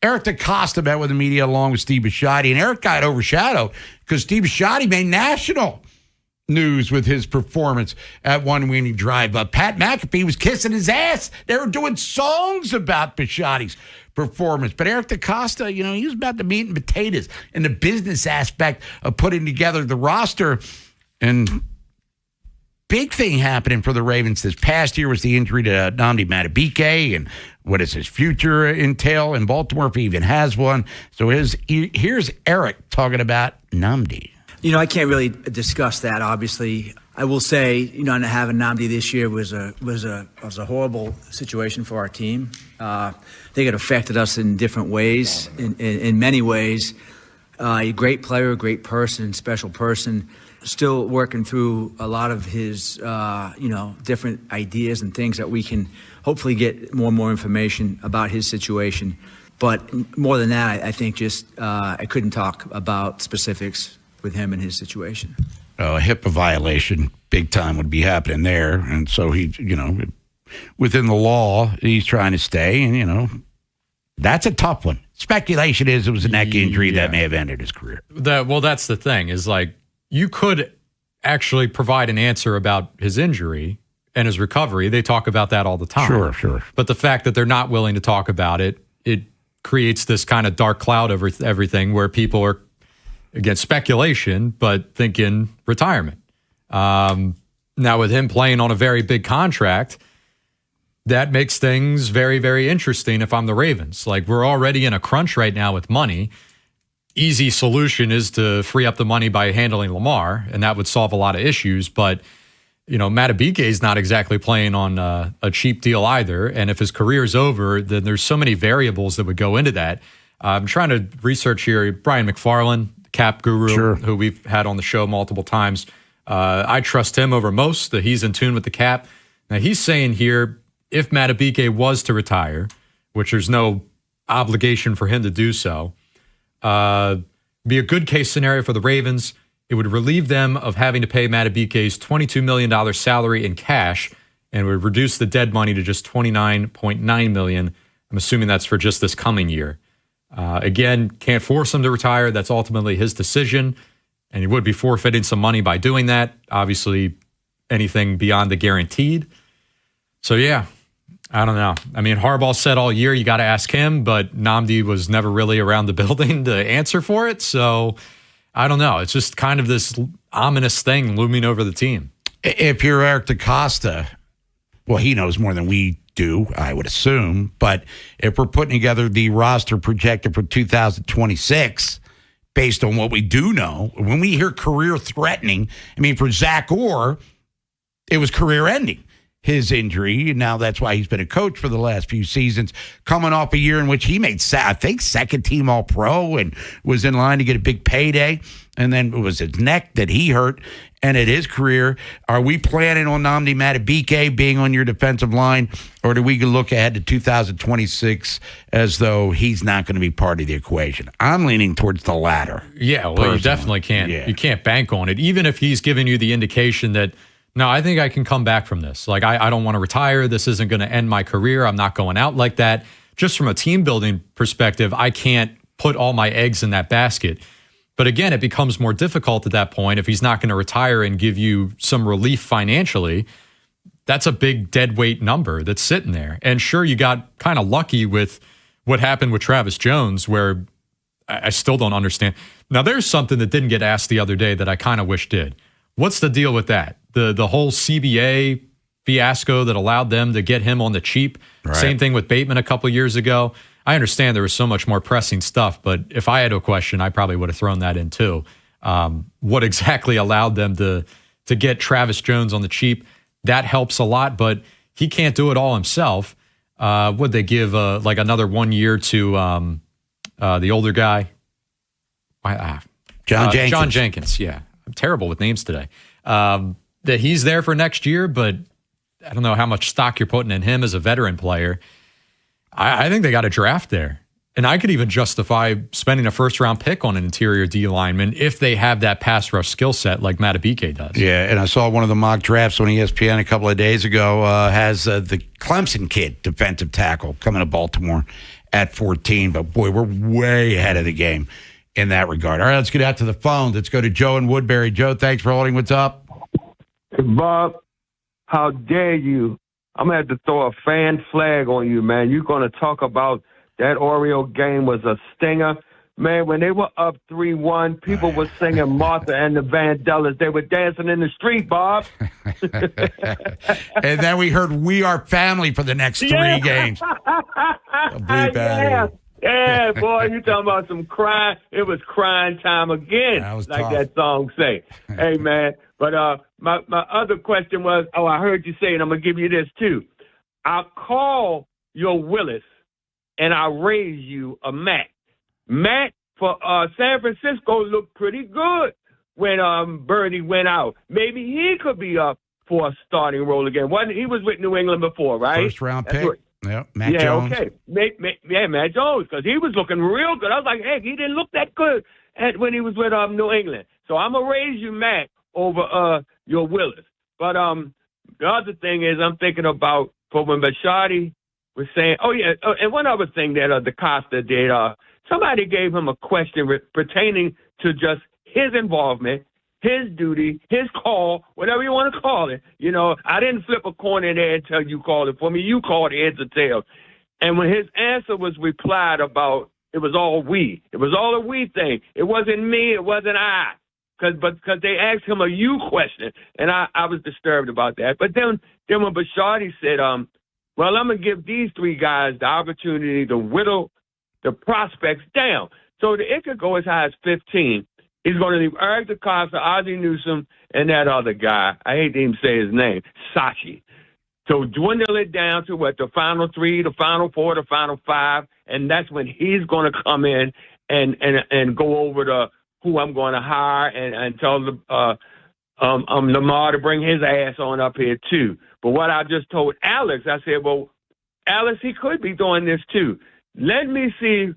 Eric DeCosta met with the media along with Steve Bisciotti. And Eric got overshadowed because Steve Bisciotti made national news with his performance at one winning drive. Pat McAfee was kissing his ass. They were doing songs about Bisciotti's performance. But Eric DeCosta, he was about the meat and potatoes and the business aspect of putting together the roster. And big thing happening for the Ravens this past year was the injury to Nnamdi Madubuike, and what does his future entail in Baltimore if he even has one. So here's Eric talking about Nnamdi. I can't really discuss that, obviously. I will say, not having Nnamdi this year was a horrible situation for our team. I think it affected us in different ways, in many ways. A great player, a great person, special person. still working through a lot of his, different ideas and things that we can hopefully get more and more information about his situation. But more than that, I think just I couldn't talk about specifics with him and his situation. A HIPAA violation, big time, would be happening there. And so he, within the law, he's trying to stay. And, that's a tough one. Speculation is it was a neck injury that may have ended his career. That's the thing is like you could actually provide an answer about his injury and his recovery. They talk about that all the time. Sure. But the fact that they're not willing to talk about it, it creates this kind of dark cloud over everything where people are, again, speculation, but thinking retirement. Now, with him playing on a very big contract, that makes things very, very interesting if I'm the Ravens. Like, we're already in a crunch right now with money. Easy solution is to free up the money by handling Lamar, and that would solve a lot of issues. But, Madubuike is not exactly playing on a cheap deal either. And if his career is over, then there's so many variables that would go into that. I'm trying to research here. Brian McFarland, cap guru, who we've had on the show multiple times. I trust him over most, that he's in tune with the cap. Now, he's saying here, if Madubuike was to retire, which there's no obligation for him to do so, be a good case scenario for the Ravens. It would relieve them of having to pay Madubuike's $22 million salary in cash and would reduce the dead money to just $29.9 million. I'm assuming that's for just this coming year. Again, can't force him to retire. That's ultimately his decision, and he would be forfeiting some money by doing that. Obviously, anything beyond the guaranteed. So, yeah, I don't know. I mean, Harbaugh said all year you got to ask him, but Nnamdi was never really around the building to answer for it. So, I don't know. It's just kind of this ominous thing looming over the team. If you're Eric DaCosta, well, he knows more than we do, I would assume. But if we're putting together the roster projected for 2026, based on what we do know, when we hear career threatening, I mean, for Zach Orr, it was career ending. His injury, and now that's why he's been a coach for the last few seasons, coming off a year in which he made, I think, second team All-Pro and was in line to get a big payday. And then it was his neck that he hurt. And at his career, are we planning on Nnamdi Madubuike being on your defensive line, or do we look ahead to 2026 as though he's not going to be part of the equation? I'm leaning towards the latter. Yeah, well, personally. You definitely can't. Yeah. You can't bank on it, even if he's giving you the indication that, no, I think I can come back from this. Like, I don't want to retire. This isn't going to end my career. I'm not going out like that. Just from a team building perspective, I can't put all my eggs in that basket. But again, it becomes more difficult at that point if he's not going to retire and give you some relief financially. That's a big dead weight number that's sitting there. And sure, you got kind of lucky with what happened with Travis Jones, where I still don't understand. Now, there's something that didn't get asked the other day that I kind of wish did. What's the deal with that? The whole CBA fiasco that allowed them to get him on the cheap. Right. Same thing with Bateman a couple years ago. I understand there was so much more pressing stuff, but if I had a question, I probably would have thrown that in too. What exactly allowed them to get Travis Jones on the cheap? That helps a lot, but he can't do it all himself. Would they give like another 1 year to the older guy? John Jenkins. John Jenkins, yeah. I'm terrible with names today. That he's there for next year, but I don't know how much stock you're putting in him as a veteran player. I think they got a draft there. And I could even justify spending a first-round pick on an interior D lineman if they have that pass rush skill set like Madubuike does. Yeah, and I saw one of the mock drafts on ESPN a couple of days ago has the Clemson kid, defensive tackle, coming to Baltimore at 14. But, boy, we're way ahead of the game in that regard. All right, let's get out to the phones. Let's go to Joe in Woodbury. Joe, thanks for holding. What's up? Hey, Bob, how dare you? I'm going to have to throw a fan flag on you, man. You're going to talk about that Oreo game was a stinger. Man, when they were up 3-1, people were singing Martha and the Vandellas. They were dancing in the street, Bob. And then we heard We Are Family for the next 3 games. Yeah, boy, you talking about some crying. It was crying time again, like tough. That song say. Hey, man. But my other question was, I heard you say, and I'm going to give you this too. I'll call your Willis, and I'll raise you a Matt. Matt for San Francisco looked pretty good when Birdie went out. Maybe he could be up for a starting role again. He was with New England before, right? First round pick. Matt Jones. Okay. Matt Jones, because he was looking real good. I was like, hey, he didn't look that good when he was with New England. So I'm gonna raise you, Matt, over your Willis. But the other thing is, I'm thinking about for when Bisciotti was saying, and one other thing that DaCosta did. Somebody gave him a question pertaining to just his involvement, his duty, his call, whatever you want to call it. You know, I didn't flip a coin in there until you called it for me. You called heads or tails. And when his answer was replied about, it was all we. It was all a we thing. It wasn't me. It wasn't I. Because they asked him a you question, and I was disturbed about that. But then when Bisciotti said, well, I'm going to give these three guys the opportunity to whittle the prospects down. So it could go as high as 15. He's going to leave Eric DaCosta, Ozzie Newsome, and that other guy. I hate to even say his name, Sachi. So dwindle it down to the final 3, the final 4, the final 5, and that's when he's going to come in and go over who I'm going to hire and tell Lamar to bring his ass on up here too. But what I just told Alex, I said, well, Alex, he could be doing this too. Let me see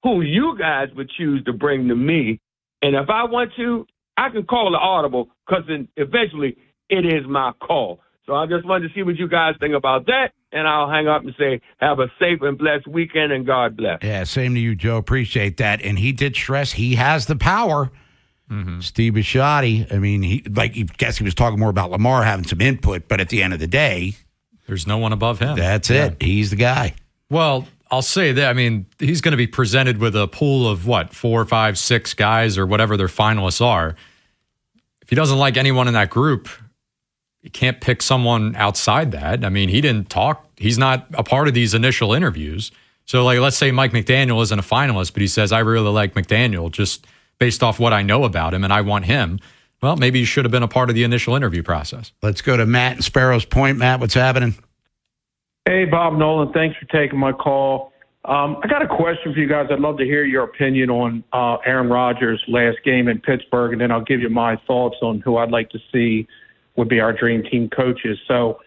who you guys would choose to bring to me. And if I want to, I can call the audible because eventually it is my call. So I just wanted to see what you guys think about that. And I'll hang up and say, have a safe and blessed weekend and God bless. Yeah, same to you, Joe. Appreciate that. And he did stress he has the power. Mm-hmm. Steve Bisciotti, I mean, I guess he was talking more about Lamar having some input, but at the end of the day, there's no one above him. That's it. He's the guy. Well, I'll say that. I mean, he's going to be presented with a pool of 4, 5, 6 guys or whatever their finalists are. If he doesn't like anyone in that group, you can't pick someone outside that. I mean, he didn't talk. He's not a part of these initial interviews. So, let's say Mike McDaniel isn't a finalist, but he says, I really like McDaniel just based off what I know about him and I want him. Well, maybe he should have been a part of the initial interview process. Let's go to Matt in Sparrows Point. Matt, what's happening? Hey, Bob Nolan. Thanks for taking my call. I got a question for you guys. I'd love to hear your opinion on Aaron Rodgers' last game in Pittsburgh, and then I'll give you my thoughts on who I'd like to see would be our dream team coaches. So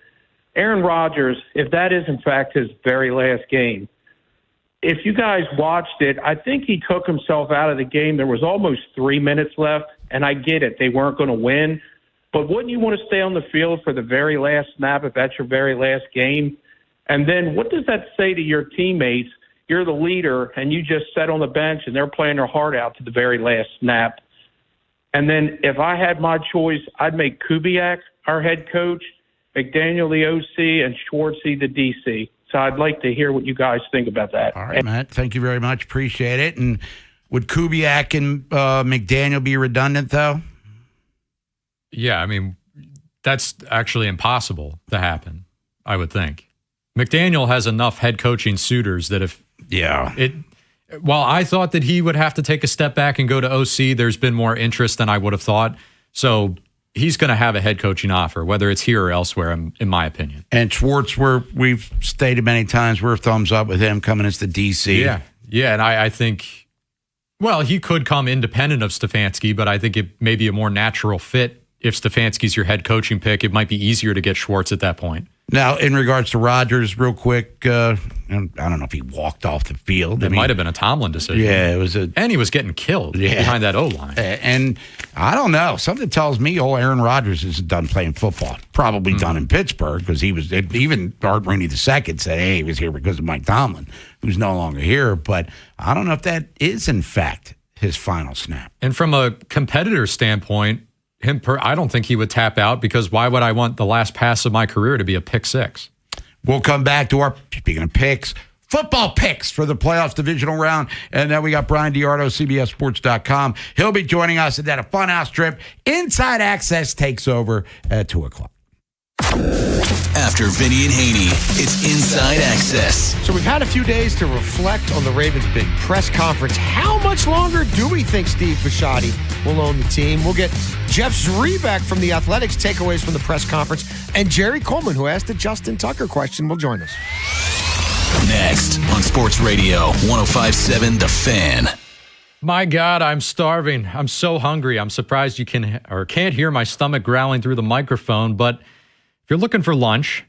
Aaron Rodgers, if that is in fact his very last game, if you guys watched it, I think he took himself out of the game. There was almost 3 minutes left, and I get it. They weren't going to win. But wouldn't you want to stay on the field for the very last snap if that's your very last game? And then what does that say to your teammates? You're the leader, and you just sat on the bench, and they're playing their heart out to the very last snap. And then if I had my choice, I'd make Kubiak our head coach, McDaniel the OC, and Schwartzy the DC. So I'd like to hear what you guys think about that. All right, Matt. Thank you very much. Appreciate it. And would Kubiak and McDaniel be redundant, though? Yeah, I mean, that's actually impossible to happen, I would think. McDaniel has enough head coaching suitors that while I thought that he would have to take a step back and go to OC, there's been more interest than I would have thought. So he's going to have a head coaching offer, whether it's here or elsewhere, in my opinion. And Schwartz, we've stated many times, we're thumbs up with him coming as the DC. Yeah, and I think, well, he could come independent of Stefanski, but I think it may be a more natural fit. If Stefanski's your head coaching pick, it might be easier to get Schwartz at that point. Now, in regards to Rodgers, real quick, I don't know if he walked off the field. It might have been a Tomlin decision. Yeah, it was and he was getting killed behind that O-line. And I don't know. Something tells me Aaron Rodgers isn't done playing football. Probably done in Pittsburgh because he was, even Art Rooney II said, hey, he was here because of Mike Tomlin, who's no longer here. But I don't know if that is, in fact, his final snap. And from a competitor standpoint, I don't think he would tap out because why would I want the last pass of my career to be a pick six? We'll come back to our, speaking of picks, football picks for the playoffs divisional round. And then we got Brian DiArdo, CBSSports.com. He'll be joining us at that Funhouse trip. Inside Access takes over at 2 o'clock. After Vinny and Haynie, it's Inside Access. So we've had a few days to reflect on the Ravens' big press conference. How much longer do we think Steve Bisciotti will own the team? We'll get Jeff Zrebiec from The Athletics, takeaways from the press conference, and Jerry Coleman, who asked the Justin Tucker question, will join us. Next on Sports Radio 105.7 The Fan. My God, I'm starving. I'm so hungry. I'm surprised you can't hear my stomach growling through the microphone. But if you're looking for lunch,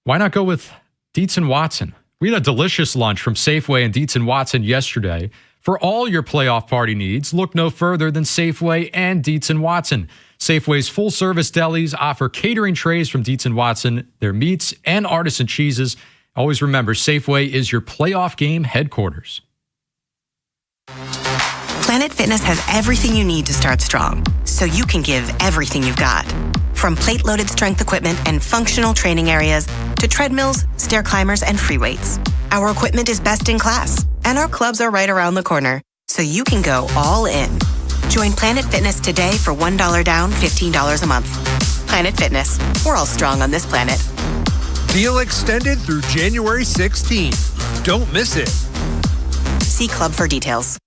why not go with Dietz & Watson? We had a delicious lunch from Safeway and Dietz & Watson yesterday. For all your playoff party needs, look no further than Safeway and Dietz & Watson. Safeway's full-service delis offer catering trays from Dietz & Watson, their meats, and artisan cheeses. Always remember, Safeway is your playoff game headquarters. Planet Fitness has everything you need to start strong, so you can give everything you've got. From plate-loaded strength equipment and functional training areas to treadmills, stair climbers, and free weights. Our equipment is best in class, and our clubs are right around the corner, so you can go all in. Join Planet Fitness today for $1 down, $15 a month. Planet Fitness. We're all strong on this planet. Deal extended through January 16th. Don't miss it. See club for details.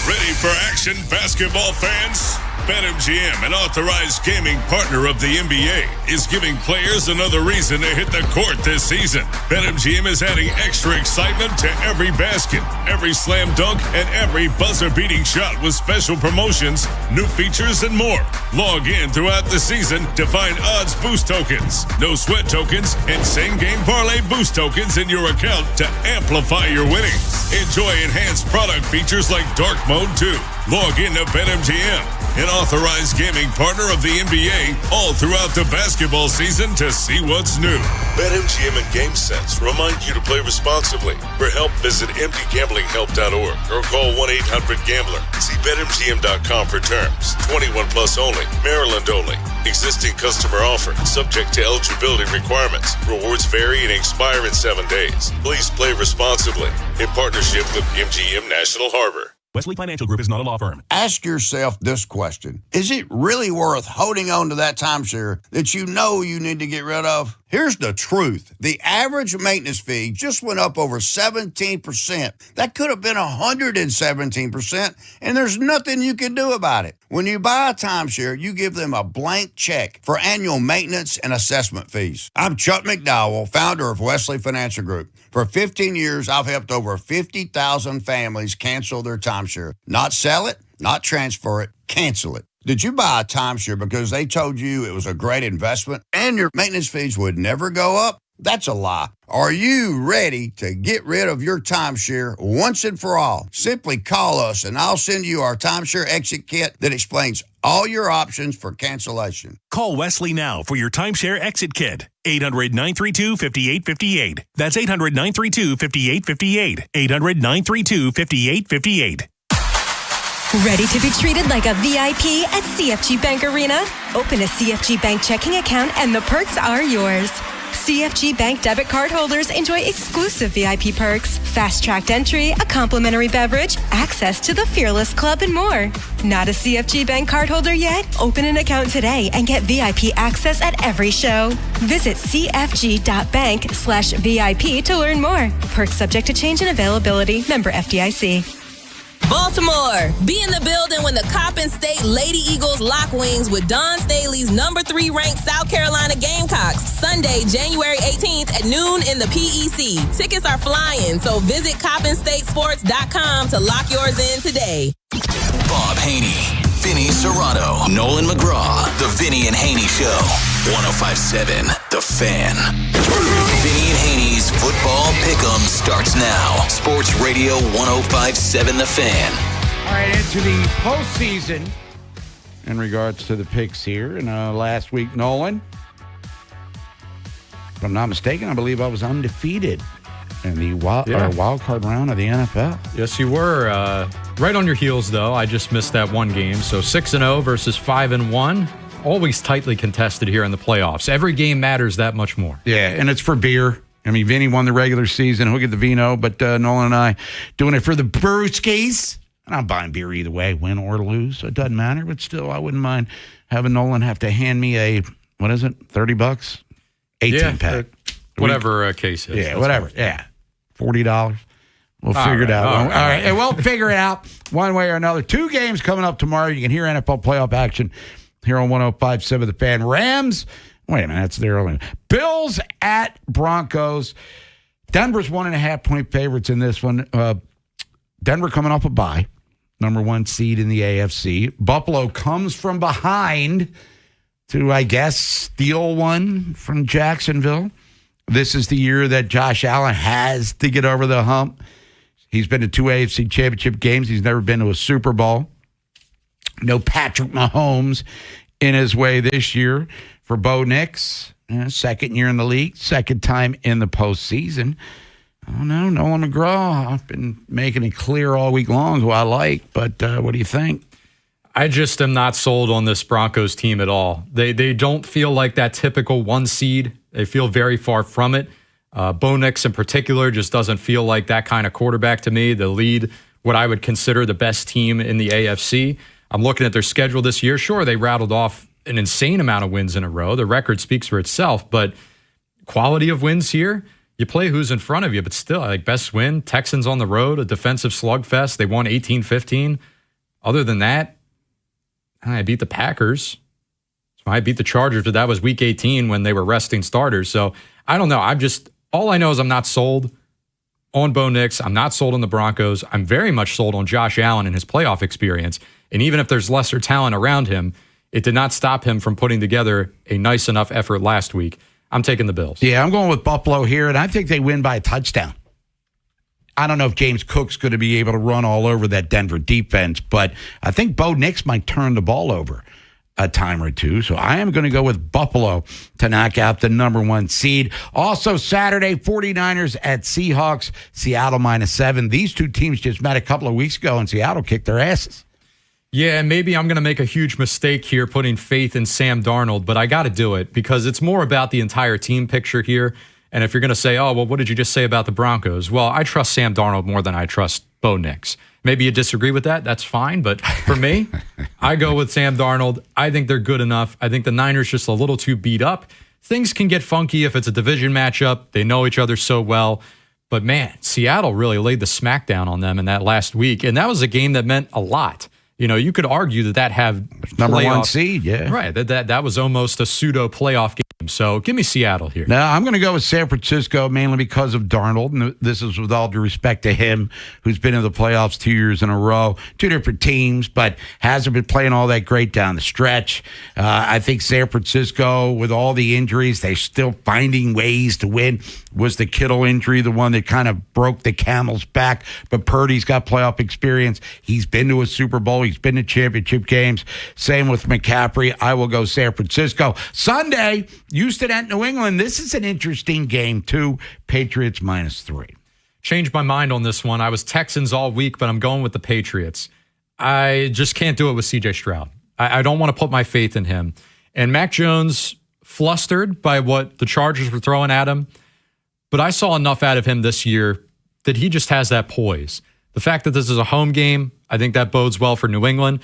Ready for action, basketball fans? BetMGM, an authorized gaming partner of the NBA, is giving players another reason to hit the court this season. BetMGM is adding extra excitement to every basket, every slam dunk, and every buzzer-beating shot with special promotions, new features, and more. Log in throughout the season to find odds boost tokens, no sweat tokens, and same-game parlay boost tokens in your account to amplify your winnings. Enjoy enhanced product features like Dark Mode 2. Log in to BetMGM, an authorized gaming partner of the NBA, all throughout the basketball season to see what's new. BetMGM and GameSense remind you to play responsibly. For help, visit mdgamblinghelp.org or call 1-800-GAMBLER. See BetMGM.com for terms. 21 plus only. Maryland only. Existing customer offer. Subject to eligibility requirements. Rewards vary and expire in 7 days. Please play responsibly. In partnership with MGM National Harbor. Wesley Financial Group is not a law firm. Ask yourself this question. Is it really worth holding on to that timeshare that you know you need to get rid of? Here's the truth. The average maintenance fee just went up over 17%. That could have been 117%, and there's nothing you can do about it. When you buy a timeshare, you give them a blank check for annual maintenance and assessment fees. I'm Chuck McDowell, founder of Wesley Financial Group. For 15 years, I've helped over 50,000 families cancel their timeshare. Not sell it, not transfer it, cancel it. Did you buy a timeshare because they told you it was a great investment and your maintenance fees would never go up? That's a lie. Are you ready to get rid of your timeshare once and for all? Simply call us and I'll send you our timeshare exit kit that explains all your options for cancellation. Call Wesley now for your timeshare exit kit. 800-932-5858. That's 800-932-5858. 800-932-5858. Ready to be treated like a VIP at CFG Bank Arena? Open a CFG Bank checking account and the perks are yours. CFG Bank debit card holders enjoy exclusive VIP perks, fast-tracked entry, a complimentary beverage, access to the Fearless Club, and more. Not a CFG Bank card holder yet? Open an account today and get VIP access at every show. Visit cfg.bank/VIP to learn more. Perks subject to change in availability. Member FDIC. Baltimore, be in the building when the Coppin State Lady Eagles lock wings with Don Staley's number 3 ranked South Carolina Gamecocks, Sunday, January 18th at noon in the PEC. Tickets are flying, so visit CoppinStateSports.com to lock yours in today. Bob Haynie, Vinny Serrato, Nolan McGraw, The Vinny and Haynie Show, 105.7 The Fan. Vinny and Haynie's Football Pick'em starts now. Sports Radio 105.7 The Fan. All right, into the postseason in regards to the picks here. And last week, Nolan, if I'm not mistaken, I believe I was undefeated in the wild card round of the NFL. Yes, you were. Right on your heels, though. I just missed that one game. So 6-0 versus 5-1. Always tightly contested here in the playoffs. Every game matters that much more. Yeah, and it's for beer. I mean, Vinny won the regular season. He'll get the vino, but Nolan and I doing it for the brewskis. And I'm buying beer either way, win or lose. So it doesn't matter, but still, I wouldn't mind having Nolan have to hand me a, what is it, $30? 18-pack. Whatever case is. Yeah, whatever. Yeah, $40. We'll figure it out. All right. And we'll figure it out one way or another. 2 games coming up tomorrow. You can hear NFL playoff action here on 105.7 The Fan. Rams. Wait a minute. That's the early. Bills at Broncos. Denver's 1.5-point favorites in this one. Denver coming off a bye. number 1 seed in the AFC. Buffalo comes from behind to, I guess, steal one from Jacksonville. This is the year that Josh Allen has to get over the hump. He's been to 2 AFC championship games. He's never been to a Super Bowl. No Patrick Mahomes in his way this year for Bo Nix. Second year in the league, second time in the postseason. I don't know, Nolan McGraw. I've been making it clear all week long who I like, but what do you think? I just am not sold on this Broncos team at all. They don't feel like that typical 1 seed. They feel very far from it. Bo Nix in particular just doesn't feel like that kind of quarterback to me. The lead, what I would consider the best team in the AFC. I'm looking at their schedule this year. Sure, they rattled off an insane amount of wins in a row. The record speaks for itself, but quality of wins here, you play who's in front of you, but still, like best win, Texans on the road, a defensive slugfest. They won 18-15. Other than that, I beat the Packers. I beat the Chargers, but that was week 18 when they were resting starters. So I don't know. All I know is I'm not sold on Bo Nix. I'm not sold on the Broncos. I'm very much sold on Josh Allen and his playoff experience. And even if there's lesser talent around him, it did not stop him from putting together a nice enough effort last week. I'm taking the Bills. Yeah, I'm going with Buffalo here, and I think they win by a touchdown. I don't know if James Cook's going to be able to run all over that Denver defense, but I think Bo Nix might turn the ball over a time or two. So I am going to go with Buffalo to knock out the number 1 seed. Also Saturday, 49ers at Seahawks, Seattle -7. These two teams just met a couple of weeks ago, and Seattle kicked their asses. Yeah, maybe I'm going to make a huge mistake here putting faith in Sam Darnold, but I got to do it because it's more about the entire team picture here. And if you're going to say, oh, well, what did you just say about the Broncos? Well, I trust Sam Darnold more than I trust Bo Nix. Maybe you disagree with that. That's fine. But for me, I go with Sam Darnold. I think they're good enough. I think the Niners just a little too beat up. Things can get funky if it's a division matchup. They know each other so well. But man, Seattle really laid the smackdown on them in that last week. And that was a game that meant a lot. You know, you could argue that had number playoff, 1 seed, yeah. Right. That was almost a pseudo playoff game. So give me Seattle here. Now, I'm going to go with San Francisco mainly because of Darnold. And this is with all due respect to him, who's been in the playoffs 2 years in a row. 2 different teams, but hasn't been playing all that great down the stretch. I think San Francisco, with all the injuries, they're still finding ways to win. Was the Kittle injury the one that kind of broke the camel's back? But Purdy's got playoff experience. He's been to a Super Bowl. He's been to championship games. Same with McCaffrey. I will go San Francisco. Sunday, Houston at New England. This is an interesting game, too. Patriots -3. Changed my mind on this one. I was Texans all week, but I'm going with the Patriots. I just can't do it with C.J. Stroud. I don't want to put my faith in him. And Mac Jones, flustered by what the Chargers were throwing at him, but I saw enough out of him this year that he just has that poise. The fact that this is a home game, I think that bodes well for New England.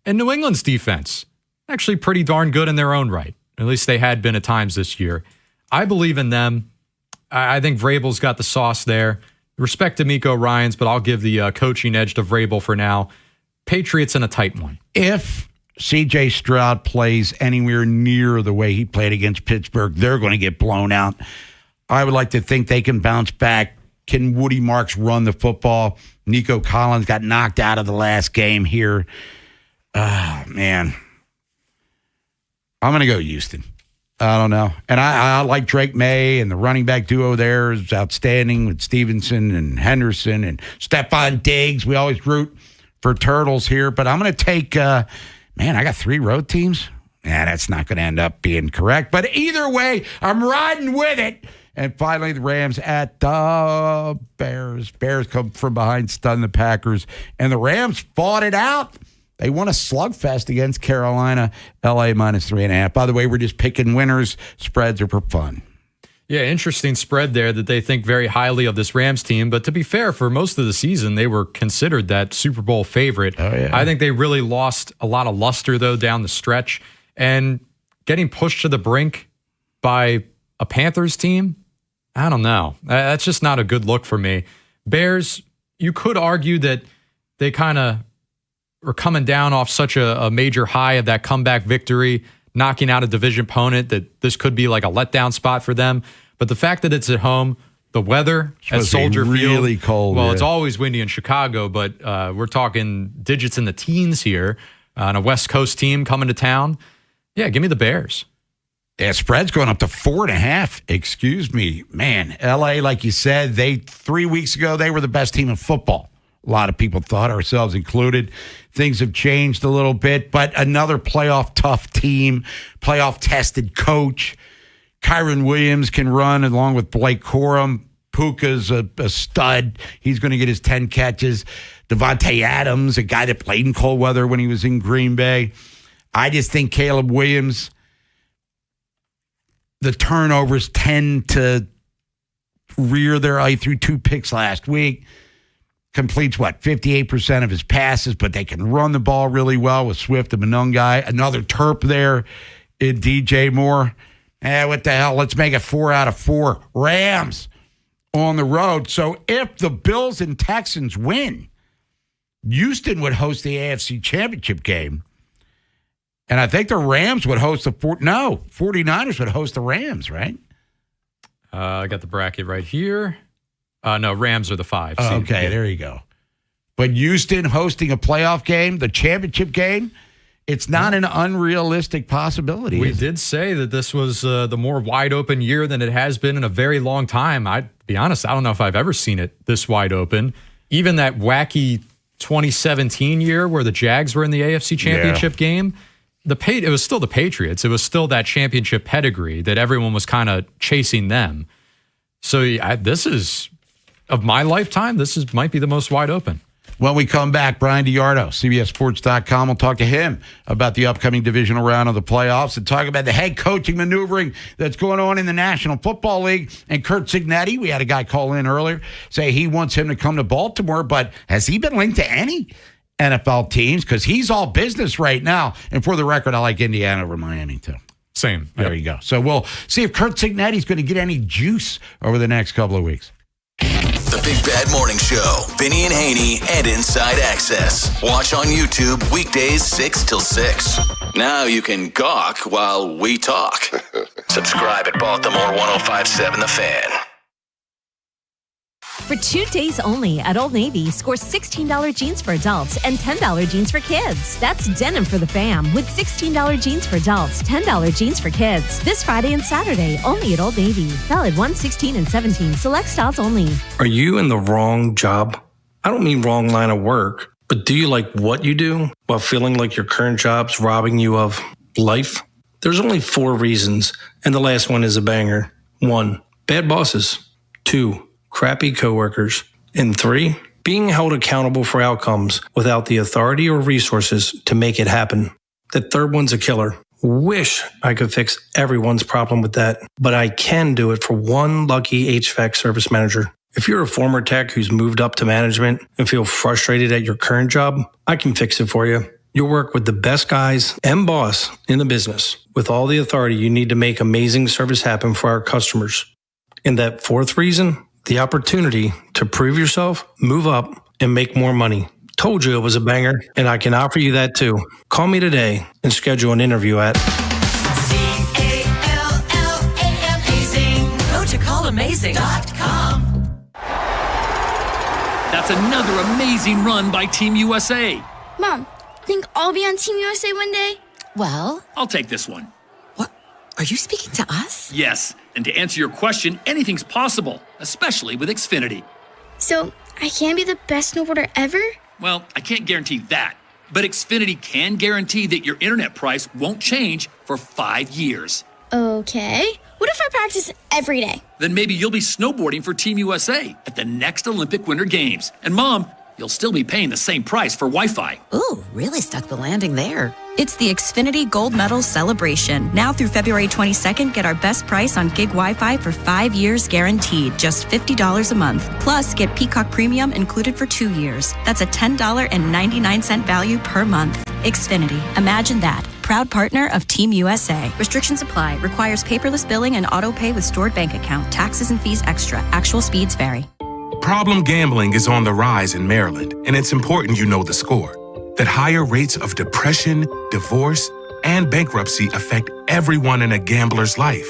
And New England's defense, actually pretty darn good in their own right. At least they had been at times this year. I believe in them. I think Vrabel's got the sauce there. Respect to D'Amico Ryans, but I'll give the coaching edge to Vrabel for now. Patriots in a tight one. If C.J. Stroud plays anywhere near the way he played against Pittsburgh, they're going to get blown out. I would like to think they can bounce back. Can Woody Marks run the football? Nico Collins got knocked out of the last game here. Man. I'm going to go Houston. I don't know. And I like Drake May, and the running back duo there is outstanding with Stevenson and Henderson and Stephon Diggs. We always root for Turtles here, but I'm going to take, I got 3 road teams. That's not going to end up being correct. But either way, I'm riding with it. And finally, the Rams at the Bears. Bears come from behind, stun the Packers. And the Rams fought it out. They won a slugfest against Carolina, LA -3.5. By the way, we're just picking winners. Spreads are for fun. Yeah, interesting spread there that they think very highly of this Rams team. But to be fair, for most of the season, they were considered that Super Bowl favorite. Oh, yeah. I think they really lost a lot of luster, though, down the stretch. And getting pushed to the brink by a Panthers team, I don't know. That's just not a good look for me. Bears, you could argue that they kind of are coming down off such a major high of that comeback victory, knocking out a division opponent, that this could be like a letdown spot for them. But the fact that it's at home, The weather at supposed to be Soldier Field. really cold, Well, yeah. it's always windy in Chicago, but we're talking digits in the teens here on a West Coast team coming to town. Yeah, give me the Bears. Yeah, spread's going up to 4.5. Excuse me. Man, LA, like you said, 3 weeks ago, they were the best team in football. A lot of people thought, ourselves included. Things have changed a little bit, but another playoff tough team, playoff tested coach. Kyron Williams can run along with Blake Corum. Puka's a stud. He's going to get his 10 catches. Devontae Adams, a guy that played in cold weather when he was in Green Bay. I just think Caleb Williams, the turnovers tend to rear their eye through 2 picks last week. Completes, 58% of his passes, but they can run the ball really well with Swift, the Monungai. Another Terp there in DJ Moore. What the hell? Let's make it 4 out of 4. Rams on the road. So if the Bills and Texans win, Houston would host the AFC Championship game. And I think the Rams would host the 49ers would host the Rams, right? I got the bracket right here. No, Rams are the 5. Okay, there you go. But Houston hosting a playoff game, the championship game, it's not an unrealistic possibility. We did say that this was the more wide open year than it has been in a very long time. I'd be honest, I don't know if I've ever seen it this wide open. Even that wacky 2017 year where the Jags were in the AFC Championship game, it was still the Patriots. It was still that championship pedigree that everyone was kind of chasing them. So this is, of my lifetime, might be the most wide open. When we come back, Brian DiArdo, CBSSports.com. We'll talk to him about the upcoming divisional round of the playoffs and talk about the head coaching maneuvering that's going on in the National Football League. And Curt Cignetti, we had a guy call in earlier, say he wants him to come to Baltimore, but has he been linked to any NFL teams? Because he's all business right now. And for the record, I like Indiana over Miami, too. Same. There you go. So we'll see if Curt Cignetti's going to get any juice over the next couple of weeks. The Big Bad Morning Show, Vinny and Haynie, and Inside Access. Watch on YouTube weekdays 6 till 6. Now you can gawk while we talk. Subscribe at Baltimore 1057 The Fan. For 2 days only at Old Navy, score $16 jeans for adults and $10 jeans for kids. That's denim for the fam with $16 jeans for adults, $10 jeans for kids. This Friday and Saturday, only at Old Navy. Valid 1/16 and 17. Select styles only. Are you in the wrong job? I don't mean wrong line of work, but do you like what you do while feeling like your current job's robbing you of life? There's only 4 reasons, and the last one is a banger. 1, bad bosses. 2, crappy coworkers. And 3, being held accountable for outcomes without the authority or resources to make it happen. The third one's a killer. Wish I could fix everyone's problem with that, but I can do it for one lucky HVAC service manager. If you're a former tech who's moved up to management and feel frustrated at your current job, I can fix it for you. You'll work with the best guys and boss in the business with all the authority you need to make amazing service happen for our customers. And that 4th reason, the opportunity to prove yourself, move up, and make more money. Told you it was a banger, and I can offer you that too. Call me today and schedule an interview at CALLAMAZING. Go to callamazing.com. That's another amazing run by Team USA. Mom, think I'll be on Team USA one day? Well, I'll take this one. Are you speaking to us? Yes, and to answer your question, anything's possible, especially with Xfinity. So, I can be the best snowboarder ever? Well, I can't guarantee that, but Xfinity can guarantee that your internet price won't change for 5 years. Okay. What if I practice every day? Then maybe you'll be snowboarding for Team USA at the next Olympic Winter Games. And Mom, you'll still be paying the same price for Wi-Fi. Ooh, really stuck the landing there. It's the Xfinity Gold Medal Celebration. Now through February 22nd, get our best price on gig Wi-Fi for 5 years guaranteed, just $50 a month. Plus, get Peacock Premium included for 2 years. That's a $10.99 value per month. Xfinity. Imagine that. Proud partner of Team USA. Restrictions apply. Requires paperless billing and auto pay with stored bank account. Taxes and fees extra. Actual speeds vary. Problem gambling is on the rise in Maryland, and it's important you know the score. That higher rates of depression, divorce, and bankruptcy affect everyone in a gambler's life.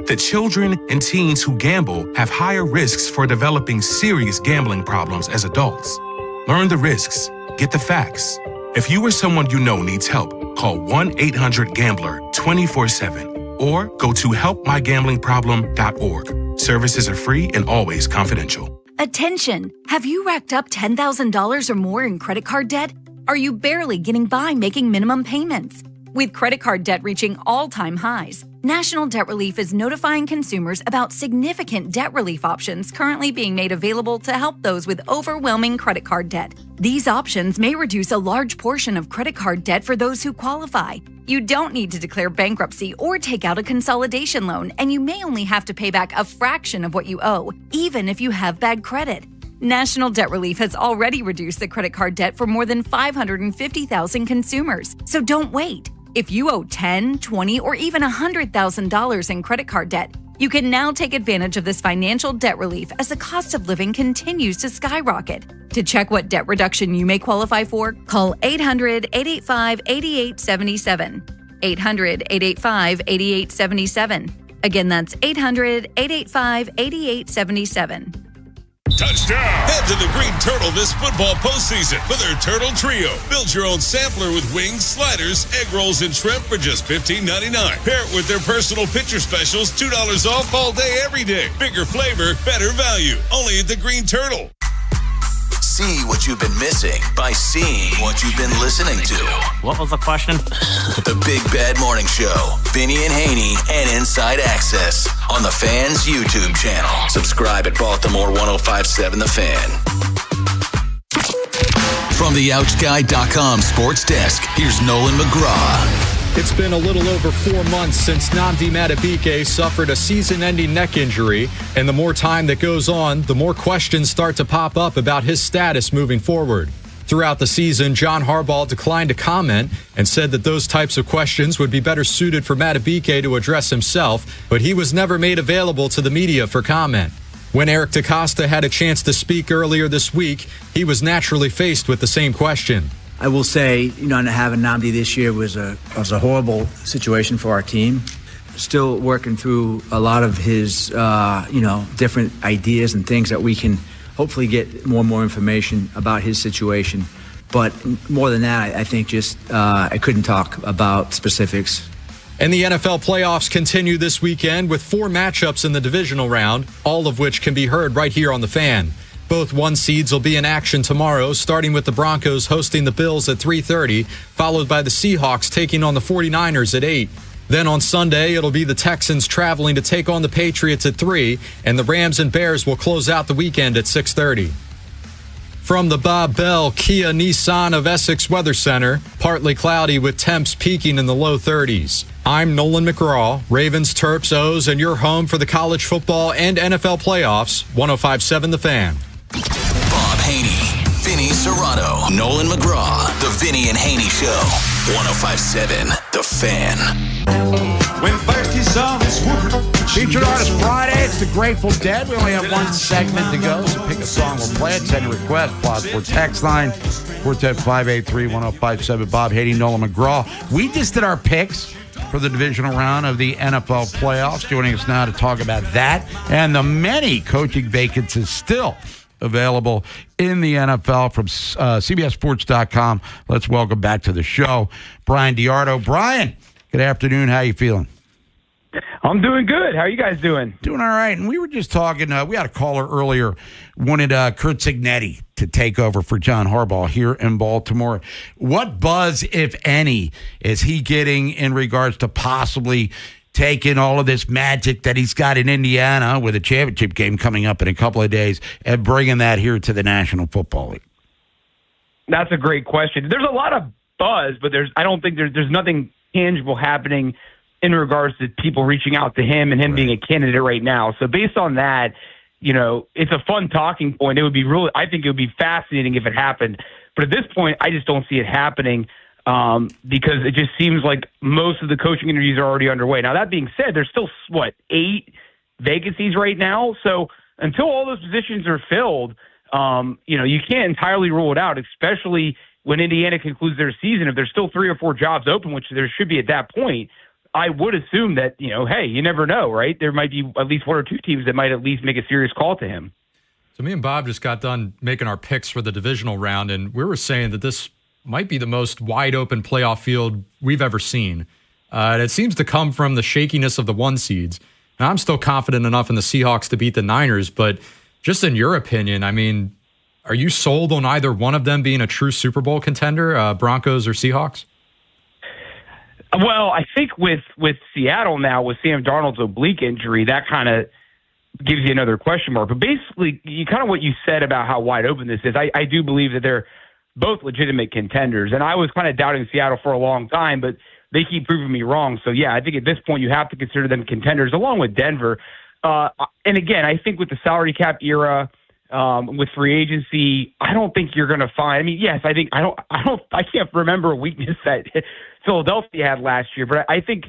that children and teens who gamble have higher risks for developing serious gambling problems as adults. Learn the risks. Get the facts. If you or someone you know needs help, call 1-800-GAMBLER 24/7 or go to helpmygamblingproblem.org. Services are free and always confidential. Attention! Have you racked up $10,000 or more in credit card debt? Are you barely getting by making minimum payments? With credit card debt reaching all-time highs, National Debt Relief is notifying consumers about significant debt relief options currently being made available to help those with overwhelming credit card debt. These options may reduce a large portion of credit card debt for those who qualify. You don't need to declare bankruptcy or take out a consolidation loan, and you may only have to pay back a fraction of what you owe, even if you have bad credit. National Debt Relief has already reduced the credit card debt for more than 550,000 consumers, so don't wait. If you owe $10,000, $20,000, or even $100,000 in credit card debt, you can now take advantage of this financial debt relief as the cost of living continues to skyrocket. To check what debt reduction you may qualify for, call 800-885-8877. 800-885-8877. Again, that's 800-885-8877. Touchdown! Head to the Green Turtle this football postseason for their Turtle Trio. Build your own sampler with wings, sliders, egg rolls, and shrimp for just $15.99. Pair it with their personal pitcher specials, $2 off all day, every day. Bigger flavor, better value. Only at the Green Turtle. See what you've been missing by seeing what you've been listening to. What was the question? The Big Bad Morning Show. Vinny and Haynie and Inside Access on the Fan's YouTube channel. Subscribe at Baltimore 1057 The Fan. From the OutSky.com sports desk, here's Nolan McGraw. It's been a little over 4 months since Nnamdi Madubuike suffered a season-ending neck injury, and the more time that goes on, the more questions start to pop up about his status moving forward. Throughout the season, John Harbaugh declined to comment and said that those types of questions would be better suited for Madubuike to address himself, but he was never made available to the media for comment. When Eric DaCosta had a chance to speak earlier this week, he was naturally faced with the same question. I will say, not having Nnamdi this year was a horrible situation for our team. Still working through a lot of his, different ideas and things that we can hopefully get more and more information about his situation. But more than that, I think just I couldn't talk about specifics. And the NFL playoffs continue this weekend with 4 matchups in the divisional round, all of which can be heard right here on The Fan. Both 1 seeds will be in action tomorrow, starting with the Broncos hosting the Bills at 3:30, followed by the Seahawks taking on the 49ers at 8. Then on Sunday, it'll be the Texans traveling to take on the Patriots at 3, and the Rams and Bears will close out the weekend at 6:30. From the Bob Bell Kia Nissan of Essex Weather Center, partly cloudy with temps peaking in the low 30s. I'm Nolan McGraw, Ravens, Terps, O's, and your home for the college football and NFL playoffs, 1057 The Fan. Bob Haynie, Vinny Serrato, Nolan McGraw, The Vinny and Haynie Show, 1057 The Fan. When first you saw this woman. Featured Artist Friday, it's the Grateful Dead. We only have 1 segment to go, so pick a song, we'll play it, send a request, plus for text line, 410-583-1057, Bob Haynie, Nolan McGraw. We just did our picks for the divisional round of the NFL playoffs. Joining us now to talk about that and the many coaching vacancies still available in the NFL from CBSSports.com. Let's welcome back to the show, Brian Diardo. Brian, good afternoon. How you feeling? I'm doing good. How are you guys doing? Doing all right. And we were just talking, we had a caller earlier, wanted Kurt Cignetti to take over for John Harbaugh here in Baltimore. What buzz, if any, is he getting in regards to possibly taking all of this magic that he's got in Indiana with a championship game coming up in a couple of days and bringing that here to the National Football League? That's a great question. There's a lot of buzz, but I don't think there's nothing tangible happening in regards to people reaching out to him and him being a candidate right now. So based on that, it's a fun talking point. I think it would be fascinating if it happened. But at this point, I just don't see it happening because it just seems like most of the coaching interviews are already underway. Now, that being said, there's still, 8 vacancies right now. So until all those positions are filled, you can't entirely rule it out, especially when Indiana concludes their season. If there's still 3 or 4 jobs open, which there should be at that point, I would assume that, hey, you never know, right? There might be at least one or two teams that might at least make a serious call to him. So me and Bob just got done making our picks for the divisional round, and we were saying that this might be the most wide-open playoff field we've ever seen. And it seems to come from the shakiness of the one seeds. And I'm still confident enough in the Seahawks to beat the Niners, but just in your opinion, I mean, are you sold on either one of them being a true Super Bowl contender, Broncos or Seahawks? Well, I think with Seattle now, with Sam Darnold's oblique injury, that kind of gives you another question mark. But basically, kind of what you said about how wide open this is, I do believe that they're both legitimate contenders. And I was kind of doubting Seattle for a long time, but they keep proving me wrong. So, yeah, I think at this point you have to consider them contenders along with Denver. And again, I think with the salary cap era, with free agency, I don't think you're going to find. I mean, yes, I can't remember a weakness that Philadelphia had last year, but I think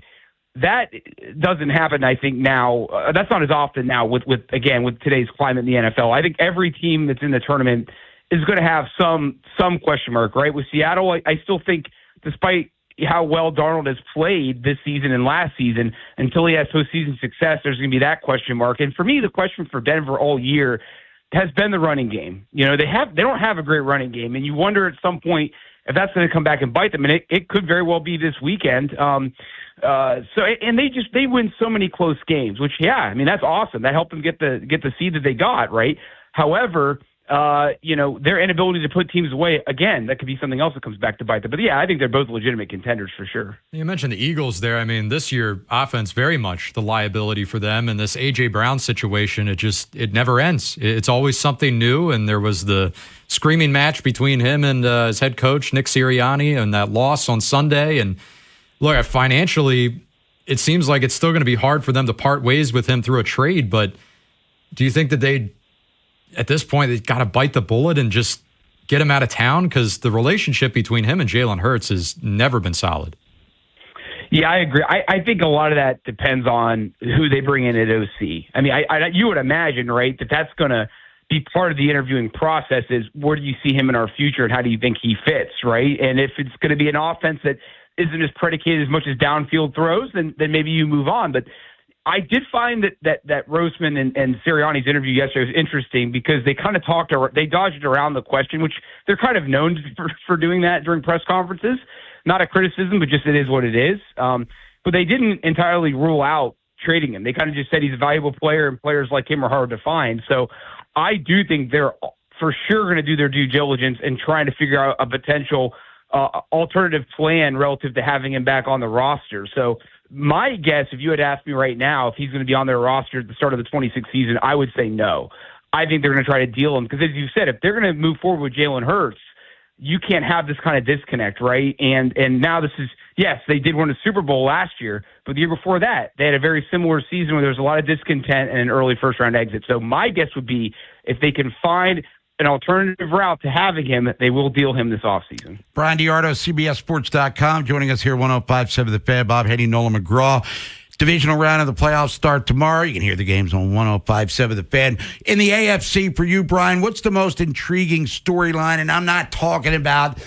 that doesn't happen. I think now that's not as often now with today's climate in the NFL. I think every team that's in the tournament is going to have some question mark, right? With Seattle, I still think, despite how well Darnold has played this season and last season, until he has postseason success, there's going to be that question mark. And for me, the question for Denver all year has been the running game. They don't have a great running game, and you wonder at some point if that's going to come back and bite them. And it could very well be this weekend. They win so many close games, which that's awesome. That helped them get the seed that they got, right? However, their inability to put teams away, again, that could be something else that comes back to bite them. But I think they're both legitimate contenders for sure. You mentioned the Eagles there. I mean, this year offense very much the liability for them, and this A.J. Brown situation, it never ends. It's always something new, and there was the screaming match between him and his head coach, Nick Sirianni, and that loss on Sunday. And look, financially, it seems like it's still going to be hard for them to part ways with him through a trade, but do you think that at this point, they've got to bite the bullet and just get him out of town? Because the relationship between him and Jalen Hurts has never been solid. Yeah, I agree. I think a lot of that depends on who they bring in at OC. I mean, you would imagine, right, that's going to be part of the interviewing process is where do you see him in our future and how do you think he fits, right? And if it's going to be an offense that isn't as predicated as much as downfield throws, then maybe you move on. But I did find that Roseman and Sirianni's interview yesterday was interesting because they kind of they dodged around the question, which they're kind of known for doing that during press conferences. Not a criticism, but just it is what it is. But they didn't entirely rule out trading him. They kind of just said he's a valuable player and players like him are hard to find. So I do think they're for sure going to do their due diligence and trying to figure out a potential alternative plan relative to having him back on the roster. So my guess, if you had asked me right now if he's going to be on their roster at the start of the 26th season, I would say no. I think they're going to try to deal him because, as you said, if they're going to move forward with Jalen Hurts, you can't have this kind of disconnect, right? And now this is, yes, they did win a Super Bowl last year, but the year before that, they had a very similar season where there was a lot of discontent and an early first-round exit. So my guess would be if they can find an alternative route to having him, they will deal him this offseason. Brian DiArdo, CBSSports.com, joining us here, 105.7 The Fan. Bob Haynie, Nolan McGraw. Divisional round of the playoffs start tomorrow. You can hear the games on 105.7 The Fan. In the AFC, for you, Brian, what's the most intriguing storyline? And I'm not talking about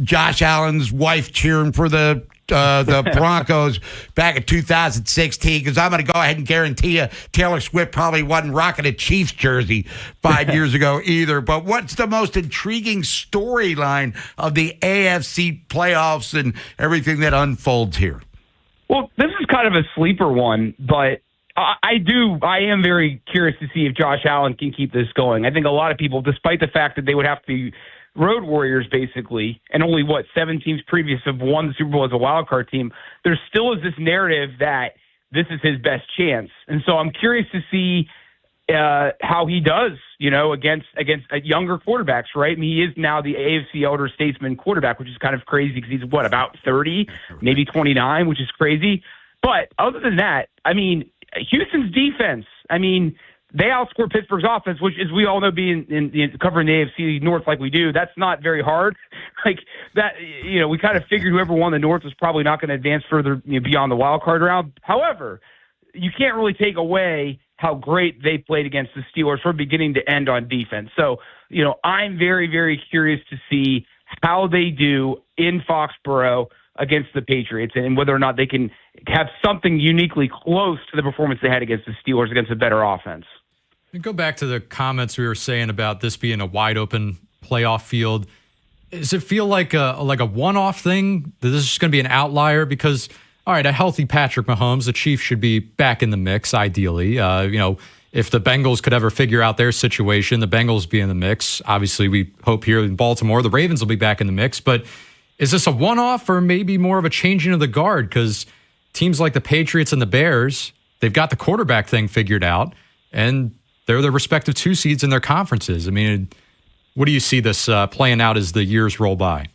Josh Allen's wife cheering for the Broncos back in 2016, because I'm going to go ahead and guarantee you Taylor Swift probably wasn't rocking a Chiefs jersey 5 years ago either. But what's the most intriguing storyline of the AFC playoffs and everything that unfolds here? Well, this is kind of a sleeper one, but I am very curious to see if Josh Allen can keep this going. I think a lot of people, despite the fact that they would have to be road warriors basically, and only 7 teams previous have won the Super Bowl as a wild card team, there still is this narrative that this is his best chance. And so I'm curious to see how he does, against younger quarterbacks, right? I mean, he is now the AFC elder statesman quarterback, which is kind of crazy because he's about 30, maybe 29, which is crazy. But other than that, I mean, Houston's defense, they outscore Pittsburgh's offense, which, as we all know, being covering the AFC North like we do, that's not very hard. Like that, we kind of figured whoever won the North was probably not going to advance further beyond the wild card round. However, you can't really take away how great they played against the Steelers from beginning to end on defense. So, I'm very, very curious to see how they do in Foxborough against the Patriots and whether or not they can have something uniquely close to the performance they had against the Steelers against a better offense. And go back to the comments we were saying about this being a wide open playoff field. Does it feel like a one-off thing? That this is just going to be an outlier? Because, all right, a healthy Patrick Mahomes, the Chiefs should be back in the mix, ideally. If the Bengals could ever figure out their situation, the Bengals be in the mix. Obviously, we hope here in Baltimore, the Ravens will be back in the mix. But is this a one-off or maybe more of a changing of the guard? Because teams like the Patriots and the Bears, they've got the quarterback thing figured out, and they're the respective 2 seeds in their conferences. I mean, what do you see this playing out as the years roll by?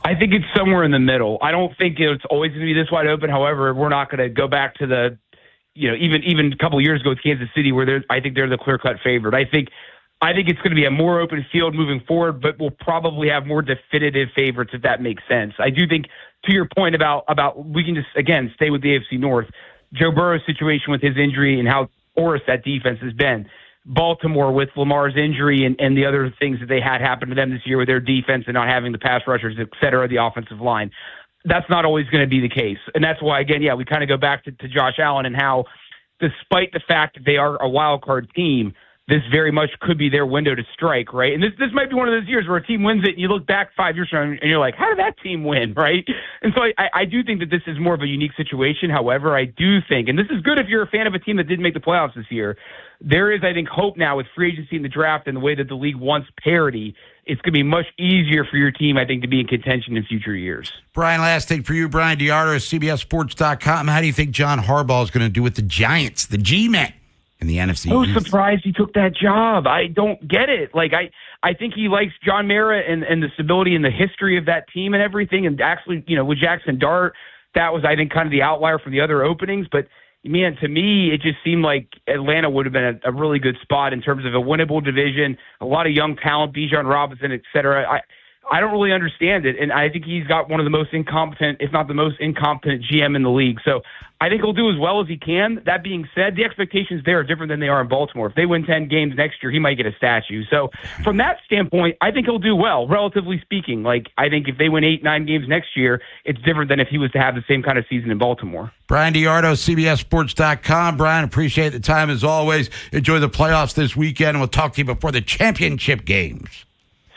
I think it's somewhere in the middle. I don't think it's always going to be this wide open. However, we're not going to go back to the, even a couple of years ago with Kansas City where I think they're the clear-cut favorite. I think it's going to be a more open field moving forward, but we'll probably have more definitive favorites if that makes sense. I do think, to your point about we can just, again, stay with the AFC North, Joe Burrow's situation with his injury and how porous that defense has been. Baltimore with Lamar's injury and the other things that they had happen to them this year with their defense and not having the pass rushers, et cetera, the offensive line. That's not always going to be the case. And that's why, again, we kind of go back to Josh Allen and how, despite the fact that they are a wild card team, this very much could be their window to strike, right? And this might be one of those years where a team wins it and you look back 5 years from now and you're like, how did that team win, right? And so I do think that this is more of a unique situation. However, I do think, and this is good if you're a fan of a team that didn't make the playoffs this year, there is, I think, hope now with free agency in the draft and the way that the league wants parity. It's going to be much easier for your team, I think, to be in contention in future years. Brian, last thing for you. Brian DeArdo, CBSSports.com. How do you think John Harbaugh is going to do with the Giants, the G-Men, in the NFC So East? surprised he took that job. I don't get it. I think he likes John Mara and the stability and the history of that team and everything. And actually, with Jackson Dart, that was, I think, kind of the outlier from the other openings. But, man, to me, it just seemed like Atlanta would have been a really good spot in terms of a winnable division, a lot of young talent, Bijan Robinson, et cetera. I don't really understand it, and I think he's got one of the most incompetent, if not the most incompetent GM in the league. So I think he'll do as well as he can. That being said, the expectations there are different than they are in Baltimore. If they win 10 games next year, he might get a statue. So from that standpoint, I think he'll do well, relatively speaking. I think if they win 8-9 games next year, it's different than if he was to have the same kind of season in Baltimore. Brian DeArdo, CBSSports.com. Brian, appreciate the time as always. Enjoy the playoffs this weekend, and we'll talk to you before the championship games.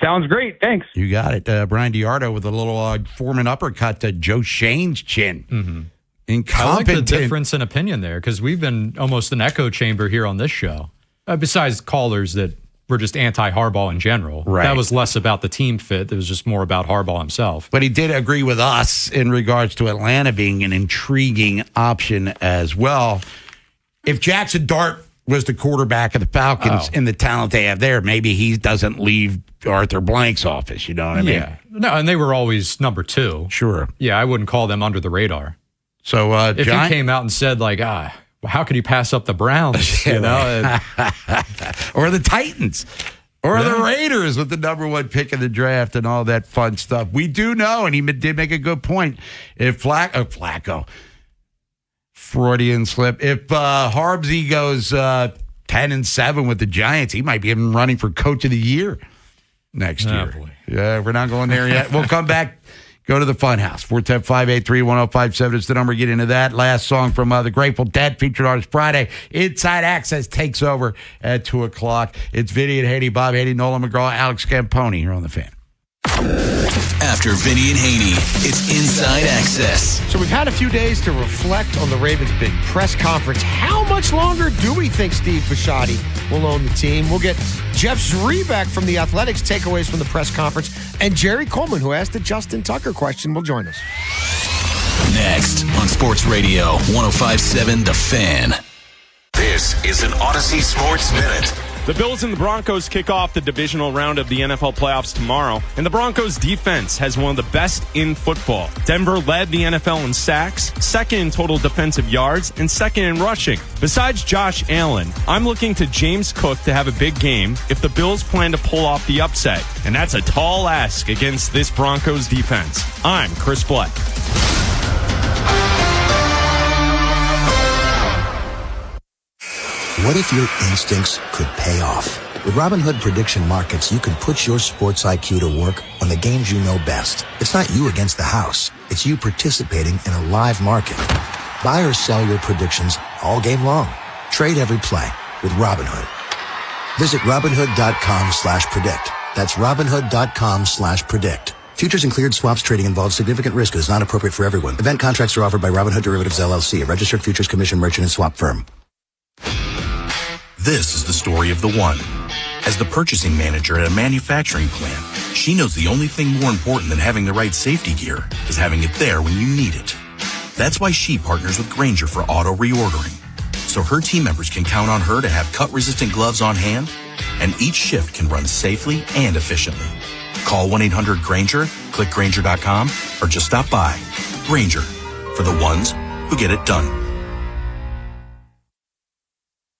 Sounds great. Thanks. You got it. Brian DeArdo with a little Foreman uppercut to Joe Shane's chin. Mm-hmm. Incompetent. I like the difference in opinion there because we've been almost an echo chamber here on this show. Besides callers that were just anti-Harbaugh in general. Right. That was less about the team fit. It was just more about Harbaugh himself. But he did agree with us in regards to Atlanta being an intriguing option as well. If Jackson Dart was the quarterback of the Falcons and the talent they have there, maybe he doesn't leave Arthur Blank's office. You know what I mean? Yeah. No, and they were always number 2. Sure. Yeah, I wouldn't call them under the radar. So if he came out and said well, how could you pass up the Browns? You know, or the Titans, or the Raiders with the number 1 pick in the draft and all that fun stuff. We do know, and he did make a good point. If Flacco, Freudian slip. If Harbsy goes 10-7 with the Giants, he might be even running for Coach of the Year next year. Boy. Yeah, we're not going there yet. We'll come back. Go to the Funhouse. 410-583-1057 is the number. Get into that. Last song from the Grateful Dead, featured artist Friday. Inside Access takes over at 2 o'clock. It's Vinny and Haynie, Bob Haynie, Nolan McGraw, Alex Camponi here on The Fan. After Vinny and Haynie, it's Inside Access. So we've had a few days to reflect on the Ravens' big press conference. How much longer do we think Steve Bisciotti will own the team? We'll get Jeff Zrebiak from The Athletics' takeaways from the press conference, and Jerry Coleman, who asked the Justin Tucker question, will join us. Next on Sports Radio 105.7 The Fan. This is an Odyssey Sports Minute. The Bills and the Broncos kick off the divisional round of the NFL playoffs tomorrow, and the Broncos' defense has one of the best in football. Denver led the NFL in sacks, second in total defensive yards, and second in rushing. Besides Josh Allen, I'm looking to James Cook to have a big game if the Bills plan to pull off the upset, and that's a tall ask against this Broncos defense. I'm Chris Black. What if your instincts could pay off? With Robinhood Prediction Markets, you can put your sports IQ to work on the games you know best. It's not you against the house. It's you participating in a live market. Buy or sell your predictions all game long. Trade every play with Robinhood. Visit Robinhood.com/predict. That's Robinhood.com/predict. Futures and cleared swaps trading involves significant risk and is not appropriate for everyone. Event contracts are offered by Robinhood Derivatives LLC, a registered futures commission merchant and swap firm. This is the story of the one. As the purchasing manager at a manufacturing plant, she knows the only thing more important than having the right safety gear is having it there when you need it. That's why she partners with Grainger for auto reordering, so her team members can count on her to have cut-resistant gloves on hand, and each shift can run safely and efficiently. Call 1-800-GRAINGER, click Grainger.com, or just stop by. Grainger, for the ones who get it done.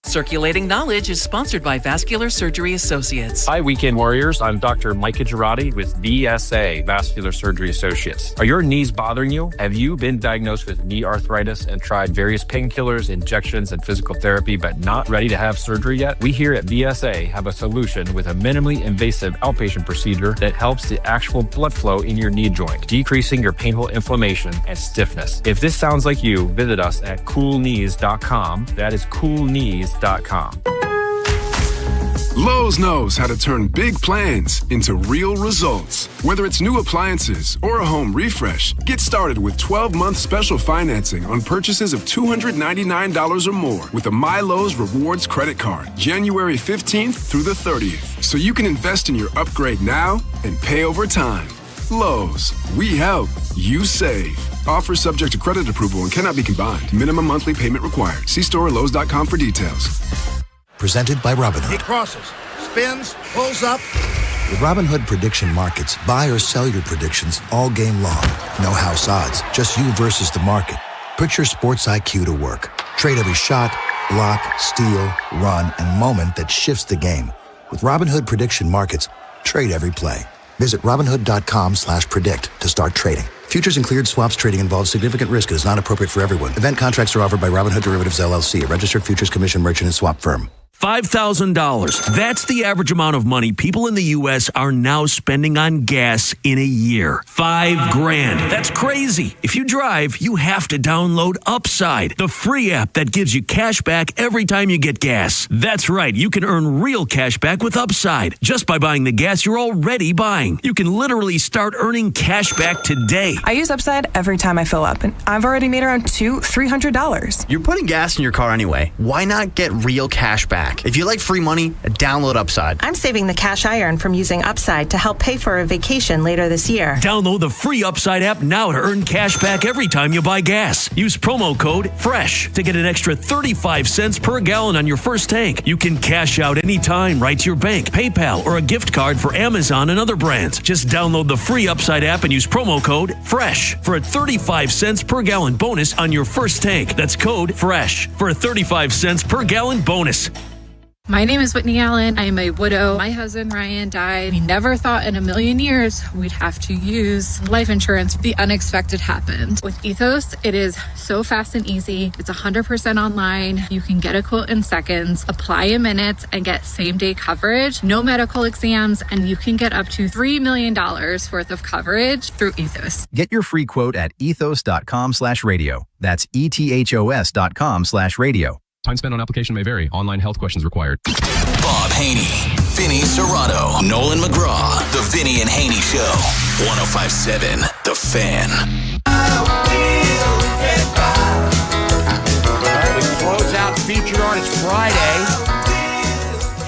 Circulating Knowledge is sponsored by Vascular Surgery Associates. Hi, Weekend Warriors. I'm Dr. Micah Girardi with VSA, Vascular Surgery Associates. Are your knees bothering you? Have you been diagnosed with knee arthritis and tried various painkillers, injections, and physical therapy, but not ready to have surgery yet? We here at VSA have a solution with a minimally invasive outpatient procedure that helps the actual blood flow in your knee joint, decreasing your painful inflammation and stiffness. If this sounds like you, visit us at coolknees.com. That is coolknees.com. Lowe's knows how to turn big plans into real results. Whether it's new appliances or a home refresh, get started with 12-month special financing on purchases of $299 or more with a MyLowe's Rewards credit card, January 15th through the 30th. So you can invest in your upgrade now and pay over time. Lowe's, we help, you save. Offer subject to credit approval and cannot be combined. Minimum monthly payment required. See store or Lowe's.com for details. Presented by Robinhood. He crosses, spins, pulls up. With Robinhood Prediction Markets, buy or sell your predictions all game long. No house odds, just you versus the market. Put your sports IQ to work. Trade every shot, block, steal, run, and moment that shifts the game. With Robinhood Prediction Markets, trade every play. Visit Robinhood.com/predict to start trading. Futures and cleared swaps trading involves significant risk and is not appropriate for everyone. Event contracts are offered by Robinhood Derivatives LLC, a registered futures commission merchant and swap firm. $5,000. That's the average amount of money people in the U.S. are now spending on gas in a year. $5,000. That's crazy. If you drive, you have to download Upside, the free app that gives you cash back every time you get gas. That's right. You can earn real cash back with Upside just by buying the gas you're already buying. You can literally start earning cash back today. I use Upside every time I fill up, and I've already made around $200-$300. You're putting gas in your car anyway. Why not get real cash back? If you like free money, download Upside. I'm saving the cash I earn from using Upside to help pay for a vacation later this year. Download the free Upside app now to earn cash back every time you buy gas. Use promo code FRESH to get an extra 35 cents per gallon on your first tank. You can cash out anytime right to your bank, PayPal, or a gift card for Amazon and other brands. Just download the free Upside app and use promo code FRESH for a 35 cents per gallon bonus on your first tank. That's code FRESH for a 35 cents per gallon bonus. My name is Whitney Allen. I am a widow. My husband, Ryan, died. We never thought in a million years we'd have to use life insurance. The unexpected happened. With Ethos, it is so fast and easy. It's 100% online. You can get a quote in seconds, apply in minutes, and get same-day coverage. No medical exams, and you can get up to $3 million worth of coverage through Ethos. Get your free quote at ethos.com/radio. That's ethos.com/radio. Time spent on application may vary. Online health questions required. Bob Haynie, Vinny Serrato, Nolan McGraw. The Vinny and Haynie Show. 105.7 The Fan. All right, we close out Featured Artist Friday.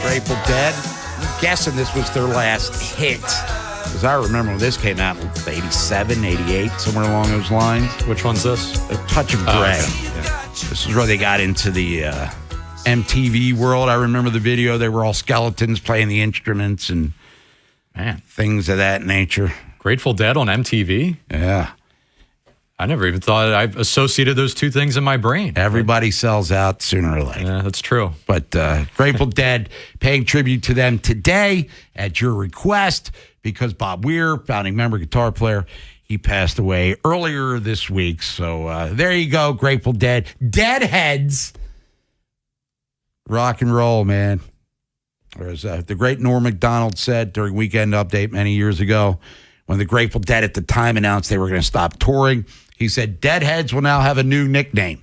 Grateful Dead. I'm guessing this was their last hit. Because I remember when this came out, 87, 88, somewhere along those lines. Which one's this? A Touch of Grey. Okay. Yeah. This is where they got into the MTV world. I remember the video. They were all skeletons playing the instruments and things of that nature. Grateful Dead on MTV? Yeah. I never even thought I associated those two things in my brain. Everybody sells out sooner or later. Yeah, that's true. But Grateful Dead paying tribute to them today at your request because Bob Weir, founding member, guitar player, he passed away earlier this week. So there you go, Grateful Dead. Deadheads Rock and roll, man. There's the great Norm Macdonald said during Weekend Update many years ago when the Grateful Dead at the time announced they were going to stop touring. He said, Deadheads will now have a new nickname,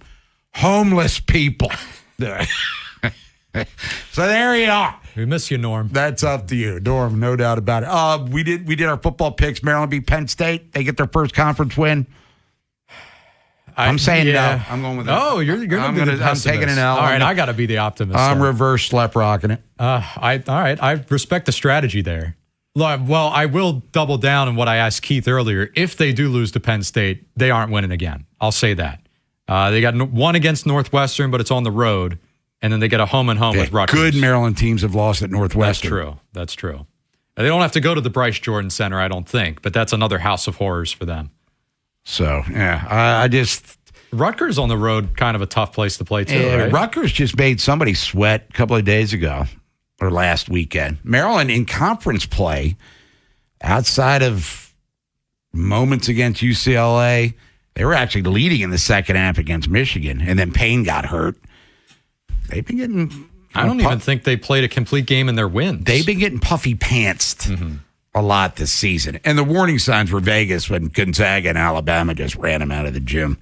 Homeless People. So there you are. We miss you, Norm. That's up to you, Norm, no doubt about it. We did our football picks. Maryland beat Penn State. They get their first conference win. I'm saying no. I'm going with it. Oh, you're I'm taking an L. All right, I got to be the optimist. I'm reverse slap rocking it. All right, I respect the strategy there. Well, I will double down on what I asked Keith earlier. If they do lose to Penn State, they aren't winning again. I'll say that. They got one against Northwestern, but it's on the road. And then they get a home and home with Rutgers. Good Maryland teams have lost at Northwestern. That's true. They don't have to go to the Bryce Jordan Center, I don't think, but that's another house of horrors for them. So, yeah, I just... Rutgers on the road, kind of a tough place to play, too, right? Rutgers just made somebody sweat a couple of days ago, or last weekend. Maryland in conference play, outside of moments against UCLA, they were actually leading in the second half against Michigan, and then Payne got hurt. They've been getting... I don't even think they played a complete game in their wins. They've been getting puffy-pantsed a lot this season. And the warning signs were Vegas when Gonzaga and Alabama just ran them out of the gym.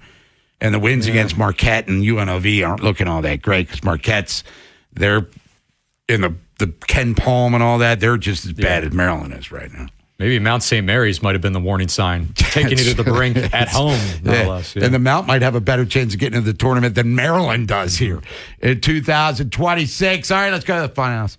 And the wins against Marquette and UNLV aren't looking all that great because Marquette's, they're in the Ken Palm and all that. They're just as bad as Maryland is right now. Maybe Mount St. Mary's might have been the warning sign, taking you to the brink at home, no less. Yeah. And the Mount might have a better chance of getting into the tournament than Maryland does here in 2026. All right, let's go to the Funhouse.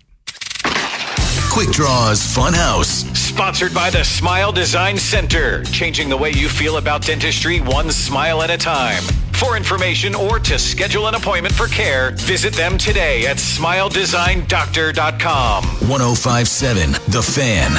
Quick Draws Funhouse. Sponsored by the Smile Design Center, changing the way you feel about dentistry one smile at a time. For information or to schedule an appointment for care, visit them today at smiledesignDoctor.com. 105.7 The Fan.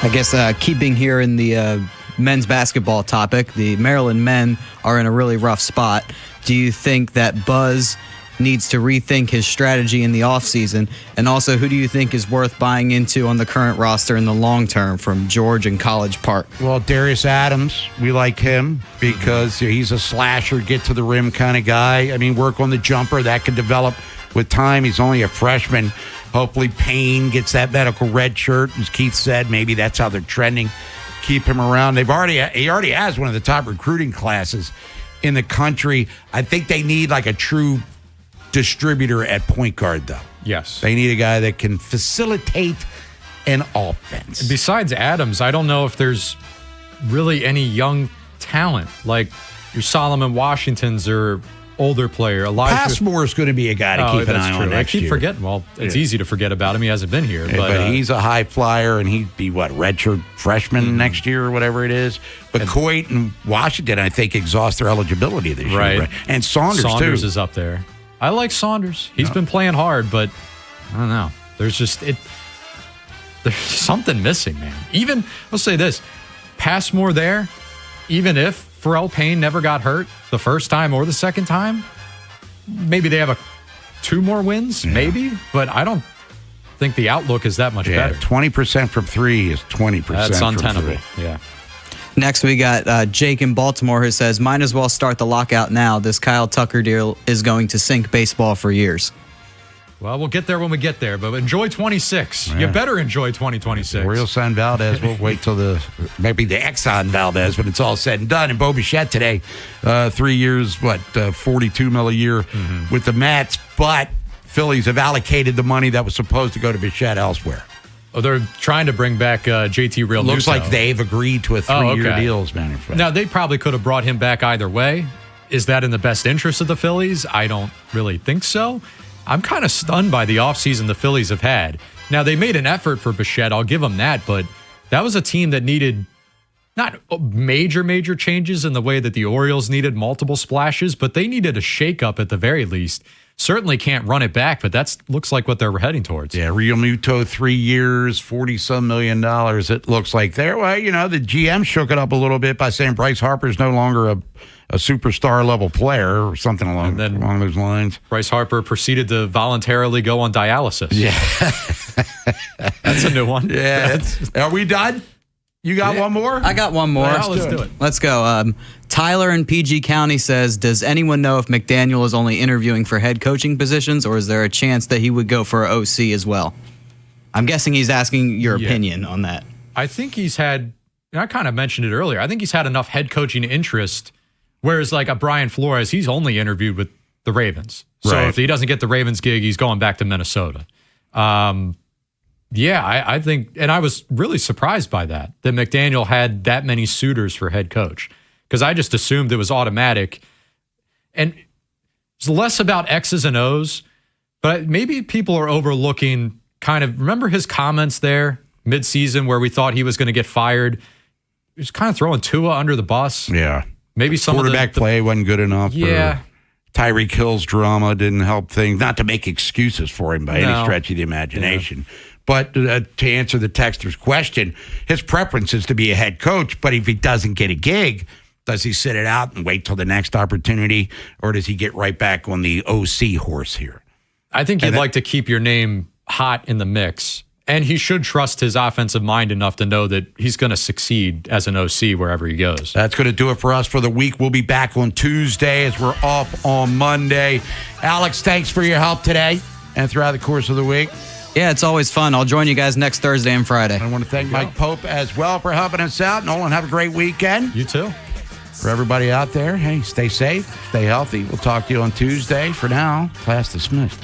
I guess keeping here in the men's basketball topic, the Maryland men are in a really rough spot. Do you think that Buzz needs to rethink his strategy in the offseason? And also, who do you think is worth buying into on the current roster in the long term from George and College Park? Well, Darius Adams, we like him because he's a slasher, get to the rim kind of guy. I mean, work on the jumper. That could develop with time. He's only a freshman. Hopefully Payne gets that medical red shirt. As Keith said, maybe that's how they're trending. Keep him around. He already has one of the top recruiting classes in the country. I think they need like a true distributor at point guard, though. Yes. They need a guy that can facilitate an offense. Besides Adams, I don't know if there's really any young talent like your Solomon Washingtons or older player. Passmore is going to be a guy to keep an eye on next year. I keep forgetting. Well, it's easy to forget about him. He hasn't been here. But he's a high flyer, and he'd be, redshirt freshman next year or whatever it is. But Coit and Washington, I think, exhaust their eligibility this year. Right? And Saunders too. Is up there. I like Saunders. He's been playing hard, but I don't know. There's something missing, man. Even, let's say this, Passmore there, even if Pharrell Payne never got hurt the first time or the second time, maybe they have 2 more wins, maybe, but I don't think the outlook is that much better. 20% from 3 is 20%. That's untenable. Yeah. Next, we got Jake in Baltimore who says, might as well start the lockout now. This Kyle Tucker deal is going to sink baseball for years. Well, we'll get there when we get there, but enjoy 26. Yeah. You better enjoy 2026. Real San Valdez. We'll wait till maybe the Exxon Valdez when it's all said and done. And Bo Bichette today, 3 years, $42 million a year with the Mets. But Phillies have allocated the money that was supposed to go to Bichette elsewhere. Oh, they're trying to bring back JT Realmuto. Looks like they've agreed to a 3-year deal, as a matter of fact. Now, they probably could have brought him back either way. Is that in the best interest of the Phillies? I don't really think so. I'm kind of stunned by the offseason the Phillies have had. Now, they made an effort for Bichette. I'll give them that, but that was a team that needed not major changes in the way that the Orioles needed multiple splashes, but they needed a shakeup at the very least. Certainly can't run it back, but that looks like what they're heading towards. Yeah, Realmuto, 3 years, $40-some million. It looks like there. Well, the GM shook it up a little bit by saying Bryce Harper's no longer a superstar level player or something along those lines. Bryce Harper proceeded to voluntarily go on dialysis. Yeah. That's a new one. Yeah. Are we done? You got one more? I got one more. Let's do it. Let's go. Tyler in PG County says, does anyone know if McDaniel is only interviewing for head coaching positions, or is there a chance that he would go for an OC as well? I'm guessing he's asking your opinion on that. I think he's had, I kind of mentioned it earlier, I think he's had enough head coaching interest, whereas like a Brian Flores, he's only interviewed with the Ravens. So if he doesn't get the Ravens gig, he's going back to Minnesota. I think, and I was really surprised by that McDaniel had that many suitors for head coach, because I just assumed it was automatic. And it's less about X's and O's, but maybe people are overlooking kind of, remember his comments there mid-season where we thought he was going to get fired? He was kind of throwing Tua under the bus. Yeah. Maybe some quarterback play wasn't good enough. Yeah. Tyreek Hill's drama didn't help things. Not to make excuses for him by any stretch of the imagination. Yeah. But to answer the texter's question, his preference is to be a head coach. But if he doesn't get a gig, does he sit it out and wait till the next opportunity? Or does he get right back on the OC horse here? I think you'd like to keep your name hot in the mix. And he should trust his offensive mind enough to know that he's going to succeed as an OC wherever he goes. That's going to do it for us for the week. We'll be back on Tuesday as we're off on Monday. Alex, thanks for your help today and throughout the course of the week. Yeah, it's always fun. I'll join you guys next Thursday and Friday. I want to thank Mike Pope as well for helping us out. Nolan, have a great weekend. You too. For everybody out there, hey, stay safe, stay healthy. We'll talk to you on Tuesday. For now, class dismissed.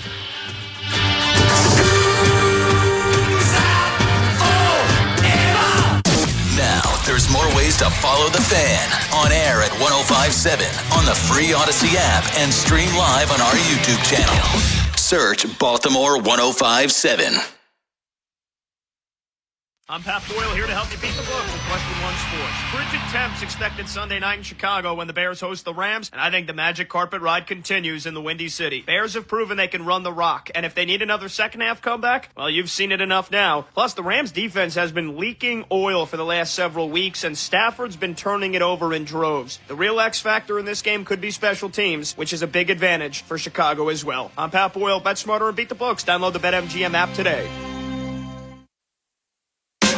There's more ways to follow the Fan. On air at 105.7, on the free Odyssey app, and stream live on our YouTube channel. Search Baltimore 105.7. I'm Pat Boyle here to help you beat the books with Question One Sports. Frigid temps expected Sunday night in Chicago when the Bears host the Rams, and I think the magic carpet ride continues in the Windy City. Bears have proven they can run the rock, and if they need another second-half comeback, well, you've seen it enough now. Plus, the Rams' defense has been leaking oil for the last several weeks, and Stafford's been turning it over in droves. The real X factor in this game could be special teams, which is a big advantage for Chicago as well. I'm Pat Boyle. Bet smarter and beat the books. Download the BetMGM app today.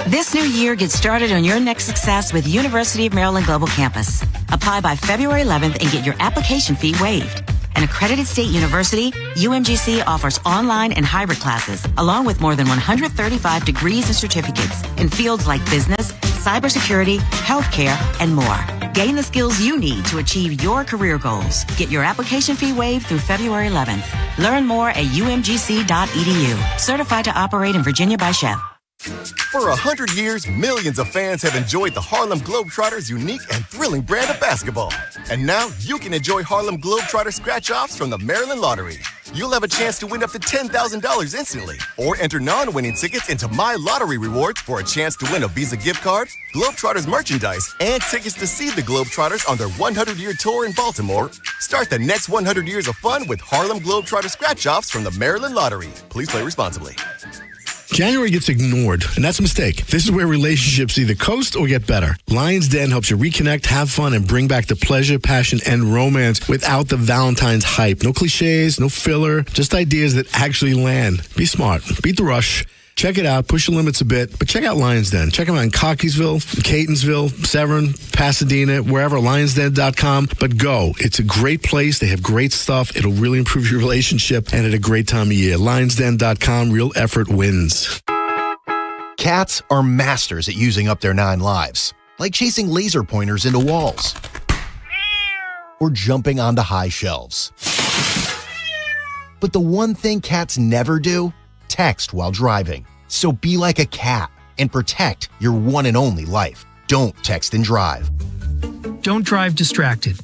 This new year, get started on your next success with University of Maryland Global Campus. Apply by February 11th and get your application fee waived. An accredited state university, UMGC offers online and hybrid classes, along with more than 135 degrees and certificates in fields like business, cybersecurity, healthcare, and more. Gain the skills you need to achieve your career goals. Get your application fee waived through February 11th. Learn more at umgc.edu. Certified to operate in Virginia by Chef. For 100 years, millions of fans have enjoyed the Harlem Globetrotters' unique and thrilling brand of basketball. And now you can enjoy Harlem Globetrotter scratch-offs from the Maryland Lottery. You'll have a chance to win up to $10,000 instantly, or enter non-winning tickets into My Lottery Rewards for a chance to win a Visa gift card, Globetrotters merchandise, and tickets to see the Globetrotters on their 100-year tour in Baltimore. Start the next 100 years of fun with Harlem Globetrotter scratch-offs from the Maryland Lottery. Please play responsibly. January gets ignored, and that's a mistake. This is where relationships either coast or get better. Lion's Den helps you reconnect, have fun, and bring back the pleasure, passion, and romance without the Valentine's hype. No cliches, no filler, just ideas that actually land. Be smart. Beat the rush. Check it out. Push the limits a bit. But check out Lion's Den. Check them out in Cockeysville, Catonsville, Severn, Pasadena, wherever, lionsden.com. But go. It's a great place. They have great stuff. It'll really improve your relationship and at a great time of year. lionsden.com. Real effort wins. Cats are masters at using up their 9 lives, like chasing laser pointers into walls or jumping onto high shelves. But the one thing cats never do, text while driving. So be like a cat and protect your one and only life. Don't text and drive. Don't drive distracted.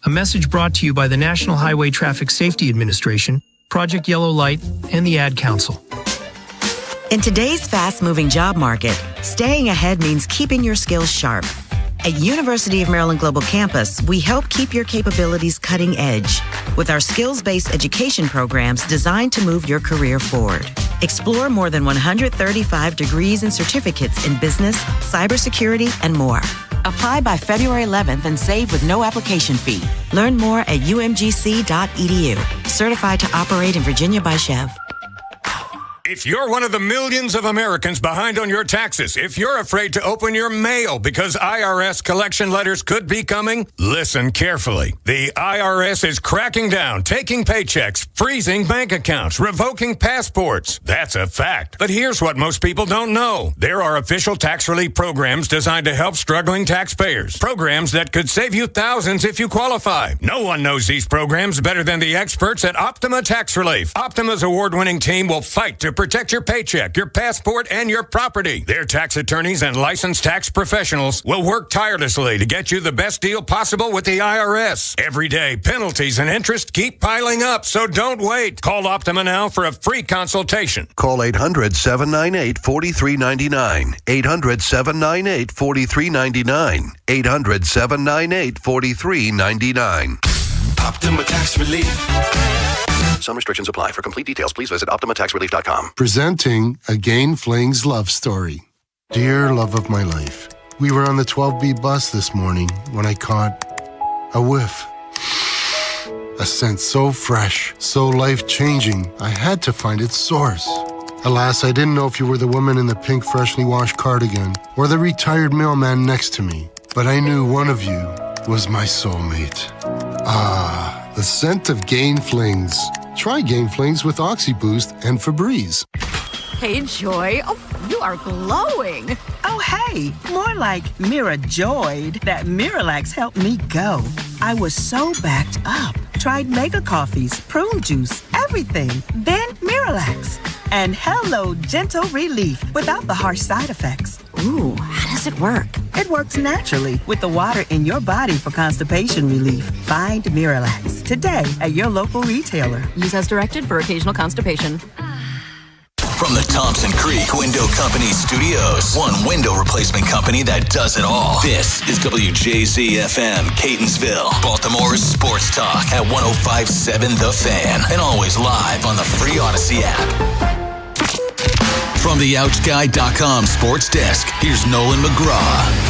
A message brought to you by the National Highway Traffic Safety Administration, Project Yellow Light, and the Ad Council. In today's fast-moving job market, staying ahead means keeping your skills sharp. At University of Maryland Global Campus, we help keep your capabilities cutting edge with our skills-based education programs designed to move your career forward. Explore more than 135 degrees and certificates in business, cybersecurity, and more. Apply by February 11th and save with no application fee. Learn more at umgc.edu. Certified to operate in Virginia by Chev. If you're one of the millions of Americans behind on your taxes, if you're afraid to open your mail because IRS collection letters could be coming, listen carefully. The IRS is cracking down, taking paychecks, freezing bank accounts, revoking passports. That's a fact. But here's what most people don't know. There are official tax relief programs designed to help struggling taxpayers. Programs that could save you thousands if you qualify. No one knows these programs better than the experts at Optima Tax Relief. Optima's award-winning team will fight to protect your paycheck, your passport, and your property. Their tax attorneys and licensed tax professionals will work tirelessly to get you the best deal possible with the IRS. Every day, penalties and interest keep piling up, so don't wait. Call Optima now for a free consultation. Call 800-798-4399. 800-798-4399. 800-798-4399. Optima Tax Relief. Some restrictions apply. For complete details, please visit OptimaTaxRelief.com. Presenting a Gain Flings love story. Dear love of my life, we were on the 12B bus this morning when I caught a whiff. A scent so fresh, so life-changing, I had to find its source. Alas, I didn't know if you were the woman in the pink freshly washed cardigan or the retired mailman next to me, but I knew one of you was my soulmate. Ah, the scent of Gain Flings. Try Gain Flings with OxyBoost and Febreze. Hey, Joy. Oh, you are glowing. Oh, hey. More like Mirajoyed. That Miralax helped me go. I was so backed up. Tried mega coffees, prune juice, everything. Then Miralax. And hello, gentle relief without the harsh side effects. Ooh, how does it work? It works naturally with the water in your body for constipation relief. Find Miralax today at your local retailer. Use as directed for occasional constipation. From the Thompson Creek Window Company studios, one window replacement company that does it all. This is WJZ-FM, Catonsville, Baltimore's sports talk at 105.7 The Fan, and always live on the free Odyssey app. From the OutGuy.com sports desk, here's Nolan McGraw.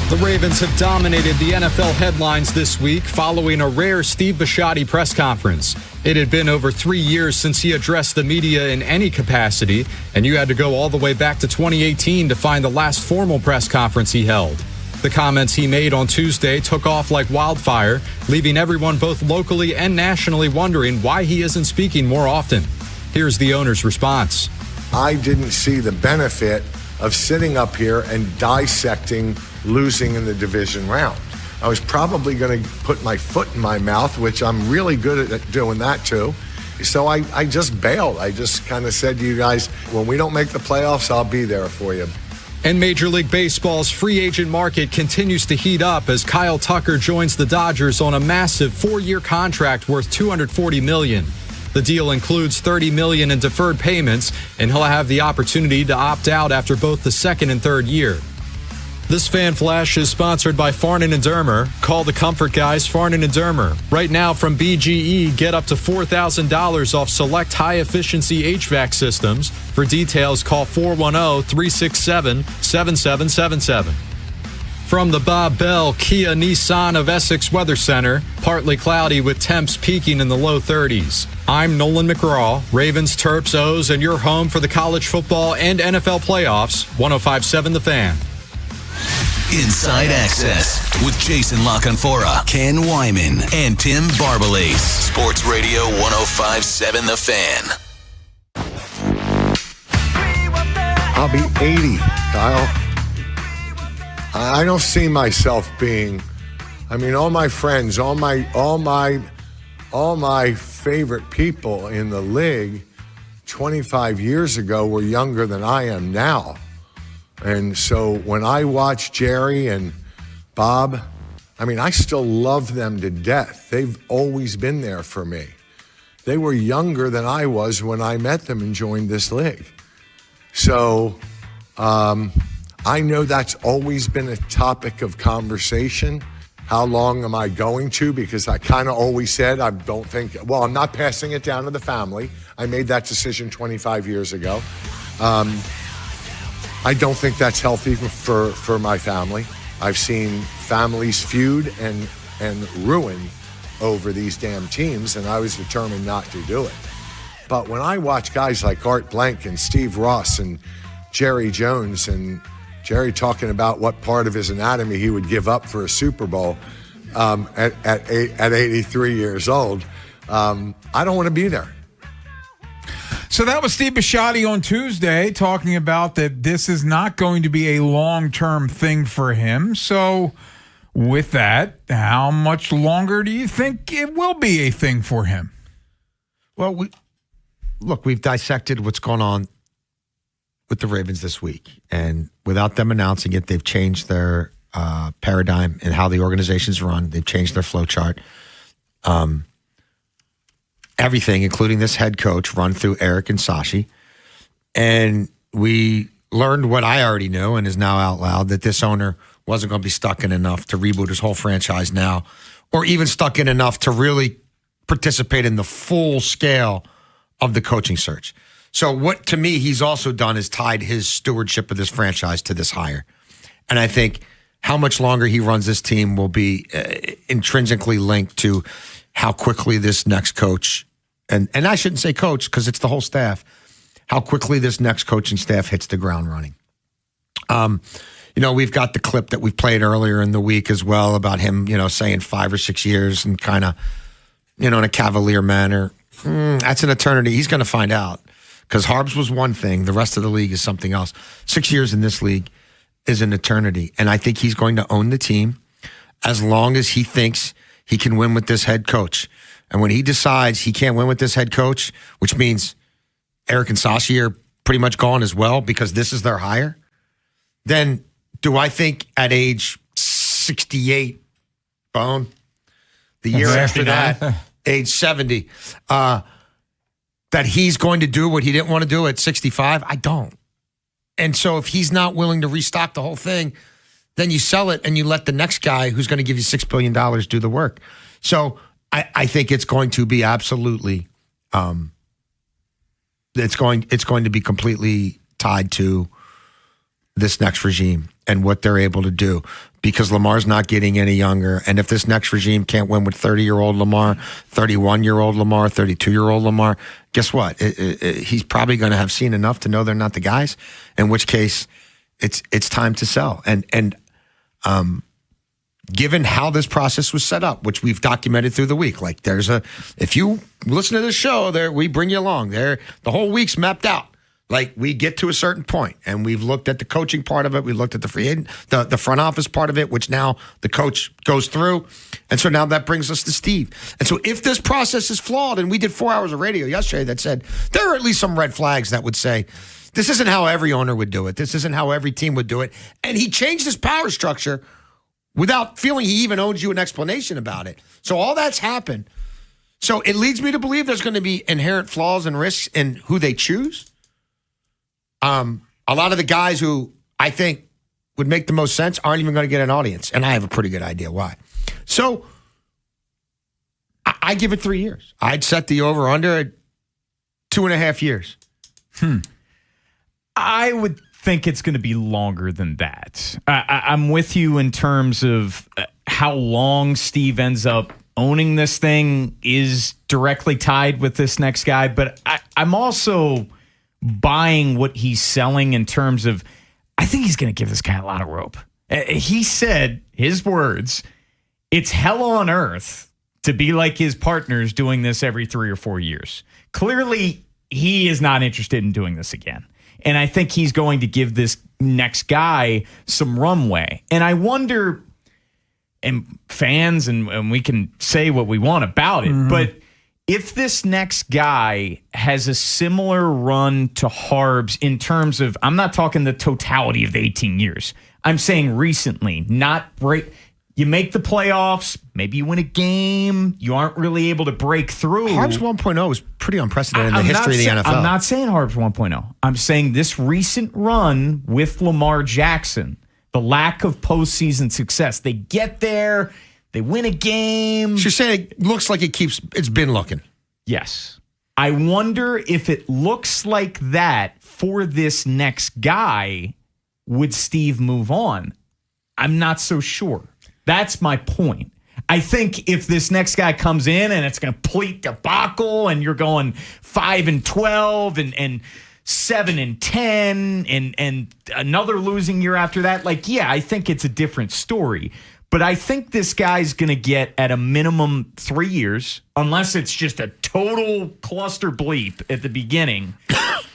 The Ravens have dominated the NFL headlines this week following a rare Steve Bisciotti press conference. It had been over 3 years since he addressed the media in any capacity, and you had to go all the way back to 2018 to find the last formal press conference he held. The comments he made on Tuesday took off like wildfire, leaving everyone both locally and nationally wondering why he isn't speaking more often. Here's the owner's response. I didn't see the benefit of sitting up here and dissecting losing in the division round. I was probably going to put my foot in my mouth, which I'm really good at doing that too. So I just bailed. I just kind of said to you guys, when we don't make the playoffs, I'll be there for you. And Major League Baseball's free agent market continues to heat up as Kyle Tucker joins the Dodgers on a massive 4-year contract worth $240 million. The deal includes $30 million in deferred payments, and he'll have the opportunity to opt out after both the second and third year. This Fan Flash is sponsored by Farnan & Dermer. Call the Comfort Guys, Farnan & Dermer. Right now from BGE, get up to $4,000 off select high-efficiency HVAC systems. For details, call 410-367-7777. From the Bob Bell Kia Nissan of Essex Weather Center, partly cloudy with temps peaking in the low 30s. I'm Nolan McGraw, Ravens, Terps, O's, and your home for the college football and NFL playoffs, 105.7 The Fan. Inside Access with Jason LaConfora, Ken Wyman, and Tim Barbalace. Sports Radio 105.7 The Fan. I'll be 80, Kyle. I don't see myself being, all my friends, all my favorite people in the league 25 years ago were younger than I am now. And so when I watch Jerry and Bob, I still love them to death. They've always been there for me. They were younger than I was when I met them and joined this league. So I know that's always been a topic of conversation. How long am I going to? Because I kind of always said I'm not passing it down to the family. I made that decision 25 years ago. I don't think that's healthy for my family. I've seen families feud and ruin over these damn teams, and I was determined not to do it. But when I watch guys like Art Blank and Steve Ross and Jerry Jones, and Jerry talking about what part of his anatomy he would give up for a Super Bowl at 83 years old, I don't want to be there. So that was Steve Bisciotti on Tuesday talking about that this is not going to be a long-term thing for him. So with that, how much longer do you think it will be a thing for him? Well, we've dissected what's going on with the Ravens this week. And without them announcing it, they've changed their paradigm and how the organization's run. They've changed their flow chart. Everything, including this head coach, run through Eric and Sashi. And we learned what I already knew and is now out loud, that this owner wasn't going to be stuck in enough to reboot his whole franchise now, or even stuck in enough to really participate in the full scale of the coaching search. So what, to me, he's also done is tied his stewardship of this franchise to this hire. And I think how much longer he runs this team will be intrinsically linked to how quickly this next coach, and I shouldn't say coach because it's the whole staff, how quickly this next coaching staff hits the ground running. We've got the clip that we played earlier in the week as well about him, saying 5 or 6 years and kind of, in a cavalier manner. That's an eternity. He's going to find out, because Harbs was one thing. The rest of the league is something else. 6 years in this league is an eternity. And I think he's going to own the team as long as he thinks he can win with this head coach. And when he decides he can't win with this head coach, which means Eric and Sashi are pretty much gone as well because this is their hire, then do I think at age 68, Bone, the year after that, age 70, that he's going to do what he didn't want to do at 65? I don't. And so if he's not willing to restock the whole thing, then you sell it and you let the next guy who's going to give you $6 billion do the work. So I think it's going to be absolutely, it's going to be completely tied to this next regime and what they're able to do, because Lamar's not getting any younger. And if this next regime can't win with 30-year-old Lamar, 31-year-old Lamar, 32-year-old Lamar, guess what? He's probably going to have seen enough to know they're not the guys, in which case it's time to sell. And given how this process was set up, which we've documented through the week, like if you listen to this show, we bring you along there. The whole week's mapped out. Like, we get to a certain point, and we've looked at the coaching part of it. We looked at the front office part of it, which now the coach goes through. And so now that brings us to Steve. And so if this process is flawed, and we did 4 hours of radio yesterday that said there are at least some red flags that would say, this isn't how every owner would do it. This isn't how every team would do it. And he changed his power structure without feeling he even owes you an explanation about it. So all that's happened. So it leads me to believe there's going to be inherent flaws and risks in who they choose. A lot of the guys who I think would make the most sense aren't even going to get an audience. And I have a pretty good idea why. So I give it 3 years. I'd set the over-under at 2.5 years. I would think it's going to be longer than that. I'm with you in terms of how long Steve ends up owning this thing is directly tied with this next guy. But I'm also buying what he's selling in terms of, I think he's going to give this guy a lot of rope. He said, his words, it's hell on earth to be like his partners doing this every 3 or 4 years. Clearly, he is not interested in doing this again. And I think he's going to give this next guy some runway. And I wonder, and fans, and we can say what we want about it, but if this next guy has a similar run to Harbs in terms of, I'm not talking the totality of the 18 years. I'm saying recently, not break. You make the playoffs, maybe you win a game, you aren't really able to break through. Harbs 1.0 is pretty unprecedented in the history of the NFL. I'm not saying Harbs 1.0. I'm saying this recent run with Lamar Jackson, the lack of postseason success. They get there, they win a game. So you're saying it looks like it's been looking. Yes. I wonder if it looks like that for this next guy, would Steve move on? I'm not so sure. That's my point. I think if this next guy comes in and it's a complete debacle and you're going 5-12 and 7-10 and another losing year after that, I think it's a different story. But I think this guy's going to get at a minimum 3 years, unless it's just a total cluster bleep at the beginning.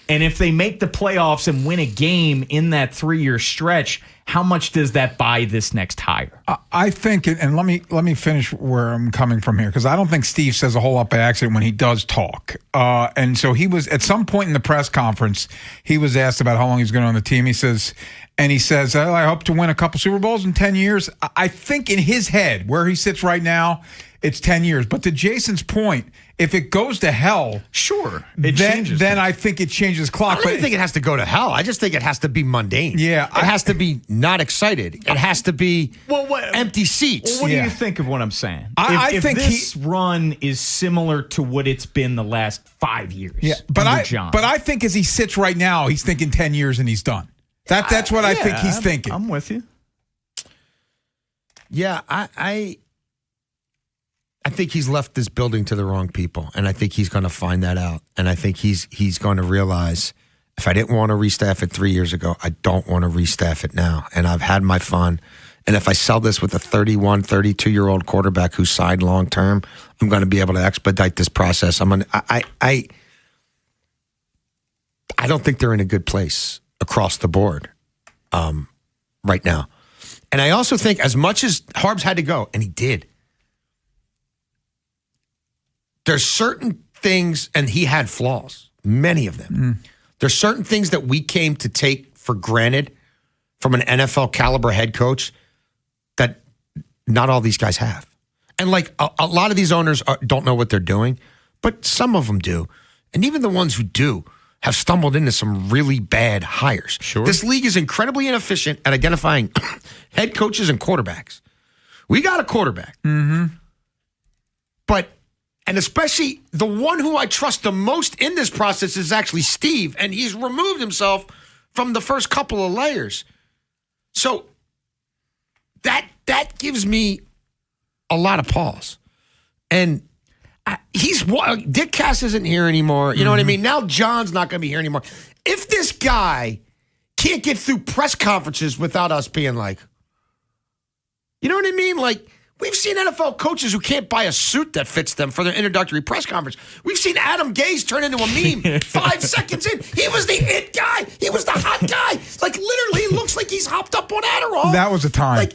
And if they make the playoffs and win a game in that 3-year stretch, how much does that buy this next hire? I think, and let me finish where I'm coming from here, because I don't think Steve says a whole lot by accident when he does talk. And so he was, at some point in the press conference, he was asked about how long he's going to on the team. He says, I hope to win a couple Super Bowls in 10 years. I think in his head, where he sits right now, it's 10 years. But to Jason's point, if it goes to hell, sure, then I think it changes clock. I don't even think it has to go to hell. I just think it has to be mundane. Yeah. It has to be not excited. It has to be empty seats. Well, what do you think of what I'm saying? I think this run is similar to what it's been the last 5 years. Yeah, but I think as he sits right now, he's thinking 10 years and he's done. That's what I think he's thinking. I'm with you. Yeah, I think he's left this building to the wrong people, and I think he's going to find that out. And I think he's going to realize, if I didn't want to restaff it 3 years ago, I don't want to restaff it now. And I've had my fun. And if I sell this with a 31, 32-year-old quarterback who's signed long-term, I'm going to be able to expedite this process. I don't think they're in a good place across the board right now. And I also think, as much as Harbs had to go, and he did, there's certain things, and he had flaws, many of them. There's certain things that we came to take for granted from an NFL caliber head coach that not all these guys have. And a lot of these owners don't know what they're doing, but some of them do. And even the ones who do have stumbled into some really bad hires. Sure. This league is incredibly inefficient at identifying head coaches and quarterbacks. We got a quarterback. But, and especially the one who I trust the most in this process is actually Steve, and he's removed himself from the first couple of layers. So that gives me a lot of pause. And Dick Cass isn't here anymore. You know what I mean? Now John's not going to be here anymore. If this guy can't get through press conferences without us being like, you know what I mean? We've seen NFL coaches who can't buy a suit that fits them for their introductory press conference. We've seen Adam Gase turn into a meme 5 seconds in. He was the it guy. He was the hot guy. Literally, he looks like he's hopped up on Adderall. That was a time.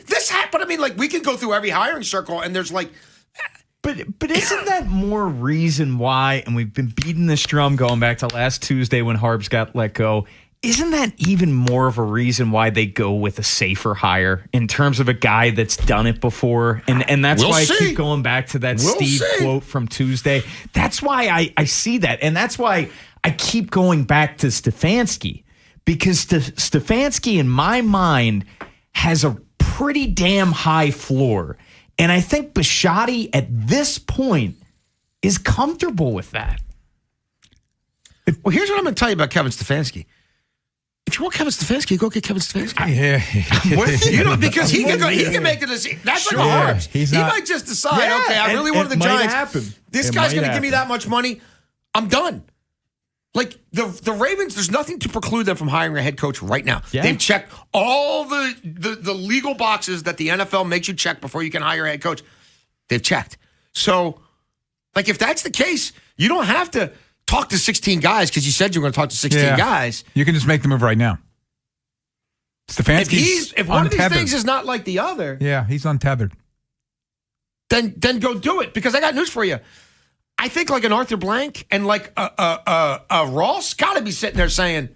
This happened. We can go through every hiring circle, and there's But isn't that more reason why, and we've been beating this drum going back to last Tuesday when Harbs got let go, isn't that even more of a reason why they go with a safer hire in terms of a guy that's done it before? And that's why I keep going back to that Steve quote from Tuesday. That's why I see that. And that's why I keep going back to Stefanski, because Stefanski, in my mind, has a pretty damn high floor. And I think Bisciotti at this point is comfortable with that. Well, here's what I'm going to tell you about Kevin Stefanski. If you want Kevin Stefanski, go get Kevin Stefanski. Yeah. Because he can make a decision. That's like a Harbs. He might just decide, I really wanted the Giants. This guy's going to give me that much money. I'm done. The Ravens, there's nothing to preclude them from hiring a head coach right now. Yeah. They've checked all the legal boxes that the NFL makes you check before you can hire a head coach. They've checked. So, if that's the case, you don't have to talk to 16 guys because you said you were going to talk to 16 guys. You can just make the move right now. Stefanski's if one of these things is not like the other, he's untethered. Then go do it, because I got news for you. I think an Arthur Blank and a Ross got to be sitting there saying,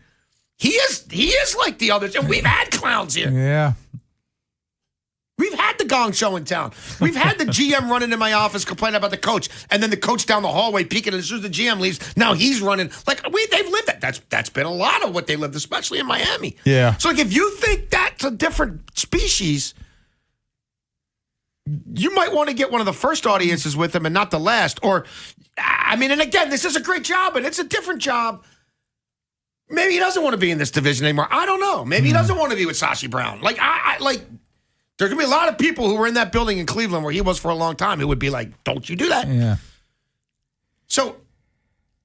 he is like the others. And we've had clowns here. Yeah. We've had the Gong Show in town. We've had the GM running in my office complaining about the coach, and then the coach down the hallway peeking, and as soon as the GM leaves, now he's running. They've lived that. That's been a lot of what they lived, especially in Miami. Yeah. So if you think that's a different species, you might want to get one of the first audiences with him and not the last. And again, this is a great job, and it's a different job. Maybe he doesn't want to be in this division anymore. I don't know. Maybe he doesn't want to be with Sashi Brown. There's going to be a lot of people who were in that building in Cleveland where he was for a long time who would be like, don't you do that. Yeah. So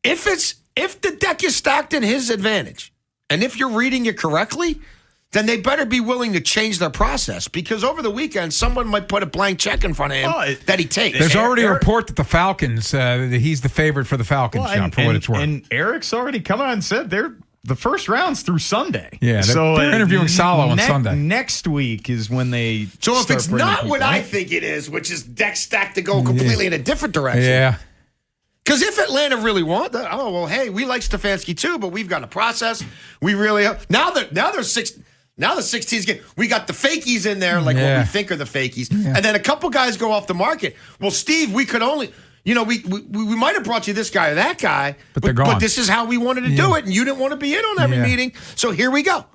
if the deck is stacked in his advantage, and if you're reading it correctly, then they better be willing to change their process, because over the weekend, someone might put a blank check in front of him that he takes. There's already a report that the Falcons, that he's the favorite for the Falcons, John, for what it's worth. And Eric's already come out and said the first round's through Sunday. Yeah, they're interviewing Salo on Sunday. Next week is when they So if it's not what I right? think it is, which is deck stacked to go completely in a different direction. Yeah. Because if Atlanta really want that, hey, we like Stefanski too, but we've got a process. We really now there's 16's game. We got the fakies in there, like what we think are the fakies, and then a couple guys go off the market. Well, Steve, we could only. We might have brought you this guy or that guy, but they're gone. But this is how we wanted to do it, and you didn't want to be in on every meeting. So here we go.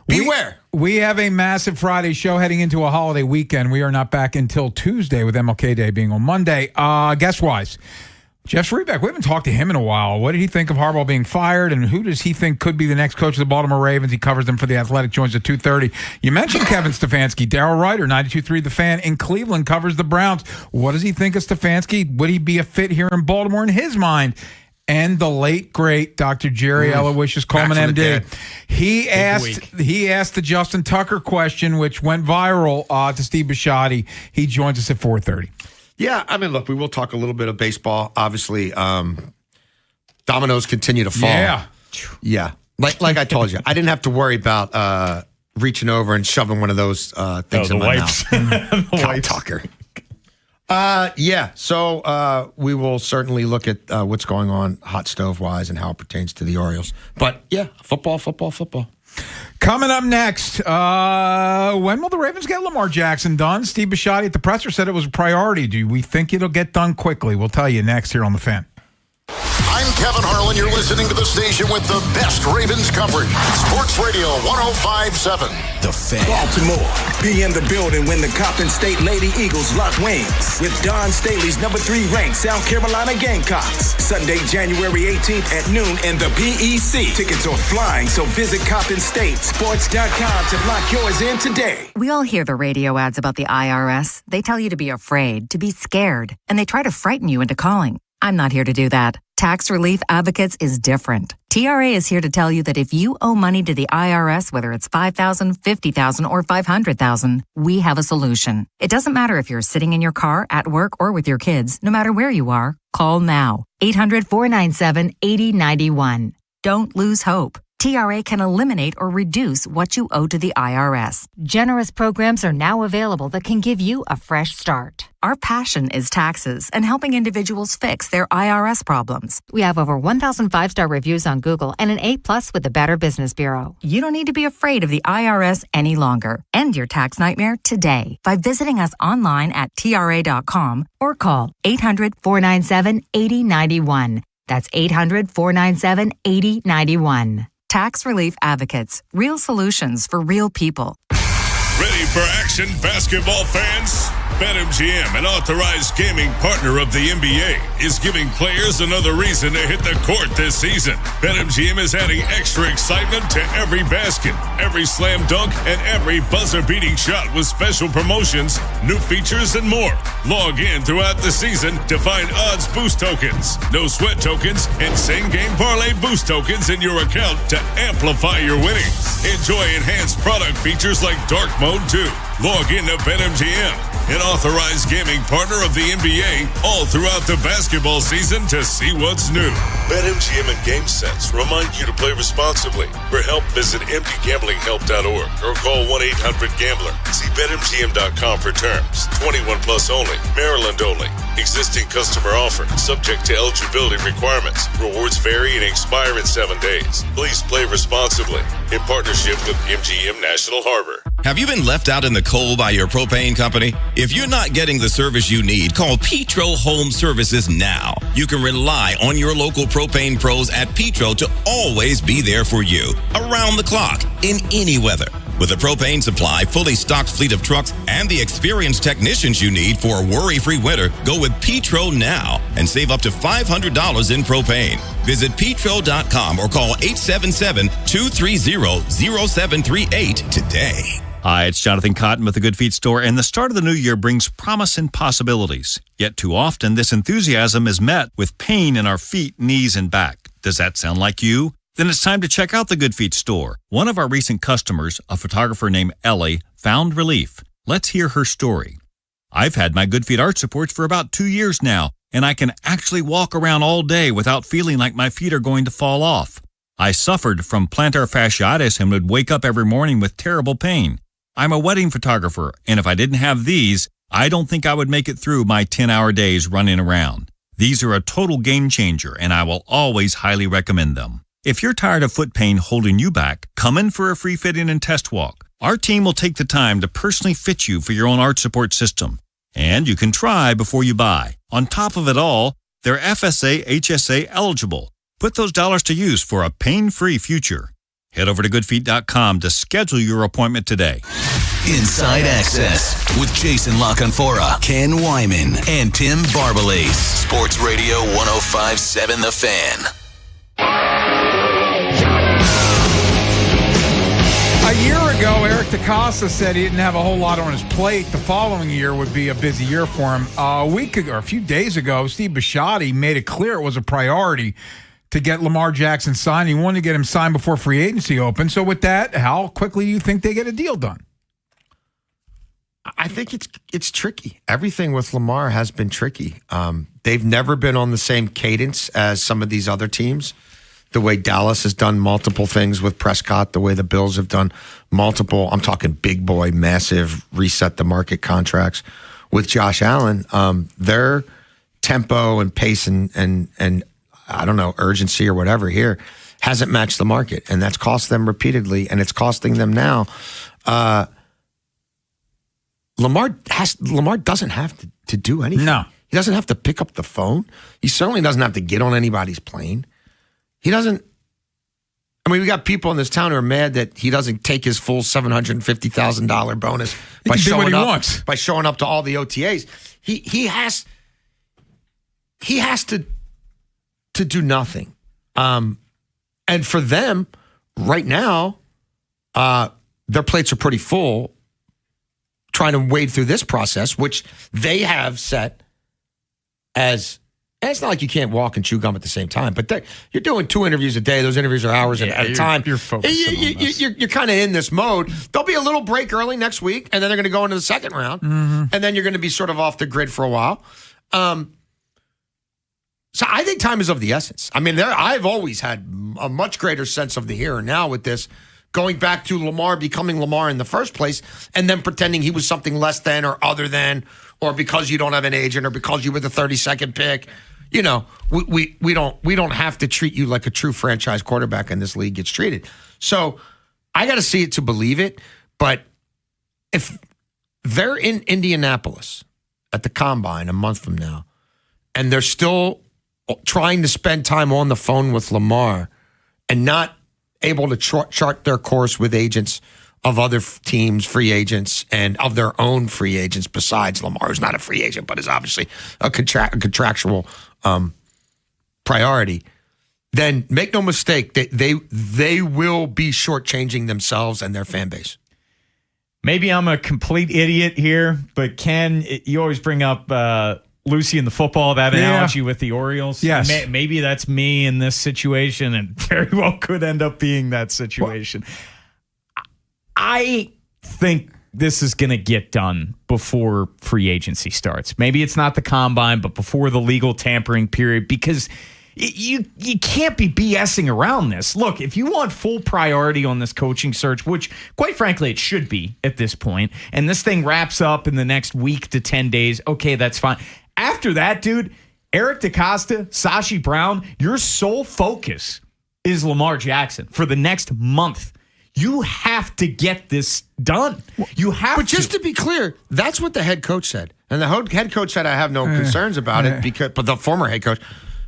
Beware. We have a massive Friday show heading into a holiday weekend. We are not back until Tuesday, with MLK Day being on Monday. Guest-wise, Jeff Schrebeck, we haven't talked to him in a while. What did he think of Harbaugh being fired, and who does he think could be the next coach of the Baltimore Ravens? He covers them for The Athletic, joins at 2:30. You mentioned Kevin Stefanski. Daryl Ryder, 92.3 The Fan in Cleveland, covers the Browns. What does he think of Stefanski? Would he be a fit here in Baltimore in his mind? And the late, great Dr. Jerry Aloysius Coleman, MD. He asked the Justin Tucker question, which went viral to Steve Bisciotti. He joins us at 4:30. Yeah, I mean, look, we will talk a little bit of baseball. Obviously, dominoes continue to fall. Yeah. Like I told you, I didn't have to worry about reaching over and shoving one of those things in my mouth. God, Tucker. So we will certainly look at what's going on hot stove-wise and how it pertains to the Orioles. But, yeah, football. Coming up next, when will the Ravens get Lamar Jackson done? Steve Bisciotti at the presser said it was a priority. Do we think it'll get done quickly? We'll tell you next here on The Fan. I'm Kevin Harlan. You're listening to the station with the best Ravens coverage. Sports Radio 105.7. The Fan. Baltimore. Be in the building when the Coppin State Lady Eagles lock wings with Don Staley's number 3 ranked South Carolina Gamecocks. Sunday, January 18th at noon in the PEC. Tickets are flying, so visit CoppinStateSports.com to lock yours in today. We all hear the radio ads about the IRS. They tell you to be afraid, to be scared, and they try to frighten you into calling. I'm not here to do that. Tax Relief Advocates is different. TRA is here to tell you that if you owe money to the IRS, whether it's $5,000, $50,000, or $500,000, we have a solution. It doesn't matter if you're sitting in your car, at work, or with your kids. No matter where you are, call now. 800-497-8091. Don't lose hope. TRA can eliminate or reduce what you owe to the IRS. Generous programs are now available that can give you a fresh start. Our passion is taxes and helping individuals fix their IRS problems. We have over 1,000 5-star reviews on Google and an A+ with the Better Business Bureau. You don't need to be afraid of the IRS any longer. End your tax nightmare today by visiting us online at TRA.com or call 800-497-8091. That's 800-497-8091. Tax Relief Advocates. Real solutions for real people. Ready for action, basketball fans? BetMGM, an authorized gaming partner of the NBA, is giving players another reason to hit the court this season. BetMGM is adding extra excitement to every basket, every slam dunk, and every buzzer-beating shot with special promotions, new features, and more. Log in throughout the season to find odds boost tokens, no sweat tokens, and same-game parlay boost tokens in your account to amplify your winnings. Enjoy enhanced product features like Dark Mode 2. Log in to BetMGM, an authorized gaming partner of the NBA, all throughout the basketball season to see what's new. BetMGM and GameSense remind you to play responsibly. For help, visit mdgamblinghelp.org or call 1-800-GAMBLER. See BetMGM.com for terms. 21 plus only. Maryland only. Existing customer offer. Subject to eligibility requirements. Rewards vary and expire in 7 days. Please play responsibly. In partnership with MGM National Harbor. Have you been left out in the cold by your propane company? If you're not getting the service you need, call Petro Home Services now. You can rely on your local propane pros at Petro to always be there for you, around the clock, in any weather. With a propane supply, fully stocked fleet of trucks, and the experienced technicians you need for a worry-free winter, go with Petro now and save up to $500 in propane. Visit Petro.com or call 877-230-0738 today. Hi, it's Jonathan Cotton with the Good Feet Store, and the start of the new year brings promise and possibilities. Yet too often, this enthusiasm is met with pain in our feet, knees, and back. Does that sound like you? Then it's time to check out the Good Feet Store. One of our recent customers, a photographer named Ellie, found relief. Let's hear her story. I've had my Good Feet arch supports for about 2 years now, and I can actually walk around all day without feeling like my feet are going to fall off. I suffered from plantar fasciitis and would wake up every morning with terrible pain. I'm a wedding photographer, and if I didn't have these, I don't think I would make it through my 10-hour days running around. These are a total game changer, and I will always highly recommend them. If you're tired of foot pain holding you back, come in for a free fitting and test walk. Our team will take the time to personally fit you for your own arch support system. And you can try before you buy. On top of it all, they're FSA, HSA eligible. Put those dollars to use for a pain-free future. Head over to goodfeet.com to schedule your appointment today. Inside Access with Jason LaConfora, Ken Wyman, and Tim Barbalase. Sports Radio 105.7 The Fan. A year ago, Eric DeCosta said he didn't have a whole lot on his plate. The following year would be a busy year for him. A week ago, or a few days ago, Steve Bisciotti made it clear it was a priority to get Lamar Jackson signed. He wanted to get him signed before free agency opened. So with that, how quickly do you think they get a deal done? I think it's tricky. Everything with Lamar has been tricky. They've never been on the same cadence as some of these other teams. The way Dallas has done multiple things with Prescott, the way the Bills have done multiple, I'm talking big boy, massive, reset the market contracts with Josh Allen. Their tempo and pace and I don't know, urgency or whatever here hasn't matched the market. And that's cost them repeatedly, and it's costing them now. Lamar doesn't have to do anything. No. He doesn't have to pick up the phone. He certainly doesn't have to get on anybody's plane. He doesn't. I mean, we got people in this town who are mad that he doesn't take his full $750,000 bonus by showing up to all the OTAs. He has to do nothing. And for them right now, their plates are pretty full trying to wade through this process, which they have set as. And it's not like you can't walk and chew gum at the same time, but you're doing 2 interviews a day. Those interviews are hours at a time. You're focusing on this. You're kind of in this mode. There'll be a little break early next week, and then they're going to go into the second round, and then you're going to be sort of off the grid for a while. So I think time is of the essence. I mean, I've always had a much greater sense of the here and now with this, going back to Lamar becoming Lamar in the first place, and then pretending he was something less than or other than, or because you don't have an agent, or because you were the 32nd pick. You know, we don't have to treat you like a true franchise quarterback in this league gets treated. So I got to see it to believe it. But if they're in Indianapolis at the Combine a month from now, and they're still trying to spend time on the phone with Lamar and not able to chart their course with agents of other teams, free agents, and of their own free agents besides Lamar, who's not a free agent, but is obviously a contractual priority, then make no mistake, they will be shortchanging themselves and their fan base. Maybe I'm a complete idiot here, but Ken, you always bring up Lucy and the football, that analogy with the Orioles. Yes. Maybe that's me in this situation, and very well could end up being that situation. I think this is going to get done before free agency starts. Maybe it's not the Combine, but before the legal tampering period, because you can't be BSing around this. Look, if you want full priority on this coaching search, which quite frankly it should be at this point, and this thing wraps up in the next week to 10 days, okay, that's fine. After that, dude, Eric DeCosta, Sashi Brown, your sole focus is Lamar Jackson for the next month. You have to get this done. You have to. But just to be clear, that's what the head coach said. And the head coach said, I have no concerns about it, but the former head coach,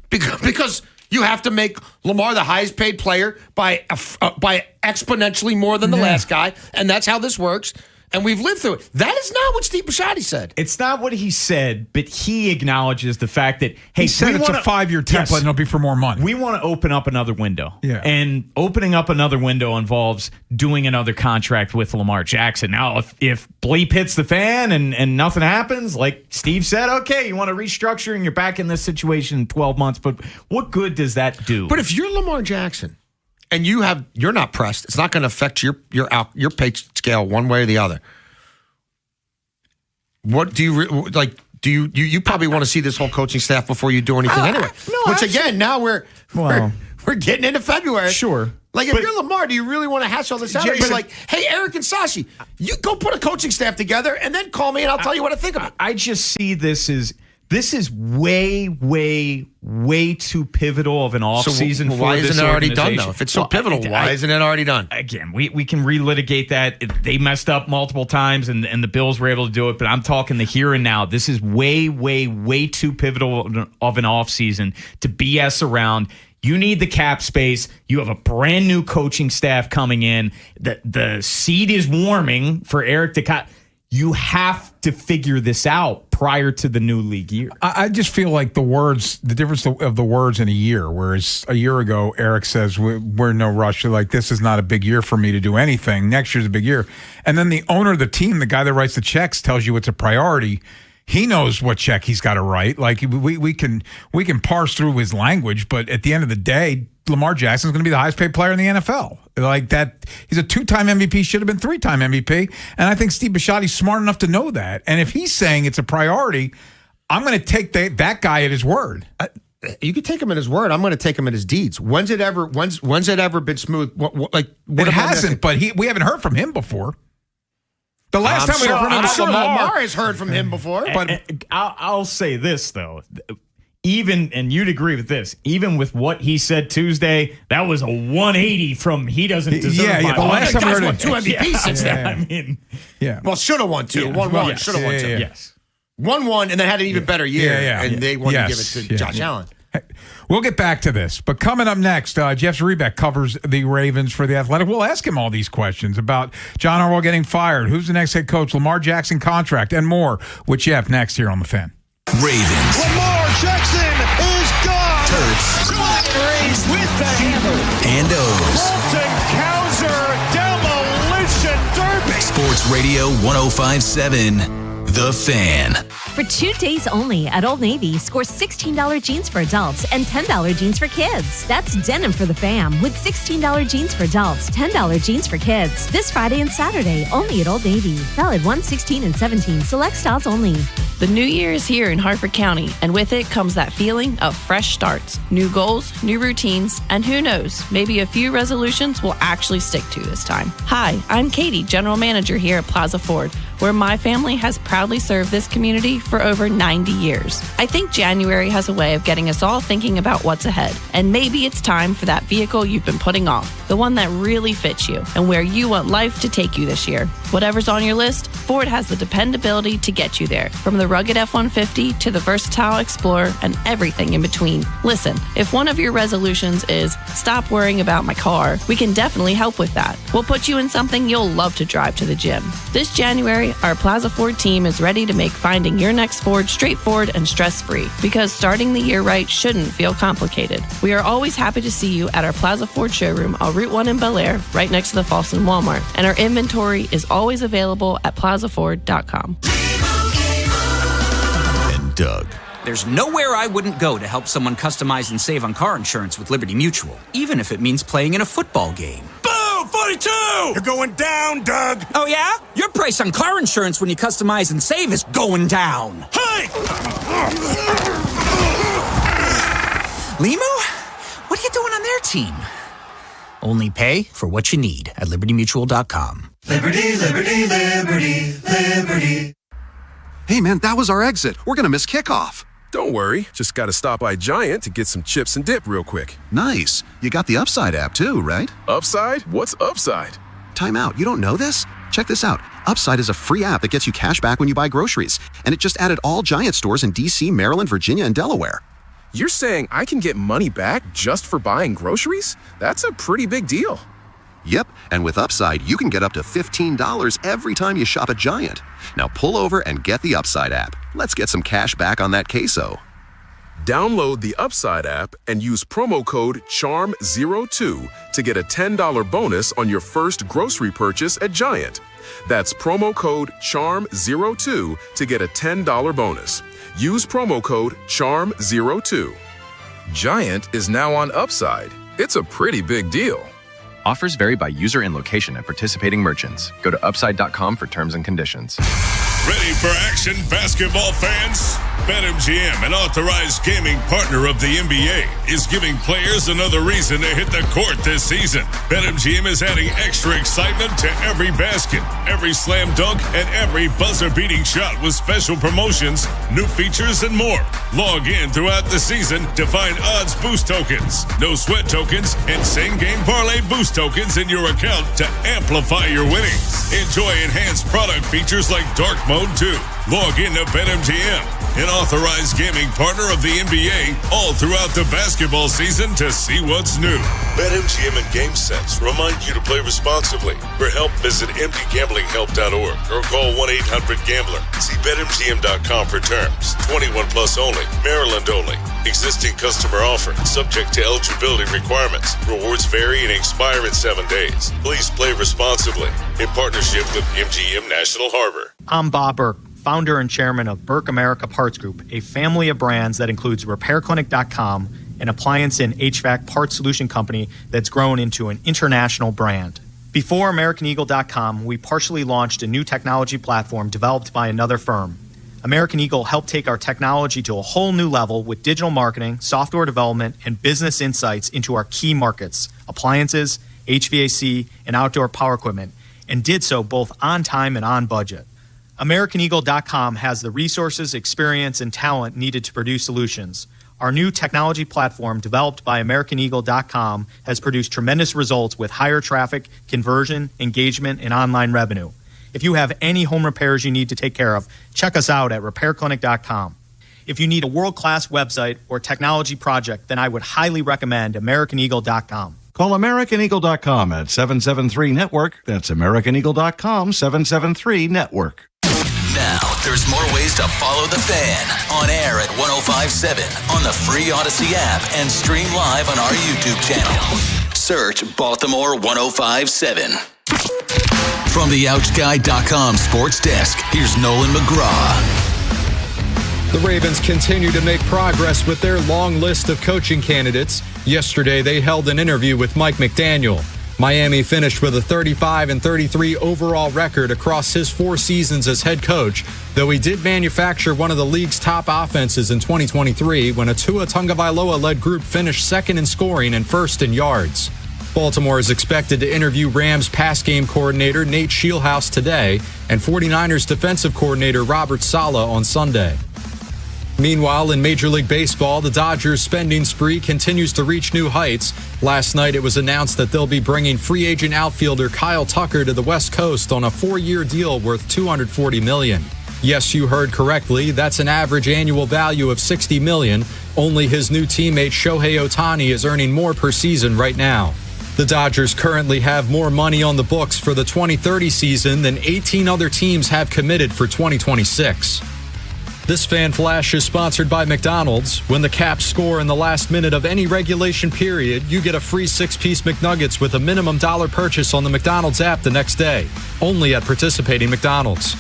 because you have to make Lamar the highest paid player by exponentially more than the last guy. And that's how this works. And we've lived through it. That is not what Steve Bisciotti said. It's not what he said, but he acknowledges the fact that, hey, he said it's a 5-year template and it'll be for more money. We want to open up another window. Yeah. And opening up another window involves doing another contract with Lamar Jackson. Now, if bleep hits the fan and nothing happens, like Steve said, okay, you want to restructure and you're back in this situation in 12 months, but what good does that do? But if you're Lamar Jackson and you're not pressed, it's not going to affect your pay scale one way or the other. What do you like? Do you probably want to see this whole coaching staff before you do anything anyway? No, Which again, now we're getting into February. Sure. Like if you're Lamar, do you really want to hash all this out? You're like, hey, Eric and Sashi, you go put a coaching staff together and then call me and I'll tell you what I think of it. I just see this is way, way, way too pivotal of an offseason for why this isn't it already done, organization. though? If it's so pivotal, why isn't it already done? Again, we can relitigate that. They messed up multiple times, and the Bills were able to do it, but I'm talking the here and now. This is way, way, way too pivotal of an offseason to BS around. You need the cap space. You have a brand new coaching staff coming in. The seat is warming for Eric to You have to figure this out prior to the new league year. I just feel like the difference of the words in a year, whereas a year ago, Eric says, we're in no rush. Like, this is not a big year for me to do anything. Next year's a big year. And then the owner of the team, the guy that writes the checks, tells you it's a priority. He knows what check he's got to write. Like, we can parse through his language, but at the end of the day, Lamar Jackson's going to be the highest paid player in the NFL. Like that, he's a 2-time MVP, should have been 3-time MVP. And I think Steve Bisciotti's smart enough to know that. And if he's saying it's a priority, I'm going to take that guy at his word. You could take him at his word. I'm going to take him at his deeds. When's it ever been smooth? It hasn't, but we haven't heard from him before. The last time we heard from him was Lamar has heard from him before. But I'll say this, though. Even, and you'd agree with this, even with what he said Tuesday, that was a 180 from he doesn't deserve my the last time we heard won 2 MVPs since then. I mean, well, should have won 2. 1-1. Should have won 2. Yes. 1-1 and then had an even better year. And they wanted to give it to Josh Allen. We'll get back to this. But coming up next, Jeff Zrebiec covers the Ravens for The Athletic. We'll ask him all these questions about John Harbaugh getting fired, who's the next head coach, Lamar Jackson contract, and more with Jeff next here on The Fan. Ravens. Lamar Jackson is gone. Turks. Raised with the hammer. And O's. Walton Cowser demolition derby. Sports Radio 105.7. The Fan. For 2 days only at Old Navy, score $16 jeans for adults and $10 jeans for kids. That's denim for the fam with $16 jeans for adults, $10 jeans for kids. This Friday and Saturday, only at Old Navy. Valid 1/16 and 17. Select styles only. The new year is here in Harford County, and with it comes that feeling of fresh starts, new goals, new routines, and who knows, maybe a few resolutions we'll actually stick to this time. Hi, I'm Katie, General Manager here at Plaza Ford, where my family has proudly served this community for over 90 years. I think January has a way of getting us all thinking about what's ahead, and maybe it's time for that vehicle you've been putting off, the one that really fits you and where you want life to take you this year. Whatever's on your list, Ford has the dependability to get you there, from the rugged F-150 to the versatile Explorer and everything in between. Listen, if one of your resolutions is stop worrying about my car, we can definitely help with that. We'll put you in something you'll love to drive to the gym. This January, our Plaza Ford team is ready to make finding your next Ford straightforward and stress-free, because starting the year right shouldn't feel complicated. We are always happy to see you at our Plaza Ford showroom on Route 1 in Bel Air, right next to the Falston Walmart. And our inventory is always available at plazaford.com. And Doug. There's nowhere I wouldn't go to help someone customize and save on car insurance with Liberty Mutual, even if it means playing in a football game. Boom! 42! You're going down, Doug. Oh, yeah? Your price on car insurance when you customize and save is going down. Hey! Limu? What are you doing on their team? Only pay for what you need at libertymutual.com. Liberty, liberty, liberty, liberty. Hey, man, that was our exit. We're going to miss kickoff. Don't worry. Just got to stop by Giant to get some chips and dip real quick. Nice. You got the Upside app too, right? Upside? What's Upside? Time out. You don't know this? Check this out. Upside is a free app that gets you cash back when you buy groceries. And it just added all Giant stores in D.C., Maryland, Virginia, and Delaware. You're saying I can get money back just for buying groceries? That's a pretty big deal. Yep, and with Upside, you can get up to $15 every time you shop at Giant. Now pull over and get the Upside app. Let's get some cash back on that queso. Download the Upside app and use promo code CHARM02 to get a $10 bonus on your first grocery purchase at Giant. That's promo code CHARM02 to get a $10 bonus. Use promo code CHARM02. Giant is now on Upside. It's a pretty big deal. Offers vary by user and location at participating merchants. Go to upside.com for terms and conditions. Ready for action, basketball fans? BetMGM, an authorized gaming partner of the NBA, is giving players another reason to hit the court this season. BetMGM is adding extra excitement to every basket, every slam dunk, and every buzzer-beating shot with special promotions, new features, and more. Log in throughout the season to find odds boost tokens, no sweat tokens, and same-game parlay boost tokens in your account to amplify your winnings. Enjoy enhanced product features like Dark Mode 2. Log in to BetMGM, an authorized gaming partner of the NBA, all throughout the basketball season to see what's new. BetMGM and GameSense remind you to play responsibly. For help, visit mdgamblinghelp.org or call 1-800-GAMBLER. See BetMGM.com for terms. 21 plus only. Maryland only. Existing customer offer. Subject to eligibility requirements. Rewards vary and expire in 7 days. Please play responsibly. In partnership with MGM National Harbor. I'm Bob Burke, founder and chairman of Burke America Parts Group, a family of brands that includes RepairClinic.com, an appliance and HVAC parts solution company that's grown into an international brand. Before AmericanEagle.com, we partially launched a new technology platform developed by another firm. American Eagle helped take our technology to a whole new level with digital marketing, software development, and business insights into our key markets, appliances, HVAC, and outdoor power equipment, and did so both on time and on budget. AmericanEagle.com has the resources, experience, and talent needed to produce solutions. Our new technology platform, developed by AmericanEagle.com, has produced tremendous results with higher traffic, conversion, engagement, and online revenue. If you have any home repairs you need to take care of, check us out at RepairClinic.com. If you need a world-class website or technology project, then I would highly recommend AmericanEagle.com. Call AmericanEagle.com at 773-NETWORK. That's AmericanEagle.com, 773-NETWORK. Now, there's more ways to follow the Fan. On air at 105.7, on the free Odyssey app, and stream live on our YouTube channel. Search Baltimore 105.7. From the OutGuy.com sports desk, here's Nolan McGraw. The Ravens continue to make progress with their long list of coaching candidates. Yesterday, they held an interview with Mike McDaniel. Miami finished with a 35-33 overall record across his 4 seasons as head coach, though he did manufacture one of the league's top offenses in 2023 when a Tua Tagovailoa-led group finished second in scoring and first in yards. Baltimore is expected to interview Rams pass game coordinator Nate Scheelhaase today and 49ers defensive coordinator Robert Saleh on Sunday. Meanwhile, in Major League Baseball, the Dodgers' spending spree continues to reach new heights. Last night, it was announced that they'll be bringing free agent outfielder Kyle Tucker to the West Coast on a 4-year deal worth $240 million. Yes, you heard correctly. That's an average annual value of $60 million. Only his new teammate Shohei Ohtani is earning more per season right now. The Dodgers currently have more money on the books for the 2030 season than 18 other teams have committed for 2026. This Fan Flash is sponsored by McDonald's. When the Caps score in the last minute of any regulation period, you get a free 6-piece McNuggets with a minimum $1 purchase on the McDonald's app the next day. Only at participating McDonald's.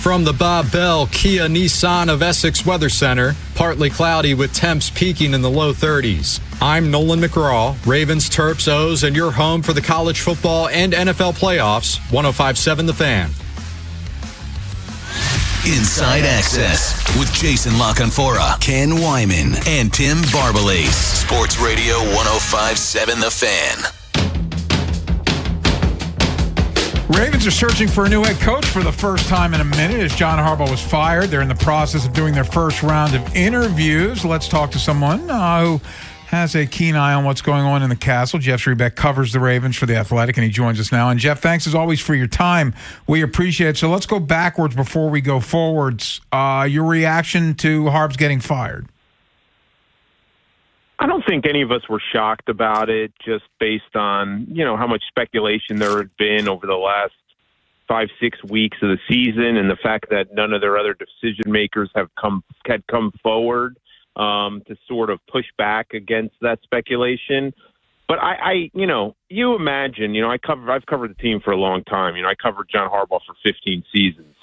From the Bob Bell Kia Nissan of Essex Weather Center, partly cloudy with temps peaking in the low 30s. I'm Nolan McGraw, Ravens, Terps, O's, and your home for the college football and NFL playoffs, 105.7 The Fan. Inside Access with Jason LaConfora, Ken Wyman, and Tim Barbalase. Sports Radio 105.7 The Fan. Ravens are searching for a new head coach for the first time in a minute as John Harbaugh was fired. They're in the process of doing their first round of interviews. Let's talk to someone who has a keen eye on what's going on in the castle. Jeff Schrebeck covers the Ravens for The Athletic, and he joins us now. And Jeff, thanks as always for your time. We appreciate it. So let's go backwards before we go forwards. Your reaction to Harb's getting fired? I don't think any of us were shocked about it, just based on, how much speculation there had been over the last 5-6 weeks of the season, and the fact that none of their other decision makers had come forward to sort of push back against that speculation. But you imagine, I've covered the team for a long time. I covered John Harbaugh for 15 seasons,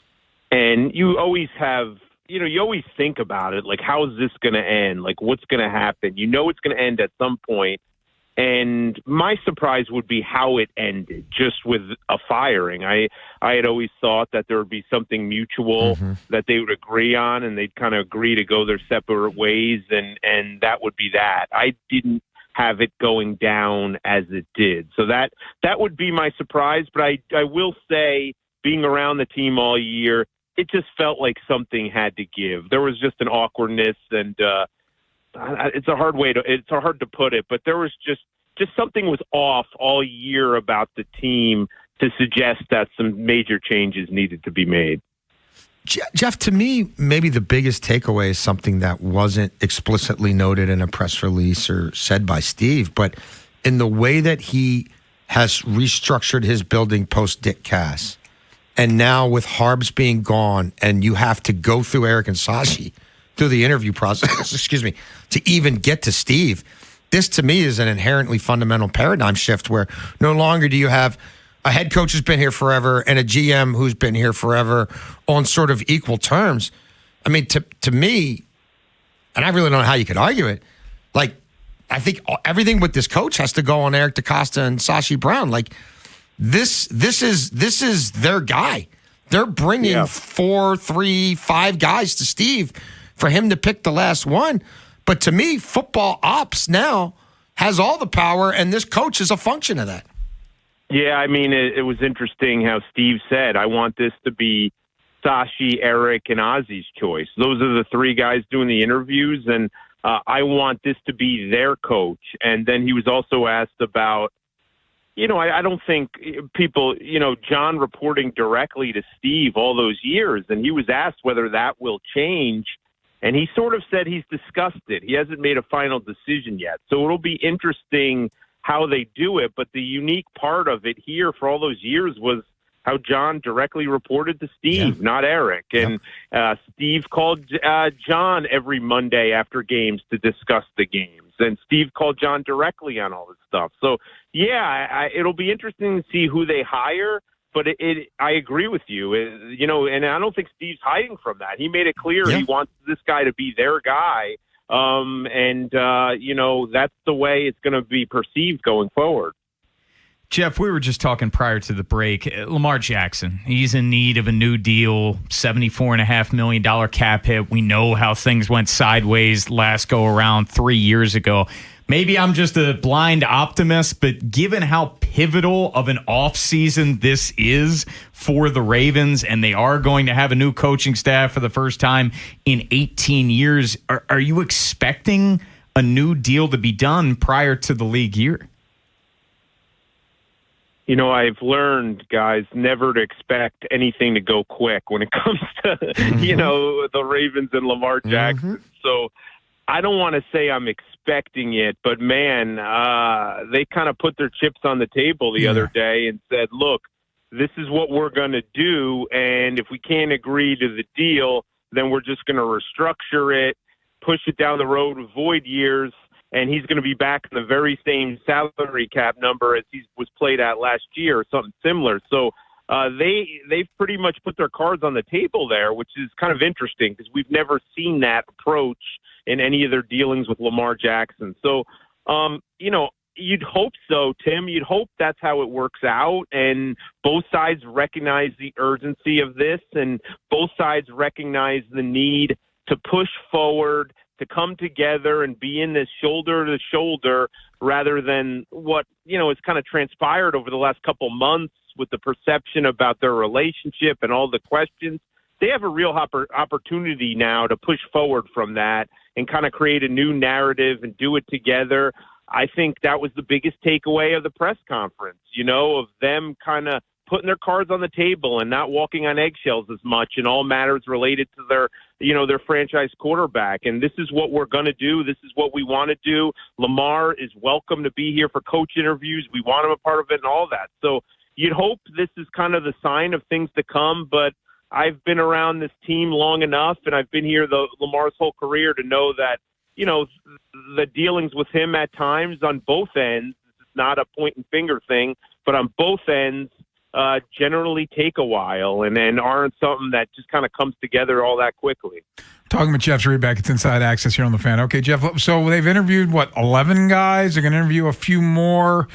and you always have. You always think about it, like, how is this going to end? Like, what's going to happen? It's going to end at some point. And my surprise would be how it ended, just with a firing. I had always thought that there would be something mutual that they would agree on, and they'd kind of agree to go their separate ways, and that would be that. I didn't have it going down as it did. So that would be my surprise. But I will say, being around the team all year, it just felt like something had to give. There was just an awkwardness, and it's hard to put it, but there was just something was off all year about the team to suggest that some major changes needed to be made. Jeff, to me, maybe the biggest takeaway is something that wasn't explicitly noted in a press release or said by Steve, but in the way that he has restructured his building post Dick Cass. And now with Harbs being gone, and you have to go through Eric and Sashi through the interview process, to even get to Steve, this to me is an inherently fundamental paradigm shift where no longer do you have a head coach who's been here forever and a GM who's been here forever on sort of equal terms. I mean, to me, and I really don't know how you could argue it, like, I think everything with this coach has to go on Eric DaCosta and Sashi Brown. Like, This is their guy. They're bringing 4, 3, 5 guys to Steve for him to pick the last one. But to me, football ops now has all the power, and this coach is a function of that. Yeah, I mean, it was interesting how Steve said, I want this to be Sashi, Eric, and Ozzy's choice. Those are the 3 guys doing the interviews, and I want this to be their coach. And then he was also asked about, I don't think people, John reporting directly to Steve all those years, and he was asked whether that will change, and he sort of said he's discussed it. He hasn't made a final decision yet. So it'll be interesting how they do it, but the unique part of it here for all those years was how John directly reported to Steve, not Eric. And Steve called John every Monday after games to discuss the games. And Steve called John directly on all this stuff. So, it'll be interesting to see who they hire. But I agree with you, and I don't think Steve's hiding from that. He made it clear he wants this guy to be their guy. That's the way it's going to be perceived going forward. Jeff, we were just talking prior to the break. Lamar Jackson, he's in need of a new deal, $74.5 million cap hit. We know how things went sideways last go around 3 years ago. Maybe I'm just a blind optimist, but given how pivotal of an offseason this is for the Ravens, and they are going to have a new coaching staff for the first time in 18 years, are you expecting a new deal to be done prior to the league year? I've learned, guys, never to expect anything to go quick when it comes to, the Ravens and Lamar Jackson. So I don't want to say I'm expecting it, but, man, they kind of put their chips on the table the other day and said, look, this is what we're going to do, and if we can't agree to the deal, then we're just going to restructure it, push it down the road, avoid years, and he's going to be back in the very same salary cap number as he was played at last year or something similar. So they've pretty much put their cards on the table there, which is kind of interesting because we've never seen that approach in any of their dealings with Lamar Jackson. So, you'd hope so, Tim. You'd hope that's how it works out, and both sides recognize the urgency of this, and both sides recognize the need to push forward, to come together and be in this shoulder to shoulder rather than what, has kind of transpired over the last couple months with the perception about their relationship and all the questions. They have a real opportunity now to push forward from that and kind of create a new narrative and do it together. I think that was the biggest takeaway of the press conference, of them kind of putting their cards on the table and not walking on eggshells as much in all matters related to their their franchise quarterback. And this is what we're going to do. This is what we want to do. Lamar is welcome to be here for coach interviews. We want him a part of it and all that. So you'd hope this is kind of the sign of things to come, but I've been around this team long enough, and I've been here Lamar's whole career to know that, the dealings with him at times on both ends, this is not a point and finger thing, but on both ends, generally take a while and aren't something that just kind of comes together all that quickly. Talking with Jeff Zrebiec, it's Inside Access here on The Fan. Okay, Jeff, so they've interviewed, 11 guys? They're going to interview a few more.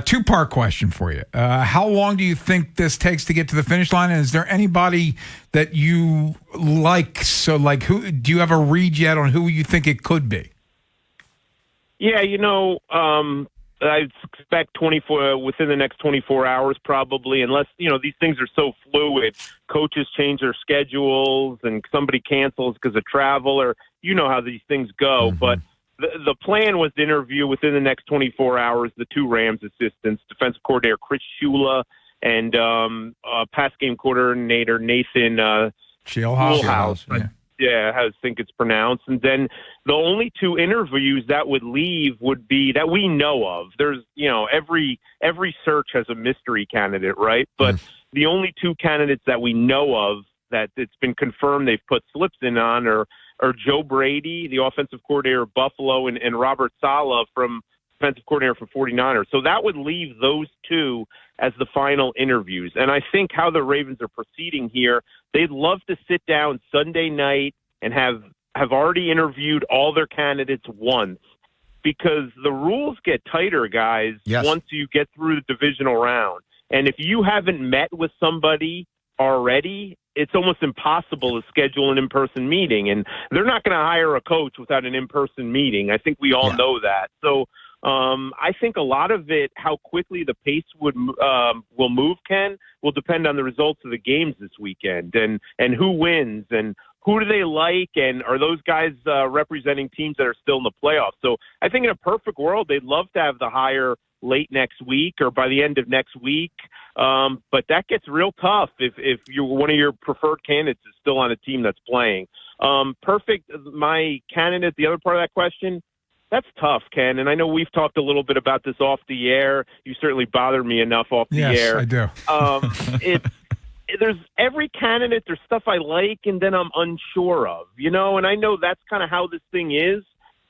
Two-part question for you. How long do you think this takes to get to the finish line? And is there anybody that you like? So, who do you have a read yet on who you think it could be? Yeah, I expect 24 within the next 24 hours, probably, unless, these things are so fluid. Coaches change their schedules and somebody cancels because of travel, or how these things go. But the plan was to interview within the next 24 hours the two Rams assistants, defensive coordinator Chris Shula and pass game coordinator Nathan Scheelhaase. Yeah, I think it's pronounced. And then the only two interviews that would leave would be that we know of. There's, every search has a mystery candidate, right? But the only two candidates that we know of that it's been confirmed they've put slips in on are Joe Brady, the offensive coordinator of Buffalo, and Robert Saleh from defensive coordinator for 49ers. So that would leave those two as the final interviews. And I think how the Ravens are proceeding here, they'd love to sit down Sunday night and have already interviewed all their candidates once, because the rules get tighter, guys, once you get through the divisional round. And if you haven't met with somebody already, it's almost impossible to schedule an in-person meeting. And they're not going to hire a coach without an in-person meeting. I think we all know that. So I think a lot of it, how quickly the pace will move, Ken, will depend on the results of the games this weekend and who wins and who do they like, and are those guys representing teams that are still in the playoffs. So I think in a perfect world, they'd love to have the hire late next week or by the end of next week. But that gets real tough if you're one of your preferred candidates is still on a team that's playing. Perfect. My candidate, the other part of that question, that's tough, Ken. And I know we've talked a little bit about this off the air. You certainly bothered me enough off the air. Yes, I do. There's every candidate, there's stuff I like and then I'm unsure of, and I know that's kind of how this thing is,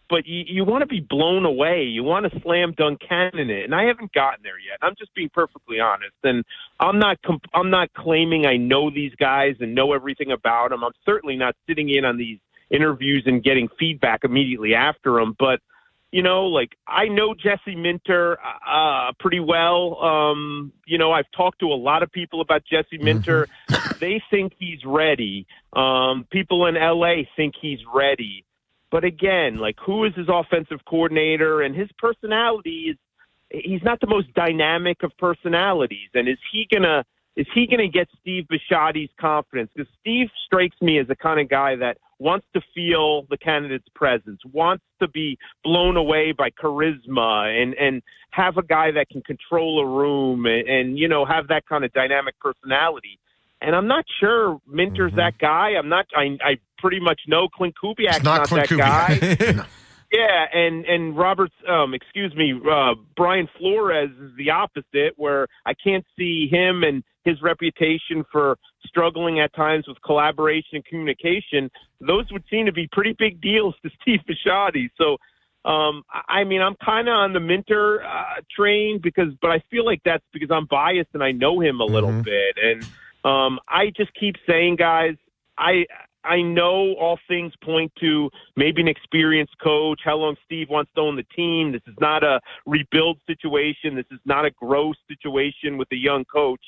but you want to be blown away. You want a slam dunk candidate, and I haven't gotten there yet. I'm just being perfectly honest, and I'm not claiming I know these guys and know everything about them. I'm certainly not sitting in on these interviews and getting feedback immediately after them, but I know Jesse Minter pretty well. I've talked to a lot of people about Jesse Minter. They think he's ready. People in L.A. think he's ready. But again, who is his offensive coordinator? And his personality he's not the most dynamic of personalities. And is he gonna get Steve Bisciotti's confidence? Because Steve strikes me as the kind of guy that wants to feel the candidate's presence, wants to be blown away by charisma and have a guy that can control a room and have that kind of dynamic personality. And I'm not sure Minter's that guy. I pretty much know Clint Kubiak's not that guy. No. Yeah, and Brian Flores is the opposite, where I can't see him and his reputation for struggling at times with collaboration and communication. Those would seem to be pretty big deals to Steve Bisciotti. So, I'm kind of on the Minter train but I feel like that's because I'm biased and I know him a little bit. And I just keep saying, guys, I know all things point to maybe an experienced coach, how long Steve wants to own the team. This is not a rebuild situation. This is not a growth situation with a young coach.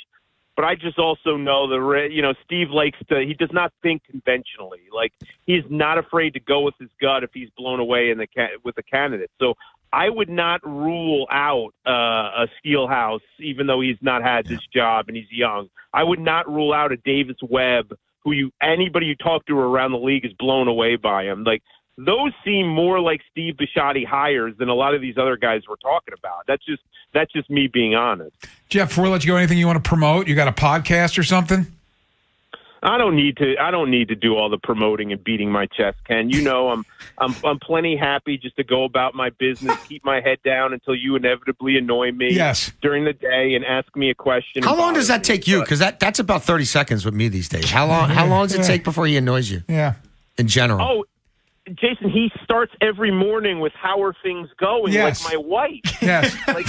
But I just also know Steve he does not think conventionally. He's not afraid to go with his gut if he's blown away with the candidate. So I would not rule out a Scheelhaase, even though he's not had this job and he's young. I would not rule out a Davis Webb, anybody you talk to around the league is blown away by him. Those seem more like Steve Bisciotti hires than a lot of these other guys we're talking about. That's just me being honest. Jeff, before we let you go, anything you want to promote? You got a podcast or something? I don't need to do all the promoting and beating my chest, Ken. You know, I'm plenty happy just to go about my business, keep my head down until you inevitably annoy me during the day and ask me a question. How long does that take you? Because that's about 30 seconds with me these days. How long does it take before he annoys you? Yeah. In general. Oh, Jason, he starts every morning with how are things going, like my wife. Yes. Like,